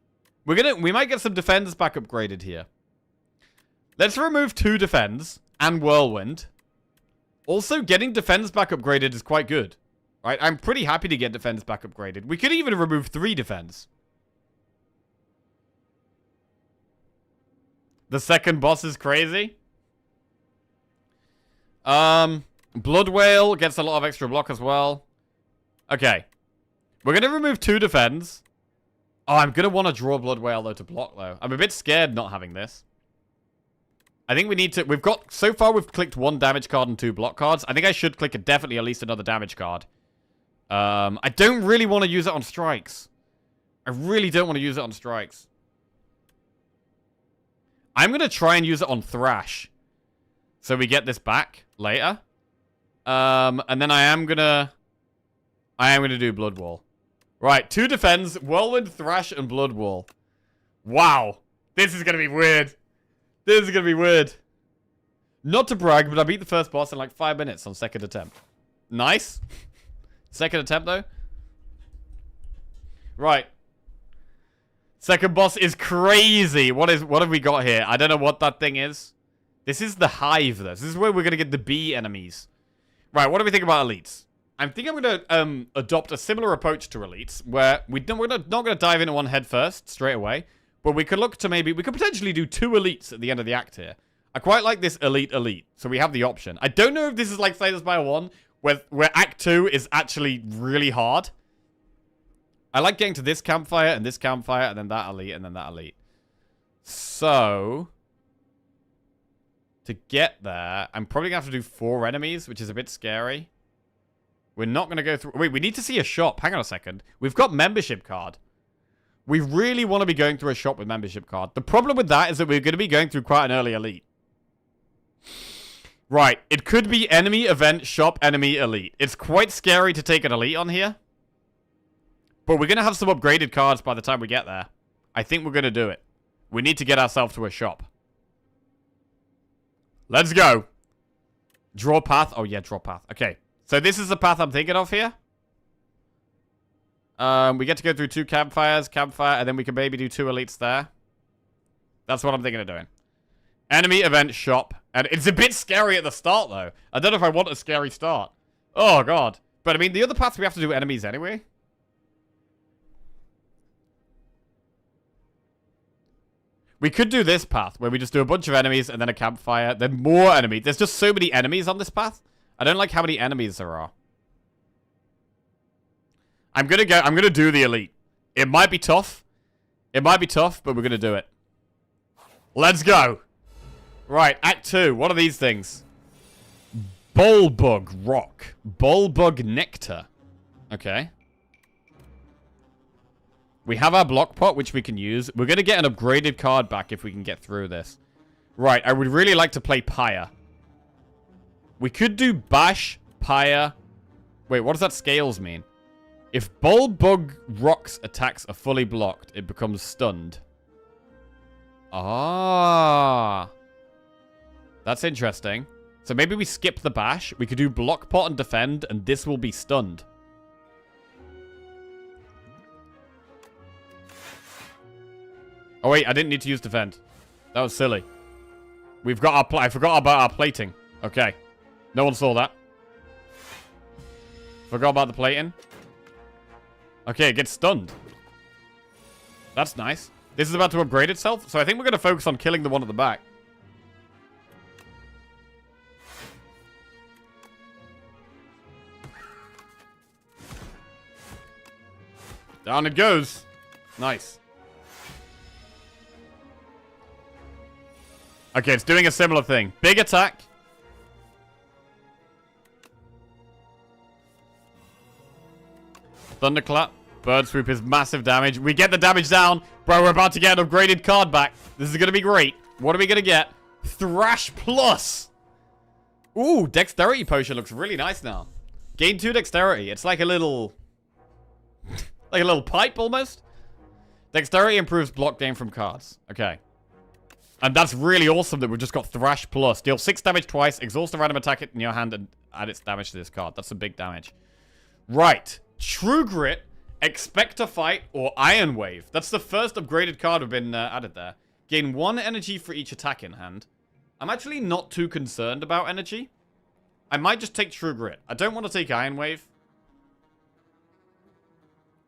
We might get some Defends back upgraded here. Let's remove 2 Defends and Whirlwind. Also, getting Defends back upgraded is quite good. Right? I'm pretty happy to get Defends back upgraded. We could even remove 3 Defends. The second boss is crazy. Blood Whale gets a lot of extra block as well. Okay. We're going to remove 2 Defends. Oh, I'm going to want to draw Blood Whale, though, to block, though. I'm a bit scared not having this. I think we need to... So far, we've clicked 1 damage card and 2 block cards. I think I should click definitely at least another damage card. I don't really want to use it on strikes. I really don't want to use it on strikes. I'm going to try and use it on Thrash. So we get this back later. And then I am going to do Blood Wall. Right, 2 Defends, Whirlwind, Thrash, and Blood Wall. Wow. This is going to be weird. This is going to be weird. Not to brag, but I beat the first boss in like 5 minutes on second attempt. Nice. Second attempt, though. Right. Second boss is crazy. What have we got here? I don't know what that thing is. This is the Hive, though. This is where we're going to get the bee enemies. Right, what do we think about elites? I think I'm going to adopt a similar approach to elites, where we're not going to dive into one head first, straight away, but we could look to we could potentially do 2 elites at the end of the act here. I quite like this elite, so we have the option. I don't know if this is like Slay the Spire 1, where Act 2 is actually really hard. I like getting to this campfire, and then that elite, and then that elite. So, to get there, I'm probably going to have to do 4 enemies, which is a bit scary. We're not going to go through... Wait, we need to see a shop. Hang on a second. We've got membership card. We really want to be going through a shop with membership card. The problem with that is that we're going to be going through quite an early elite. Right. It could be enemy, event, shop, enemy, elite. It's quite scary to take an elite on here. But we're going to have some upgraded cards by the time we get there. I think we're going to do it. We need to get ourselves to a shop. Let's go. Draw path. Oh, yeah, draw path. Okay. So this is the path I'm thinking of here. We get to go through 2 campfires, and then we can maybe do 2 elites there. That's what I'm thinking of doing. Enemy, event, shop. And it's a bit scary at the start, though. I don't know if I want a scary start. Oh, God. But, I mean, the other paths we have to do enemies anyway. We could do this path, where we just do a bunch of enemies, and then a campfire, then more enemies. There's just so many enemies on this path. I don't like how many enemies there are. I'm gonna do the elite. It might be tough. But we're gonna do it. Let's go. Right, Act 2. What are these things? Bulbug Rock. Bulbug Nectar. Okay. We have our block pot, which we can use. We're gonna get an upgraded card back if we can get through this. Right, I would really like to play Pyre. We could do Bash, Pyre. Wait, what does that scales mean? If Bulbug Rock's attacks are fully blocked, it becomes stunned. Ah. That's interesting. So maybe we skip the Bash. We could do Block Pot and Defend, and this will be stunned. Oh, wait, I didn't need to use Defend. That was silly. We've got our... I forgot about our plating. Okay. No one saw that. Forgot about the plating. Okay, it gets stunned. That's nice. This is about to upgrade itself, so I think we're going to focus on killing the one at the back. Down it goes. Nice. Okay, it's doing a similar thing. Big attack. Thunderclap. Bird Swoop is massive damage. We get the damage down. Bro, we're about to get an upgraded card back. This is going to be great. What are we going to get? Thrash Plus. Ooh, Dexterity Potion looks really nice now. Gain 2 Dexterity. It's like a little... like a little pipe, almost. Dexterity improves block gain from cards. Okay. And that's really awesome that we've just got Thrash Plus. Deal 6 damage twice. Exhaust a random attack in your hand and add its damage to this card. That's some big damage. Right. True Grit, Expect to Fight, or Iron Wave. That's the first upgraded card we've been added there. Gain 1 energy for each attack in hand. I'm actually not too concerned about energy. I might just take True Grit. I don't want to take Iron Wave.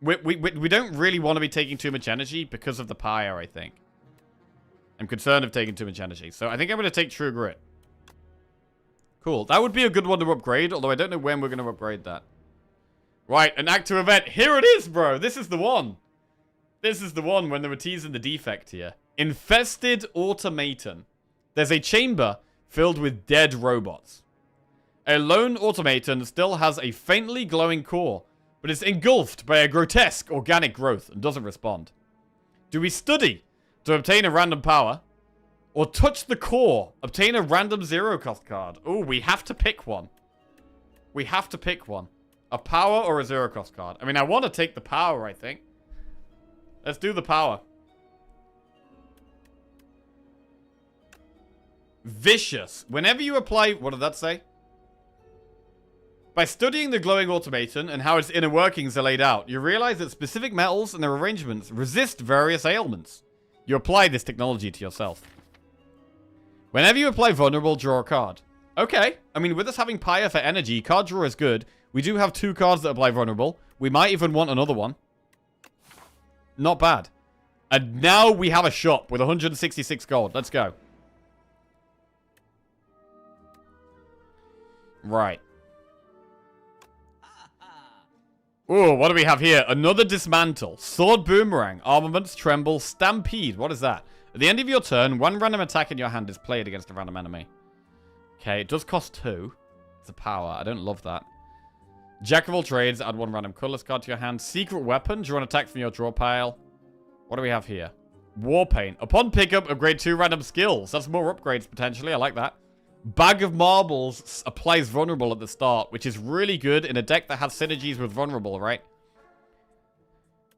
We don't really want to be taking too much energy because of the Pyre, I think. I'm concerned of taking too much energy. So I think I'm going to take True Grit. Cool. That would be a good one to upgrade, although I don't know when we're going to upgrade that. Right, an Act 2 event. Here it is, bro. This is the one. This is the one when they were teasing the defect here. Infested Automaton. There's a chamber filled with dead robots. A lone automaton still has a faintly glowing core, but is engulfed by a grotesque organic growth and doesn't respond. Do we study to obtain a random power, or touch the core, obtain a random 0-cost card? Oh, we have to pick one. We have to pick one. A power or a 0-cost card? I mean, I want to take the power, I think. Let's do the power. Vicious. Whenever you apply... What did that say? By studying the glowing automaton and how its inner workings are laid out, you realize that specific metals and their arrangements resist various ailments. You apply this technology to yourself. Whenever you apply vulnerable, draw a card. Okay. I mean, with us having Pyre for energy, card draw is good. We do have 2 cards that apply vulnerable. We might even want another one. Not bad. And now we have a shop with 166 gold. Let's go. Right. Oh, what do we have here? Another dismantle. Sword boomerang. Armaments, tremble, stampede. What is that? At the end of your turn, 1 random attack in your hand is played against a random enemy. Okay, it does cost 2. It's a power. I don't love that. Jack of all trades. Add 1 random colorless card to your hand. Secret weapon. Draw an attack from your draw pile. What do we have here? Warpaint. Upon pickup, upgrade 2 random skills. That's more upgrades, potentially. I like that. Bag of Marbles applies vulnerable at the start, which is really good in a deck that has synergies with vulnerable, right?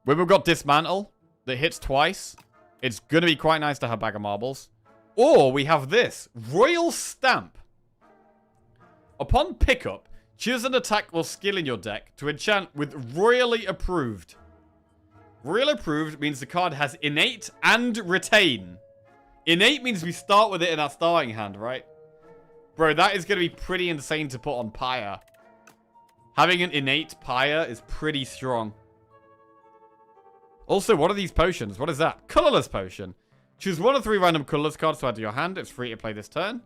When we've got Dismantle that hits twice, it's going to be quite nice to have Bag of Marbles. Or we have this. Royal Stamp. Upon pickup, choose an attack or skill in your deck to enchant with Royally Approved. Royal Approved means the card has Innate and Retain. Innate means we start with it in our starting hand, right? Bro, that is going to be pretty insane to put on Pyre. Having an innate Pyre is pretty strong. Also, what are these potions? What is that? Colorless potion. Choose 1 of 3 random colorless cards to add to your hand. It's free to play this turn.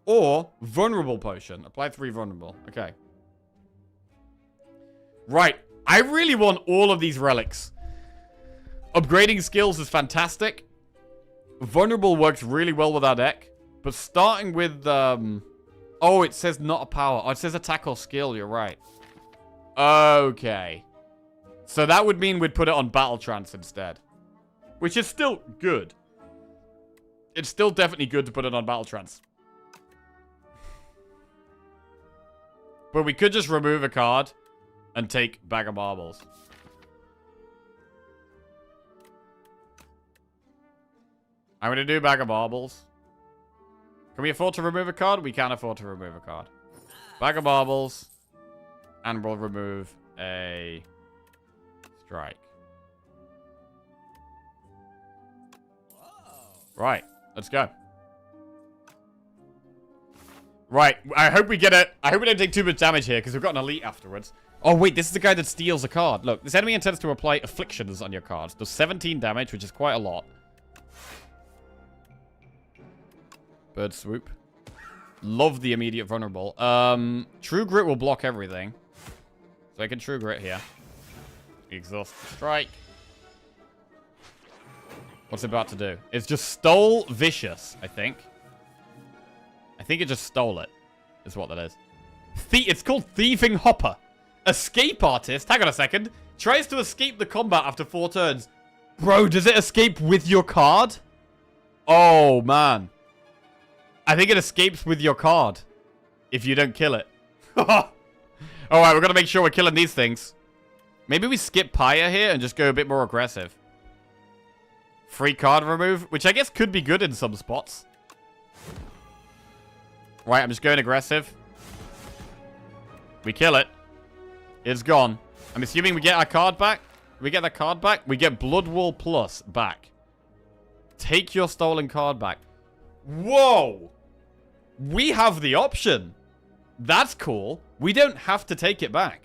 Or vulnerable potion. Apply 3 vulnerable. Okay. Right. I really want all of these relics. Upgrading skills is fantastic. Vulnerable works really well with our deck. But starting with... Oh, it says not a power. Oh, it says attack or skill. You're right. Okay. So that would mean we'd put it on Battle Trance instead. Which is still good. It's still definitely good to put it on Battle Trance. But we could just remove a card and take Bag of Marbles. I'm going to do Bag of Marbles. Can we afford to remove a card? We can afford to remove a card. Bag of Marbles. And we'll remove a strike. Right. Let's go. Right. I hope we get it. I hope we don't take too much damage here because we've got an elite afterwards. Oh, wait. This is the guy that steals a card. Look. This enemy intends to apply afflictions on your cards. Does 17 damage, which is quite a lot. Bird swoop. Love the immediate vulnerable. True Grit will block everything. So I can True Grit here. Exhaust strike. What's it about to do? It's just stole Vicious, I think. I think it just stole it. Is what that is. It's called Thieving Hopper. Escape Artist. Hang on a second. Tries to escape the combat after 4 turns. Bro, does it escape with your card? Oh, man. I think it escapes with your card. If you don't kill it. Alright, we're going to make sure we're killing these things. Maybe we skip Pyre here and just go a bit more aggressive. Free card remove, which I guess could be good in some spots. Right, I'm just going aggressive. We kill it. It's gone. I'm assuming we get our card back. We get that card back. We get Blood Wall Plus back. Take your stolen card back. Whoa! We have the option. That's cool. We don't have to take it back.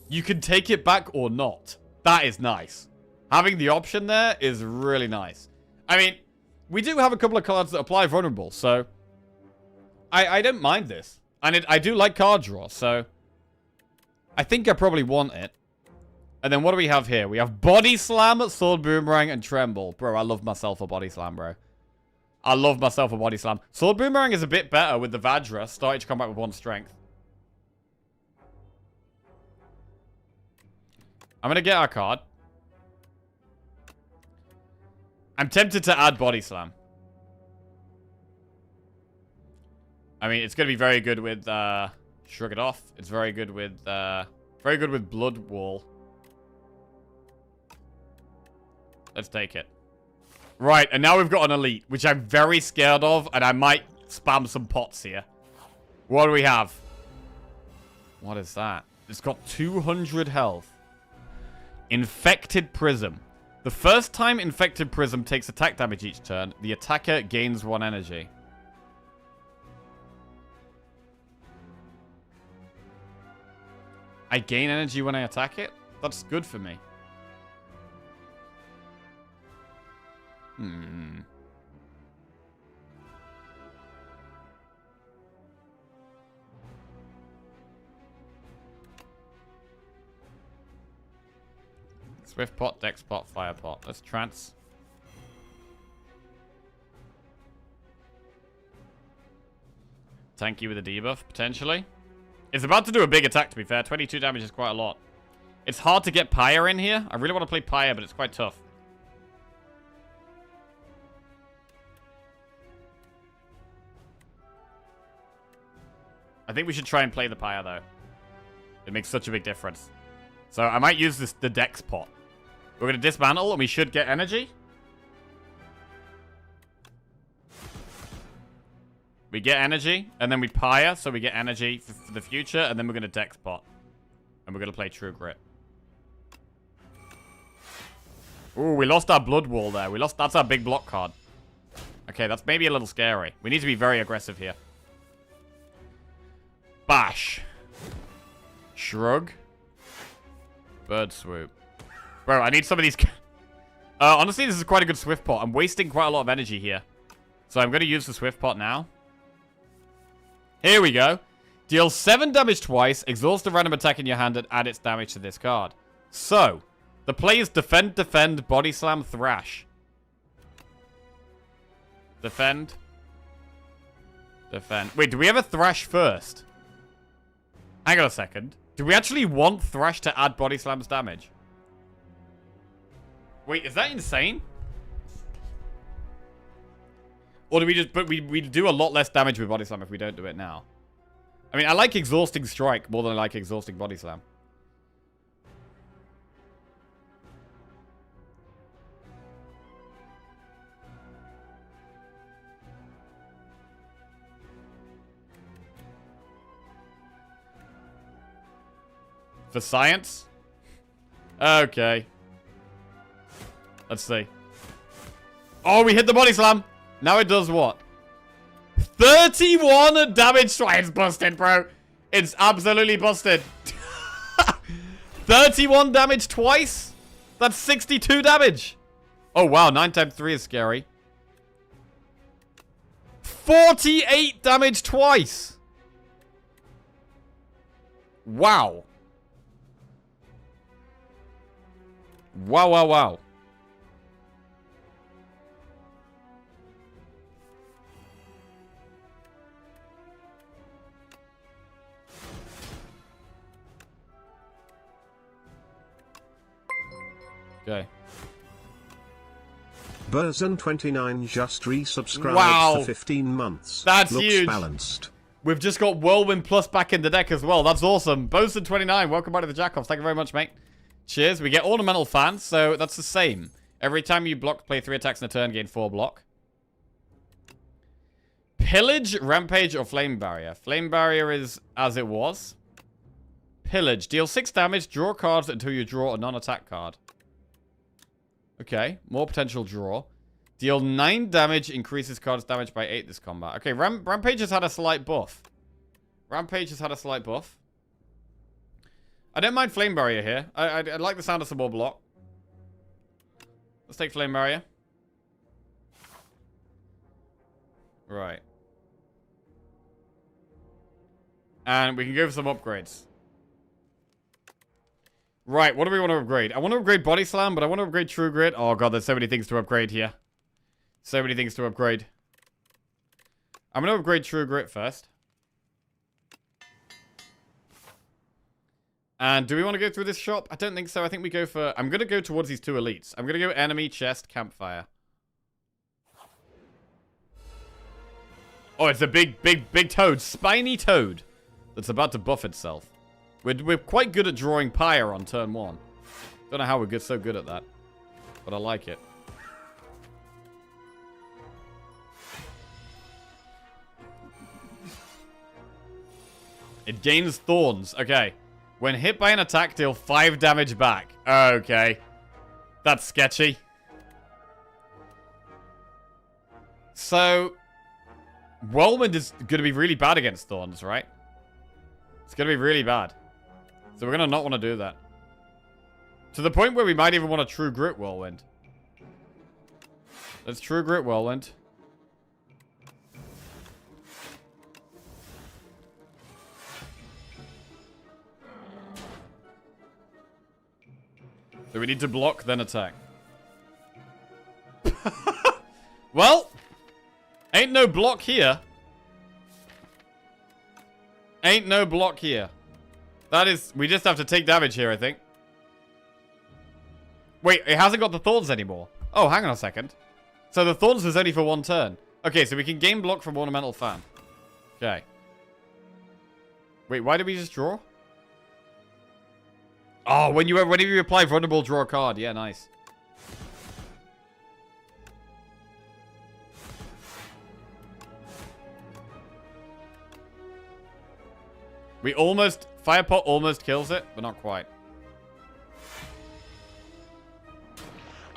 You can take it back or not. That is nice. Having the option there is really nice. I mean, we do have a couple of cards that apply vulnerable, so... I don't mind this. And I do like card draw, so... I think I probably want it. And then what do we have here? We have Body Slam, Sword Boomerang, and Tremble. Bro, I love myself a Body Slam, bro. I love myself a Body Slam. Sword Boomerang is a bit better with the Vajra, starting to come back with 1 strength. I'm going to get our card. I'm tempted to add Body Slam. I mean, it's going to be very good with Shrug It Off. It's very good with Blood Wall. Let's take it. Right, and now we've got an elite, which I'm very scared of, and I might spam some pots here. What do we have? What is that? It's got 200 health. Infected Prism. The first time Infected Prism takes attack damage each turn, the attacker gains 1 energy. I gain energy when I attack it? That's good for me. Swift pot, dex pot, fire pot. Let's trance. Tank you with a debuff, potentially. It's about to do a big attack, to be fair. 22 damage is quite a lot. It's hard to get Pyre in here. I really want to play Pyre, but it's quite tough. I think we should try and play the Pyre, though. It makes such a big difference. So I might use the dex pot. We're going to dismantle, and we should get energy. We get energy, and then we Pyre, so we get energy for the future, and then we're going to dex pot. And we're going to play True Grit. Ooh, we lost our Blood Wall there. That's our big block card. Okay, that's maybe a little scary. We need to be very aggressive here. Bash. Shrug. Bird Swoop. Bro, I need some of these... honestly, this is quite a good Swift pot. I'm wasting quite a lot of energy here. So I'm going to use the Swift pot now. Here we go. Deal 7 damage twice. Exhaust a random attack in your hand and add its damage to this card. So, the play is defend, defend, body slam, thrash. Defend. Defend. Wait, do we have a thrash first? Hang on a second. Do we actually want thrash to add body slam's damage? Wait, is that insane? Or do we just... But we do a lot less damage with body slam if we don't do it now. I mean, I like exhausting strike more than I like exhausting body slam. For science? Okay. Let's see. Oh, we hit the body slam. Now it does what? 31 damage twice. It's busted, bro. It's absolutely busted. 31 damage twice? That's 62 damage. Oh, wow. 9 times 3 is scary. 48 damage twice. Wow. Wow, wow, wow. Okay. Burzon29 just resubscribed for 15 months. That's Looks huge. Balanced. We've just got Whirlwind Plus back in the deck as well. That's awesome. Bosun29, welcome back to the Jackoffs. Thank you very much, mate. Cheers. We get Ornamental Fans, so that's the same. Every time you block, play 3 attacks in a turn, gain 4 block. Pillage, Rampage, or Flame Barrier. Flame Barrier is as it was. Pillage. Deal 6 damage, draw cards until you draw a non-attack card. Okay, more potential draw. Deal 9 damage, increases cards damage by 8 this combat. Okay, Rampage has had a slight buff. Rampage has had a slight buff. I don't mind Flame Barrier here. I like the sound of some more block. Let's take Flame Barrier. Right. And we can go for some upgrades. Right, what do we want to upgrade? I want to upgrade Body Slam, but I want to upgrade True Grit. Oh god, there's so many things to upgrade here. So many things to upgrade. I'm going to upgrade True Grit first. And do we want to go through this shop? I don't think so. I think we go for... I'm going to go towards these 2 elites. I'm going to go enemy, chest, campfire. Oh, it's a big toad. Spiny toad. That's about to buff itself. We're quite good at drawing Pyre on turn 1. Don't know how we're so good at that. But I like it. It gains thorns. Okay. When hit by an attack, deal 5 damage back. Okay. That's sketchy. So, Whirlwind is going to be really bad against thorns, right? It's going to be really bad. So we're going to not want to do that. To the point where we might even want a True Grit Whirlwind. Let's True Grit Whirlwind. So we need to block, then attack. Well, ain't no block here. Ain't no block here. That is, we just have to take damage here, I think. Wait, it hasn't got the thorns anymore. Oh, hang on a second. So the thorns is only for 1 turn. Okay, so we can gain block from Ornamental Fan. Okay. Wait, why did we just draw? Oh, whenever you apply vulnerable, draw a card. Yeah, nice. We almost... Firepot almost kills it, but not quite.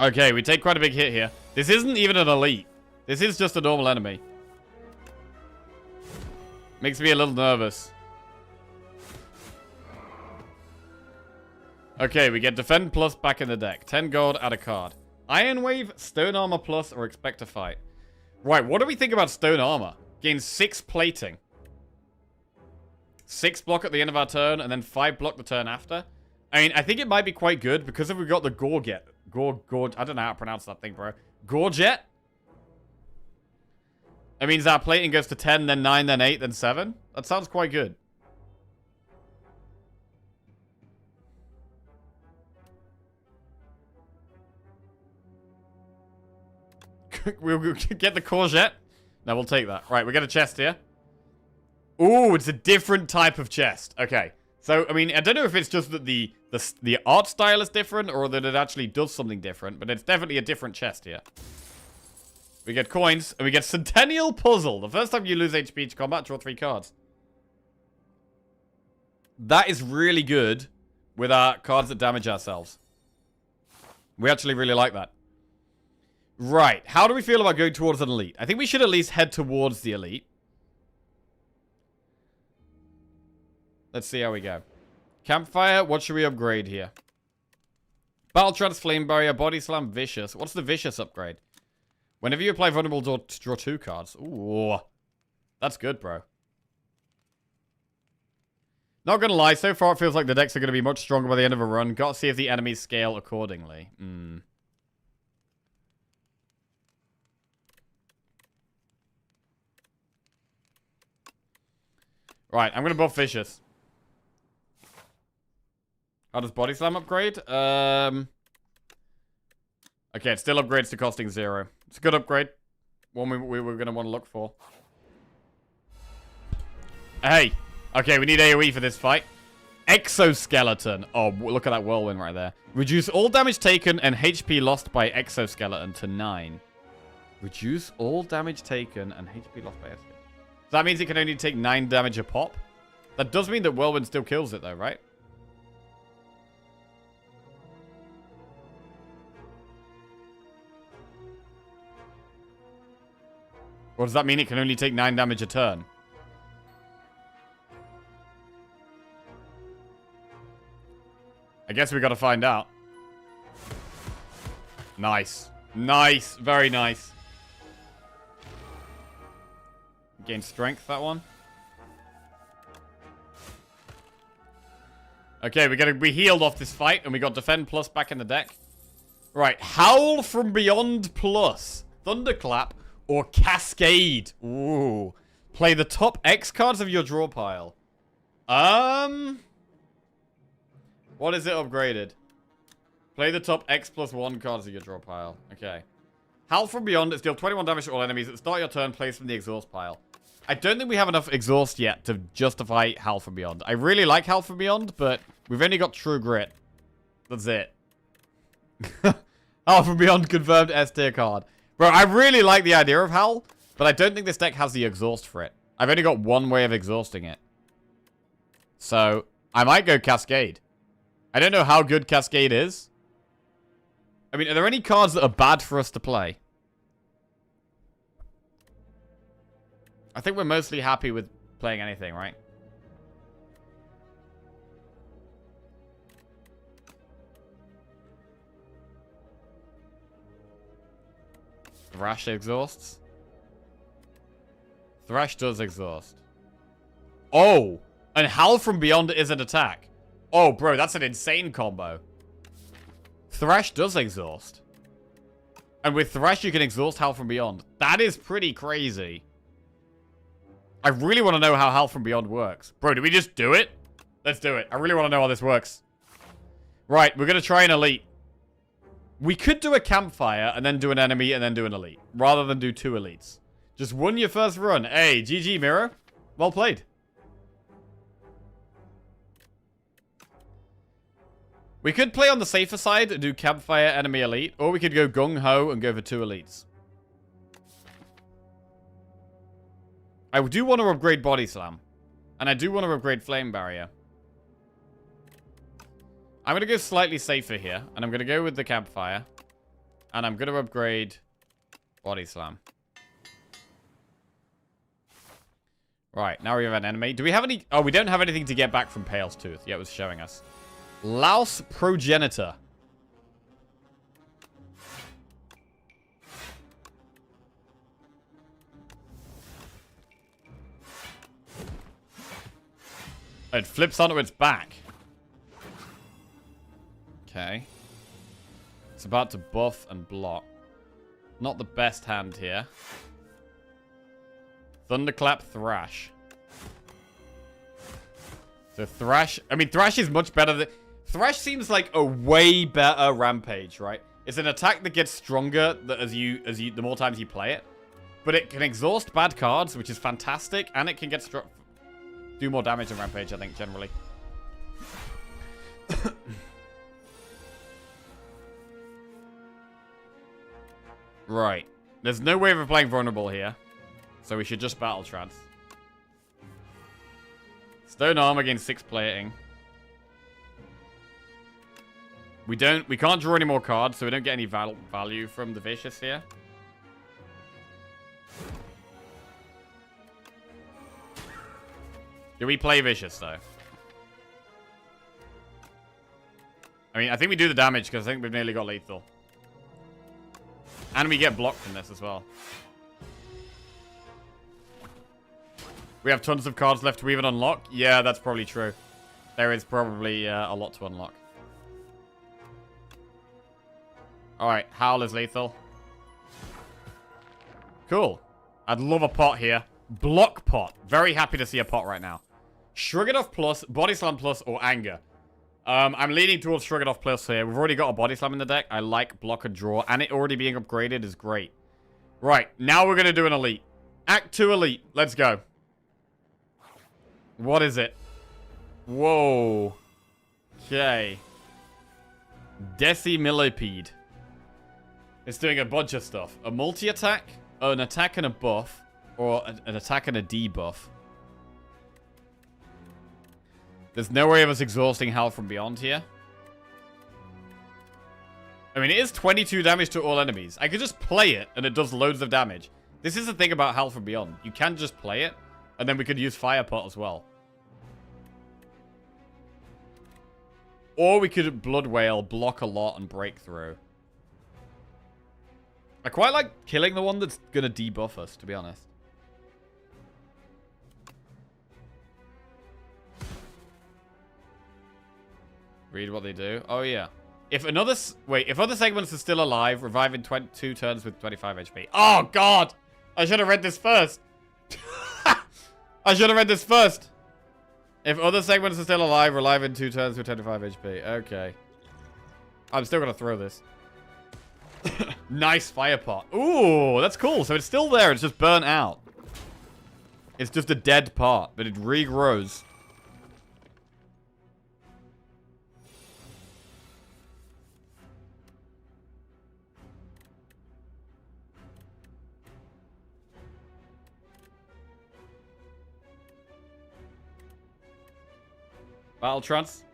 Okay, we take quite a big hit here. This isn't even an elite. This is just a normal enemy. Makes me a little nervous. Okay, we get Defend Plus back in the deck. 10 gold, add a card. Iron Wave, Stone Armor Plus, or Expect to Fight. Right, what do we think about Stone Armor? Gains 6 plating. 6 block at the end of our turn, and then 5 block the turn after. I mean, I think it might be quite good, because if we've got the Gorget. I don't know how to pronounce that thing, bro. Gorget? That means our plating goes to 10, then 9, then 8, then 7. That sounds quite good. We'll get the courgette. No, we'll take that. Right, we get a chest here. Ooh, it's a different type of chest. Okay. So, I mean, I don't know if it's just that the art style is different or that it actually does something different, but it's definitely a different chest here. We get coins, and we get Centennial Puzzle. The first time you lose HP to combat, draw 3 cards. That is really good with our cards that damage ourselves. We actually really like that. Right, how do we feel about going towards an elite? I think we should at least head towards the elite. Let's see how we go. Campfire, what should we upgrade here? Battle Trance, Flame Barrier, Body Slam, Vicious. What's the Vicious upgrade? Whenever you apply Vulnerable, draw 2 cards. Ooh, that's good, bro. Not gonna lie, so far it feels like the decks are gonna be much stronger by the end of a run. Gotta see if the enemies scale accordingly. Right, I'm gonna buff Vicious. How does Body Slam upgrade? Okay, it still upgrades to costing 0. It's a good upgrade. One we were gonna want to look for. Hey! Okay, we need AoE for this fight. Exoskeleton. Oh, look at that whirlwind right there. Reduce all damage taken and HP lost by Exoskeleton to 9. Reduce all damage taken and HP lost by Exoskeleton. So that means it can only take 9 damage a pop. That does mean that whirlwind still kills it though, right? Or does that mean it can only take 9 damage a turn? I guess we gotta find out. Nice. Nice. Very nice. Gain strength, that one. Okay, we healed off this fight, and we got Defend Plus back in the deck. Right, Howl from Beyond Plus, Thunderclap, or Cascade. Ooh. Play the top X cards of your draw pile. What is it upgraded? Play the top X+1 cards of your draw pile. Okay. Howl from Beyond, it's deal 21 damage to all enemies. At the start of your turn, plays from the exhaust pile. I don't think we have enough exhaust yet to justify Howl from Beyond. I really like Howl from Beyond, but we've only got True Grit. That's it. Howl from Beyond confirmed S tier card. Bro, I really like the idea of Howl, but I don't think this deck has the exhaust for it. I've only got one way of exhausting it. So, I might go Cascade. I don't know how good Cascade is. I mean, are there any cards that are bad for us to play? I think we're mostly happy with playing anything, right? Thrash exhausts. Thrash does exhaust. Oh! And Howl from Beyond is an attack. Oh, bro, that's an insane combo. Thrash does exhaust. And with Thrash, you can exhaust Howl from Beyond. That is pretty crazy. I really want to know how Howl from Beyond works. Bro, do we just do it? Let's do it. I really want to know how this works. Right, we're going to try an elite. We could do a campfire and then do an enemy and then do an elite. Rather than do 2 elites. Just won your first run. Hey, GG, Miro. Well played. We could play on the safer side and do campfire, enemy, elite. Or we could go gung-ho and go for 2 elites. I do want to upgrade Body Slam. And I do want to upgrade Flame Barrier. I'm going to go slightly safer here. And I'm going to go with the campfire. And I'm going to upgrade Body Slam. Right, now we have an enemy. Do we have any... Oh, we don't have anything to get back from Pale's Tooth. Yeah, it was showing us. Louse Progenitor. It flips onto its back. Okay. It's about to buff and block. Not the best hand here. Thunderclap Thrash. So Thrash... I mean, Thrash is much better than... Thrash seems like a way better Rampage, right? It's an attack that gets stronger the more times you play it. But it can exhaust bad cards, which is fantastic. And it can get do more damage than Rampage, I think, generally. Right. There's no way of playing Vulnerable here. So we should just Battle Trance. Stone Arm against 6 plating. We can't draw any more cards, so we don't get any value from the Vicious here. Do we play Vicious, though? I mean, I think we do the damage, because I think we've nearly got lethal. And we get blocked from this as well. We have tons of cards left to even unlock. Yeah, that's probably true. There is probably a lot to unlock. Alright, Howl is lethal. Cool. I'd love a pot here. Block pot. Very happy to see a pot right now. Shrug It Off Plus, Body Slam Plus, or Anger. I'm leaning towards Shrug It Off Plus here. We've already got a Body Slam in the deck. I like block and draw, and it already being upgraded is great. Right, now we're going to do an elite. Act 2 elite. Let's go. What is it? Whoa. Okay. Decimillipede. It's doing a bunch of stuff. A multi-attack, an attack and a buff, or an attack and a debuff. There's no way of us exhausting Howl from Beyond here. I mean, it is 22 damage to all enemies. I could just play it, and it does loads of damage. This is the thing about Howl from Beyond. You can just play it, and then we could use Fire Pot as well. Or we could Blood Whale, block a lot, and break through. I quite like killing the one that's going to debuff us, to be honest. Read what they do. Oh, yeah. If other segments are still alive, revive in 2 turns with 25 HP. Oh, God! I should have read this first. I should have read this first. If other segments are still alive, revive in 2 turns with 25 HP. Okay. I'm still going to throw this. Nice Fire Pot. Ooh, that's cool. So it's still there. It's just burnt out. It's just a dead part, but it regrows. Battle Trance.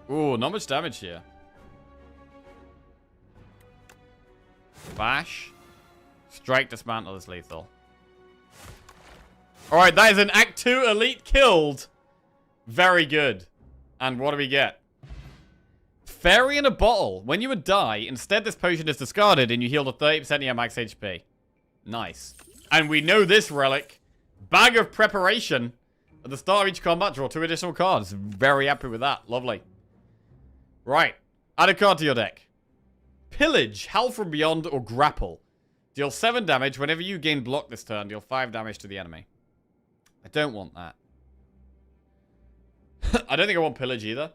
Ooh, not much damage here. Bash. Strike, Dismantle is lethal. Alright, that is an Act 2 Elite killed. Very good. And what do we get? Fairy in a bottle. When you would die, instead this potion is discarded and you heal to 30% of your max HP. Nice. And we know this relic. Bag of Preparation. At the start of each combat, draw 2 additional cards. Very happy with that. Lovely. Right. Add a card to your deck. Pillage, Howl from Beyond, or Grapple. Deal 7 damage. Whenever you gain block this turn, deal 5 damage to the enemy. I don't want that. I don't think I want Pillage either.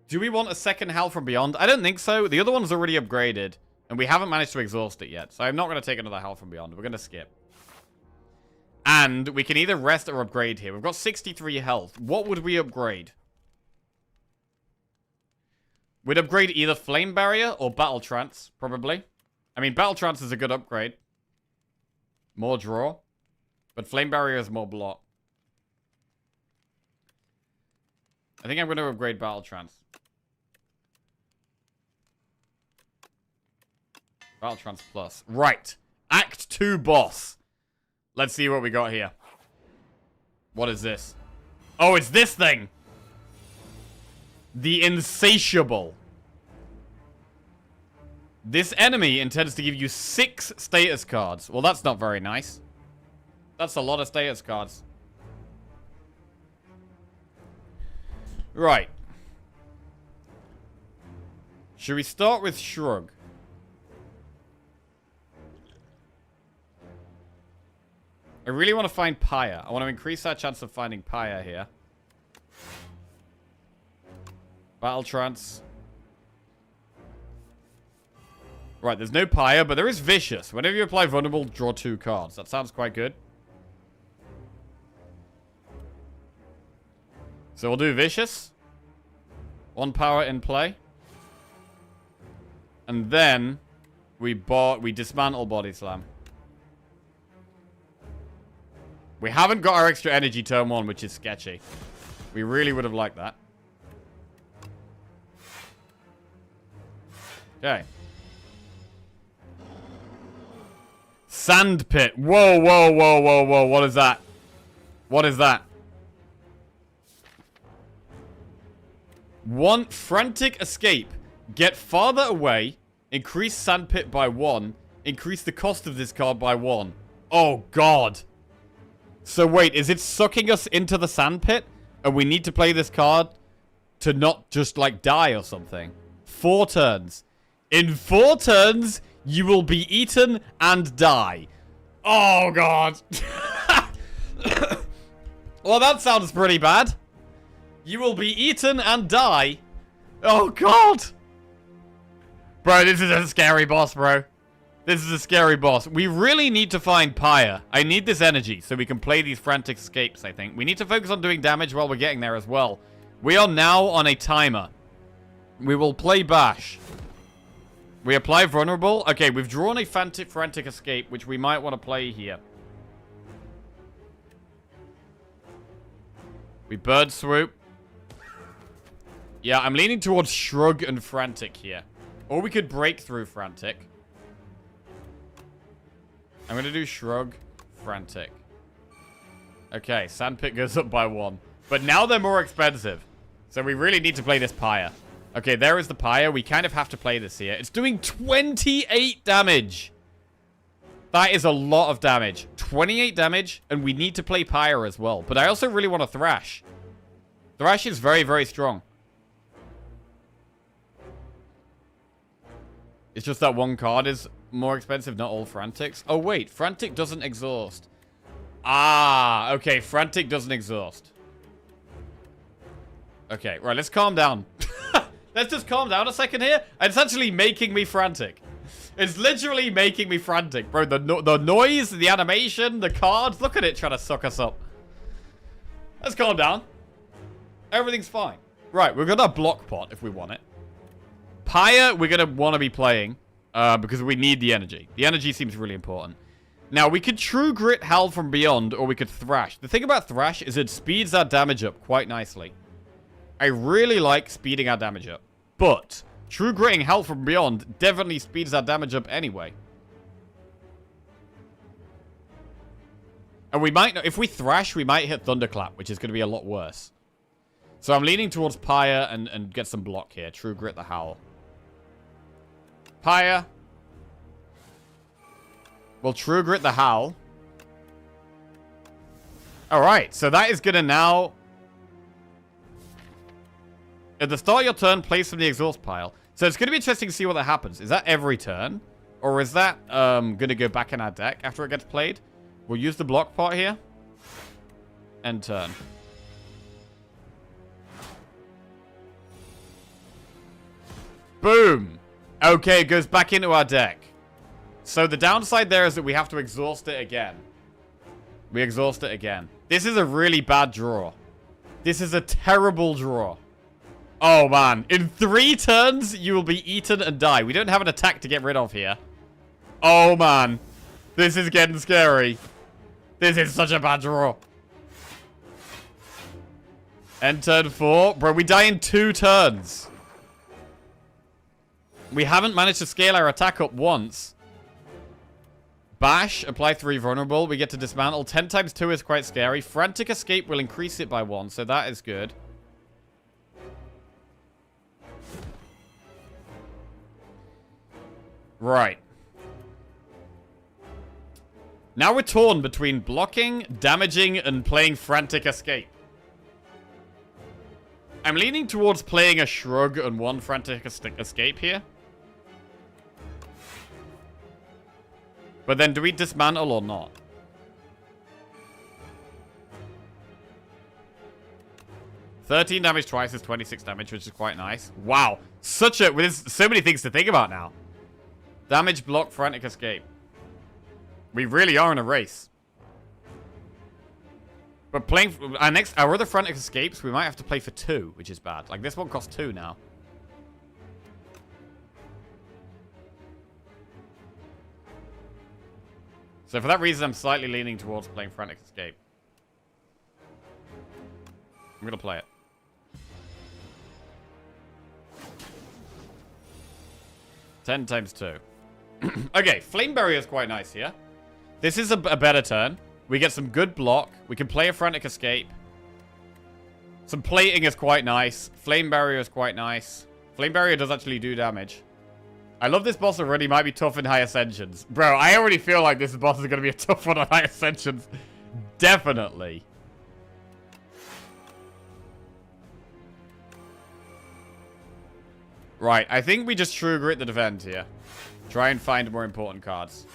Do we want a second Howl from Beyond? I don't think so. The other one's already upgraded. And we haven't managed to exhaust it yet. So I'm not going to take another Howl from Beyond. We're going to skip. And we can either rest or upgrade here. We've got 63 health. What would we upgrade? We'd upgrade either Flame Barrier or Battle Trance, probably. I mean, Battle Trance is a good upgrade. More draw. But Flame Barrier is more block. I think I'm going to upgrade Battle Trance. Battle Trance Plus. Right. Act 2 boss. Let's see what we got here. What is this? Oh, it's this thing. The Insatiable. This enemy intends to give you 6 status cards. Well, that's not very nice. That's a lot of status cards. Right. Should we start with Shrug? I really want to find Pyre. I want to increase our chance of finding Pyre here. Battle Trance. Right, there's no Pyre, but there is Vicious. Whenever you apply Vulnerable, draw 2 cards. That sounds quite good. So we'll do Vicious. 1 power in play. And then we dismantle Body Slam. We haven't got our extra energy turn 1, which is sketchy. We really would have liked that. Okay. Sandpit. Whoa, whoa, whoa, whoa, whoa. What is that? What is that? 1 frantic escape. Get farther away. Increase Sandpit by 1. Increase the cost of this card by 1. Oh, God. So wait, is it sucking us into the sandpit? And we need to play this card to not just, like, die or something? 4 turns. In 4 turns, you will be eaten and die. Oh, God. Well, that sounds pretty bad. You will be eaten and die. Oh, God. Bro, this is a scary boss, bro. This is a scary boss. We really need to find Pyre. I need this energy so we can play these frantic escapes, I think. We need to focus on doing damage while we're getting there as well. We are now on a timer. We will play Bash. We apply Vulnerable. Okay, we've drawn a frantic escape, which we might want to play here. We Bird Swoop. Yeah, I'm leaning towards Shrug and Frantic here. Or we could break through Frantic. I'm going to do Shrug, Frantic. Okay, Sandpit goes up by 1. But now they're more expensive. So we really need to play this Pyre. Okay, there is the Pyre. We kind of have to play this here. It's doing 28 damage. That is a lot of damage. 28 damage, and we need to play Pyre as well. But I also really want to Thrash. Thrash is very, very strong. It's just that 1 card is more expensive, not all Frantics. Oh, wait. Frantic doesn't exhaust. Ah, okay. Frantic doesn't exhaust. Okay, right. Let's calm down. Let's just calm down a second here. It's actually making me frantic. It's literally making me frantic, bro. The noise, the animation, the cards. Look at it trying to suck us up. Let's calm down. Everything's fine. Right, we're gonna block pot if we want it. Pyre, we're gonna want to be playing because we need the energy. The energy seems really important. Now, we could True Grit Howl from Beyond, or we could Thrash. The thing about Thrash is it speeds our damage up quite nicely. I really like speeding our damage up. But True Gritting Howl from Beyond definitely speeds our damage up anyway. And we might, if we thrash, we might hit Thunderclap, which is going to be a lot worse. So I'm leaning towards Pyre and get some block here. True Grit the Howl. Pyre. Well, True Grit the Howl. Alright, so that is going to now... At the start of your turn, place from the exhaust pile. So it's going to be interesting to see what that happens. Is that every turn? Or is that going to go back in our deck after it gets played? We'll use the block pot here. End turn. Boom! Okay, it goes back into our deck. So the downside there is that we have to exhaust it again. We exhaust it again. This is a really bad draw. This is a terrible draw. Oh, man. In 3 turns, you will be eaten and die. We don't have an attack to get rid of here. Oh, man. This is getting scary. This is such a bad draw. End turn 4. Bro, we die in 2 turns. We haven't managed to scale our attack up once. Bash, apply 3 vulnerable. We get to dismantle. 10 times 2 is quite scary. Frantic Escape will increase it by 1, so that is good. Right. Now we're torn between blocking, damaging, and playing Frantic Escape. I'm leaning towards playing a Shrug and 1 Frantic Escape here. But then do we dismantle or not? $13 damage twice is 26 damage, which is quite nice. Wow. There's so many things to think about now. Damage, block, Frantic Escape. We really are in a race. But playing... Our other Frantic Escapes, we might have to play for 2, which is bad. Like, this one costs 2 now. So for that reason, I'm slightly leaning towards playing Frantic Escape. I'm going to play it. $10 times 2. Okay, Flame Barrier is quite nice here. This is a better turn. We get some good block. We can play a Frantic Escape. Some plating is quite nice. Flame Barrier is quite nice. Flame Barrier does actually do damage. I love this boss already. Might be tough in High Ascensions. Bro, I already feel like this boss is going to be a tough one on High Ascensions. Definitely. Right, I think we just True Grit the defend here. Try and find more important cards.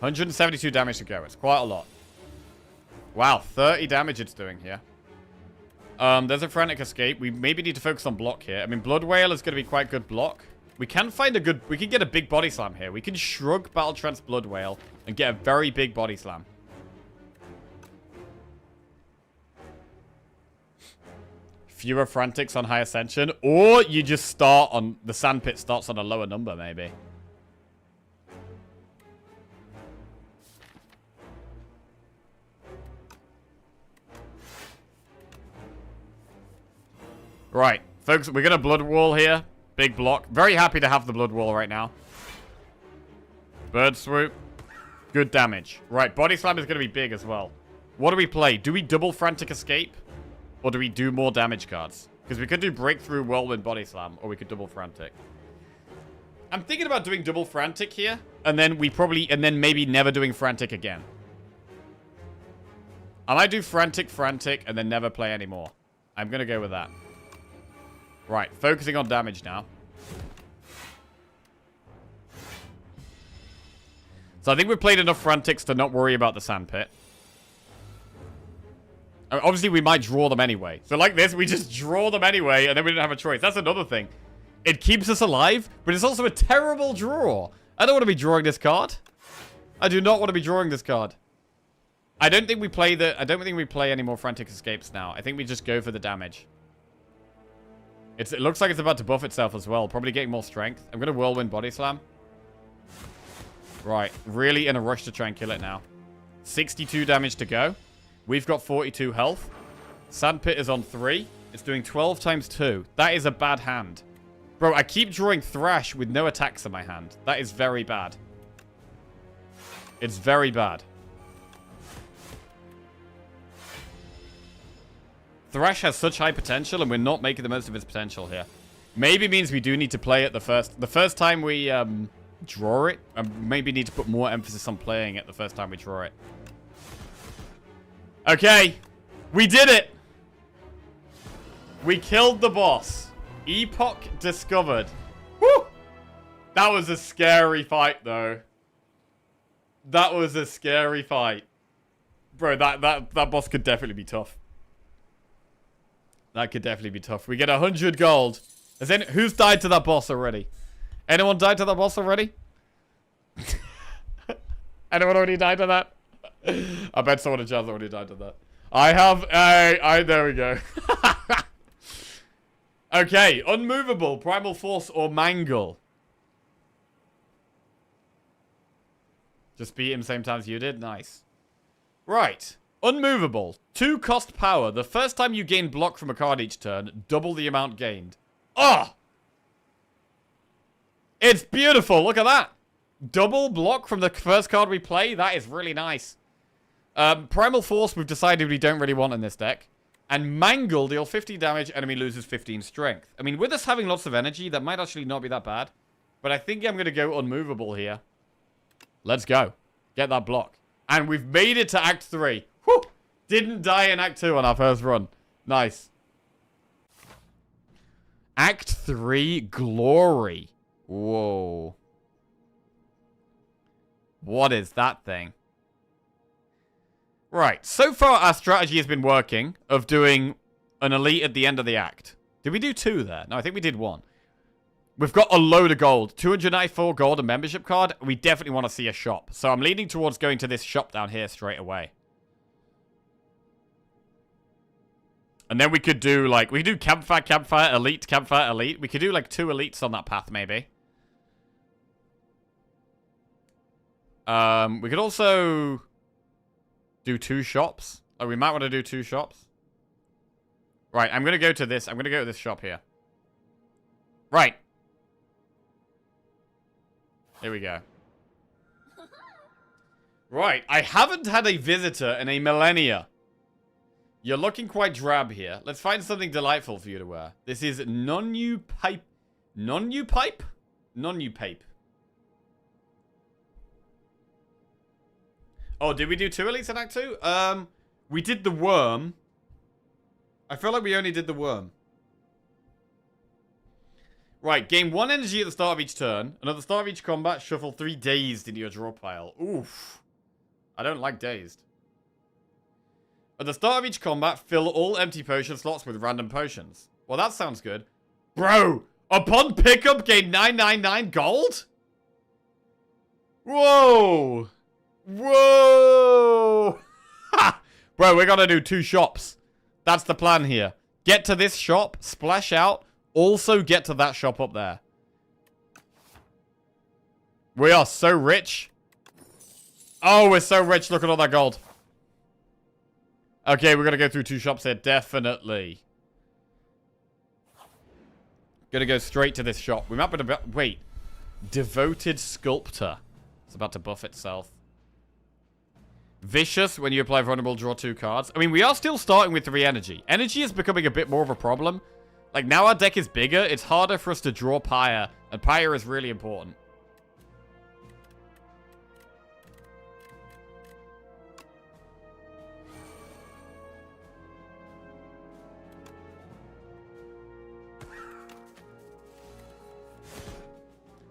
172 damage to go. It's quite a lot. Wow, 30 damage it's doing here. There's a Frantic Escape. We maybe need to focus on block here. I mean, Blood Whale is going to be quite good block. We can find a good... We can get a big body slam here. We can Shrug Battle Trance Blood Whale and get a very big body slam. Fewer Frantics on High Ascension. Or you just start on... The Sandpit starts on a lower number, maybe. Right, folks, we're going to Blood Wall here. Big block. Very happy to have the Blood Wall right now. Bird Swoop. Good damage. Right, Body Slam is going to be big as well. What do we play? Do we double Frantic Escape? Or do we do more damage cards? Because we could do Breakthrough, Whirlwind, Body Slam. Or we could double Frantic. I'm thinking about doing double Frantic here. And then maybe never doing Frantic again. I might do Frantic, and then never play anymore. I'm going to go with that. Right, focusing on damage now. So I think we've played enough Frantics to not worry about the Sandpit. I mean, obviously, we might draw them anyway. So like this, we just draw them anyway, and then we don't have a choice. That's another thing. It keeps us alive, but it's also a terrible draw. I don't want to be drawing this card. I do not want to be drawing this card. I don't think we play any more Frantic Escapes now. I think we just go for the damage. It looks like it's about to buff itself as well. Probably getting more strength. I'm going to Whirlwind Body Slam. Right. Really in a rush to try and kill it now. 62 damage to go. We've got 42 health. Sandpit is on 3. It's doing 12 times 2. That is a bad hand. Bro, I keep drawing Thrash with no attacks in my hand. That is very bad. It's very bad. Thresh has such high potential, and we're not making the most of its potential here. Maybe means we do need to play it the first time we draw it. Maybe need to put more emphasis on playing it the first time we draw it. Okay, we did it. We killed the boss. Epoch discovered. Woo! That was a scary fight, though. That was a scary fight. Bro, that boss could definitely be tough. That could definitely be tough. We get 100 gold. Who's died to that boss already? Anyone died to that boss already? Anyone already died to that? I bet someone in chat already died to that. I have. There we go. Okay, unmovable, primal force, or mangle. Just beat him same time as you did. Nice. Right. Unmovable. 2 cost power. The first time you gain block from a card each turn, double the amount gained. Oh! It's beautiful. Look at that. Double block from the first card we play. That is really nice. Primal Force we've decided we don't really want in this deck. And Mangle, deal 50 damage, enemy loses 15 strength. I mean, with us having lots of energy, that might actually not be that bad. But I think I'm going to go unmovable here. Let's go. Get that block. And we've made it to Act 3. Whew! Didn't die in Act 2 on our first run. Nice. Act 3, Glory. Whoa. What is that thing? Right, so far our strategy has been working of doing an elite at the end of the act. Did we do 2 there? No, I think we did 1. We've got a load of gold. 294 gold, a membership card. We definitely want to see a shop. So I'm leaning towards going to this shop down here straight away. And then we could do, like, we could do campfire, elite, campfire, elite. We could do, like, 2 elites on that path, maybe. We could also do 2 shops. Oh, we might want to do 2 shops. Right, I'm going to go to this. I'm going to go to this shop here. Right. Here we go. Right, I haven't had a visitor in a millennia. You're looking quite drab here. Let's find something delightful for you to wear. This is non-new pipe. Non-new pipe? Non-new pipe. Oh, did we do 2 elites in Act 2? We did the worm. I feel like we only did the worm. Right, gain 1 energy at the start of each turn. And at the start of each combat, shuffle 3 dazed into your draw pile. Oof. I don't like dazed. At the start of each combat, fill all empty potion slots with random potions. Well, that sounds good. Bro, upon pickup, gain 999 gold? Whoa. Whoa. Bro, we're gonna do 2 shops. That's the plan here. Get to this shop, splash out, also get to that shop up there. We are so rich. Oh, we're so rich. Look at all that gold. Okay, we're gonna go through 2 shops here, definitely. Gonna go straight to this shop. We might be wait. Devoted Sculptor. It's about to buff itself. Vicious, when you apply vulnerable, draw 2 cards. I mean, we are still starting with 3 energy. Energy is becoming a bit more of a problem. Like, now our deck is bigger, it's harder for us to draw Pyre. And Pyre is really important.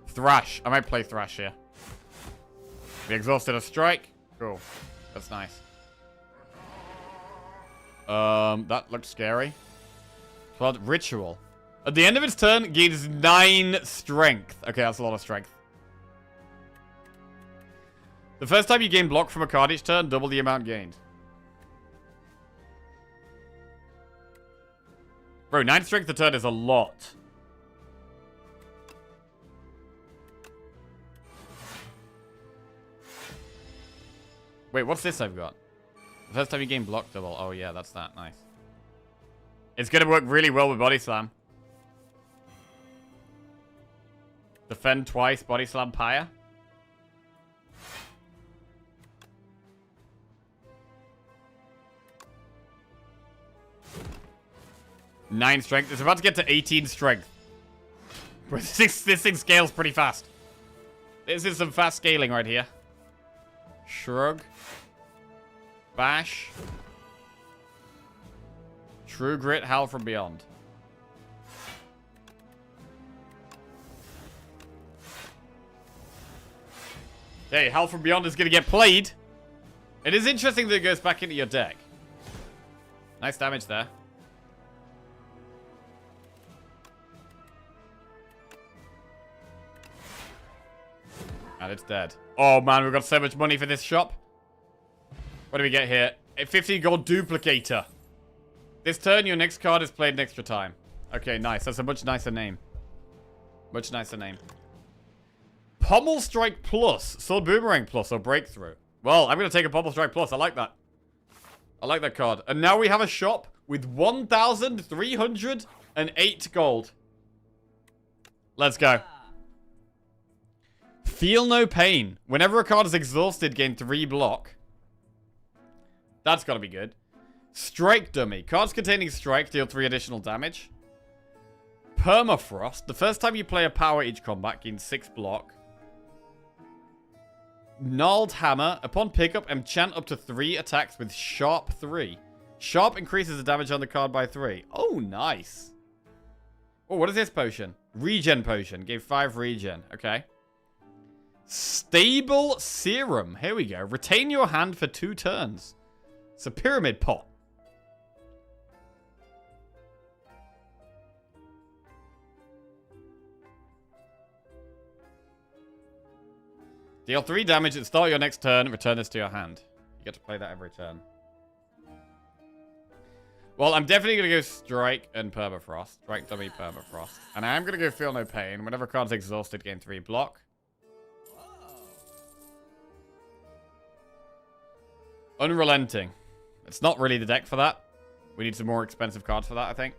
Thrash. I might play Thrash here. We exhausted a strike. Cool. That's nice. That looked scary. 12 ritual. At the end of its turn, gains 9 strength. Okay, that's a lot of strength. The first time you gain block from a card each turn, double the amount gained. Bro, 9 strength a turn is a lot. Wait, what's this I've got? The first time you gain block double. Oh, yeah, that's that. Nice. It's going to work really well with Body Slam. Defend twice, Body Slam, Pyre. 9 strength. It's about to get to 18 strength. This thing scales pretty fast. This is some fast scaling right here. Shrug. Bash. True Grit, Howl from Beyond. Hey, Howl from Beyond is going to get played. It is interesting that it goes back into your deck. Nice damage there. And it's dead. Oh man, we've got so much money for this shop. What do we get here? A 50 gold duplicator. This turn, your next card is played an extra time. Okay, nice. That's a much nicer name. Much nicer name. Pommel Strike Plus. Sword Boomerang Plus or Breakthrough. Well, I'm going to take a Pommel Strike Plus. I like that. I like that card. And now we have a shop with 1,308 gold. Let's go. Feel No Pain. Whenever a card is exhausted, gain 3 block. That's got to be good. Strike Dummy. Cards containing Strike deal 3 additional damage. Permafrost. The first time you play a power each combat, gains 6 block. Gnarled Hammer. Upon pickup, enchant up to 3 attacks with Sharp 3. Sharp increases the damage on the card by 3. Oh, nice. Oh, what is this potion? Regen potion. Gave 5 regen. Okay. Stable Serum. Here we go. Retain your hand for 2 turns. It's a pyramid pot. Deal 3 damage at the start of your next turn. Return this to your hand. You get to play that every turn. Well, I'm definitely going to go Strike and Permafrost. Strike, Dummy, Permafrost. And I am going to go Feel No Pain. Whenever a card's exhausted, gain 3 block. Unrelenting. It's not really the deck for that. We need some more expensive cards for that, I think.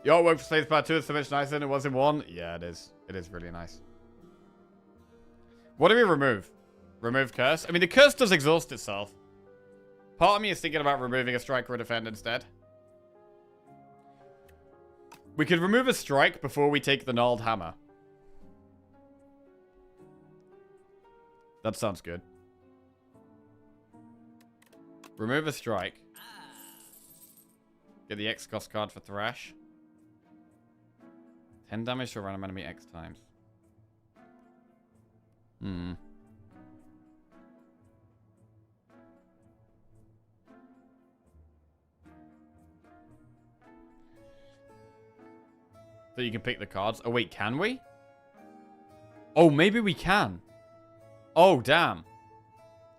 Your work for Slade's Part 2 is so much nicer than it was in 1. Yeah, it is. It is really nice. What do we remove? Remove Curse? I mean, the Curse does exhaust itself. Part of me is thinking about removing a Strike or a Defend instead. We could remove a Strike before we take the Gnarled Hammer. That sounds good. Remove a Strike. Get the X cost card for Thrash. 10 damage to a random enemy X times. So you can pick the cards. Oh, wait, can we? Oh, maybe we can. Oh, damn.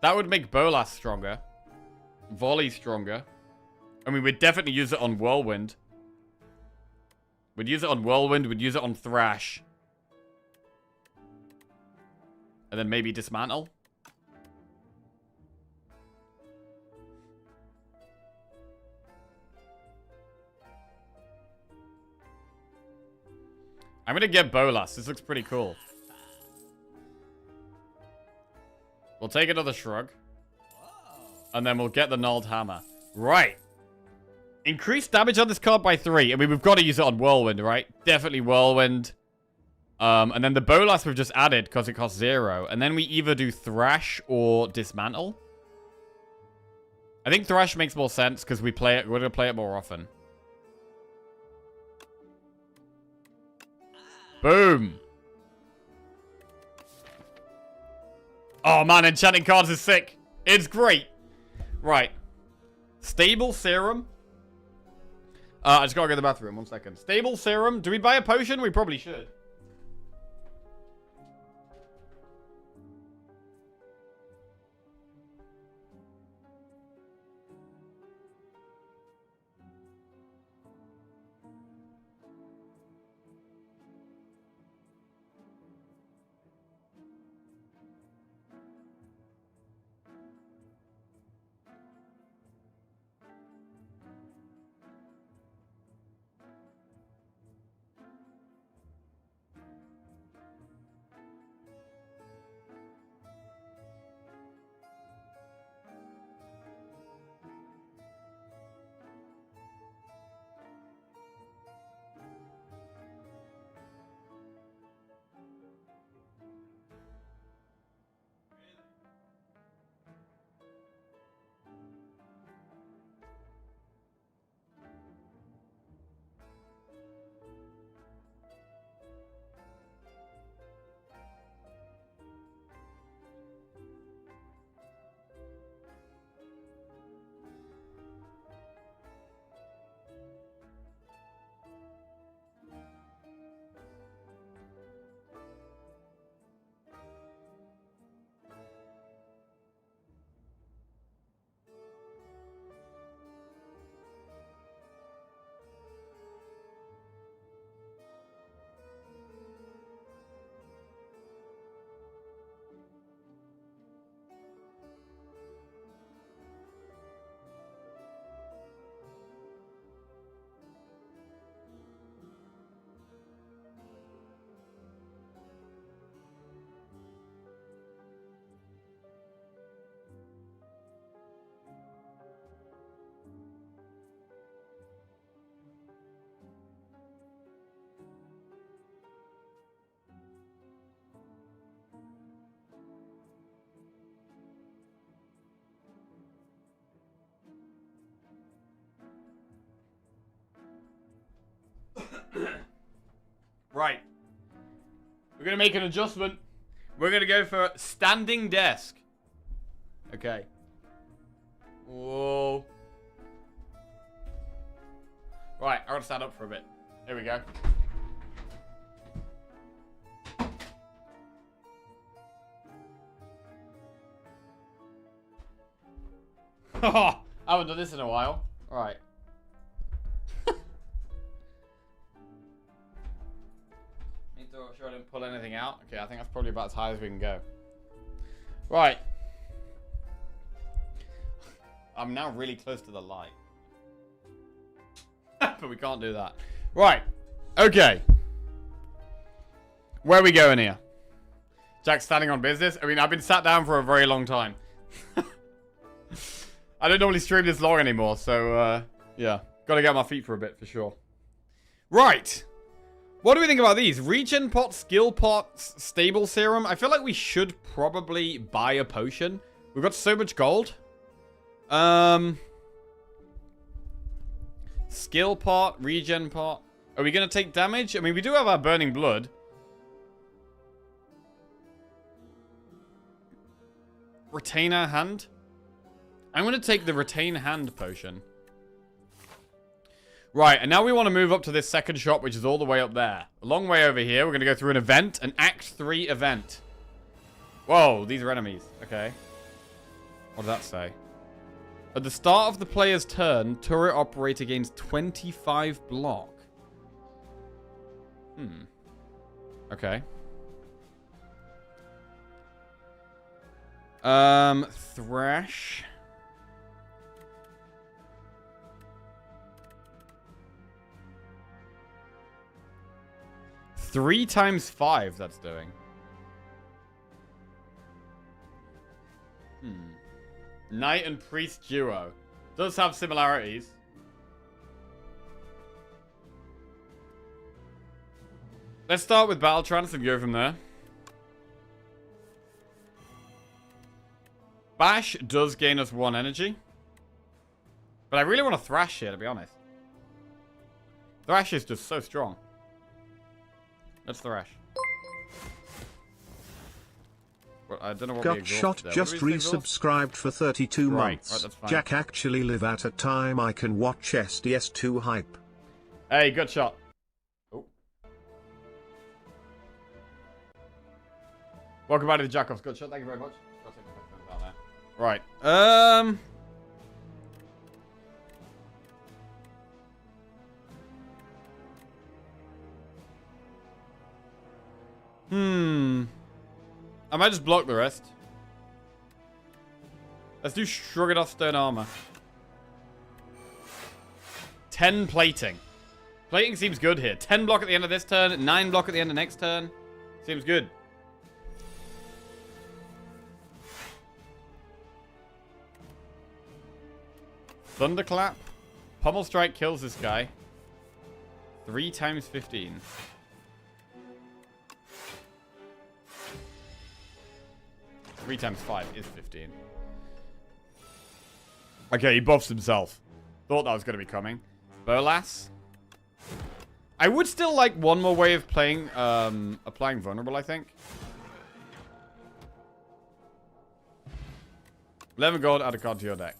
That would make Bolas stronger. Volley stronger. I mean, we'd definitely use it on Whirlwind. We'd use it on Whirlwind. We'd use it on Thrash. And then maybe Dismantle. I'm going to get Bolas. This looks pretty cool. We'll take another Shrug. And then we'll get the Gnarled Hammer. Right. Increase damage on this card by 3. I mean, we've got to use it on Whirlwind, right? Definitely Whirlwind. And then the Bolas we've just added because it costs 0. And then we either do Thrash or Dismantle. I think Thrash makes more sense because we're going to play it more often. Boom. Oh, man, enchanting cards is sick. It's great. Right. Stable Serum. I just gotta go to the bathroom. 1 second. Stable Serum. Do we buy a potion? We probably should. Right. We're going to make an adjustment. We're going to go for standing desk. Okay. Whoa. Right, I gotta stand up for a bit. Here we go. I haven't done this in a while. Alright. Need to make sure I didn't pull anything out. Okay, I think that's probably about as high as we can go. Right. I'm now really close to the light. But we can't do that. Right. Okay. Where are we going here? Jack's standing on business. I mean, I've been sat down for a very long time. I don't normally stream this long anymore, so, yeah. Gotta get on my feet for a bit, for sure. Right. What do we think about these? Regen pot, skill pot, stable serum. I feel like we should probably buy a potion. We've got so much gold. Skill pot, regen pot. Are we going to take damage? I mean, we do have our burning blood. Retainer hand. I'm going to take the retain hand potion. Right, and now we want to move up to this second shop, which is all the way up there. A long way over here. We're going to go through an event, an Act 3 event. Whoa, these are enemies. Okay. What does that say? At the start of the player's turn, turret operator gains 25 block. Okay. Thresh. Three times 5, that's doing. Knight and priest duo. Does have similarities. Let's start with battle trance and go from there. Bash does gain us 1 energy. But I really want to thrash here, to be honest. Thrash is just so strong. Let's thrash. Well, I don't know what Got shot just resubscribed for 32 months. Right, that's fine. Jack actually live at a time I can watch SDS2 hype. Hey, good shot. Oh. Welcome back to the Jackoffs. Good shot. Thank you very much. Right. I might just block the rest. Let's do Shrug It Off Stone Armor. 10 plating. Plating seems good here. 10 block at the end of this turn, 9 block at the end of next turn. Seems good. Thunderclap. Pummel Strike kills this guy. 3 times 15. Three times 5 is 15. Okay, he buffs himself. Thought that was going to be coming. Bolas. I would still like one more way of playing, applying vulnerable, I think. 11 gold, add a card to your deck.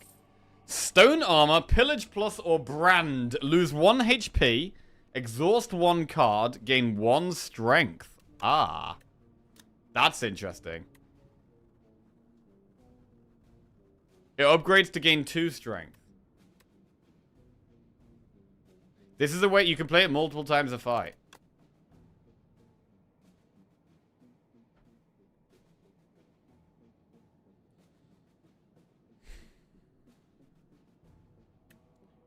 Stone Armor, Pillage Plus, or Brand. Lose 1 HP, exhaust 1 card, gain 1 strength. Ah. That's interesting. It upgrades to gain 2 strength. This is a way you can play it multiple times a fight.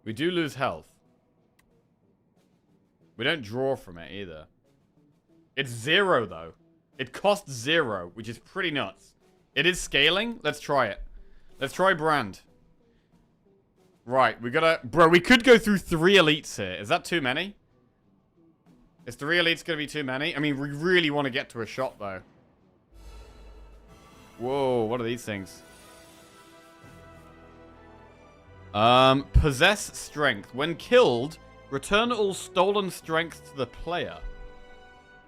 We do lose health. We don't draw from it either. It's 0 though. It costs 0, which is pretty nuts. It is scaling. Let's try it. Let's try Brand. Right, we gotta... Bro, we could go through 3 elites here. Is that too many? Is 3 elites gonna be too many? I mean, we really want to get to a shot, though. Whoa, what are these things? Possess Strength. When killed, Return all stolen strength to the player.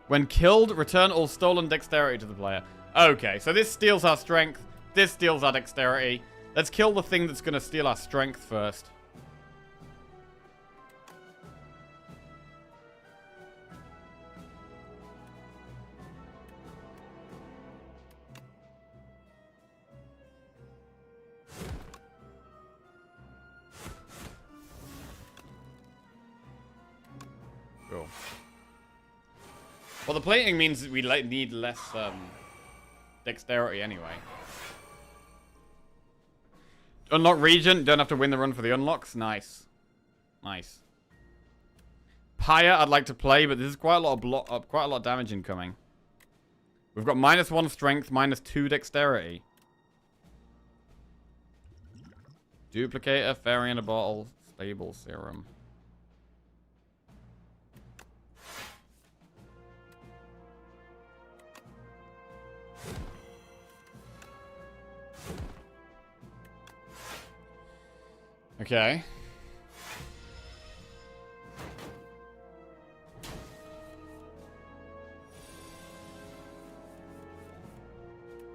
When killed, return all stolen dexterity to the player. Okay, so this steals our strength. This steals our dexterity. Let's kill the thing that's going to steal our strength first. Cool. Well, the plating means that we need less dexterity anyway. Unlock Regent. Don't have to win the run for the unlocks. Nice. Nice. Pyre, I'd like to play, but there's quite a lot of damage incoming. We've got -1 strength, -2 dexterity. Duplicator, fairy in a bottle, stable serum. Okay.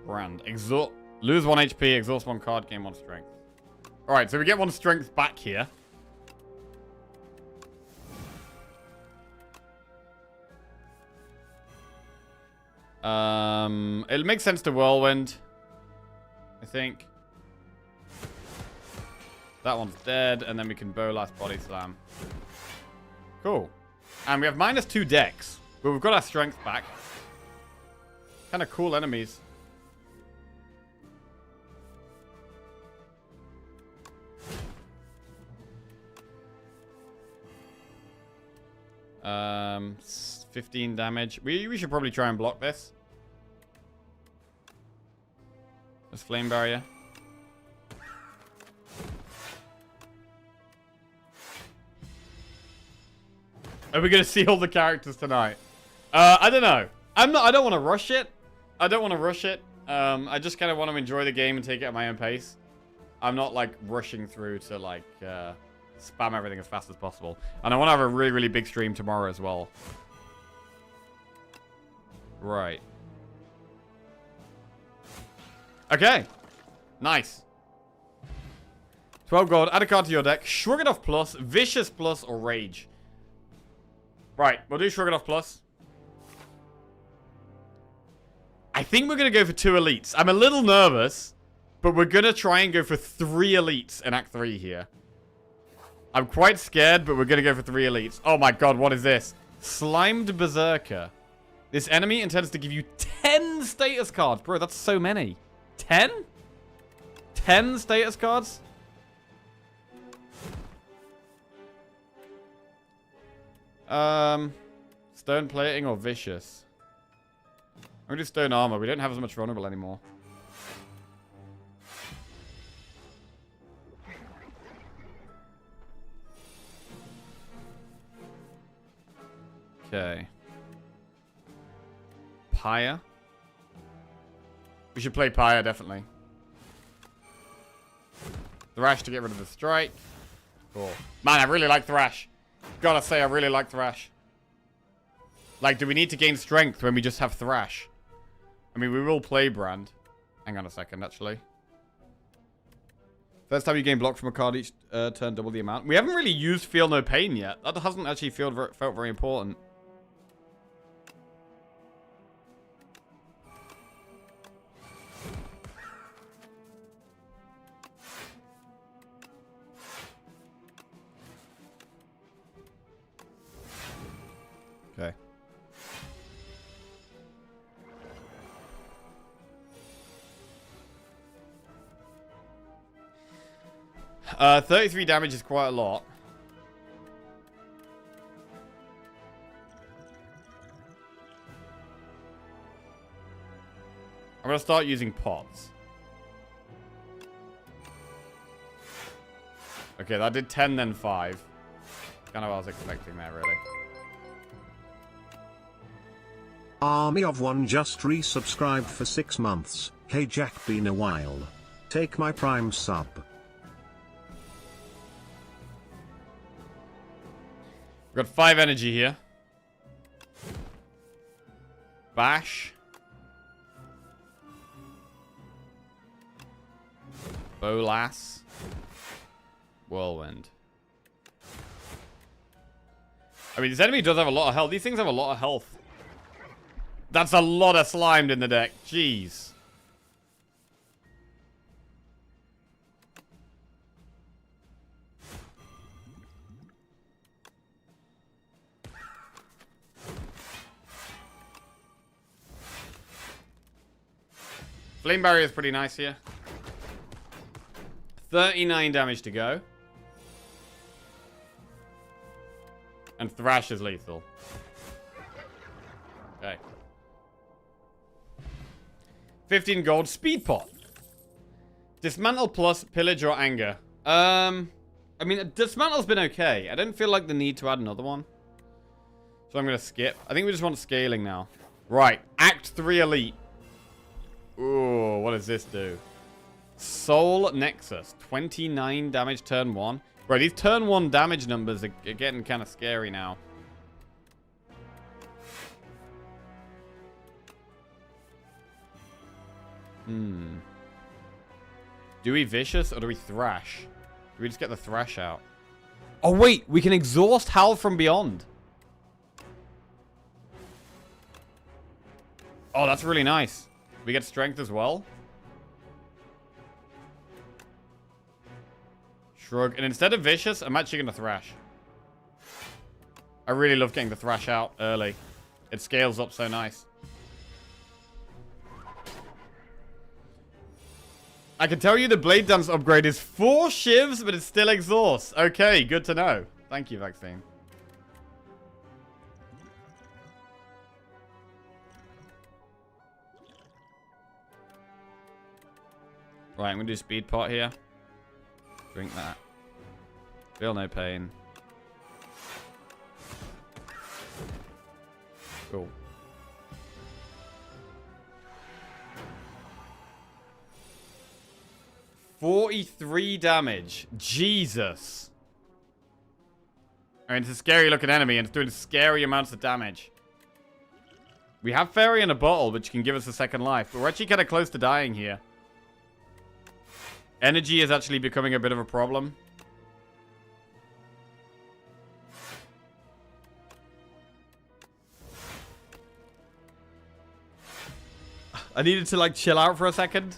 Brand. Lose 1 HP, exhaust 1 card, gain 1 strength. Alright, so we get 1 strength back here. It makes sense to Whirlwind, I think. That one's dead, and then we can Bolas Body Slam. Cool. And we have -2 dex, but we've got our strength back. Kind of cool enemies. Um, 15 damage. We should probably try and block this. This flame barrier. Are we gonna see all the characters tonight? I don't know. I don't want to rush it. I I just kind of want to enjoy the game and take it at my own pace. I'm not like rushing through to like spam everything as fast as possible. And I want to have a really, really big stream tomorrow as well. Right. Okay. Nice. 12 gold. Add a card to your deck. Shrug It Off Plus, Vicious Plus, or Rage. Right. We'll do Shrug It Off Plus. I think we're going to go for 2 elites. I'm a little nervous, but we're going to try and go for 3 elites in Act 3 here. I'm quite scared, but we're going to go for 3 elites. Oh my god, what is this? Slimed Berserker. This enemy intends to give you 10 status cards. Bro, that's so many. 10? 10 status cards? Stone Plating or Vicious? I'm going to do Stone Armor. We don't have as much vulnerable anymore. Okay. Pyre. We should play Pyre, definitely. Thrash to get rid of the strike. Cool. Man, I really like Thrash. Gotta say, I really like Thrash. Like, do we need to gain strength when we just have Thrash? I mean, we will play Brand. Hang on a second, actually. First time you gain block from a card each turn, double the amount. We haven't really used Feel No Pain yet. That hasn't actually felt very important. Okay. Uh, 33 damage is quite a lot. I'm gonna start using pots. Okay, that did 10, then 5. Kind of what I was expecting there, really. Army of One just resubscribed for 6 months. Hey Jack, been a while. Take my Prime sub. Got 5 energy here. Bash. Bolas. Whirlwind. I mean, this enemy does have a lot of health. These things have a lot of health. That's a lot of slimed in the deck. Jeez. Flame barrier is pretty nice here. 39 damage to go. And Thrash is lethal. Okay. 15 gold. Speed pot. Dismantle plus pillage or anger. I mean, dismantle's been okay. I don't feel like the need to add another one. So I'm going to skip. I think we just want scaling now. Right. Act 3 elite. Ooh, what does this do? Soul Nexus. 29 damage turn 1. Bro, these turn 1 damage numbers are getting kind of scary now. Do we Vicious or do we Thrash? Do we just get the Thrash out? Oh, wait. We can exhaust Howl from Beyond. Oh, that's really nice. We get strength as well. Shrug. And instead of Vicious, I'm actually going to Thrash. I really love getting the Thrash out early. It scales up so nice. I can tell you the Blade Dance upgrade is 4 shivs, but it still exhausts. Okay, good to know. Thank you, Vaccine. Right, I'm going to do speed pot here. Drink that. Feel no pain. Cool. $43 damage. Jesus. I mean, it's a scary looking enemy and it's doing scary amounts of damage. We have Fairy in a bottle, which can give us a second life. But we're actually kind of close to dying here. Energy is actually becoming a bit of a problem. I needed to, like, chill out for a second.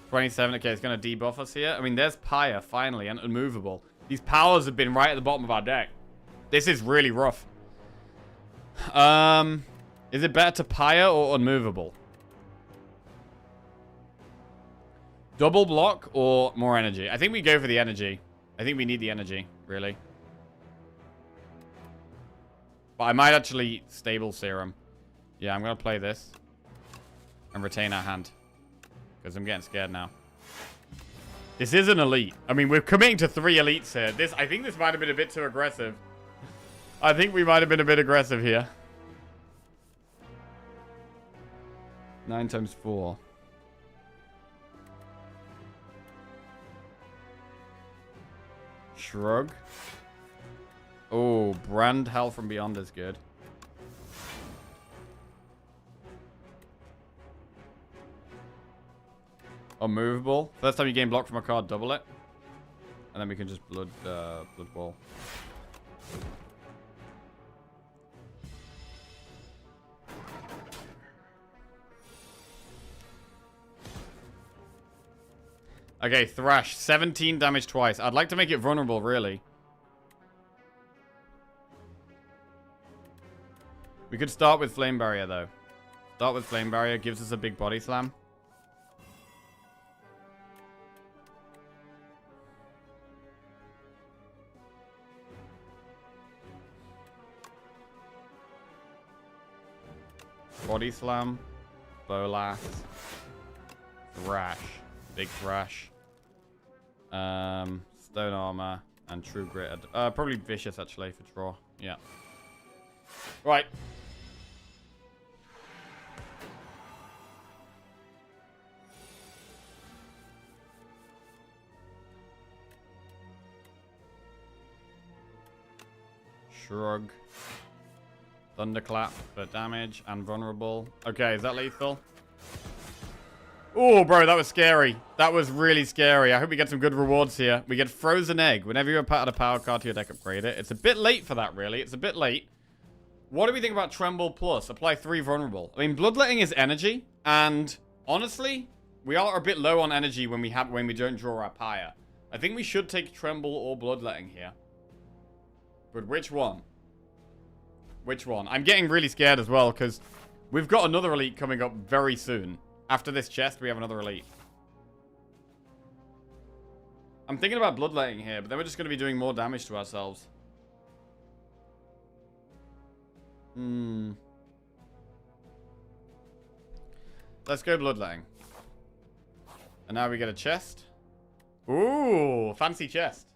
27. Okay, it's going to debuff us here. I mean, there's Pyre, finally, and Unmovable. These powers have been right at the bottom of our deck. This is really rough. Is it better to Pyre or Unmovable? Double block or more energy? I think we go for the energy. I think we need the energy, really. But I might actually stable Serum. Yeah, I'm going to play this. And retain our hand. Because I'm getting scared now. This is an elite. I mean, we're committing to 3 elites here. I think this might have been a bit too aggressive. I think we might have been a bit aggressive here. 9 times 4. Shrug. Oh, Brand Hell from Beyond is good. Unmovable. First time you gain block from a card, double it. And then we can just blood ball. Okay, Thrash. 17 damage twice. I'd like to make it vulnerable, really. We could start with Flame Barrier, though. Start with Flame Barrier. Gives us a big body slam. Body slam. Bolas. Thrash. Big Thrash. Stone Armor. And True Grit. Probably Vicious, actually, for draw. Yeah. Right. Shrug. Thunderclap for damage and vulnerable. Okay, is that lethal? Oh, bro, that was scary. That was really scary. I hope we get some good rewards here. We get Frozen Egg. Whenever you add a power card to your deck, upgrade it. It's a bit late for that, really. It's a bit late. What do we think about Tremble Plus? Apply 3 vulnerable. I mean, Bloodletting is energy. And honestly, we are a bit low on energy when we don't draw our Pyre. I think we should take Tremble or Bloodletting here. But which one? Which one? I'm getting really scared as well, because we've got another elite coming up very soon. After this chest, we have another elite. I'm thinking about Bloodletting here, but then we're just going to be doing more damage to ourselves. Let's go Bloodletting. And now we get a chest. Ooh, fancy chest.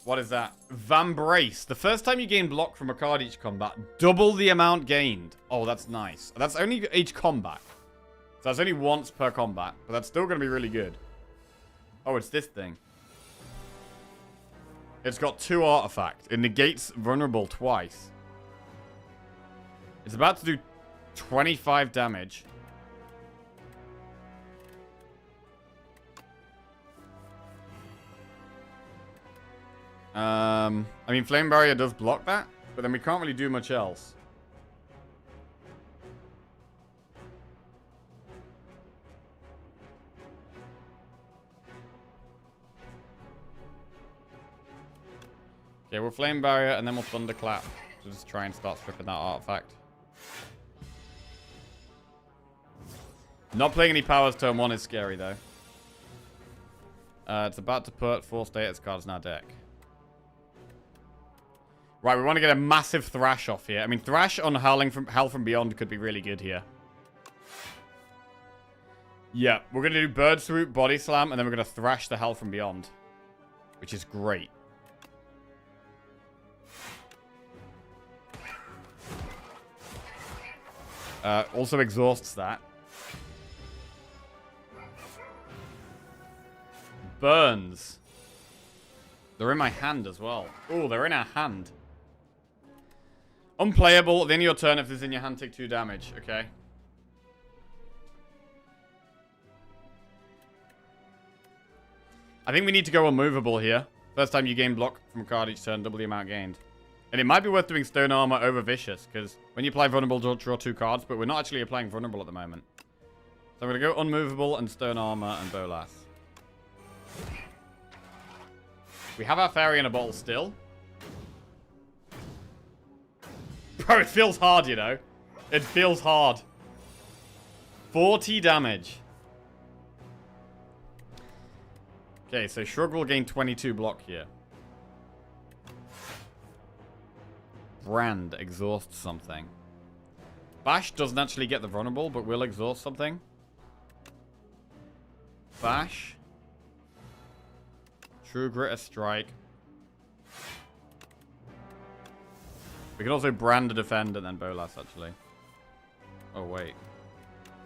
What is that? Vambrace. The first time you gain block from a card each combat, double the amount gained. Oh, that's nice. That's only each combat. So that's only once per combat. But that's still going to be really good. Oh, it's this thing. It's got 2 artifacts. It negates vulnerable twice. It's about to do 25 damage. I mean, Flame Barrier does block that, but then we can't really do much else. Okay, we'll Flame Barrier, and then we'll Thunderclap to just try and start stripping that artifact. Not playing any powers turn 1 is scary, though. It's about to put 4 status cards in our deck. Right, we want to get a massive Thrash off here. I mean, Thrash on Hell from Beyond could be really good here. Yeah, we're going to do Bird Swoop, Body Slam, and then we're going to Thrash the Hell from Beyond. Which is great. Also exhausts that. Burns. They're in my hand as well. Oh, they're in our hand. Unplayable. At the end of your turn, if this is in your hand, take 2 damage. Okay. I think we need to go unmovable here. First time you gain block from a card each turn, double the amount gained. And it might be worth doing Stone Armor over Vicious, because when you apply Vulnerable, draw 2 cards, but we're not actually applying Vulnerable at the moment. So I'm going to go Unmovable and Stone Armor and Bolas. We have our Fairy in a bottle still. Bro, it feels hard, you know. It feels hard. 40 damage. Okay, so Shrug will gain 22 block here. Brand exhausts something. Bash doesn't actually get the vulnerable, but will exhaust something. Bash. True Grit a strike. We can also brand a defend and then Bolas, actually. Oh, wait.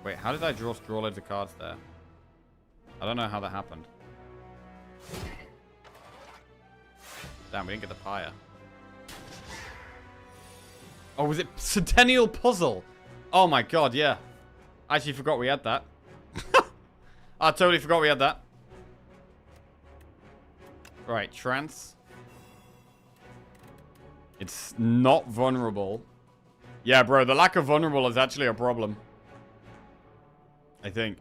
Wait, how did I draw loads of cards there? I don't know how that happened. Damn, we didn't get the Pyre. Oh, was it Centennial Puzzle? Oh my god, yeah. I actually forgot we had that. I totally forgot we had that. Right, Trance. It's not vulnerable. Yeah, bro, the lack of vulnerable is actually a problem. I think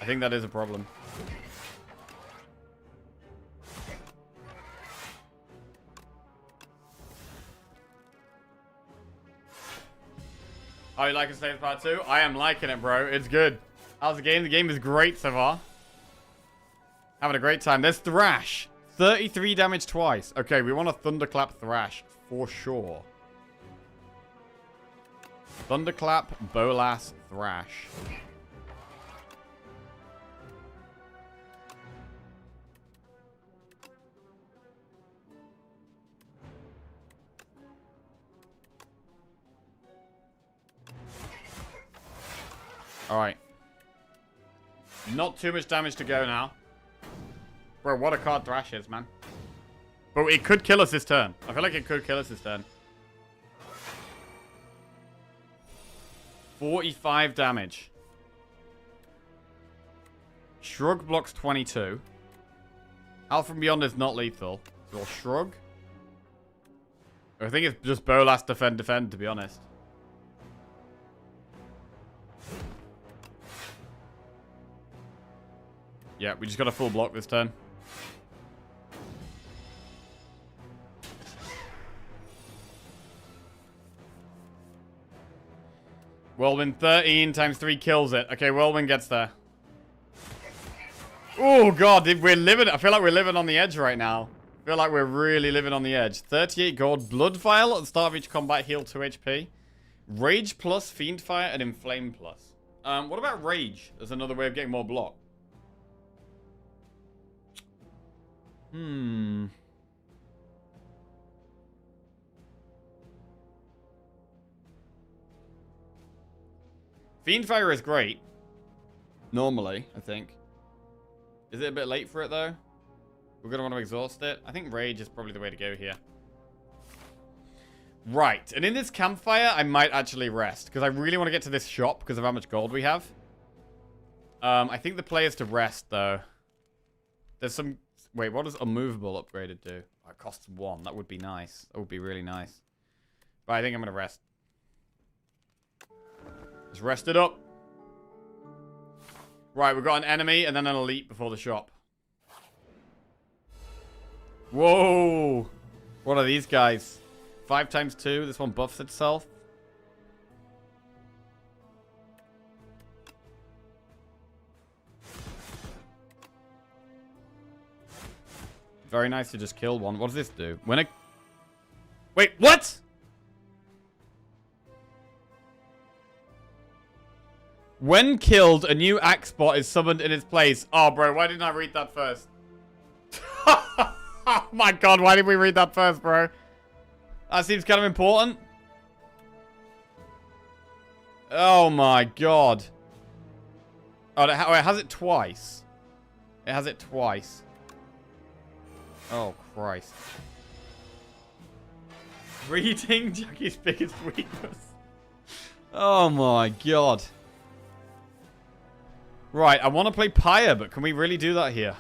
that is a problem. Oh, you like it, Slaves Part 2? I am liking it, bro. It's good. How's the game? The game is great so far. Having a great time. There's Thrash. 33 damage twice. Okay, we want a Thunderclap Thrash for sure. Thunderclap, Bolas, Thrash. Alright. Not too much damage to go now. Bro, what a card Thrash is, man. But it could kill us this turn. I feel like it could kill us this turn. 45 damage. Shrug blocks 22. Out from Beyond is not lethal. So we'll Shrug. I think it's just Bolas, defend, to be honest. Yeah, we just got a full block this turn. Whirlwind 13 times 3 kills it. Okay, Whirlwind gets there. Oh, God. We're living... I feel like we're living on the edge right now. I feel like we're really living on the edge. 38 gold. Blood Vial at the start of each combat. Heal 2 HP. Rage plus, Fiend Fire, and Inflame plus. What about Rage? There's another way of getting more block. Fiend Fire is great. Normally, I think. Is it a bit late for it, though? We're going to want to exhaust it. I think Rage is probably the way to go here. Right. And in this campfire, I might actually rest. Because I really want to get to this shop because of how much gold we have. I think the play is to rest, though. There's some... Wait, what does Unmovable upgraded do? Oh, it costs 1. That would be nice. That would be really nice. But I think I'm going to rest. Just rest it up. Right, we've got an enemy and then an elite before the shop. Whoa! What are these guys? 5 times 2. This one buffs itself. Very nice to just kill one. What does this do? When a... Wait, what? When killed, a new axe bot is summoned in its place. Oh, bro, why didn't I read that first? Oh my god, why did we read that first, bro? That seems kind of important. Oh my god. Oh, it has it twice. It has it twice. Oh, Christ. Reading Jackie's biggest weakness. Oh my god. Right, I want to play Pyre, but can we really do that here?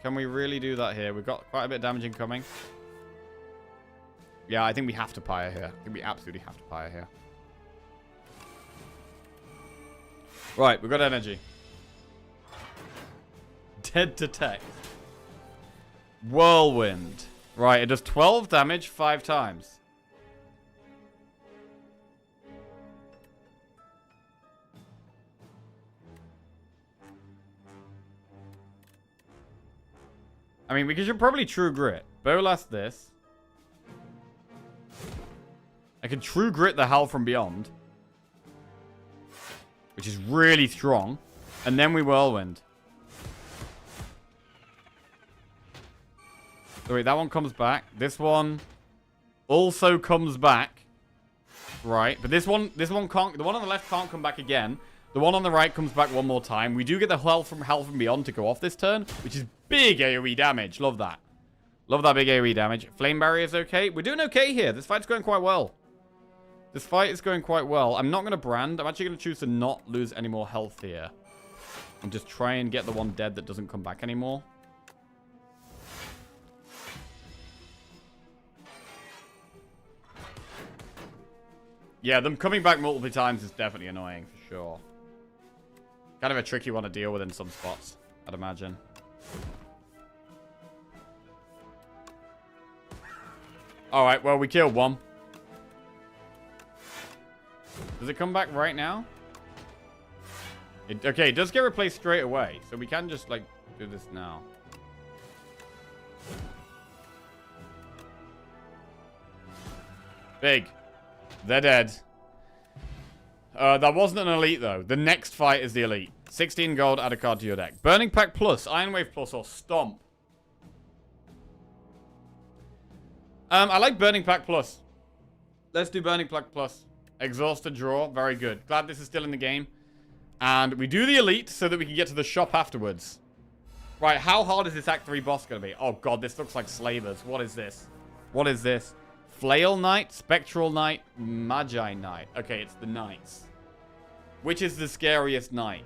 Can we really do that here? We've got quite a bit of damage incoming. Yeah, I think we have to Pyre here. I think we absolutely have to Pyre here. Right, we've got energy. Dead to tech. Whirlwind. Right, it does 12 damage 5 times. I mean, we should probably True Grit. Bolas this. I can True Grit the Howl from Beyond. Which is really strong. And then we Whirlwind. So wait, that one comes back. This one also comes back. Right, but this one can't... The one on the left can't come back again. The one on the right comes back one more time. We do get the Hell from Beyond to go off this turn, which is big AoE damage. Love that. Love that big AoE damage. Flame Barrier is okay. We're doing okay here. This fight's going quite well. This fight is going quite well. I'm not going to brand. I'm actually going to choose to not lose any more health here. And just try and get the one dead that doesn't come back anymore. Yeah, them coming back multiple times is definitely annoying, for sure. Kind of a tricky one to deal with in some spots, I'd imagine. Alright, well, we killed one. Does it come back right now? Okay, it does get replaced straight away. So we can just, like, do this now. Big. They're dead. That wasn't an elite, though. The next fight is the elite. 16 gold, add a card to your deck. Burning Pack Plus, Iron Wave Plus, or Stomp. I like Burning Pack Plus. Let's do Burning Pack Plus. Exhaust and draw. Very good. Glad this is still in the game. And we do the elite so that we can get to the shop afterwards. Right, how hard is this Act 3 boss going to be? Oh, God, this looks like slavers. What is this? What is this? Flail Knight, Spectral Knight, Magi Knight. Okay, it's the Knights. Which is the scariest knight?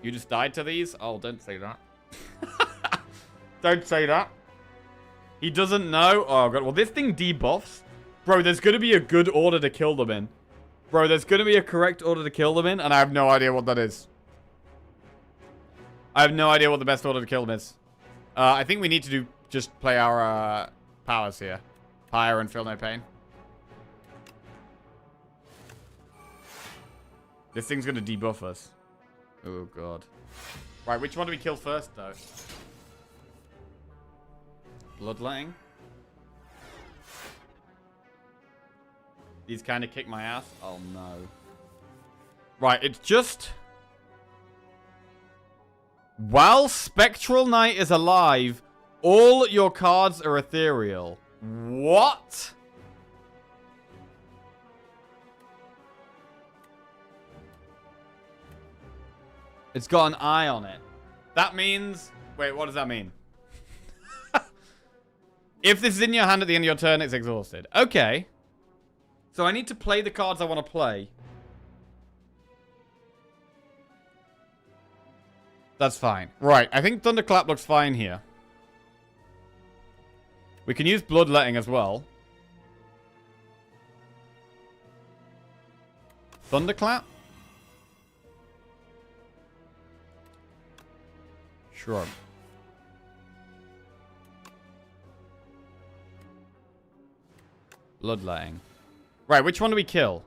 You just died to these? Oh, don't say that. Don't say that. He doesn't know. Oh, God. Well, this thing debuffs. Bro, there's going to be a good order to kill them in. Bro, there's going to be a correct order to kill them in, and I have no idea what that is. I have no idea what the best order to kill them is. I think we need to just play our powers here. Pyre and Feel No Pain. This thing's going to debuff us. Oh, God. Right, which one do we kill first, though? Bloodletting. These kind of kick my ass. Oh, no. Right, it's just... While Spectral Knight is alive, all your cards are ethereal. What? It's got an eye on it. That means... Wait, what does that mean? If this is in your hand at the end of your turn, it's exhausted. Okay. So I need to play the cards I want to play. That's fine. Right, I think Thunderclap looks fine here. We can use Bloodletting as well. Thunderclap? Shrug. Bloodletting. Right, which one do we kill?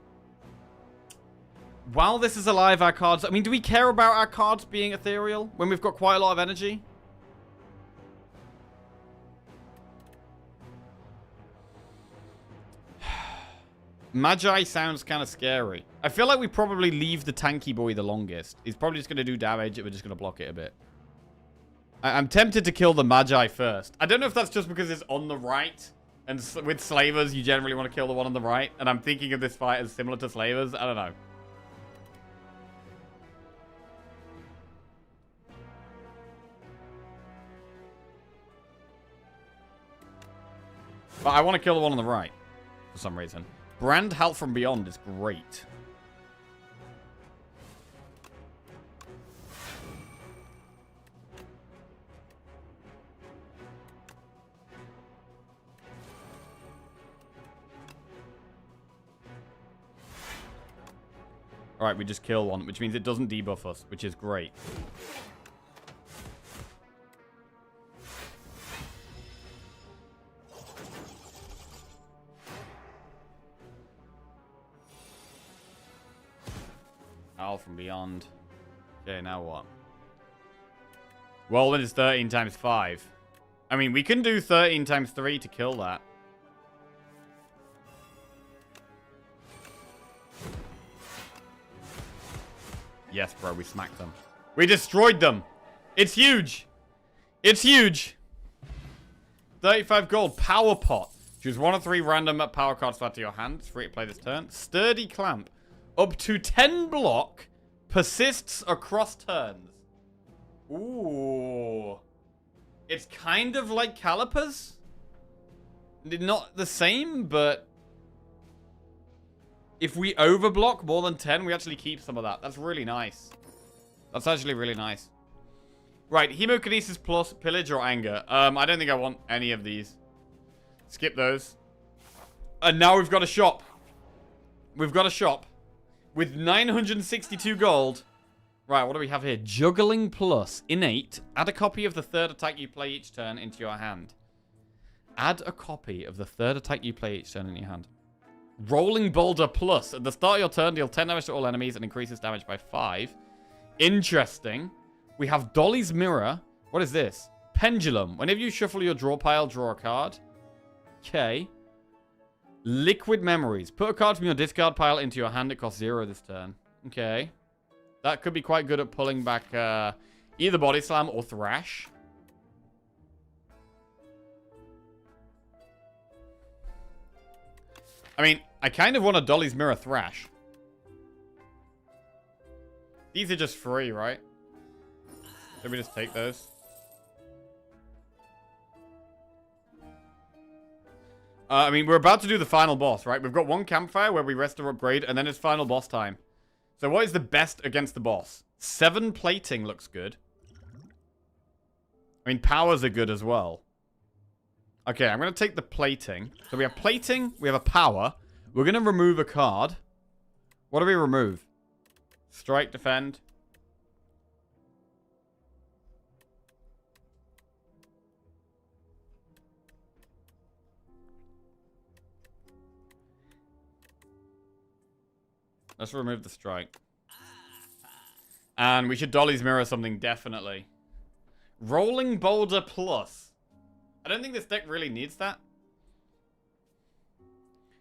While this is alive, our cards... I mean, do we care about our cards being ethereal when we've got quite a lot of energy? Magi sounds kind of scary. I feel like we probably leave the tanky boy the longest. He's probably just going to do damage. We're just going to block it a bit. I'm tempted to kill the Magi first. I don't know if that's just because it's on the right. And with Slavers, you generally want to kill the one on the right. And I'm thinking of this fight as similar to Slavers. I don't know. But I want to kill the one on the right. For some reason. Brand Health from Beyond is great. Alright, we just kill one, which means it doesn't debuff us, which is great. Owl from Beyond. Okay, now what? Whirlwind is 13 times 5. I mean, we can do 13 times 3 to kill that. Yes, bro, we smacked them. We destroyed them. It's huge. It's huge. 35 gold. Power Pot. Choose 1 of 3 random power cards to add to your hand. It's free to play this turn. Sturdy Clamp. Up to 10 block. Persists across turns. Ooh. It's kind of like Calipers. Not the same, but... If we overblock more than 10, we actually keep some of that. That's really nice. That's actually really nice. Right, Hemokinesis plus Pillage or Anger. I don't think I want any of these. Skip those. And now we've got a shop. We've got a shop. With 962 gold. Right, what do we have here? Juggling plus Innate. Add a copy of the third attack you play each turn into your hand. Add a copy of the third attack you play each turn in your hand. Rolling Boulder Plus. At the start of your turn, deal 10 damage to all enemies and increases damage by 5. Interesting. We have Dolly's Mirror. What is this? Pendulum. Whenever you shuffle your draw pile, draw a card. Okay. Liquid Memories. Put a card from your discard pile into your hand. It costs 0 this turn. Okay. That could be quite good at pulling back either Body Slam or Thrash. I mean, I kind of want a Dolly's Mirror Thrash. These are just free, right? Should we just take those? I mean, we're about to do the final boss, right? We've got one campfire where we rest or upgrade, and then it's final boss time. So what is the best against the boss? 7 plating looks good. I mean, powers are good as well. Okay, I'm going to take the plating. So we have plating, we have a power. We're going to remove a card. What do we remove? Strike, defend. Let's remove the strike. And we should Dolly's Mirror something, definitely. Rolling Boulder Plus. I don't think this deck really needs that.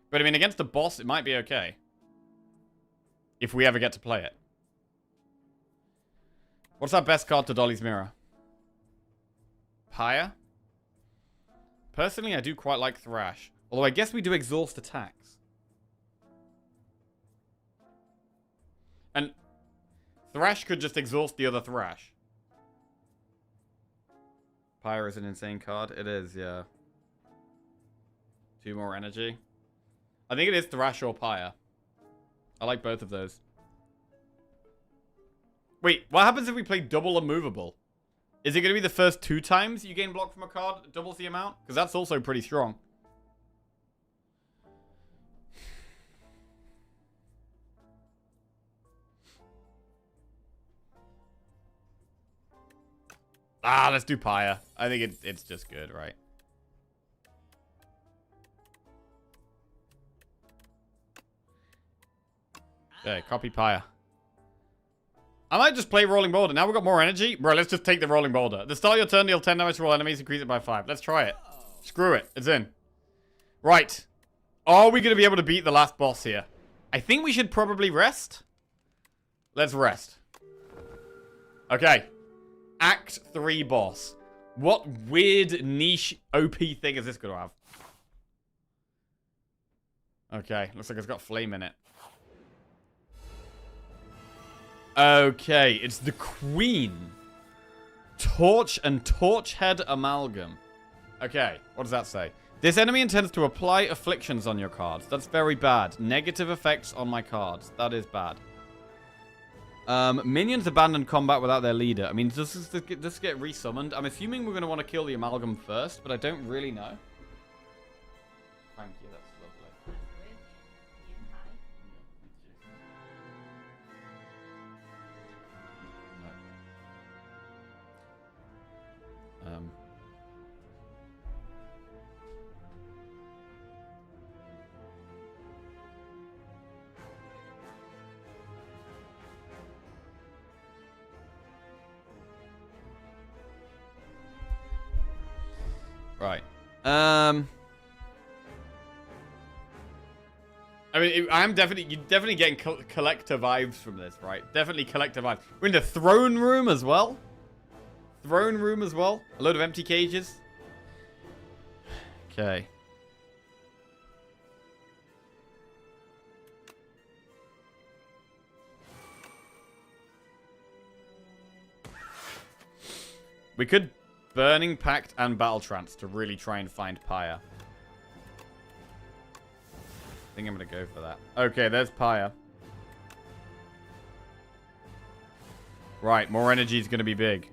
But I mean, against the boss, it might be okay. If we ever get to play it. What's our best card to Dolly's Mirror? Pyre? Personally, I do quite like Thrash. Although I guess we do exhaust attacks. And Thrash could just exhaust the other Thrash. Pyre is an insane card. It is, yeah. 2 more energy. I think it is Thrash or Pyre. I like both of those. Wait, what happens if we play double unmovable? Is it going to be the first 2 times you gain block from a card that doubles the amount? Because that's also pretty strong. Ah, let's do Pyre. I think it's just good, right? Okay, copy Pyre. I might just play Rolling Boulder. Now we've got more energy. Bro, let's just take the Rolling Boulder. At the start of your turn, deal 10 damage to all enemies, increase it by 5. Let's try it. Screw it. It's in. Right. Are we going to be able to beat the last boss here? I think we should probably rest. Let's rest. Okay. Act 3 boss. What weird niche OP thing is this going to have? Okay, looks like it's got flame in it. Okay, it's the Queen. Torch and Torch Head Amalgam. Okay, what does that say? This enemy intends to apply afflictions on your cards. That's very bad. Negative effects on my cards. That is bad. Minions abandon combat without their leader. I mean, does this get resummoned? I'm assuming we're going to want to kill the Amalgam first, but I don't really know. Thank you, that's lovely. No. Right. I mean, you're definitely getting collector vibes from this, right? Definitely collector vibes. We're in the throne room as well. Throne room as well. A load of empty cages. Okay. We could Burning Pact and Battle Trance to really try and find Pyre. I think I'm going to go for that. Okay, there's Pyre. Right, more energy is going to be big.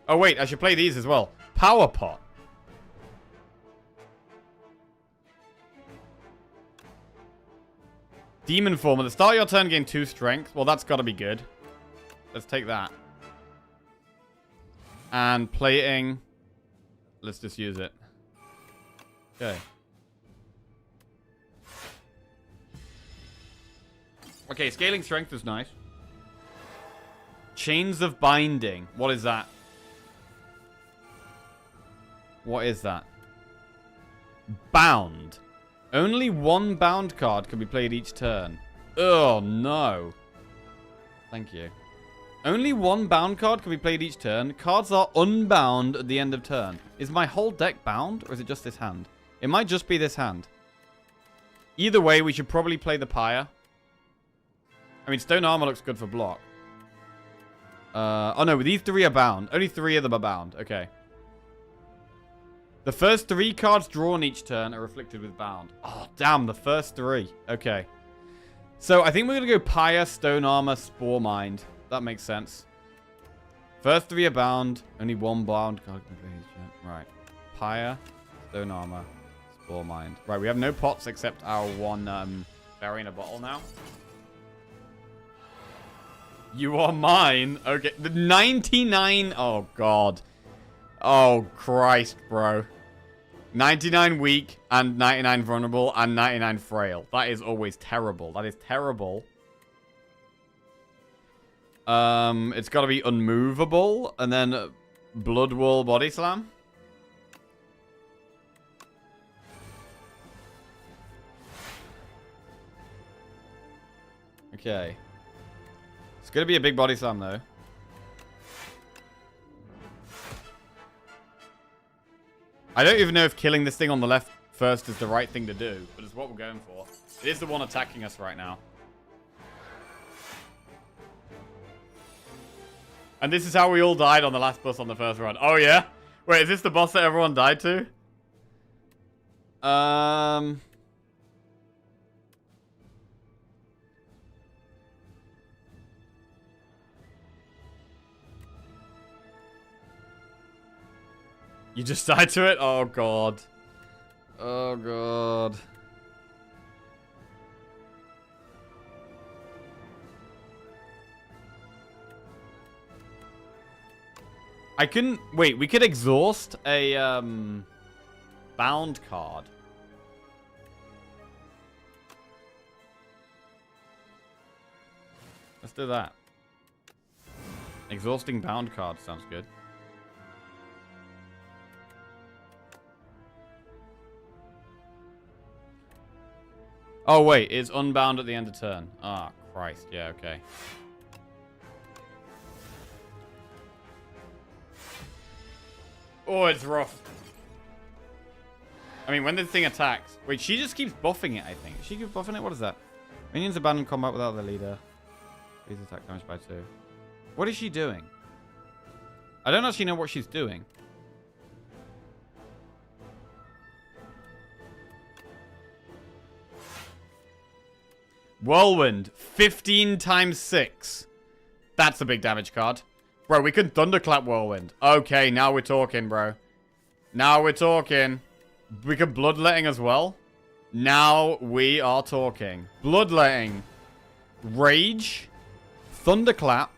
Oh, wait, I should play these as well. Power Pot. Demon Form. At the start of your turn, gain 2 strength. Well, that's got to be good. Let's take that. And plating. Let's just use it. Okay. Okay, scaling strength is nice. Chains of Binding. What is that? What is that? Bound. Only 1 bound card can be played each turn. Oh, no. Thank you. Only 1 bound card can be played each turn. Cards are unbound at the end of turn. Is my whole deck bound, or is it just this hand? It might just be this hand. Either way, we should probably play the Pyre. I mean, Stone Armor looks good for block. Oh no, these 3 are bound. Only 3 of them are bound. Okay. The first 3 cards drawn each turn are afflicted with bound. Oh, damn, the first 3. Okay. So, I think we're going to go Pyre, Stone Armor, Spore Mind. That makes sense. First 3 are bound. Only 1 bound card. Right. Pyre, Stone Armor, Spore Mind. Right, we have no pots except our 1 berry in a bottle now. You are mine. Okay. The 99. Oh, God. Oh, Christ, bro. 99 weak and 99 vulnerable and 99 frail. That is always terrible. That is terrible. It's got to be unmovable and then Blood Wall Body Slam. Okay. It's going to be a big Body Slam, though. I don't even know if killing this thing on the left first is the right thing to do, but it's what we're going for. It is the one attacking us right now. And this is how we all died on the last boss on the first run. Oh, yeah? Wait, is this the boss that everyone died to? You just died to it? Oh, God. Oh, God. I couldn't... Wait, we could exhaust a, bound card. Let's do that. Exhausting bound card sounds good. Oh, wait. It's unbound at the end of turn. Ah, Christ. Yeah, okay. Oh, it's rough. I mean, when this thing attacks... Wait, she just keeps buffing it, I think. She keeps buffing it? What is that? Minions abandon combat without their leader. Please attack damage by 2. What is she doing? I don't actually know what she's doing. Whirlwind. 15 times 6. That's a big damage card. Bro, we can Thunderclap Whirlwind. Okay, now we're talking, bro. Now we're talking. We can Bloodletting as well. Now we are talking. Bloodletting. Rage. Thunderclap.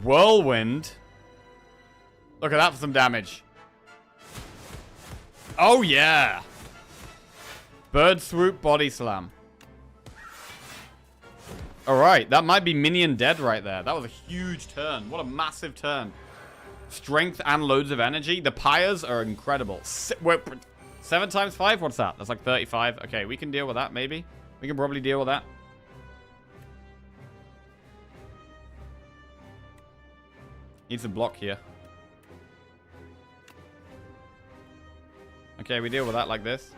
Whirlwind. Look at that for some damage. Oh, yeah. Bird Swoop Body Slam. Alright, that might be minion dead right there. That was a huge turn. What a massive turn. Strength and loads of energy. The pyres are incredible. 7 times 5? What's that? That's like 35. Okay, we can deal with that, maybe. We can probably deal with that. Needs a block here. Okay, we deal with that like this.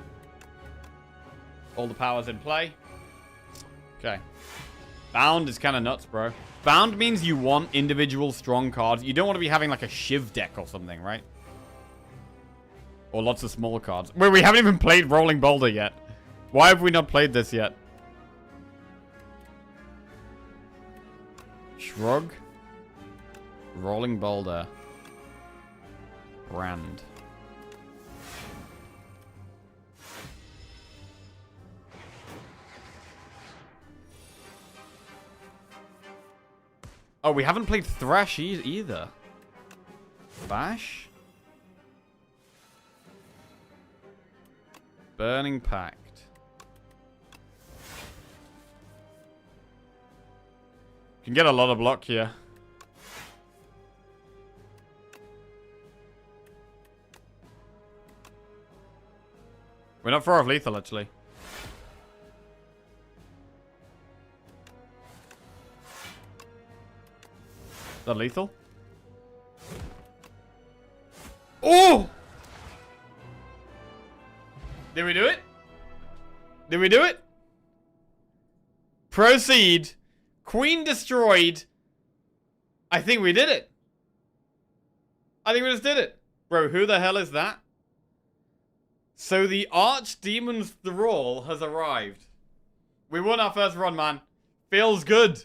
All the powers in play. Okay. Bound is kind of nuts, bro. Bound means you want individual strong cards. You don't want to be having like a Shiv deck or something, right? Or lots of small cards. Wait, we haven't even played Rolling Boulder yet. Why have we not played this yet? Shrug. Rolling Boulder. Brand. Oh, we haven't played Thresh either. Bash? Burning Pact. Can get a lot of block here. We're not far off lethal, actually. Is that lethal? Oh! Did we do it? Did we do it? Proceed Queen destroyed. I think we did it. I think we just did it. Bro, who the hell is that? So the Archdemon's Thrall has arrived. We won our first run, man. Feels good.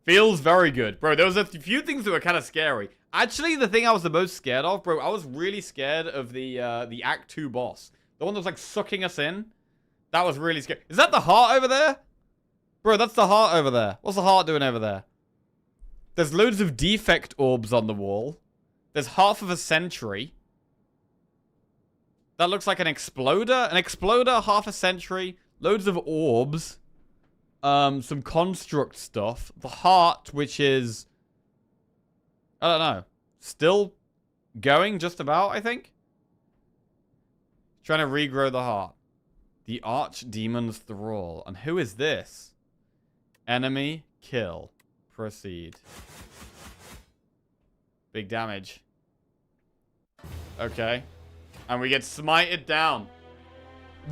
Feels very good. Bro, there was a few things that were kind of scary. Actually, the thing I was the most scared of, bro, I was really scared of the Act 2 boss. The one that was, like, sucking us in. That was really scary. Is that the heart over there? Bro, that's the heart over there. What's the heart doing over there? There's loads of defect orbs on the wall. There's half of a sentry. That looks like an exploder. An exploder, half a sentry. Loads of orbs. Some construct stuff. The heart, which is... I don't know. Still going just about, I think. Trying to regrow the heart. The Archdemon's Thrall. And who is this? Enemy kill. Proceed. Big damage. Okay. And we get smited down.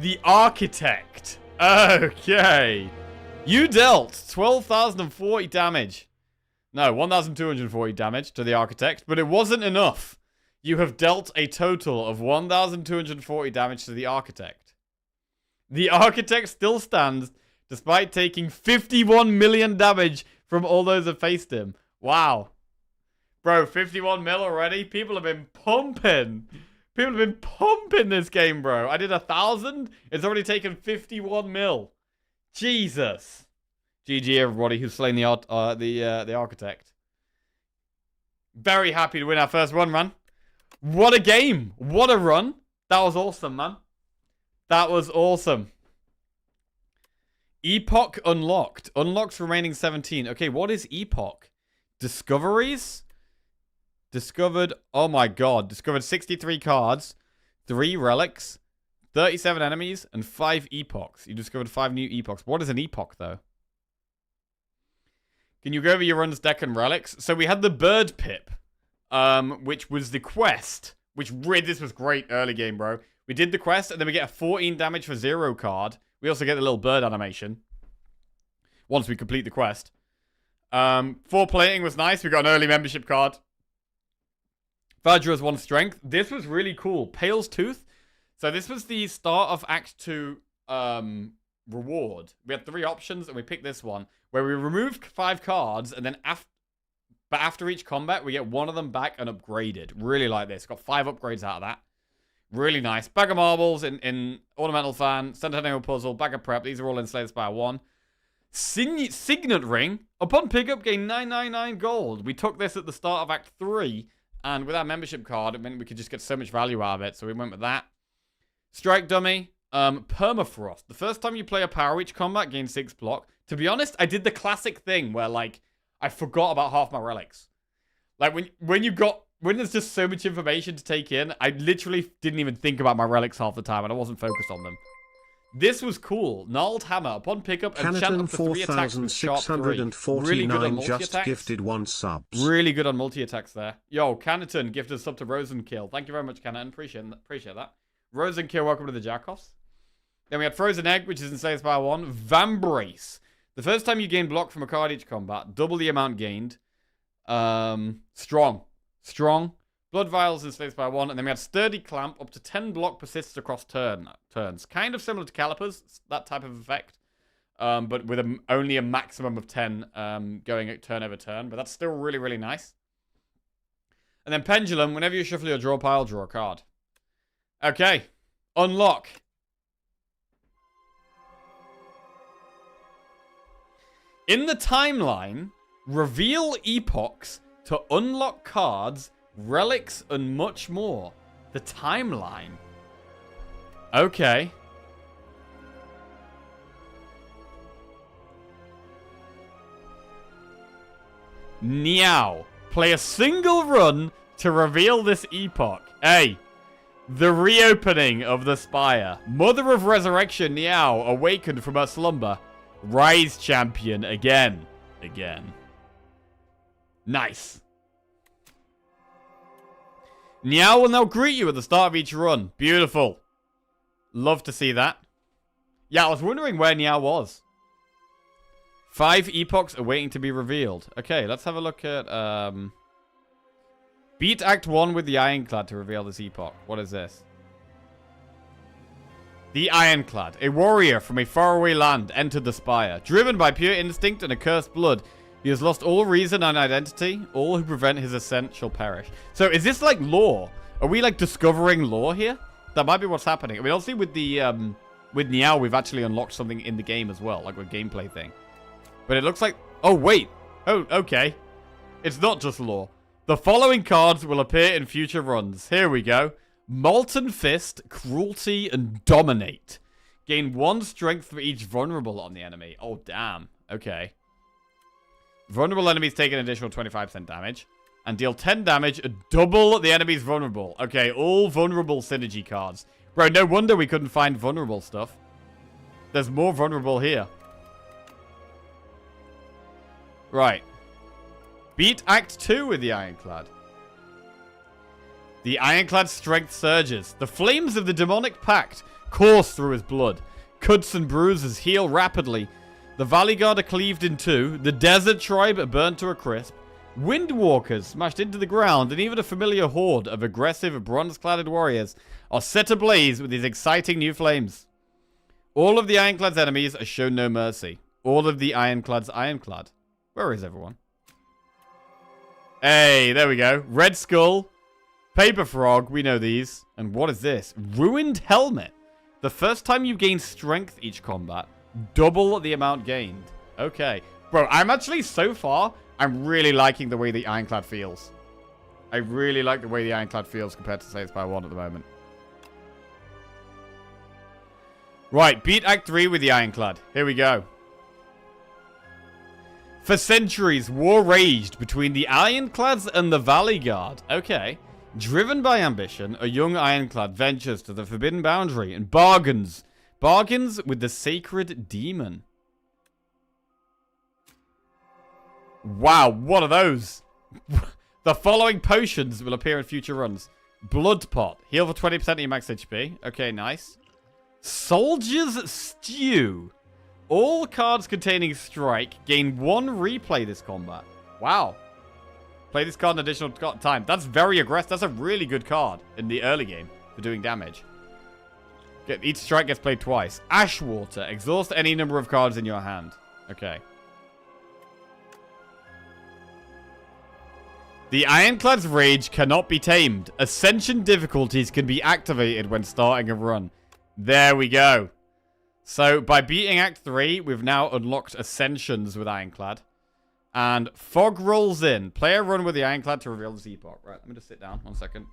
The Architect. Okay. You dealt 12,040 damage. No, 1,240 damage to the Architect, but it wasn't enough. You have dealt a total of 1,240 damage to the Architect. The Architect still stands, despite taking 51 million damage from all those that faced him. Wow. Bro, 51 mil already? People have been pumping. People have been pumping this game, bro. I did 1,000. It's already taken 51 mil. Jesus. GG everybody who's slain the Architect. Very happy to win our first run, man. What a game. What a run. That was awesome, man. That was awesome. Epoch unlocked. Unlocks remaining 17. Okay, what is Epoch? Discoveries? Discovered, oh my god. Discovered 63 cards, 3 relics, 37 enemies, and 5 epochs. You discovered 5 new epochs. What is an epoch, though? Can you go over your run's deck and relics? So we had the bird pip, which was the quest, this was great early game, bro. We did the quest, and then we get a 14 damage for 0 card. We also get the little bird animation once we complete the quest. 4 plating was nice. We got an early membership card. Vajra's 1 strength. This was really cool. Pale's Tooth. So this was the start of Act 2 reward. We had 3 options, and we picked this one, where we removed 5 cards, and then after each combat, we get one of them back and upgraded. Really like this. Got 5 upgrades out of that. Really nice. Bag of marbles in Ornamental Fan, Centennial Puzzle, Bag of Prep. These are all in Slay the Spire 1. Signet Ring. Upon pickup, gain 999 gold. We took this at the start of Act 3, and with our membership card, it meant we could just get so much value out of it, so we went with that. Strike Dummy. Permafrost. The first time you play a Power Reach combat, gain 6 block. To be honest, I did the classic thing where, like, I forgot about half my relics. Like, when there's just so much information to take in, I literally didn't even think about my relics half the time, and I wasn't focused on them. This was cool. Gnarled Hammer. Upon pickup, enchant up to 3 attacks with sharp 3. Really good on multi-attacks. Gifted 1 subs. Really good on multi-attacks there. Yo, Canaton gifted a sub to Rosenkill. Thank you very much, Canaton. Appreciate that. Rosenkill, welcome to the Jackoffs. Then we had Frozen Egg, which is in Slay the Spire 1. Vambrace. The first time you gain block from a card each combat, double the amount gained. Strong. Blood Vials in Slay the Spire 1. And then we had Sturdy Clamp, up to 10 block persists across turns. Kind of similar to Calipers, that type of effect. But with only a maximum of 10 going turn over turn. But that's still really, really nice. And then Pendulum, whenever you shuffle your draw pile, draw a card. Okay. Unlock. In the timeline, reveal epochs to unlock cards, relics, and much more. The timeline. Okay. Meow. Play a single run to reveal this epoch. Hey. The reopening of the Spire. Mother of Resurrection, Meow, awakened from her slumber. Rise champion again. Nice. Meow will now greet you at the start of each run. Beautiful. Love to see that. Yeah, I was wondering where Meow was. 5 epochs are waiting to be revealed. Okay, let's have a look at... Beat Act 1 with the Ironclad to reveal this epoch. What is this? The Ironclad, a warrior from a faraway land, entered the Spire. Driven by pure instinct and accursed blood, he has lost all reason and identity. All who prevent his ascent shall perish. So is this like lore? Are we like discovering lore here? That might be what's happening. I mean, obviously with the with Niao, we've actually unlocked something in the game as well, like a gameplay thing. But it looks like... Oh, wait. Oh, okay. It's not just lore. The following cards will appear in future runs. Here we go. Molten Fist, Cruelty, and Dominate. Gain 1 strength for each vulnerable on the enemy. Oh, damn. Okay. Vulnerable enemies take an additional 25% damage. And deal 10 damage, double the enemy's vulnerable. Okay, all vulnerable synergy cards. Bro, no wonder we couldn't find vulnerable stuff. There's more vulnerable here. Right. Beat Act 2 with the Ironclad. The Ironclad's strength surges. The flames of the demonic pact course through his blood. Cuts and bruises heal rapidly. The Valley Guard are cleaved in two. The Desert Tribe are burnt to a crisp. Windwalkers smashed into the ground, and even a familiar horde of aggressive bronze-cladded warriors are set ablaze with these exciting new flames. All of the Ironclad's enemies are shown no mercy. All of the Ironclad's Ironclad. Where is everyone? Hey, there we go. Red Skull. Paper Frog. We know these. And what is this? Ruined Helmet. The first time you gain strength each combat, double the amount gained. Okay. Bro, I'm actually, so far, I'm really liking the way the Ironclad feels. I really like the way the Ironclad feels compared to, say, Spire 1 at the moment. Right, beat Act 3 with the Ironclad. Here we go. For centuries, war raged between the Ironclads and the Valley Guard. Okay. Driven by ambition, a young Ironclad ventures to the forbidden boundary and bargains with the sacred demon. Wow, what are those? The following potions will appear in future runs. Blood Pot. Heal for 20% of your max HP. Okay, nice. Soldier's Stew. All cards containing strike gain 1 replay this combat. Wow. Play this card an additional time. That's very aggressive. That's a really good card in the early game for doing damage. Each strike gets played twice. Ashwater. Exhaust any number of cards in your hand. Okay. The Ironclad's rage cannot be tamed. Ascension difficulties can be activated when starting a run. There we go. So, by beating Act 3, we've now unlocked Ascensions with Ironclad. And Fog rolls in. Play a run with the Ironclad to reveal this epoch. Right, let me just sit down 1 second.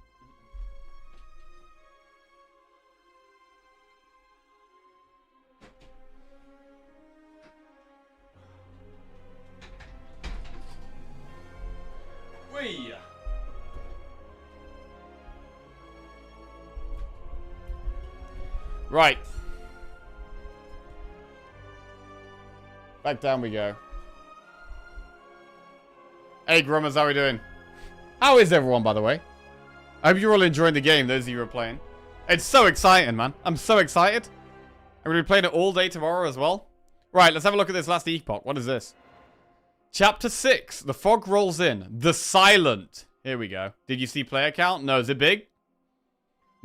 Whee! Right. Back down we go. Hey, Grummers, how we doing? How is everyone, by the way? I hope you're all enjoying the game, those of you who are playing. It's so exciting, man. I'm so excited. I'm going to be playing it all day tomorrow as well. Right, let's have a look at this last epoch. What is this? Chapter 6. The fog rolls in. The Silent. Here we go. Did you see player count? No, is it big?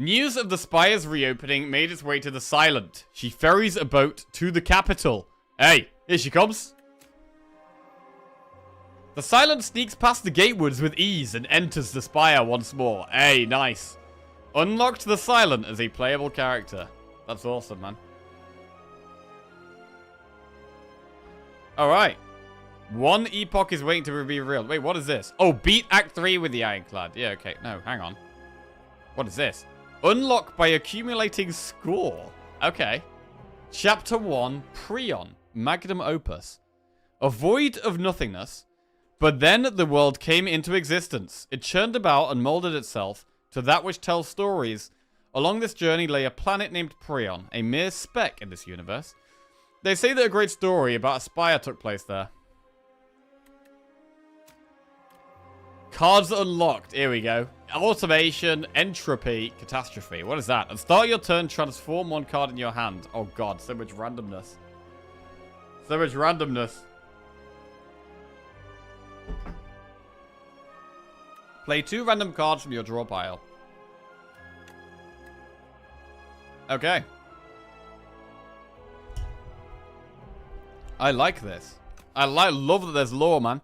News of the Spire's reopening made its way to the Silent. She ferries a boat to the capital. Hey, here she comes. The Silent sneaks past the gatewards with ease and enters the Spire once more. Hey, nice. Unlocked the Silent as a playable character. That's awesome, man. Alright. 1 epoch is waiting to be revealed. Wait, what is this? Oh, beat Act 3 with the Ironclad. Yeah, okay. No, hang on. What is this? Unlock by accumulating score. Okay. Chapter 1, Prion. Magnum Opus. A void of nothingness. But then the world came into existence. It churned about and molded itself to that which tells stories. Along this journey lay a planet named Prion, a mere speck in this universe. They say that a great story about a spire took place there. Cards unlocked. Here we go. Automation, Entropy, Catastrophe. What is that? At start your turn, transform 1 card in your hand. Oh god, so much randomness. So much randomness. Play 2 random cards from your draw pile. Okay. I like this. I love that there's lore, man.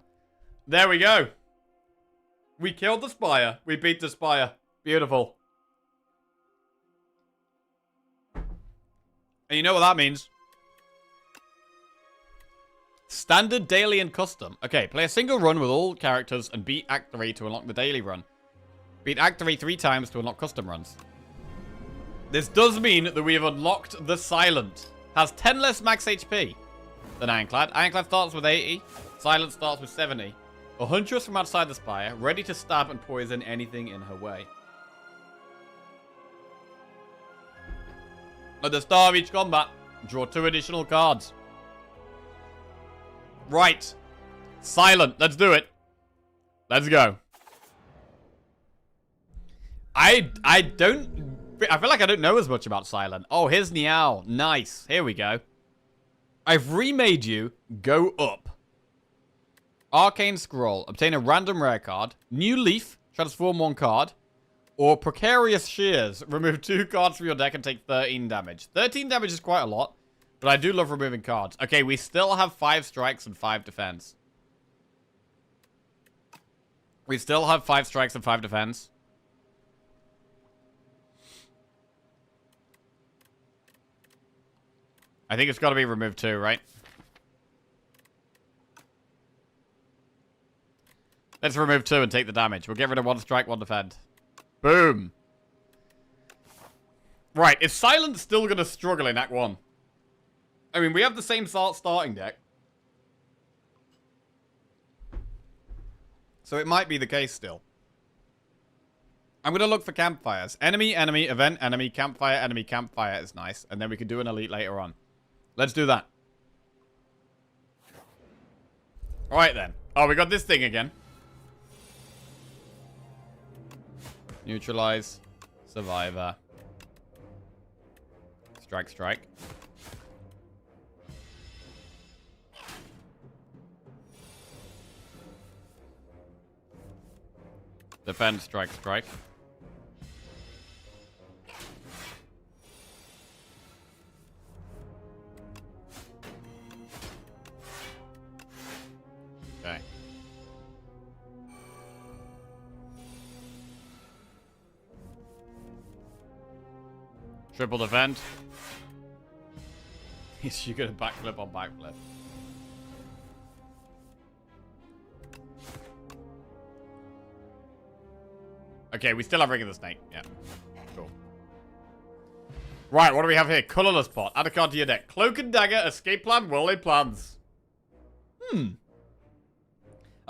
There we go. We killed the Spire. We beat the Spire. Beautiful. And you know what that means? Standard, daily, and custom. Okay, play a single run with all characters and beat Act 3 to unlock the daily run. Beat Act 3 3 times to unlock custom runs. This does mean that we have unlocked the Silent. Has 10 less max HP than Ironclad. Ironclad starts with 80. Silent starts with 70. A huntress from outside the Spire, ready to stab and poison anything in her way. At the start of each combat, draw 2 additional cards. Right. Silent. Let's do it. Let's go. I feel like I don't know as much about Silent. Oh, here's Niao. Nice. Here we go. I've remade you go up. Arcane Scroll. Obtain a random rare card. New Leaf. Transform 1 card. Or Precarious Shears. Remove 2 cards from your deck and take 13 damage. 13 damage is quite a lot. But I do love removing cards. Okay, we still have 5 strikes and 5 defense. We still have 5 strikes and 5 defense. I think it's got to be removed too, right? Let's remove 2 and take the damage. We'll get rid of 1 strike, 1 defend. Boom. Right, is Silent still going to struggle in Act 1? I mean, we have the same starting deck. So it might be the case still. I'm going to look for campfires. Enemy, enemy, event, enemy, campfire is nice. And then we can do an elite later on. Let's do that. Alright then. Oh, we got this thing again. Neutralize. Survivor. Strike, strike. Defend, strike, strike. Okay. Triple defend. You get a backflip on backflip. Okay, we still have Ring of the Snake. Yeah. Cool. Right, what do we have here? Colorless pot. Add a card to your deck. Cloak and Dagger, Escape Plan, Well-Laid Plans. I'm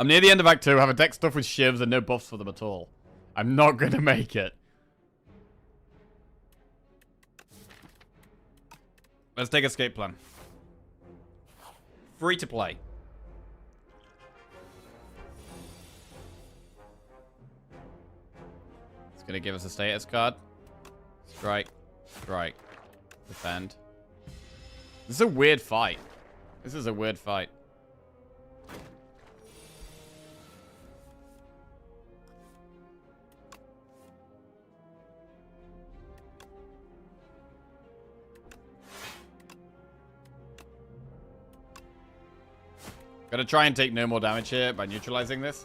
near the end of Act 2. Have a deck stuffed with shivs and no buffs for them at all. I'm not going to make it. Let's take Escape Plan. Free to play. It's going to give us a status card. Strike. Strike. Defend. This is a weird fight. This is a weird fight. Gotta try and take no more damage here by neutralizing this.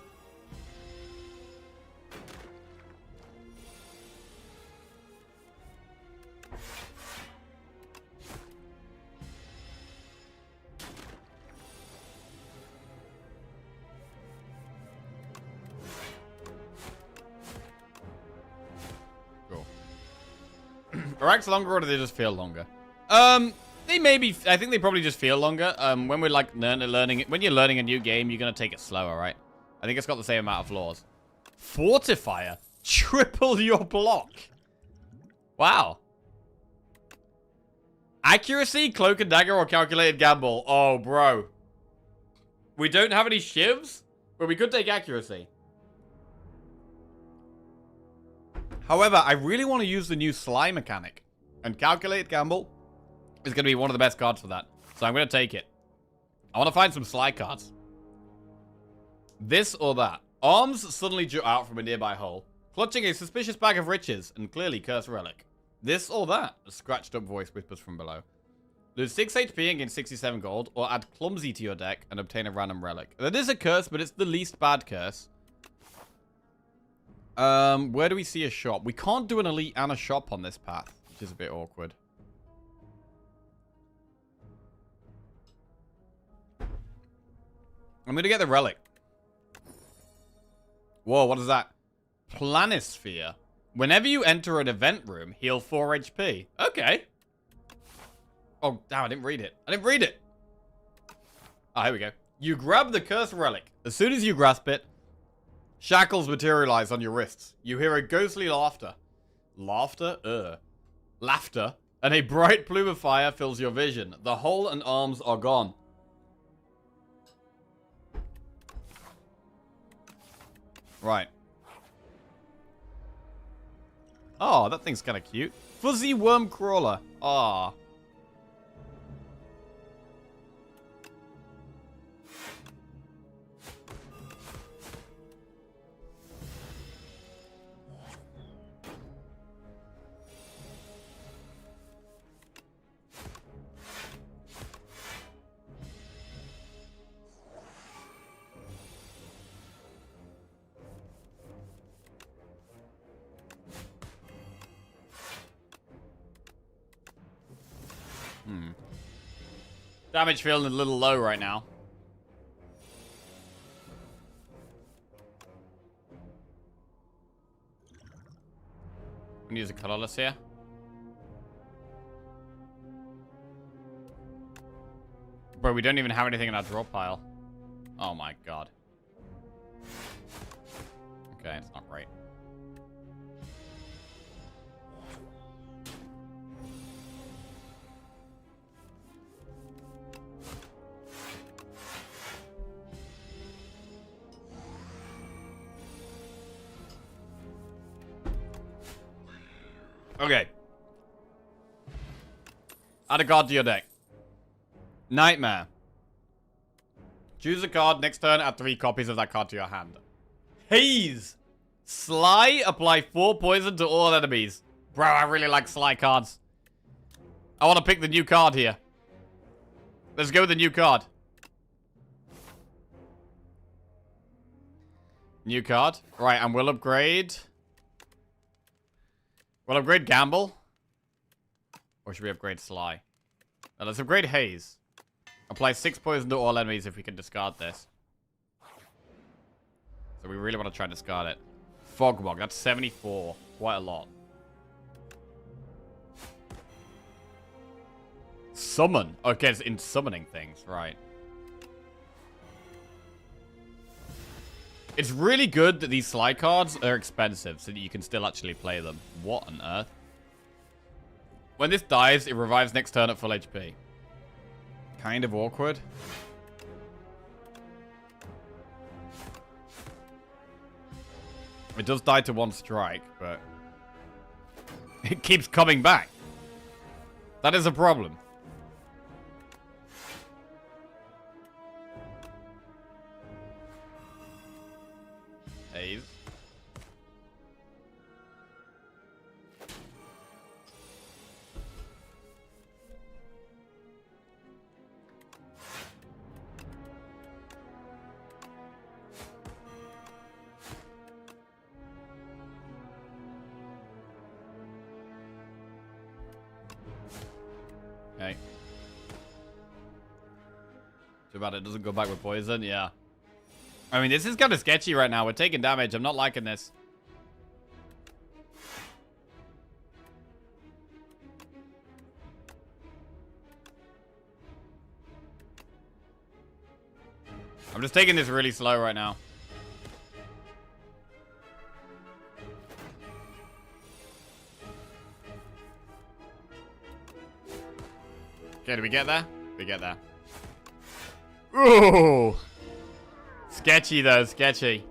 Cool. Are acts longer or do they just feel longer? They maybe, I think they probably just feel longer. When we're like learning, when you're learning a new game, you're gonna take it slower, right? I think it's got the same amount of flaws. Fortifier, triple your block. Wow. Accuracy, Cloak and Dagger, or Calculated Gamble. Oh, bro. We don't have any shivs, but we could take accuracy. However, I really want to use the new Sly mechanic, and Calculated Gamble is going to be one of the best cards for that. So I'm going to take it. I want to find some Sly cards. This or that. Arms suddenly jut out from a nearby hole, clutching a suspicious bag of riches and clearly cursed relic. This or that, a scratched up voice whispers from below. Lose 6 HP and gain 67 gold, or add Clumsy to your deck and obtain a random relic. That is a curse, but it's the least bad curse. Where do we see a shop? We can't do an elite and a shop on this path, which is a bit awkward. I'm gonna get the relic. Whoa, what is that? Planisphere. Whenever you enter an event room, heal 4 HP. Okay. Oh, damn, I didn't read it. I didn't read it. Oh, here we go. You grab the cursed relic. As soon as you grasp it, shackles materialize on your wrists. You hear a ghostly laughter. Laughter? Laughter. And a bright plume of fire fills your vision. The hole and arms are gone. Right. Oh, that thing's kind of cute. Fuzzy worm crawler. Ah. Damage feeling a little low right now. I'm gonna use a Colorless here. Bro, we don't even have anything in our draw pile. Oh my god. Okay, it's not right. Okay. Add a card to your deck. Nightmare. Choose a card. Next turn, add 3 copies of that card to your hand. Haze. Sly. Apply 4 poison to all enemies. Bro, I really like Sly cards. I want to pick the new card here. Let's go with the new card. New card. Right, and we'll upgrade... We'll upgrade Gamble. Or should we upgrade Sly? No, let's upgrade Haze. Apply 6 poison to all enemies if we can discard this. So we really want to try and discard it. Fogmog, that's 74. Quite a lot. Summon. Okay, it's in summoning things. Right. It's really good that these Sly cards are expensive so that you can still actually play them. What on earth? When this dies, it revives next turn at full HP. Kind of awkward. It does die to 1 strike, but it keeps coming back. That is a problem. Haze. Okay. Too bad it doesn't go back with poison, yeah. I mean, this is kind of sketchy right now. We're taking damage. I'm not liking this. I'm just taking this really slow right now. Okay, do we get there? We get there. Ooh! Sketchy though, sketchy.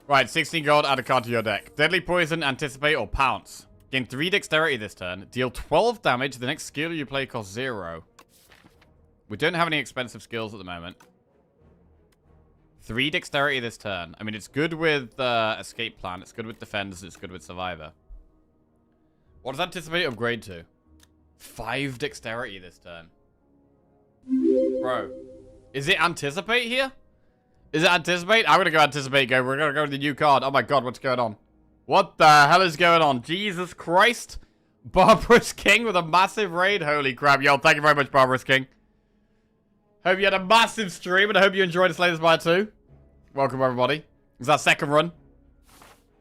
Right, 16 gold, add a card to your deck. Deadly Poison, Anticipate, or Pounce. Gain 3 dexterity this turn. Deal 12 damage. The next skill you play costs 0. We don't have any expensive skills at the moment. 3 dexterity this turn. I mean, it's good with escape plan. It's good with defense. It's good with survivor. What does anticipate upgrade to? 5 dexterity this turn. Bro. Is it anticipate here? Is it anticipate? I'm gonna go anticipate, go. We're gonna go to the new card. Oh my god, what's going on? What the hell is going on? Jesus Christ. Barbarous King with a massive raid. Holy crap. Yo, thank you very much, Barbarous King. Hope you had a massive stream, and I hope you enjoyed Slay the Spire 2. Welcome, everybody. Is that second run?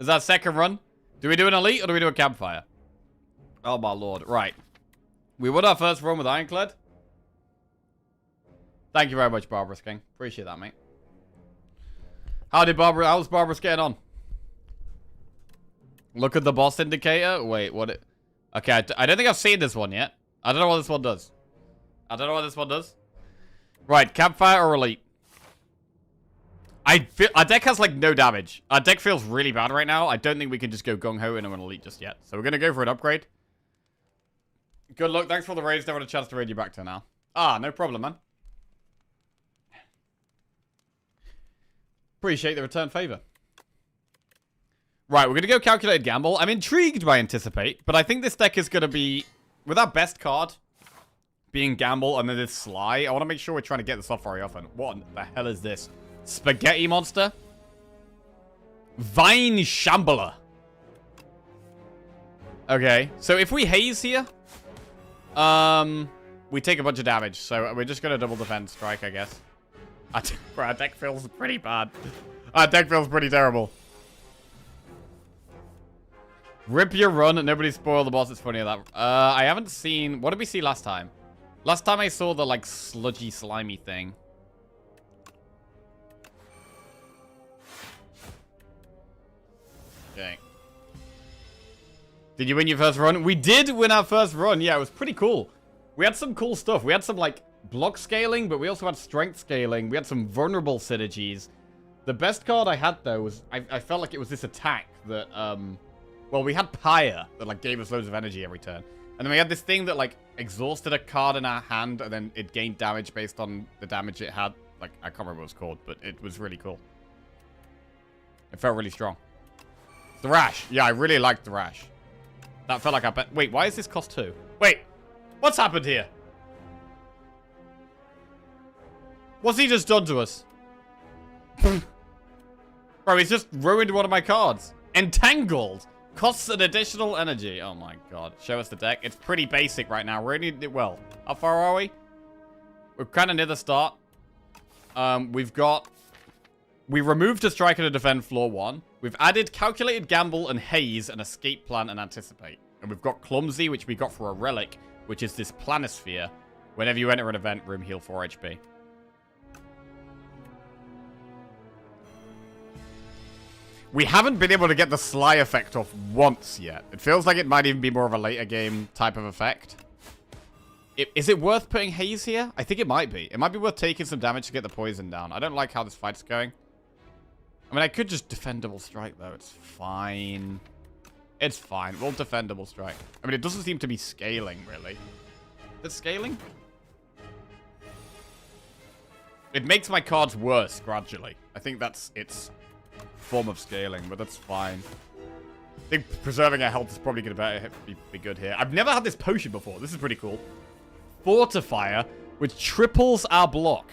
Is that second run? Do we do an elite, or do we do a campfire? Oh, my lord. Right. We won our first run with Ironclad. Thank you very much, Barbarous King. Appreciate that, mate. How's Barbarous getting on? Look at the boss indicator. Wait, what? Okay, I don't think I've seen this one yet. I don't know what this one does. Right, campfire or elite? Our deck has, like, no damage. Our deck feels really bad right now. I don't think we can just go gung-ho into an elite just yet. So we're going to go for an upgrade. Good luck. Thanks for the raids. Never had a chance to raid you back to now. Ah, no problem, man. Appreciate the return favor. Right, we're going to go Calculated Gamble. I'm intrigued by Anticipate, but I think this deck is going to be, with our best card being Gamble and then this Sly, I want to make sure we're trying to get this off very often. What the hell is this? Spaghetti Monster? Vine Shambler. Okay, so if we haze here, we take a bunch of damage, so we're just going to double defense strike, I guess. Our deck feels pretty bad. Our deck feels pretty terrible. Rip your run and nobody spoil the boss. It's funny that. I haven't seen... What did we see last time? Last time I saw the, like, sludgy, slimy thing. Okay. Did you win your first run? We did win our first run. Yeah, it was pretty cool. We had some cool stuff. We had some, like, block scaling, but we also had strength scaling. We had some vulnerable synergies. The best card I had, though, was... I felt like it was this attack that, well, we had Pyre that, like, gave us loads of energy every turn. And then we had this thing that, like, exhausted a card in our hand, and then it gained damage based on the damage it had. Like, I can't remember what it was called, but it was really cool. It felt really strong. Thrash. Yeah, I really liked Thrash. That felt like I bet... Wait, why is this cost 2? Wait, what's happened here? What's he just done to us? Bro, he's just ruined one of my cards. Entangled. Costs an additional energy. Oh my god. Show us the deck. It's pretty basic right now. We're only... Well, how far are we? We're kind of near the start. We've got... We removed a strike and a defend floor 1. We've added Calculated Gamble and Haze and Escape Plan and Anticipate. And we've got Clumsy, which we got for a relic, which is this Planisphere. Whenever you enter an event, room heal 4 HP. We haven't been able to get the Sly effect off once yet. It feels like it might even be more of a later game type of effect. Is it worth putting Haze here? I think it might be. It might be worth taking some damage to get the poison down. I don't like how this fight's going. I mean, I could just defend double strike, though. It's fine. It's fine. We'll defend double strike. I mean, it doesn't seem to be scaling, really. Is it scaling? It makes my cards worse, gradually. I think that's its form of scaling, but that's fine. I think preserving our health is probably going to be good here. I've never had this potion before. This is pretty cool. Fortifier, which triples our block.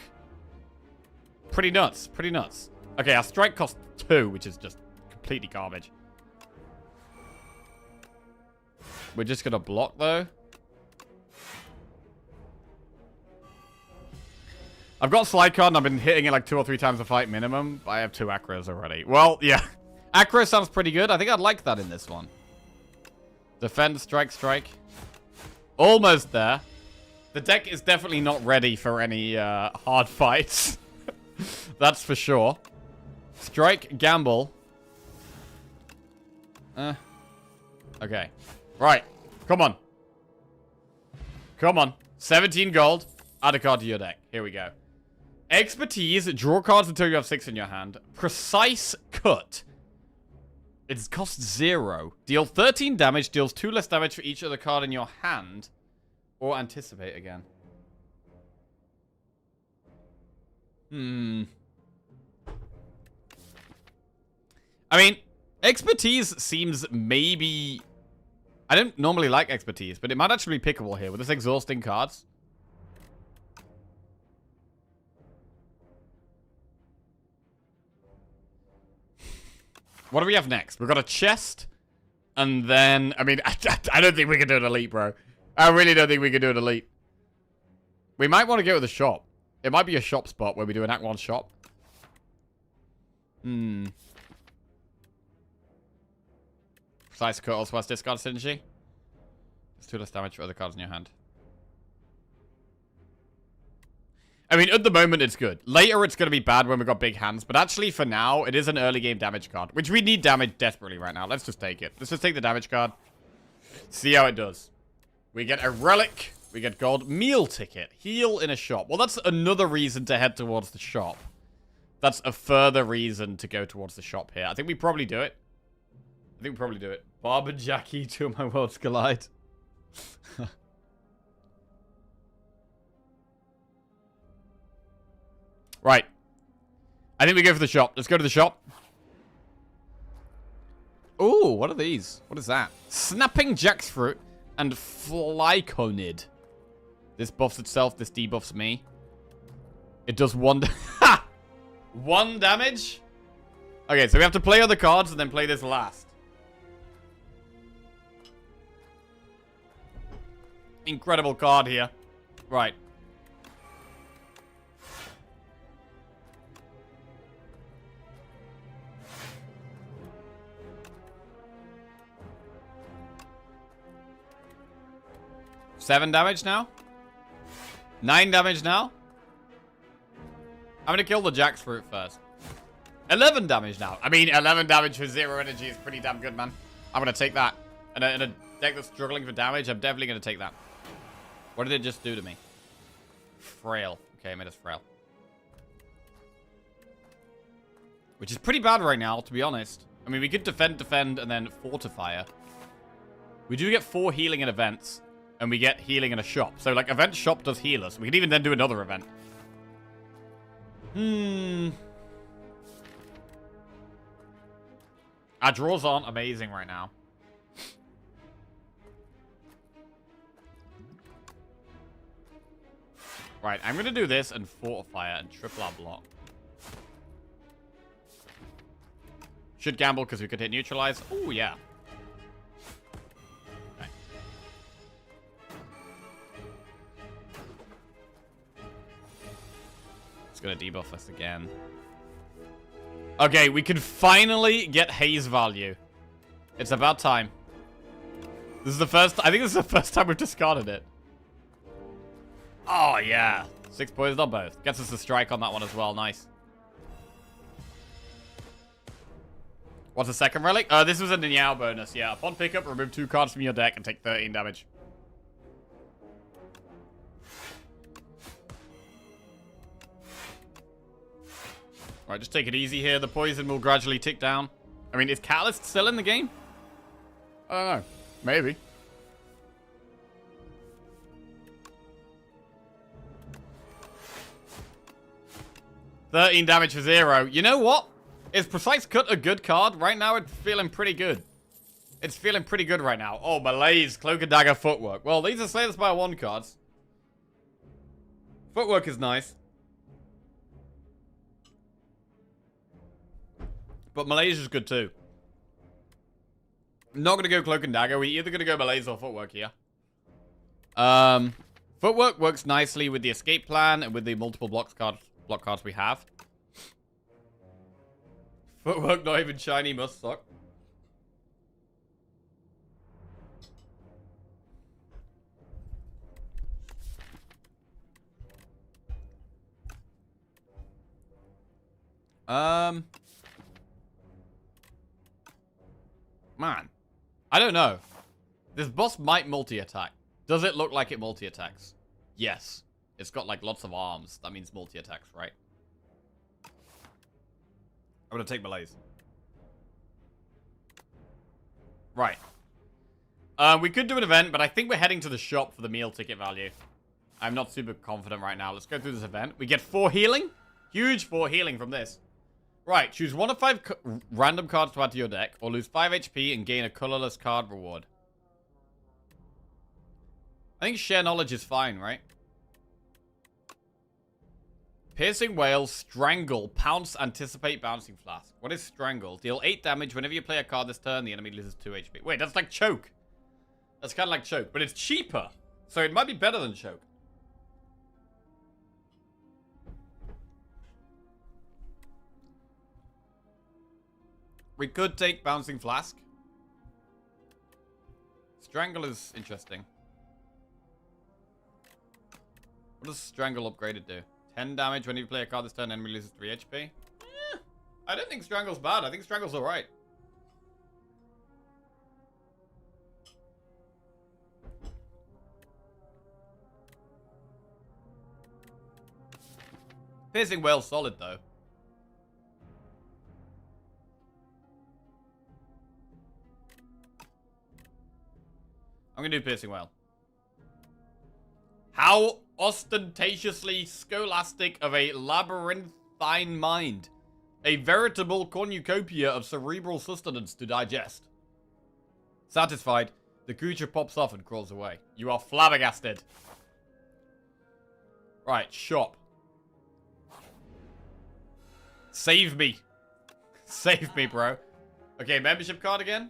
Pretty nuts. Pretty nuts. Okay, our strike costs 2, which is just completely garbage. We're just going to block, though. I've got Slide Card, and I've been hitting it like 2 or 3 times a fight minimum. But I have 2 Acros already. Well, yeah. Acro sounds pretty good. I think I'd like that in this one. Defend, strike, strike. Almost there. The deck is definitely not ready for any hard fights. That's for sure. Strike, gamble. Okay. Right. Come on. Come on. 17 gold. Add a card to your deck. Here we go. Expertise. Draw cards until you have 6 in your hand. Precise cut. It costs 0. Deal 13 damage. Deals 2 less damage for each other card in your hand. Or anticipate again. I mean, expertise seems maybe... I don't normally like expertise, but it might actually be pickable here with this exhausting cards. What do we have next? We've got a chest, and then... I mean, I don't think we can do an elite, bro. I really don't think we can do an elite. We might want to go with a shop. It might be a shop spot where we do an Act 1 shop. Precise cut also has discard synergy. It's 2 less damage for other cards in your hand. I mean, at the moment, it's good. Later, it's going to be bad when we've got big hands. But actually, for now, it is an early game damage card. Which we need damage desperately right now. Let's just take it. Let's just take the damage card. See how it does. We get a relic. We get gold. Meal ticket. Heal in a shop. Well, that's another reason to head towards the shop. That's a further reason to go towards the shop here. I think we probably do it. I think we probably do it. Barb and Jackie, 2 of my worlds collide. Right. I think we go for the shop. Let's go to the shop. Ooh, what are these? What is that? Snapping jackfruit and flyconid. This buffs itself. This debuffs me. It does 1... Ha! 1 damage? Okay, so we have to play other cards and then play this last. Incredible card here. Right. Seven damage now? 9 damage now? I'm gonna kill the jackfruit first. 11 damage now. I mean, 11 damage for 0 energy is pretty damn good, man. I'm gonna take that. In a deck that's struggling for damage, I'm definitely gonna take that. What did it just do to me? Frail. Okay, it made us frail. Which is pretty bad right now, to be honest. I mean, we could defend, and then fortifier. We do get 4 healing in events. And we get healing in a shop. So, like, event shop does heal us. We can even then do another event. Our draws aren't amazing right now. Right, I'm going to do this and fortifier and triple our block. Should gamble because we could hit neutralize. Oh, yeah. Gonna debuff us again. Okay, we can finally get haze value. It's about time. This is the first... I think this is the first time we've discarded it. Oh, yeah. 6 poison on both. Gets us a strike on that one as well. Nice. What's the second relic? This was a Niao bonus. Yeah, upon pickup, remove 2 cards from your deck and take 13 damage. Alright, just take it easy here. The poison will gradually tick down. I mean, is Catalyst still in the game? I don't know. Maybe. $13 damage for 0. You know what? Is Precise Cut a good card? Right now, it's feeling pretty good. It's feeling pretty good right now. Oh, Malaise, Cloak and Dagger, Footwork. Well, these are Slay the Spire 1 cards. Footwork is nice. But Malaise is good too. Not going to go Cloak and Dagger. We're either going to go Malaise or Footwork here. Footwork works nicely with the escape plan and with the multiple block cards we have. Footwork not even shiny must suck. Man, I don't know. This boss might multi-attack. Does it look like it multi-attacks? Yes. It's got, like, lots of arms. That means multi-attacks, right? I'm gonna take Malaise. Right. We could do an event, but I think we're heading to the shop for the meal ticket value. I'm not super confident right now. Let's go through this event. We get 4 healing. Huge 4 healing from this. Right, choose 1 of 5 random cards to add to your deck, or lose 5 HP and gain a colorless card reward. I think share knowledge is fine, right? Piercing Wail, Strangle, Pounce, Anticipate, Bouncing Flask. What is Strangle? Deal 8 damage whenever you play a card this turn, the enemy loses 2 HP. Wait, that's like Choke. That's kind of like Choke, but it's cheaper. So it might be better than Choke. We could take Bouncing Flask. Strangle is interesting. What does Strangle upgraded do? 10 damage when you play a card this turn, enemy loses 3 HP. I don't think Strangle's bad. I think Strangle's alright. Piercing Wail's solid, though. I'm gonna do Piercing Wail. How ostentatiously scholastic of a labyrinthine mind. A veritable cornucopia of cerebral sustenance to digest. Satisfied, the creature pops off and crawls away. You are flabbergasted. Right, shop. Save me. Save me, bro. Okay, membership card again.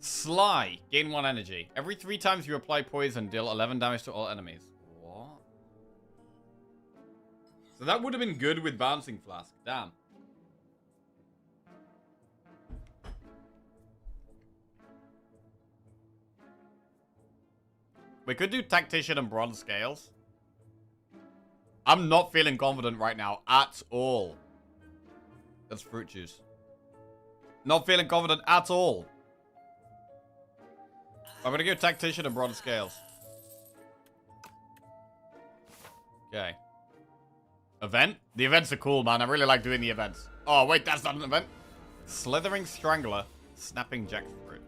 Sly. Gain 1 energy. Every 3 times you apply poison, deal 11 damage to all enemies. What? So that would have been good with Bouncing Flask. Damn. We could do Tactician and Bronze Scales. I'm not feeling confident right now at all. That's fruit juice. Not feeling confident at all. I'm gonna go Tactician and Bronze Scales. Okay. Event? The events are cool, man. I really like doing the events. Oh, wait, that's not an event. Slithering Strangler. Snapping Jackfruit.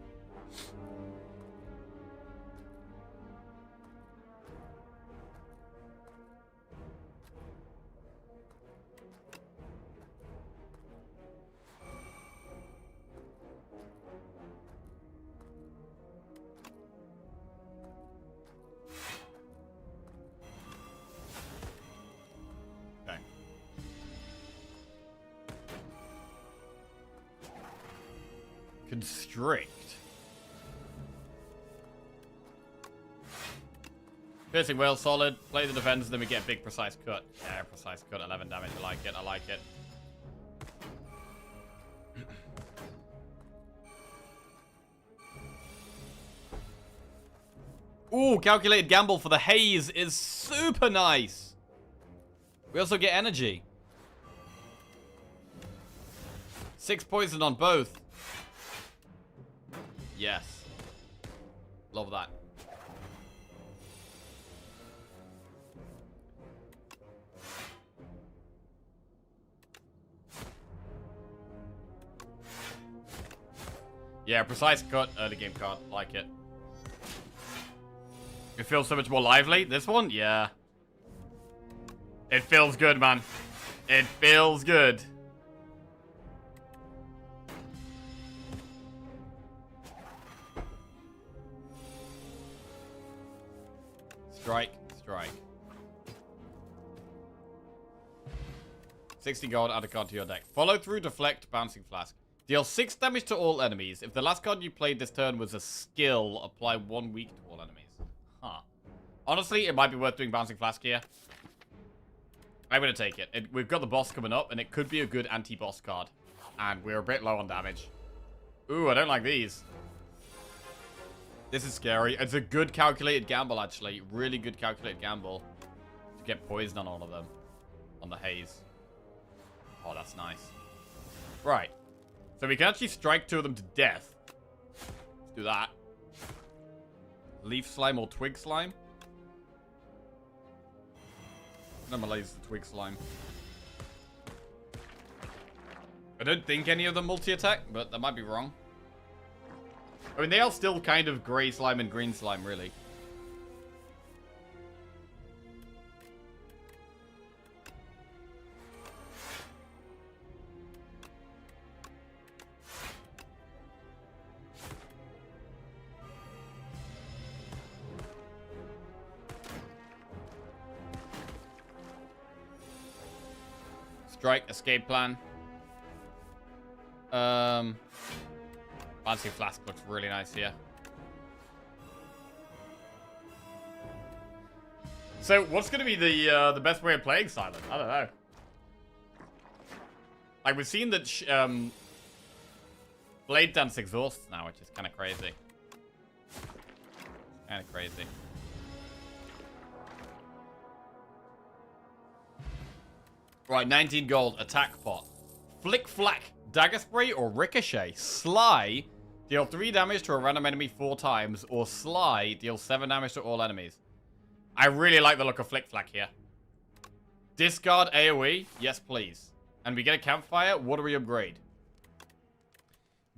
Constrict. Piercing Wail, solid. Play the defense, then we get a big precise cut. Yeah, precise cut, 11 damage. I like it, I like it. Ooh, calculated gamble for the haze is super nice. We also get energy. 6 poison on both. Yes. Love that. Yeah, precise cut, early game card. Like it. It feels so much more lively. This one? Yeah. It feels good, man. It feels good. Strike, strike. 60 gold, add a card to your deck. Follow through, deflect, bouncing flask. Deal 6 damage to all enemies. If the last card you played this turn was a skill, apply 1 weak to all enemies. Huh. Honestly, it might be worth doing bouncing flask here. I'm gonna take it. We've got the boss coming up, and it could be a good anti-boss card. And we're a bit low on damage. Ooh, I don't like these. This is scary. It's a good calculated gamble, actually. Really good calculated gamble. To get poison on all of them. On the haze. Oh, that's nice. Right. So we can actually strike 2 of them to death. Let's do that. Leaf slime or twig slime? I'm gonna use the twig slime. I don't think any of them multi-attack, but that might be wrong. I mean, they are still kind of grey slime and green slime, really. Strike, escape plan. Fancy Flask looks really nice here. So, what's going to be the best way of playing Silent? I don't know. Like, we've seen that Blade Dance exhausts now, which is kind of crazy. Kind of crazy. Right, 19 gold, attack pot. Flick Flack, Dagger Spray or Ricochet. Sly, deal 3 damage to a random enemy 4 times, or Sly, deal 7 damage to all enemies. I really like the look of Flick Flack here. Discard AoE, yes please. And we get a campfire, what do we upgrade?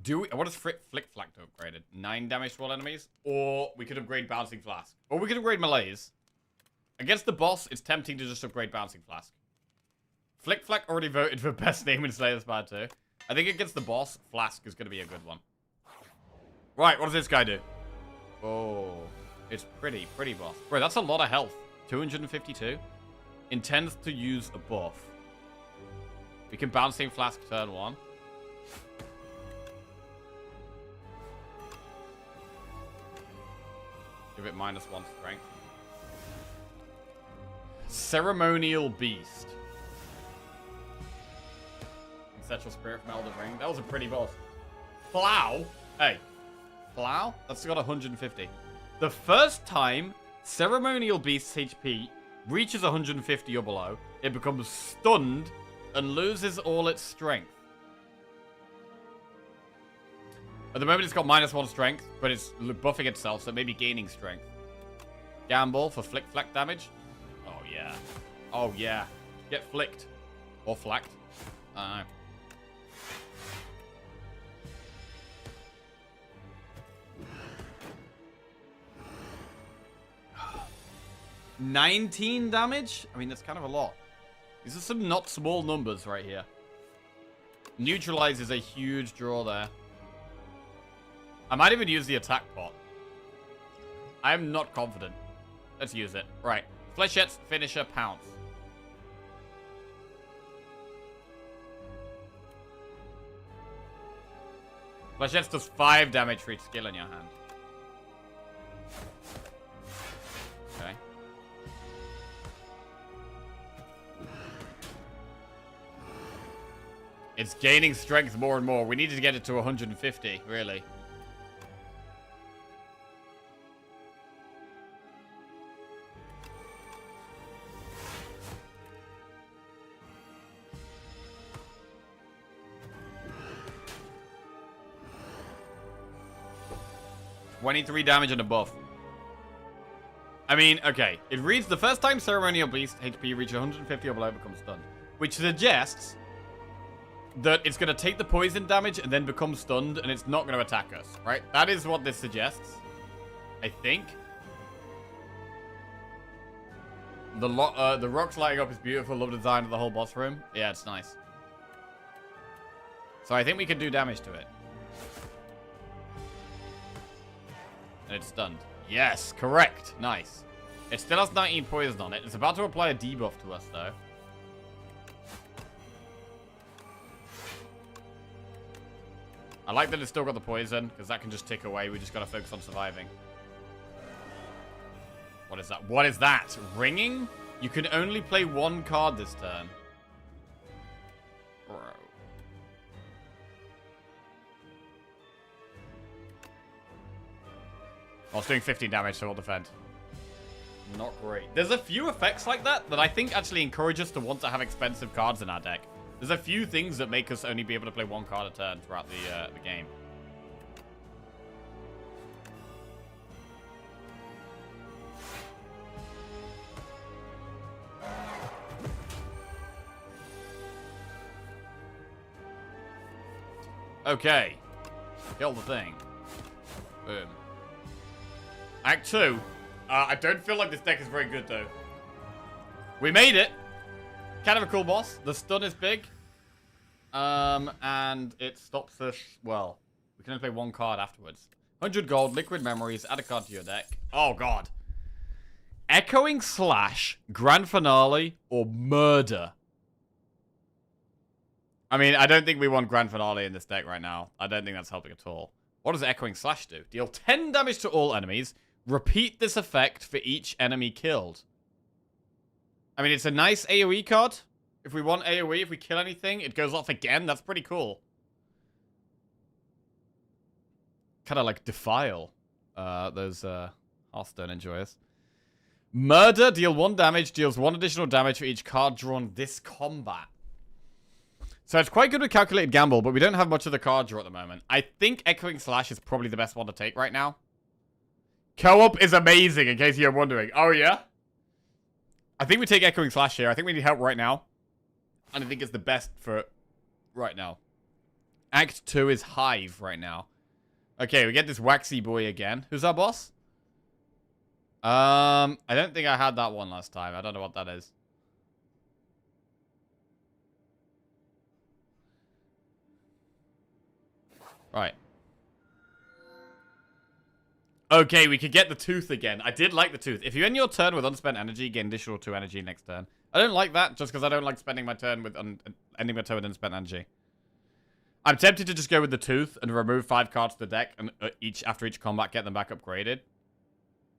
What does Flick Flack do upgraded? 9 damage to all enemies? Or we could upgrade Bouncing Flask. Or we could upgrade Malaise. Against the boss, it's tempting to just upgrade Bouncing Flask. Flick Flack already voted for best name in Slayer Spire 2. I think against the boss, Flask is going to be a good one. Right, what does this guy do? Oh, it's pretty boss. Bro, that's a lot of health. 252. Intends to use a buff. We can Bouncing Flask turn 1. Give it -1 strength. Ceremonial Beast. Ancestral Spirit from Elden Ring. That was a pretty boss. Plow. Hey. Plow? That's got 150. The first time Ceremonial Beast's HP reaches 150 or below, it becomes stunned and loses all its strength. At the moment, it's got -1 strength, but it's buffing itself, so it may be gaining strength. Gamble for Flick Flack damage. Oh, yeah. Oh, yeah. Get flicked. Or flacked. I don't know. $19 damage? I mean, that's kind of a lot. These are some not small numbers right here. Neutralize is a huge draw there. I might even use the attack pot. I'm not confident. Let's use it. Right. Flechette's finisher, Pounce. Flechette's does 5 damage for each skill in your hand. Okay. It's gaining strength more and more. We needed to get it to 150, really. $23 damage and a buff. I mean, okay. It reads the first time Ceremonial Beast HP reaches 150 or below becomes stunned. Which suggests that it's going to take the poison damage and then become stunned and it's not going to attack us, right? That is what this suggests. I think. The rocks lighting up is beautiful. Love the design of the whole boss room. Yeah, it's nice. So I think we can do damage to it. And it's stunned. Yes, correct. Nice. It still has 19 poison on it. It's about to apply a debuff to us, though. I like that it's still got the poison, because that can just tick away. We just got to focus on surviving. What is that? What is that? Ringing? You can only play 1 card this turn. Bro. Oh, it's doing 15 damage, so we'll defend. Not great. There's a few effects like that I think actually encourage us to want to have expensive cards in our deck. There's a few things that make us only be able to play 1 card a turn throughout the game. Okay. Kill the thing. Boom. Act 2. I don't feel like this deck is very good, though. We made it. Kind of a cool boss. The stun is big. And it stops us... Well, we can only play 1 card afterwards. 100 gold, liquid memories, add a card to your deck. Oh, God. Echoing Slash, Grand Finale, or Murder. I mean, I don't think we want Grand Finale in this deck right now. I don't think that's helping at all. What does Echoing Slash do? Deal 10 damage to all enemies. Repeat this effect for each enemy killed. I mean, it's a nice AoE card. If we want AoE, if we kill anything, it goes off again. That's pretty cool. Kind of like Defile. Those Hearthstone enjoyers. Murder, deal 1 damage, deals 1 additional damage for each card drawn this combat. So it's quite good with Calculated Gamble, but we don't have much of the card draw at the moment. I think Echoing Slash is probably the best one to take right now. Co-op is amazing, in case you're wondering. Oh, yeah? I think we take Echoing Slash here. I think we need help right now. And I think it's the best for right now. Act 2 is Hive right now. Okay, we get this Waxy Boy again. Who's our boss? I don't think I had that one last time. I don't know what that is. Right. Okay, we could get the Tooth again. I did like the Tooth. If you end your turn with unspent energy, gain additional 2 energy next turn. I don't like that, just because I don't like spending my turn with ending my turn with unspent energy. I'm tempted to just go with the Tooth and remove 5 cards to the deck, and after each combat, get them back upgraded.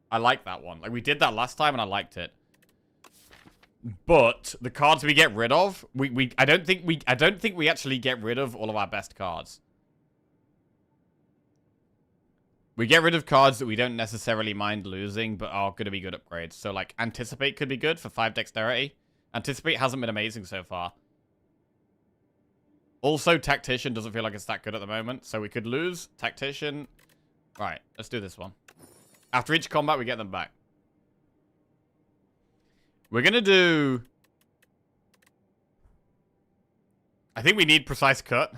I like that one. Like, we did that last time, and I liked it. But the cards we get rid of, I don't think we actually get rid of all of our best cards. We get rid of cards that we don't necessarily mind losing, but are going to be good upgrades. So, like, Anticipate could be good for 5 dexterity. Anticipate hasn't been amazing so far. Also, Tactician doesn't feel like it's that good at the moment. So we could lose Tactician. Right, let's do this one. After each combat, we get them back. We're going to do... I think we need Precise Cut.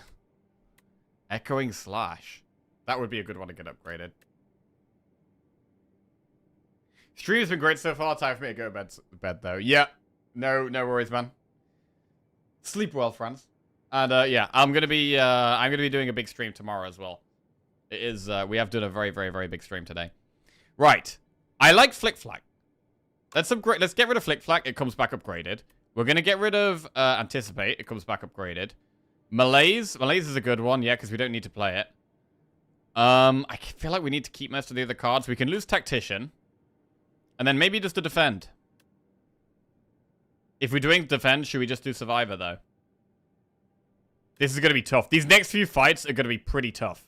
Echoing Slash. That would be a good one to get upgraded. Stream has been great so far. Time for me to go to bed though. Yeah. No worries, man. Sleep well, friends. And yeah, I'm gonna be doing a big stream tomorrow as well. It is we have done a very, very, very big stream today. Right. I like Flick Flack. Let's get rid of Flick Flack. It comes back upgraded. We're gonna get rid of Anticipate. It comes back upgraded. Malaise. Malaise is a good one, yeah, because we don't need to play it. I feel like we need to keep most of the other cards. We can lose Tactician. And then maybe just to defend. If we're doing defend, should we just do Survivor, though? This is going to be tough. These next few fights are going to be pretty tough.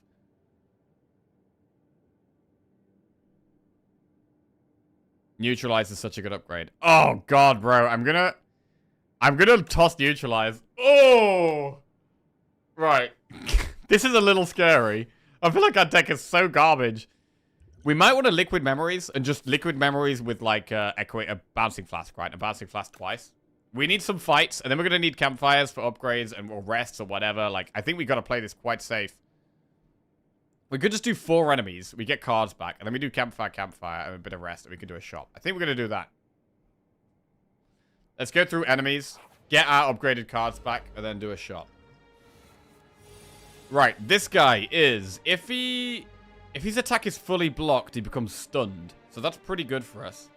Neutralize is such a good upgrade. Oh, God, bro. I'm gonna toss Neutralize. Oh! Right. This is a little scary. I feel like our deck is so garbage. We might want to Liquid Memories and just Liquid Memories with like a Bouncing Flask, right? A Bouncing Flask twice. We need some fights, and then we're going to need Campfires for upgrades and or rests or whatever. Like, I think we got to play this quite safe. We could just do 4 enemies. We get cards back, and then we do Campfire, and a bit of rest, and we could do a shop. I think we're going to do that. Let's go through enemies, get our upgraded cards back, and then do a shop. Right, this guy is, if his attack is fully blocked, he becomes stunned. So that's pretty good for us.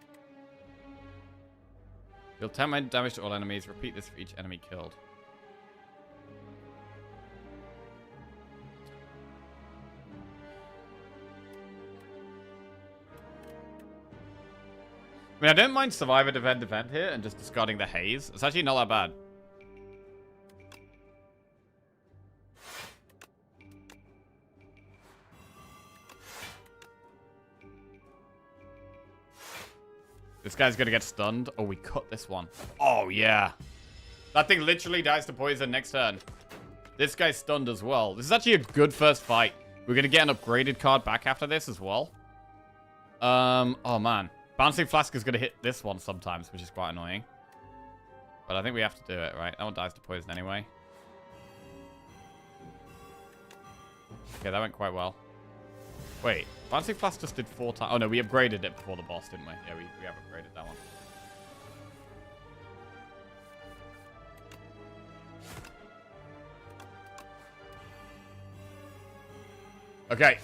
Deal 10 damage to all enemies. Repeat this for each enemy killed. I mean, I don't mind Survivor, Defend here and just discarding the Haze. It's actually not that bad. This guy's gonna get stunned. Oh, we cut this one. Oh, yeah. That thing literally dies to poison next turn. This guy's stunned as well. This is actually a good first fight. We're gonna get an upgraded card back after this as well. Oh, man. Bouncing Flask is gonna hit this one sometimes, which is quite annoying. But I think we have to do it, right? That one dies to poison anyway. Okay, that went quite well. Wait, Bouncing Flask just did 4 times. Oh, no, we upgraded it before the boss, didn't we? Yeah, we have upgraded that one. Okay.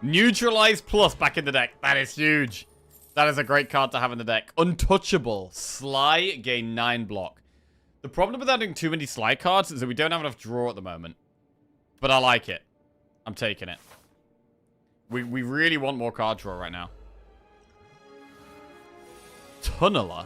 Neutralize Plus back in the deck. That is huge. That is a great card to have in the deck. Untouchable. Sly, gain 9 block. The problem with adding too many slide cards is that we don't have enough draw at the moment. But I like it. I'm taking it. We really want more card draw right now. Tunneler.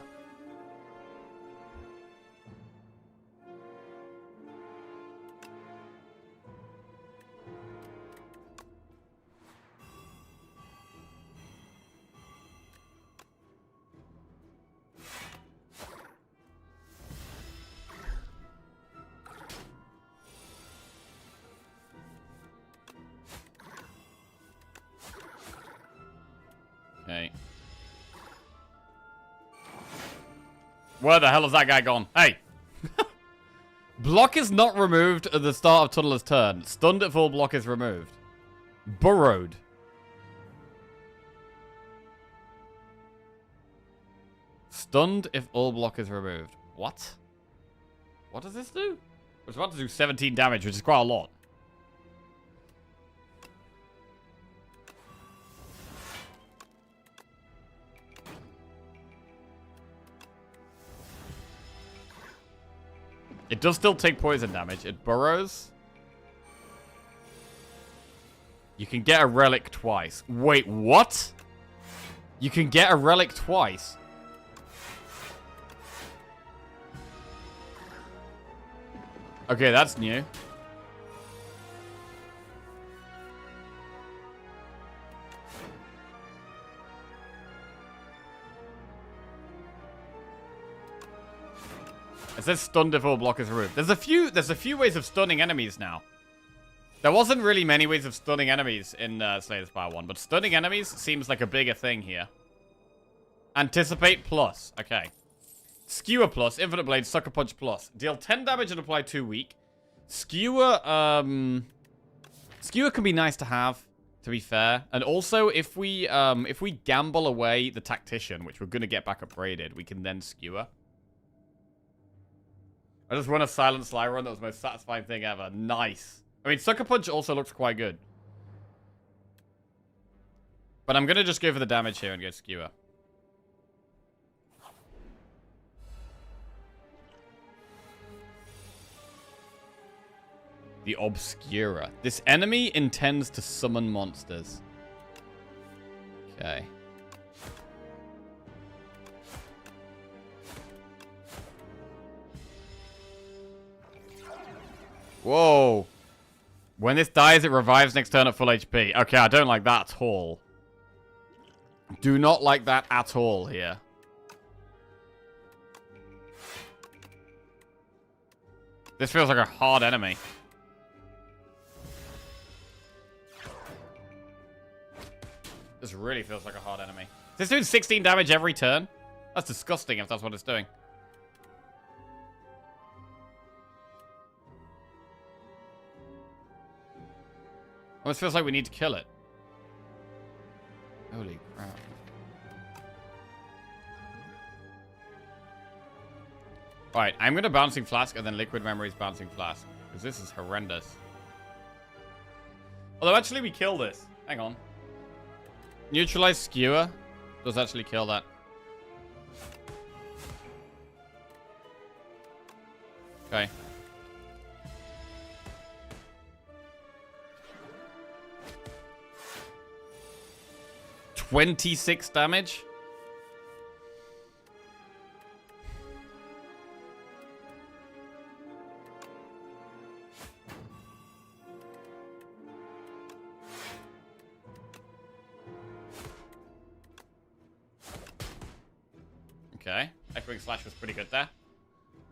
Okay. Where the hell is that guy gone? Hey! Block is not removed at the start of Tunneler's turn. Stunned at full block is removed. Burrowed. Stunned if all block is removed. What? What does this do? It's about to do 17 damage, which is quite a lot. It does still take poison damage. It burrows. You can get a relic twice. Wait, what? You can get a relic twice. Okay, that's new. It says stunned if all block is removed. There's a few ways of stunning enemies now. There wasn't really many ways of stunning enemies in Slay the Spire 1, but stunning enemies seems like a bigger thing here. Anticipate plus. Okay. Skewer plus, Infinite Blade, Sucker Punch plus. Deal 10 damage and apply 2 weak. Skewer, Skewer can be nice to have, to be fair. And also, if we gamble away the Tactician, which we're going to get back upgraded, we can then Skewer. I just won a Silent Sly run. That was the most satisfying thing ever. Nice. I mean, Sucker Punch also looks quite good. But I'm going to just go for the damage here and go Skewer. The Obscura. This enemy intends to summon monsters. Okay. Whoa. When this dies, it revives next turn at full HP. Okay, I don't like that at all. Do not like that at all here. This feels like a hard enemy. This really feels like a hard enemy. Is this doing 16 damage every turn? That's disgusting if that's what it's doing. Almost feels like we need to kill it. Holy crap. Alright, I'm going to Bouncing Flask and then Liquid Memories Bouncing Flask. Because this is horrendous. Although actually we kill this. Hang on. Neutralize Skewer does actually kill that. Okay. $26 damage. Okay. Echoing Slash was pretty good there.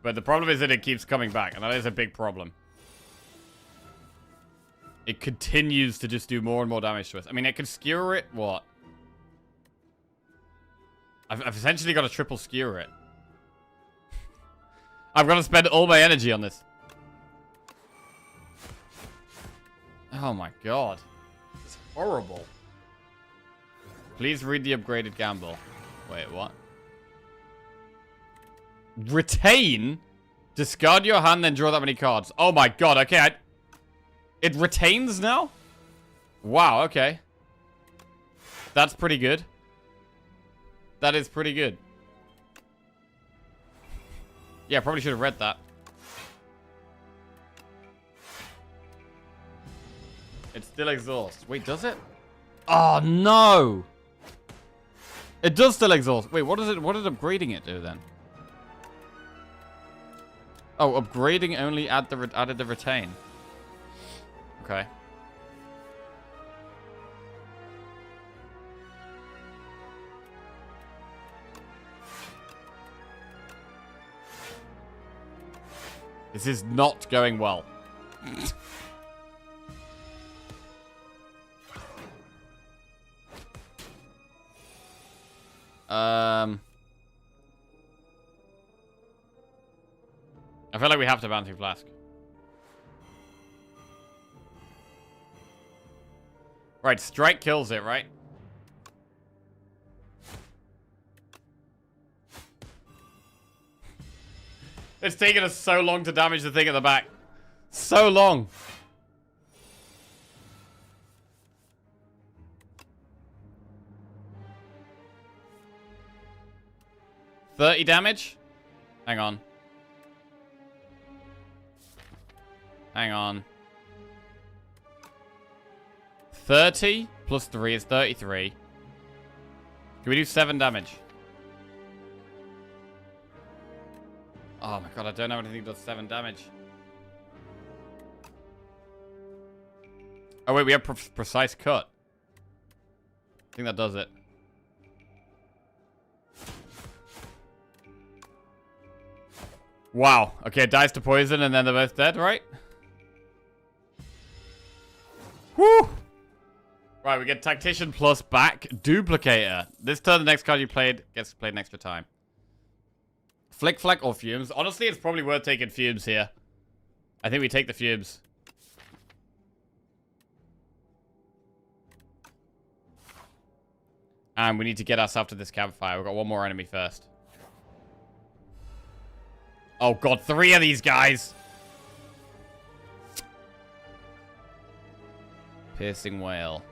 But the problem is that it keeps coming back, and that is a big problem. It continues to just do more and more damage to us. I mean, it can skewer it. What? I've essentially got to triple skewer it. I've got to spend all my energy on this. Oh my god. It's horrible. Please read the upgraded gamble. Wait, what? Retain? Discard your hand, then draw that many cards. Oh my god, okay. It retains now? Wow, okay. That's pretty good. That is pretty good. Yeah, probably should have read that. It still exhausts. Wait, does it? Oh, no! It does still exhaust. Wait, what did upgrading it do then? Oh, upgrading only added the retain. Okay. This is not going well. I feel like we have to bounty flask. Right, strike kills it, right? It's taken us so long to damage the thing at the back. So long. $30 damage? Hang on. Hang on. 30 plus 3 is 33. Can we do 7 damage? Oh my god, I don't know anything that does 7 damage. Oh wait, we have precise cut. I think that does it. Wow. Okay, it dies to poison and then they're both dead, right? Woo! Right, we get Tactician plus back Duplicator. This turn, the next card you played gets played an extra time. Flick, Flack, or Fumes. Honestly, it's probably worth taking Fumes here. I think we take the Fumes. And we need to get ourselves to this campfire. We've got one more enemy first. Oh god, 3 of these guys! Piercing Whale.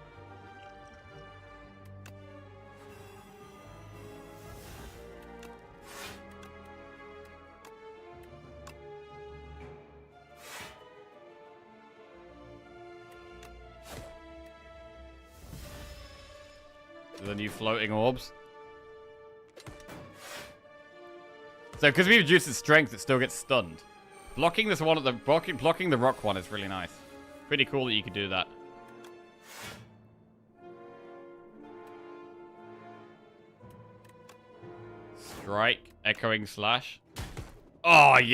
The new floating orbs. So, because we reduced its strength, it still gets stunned. Blocking this one at the blocking the rock one is really nice. Pretty cool that you could do that. Strike, echoing slash. Oh yeah.